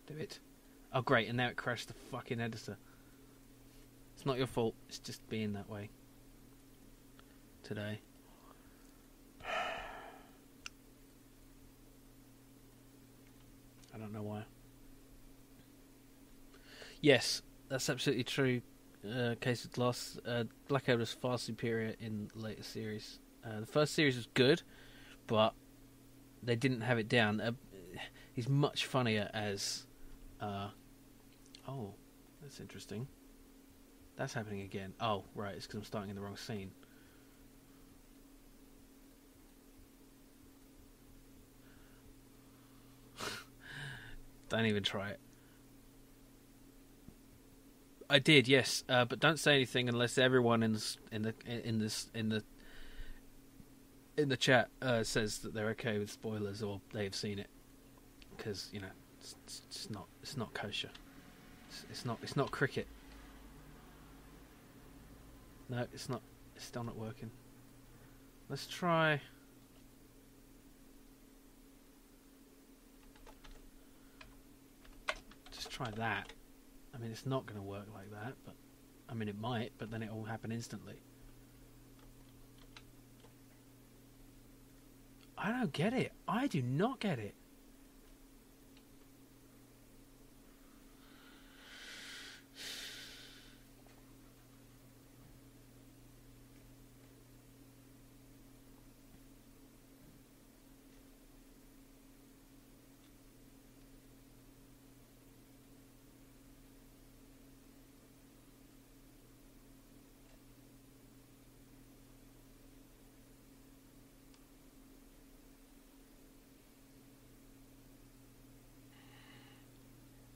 Do it. Oh, great, and now it crashed the fucking editor. It's not your fault. It's just being that way today. I don't know why. Yes, that's absolutely true. Case of Lost. Blackout was far superior in the later series. The first series was good, but they didn't have it down. He's much funnier as... oh, that's interesting. That's happening again. Oh, right, it's because I'm starting in the wrong scene. Don't even try it. I did, yes, but don't say anything unless everyone in the chat says that they're okay with spoilers or they've seen it, because it's not kosher. It's not cricket. No, it's not. It's still not working. Let's try. Just try that. I mean, it's not going to work like that, but I mean, it might, but then it will happen instantly. I don't get it. I do not get it.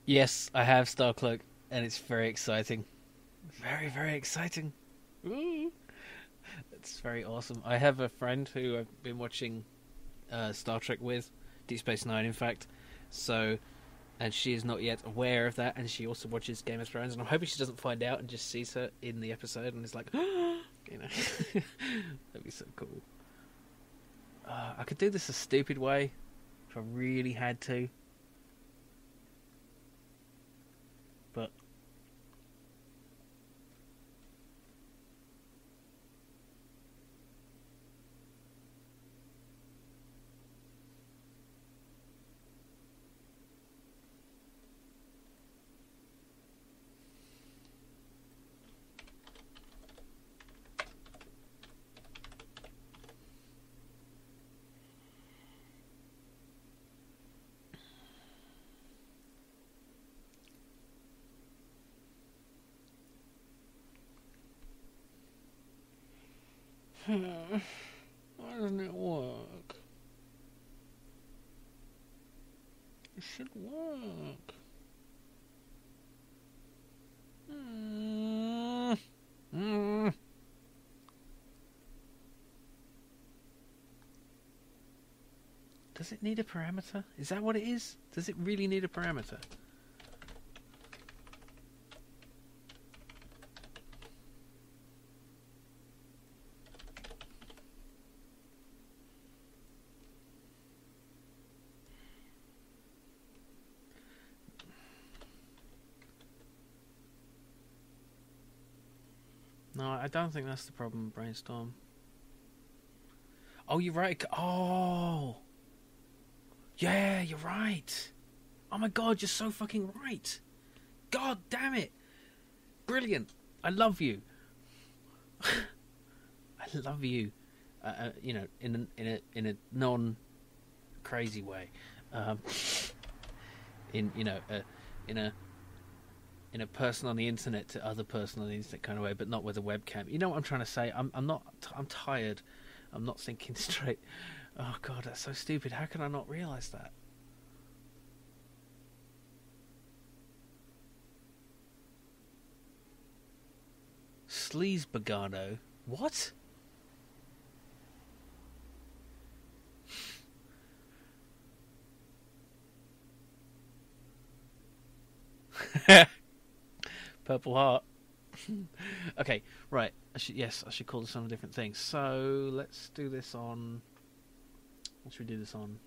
Yes, I have Starcloak, and it's very exciting. Very, very exciting. Ooh. It's very awesome. I have a friend who I've been watching Star Trek with, Deep Space Nine, in fact. So, and she is not yet aware of that, and she also watches Game of Thrones, and I'm hoping she doesn't find out and just sees her in the episode and is like, that'd be so cool. I could do this a stupid way if I really had to. But Why doesn't it work? It should work. Does it need a parameter? Is that what it is? Does it really need a parameter? No, I don't think that's the problem, Brainstorm. Oh, you're right. Oh! Yeah, you're right. Oh my god, you're so fucking right. God damn it. Brilliant. I love you. I love you. You know, in a non crazy way. In a person on the internet to other person on the internet kind of way, but not with a webcam. You know what I'm trying to say? I'm tired. I'm not thinking straight. Oh god, that's so stupid. How can I not realise that? Sleaze Bogano? What? Purple Heart. Okay, right. I should call this on a different thing. So let's do this on. What should we do this on?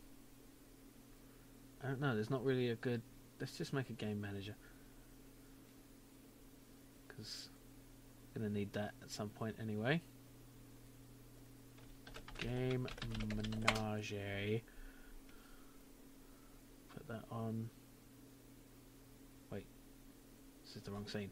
I don't know. There's not really a good. Let's just make a game manager, because I'm gonna need that at some point anyway. Game Menage. Put that on. Wait, this is the wrong scene.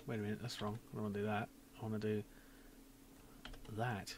Wait a minute, that's wrong. I don't want to do that. I want to do that.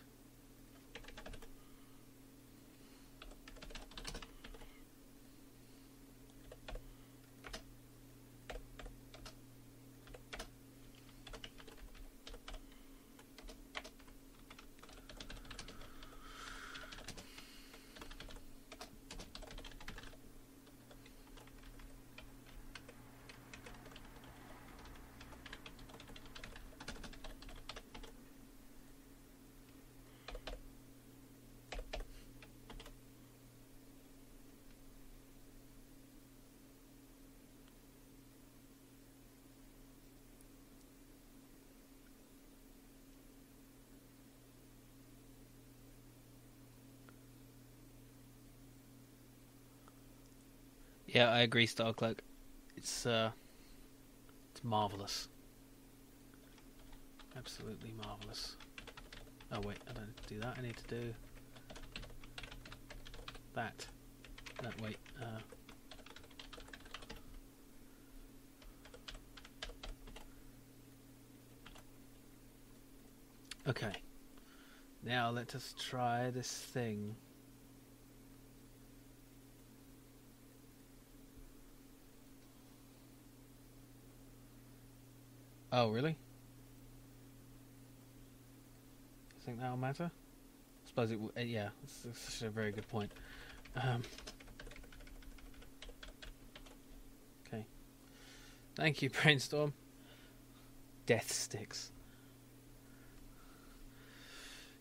Yeah, I agree, Starcloak. It's marvellous. Absolutely marvellous. Oh wait, I don't need to do that. I need to do that. No, wait. Okay. Now let us try this thing. Oh, really? You think that'll matter? I suppose it would. Yeah, that's a very good point. Okay. Thank you, Brainstorm. Death sticks.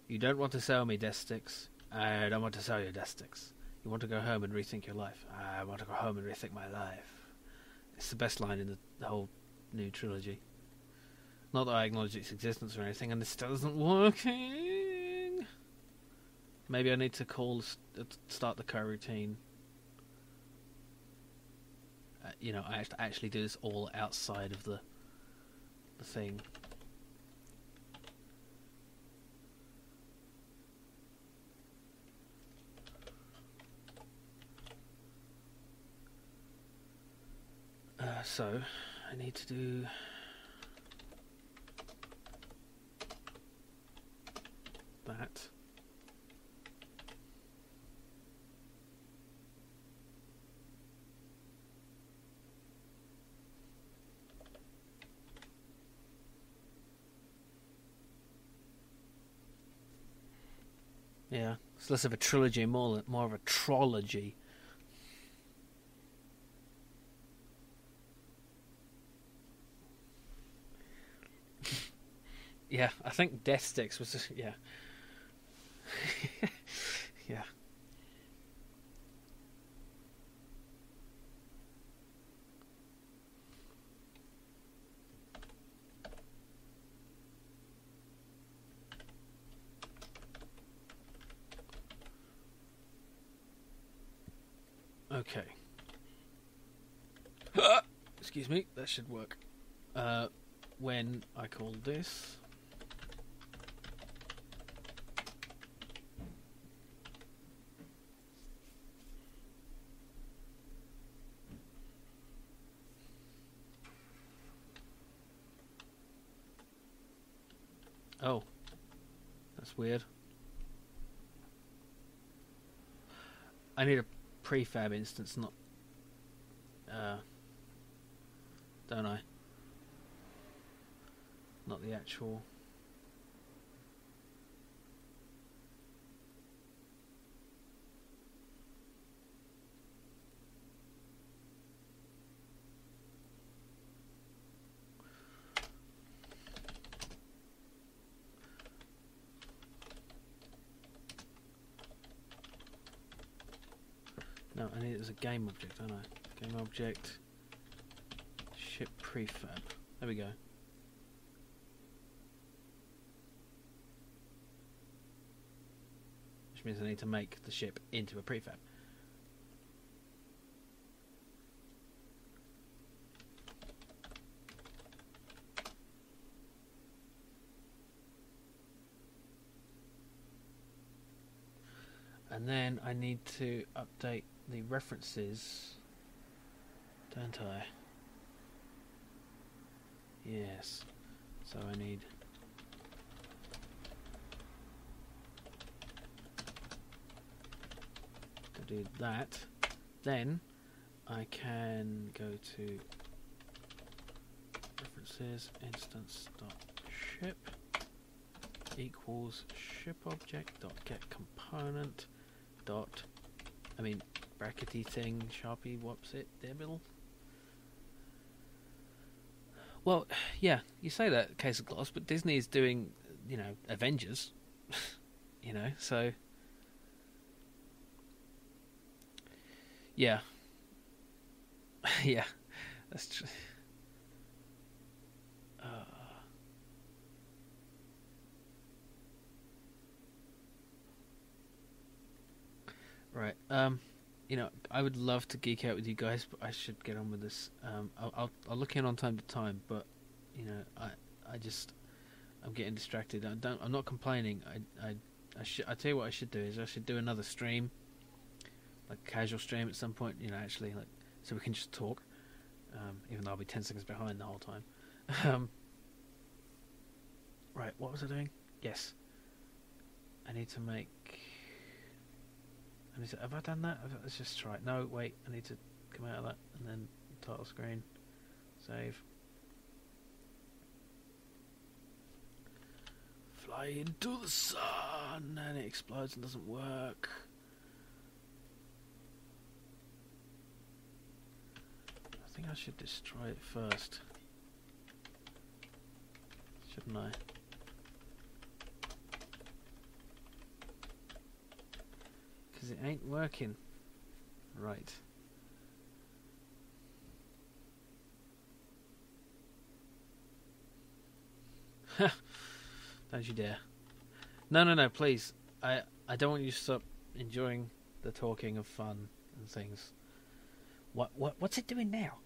You don't want to sell me death sticks. I don't want to sell you death sticks. You want to go home and rethink your life. I want to go home and rethink my life. It's the best line in the whole new trilogy. Not that I acknowledge its existence or anything, and this still isn't working. Maybe I need to start the coroutine. You know, I have to actually do this all outside of the thing. So I need to do that. Yeah, it's less of a trilogy, more of a trology. Yeah, I think Death Sticks was just, yeah. Yeah. Okay. Excuse me, that should work. When I call this... Oh, that's weird. I need a prefab instance, not... don't I? Not the actual... No, I need it as a game object, don't I? Game object... Ship prefab. There we go. Which means I need to make the ship into a prefab. And then I need to update the references, don't I? Yes. So I need... to do that. Then I can go to references instance.ship equals ship object dot get component dot, I mean brackety thing, sharpie whoops it debbil. Well, yeah, you say that case of gloss, but Disney is doing, you know, Avengers, you know, so yeah, yeah, that's true. Right. You know, I would love to geek out with you guys, but I should get on with this. I'll look in on time to time, but you know, I'm getting distracted. I'm not complaining. I tell you what I should do is I should do another stream, like a casual stream at some point. You know, actually, like, so we can just talk. Even though I'll be 10 seconds behind the whole time. Right. What was I doing? Yes. I need to make. Have I done that? Let's just try it. No, wait. I need to come out of that and then title screen. Save. Fly into the sun and it explodes and doesn't work. I think I should destroy it first. Shouldn't I? Because it ain't working. Right. Don't you dare. No, please. I don't want you to stop enjoying the talking of fun and things. What's it doing now?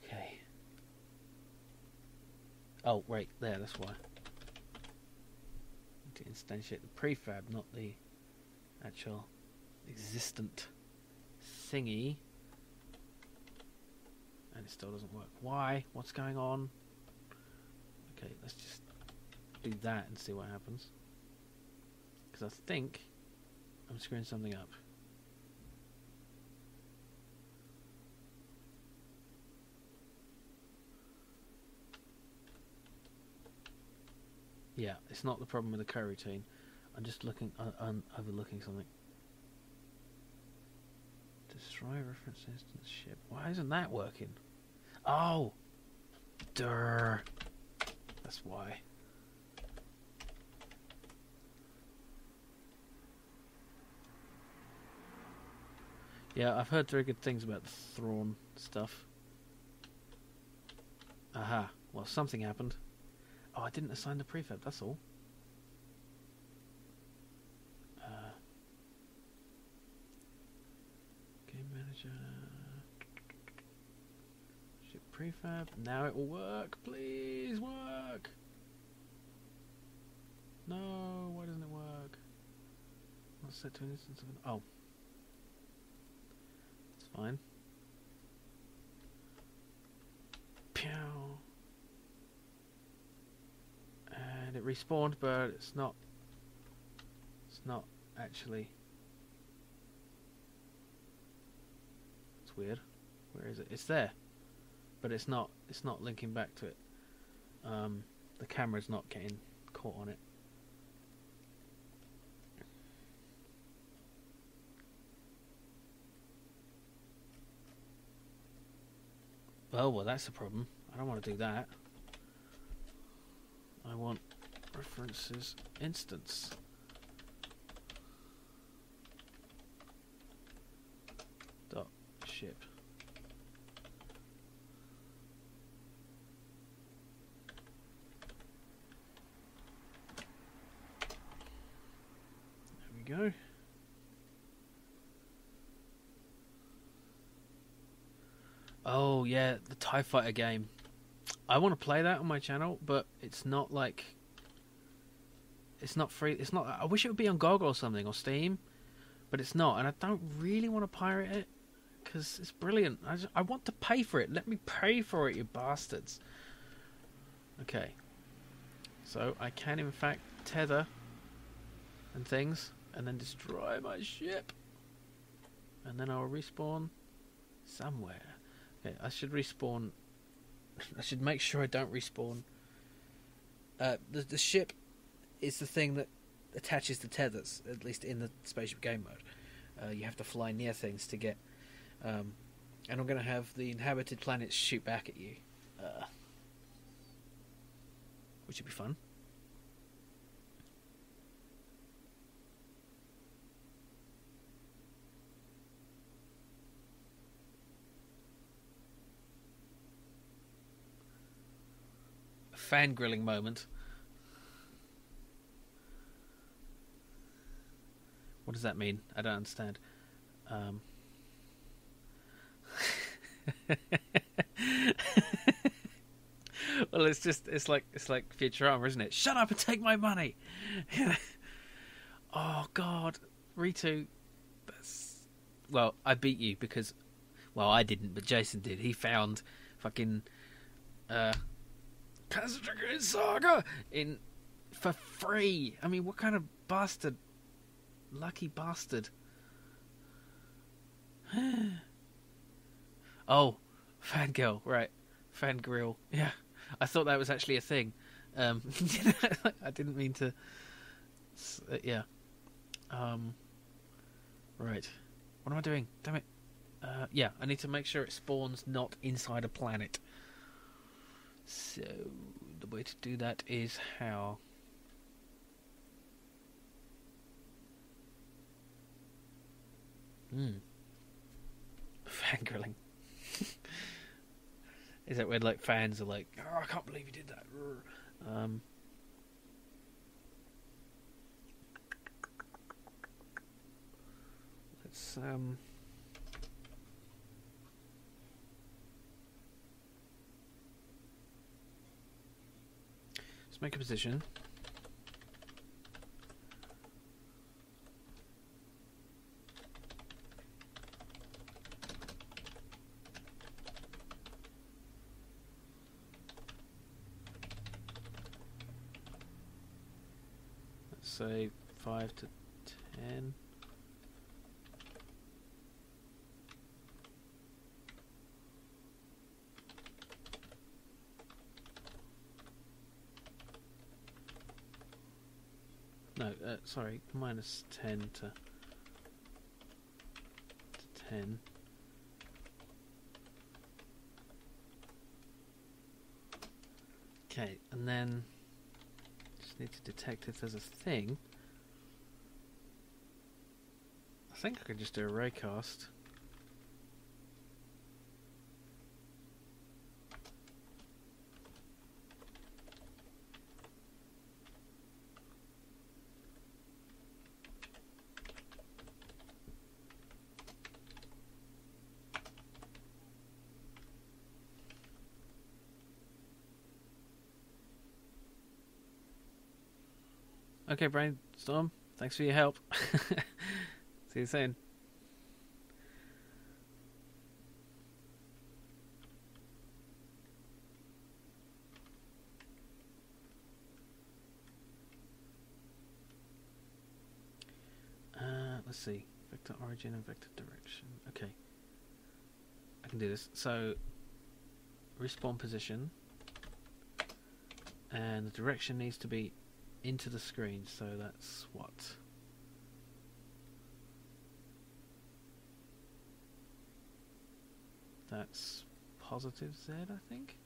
Okay. Oh, right, there, that's why. To instantiate the prefab, not the actual existent thingy. And it still doesn't work. Why? What's going on? Okay, let's just do that and see what happens. Because I think I'm screwing something up. Yeah, it's not the problem with the coroutine. I'm just looking, overlooking something. Destroy reference instance ship. Why isn't that working? Oh! Durr. That's why. Yeah, I've heard very good things about the Thrawn stuff. Aha. Well, something happened. Oh, I didn't assign the prefab, that's all. Game manager. Ship prefab. Now it will work. Please work. No, why doesn't it work? Not set to an instance of an. Oh. It's fine. Pew. And it respawned, but it's not. It's not actually. It's weird. Where is it? It's there, but it's not. It's not linking back to it. The camera's not getting caught on it. Well, that's a problem. I don't want to do that. I want references instance. Dot ship. There we go. Oh yeah, the TIE Fighter game. I want to play that on my channel, but it's not like... It's not free. It's not. I wish it would be on GOG or something, or Steam, but it's not. And I don't really want to pirate it, because it's brilliant. I want to pay for it. Let me pay for it, you bastards. Okay. So I can, in fact, tether and things, and then destroy my ship. And then I'll respawn somewhere. Okay, I should respawn. I should make sure I don't respawn. The ship is the thing that attaches the tethers, at least in the spaceship game mode. You have to fly near things to get... and I'm going to have the inhabited planets shoot back at you. Which would be fun. A fangirling moment. What does that mean? I don't understand. Well, it's like Futurama, isn't it? Shut up and take my money. Oh God, Ritu. Well, I beat you because, well, I didn't, but Jason did. He found fucking Passenger Saga for free. I mean, what kind of bastard? Lucky bastard. Oh, fangirl, right. Fangirl. Yeah. I thought that was actually a thing. I didn't mean to... yeah. Right. What am I doing? Damn it. Yeah, I need to make sure it spawns not inside a planet. So, the way to do that is how... Fangirling. Is that where like fans are like, oh, I can't believe you did that. Let's make a position. say 5 to 10. No, sorry, minus 10 to 10. Okay, and then just need to detect if there's a thing. I think I could just do a raycast. Okay, Brainstorm, thanks for your help. See you soon. Let's see. Vector origin and vector direction. Okay. I can do this. So, respawn position. And the direction needs to be into the screen, so that's what? That's positive Z, I think?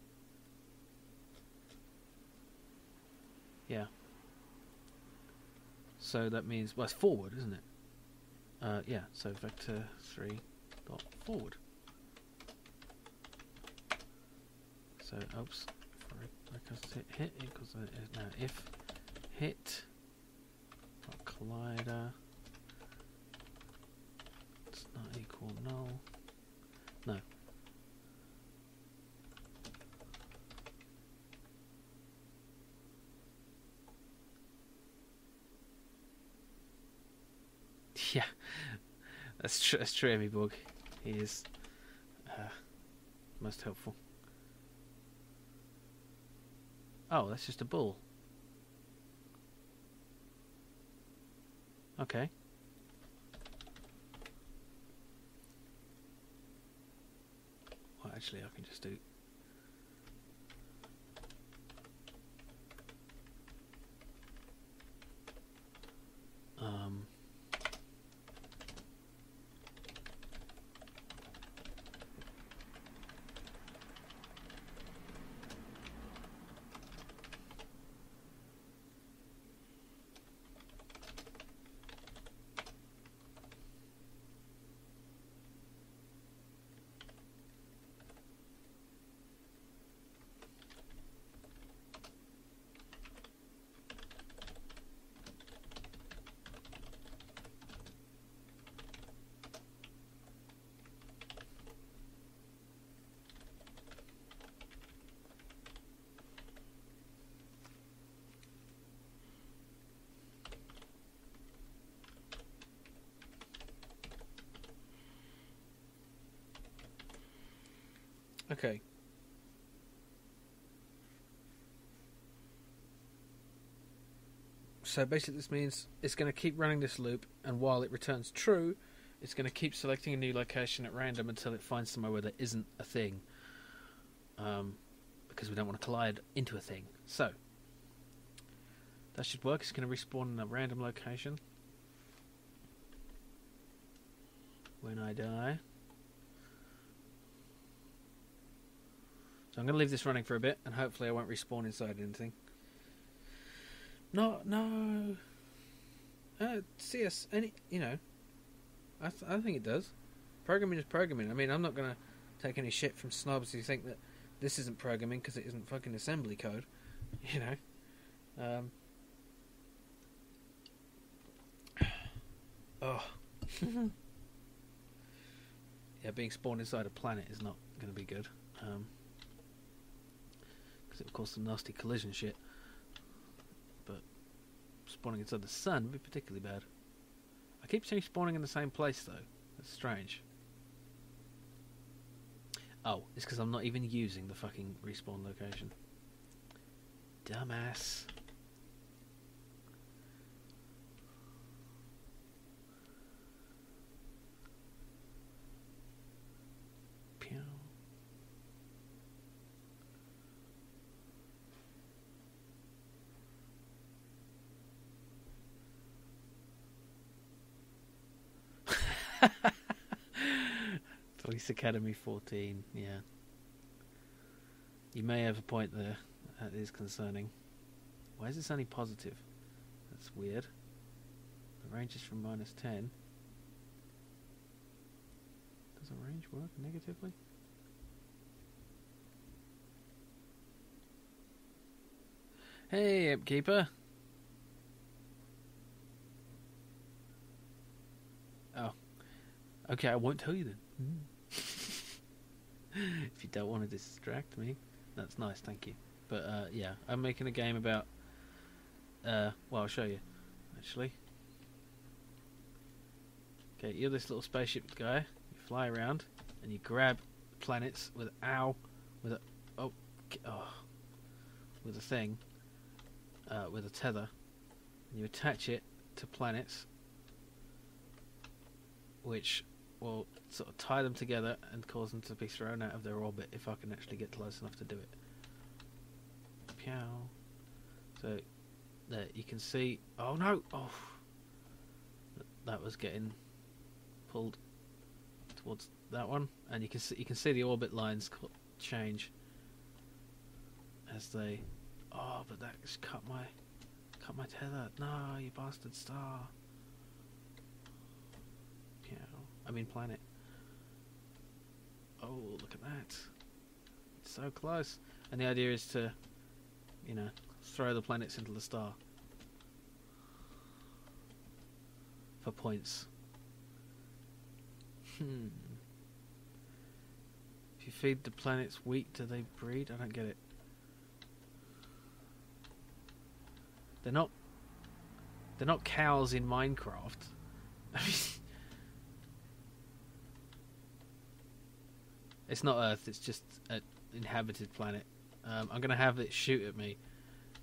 Yeah. So that means, well, it's forward, isn't it? Yeah, so vector 3 dot forward. So, oops, hit equals now if hit dot collider does not equal null. No. Yeah, that's true. That's true, Emmy Bug. He is most helpful. Oh, that's just a bull. Okay. Well, actually, I can just do. Okay. So basically this means it's going to keep running this loop, and while it returns true, it's going to keep selecting a new location at random until it finds somewhere where there isn't a thing. Because we don't want to collide into a thing. So, that should work. It's going to respawn in a random location when I die. So I'm going to leave this running for a bit, and hopefully I won't respawn inside anything. No. CS, I think it does. Programming is programming. I mean, I'm not going to take any shit from snobs who think that this isn't programming because it isn't fucking assembly code. You know. Oh. Yeah, being spawned inside a planet is not going to be good. Because it will cause some nasty collision shit. But spawning inside the sun would be particularly bad. I keep saying spawning in the same place though. That's strange. Oh, it's because I'm not even using the fucking respawn location. Dumbass. Police Academy 14, yeah. You may have a point there. That is concerning. Why is this only positive? That's weird. The range is from -10. Does the range work negatively? Hey, Upkeeper. Oh. Okay, I won't tell you then. If you don't want to distract me. That's nice, thank you. But, yeah, I'm making a game about... well, I'll show you, actually. Okay, you're this little spaceship guy. You fly around, and you grab planets with with a... with a thing. With a tether. And you attach it to planets, which will sort of tie them together and cause them to be thrown out of their orbit if I can actually get close enough to do it. Pew. So there you can see. Oh no! Oh, that was getting pulled towards that one, and you can see the orbit lines change as they. Oh, but that just cut my tether. No, you bastard star. Pew. I mean planet. Oh, look at that. It's so close. And the idea is to, throw the planets into the star. For points. If you feed the planets wheat, do they breed? I don't get it. They're not cows in Minecraft. I mean, it's not Earth, it's just an inhabited planet. I'm going to have it shoot at me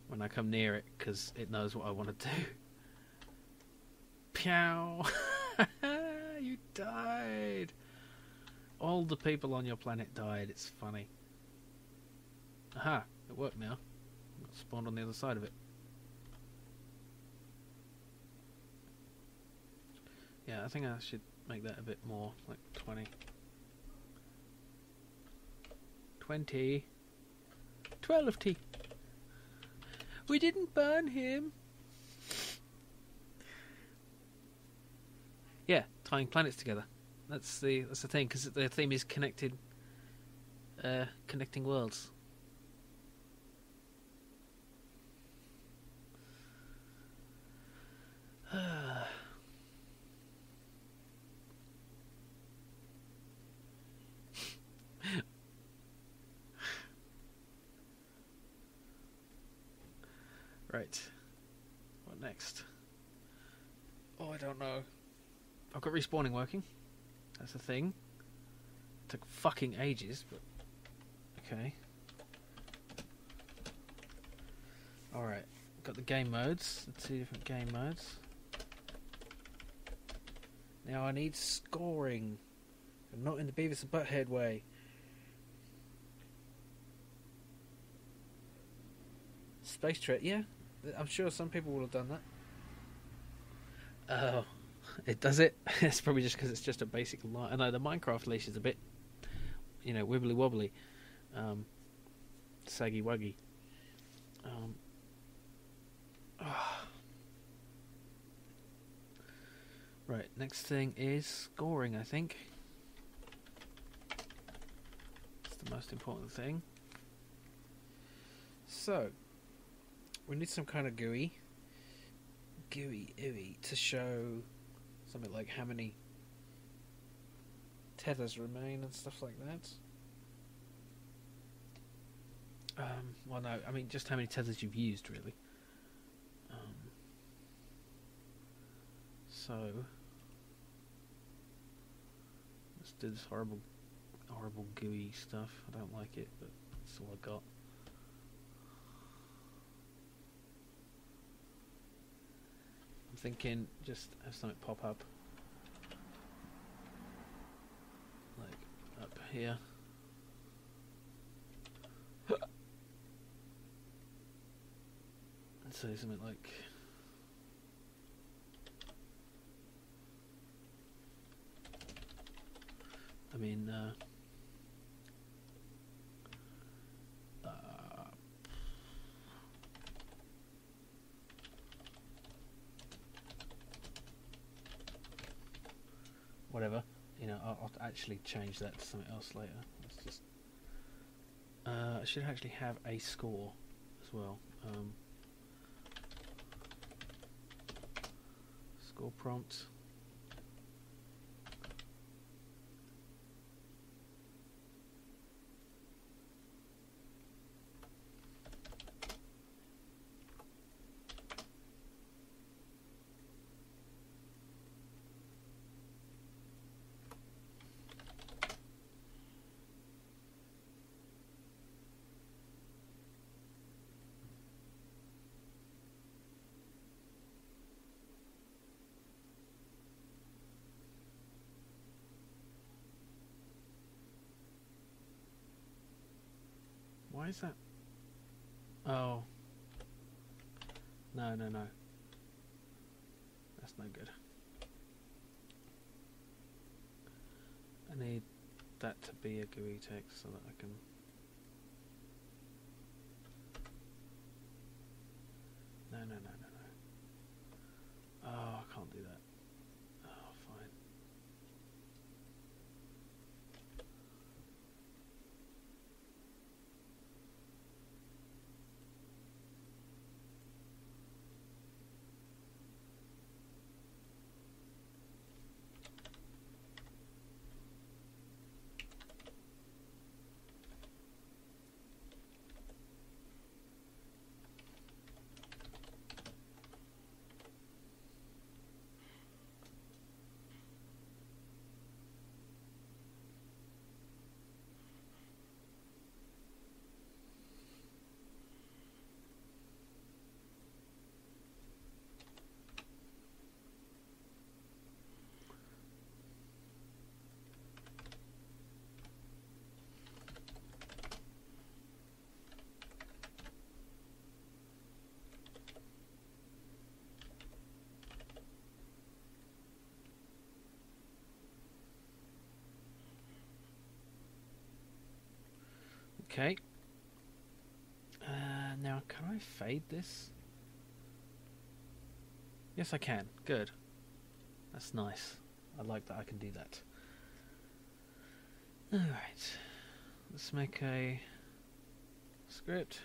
when I come near it, because it knows what I want to do. Pew! You died! All the people on your planet died, it's funny. Aha, it worked now. Got spawned on the other side of it. Yeah, I think I should make that a bit more, like 20. 20. 12T. We didn't burn him. Yeah, tying planets together. That's the thing, because the theme is connecting worlds. Right. What next? Oh, I don't know. I've got respawning working. That's a thing. Took fucking ages, but okay. Alright. Got the game modes. The 2 different game modes. Now I need scoring. I'm not in the Beavis and Butthead way. Space Trek, yeah. I'm sure some people will have done that. Oh, it does it? It's probably just because it's just a basic line. I know the Minecraft leash is a bit, wibbly wobbly, saggy wuggy. Right, next thing is scoring, I think. It's the most important thing. So, we need some kind of GUI to show something like how many tethers remain and stuff like that. Well, no, I mean just how many tethers you've used, really. So let's do this horrible GUI stuff. I don't like it, but that's all I got. I'm thinking just have something pop up, like up here. And say something like mean, whatever. You know, I'll actually change that to something else later. Let's just. I should actually have a score as well. Score prompt. Why is that? Oh. No. That's no good. I need that to be a GUI text so that I can... No. Oh, I can't do that. Oh, fine. Okay. Now, can I fade this? Yes, I can. Good. That's nice. I like that I can do that. Alright. Let's make a script.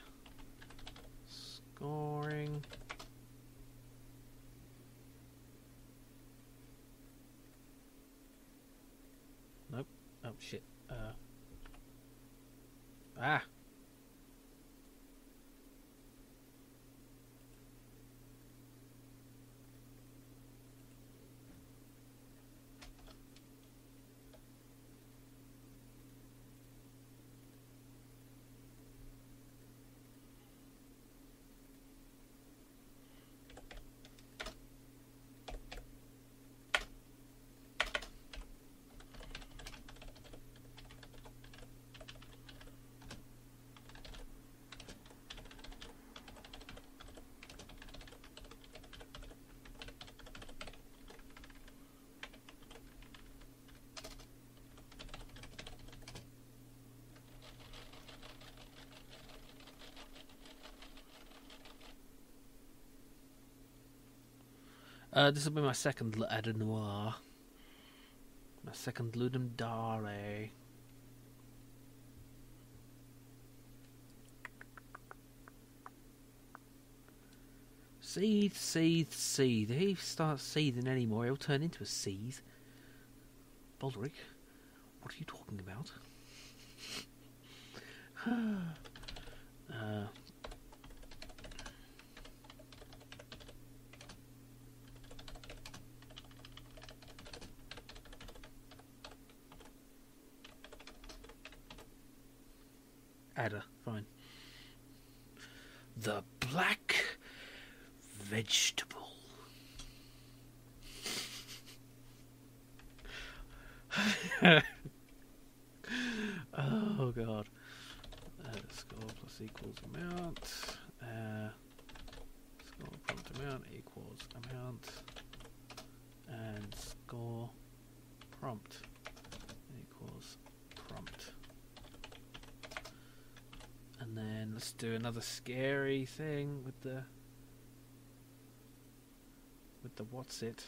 Scoring. Nope. Oh, shit. Ah! This will be my second Ada Noir. My second Ludum Dare. Seethe, seethe, seethe. If he starts seething anymore, he'll turn into a seethe. Baldric, what are you talking about? Ada, fine. The black vegetable. Oh god. Score plus equals amount. Score prompt amount equals amount. And score prompt equals do another scary thing with the what's it?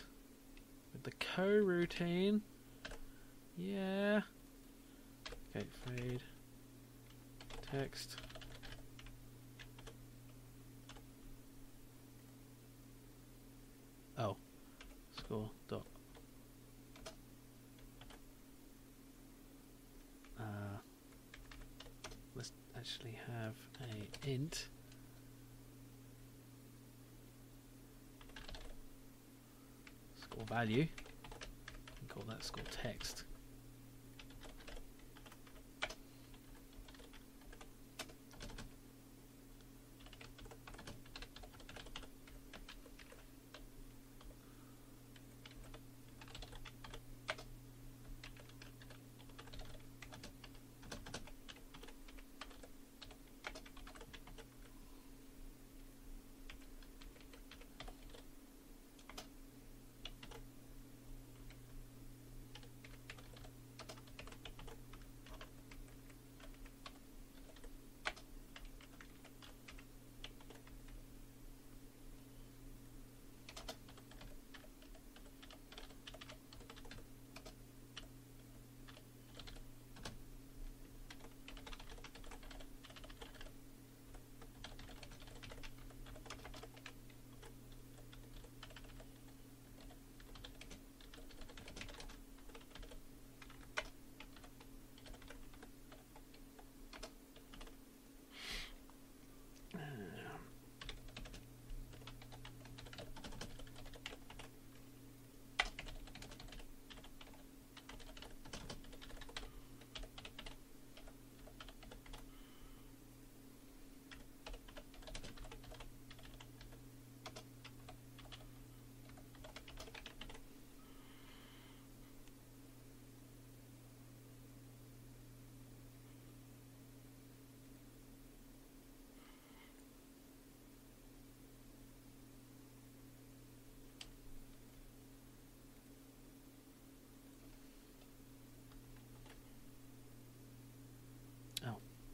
With the coroutine. Yeah. Okay, fade. Text. Oh. Score dot. Let's actually have a int. Score value. And call that score text.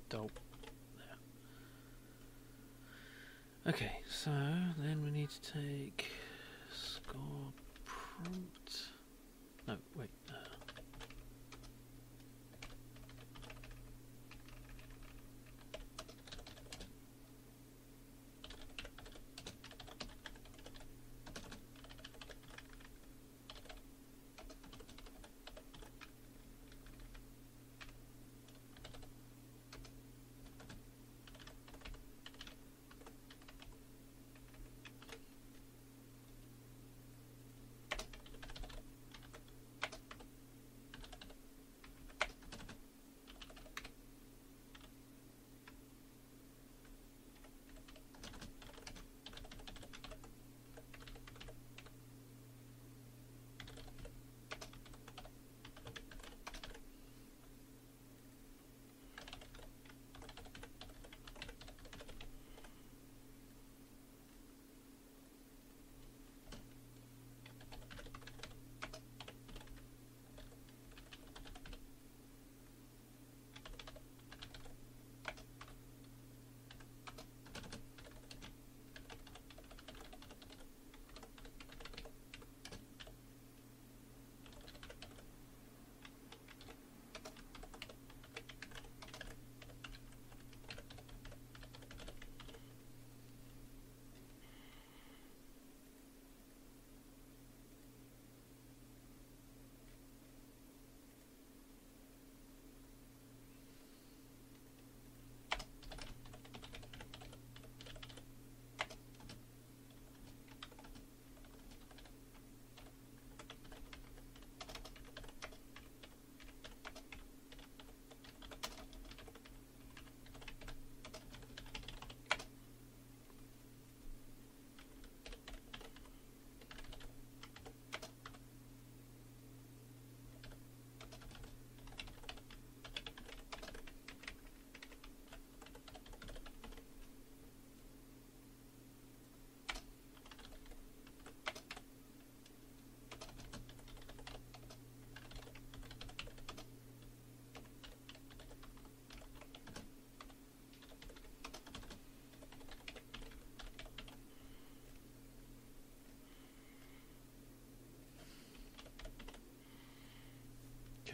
Dope. There. Okay, so then we need to take score prompt. No, wait.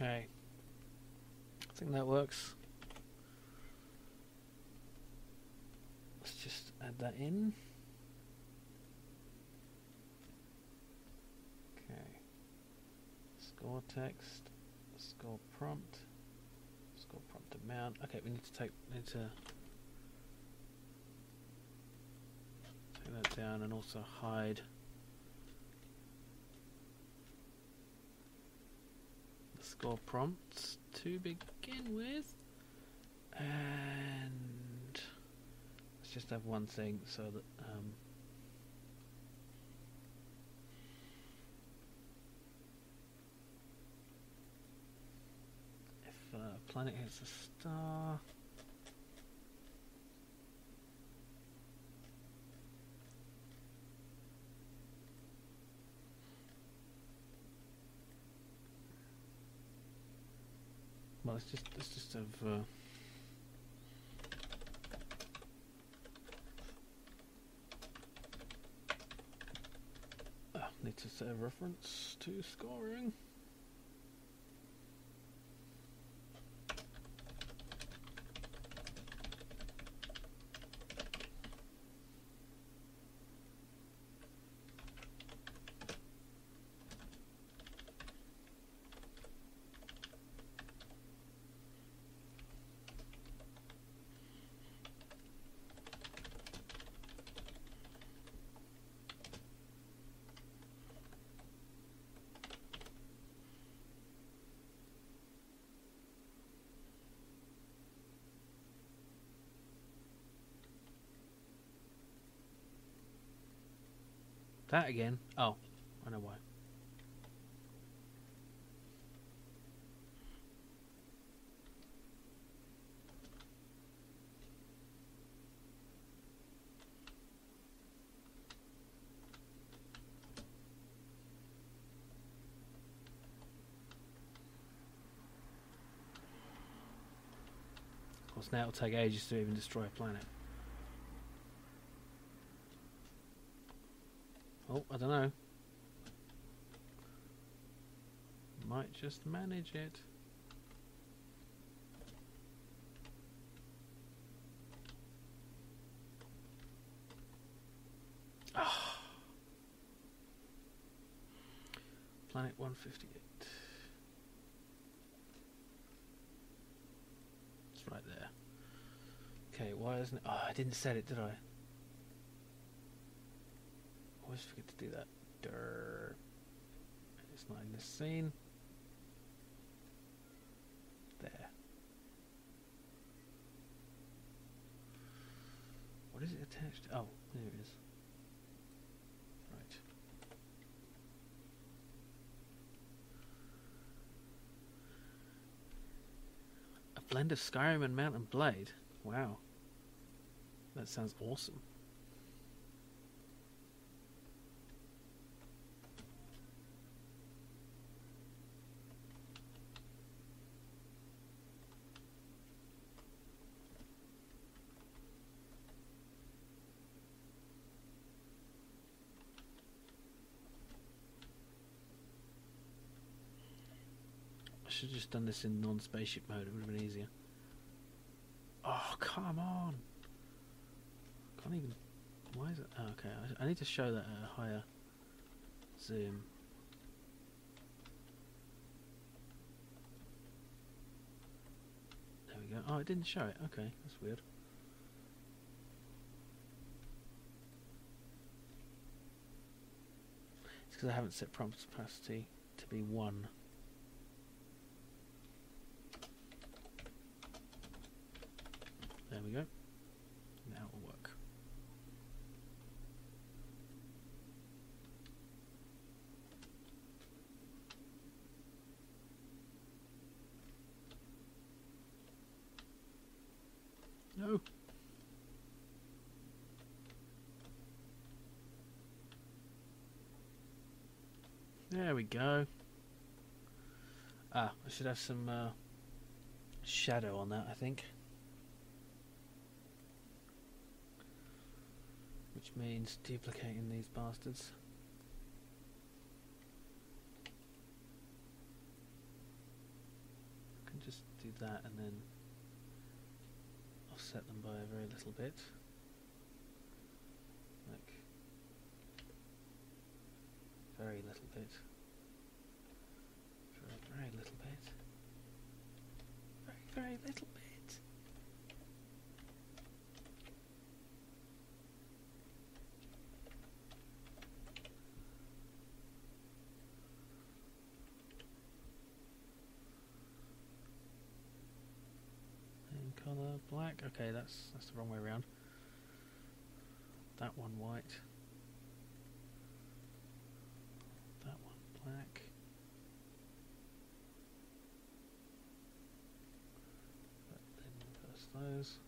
Okay. I think that works. Let's just add that in. Okay. Score text. Score prompt. Score prompt amount. Okay, we need to take that down and also hide the score prompts to begin with. And let's just have one thing so that if planet hits a star, well, let's just have need to set a reference to scoring. That again? Oh, I know why. Of course, now it'll take ages to even destroy a planet. Oh, I don't know. Might just manage it. Ah. Planet 158. It's right there. Okay, why isn't it? Oh, I didn't set it, did I? Always forget to do that. Durr. It's not in this scene. There. What is it attached to? Oh, there it is. Right. A blend of Skyrim and Mount and Blade. Wow. That sounds awesome. I should have just done this in non-spaceship mode, it would have been easier. Oh, come on! Can't even... Why is it... Oh, okay, I need to show that at a higher zoom. There we go. Oh, it didn't show it. Okay, that's weird. It's because I haven't set prompt opacity to be 1. There we go. Now it will work. No. There we go. Ah, I should have some shadow on that, I think. Which means duplicating these bastards. do that and then offset them by a very little bit. Like, very little bit. Very little bit. Very little bit. Colour black. Okay, that's the wrong way around. That one white. That one black. But then reverse those.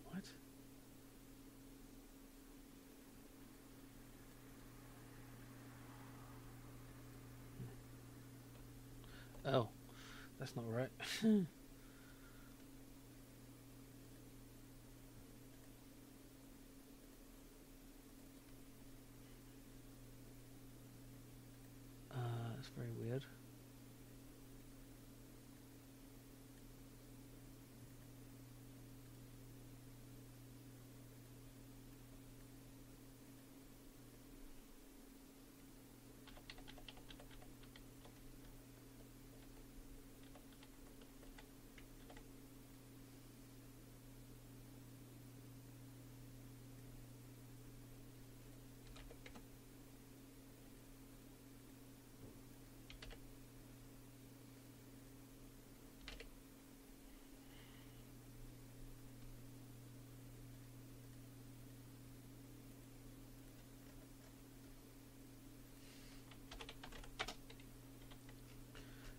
What? Oh, that's not right. That's very weird.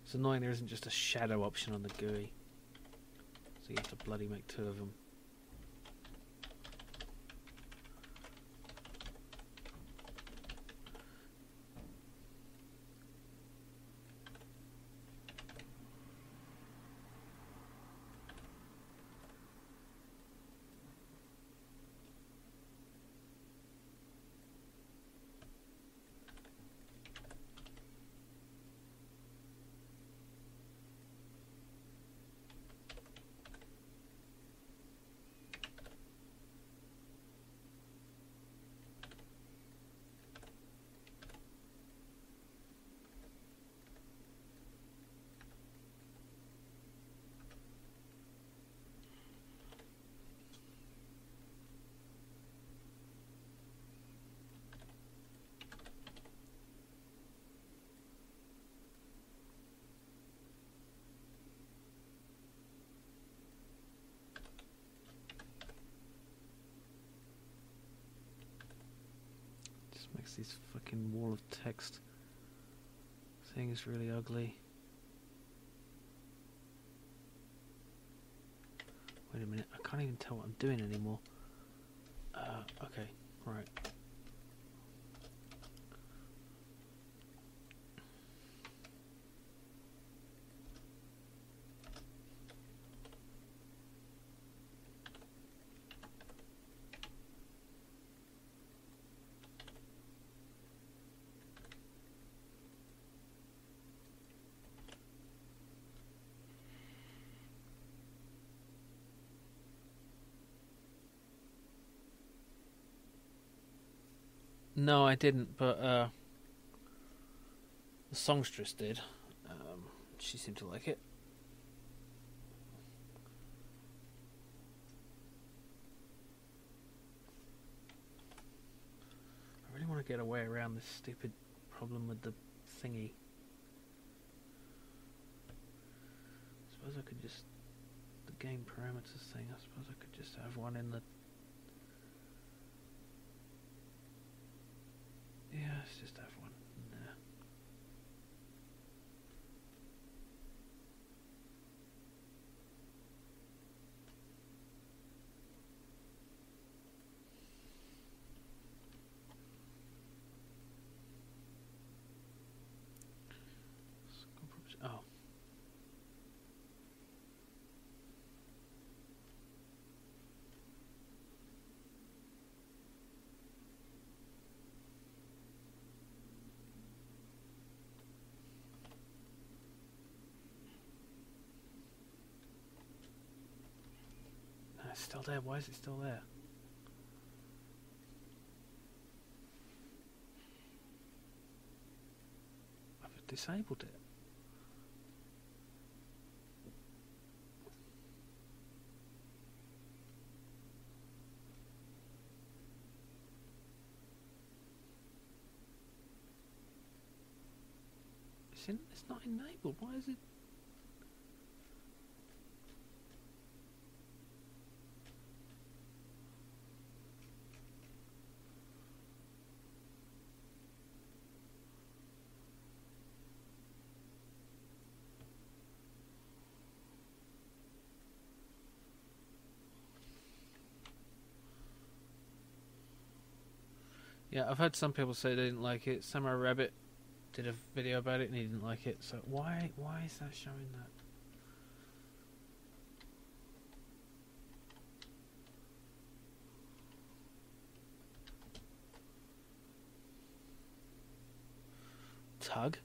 It's annoying there isn't just a shadow option on the GUI. So you have to bloody make two of them. Makes this fucking wall of text thing is really ugly. Wait a minute, I can't even tell what I'm doing anymore. Okay, right. No, I didn't, but the songstress did. She seemed to like it. get a way around this stupid problem with the thingy. I suppose I could just... the game parameters thing, I suppose I could just have one in the... yeah, let's just have one in there. Oh. No, it's still there. Why is it still there? I've disabled it. It's not enabled. Why is it? Yeah, I've heard some people say they didn't like it. Samurai Rabbit did a video about it and he didn't like it. So why is that showing that? Tug?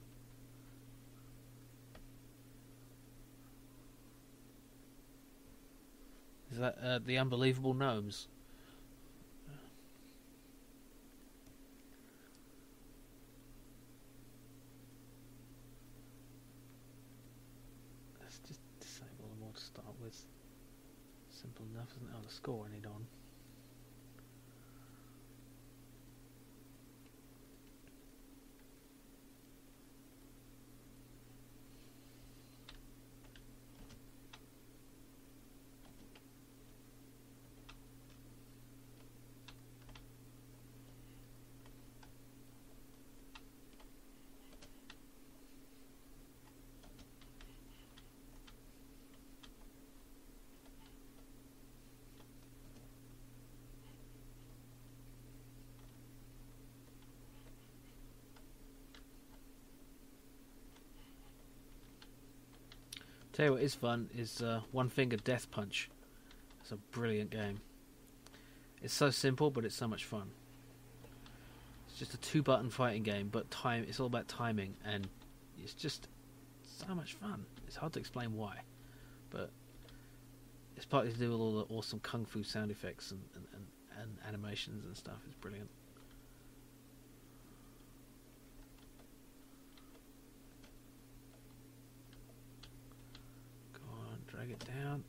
Is that the Unbelievable Gnomes? Let's just disable them all to start with. Simple enough, isn't it? Oh, the score I need on. Tell you what is fun is One Finger Death Punch. It's a brilliant game. It's so simple, but it's so much fun. It's just a 2-button fighting game, but it's all about timing, and it's just so much fun. It's hard to explain why, but it's partly to do with all the awesome kung fu sound effects and animations and stuff. It's brilliant. Drag it down.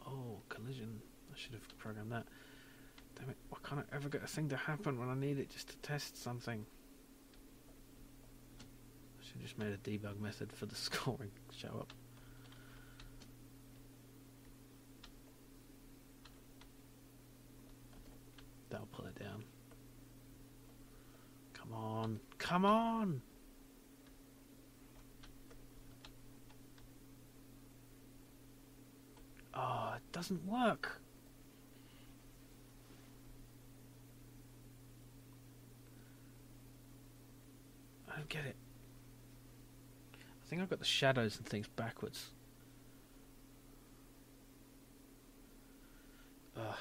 Oh, collision. I should have programmed that. Damn it, why can't I ever get a thing to happen when I need it just to test something? I should have just made a debug method for the scoring show up. That'll pull it down. Come on. Come on! Oh, it doesn't work. I don't get it. I think I've got the shadows and things backwards. Ugh.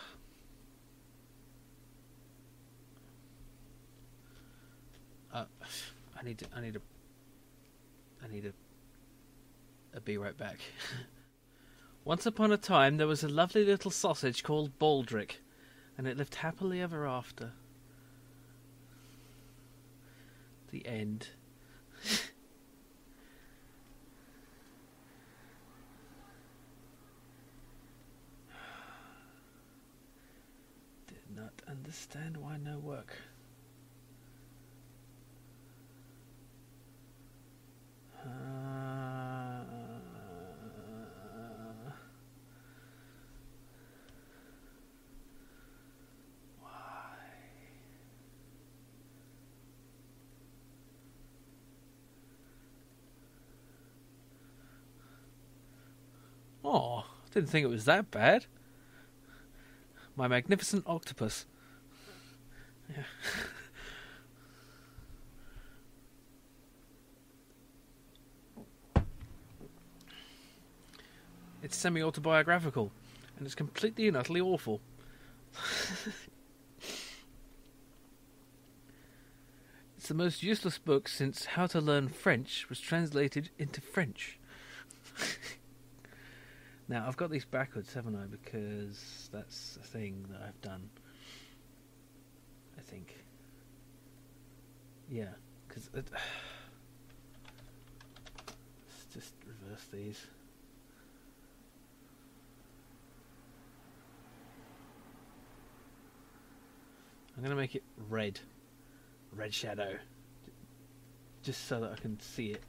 I need a be right back. Once upon a time, there was a lovely little sausage called Baldric, and it lived happily ever after. The end. Did not understand why no work. Oh, didn't think it was that bad. My magnificent octopus. Yeah. It's semi-autobiographical, and it's completely and utterly awful. It's the most useless book since How to Learn French was translated into French. Now, I've got these backwards, haven't I? Because that's a thing that I've done. I think. Yeah, because... Let's just reverse these. I'm going to make it red. Red shadow. Just so that I can see it.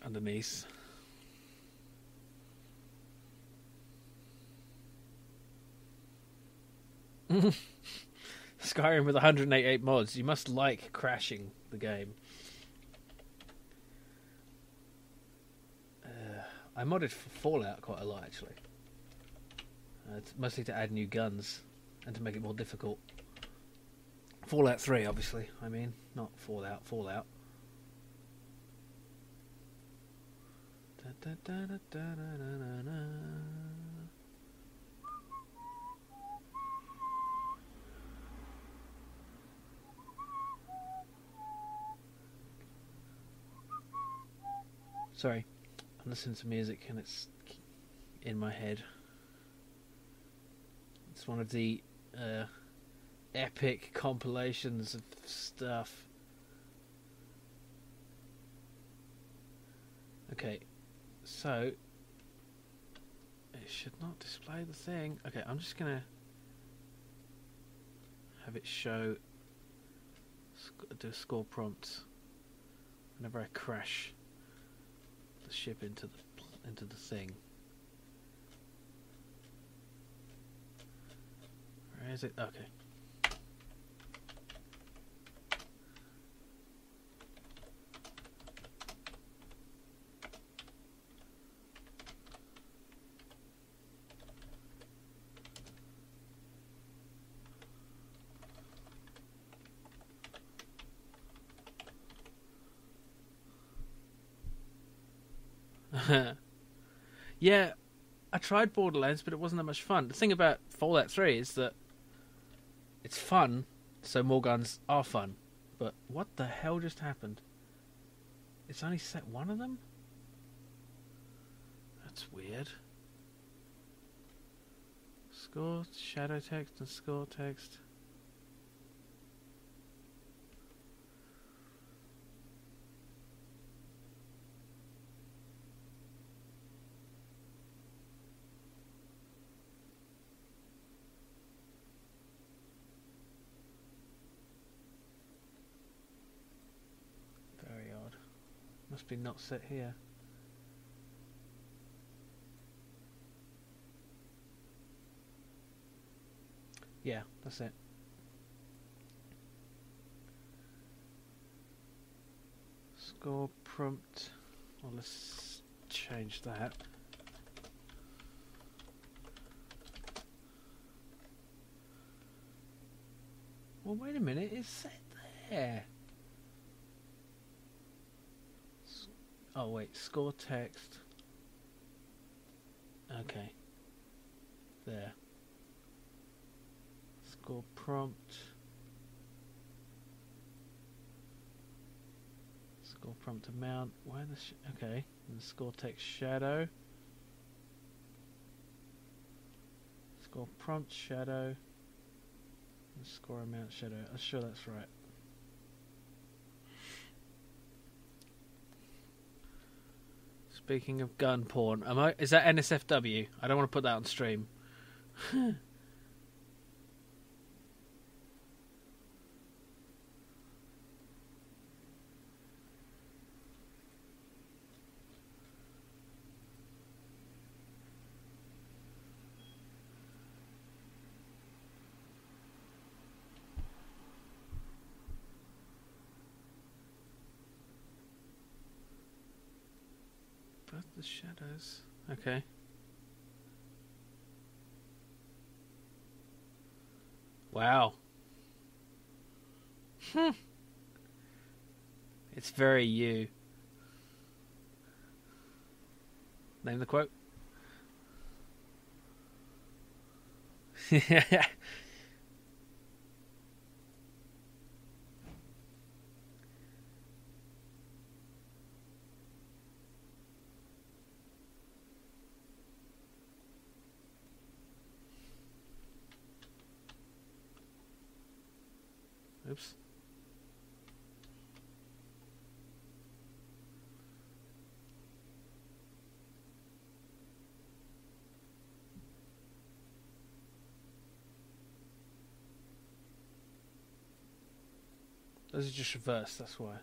Underneath. Skyrim with 188 mods. You must like crashing the game. I modded for Fallout quite a lot, actually. It's mostly to add new guns and to make it more difficult. Fallout 3, obviously. I mean, not Fallout. Fallout. Da, da, da, da, da, da, da. Sorry, I'm listening to music and it's in my head. It's one of the epic compilations of stuff. Okay, so it should not display the thing. Okay, I'm just gonna have it show, do a score prompt whenever I crash the ship into the thing. Where is it? Okay. Yeah, I tried Borderlands, but it wasn't that much fun. The thing about Fallout 3 is that it's fun, so more guns are fun. But what the hell just happened? It's only set one of them? That's weird. Score, shadow text, and score text. Must be not set here. Yeah, that's it. Score prompt. Well, let's change that. Well, wait a minute. It's set there. Oh wait, score text. Okay. There. Score prompt. Score prompt amount. Why the okay. And the score text shadow. Score prompt shadow. And score amount shadow. I'm sure that's right. Speaking of gun porn, is that NSFW? I don't want to put that on stream. But the shadows. Okay. Wow. It's very you. Name the quote. Oops. Those are just reversed, that's why.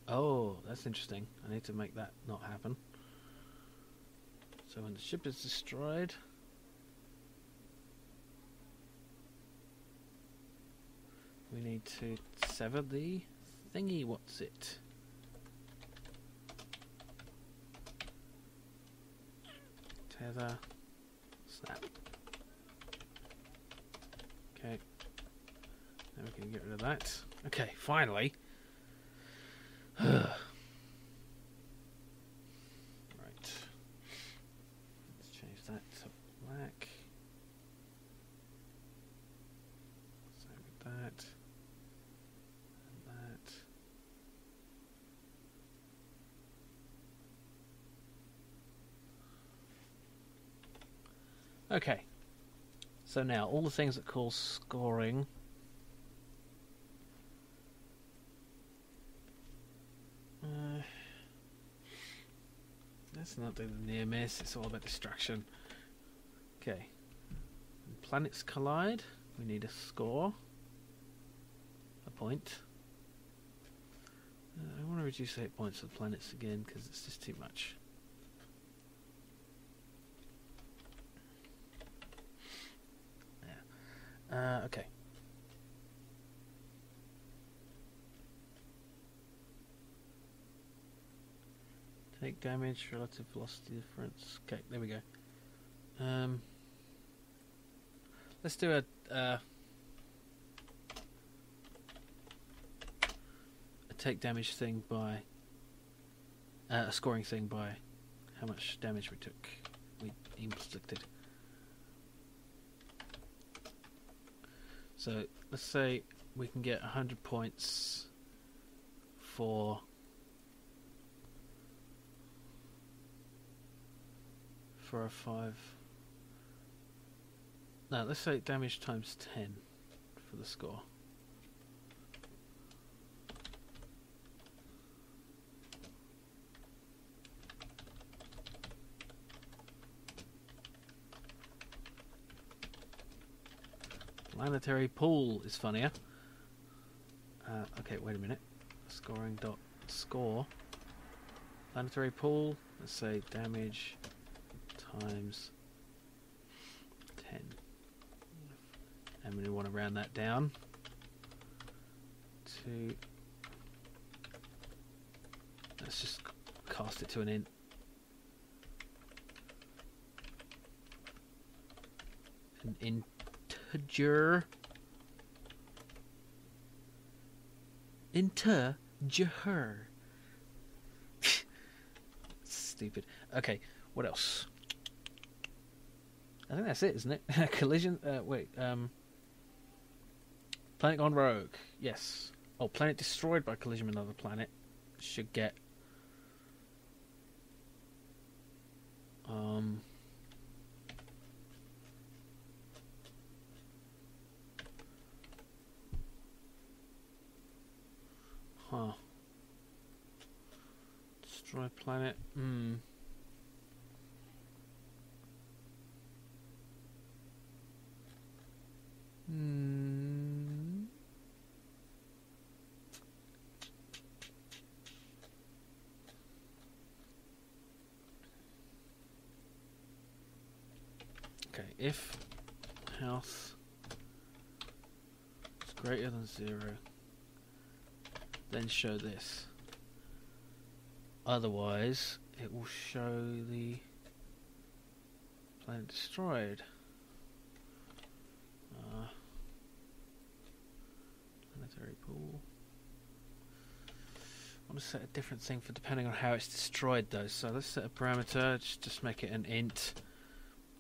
Oh, that's interesting. I need to make that not happen. So when the ship is destroyed, we need to sever the thingy. What's it? Tether. Snap. Okay. Now we can get rid of that. Okay, finally. Right. Let's change that to black. Same with that. And that. Okay. So now, all the things that cause scoring. Let's not do the near miss, it's all about distraction. Okay. When planets collide, we need a score. A point. I want to reduce 8 points for the planets again, because it's just too much. Yeah. Okay. Take damage, relative velocity difference. Okay, there we go. Let's do a take damage thing by a scoring thing by how much damage we inflicted. So let's say we can get 100 points for a 5. No, let's say damage times 10 for the score. Planetary pool is funnier. Okay, wait a minute. Scoring dot score. Planetary pool. Let's say damage times 10. And we want to round that down to, let's just cast it to an int. An integer. Integer. Stupid. Okay, what else? I think that's it, isn't it? Collision. Planet gone rogue. Yes. Oh, planet destroyed by collision with another planet should get. Huh. Destroy planet. Okay, if health is greater than 0, then show this. Otherwise, it will show the planet destroyed. Planetary pool. I want to set a different thing for depending on how it's destroyed though. So let's set a parameter, just make it an int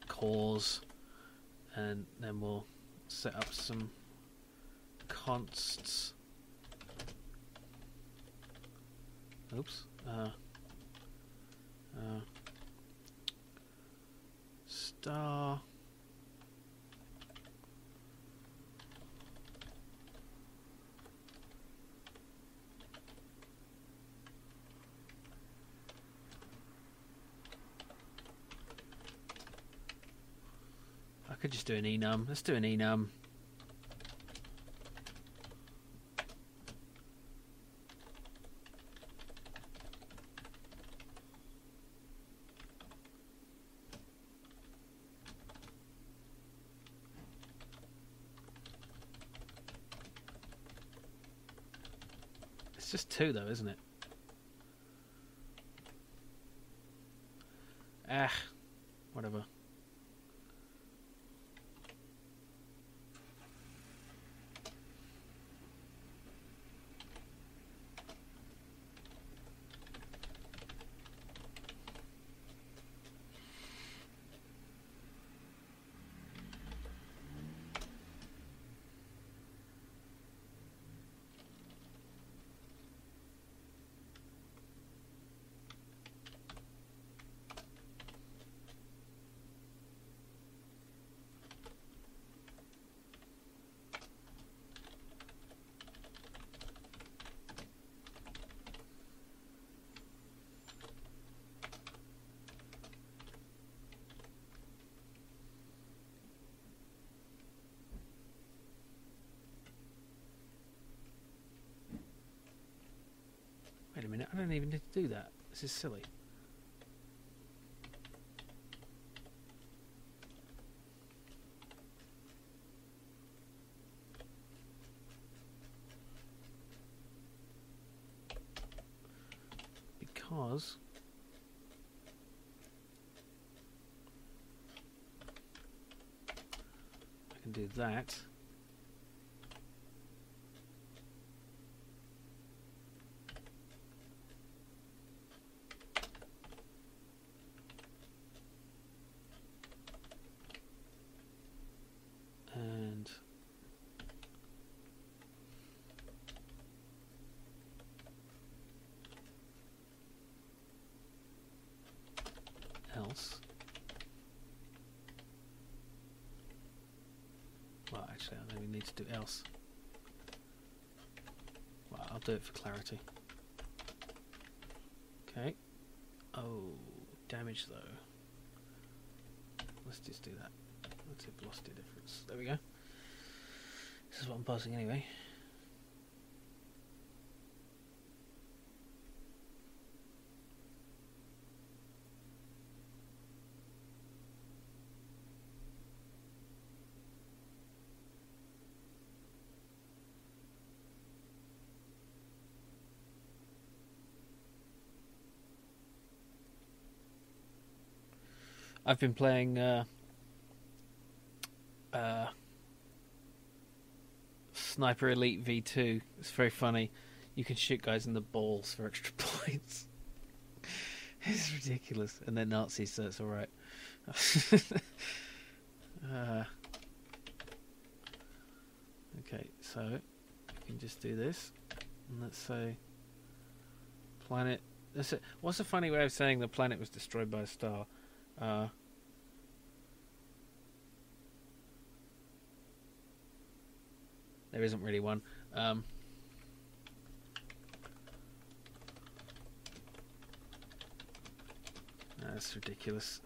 cause, and then we'll set up some consts. Oops. Star. I could just do an enum. Let's do an enum. It's just 2 though, isn't it? Whatever. Wait a minute, I don't even need to do that. This is silly. Because I can do that. And else. Well, actually, I don't even need to do else. Well, I'll do it for clarity. Okay. Oh, damage though. Let's just do that. Let's hit velocity difference. There we go. This is what I'm buzzing anyway. I've been playing Sniper Elite V2. It's very funny. You can shoot guys in the balls for extra points. It's ridiculous. And they're Nazis, so it's alright. Okay, so we can just do this. And let's say planet. That's it. What's a funny way of saying the planet was destroyed by a star? There isn't really one. That's ridiculous.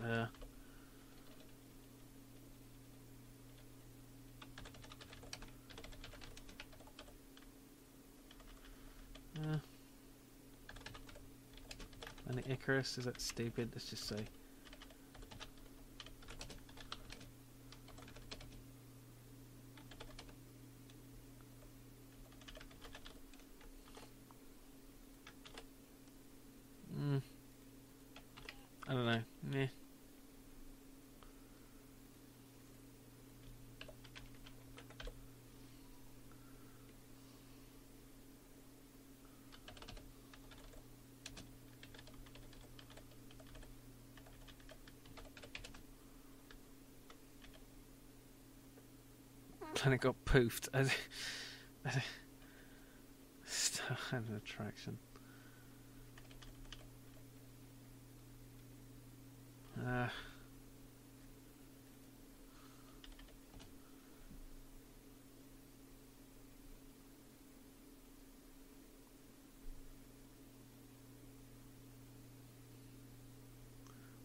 Planet Icarus, is that stupid? Let's just say. I don't know. Meh. Planet got poofed. Still had an attraction.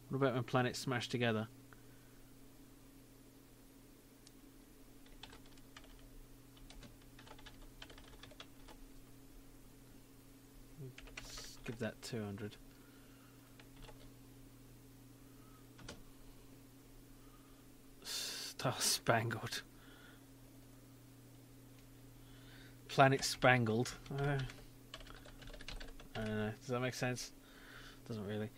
What about when planets smash together? Let's give that 200. Star Spangled. Planet Spangled. I don't know. Does that make sense? Doesn't really.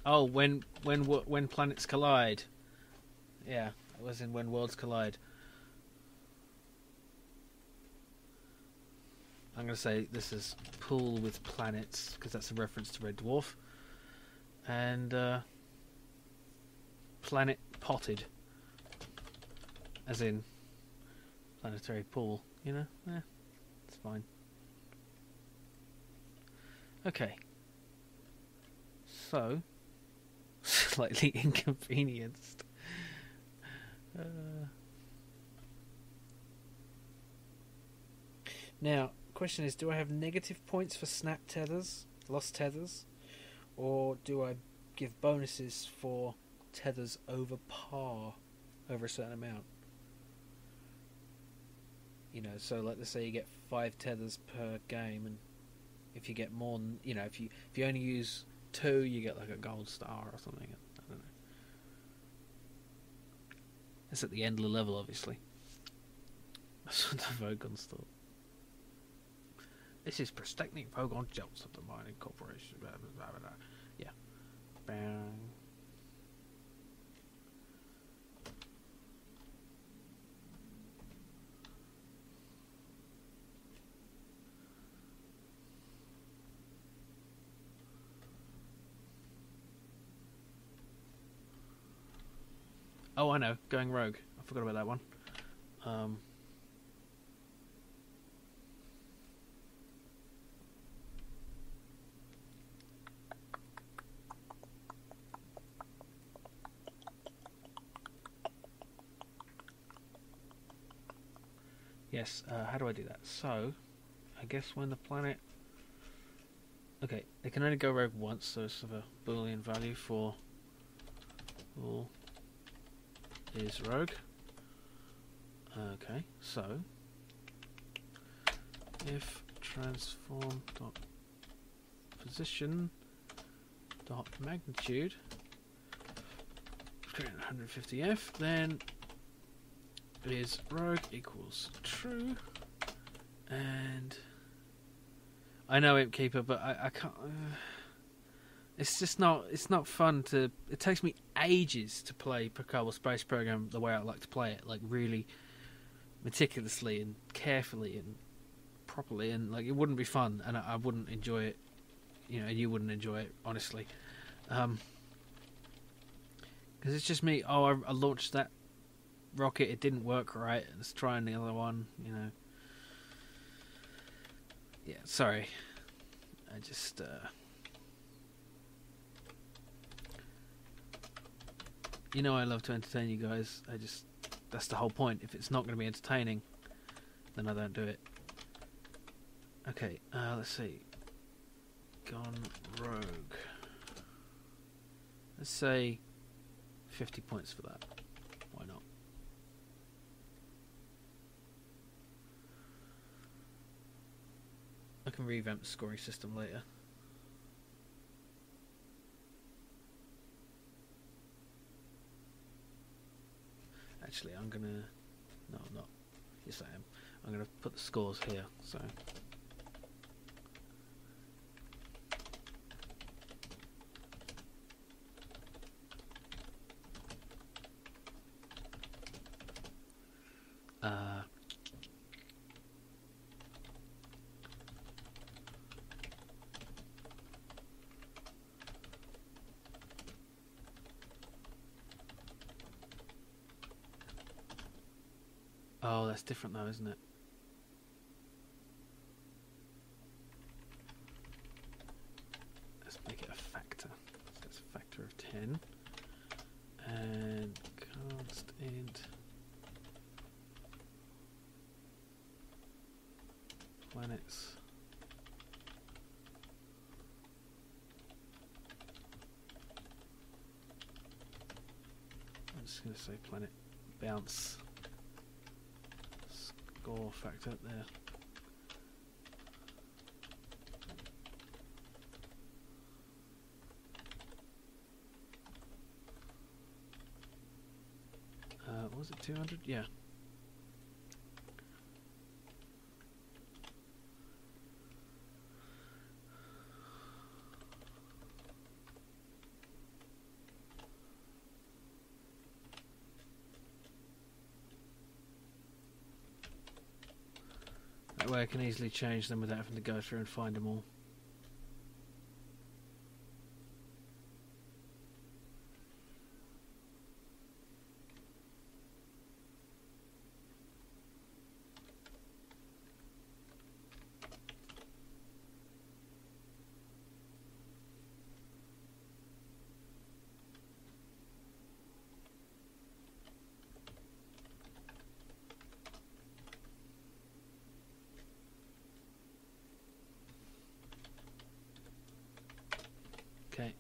Oh, when planets collide. Yeah, it was in When Worlds Collide. I'm going to say this is Pool with Planets, because that's a reference to Red Dwarf. And Planet Potted. As in planetary pool, you know? Yeah, it's fine. Okay. So, slightly inconvenienced. Now, question is, do I have negative points for snap tethers, lost tethers, or do I give bonuses for tethers over par, over a certain amount? You know, so like let's say you get 5 tethers per game, and if you get more than, you know, if you only use 2, you get like a gold star or something. I don't know. That's at the end of the level, obviously. That's what the Vogons thought. This is Pristechnic Vogon Jelts of the Mining Corporation. Blah, blah, blah, blah. Yeah. Bang. Oh, I know. Going rogue. I forgot about that one. Yes, how do I do that? So, I guess when the planet... Okay, they can only go rogue once, so it's of a Boolean value for all is rogue. Okay, so if transform dot position dot magnitude create 150F, then is rogue equals true, and I know Impkeeper, but I can't. It's just not. It's not fun to. It takes me ages to play Kerbal Space Program the way I like to play it, like really meticulously and carefully and properly, and like it wouldn't be fun, and I wouldn't enjoy it. You know, and you wouldn't enjoy it, honestly, because it's just me. Oh, I launched that rocket, it didn't work right. Let's try the other one. You know. Yeah, sorry. I just. You know I love to entertain you guys. That's the whole point. If it's not going to be entertaining, then I don't do it. Okay, let's see. Gone rogue. Let's say 50 points for that. Why not? I can revamp the scoring system later. Actually, I'm gonna... No, I'm not. Yes, I am. I'm gonna put the scores here, so... Oh, that's different though, isn't it? Let's make it a factor. So it's a factor of 10. And constant planets. I'm just going to say planet bounce. Score factor there. Was it 200? Yeah. That way I can easily change them without having to go through and find them all. Okay.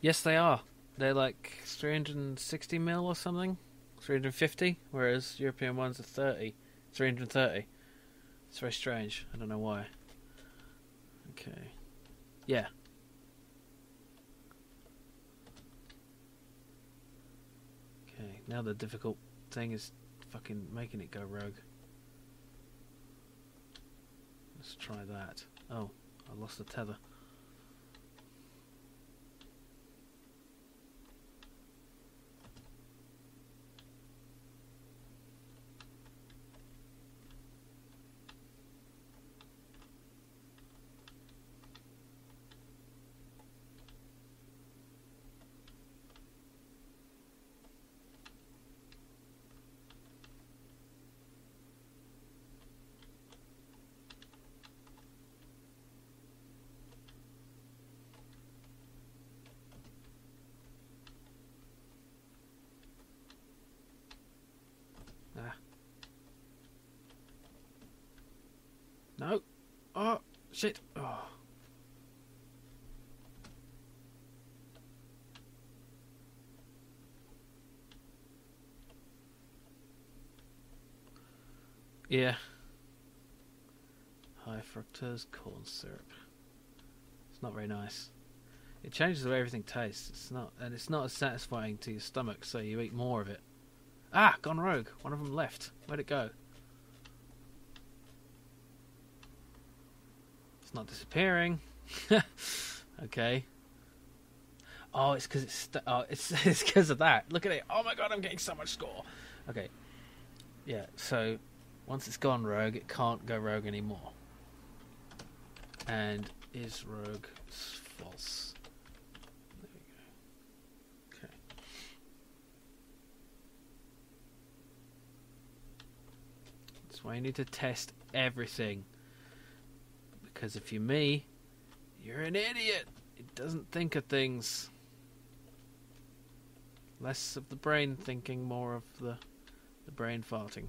Yes, they are. They're like 360 mil or something. 350, whereas European ones are 330. It's very strange. I don't know why. Okay. Yeah. Okay, now the difficult thing is fucking making it go rogue. Let's try that. Oh, I lost the tether. No. Oh, shit. Oh. Yeah. High fructose corn syrup. It's not very nice. It changes the way everything tastes. It's not as satisfying to your stomach, so you eat more of it. Ah, gone rogue. One of them left. Where'd it go? It's not disappearing. Okay. Oh, it's because it's because of that. Look at it. Oh my god, I'm getting so much score. Okay. Yeah. So once it's gone rogue, it can't go rogue anymore. And is rogue false? There we go. Okay. That's why you need to test everything. Because if you're me, you're an idiot. It doesn't think of things. Less of the brain thinking, more of the brain farting.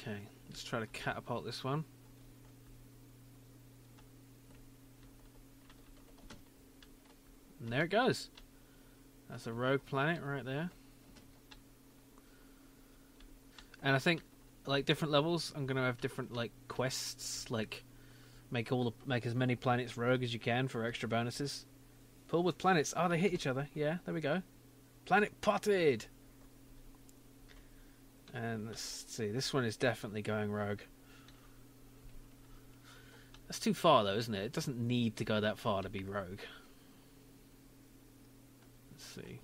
Okay, let's try to catapult this one. And there it goes. That's a rogue planet right there. And I think, like, different levels, I'm going to have different, like, quests, like, make as many planets rogue as you can for extra bonuses. Pull with planets. Oh, they hit each other. Yeah, there we go. Planet potted! And let's see, this one is definitely going rogue. That's too far, though, isn't it? It doesn't need to go that far to be rogue. Let's see.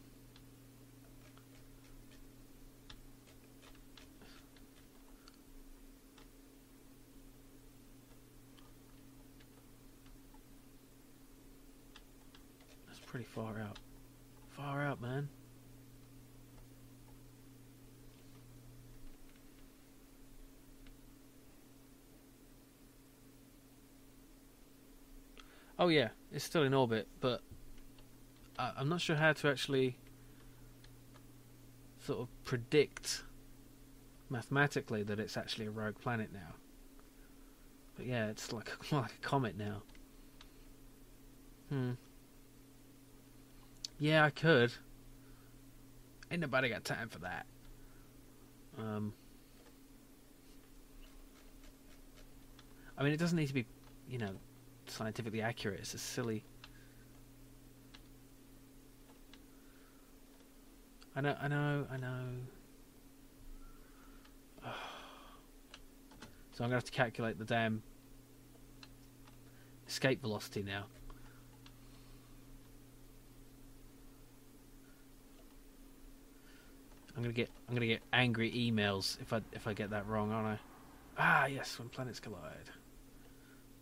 That's pretty far out. Far out, man. Oh yeah, it's still in orbit, but I'm not sure how to actually sort of predict mathematically that it's actually a rogue planet now. But yeah, it's like a comet now. Yeah, I could. Ain't nobody got time for that. I mean, it doesn't need to be, you know, scientifically accurate. It's a silly. I know. So I'm gonna have to calculate the damn escape velocity now. I'm gonna get angry emails if I get that wrong, aren't I? Ah, yes, when planets collide.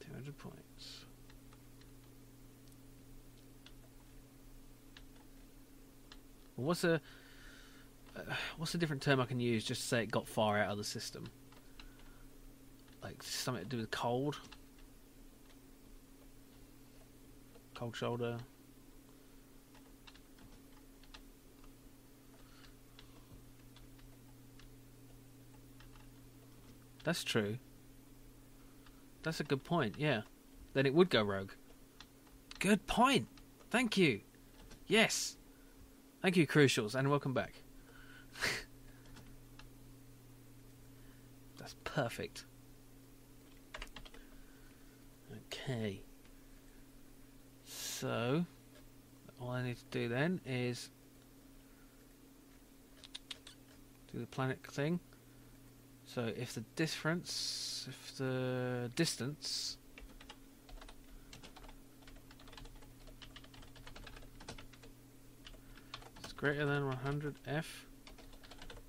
200 points. Well, what's a different term I can use just to say it got far out of the system? Like something to do with cold? Cold shoulder? That's true. That's a good point, yeah. Then it would go rogue. Good point. Thank you. Yes. Thank you, Crucials, and welcome back. That's perfect. Okay. So, all I need to do then is do the planet thing. So if the distance is greater than 100F,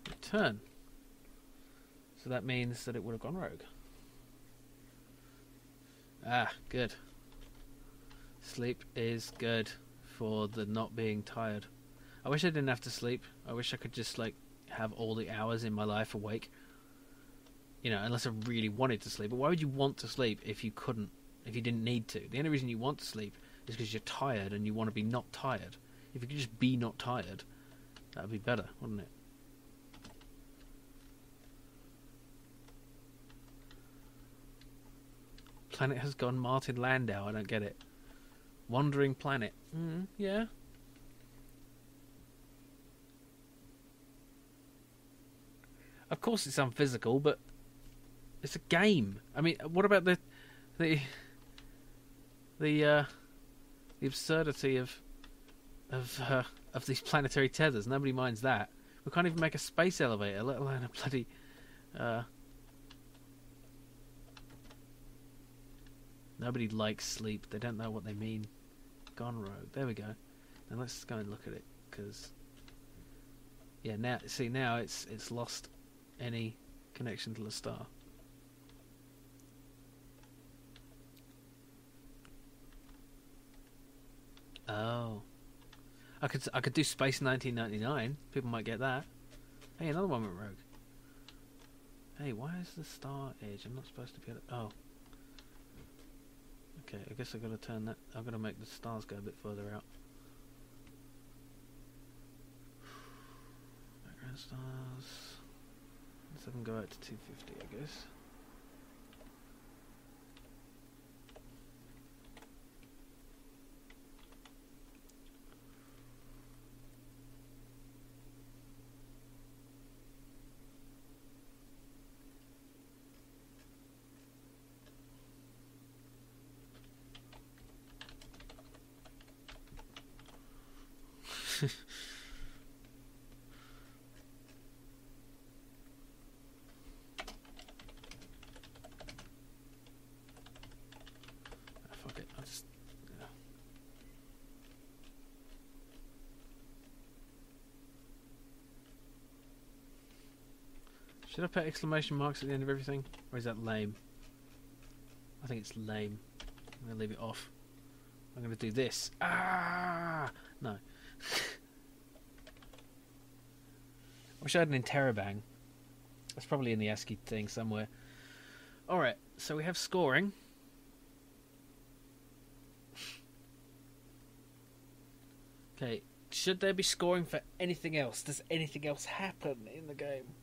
return. So that means that it would have gone rogue. Ah, good. Sleep is good for the not being tired. I wish I didn't have to sleep. I wish I could just, like, have all the hours in my life awake. You know, unless I really wanted to sleep. But why would you want to sleep if you couldn't, if you didn't need to? The only reason you want to sleep is because you're tired and you want to be not tired. If you could just be not tired, that would be better, wouldn't it? Planet has gone Martin Landau, I don't get it. Wandering planet. Yeah. Of course it's unphysical, but It's a game. I mean, what about the the absurdity of these planetary tethers? Nobody minds that. We can't even make a space elevator, let alone a bloody. Nobody likes sleep. They don't know what they mean. Gone rogue. There we go. Now let's go and look at it, because yeah, now it's lost any connection to the star. Oh, I could do Space 1999. People might get that. Hey, another one went rogue. Hey, why is the star edge? I'm not supposed to be able to... Oh. Okay, I guess I've got to turn that... I've got to make the stars go a bit further out. Background stars... Let's have them go out to 250, I guess. Fuck it, I'll just... Yeah. Should I put exclamation marks at the end of everything? Or is that lame? I think it's lame. I'm going to leave it off. I'm going to do this. Ah! No. I wish I had an interrobang. That's probably in the ASCII thing somewhere. Alright, so we have scoring. Okay, should there be scoring for anything else? Does anything else happen in the game?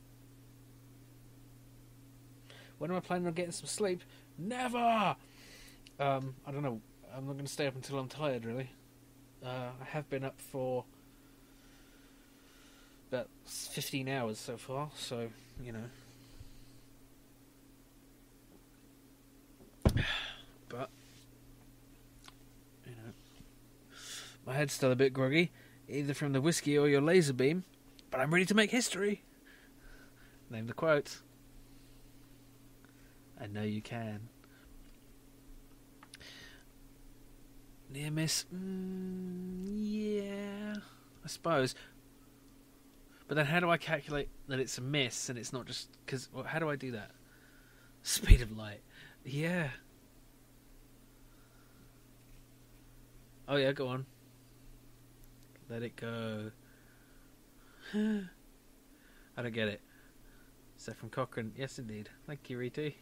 When am I planning on getting some sleep? Never! I don't know. I'm not going to stay up until I'm tired, really. I have been up for about 15 hours so far, so, you know. But, you know, my head's still a bit groggy, either from the whiskey or your laser beam, but I'm ready to make history. Name the quote. I know you can. Near miss? Yeah, I suppose. But then how do I calculate that it's a miss and it's not just... Because, well, how do I do that? Speed of light. Yeah. Oh yeah, go on. Let it go. I don't get it. Is that from Cochrane? Yes, indeed. Thank you, Riti.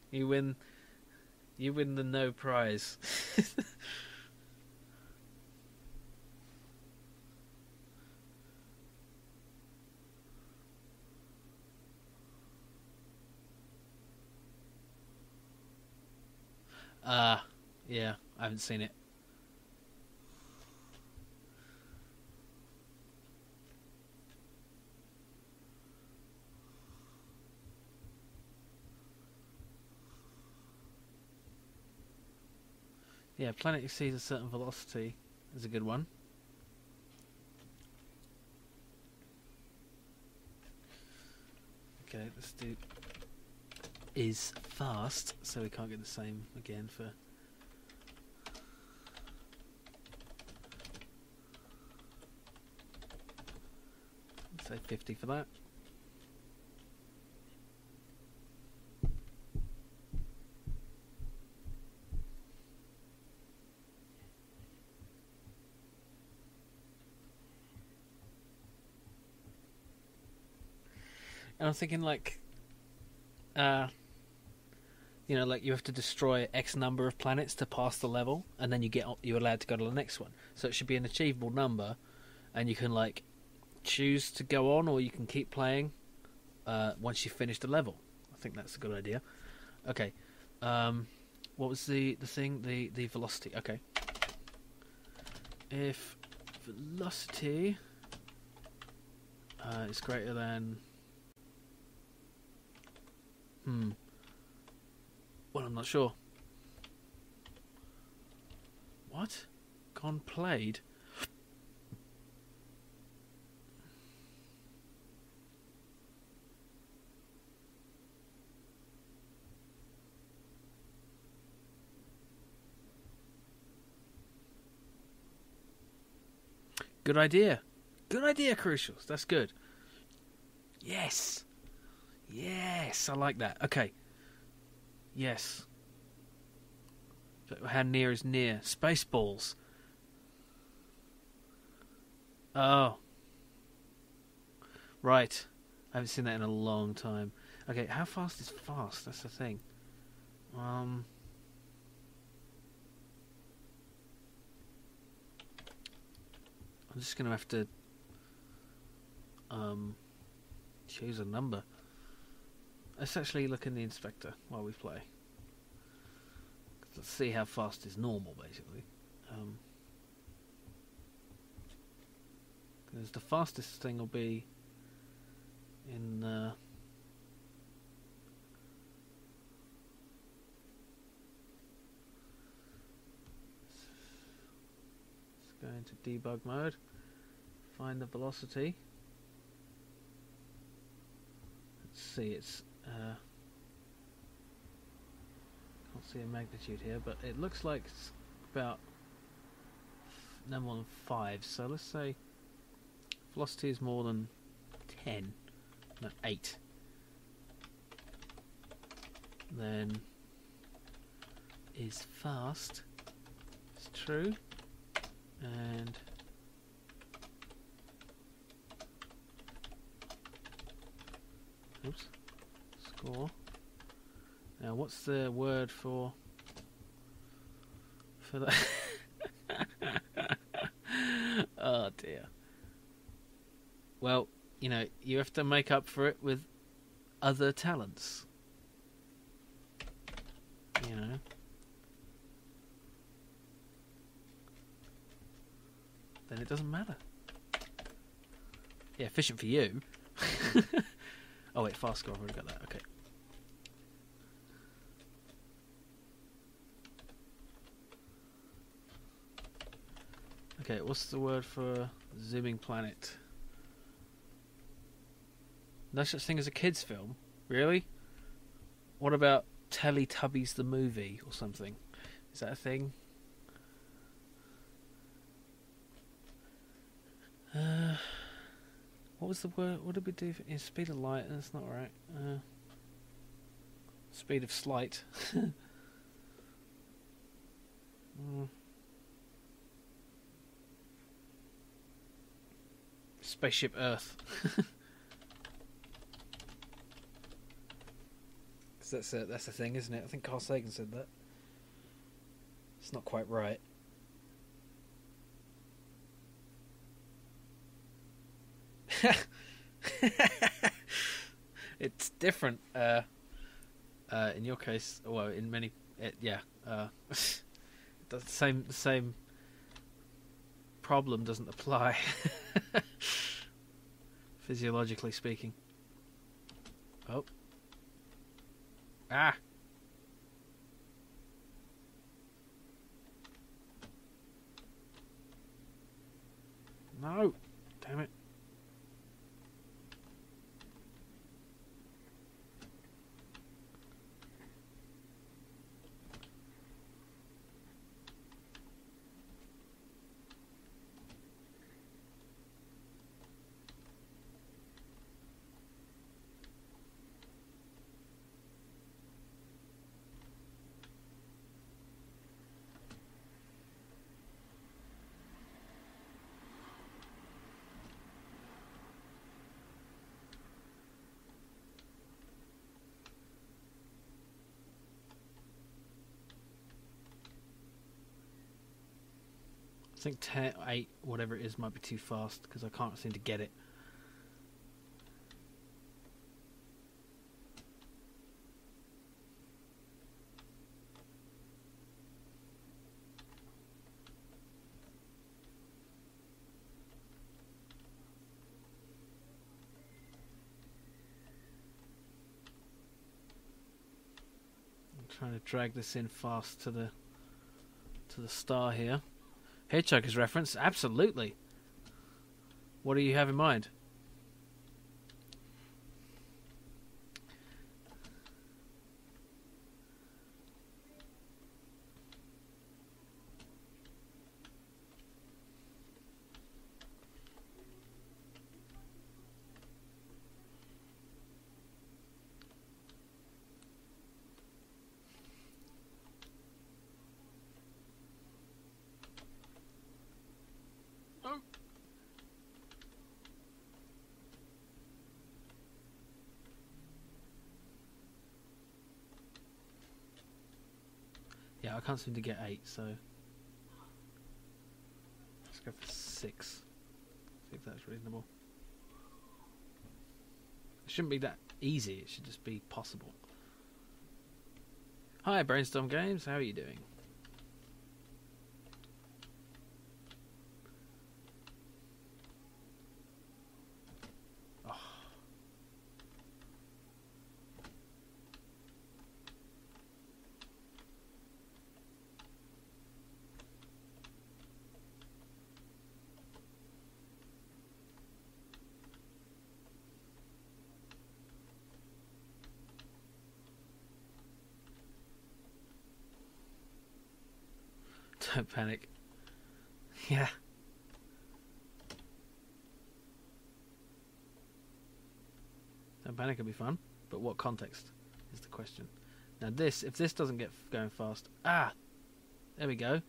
You win the no prize. Yeah, I haven't seen it. Yeah, planet exceeds a certain velocity is a good one. Okay, let's do is fast, so we can't get the same again for... Let's say 50 for that. And I'm thinking, like, you know, like you have to destroy X number of planets to pass the level, and then you're allowed to go to the next one. So it should be an achievable number, and you can like choose to go on, or you can keep playing once you've finished the level. I think that's a good idea. Okay, what was the thing? The velocity. Okay, if velocity is greater than Well, I'm not sure. What? Gone played? Good idea. Good idea, Crucials. That's good. Yes. Yes, I like that. Okay. Yes. How near is near? Spaceballs. Oh. Right. I haven't seen that in a long time. Okay, how fast is fast? That's the thing. I'm just going to have to choose a number. Let's actually look in the inspector while we play. Let's see how fast is normal, basically. Because the fastest thing will be in let's go into debug mode, find the velocity. Let's see, it's can't see a magnitude here, but it looks like it's about no more than 5. So let's say velocity is more than 10, no 8. Then is fast. It's true, and oops, score. Now, what's the word for that? Oh dear. Well, you know, you have to make up for it with other talents. You know. Then it doesn't matter. Yeah, efficient for you. Oh wait, fast score, I've already got that, okay. Okay, what's the word for zooming planet? No such thing as a kids' film? Really? What about Teletubbies the movie or something? Is that a thing? What was the word? What did we do? Speed of light? That's not right. Speed of slight. Spaceship Earth. That's the thing, isn't it? I think Carl Sagan said that. It's not quite right. It's different. In your case, well, in many, yeah. The same problem doesn't apply. Physiologically speaking. Oh. Ah. No. Damn it. I think 10, 8, whatever it is, might be too fast because I can't seem to get it. Trying to drag this in fast to the star here. Hitchhiker's reference, absolutely. What do you have in mind? Yeah, I can't seem to get 8, so let's go for 6. See if that's reasonable. It shouldn't be that easy, it should just be possible. Hi, Brainstorm Games, how are you doing? Don't panic. Yeah. Don't panic, it'll be fun. But what context is the question. Now this, if this doesn't get going fast... Ah! There we go.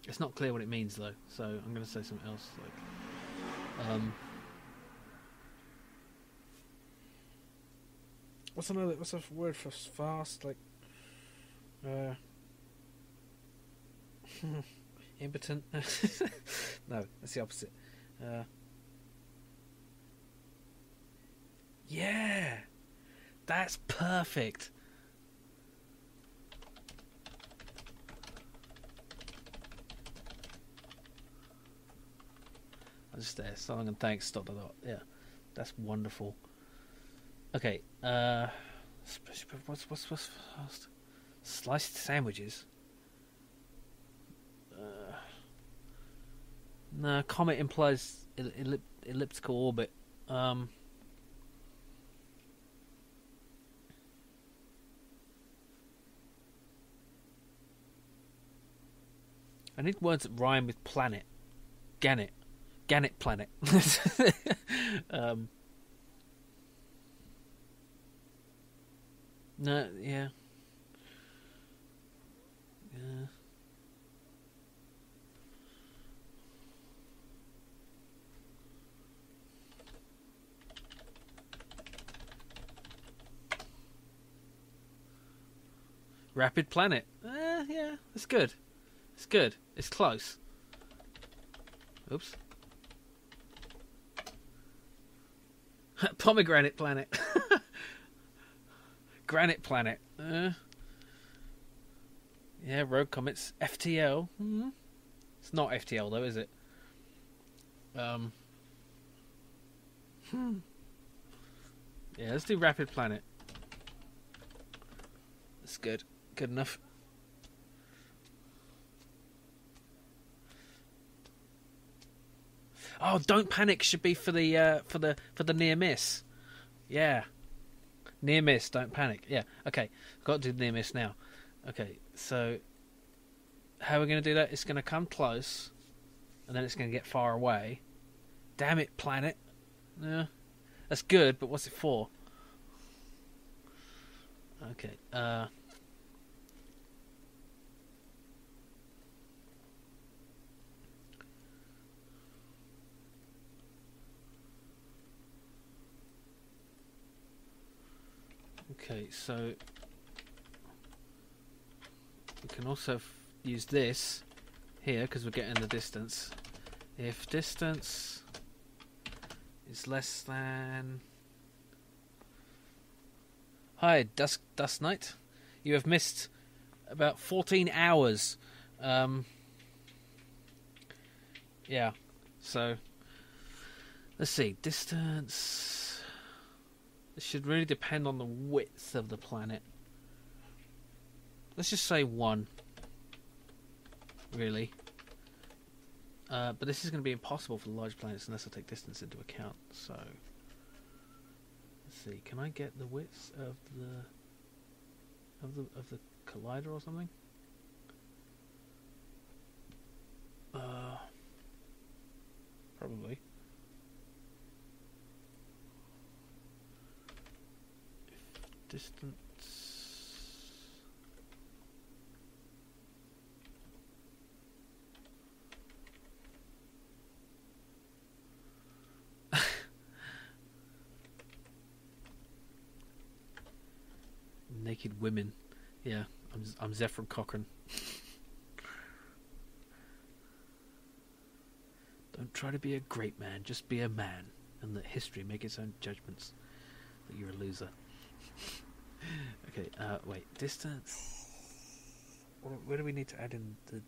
It's not clear what it means though, so I'm going to say something else. Like, what's a word for fast? Like... impotent? No, that's the opposite. Yeah, that's perfect. I'll just song and thanks. ... Yeah, that's wonderful. Okay. What's fast? Sliced sandwiches. No, comet implies elliptical orbit. I need words that rhyme with planet. Gannet planet. No, yeah. Yeah. Rapid planet. Yeah, it's good. It's good. It's close. Oops. Pomegranate planet. Granite planet. Yeah, rogue comets. FTL. It's not FTL though, is it? Yeah, let's do rapid planet. That's good. Good enough. Oh, don't panic should be for the near miss. Yeah. Near miss, don't panic. Yeah. Okay. Got to do near miss now. Okay, so how are we going to do that? It's going to come close and then it's going to get far away. Damn it, planet. Yeah. That's good, but what's it for? Okay. Okay, so we can also use this here because we're getting the distance. If distance is less than... Hi, Dust Knight. You have missed about 14 hours. Yeah, so let's see. Distance... It should really depend on the width of the planet. Let's just say 1. Really. But this is going to be impossible for the large planets unless I take distance into account. So, let's see. Can I get the width of the collider or something? Probably. Distance. Naked women. Yeah, I'm Zephram Cochrane. Don't try to be a great man, just be a man, and let history make its own judgments that you're a loser. Okay, wait, distance. Where do we need to add in the?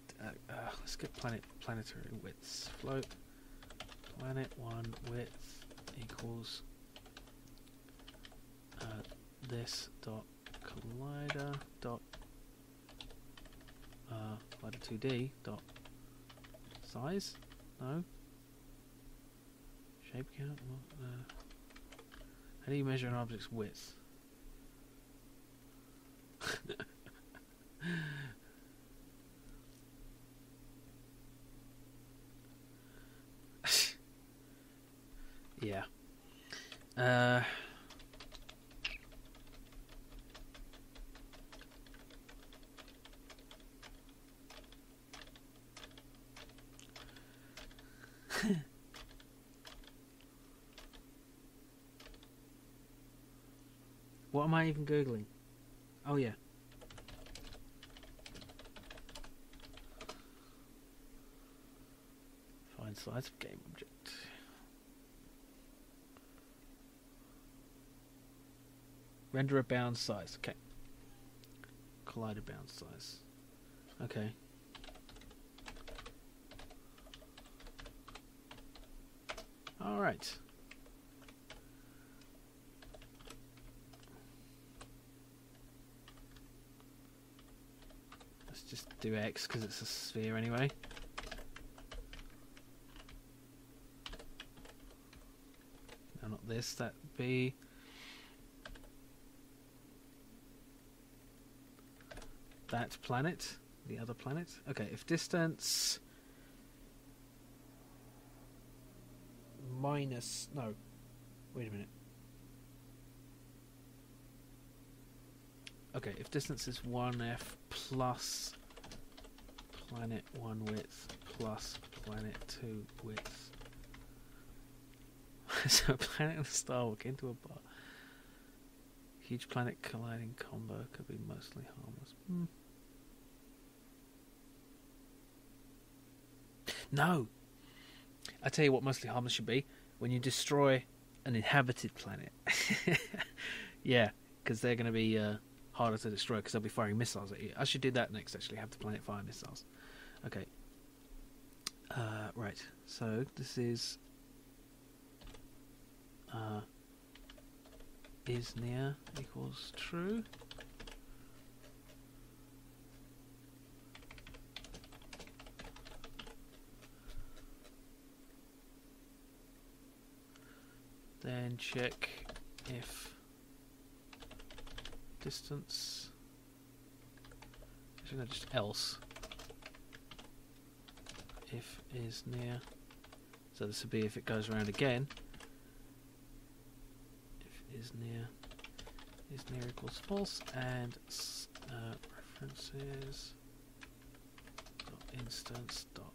Let's get planetary widths. Float planet 1 width equals this dot collider dot collider 2D dot size. No. Shape count. How do you measure an object's width? Yeah. What am I even Googling? Oh, yeah. Find size of game object. Render a bound size. Okay. Collider bound size. Okay. All right. Let's just do X because it's a sphere anyway. No, not this. That B. That planet. The other planet. Okay, if distance minus... No. Wait a minute. Okay, if distance is 1F plus planet 1 width plus planet 2 width. So a planet and a star walk into a bar. Huge planet colliding combo could be mostly harmless. No! I tell you what mostly harmless should be. When you destroy an inhabited planet. Yeah, because they're going to be harder to destroy because they'll be firing missiles at you. I should do that next, actually. Have the planet fire missiles. Okay. Right. So, this is near equals true. Then check if distance, actually no, just else, if is near, so this would be if it goes around again, if is near equals false, and references dot instance dot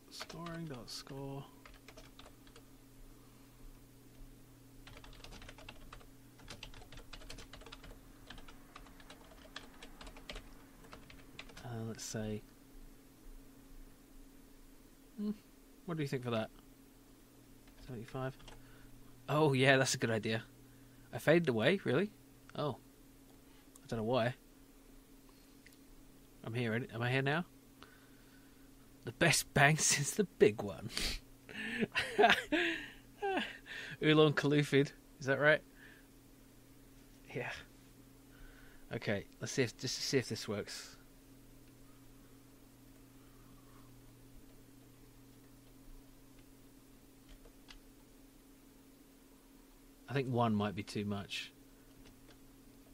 scoring dot score. Let's say, what do you think for that? 75. Oh yeah, that's a good idea. I faded away, really? Oh, I don't know why. I'm here. Am I here now? The best bang since the big one. Oolong Kalufid, is that right? Yeah. Okay, let's see if this works. think 1 might be too much.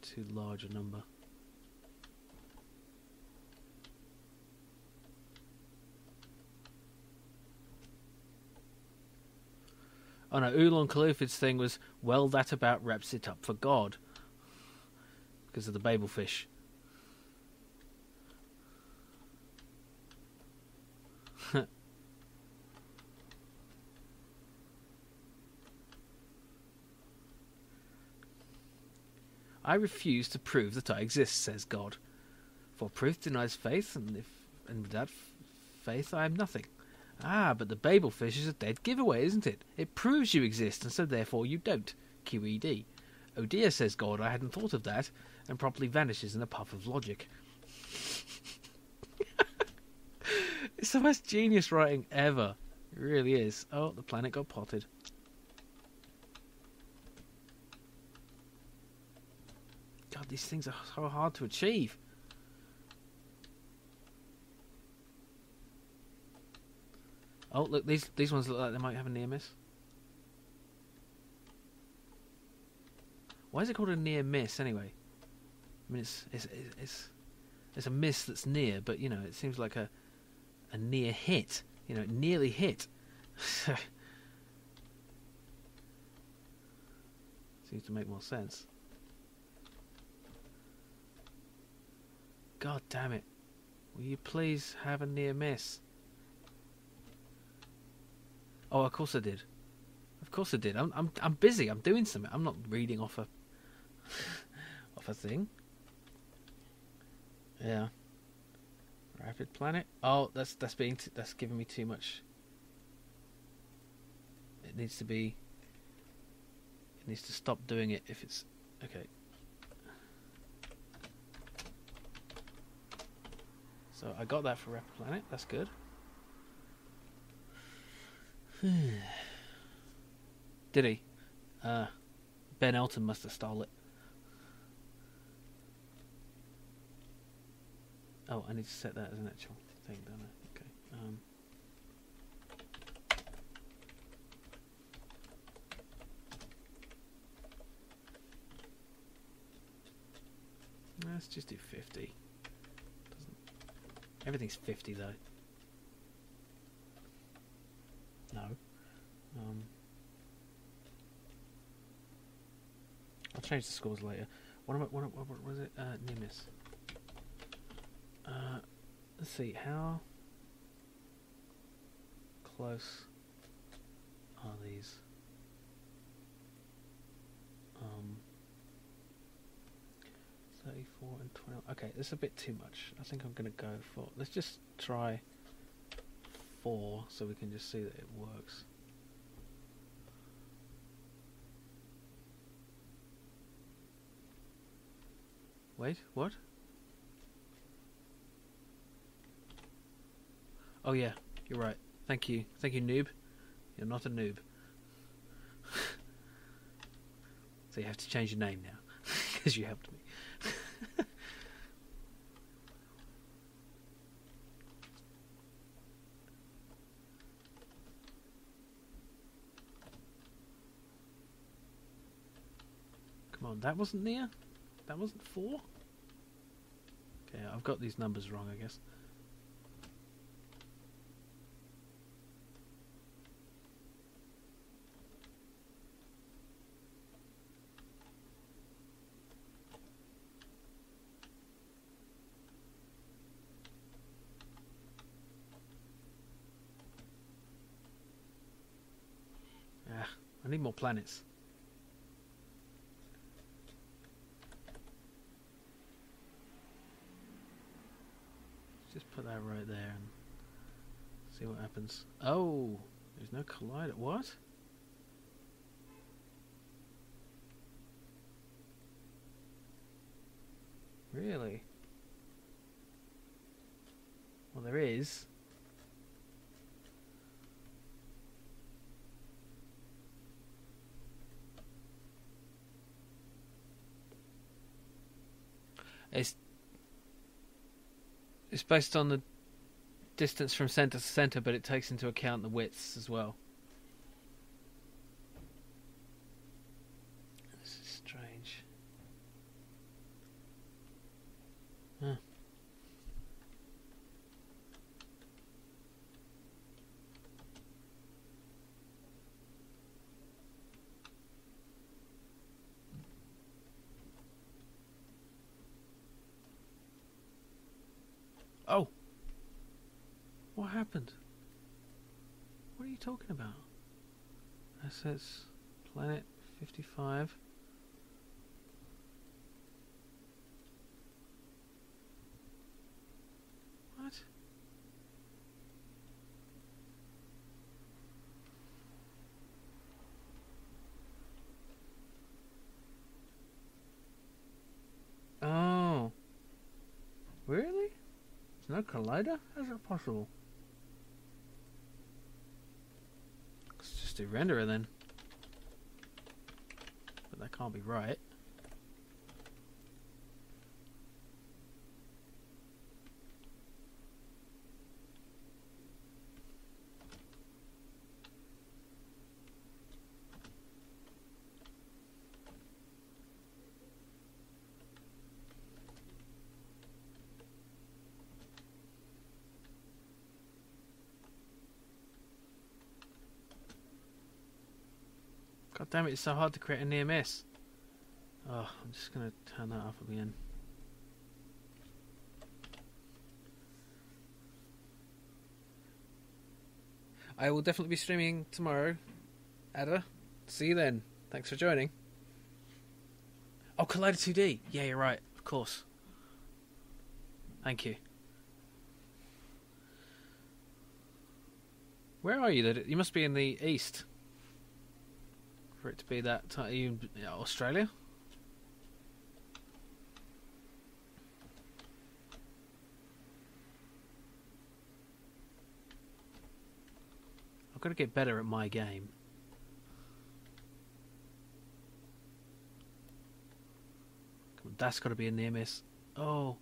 Too large a number. Oh no, Oolong Kalufid's thing was, well, that about wraps it up for God. Because of the babelfish. I refuse to prove that I exist, says God. For proof denies faith, and without faith I am nothing. Ah, but the babelfish is a dead giveaway, isn't it? It proves you exist, and so therefore you don't. QED. Oh dear, says God, I hadn't thought of that, and promptly vanishes in a puff of logic. It's the most genius writing ever. It really is. Oh, the planet got potted. God, these things are so hard to achieve. Oh, look, these ones look like they might have a near miss. Why is it called a near miss anyway? I mean, it's a miss that's near, but you know, it seems like a near hit. You know, it nearly hit. Seems to make more sense. God damn it! Will you please have a near miss? Oh, of course I did. Of course I did. I'm busy. I'm doing something. I'm not reading off a off a thing. Yeah. Rapid planet. Oh, that's giving me too much. It needs to be. It needs to stop doing it if it's okay. So I got that for Rapid Planet. That's good. Did he? Ben Elton must have stole it. Oh, I need to set that as an actual thing, don't I? Okay. Let's just do 50. Everything's 50 though. No. I'll change the scores later. What was it? Near miss. Let's see. How close are these? 34 and 20. Okay, this is a bit too much. I think I'm going to go for... Let's just try 4 so we can just see that it works. Wait, what? Oh yeah, you're right. Thank you, noob. You're not a noob. So you have to change your name now, because you helped me. Come on, that wasn't near? That wasn't 4? Okay, I've got these numbers wrong, I guess. I need more planets. Just put that right there and see what happens. Oh, there's no collider. What? Really? Well, there is. It's based on the distance from centre to centre, but it takes into account the widths as well. Oh! What happened? What are you talking about? Assets, planet 55. What? Oh. Really? There's no collider? How's that possible? Let's just do renderer then. But that can't be right. God damn it, it's so hard to create a near miss. Oh, I'm just going to turn that off again. I will definitely be streaming tomorrow, Ada. See you then. Thanks for joining. Oh, Collider 2D. Yeah, you're right. Of course. Thank you. Where are you? You must be in the east. For it to be that time. Are you in Australia? I've got to get better at my game. Come on, that's got to be a near miss. Oh.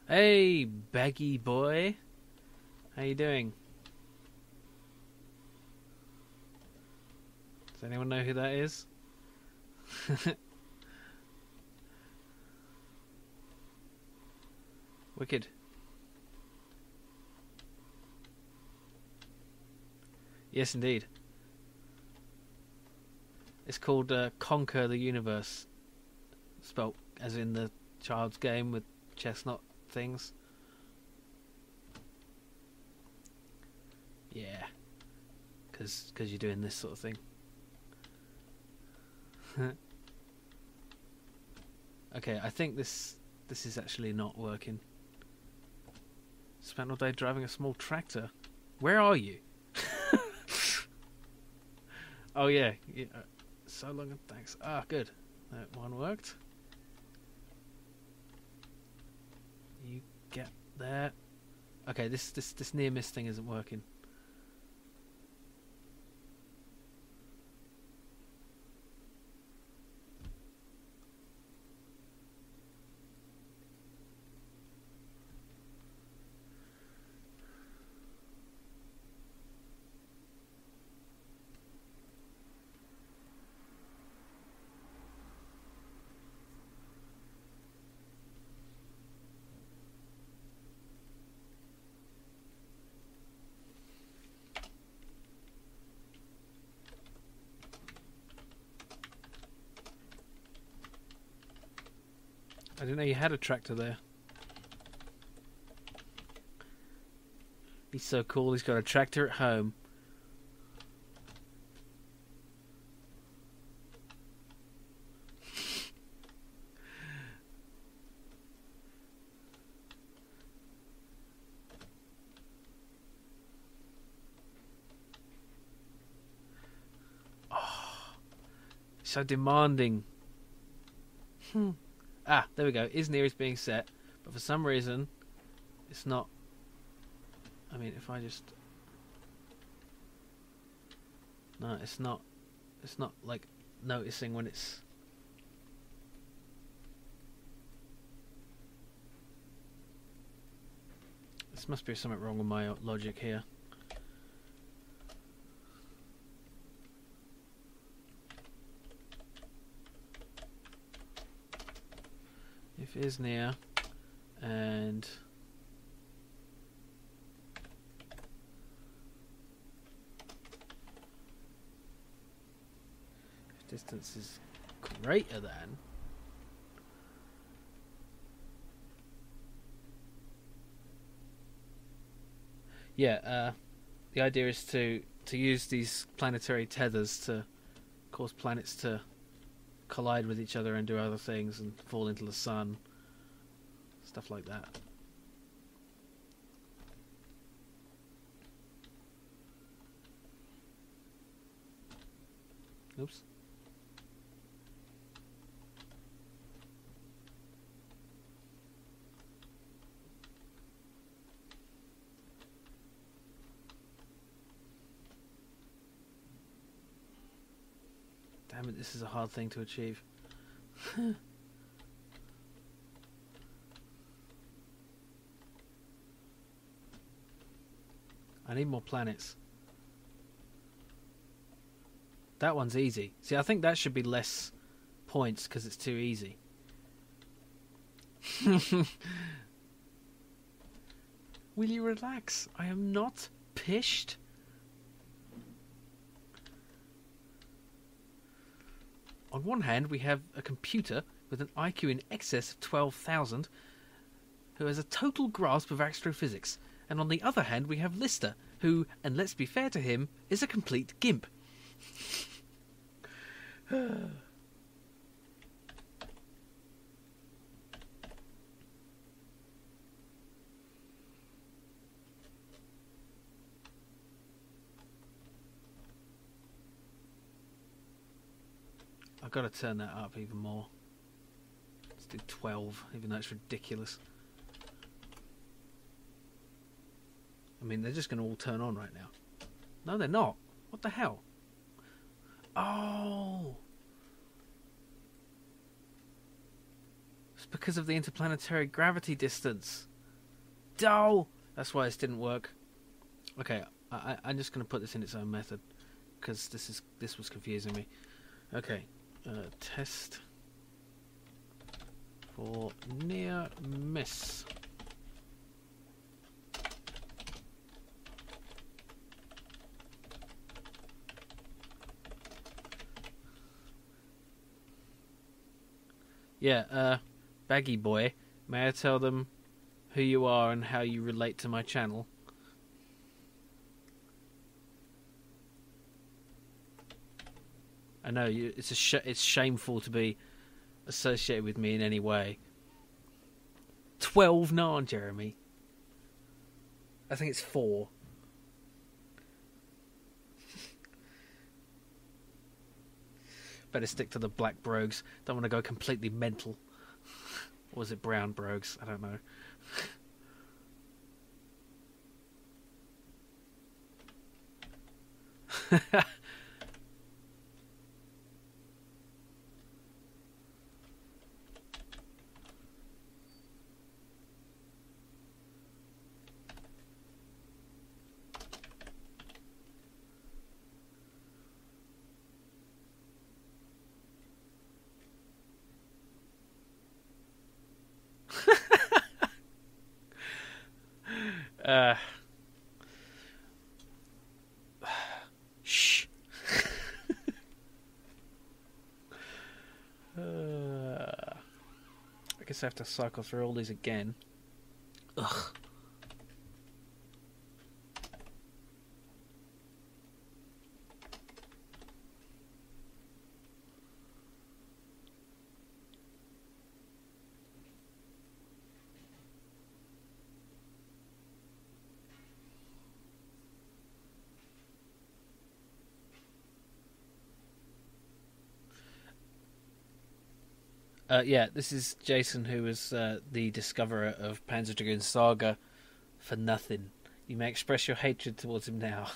Hey, baggy boy. How you doing? Does anyone know who that is? Wicked. Yes, indeed. It's called Conker the Universe. Spelt as in the child's game with chestnut things. Yeah. Because you're doing this sort of thing. Okay, I think this is actually not working. Spent all day driving a small tractor. Where are you? Oh yeah, so long and thanks. Ah, good. That one worked. You get there. Okay, this near miss thing isn't working. I didn't know you had a tractor there. He's so cool, he's got a tractor at home. Oh, so demanding. Ah, there we go. Is near is being set, but for some reason, it's not. I mean, if I just... No, it's not. It's not, like, noticing when it's... This must be something wrong with my logic here. If is near, and... Distance is greater than. Yeah, the idea is to use these planetary tethers to cause planets to collide with each other and do other things and fall into the sun. Stuff like that. Oops. Damn it, this is a hard thing to achieve. I need more planets. That one's easy. See, I think that should be less points because it's too easy. Will you relax? I am not pished. On one hand, we have a computer with an IQ in excess of 12,000 who has a total grasp of astrophysics. And on the other hand, we have Lister, who, and let's be fair to him, is a complete gimp. I've got to turn that up even more. Let's do 12, even though it's ridiculous. I mean, they're just going to all turn on right now. No, they're not. What the hell? Oh! It's because of the interplanetary gravity distance. Oh! That's why this didn't work. Okay, I'm just going to put this in its own method because this was confusing me. Okay, test for near miss. Yeah, Baggy Boy, may I tell them who you are and how you relate to my channel? I know it's shameful to be associated with me in any way. 12 Narn, Jeremy. I think it's 4. Better stick to the black brogues. Don't want to go completely mental. Or was it brown brogues? I don't know. Shh. I guess I have to cycle through all these again. Ugh. Yeah, this is Jason, who was the discoverer of Panzer Dragoon Saga for nothing. You may express your hatred towards him now.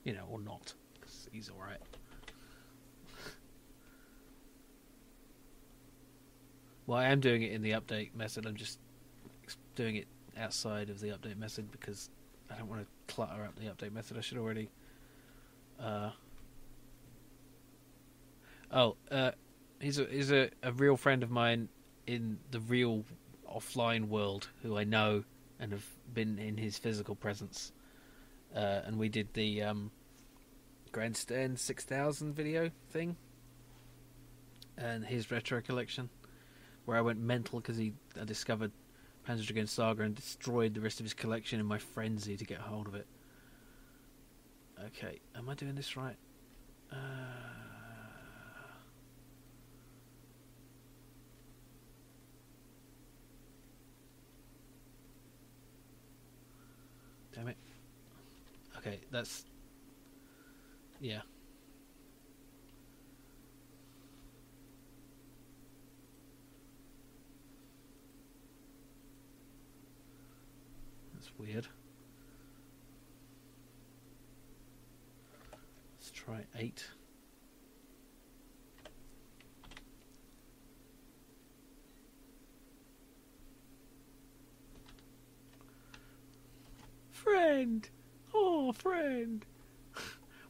You know, or not, because he's alright. Well, I am doing it in the update method. I'm just doing it outside of the update method because I don't want to clutter up the update method. I should already he's a real friend of mine in the real offline world who I know and have been in his physical presence. And we did the Grandstand 6000 video thing and his retro collection, where I went mental because I discovered Panzer Dragoon Saga and destroyed the rest of his collection in my frenzy to get hold of it. Okay, am I doing this right? Damn it. Okay, that's... yeah. That's weird. Let's try 8. Friend! Oh, friend!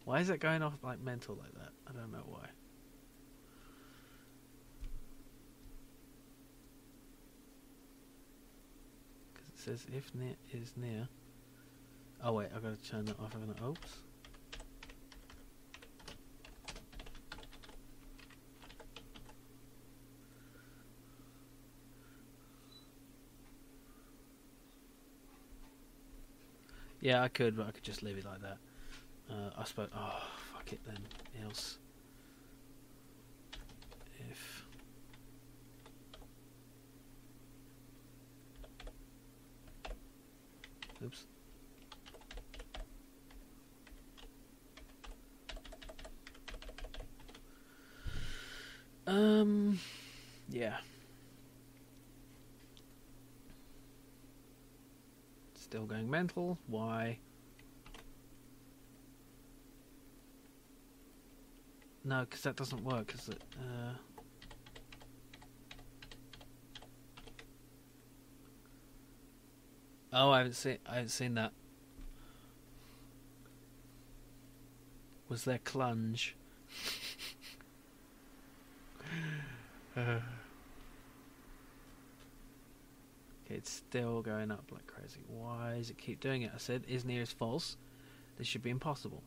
Why is it going off like mental like that? I don't know why. Because it says if near is near. Oh wait, I've got to turn that off. I'm gonna... oops. Yeah, I could, but I could just leave it like that. I suppose... oh, fuck it then. Else... if... oops. Yeah. Still going mental. Why? No, because that doesn't work. Cause it, oh, I haven't seen that. Was there clunge? Okay, it's still going up like crazy. Why does it keep doing it? I said is near is false. This should be impossible.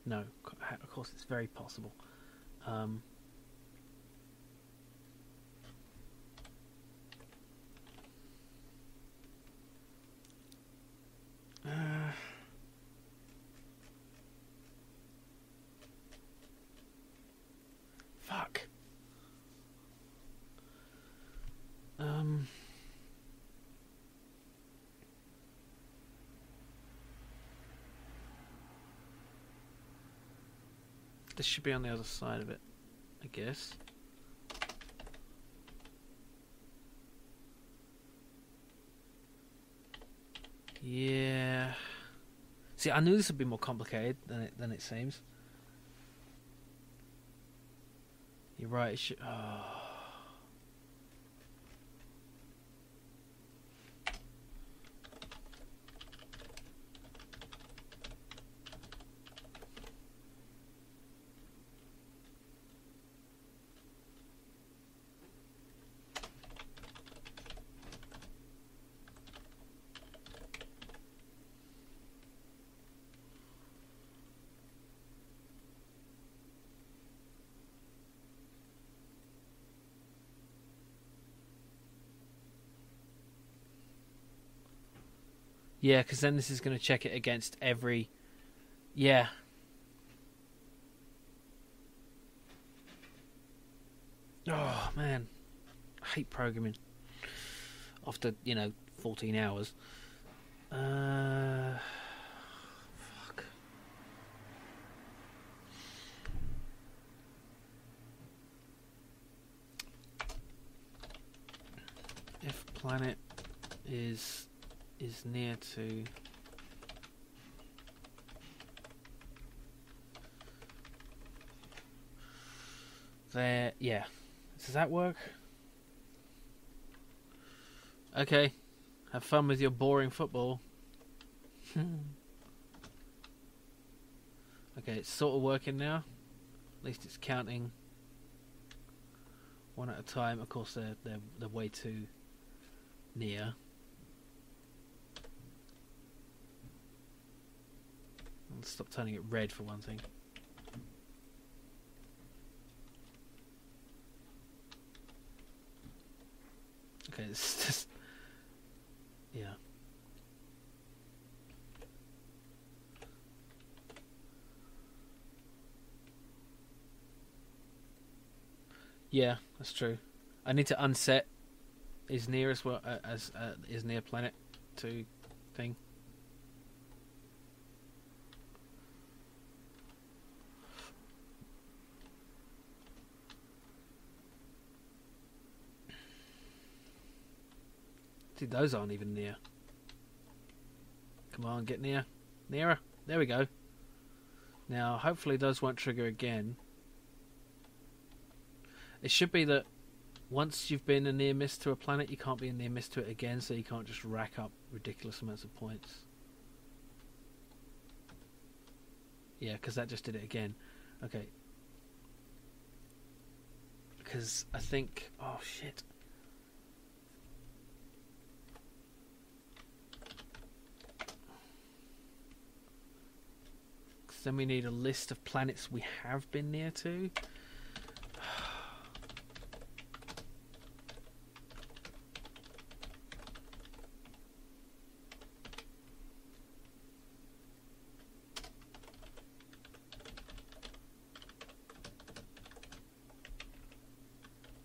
No, of course it's very possible. Fuck. This should be on the other side of it, I guess. Yeah. See, I knew this would be more complicated than it seems. You're right. It should... oh. Yeah, because then this is going to check it against every... yeah. Oh, man. I hate programming. After, 14 hours. Fuck. If planet is near to... there, yeah. Does that work? Okay. Have fun with your boring football. Okay, it's sort of working now. At least it's counting one at a time. Of course, they're way too near. Let's stop turning it red for one thing. Okay, it's just... yeah. Yeah, that's true. I need to unset his near as well as his near planet to thing. See, those aren't even near. Come on, get near. Nearer. There we go. Now, hopefully those won't trigger again. It should be that once you've been a near miss to a planet, you can't be a near miss to it again, so you can't just rack up ridiculous amounts of points. Yeah, because that just did it again. Okay. Because I think... oh, shit. Then we need a list of planets we have been near to.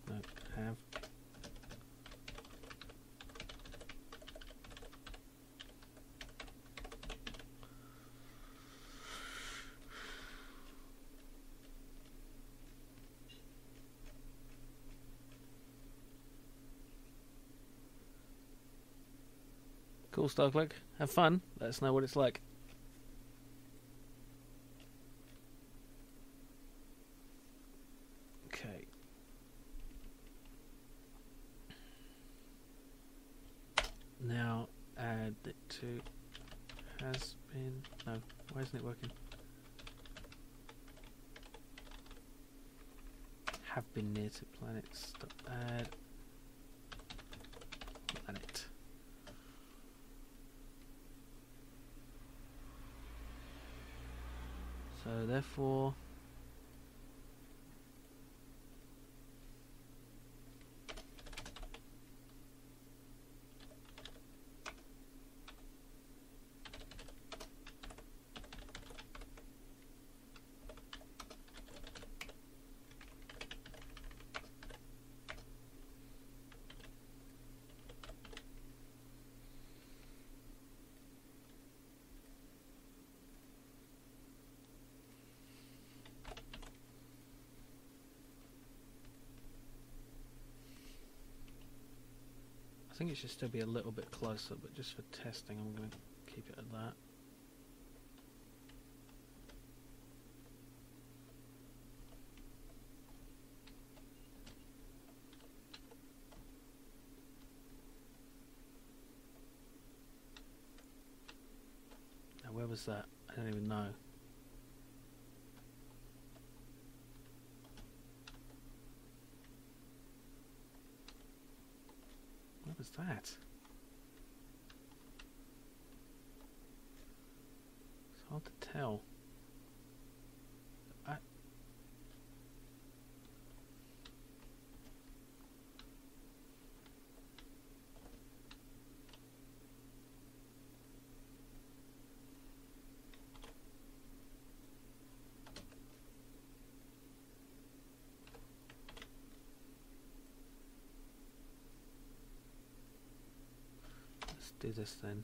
No, have. Cool, Starclick. Have fun. Let us know what it's like. Okay. Now add it to has been... no, why isn't it working? Have been near to planets. Add planet. So therefore, I think it should still be a little bit closer, but just for testing I'm going to keep it at that. Now where was that? I don't even know. What was that? It's hard to tell. Do this then.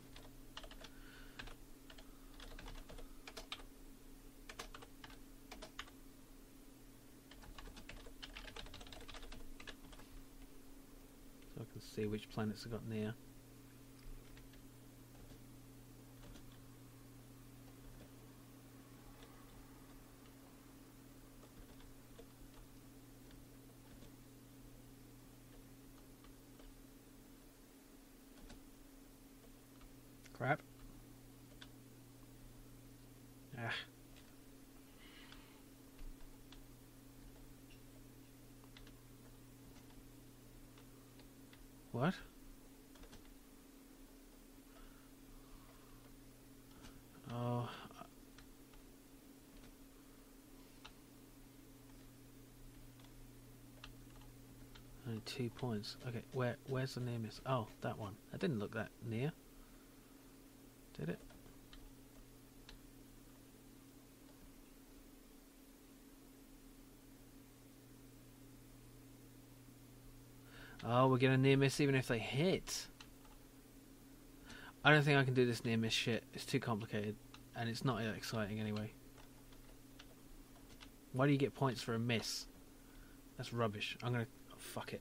So I can see which planets I got near. Crap. Ah. What? Oh. Only 2 points. Okay, where's the near miss? Oh, that one. That didn't look that near. Did it? Oh, we're gonna near miss even if they hit. I don't think I can do this near miss shit. It's too complicated. And it's not that exciting anyway. Why do you get points for a miss? That's rubbish. I'm gonna... Oh, fuck it.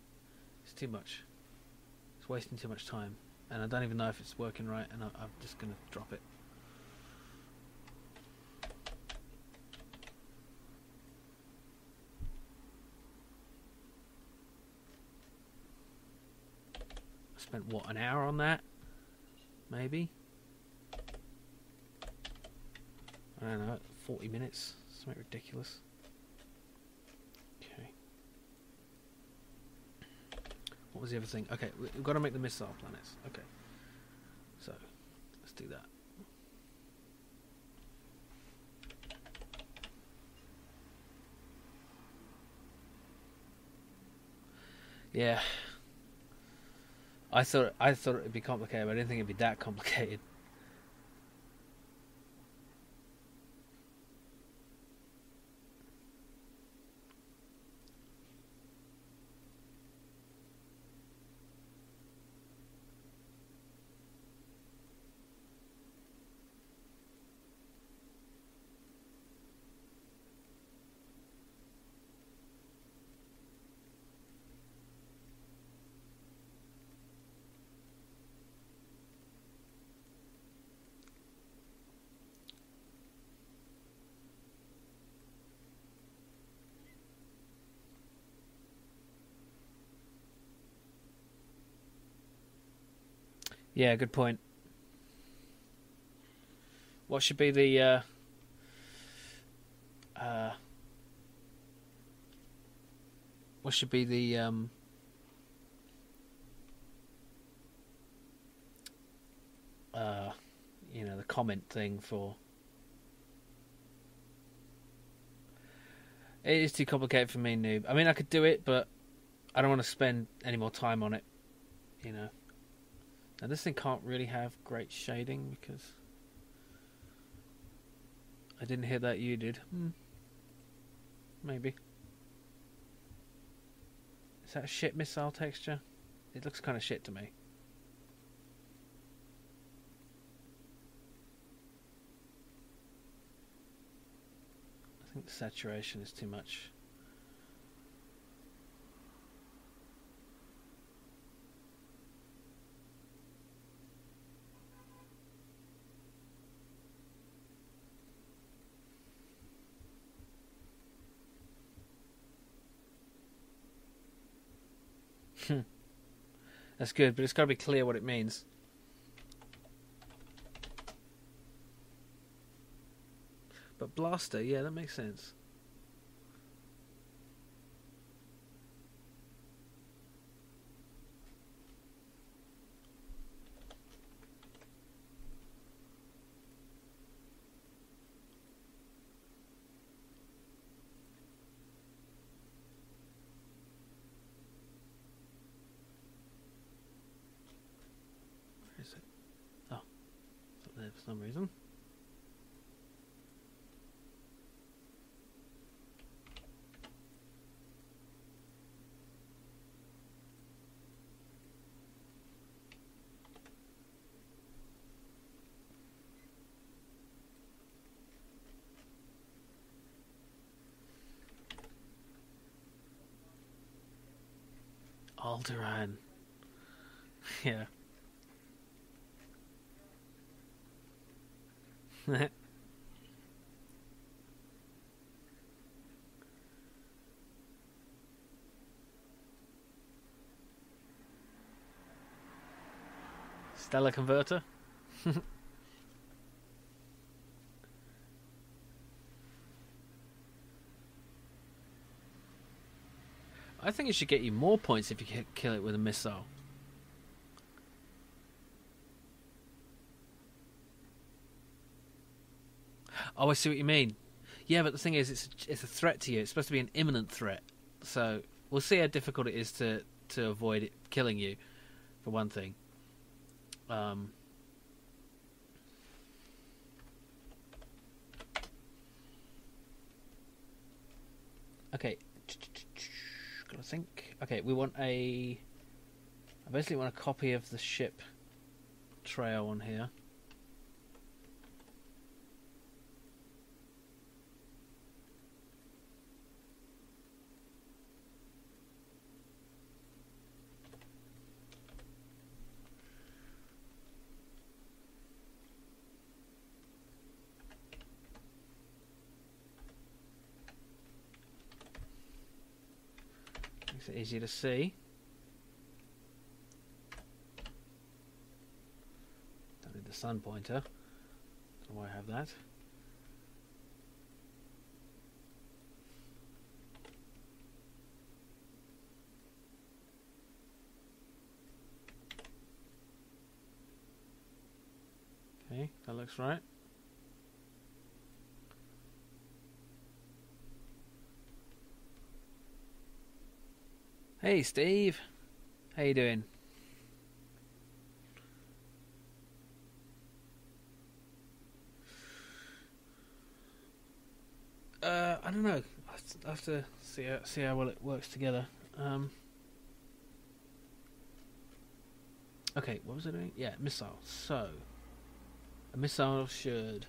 It's too much. It's wasting too much time. And I don't even know if it's working right, and I'm just gonna drop it. I spent, what, an hour on that? Maybe? I don't know, 40 minutes? Something ridiculous. Okay. What was the other thing? Okay, we've got to make the missile planets. Okay. So, let's do that. Yeah. I thought it'd be complicated, but I didn't think it'd be that complicated. Yeah, good point. What should be the what should be the you know, the comment thing for? It is too complicated for me, noob. I mean, I could do it, but I don't want to spend any more time on it, you know. Now this thing can't really have great shading because I didn't hear that you did. Maybe. Is that a shit missile texture? It looks kind of shit to me. I think the saturation is too much. That's good, but it's got to be clear what it means. But blaster, yeah, that makes sense. Where is it? Oh, it's up there for some reason. Alderaan. Yeah. Stellar converter. I think it should get you more points if you kill it with a missile. Oh, I see what you mean. Yeah, but the thing is, it's a threat to you. It's supposed to be an imminent threat. So we'll see how difficult it is to avoid it killing you, for one thing. Okay. Gotta think. Okay, we want I basically want a copy of the ship trail on here. Makes it easier to see. Don't need the sun pointer. Don't know why I have that. Okay, that looks right. Hey Steve, how you doing? I don't know. I have to see how well it works together. Okay, what was I doing? Yeah, missile. So, a missile should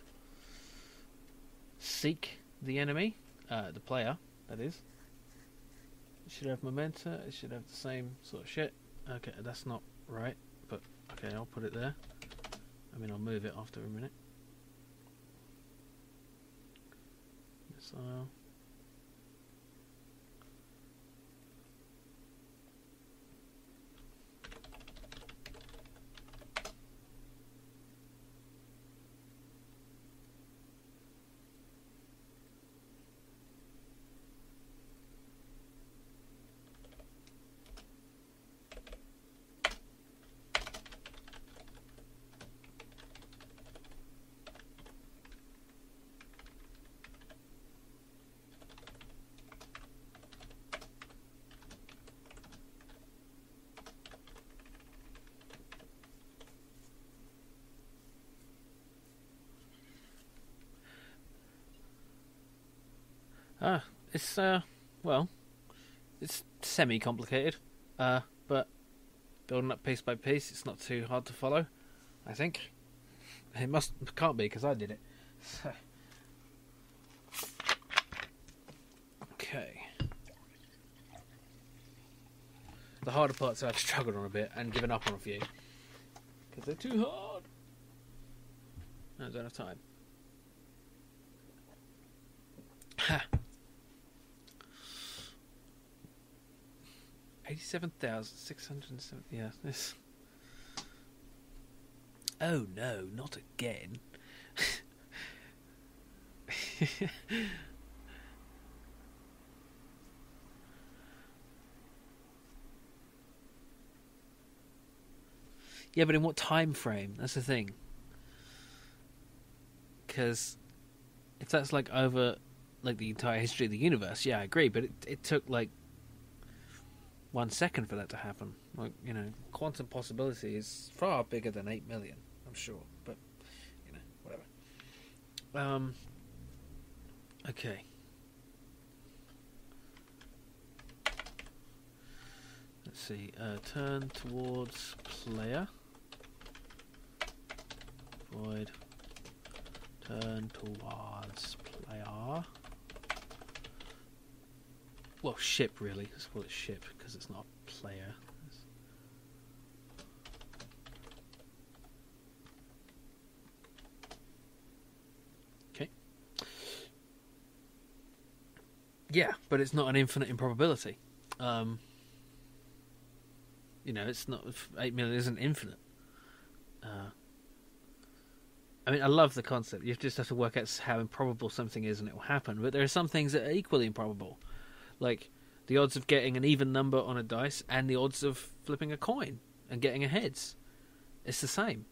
seek the enemy, the player, that is. It should have momentum, it should have the same sort of shit. Okay, that's not right, but okay, I'll put it there. I mean, I'll move it after a minute. Missile. It's well, it's semi-complicated, but building up piece by piece, it's not too hard to follow. I think can't be because I did it. So. Okay. The harder parts I've struggled on a bit and given up on a few because they're too hard. I don't have time. Ha. 87,670. Yeah, this. Oh no, not again. Yeah, but in what time frame? That's the thing. Because if that's like over like the entire history of the universe, yeah, I agree. But it took like 1 second for that to happen. Like, you know, quantum possibility is far bigger than 8 million, I'm sure. But, you know, whatever. Okay. Let's see. Turn towards player. Void. Turn towards player. Well, ship, really. Let's call it ship, because it's not a player. Okay. Yeah, but it's not an infinite improbability. You know, it's not... 8 million isn't infinite. I mean, I love the concept. You just have to work out how improbable something is and it will happen. But there are some things that are equally improbable. Like the odds of getting an even number on a dice and the odds of flipping a coin and getting a heads. It's the same.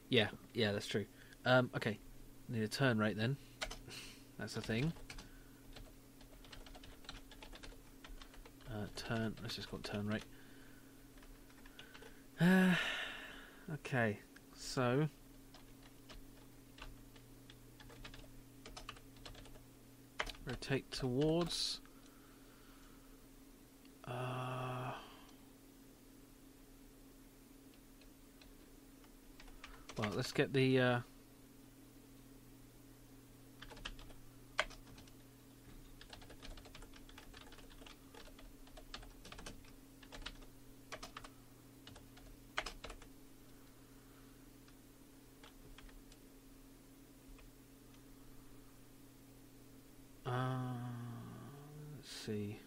Yeah, that's true. Okay. Need a turn rate then. That's the thing. Turn. Let's just call it turn rate. Okay, so rotate towards. Well, let's get the. Let's see.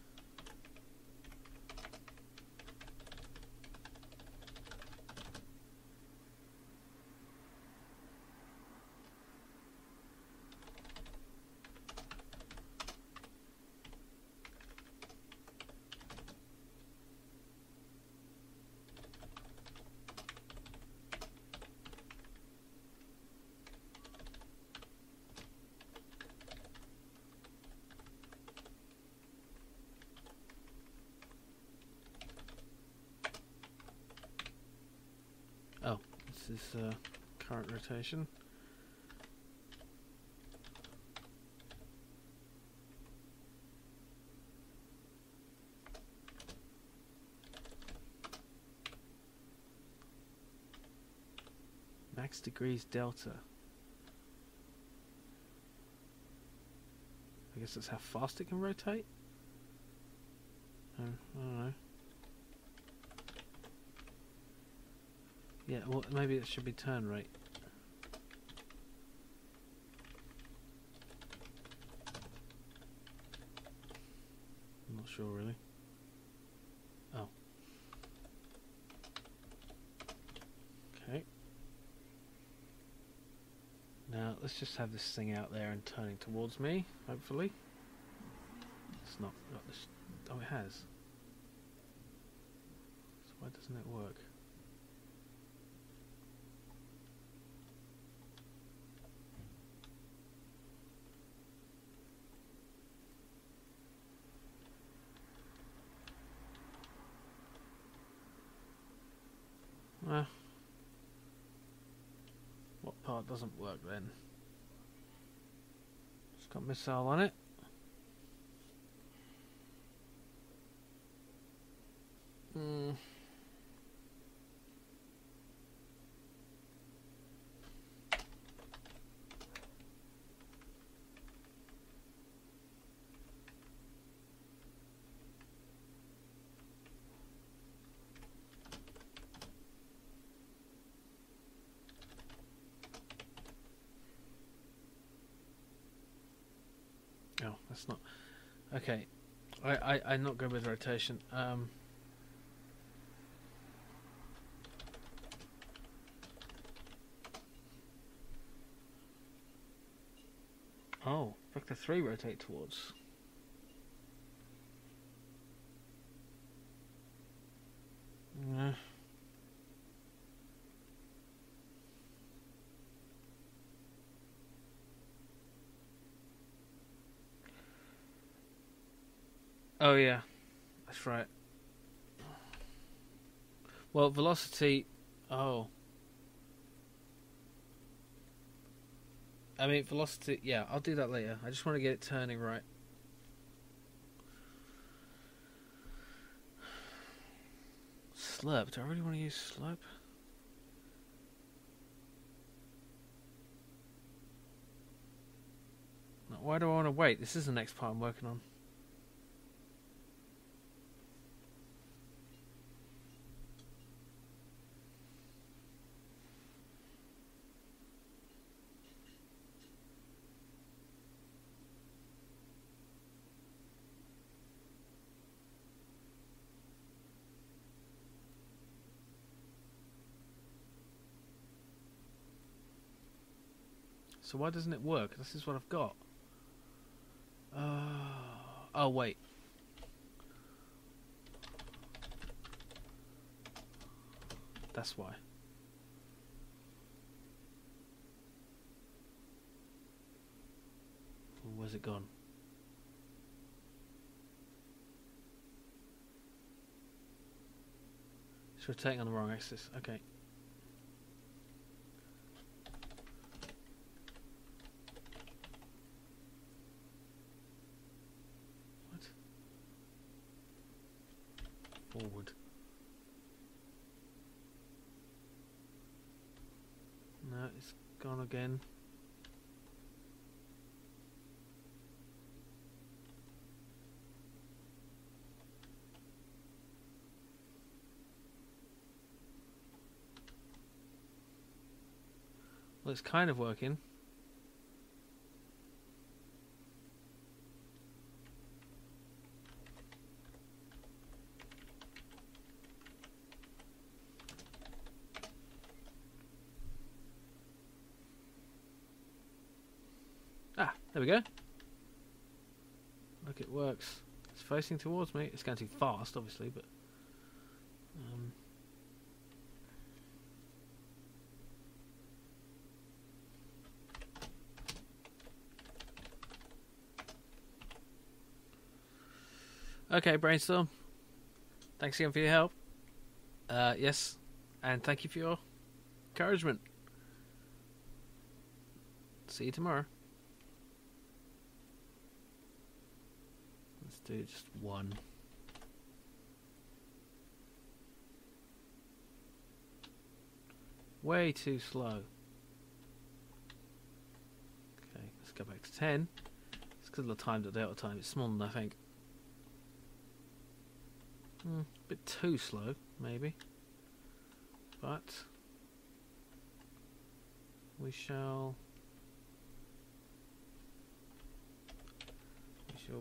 Oh, this is current rotation. Max degrees delta. I guess that's how fast it can rotate? I don't know. Yeah, well, maybe it should be turn rate. I'm not sure really. Oh. Okay. Now let's just have this thing out there and turning towards me, hopefully. It's not got this. Oh, it has. So why doesn't it work? What part doesn't work then? It's got missile on it. Oh, that's not okay. I'm not good with rotation. Oh, vector 3 rotate towards. Oh yeah, that's right. Well, velocity. Oh. I mean, velocity. Yeah, I'll do that later. I just want to get it turning right. Slurp. Do I really want to use slurp? No, why do I want to wait? This is the next part I'm working on. So why doesn't it work? This is what I've got. Oh wait. That's why. Where's it gone? It's rotating on the wrong axis. Okay. What? Forward. No, it's gone again. Well, it's kind of working. Ah, there we go. Look, it works. It's facing towards me. It's going too fast, obviously, but... Okay, Brainstorm. Thanks again for your help. Yes, and thank you for your encouragement. See you tomorrow. Let's do just one. Way too slow. Okay, let's go back to 10. It's because of the time, the delta time. It's smaller than I think. A bit too slow, maybe. But we shall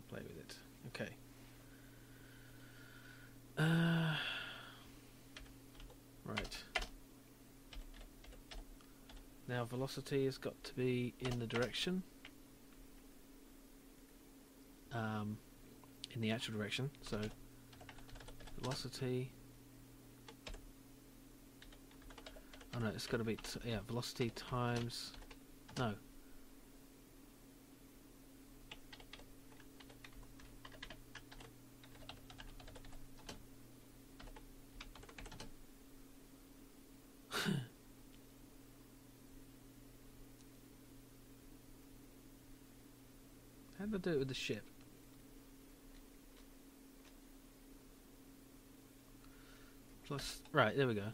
play with it. Okay. Right. Now velocity has got to be in the direction. In the actual direction, so velocity. Oh no, it's got to be velocity times. No. How did I do it with the ship? Plus, right, there we go.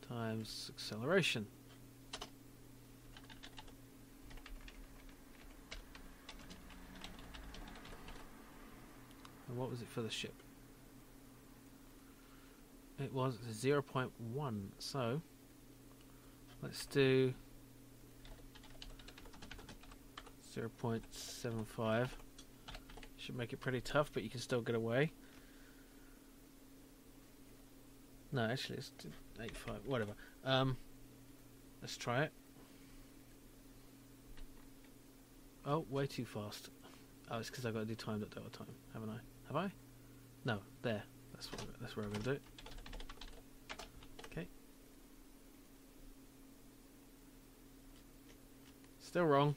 Times acceleration. And what was it for the ship? It was 0.1, so let's do 0.75. Should make it pretty tough, but you can still get away. No, actually, let's do 85, whatever. Let's try it. Oh, way too fast. Oh, it's because I've got to do timed at delta time, haven't I? Have I? No, there. That's where I'm going to do it. Okay. Still wrong.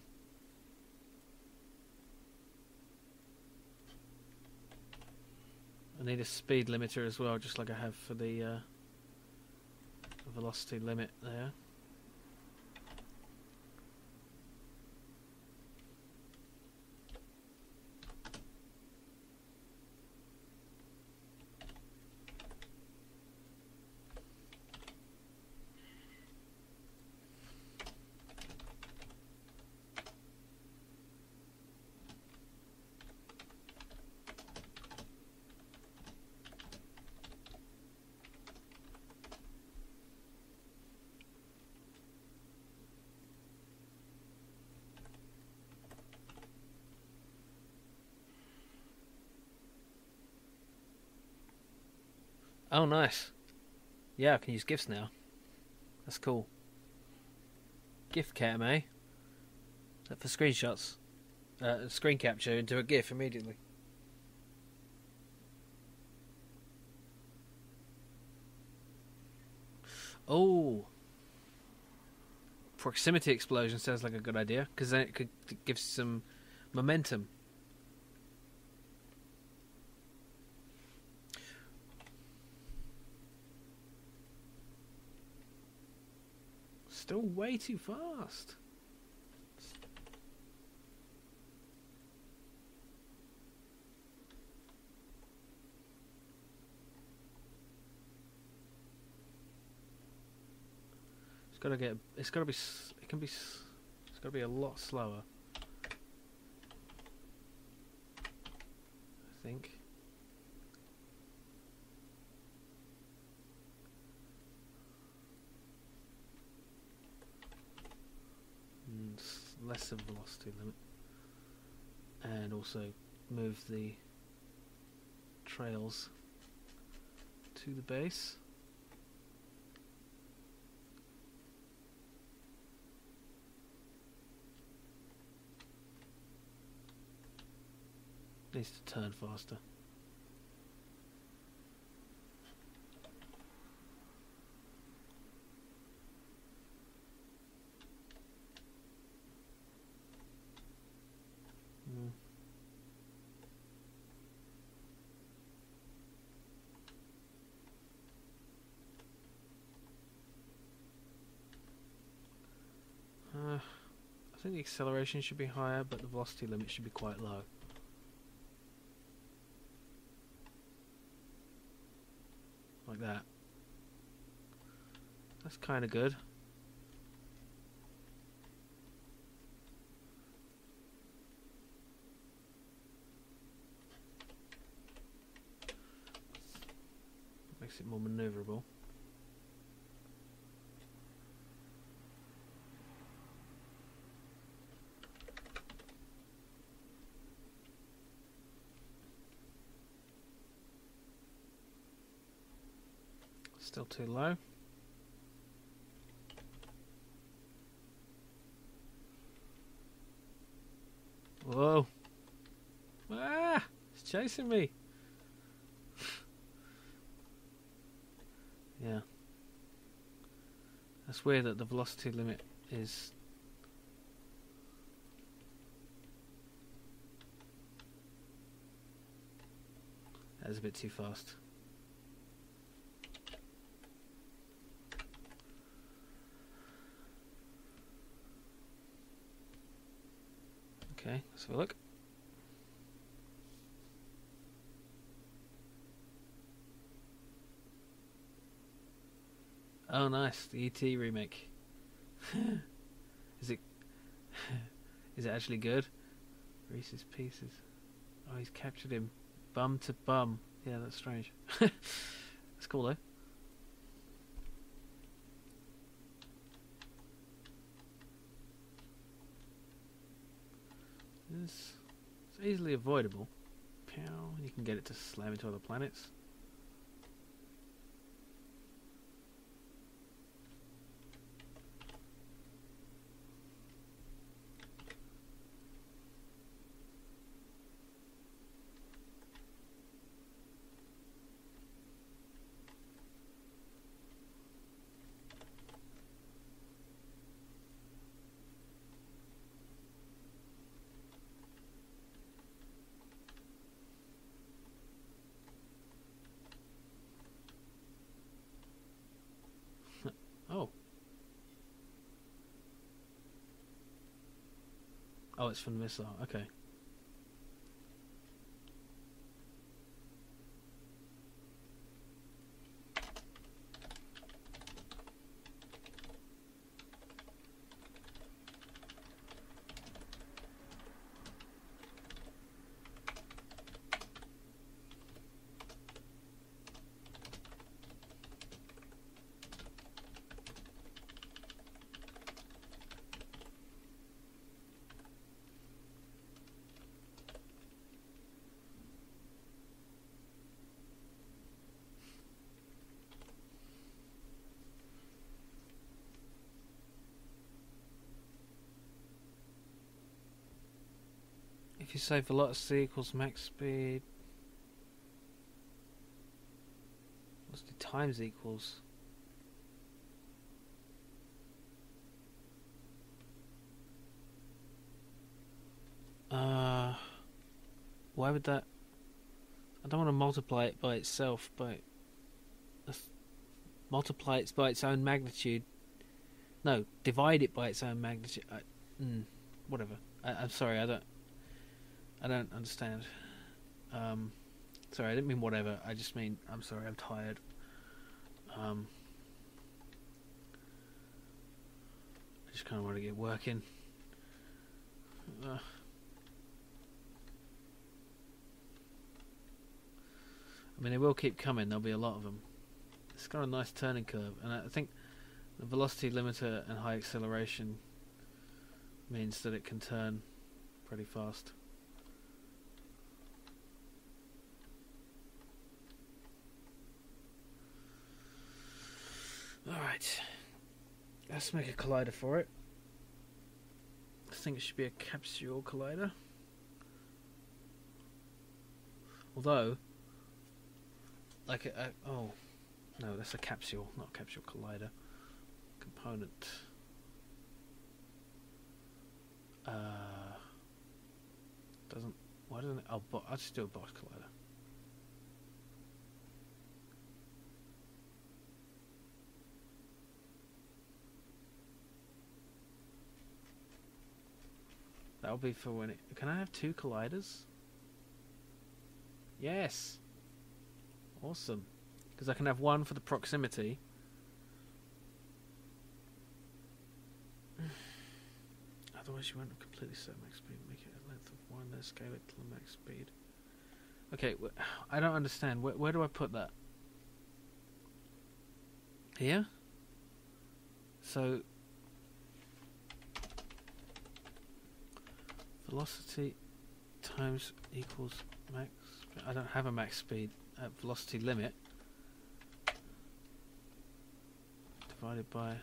I need a speed limiter as well, just like I have for the velocity limit there. Oh, nice. Yeah, I can use GIFs now. That's cool. GIF cam, eh? For screenshots. Screen capture into a GIF immediately. Oh. Proximity explosion sounds like a good idea, because then it could give some momentum. Still way too fast. It's got to get. It's got to be. It can be. It's got to be a lot slower. I think. Less of velocity limit, and also move the trails to the base. Needs to turn faster. I think the acceleration should be higher, but the velocity limit should be quite low. Like that. That's kind of good. Makes it more maneuverable. Still too low. Whoa. Ah! It's chasing me. Yeah. That's weird that the velocity limit is... That is a bit too fast. Okay, let's have a look. Oh, nice, the ET remake. Is it? Is it actually good? Reese's Pieces. Oh, he's captured him, bum to bum. Yeah, that's strange. That's cool though. It's easily avoidable. Pow! You can get it to slam into other planets. Oh. Oh, it's from the missile. Okay. If you say velocity equals max speed, velocity times equals. Why would that? I don't want to multiply it by itself. Multiply it by its own magnitude. No, divide it by its own magnitude. Whatever. I'm sorry. I don't understand. Sorry, I didn't mean whatever. I just mean I'm sorry. I'm tired. I just kind of want to get working. I mean, they will keep coming. There'll be a lot of them. It's got a nice turning curve, and I think the velocity limiter and high acceleration means that it can turn pretty fast. Alright, let's make a collider for it. I think it should be a capsule collider. Although, oh, no, that's a capsule, not a capsule collider. Component. Why doesn't it? I'll just do a box collider. That'll be for when it. Can I have 2 colliders? Yes! Awesome. Because I can have one for the proximity. Otherwise you won't completely set max speed. Make it a length of 1, then scale it to the max speed. Okay, I don't understand. Where do I put that? Here? So... velocity times equals max... I don't have a max speed at velocity limit. Divided by...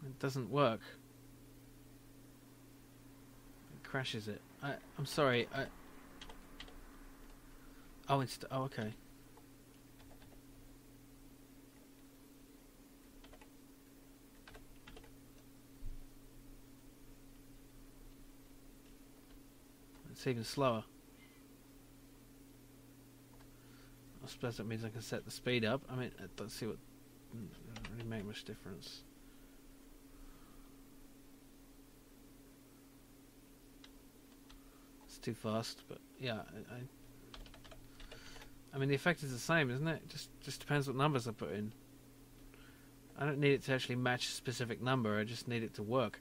It doesn't work. It crashes it. I'm sorry. Oh, okay. It's even slower. I suppose that means I can set the speed up. I mean, I don't see what... It doesn't really make much difference. It's too fast, but yeah, I mean the effect is the same, isn't it? Just depends what numbers I put in. I don't need it to actually match a specific number, I just need it to work.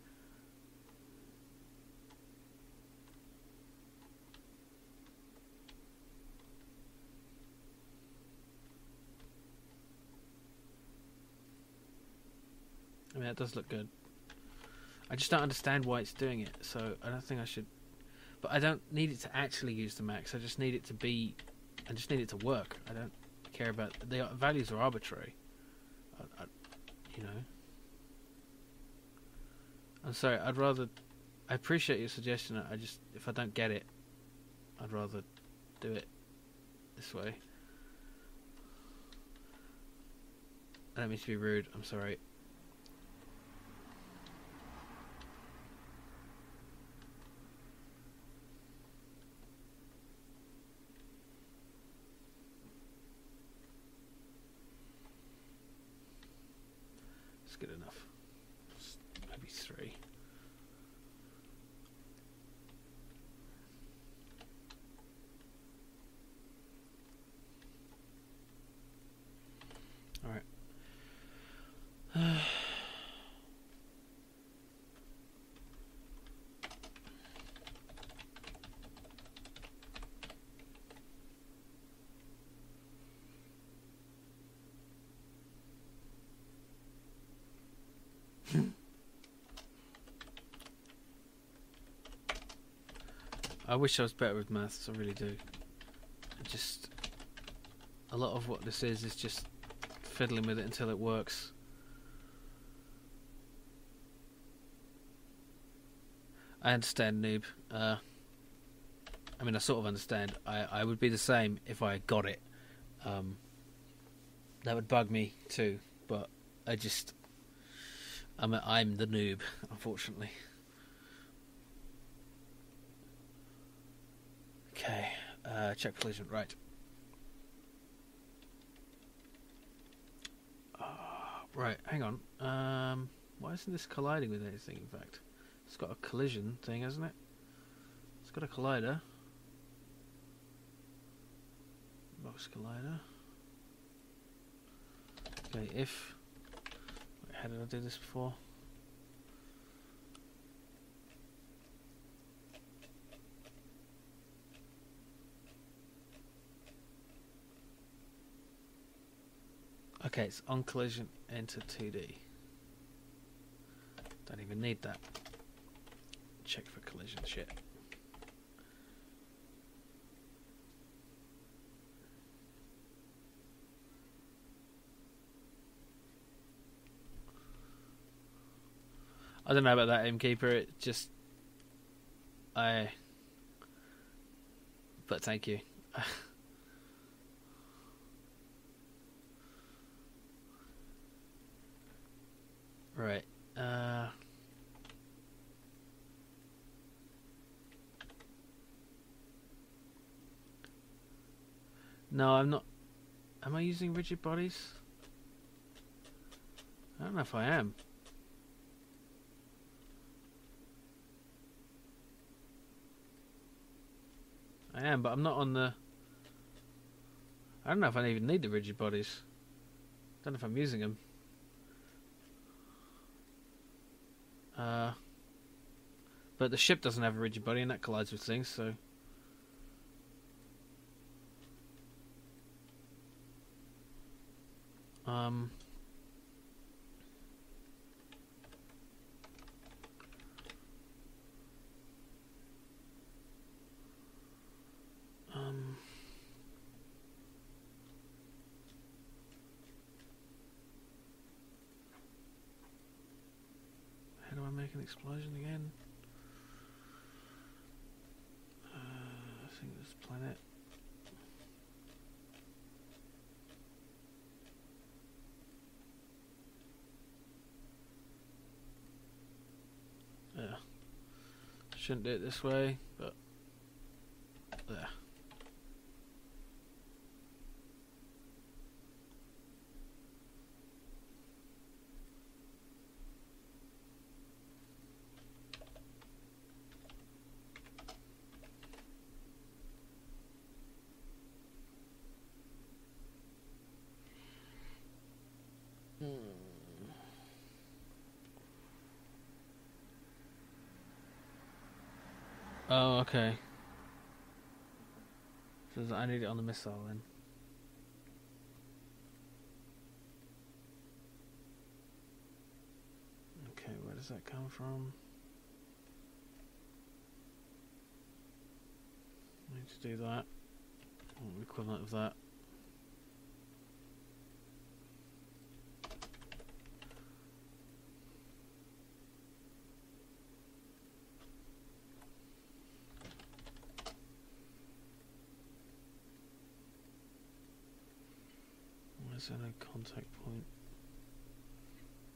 I mean, that does look good. I just don't understand why it's doing it, so I don't think I should... But I don't need it to actually use the max, I just need it to be... I just need it to work. I don't care about... The values are arbitrary. You know. I'm sorry, I'd rather... I appreciate your suggestion, if I don't get it, I'd rather do it this way. I don't mean to be rude, I'm sorry. Good enough. Maybe 3. All right. I wish I was better with maths, I really do. A lot of what this is just fiddling with it until it works. I understand, noob. I mean, I sort of understand. I would be the same if I got it. That would bug me too, but I'm the noob, unfortunately. Okay, check collision, right. Right, hang on. Why isn't this colliding with anything, in fact? It's got a collision thing, hasn't it? It's got a collider. Box collider. Okay, if... Wait, how did I do this before? Okay, it's on collision, enter 2D. Don't even need that. Check for collision shit. I don't know about that, Keeper. It just... But thank you. Right. No, I'm not. Am I using rigid bodies? I don't know if I am. I am, but I'm not on the... I don't know if I even need the rigid bodies. I don't know if I'm using them. But the ship doesn't have a rigid body and that collides with things, so... How do I make an explosion again? I think this planet. Yeah. Shouldn't do it this way, but there. Oh, okay. So I need it on the missile then. Okay, where does that come from? I need to do that. Or the equivalent of that. Where's there no contact point?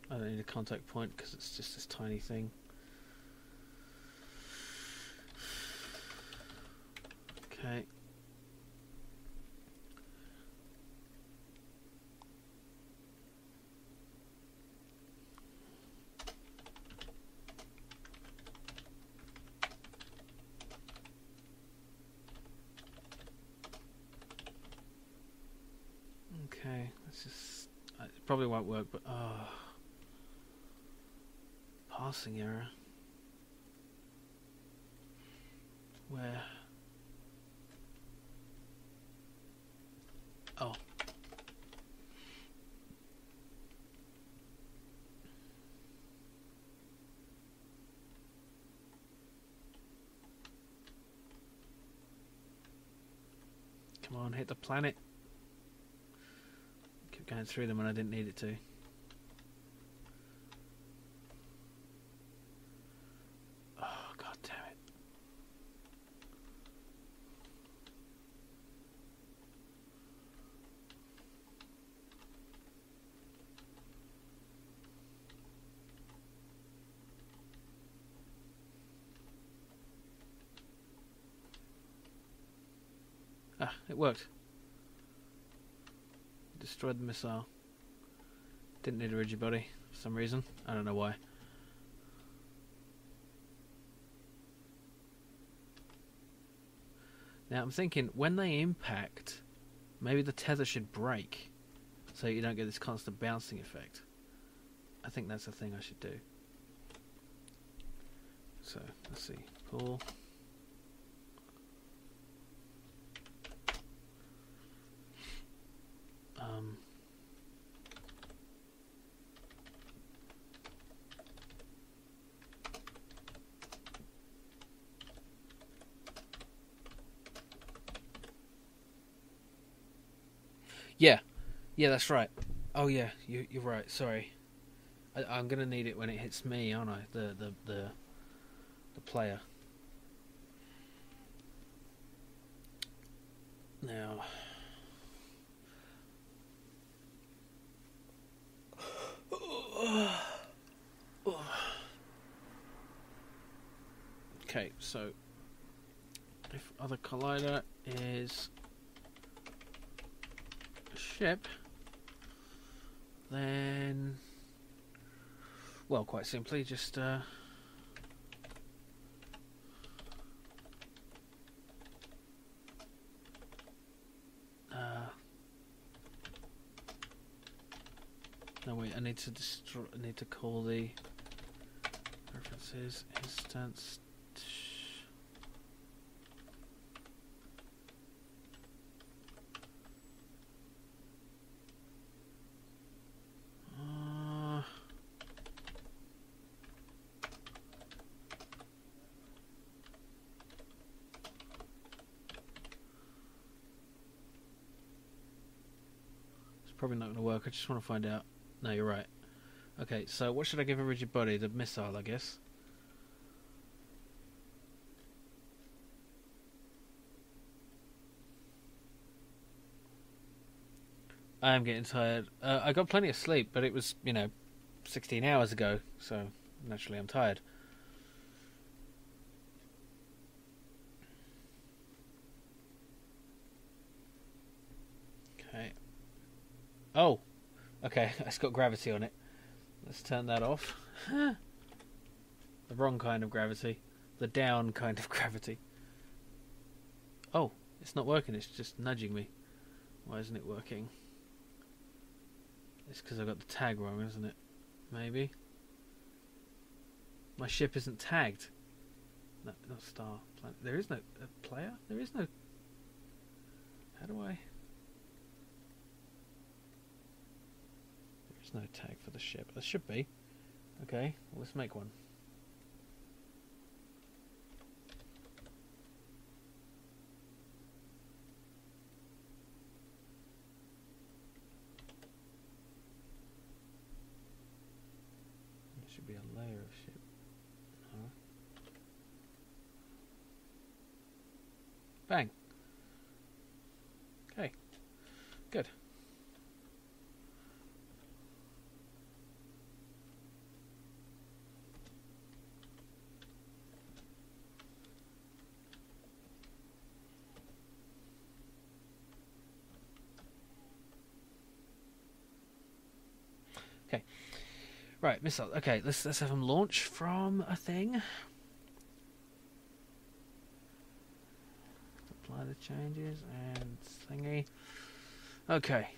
I don't need a contact point because it's just this tiny thing. Okay. Okay, this is... It probably won't work, but... Passing error. Where? Oh. Come on, hit the planet. Keep going through them when I didn't need it to. Oh, god damn it. Ah, it worked. Destroyed the missile. Didn't need a rigid body for some reason. I don't know why. Now I'm thinking, when they impact, maybe the tether should break, so you don't get this constant bouncing effect. I think that's the thing I should do. So, let's see. Pull. Yeah. Yeah, that's right. Oh yeah, you're right. Sorry. I'm gonna need it when it hits me, aren't I? The player. Now. Okay, so if other collider is a ship, then, well, quite simply, just no wait, I need to call the references instance. Probably not going to work. I just want to find out. No, you're right. Okay, so what should I give a rigid body? The missile, I guess. I am getting tired. I got plenty of sleep, but it was, 16 hours ago, so naturally I'm tired. Okay. Oh, okay, it's got gravity on it. Let's turn that off. The wrong kind of gravity. The down kind of gravity. Oh, it's not working, it's just nudging me. Why isn't it working? It's because I got the tag wrong, isn't it? Maybe. My ship isn't tagged. No, not star. Planet. There is no player? There is no... How do I... There's no tag for the ship. There should be. Okay, well, let's make one. There should be a layer of ship. No. Bang. Okay. Good. Okay. Right, missile. Okay, let's have them launch from a thing. Apply the changes and thingy. Okay.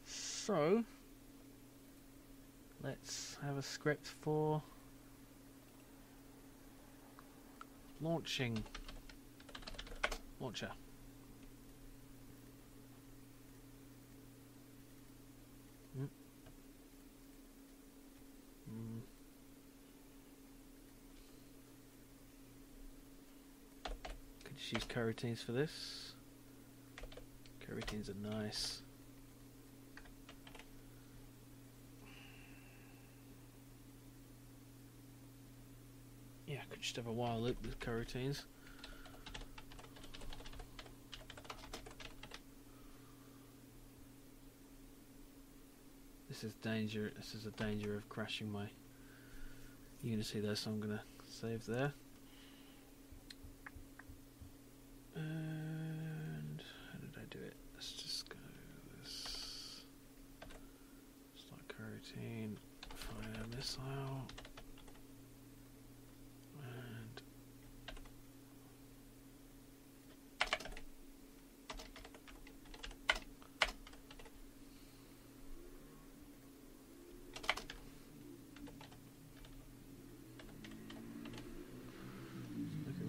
So let's have a script for launching launcher. Could just use coroutines for this. Coroutines are nice. Yeah, I could just have a while loop with coroutines. This is danger. This is a danger of crashing my Unity there, so I'm gonna save there. And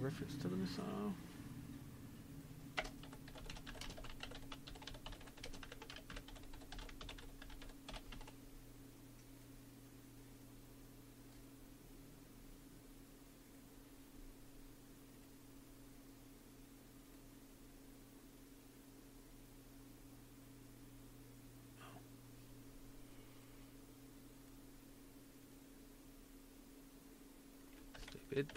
reference to the missile. Stupid.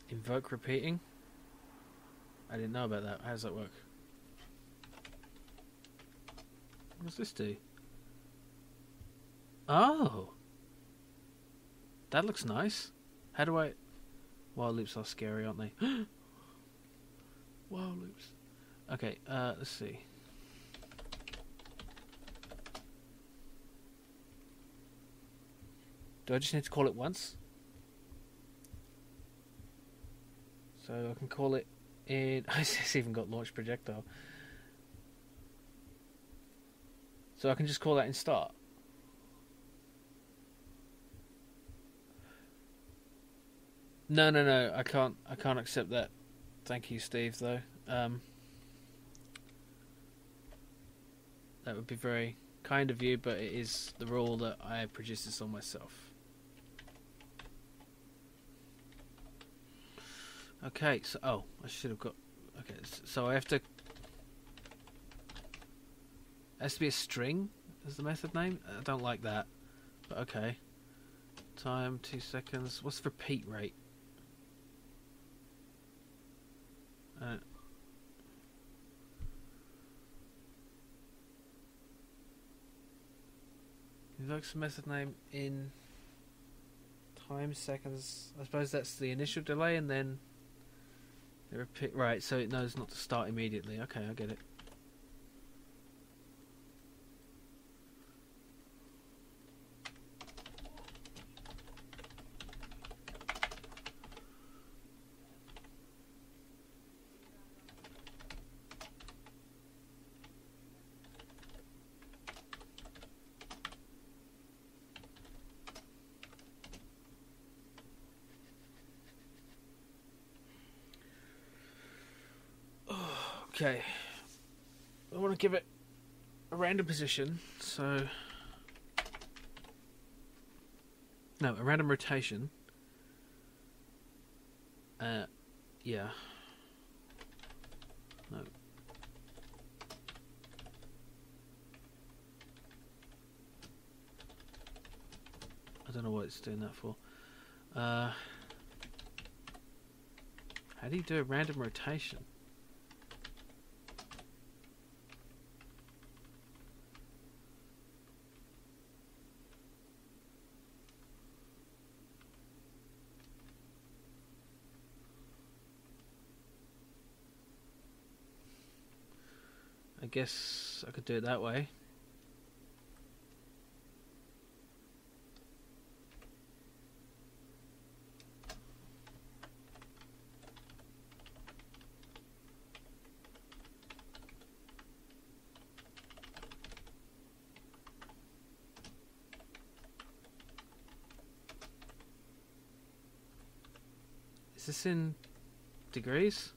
Invoke repeating? I didn't know about that. How does that work? What does this do? Oh! That looks nice. How do I... While loops are scary, aren't they? While loops. Okay, let's see. Do I just need to call it once? So I can call it in... It's even got launch projectile. So I can just call that in start. No, I can't accept that. Thank you, Steve, though. That would be very kind of you, but it is the rule that I produce this on myself. Okay, so... Oh, I should have got... Okay, so I have to... It has to be a string as the method name? I don't like that. But okay. Time, 2 seconds. What's the repeat rate? Invokes the method name in time, seconds. I suppose that's the initial delay and then... The repeat... Right, so it knows not to start immediately. Okay, I get it. Okay, I want to give it a random position, so... No, a random rotation. Yeah. No. I don't know what it's doing that for. How do you do a random rotation? I guess I could do it that way. Is this in degrees?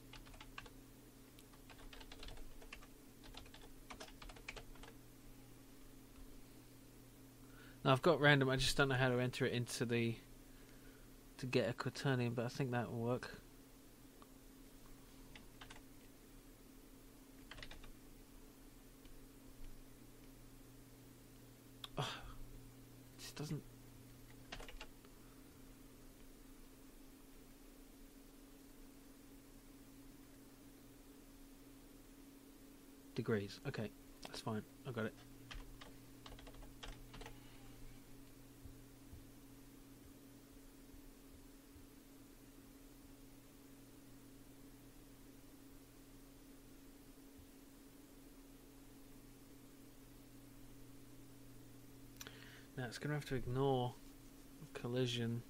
No, I've got random, I just don't know how to enter it into the... to get a quaternion, but I think that will work. Oh, it just doesn't... Degrees, okay, that's fine, I got it. Now it's going to have to ignore collision.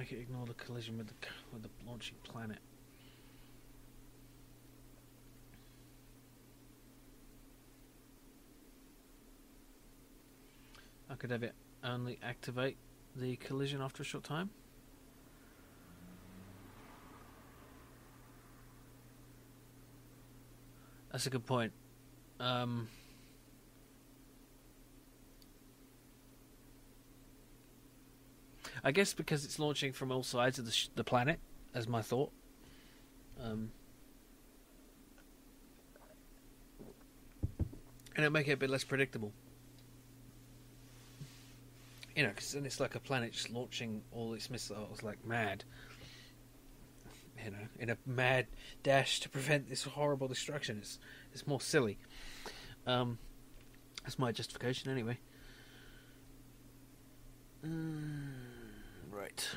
make it ignore the collision with the launching planet. I could have it only activate the collision after a short time. That's a good point. I guess because it's launching from all sides of the planet, as my thought. And it'll make it a bit less predictable. You know, because then it's like a planet just launching all its missiles like mad. You know, in a mad dash to prevent this horrible destruction. It's more silly. That's my justification anyway. Right.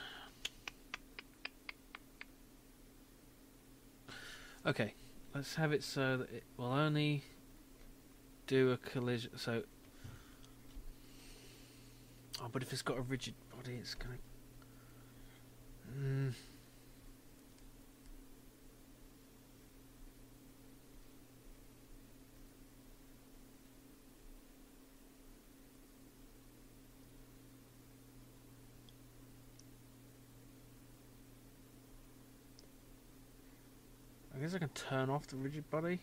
Okay, let's have it so that it will only do a collision. So, but if it's got a rigid body, it's gonna. I guess I can turn off the rigid body.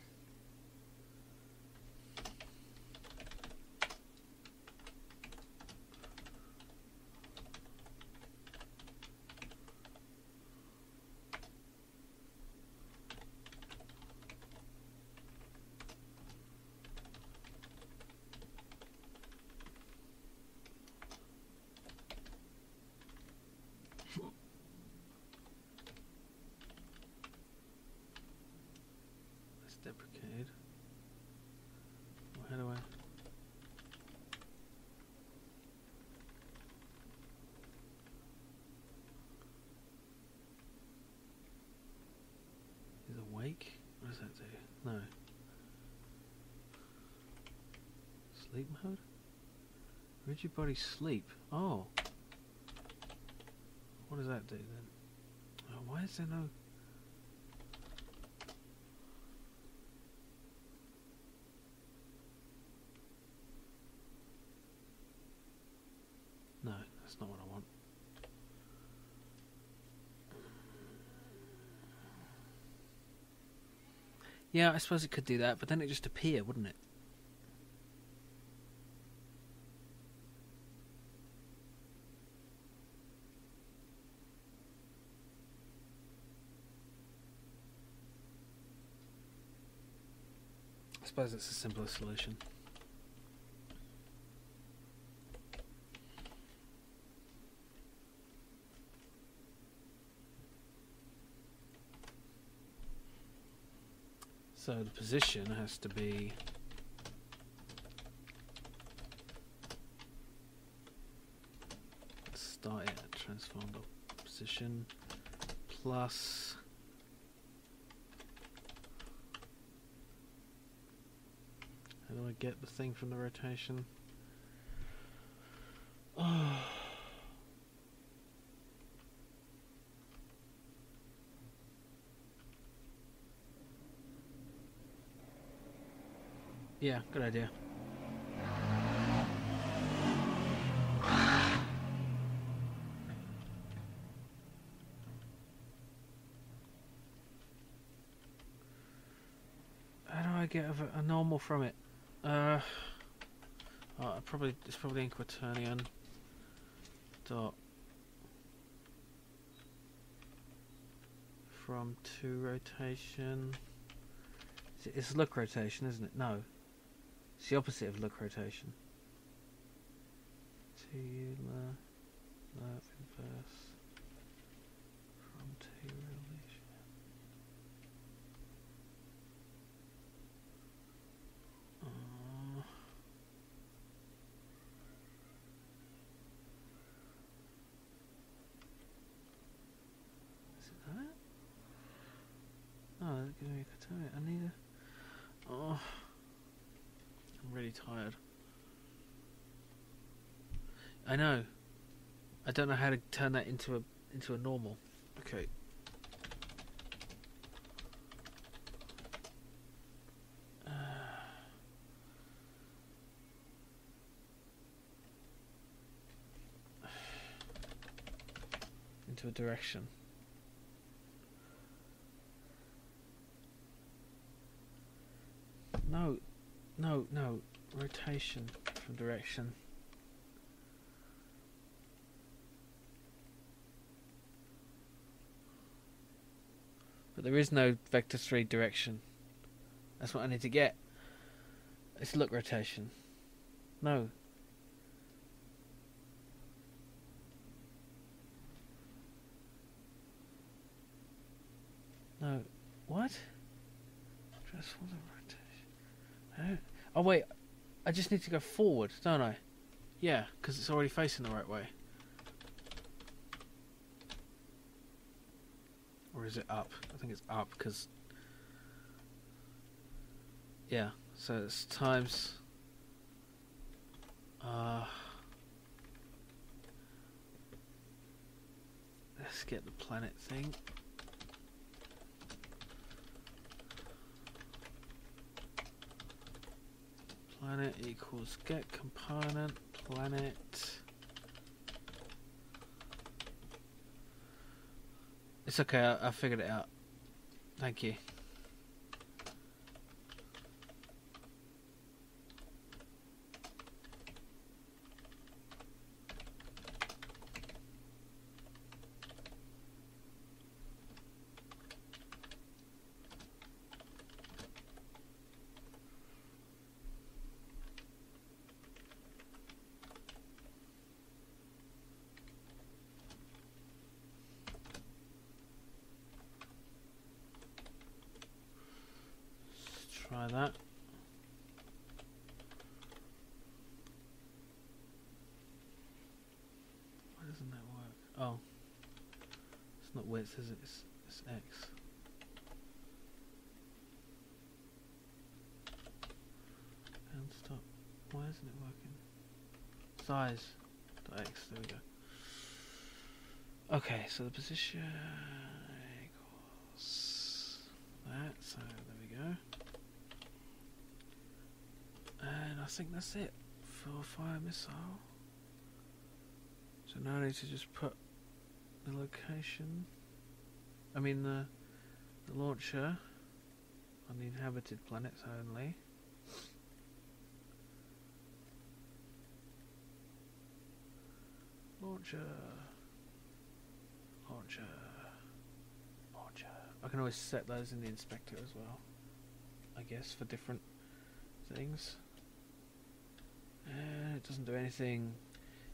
Deprecated. Well, how do I? Is awake? What does that do? No. Sleep mode? Rigid body sleep. Oh. What does that do then? Oh, why is there no? No, that's not what I want. Yeah, I suppose it could do that, but then it just appear, wouldn't it? I suppose it's a simpler solution. So the position has to be start it at transformed position plus how do I get the thing from the rotation? Oh. Yeah, good idea. How do I get a normal from it? Oh, it's probably in quaternion. Dot from to rotation. It's look rotation, isn't it? No. It's the opposite of look rotation. To inverse from to relation. Is it that? Oh, that's giving me a quaternion. I need a. Oh. I'm really tired. I know. I don't know how to turn that into a into a normal. Okay. Into a direction. No, no, no. Rotation from direction. But there is no vector 3 direction. That's what I need to get. It's look rotation. No. No. What? Transform the rotation. Oh wait, I just need to go forward, don't I? Yeah, because it's already facing the right way. Or is it up? I think it's up because... Yeah, so it's times... let's get the planet thing. Planet equals get component planet. It's okay, I figured it out. Thank you. Try that. Why doesn't that work? Oh, it's not width, is it? It's X. And stop. Why isn't it working? Size. X. There we go. Okay, so the position equals that. So there we go. And I think that's it for fire missile. So now I need to just put the location, I mean the launcher on the inhabited planets only. Launcher. I can always set those in the inspector as well, I guess, for different things. It doesn't do anything.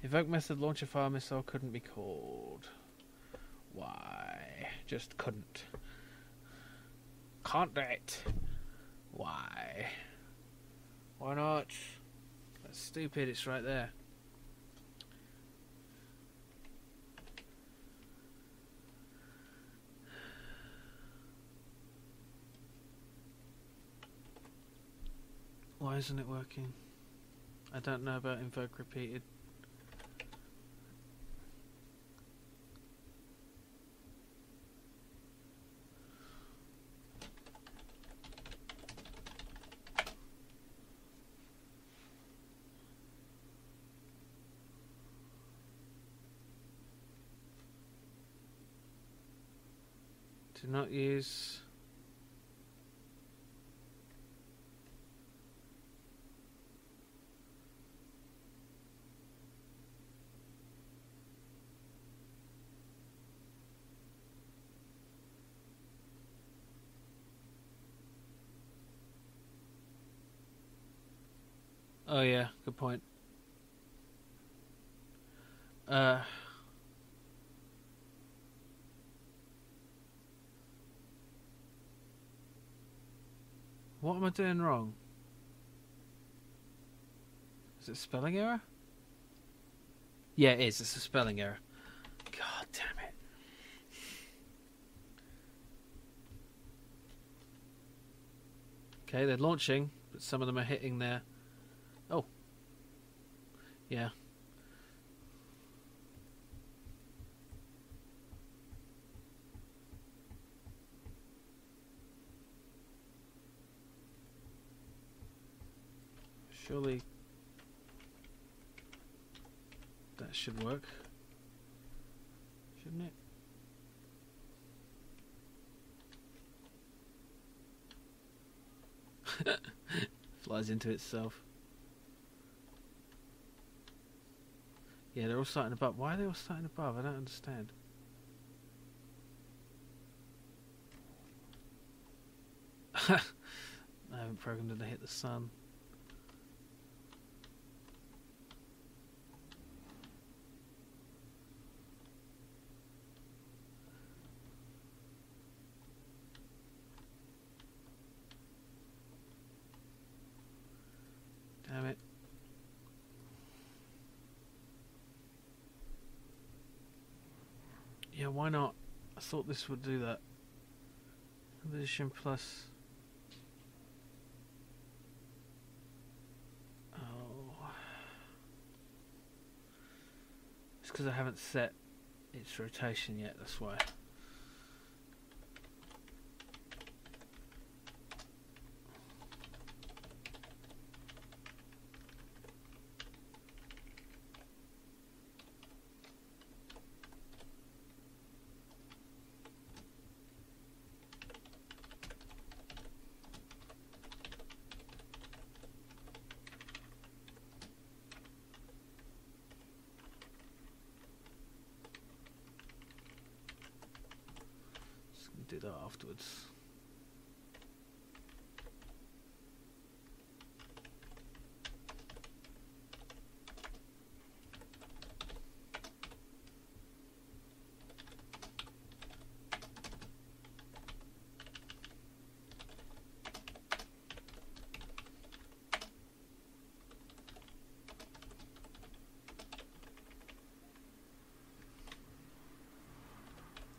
Evoke method launcher fire missile couldn't be called. Why? Just couldn't. Can't do it. Why? Why not? That's stupid, it's right there. Why isn't it working? I don't know about invoke repeated. Do not use... Oh yeah, good point. What am I doing wrong? Is it a spelling error? Yeah, it is. It's a spelling error. God damn it. Okay, they're launching, but some of them are hitting their... Oh. Yeah. Surely that should work, shouldn't it? Flies into itself. Yeah, they're all starting above. Why are they all starting above? I don't understand. I haven't programmed it to hit the sun. Damn it. Yeah, why not? I thought this would do that. Position plus. Oh. It's because I haven't set its rotation yet, that's why. Do that afterwards.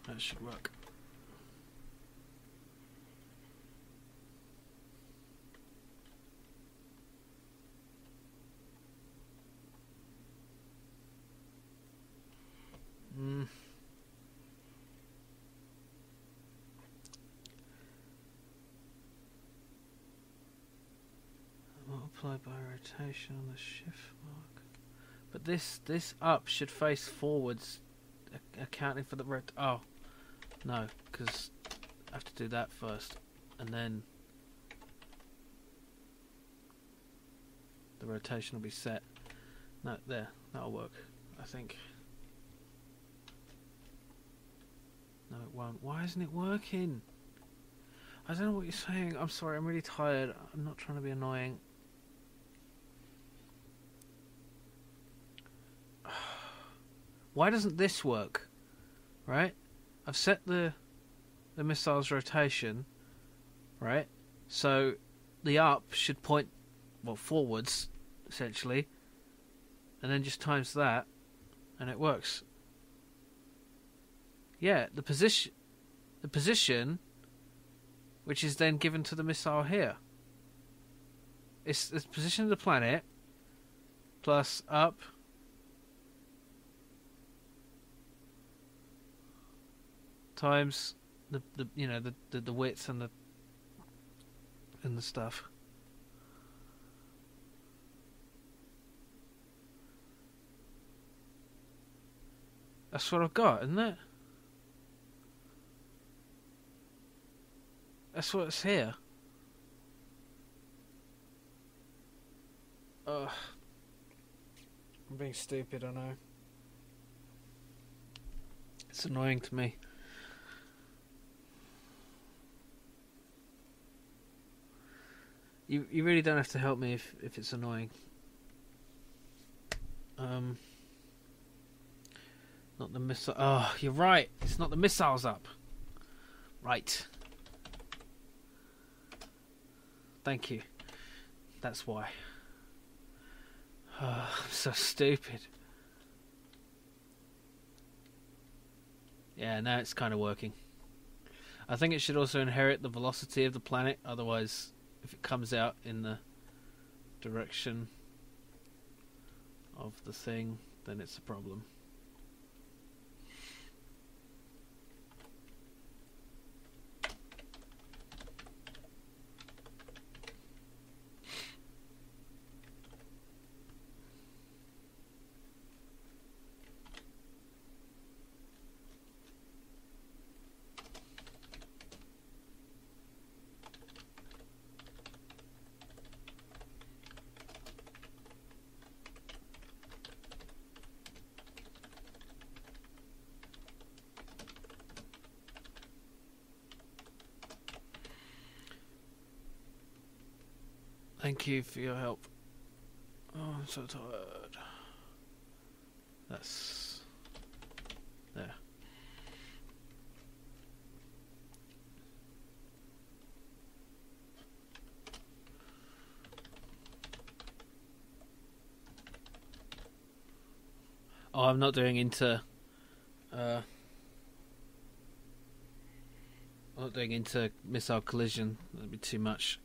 That should work. Multiply by rotation on the shift mark. But this up should face forwards, accounting for the oh, no, because I have to do that first, and then the rotation will be set. No, there, that'll work, I think. No, it won't. Why isn't it working? I don't know what you're saying. I'm sorry, I'm really tired. I'm not trying to be annoying. Why doesn't this work? Right? I've set the missile's rotation, right? So the up should point, well, forwards, essentially, and then just times that, and it works. Yeah, the position, which is then given to the missile here. It's the position of the planet plus up times the you know the width and the stuff. That's what I've got, isn't it? That's what's here. Ugh. I'm being stupid, I know. It's annoying to me. You really don't have to help me if it's annoying. Not the missile. Oh, you're right. It's not the missiles up. Right. Thank you. That's why. Oh, I'm so stupid. Yeah, now it's kind of working. I think it should also inherit the velocity of the planet. Otherwise, if it comes out in the direction of the thing, then it's a problem. Thank you for your help. Oh, I'm so tired. That's... there. Oh, I'm not doing I'm not doing into missile collision. That'd be too much.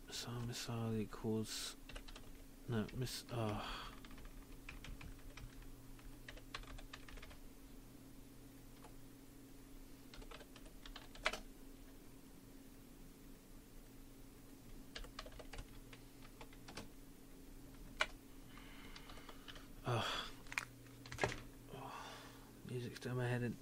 So missile equals no miss. Oh. Oh. Music's down my head.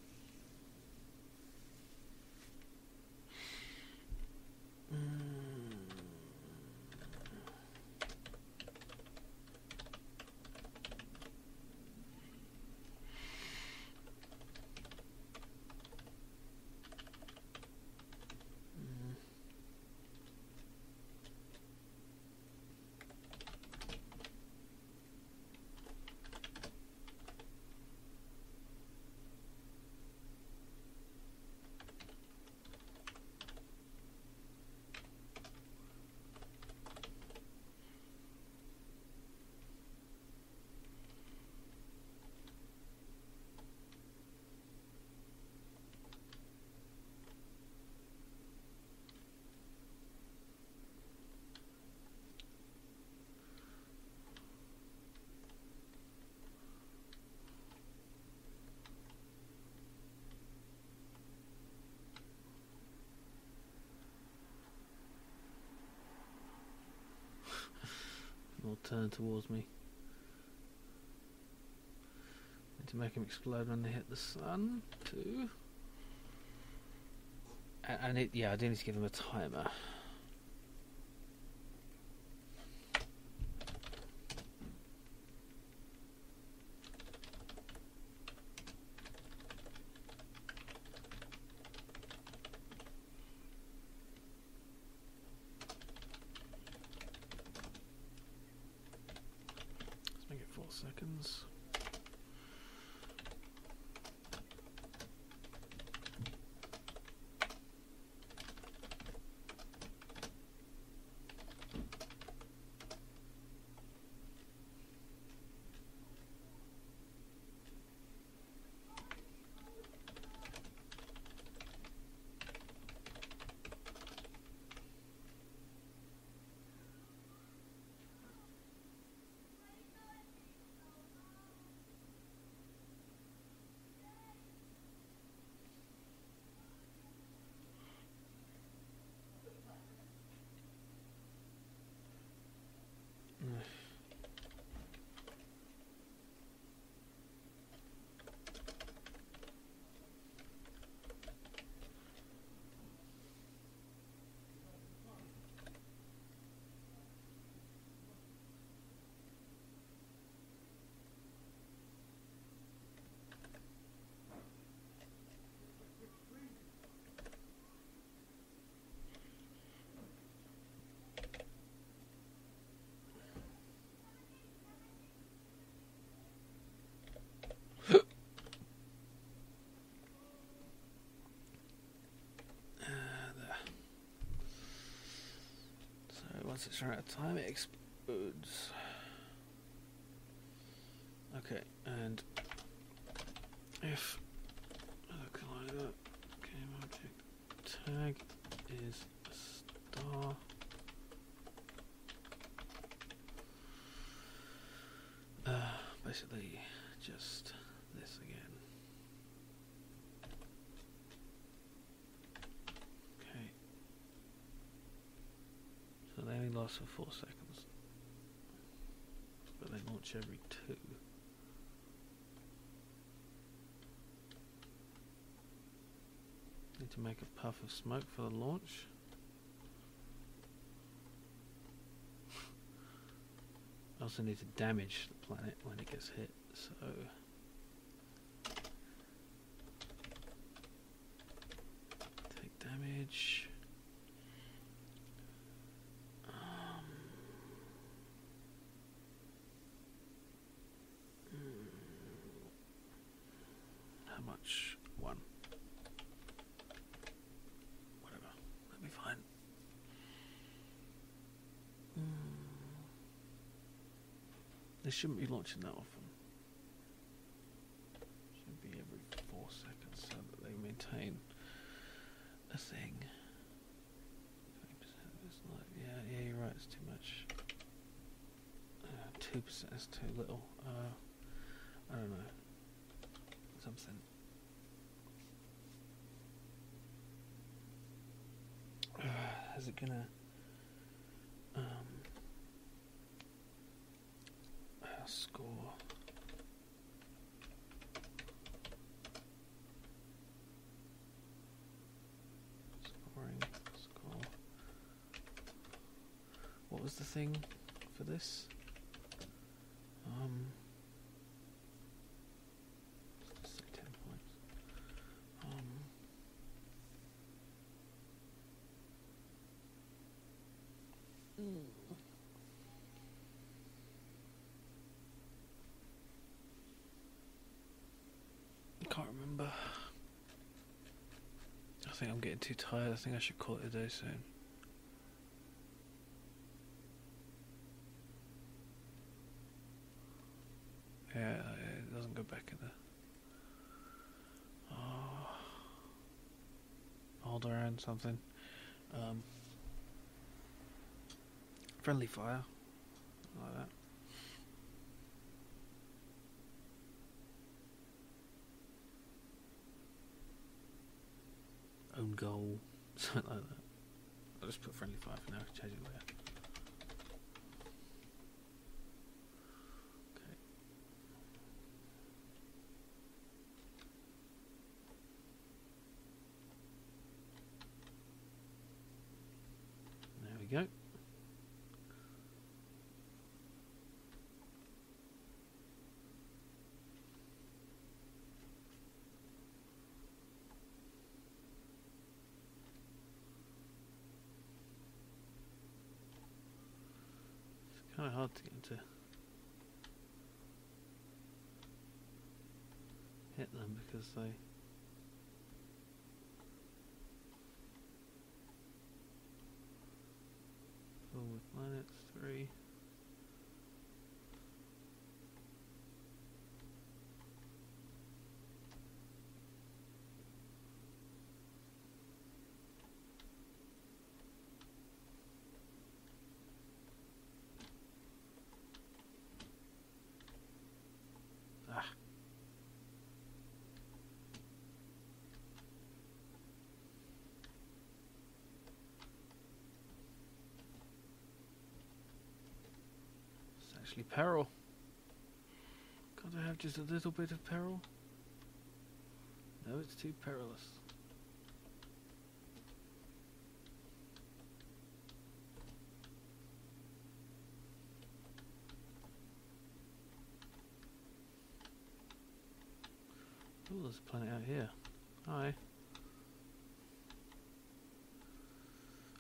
Will turn towards me. Need to make him explode when they hit the sun too. I do need to give him a timer. Let's make it 4 seconds. Once it's run out of time, it explodes. Okay, and if collider game object tag is a star, basically just this again. So they only last for 4 seconds, but they launch every 2. Need to make a puff of smoke for the launch. I also need to damage the planet when it gets hit, so take damage. much? 1. Whatever. That'll be fine. They shouldn't be launching that often. Should be every 4 seconds so that they maintain a thing. 20% is like, yeah, you're right, it's too much. 2% is too little. I don't know. Something. Is it gonna score? Score. What was the thing for this? Let's say 10 points. I can't remember. I think I'm getting too tired. I think I should call it a day soon. Yeah, it doesn't go back in there. Hold around something. Friendly fire. Like that. Own goal. Something like that. I'll just put friendly fire for now. Change it later. Go. It's kind of hard to get into hit them because they with planets 3. Actually peril. Can't I have just a little bit of peril? No, it's too perilous. Oh, there's a planet out here. Hi.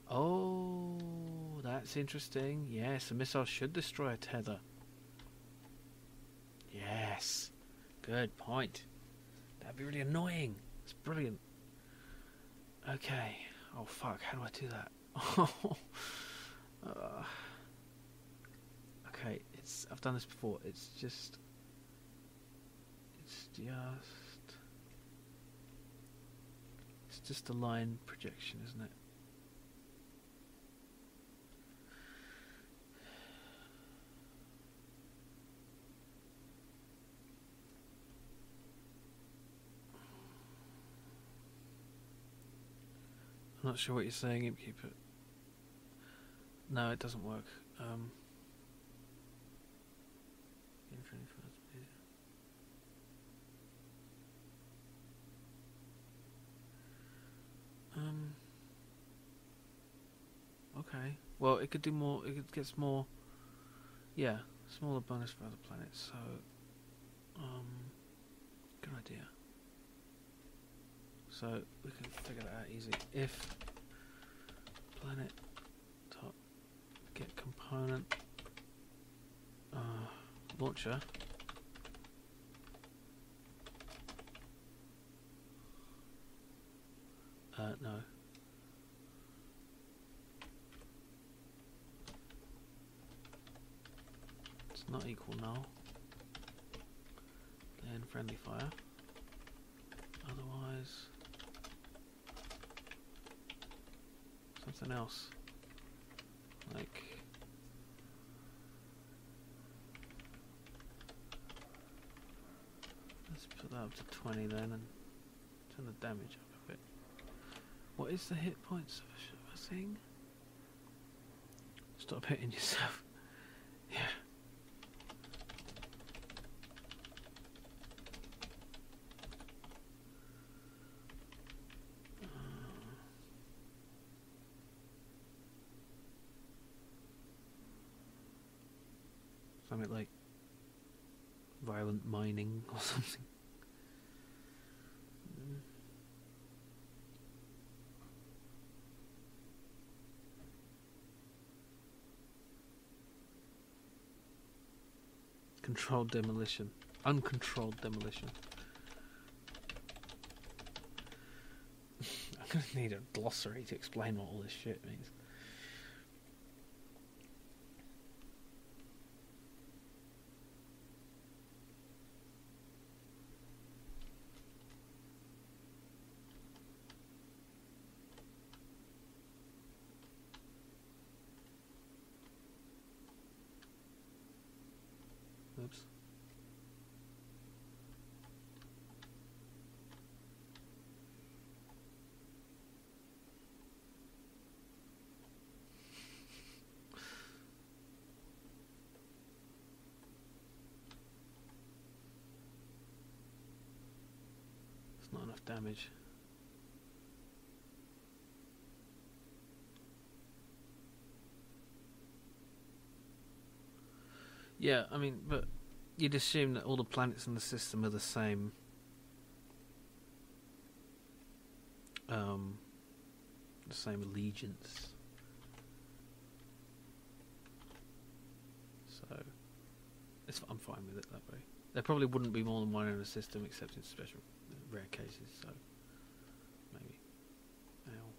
Oh, that's interesting. Yes, a missile should destroy a tether. Yes. Good point. That'd be really annoying. It's brilliant. Okay. Oh, fuck. How do I do that? Okay. I've done this before. It's just a line projection, isn't it? I'm not sure what you're saying, Imkeeper. No, it doesn't work. Okay. Well, it could do more. It gets more. Yeah, smaller bonus for other planets. So, good idea. So we can figure that out easy. If planet top get component launcher Not equal null. Then friendly fire. Otherwise, something else. Like, let's put that up to 20 then and turn the damage up a bit. What is the hit points of a thing? Stop hitting yourself. Yeah. Something like violent mining or something. Controlled demolition. Uncontrolled demolition. I'm going to need a glossary to explain what all this shit means. Oops. It's not enough damage. Yeah, I mean, but you'd assume that all the planets in the system are the same. The same allegiance. So, I'm fine with it that way. There probably wouldn't be more than one in the system, except in special, rare cases. So, maybe. Ow.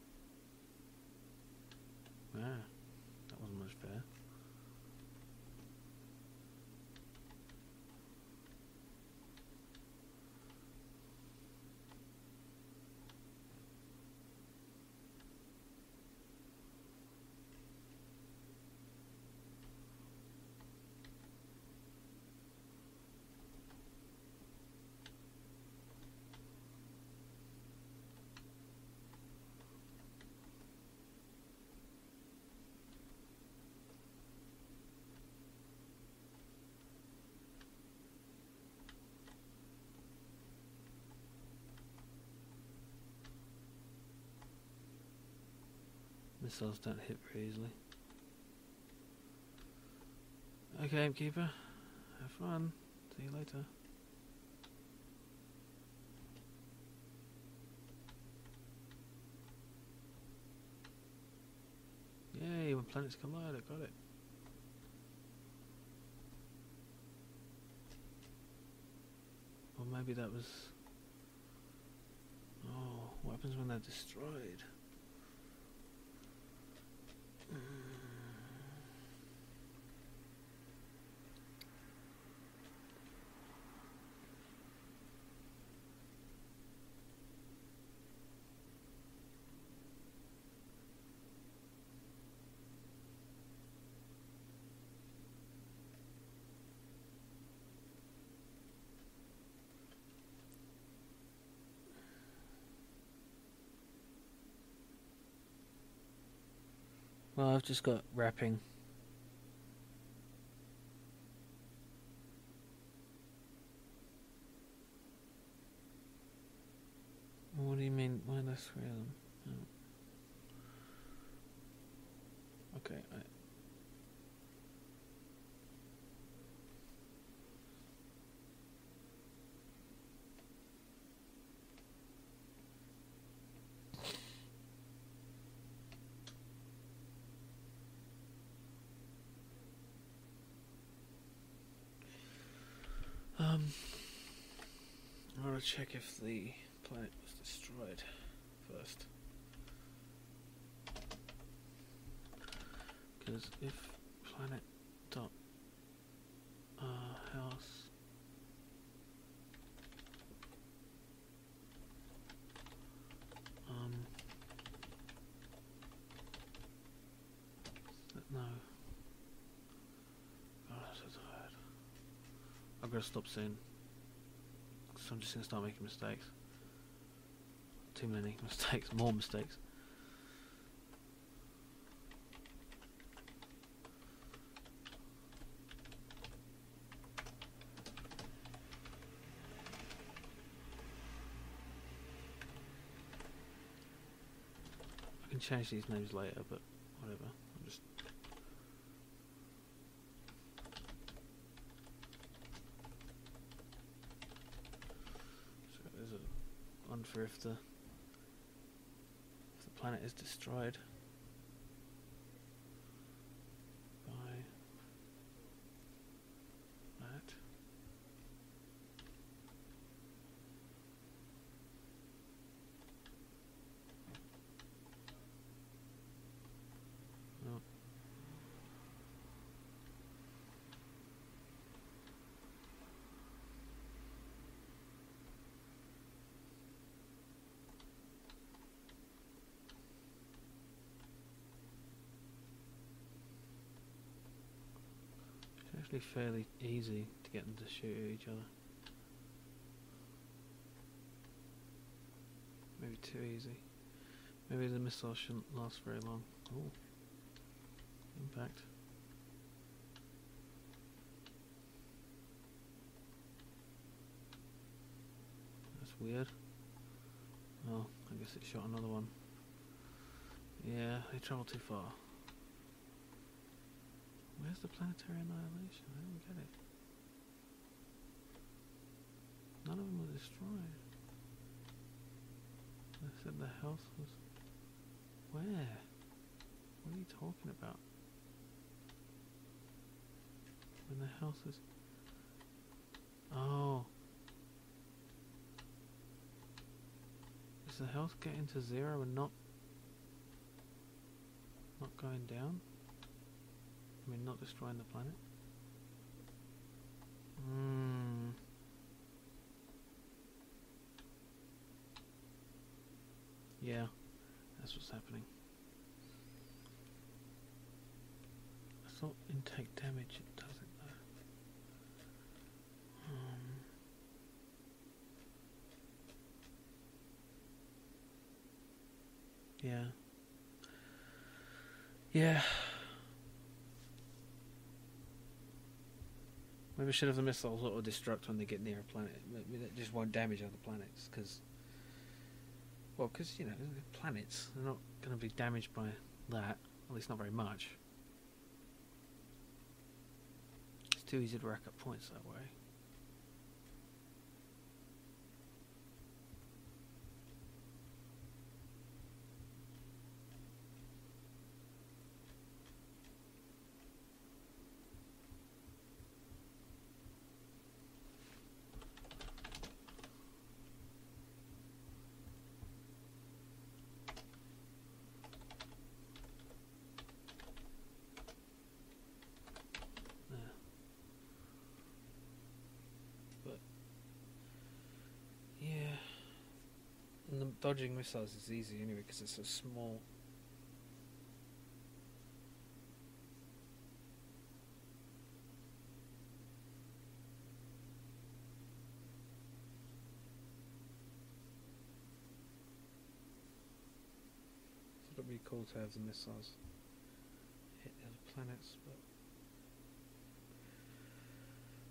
Ah, that wasn't much fair. Missiles don't hit very easily. Okay, Keeper. Have fun. See you later. Yay, when planets collide, I got it. Or maybe that was... Oh, what happens when they're destroyed? Well, I've just got wrapping. What do you mean? Why are there 3 of them? Oh. Okay, I want to check if the planet was destroyed first. Because if planet dot house. No. Oh, I'm so tired. I've got to stop soon. So I'm just going to start making mistakes. Too many mistakes, more mistakes. I can change these names later, but whatever. I'm just... So there's a one for if the planet is destroyed by that. No. It's actually fairly easy to get them to shoot at each other. Maybe too easy. Maybe the missile shouldn't last very long. Ooh. Impact. That's weird. Oh, I guess it shot another one. Yeah, they travel too far. Where's the planetary annihilation? I don't get it. None of them were destroyed. I said the house was... Where? What are you talking about? When the house is... Oh. Is the house getting to zero and not going down? I mean, not destroying the planet? Yeah, that's what's happening. I thought intake damage, it doesn't though. Yeah. Yeah. Maybe I should have the missiles auto-destruct when they get near a planet. Maybe that just won't damage other planets, because... Well, because, you know, planets, they're not going to be damaged by that. At least not very much. It's too easy to rack up points that way. And the dodging missiles is easy anyway because it's so small. So it'd be cool to have the missiles hit the other planets,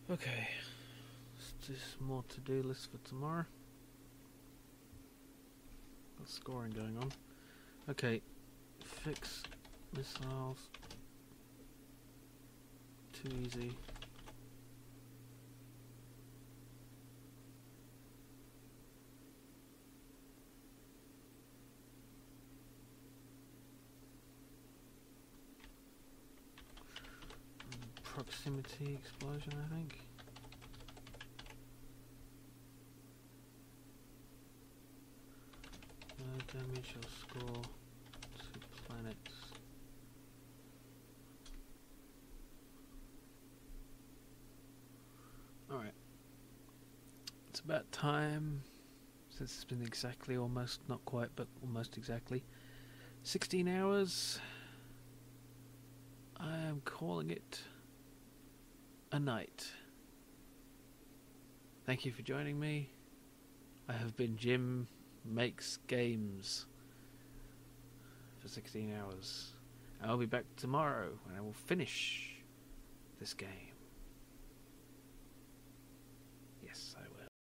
but... Okay, let's do some more to-do lists for tomorrow. Got scoring going on. Okay, fix missiles. Too easy. Proximity explosion, I think. Damage or score to planets. about time, since it's been exactly, almost, not quite, but almost exactly 16 hours. I am calling it a night. Thank you for joining me. I have been Jim Makes Games for 16 hours. I'll be back tomorrow and I will finish this game.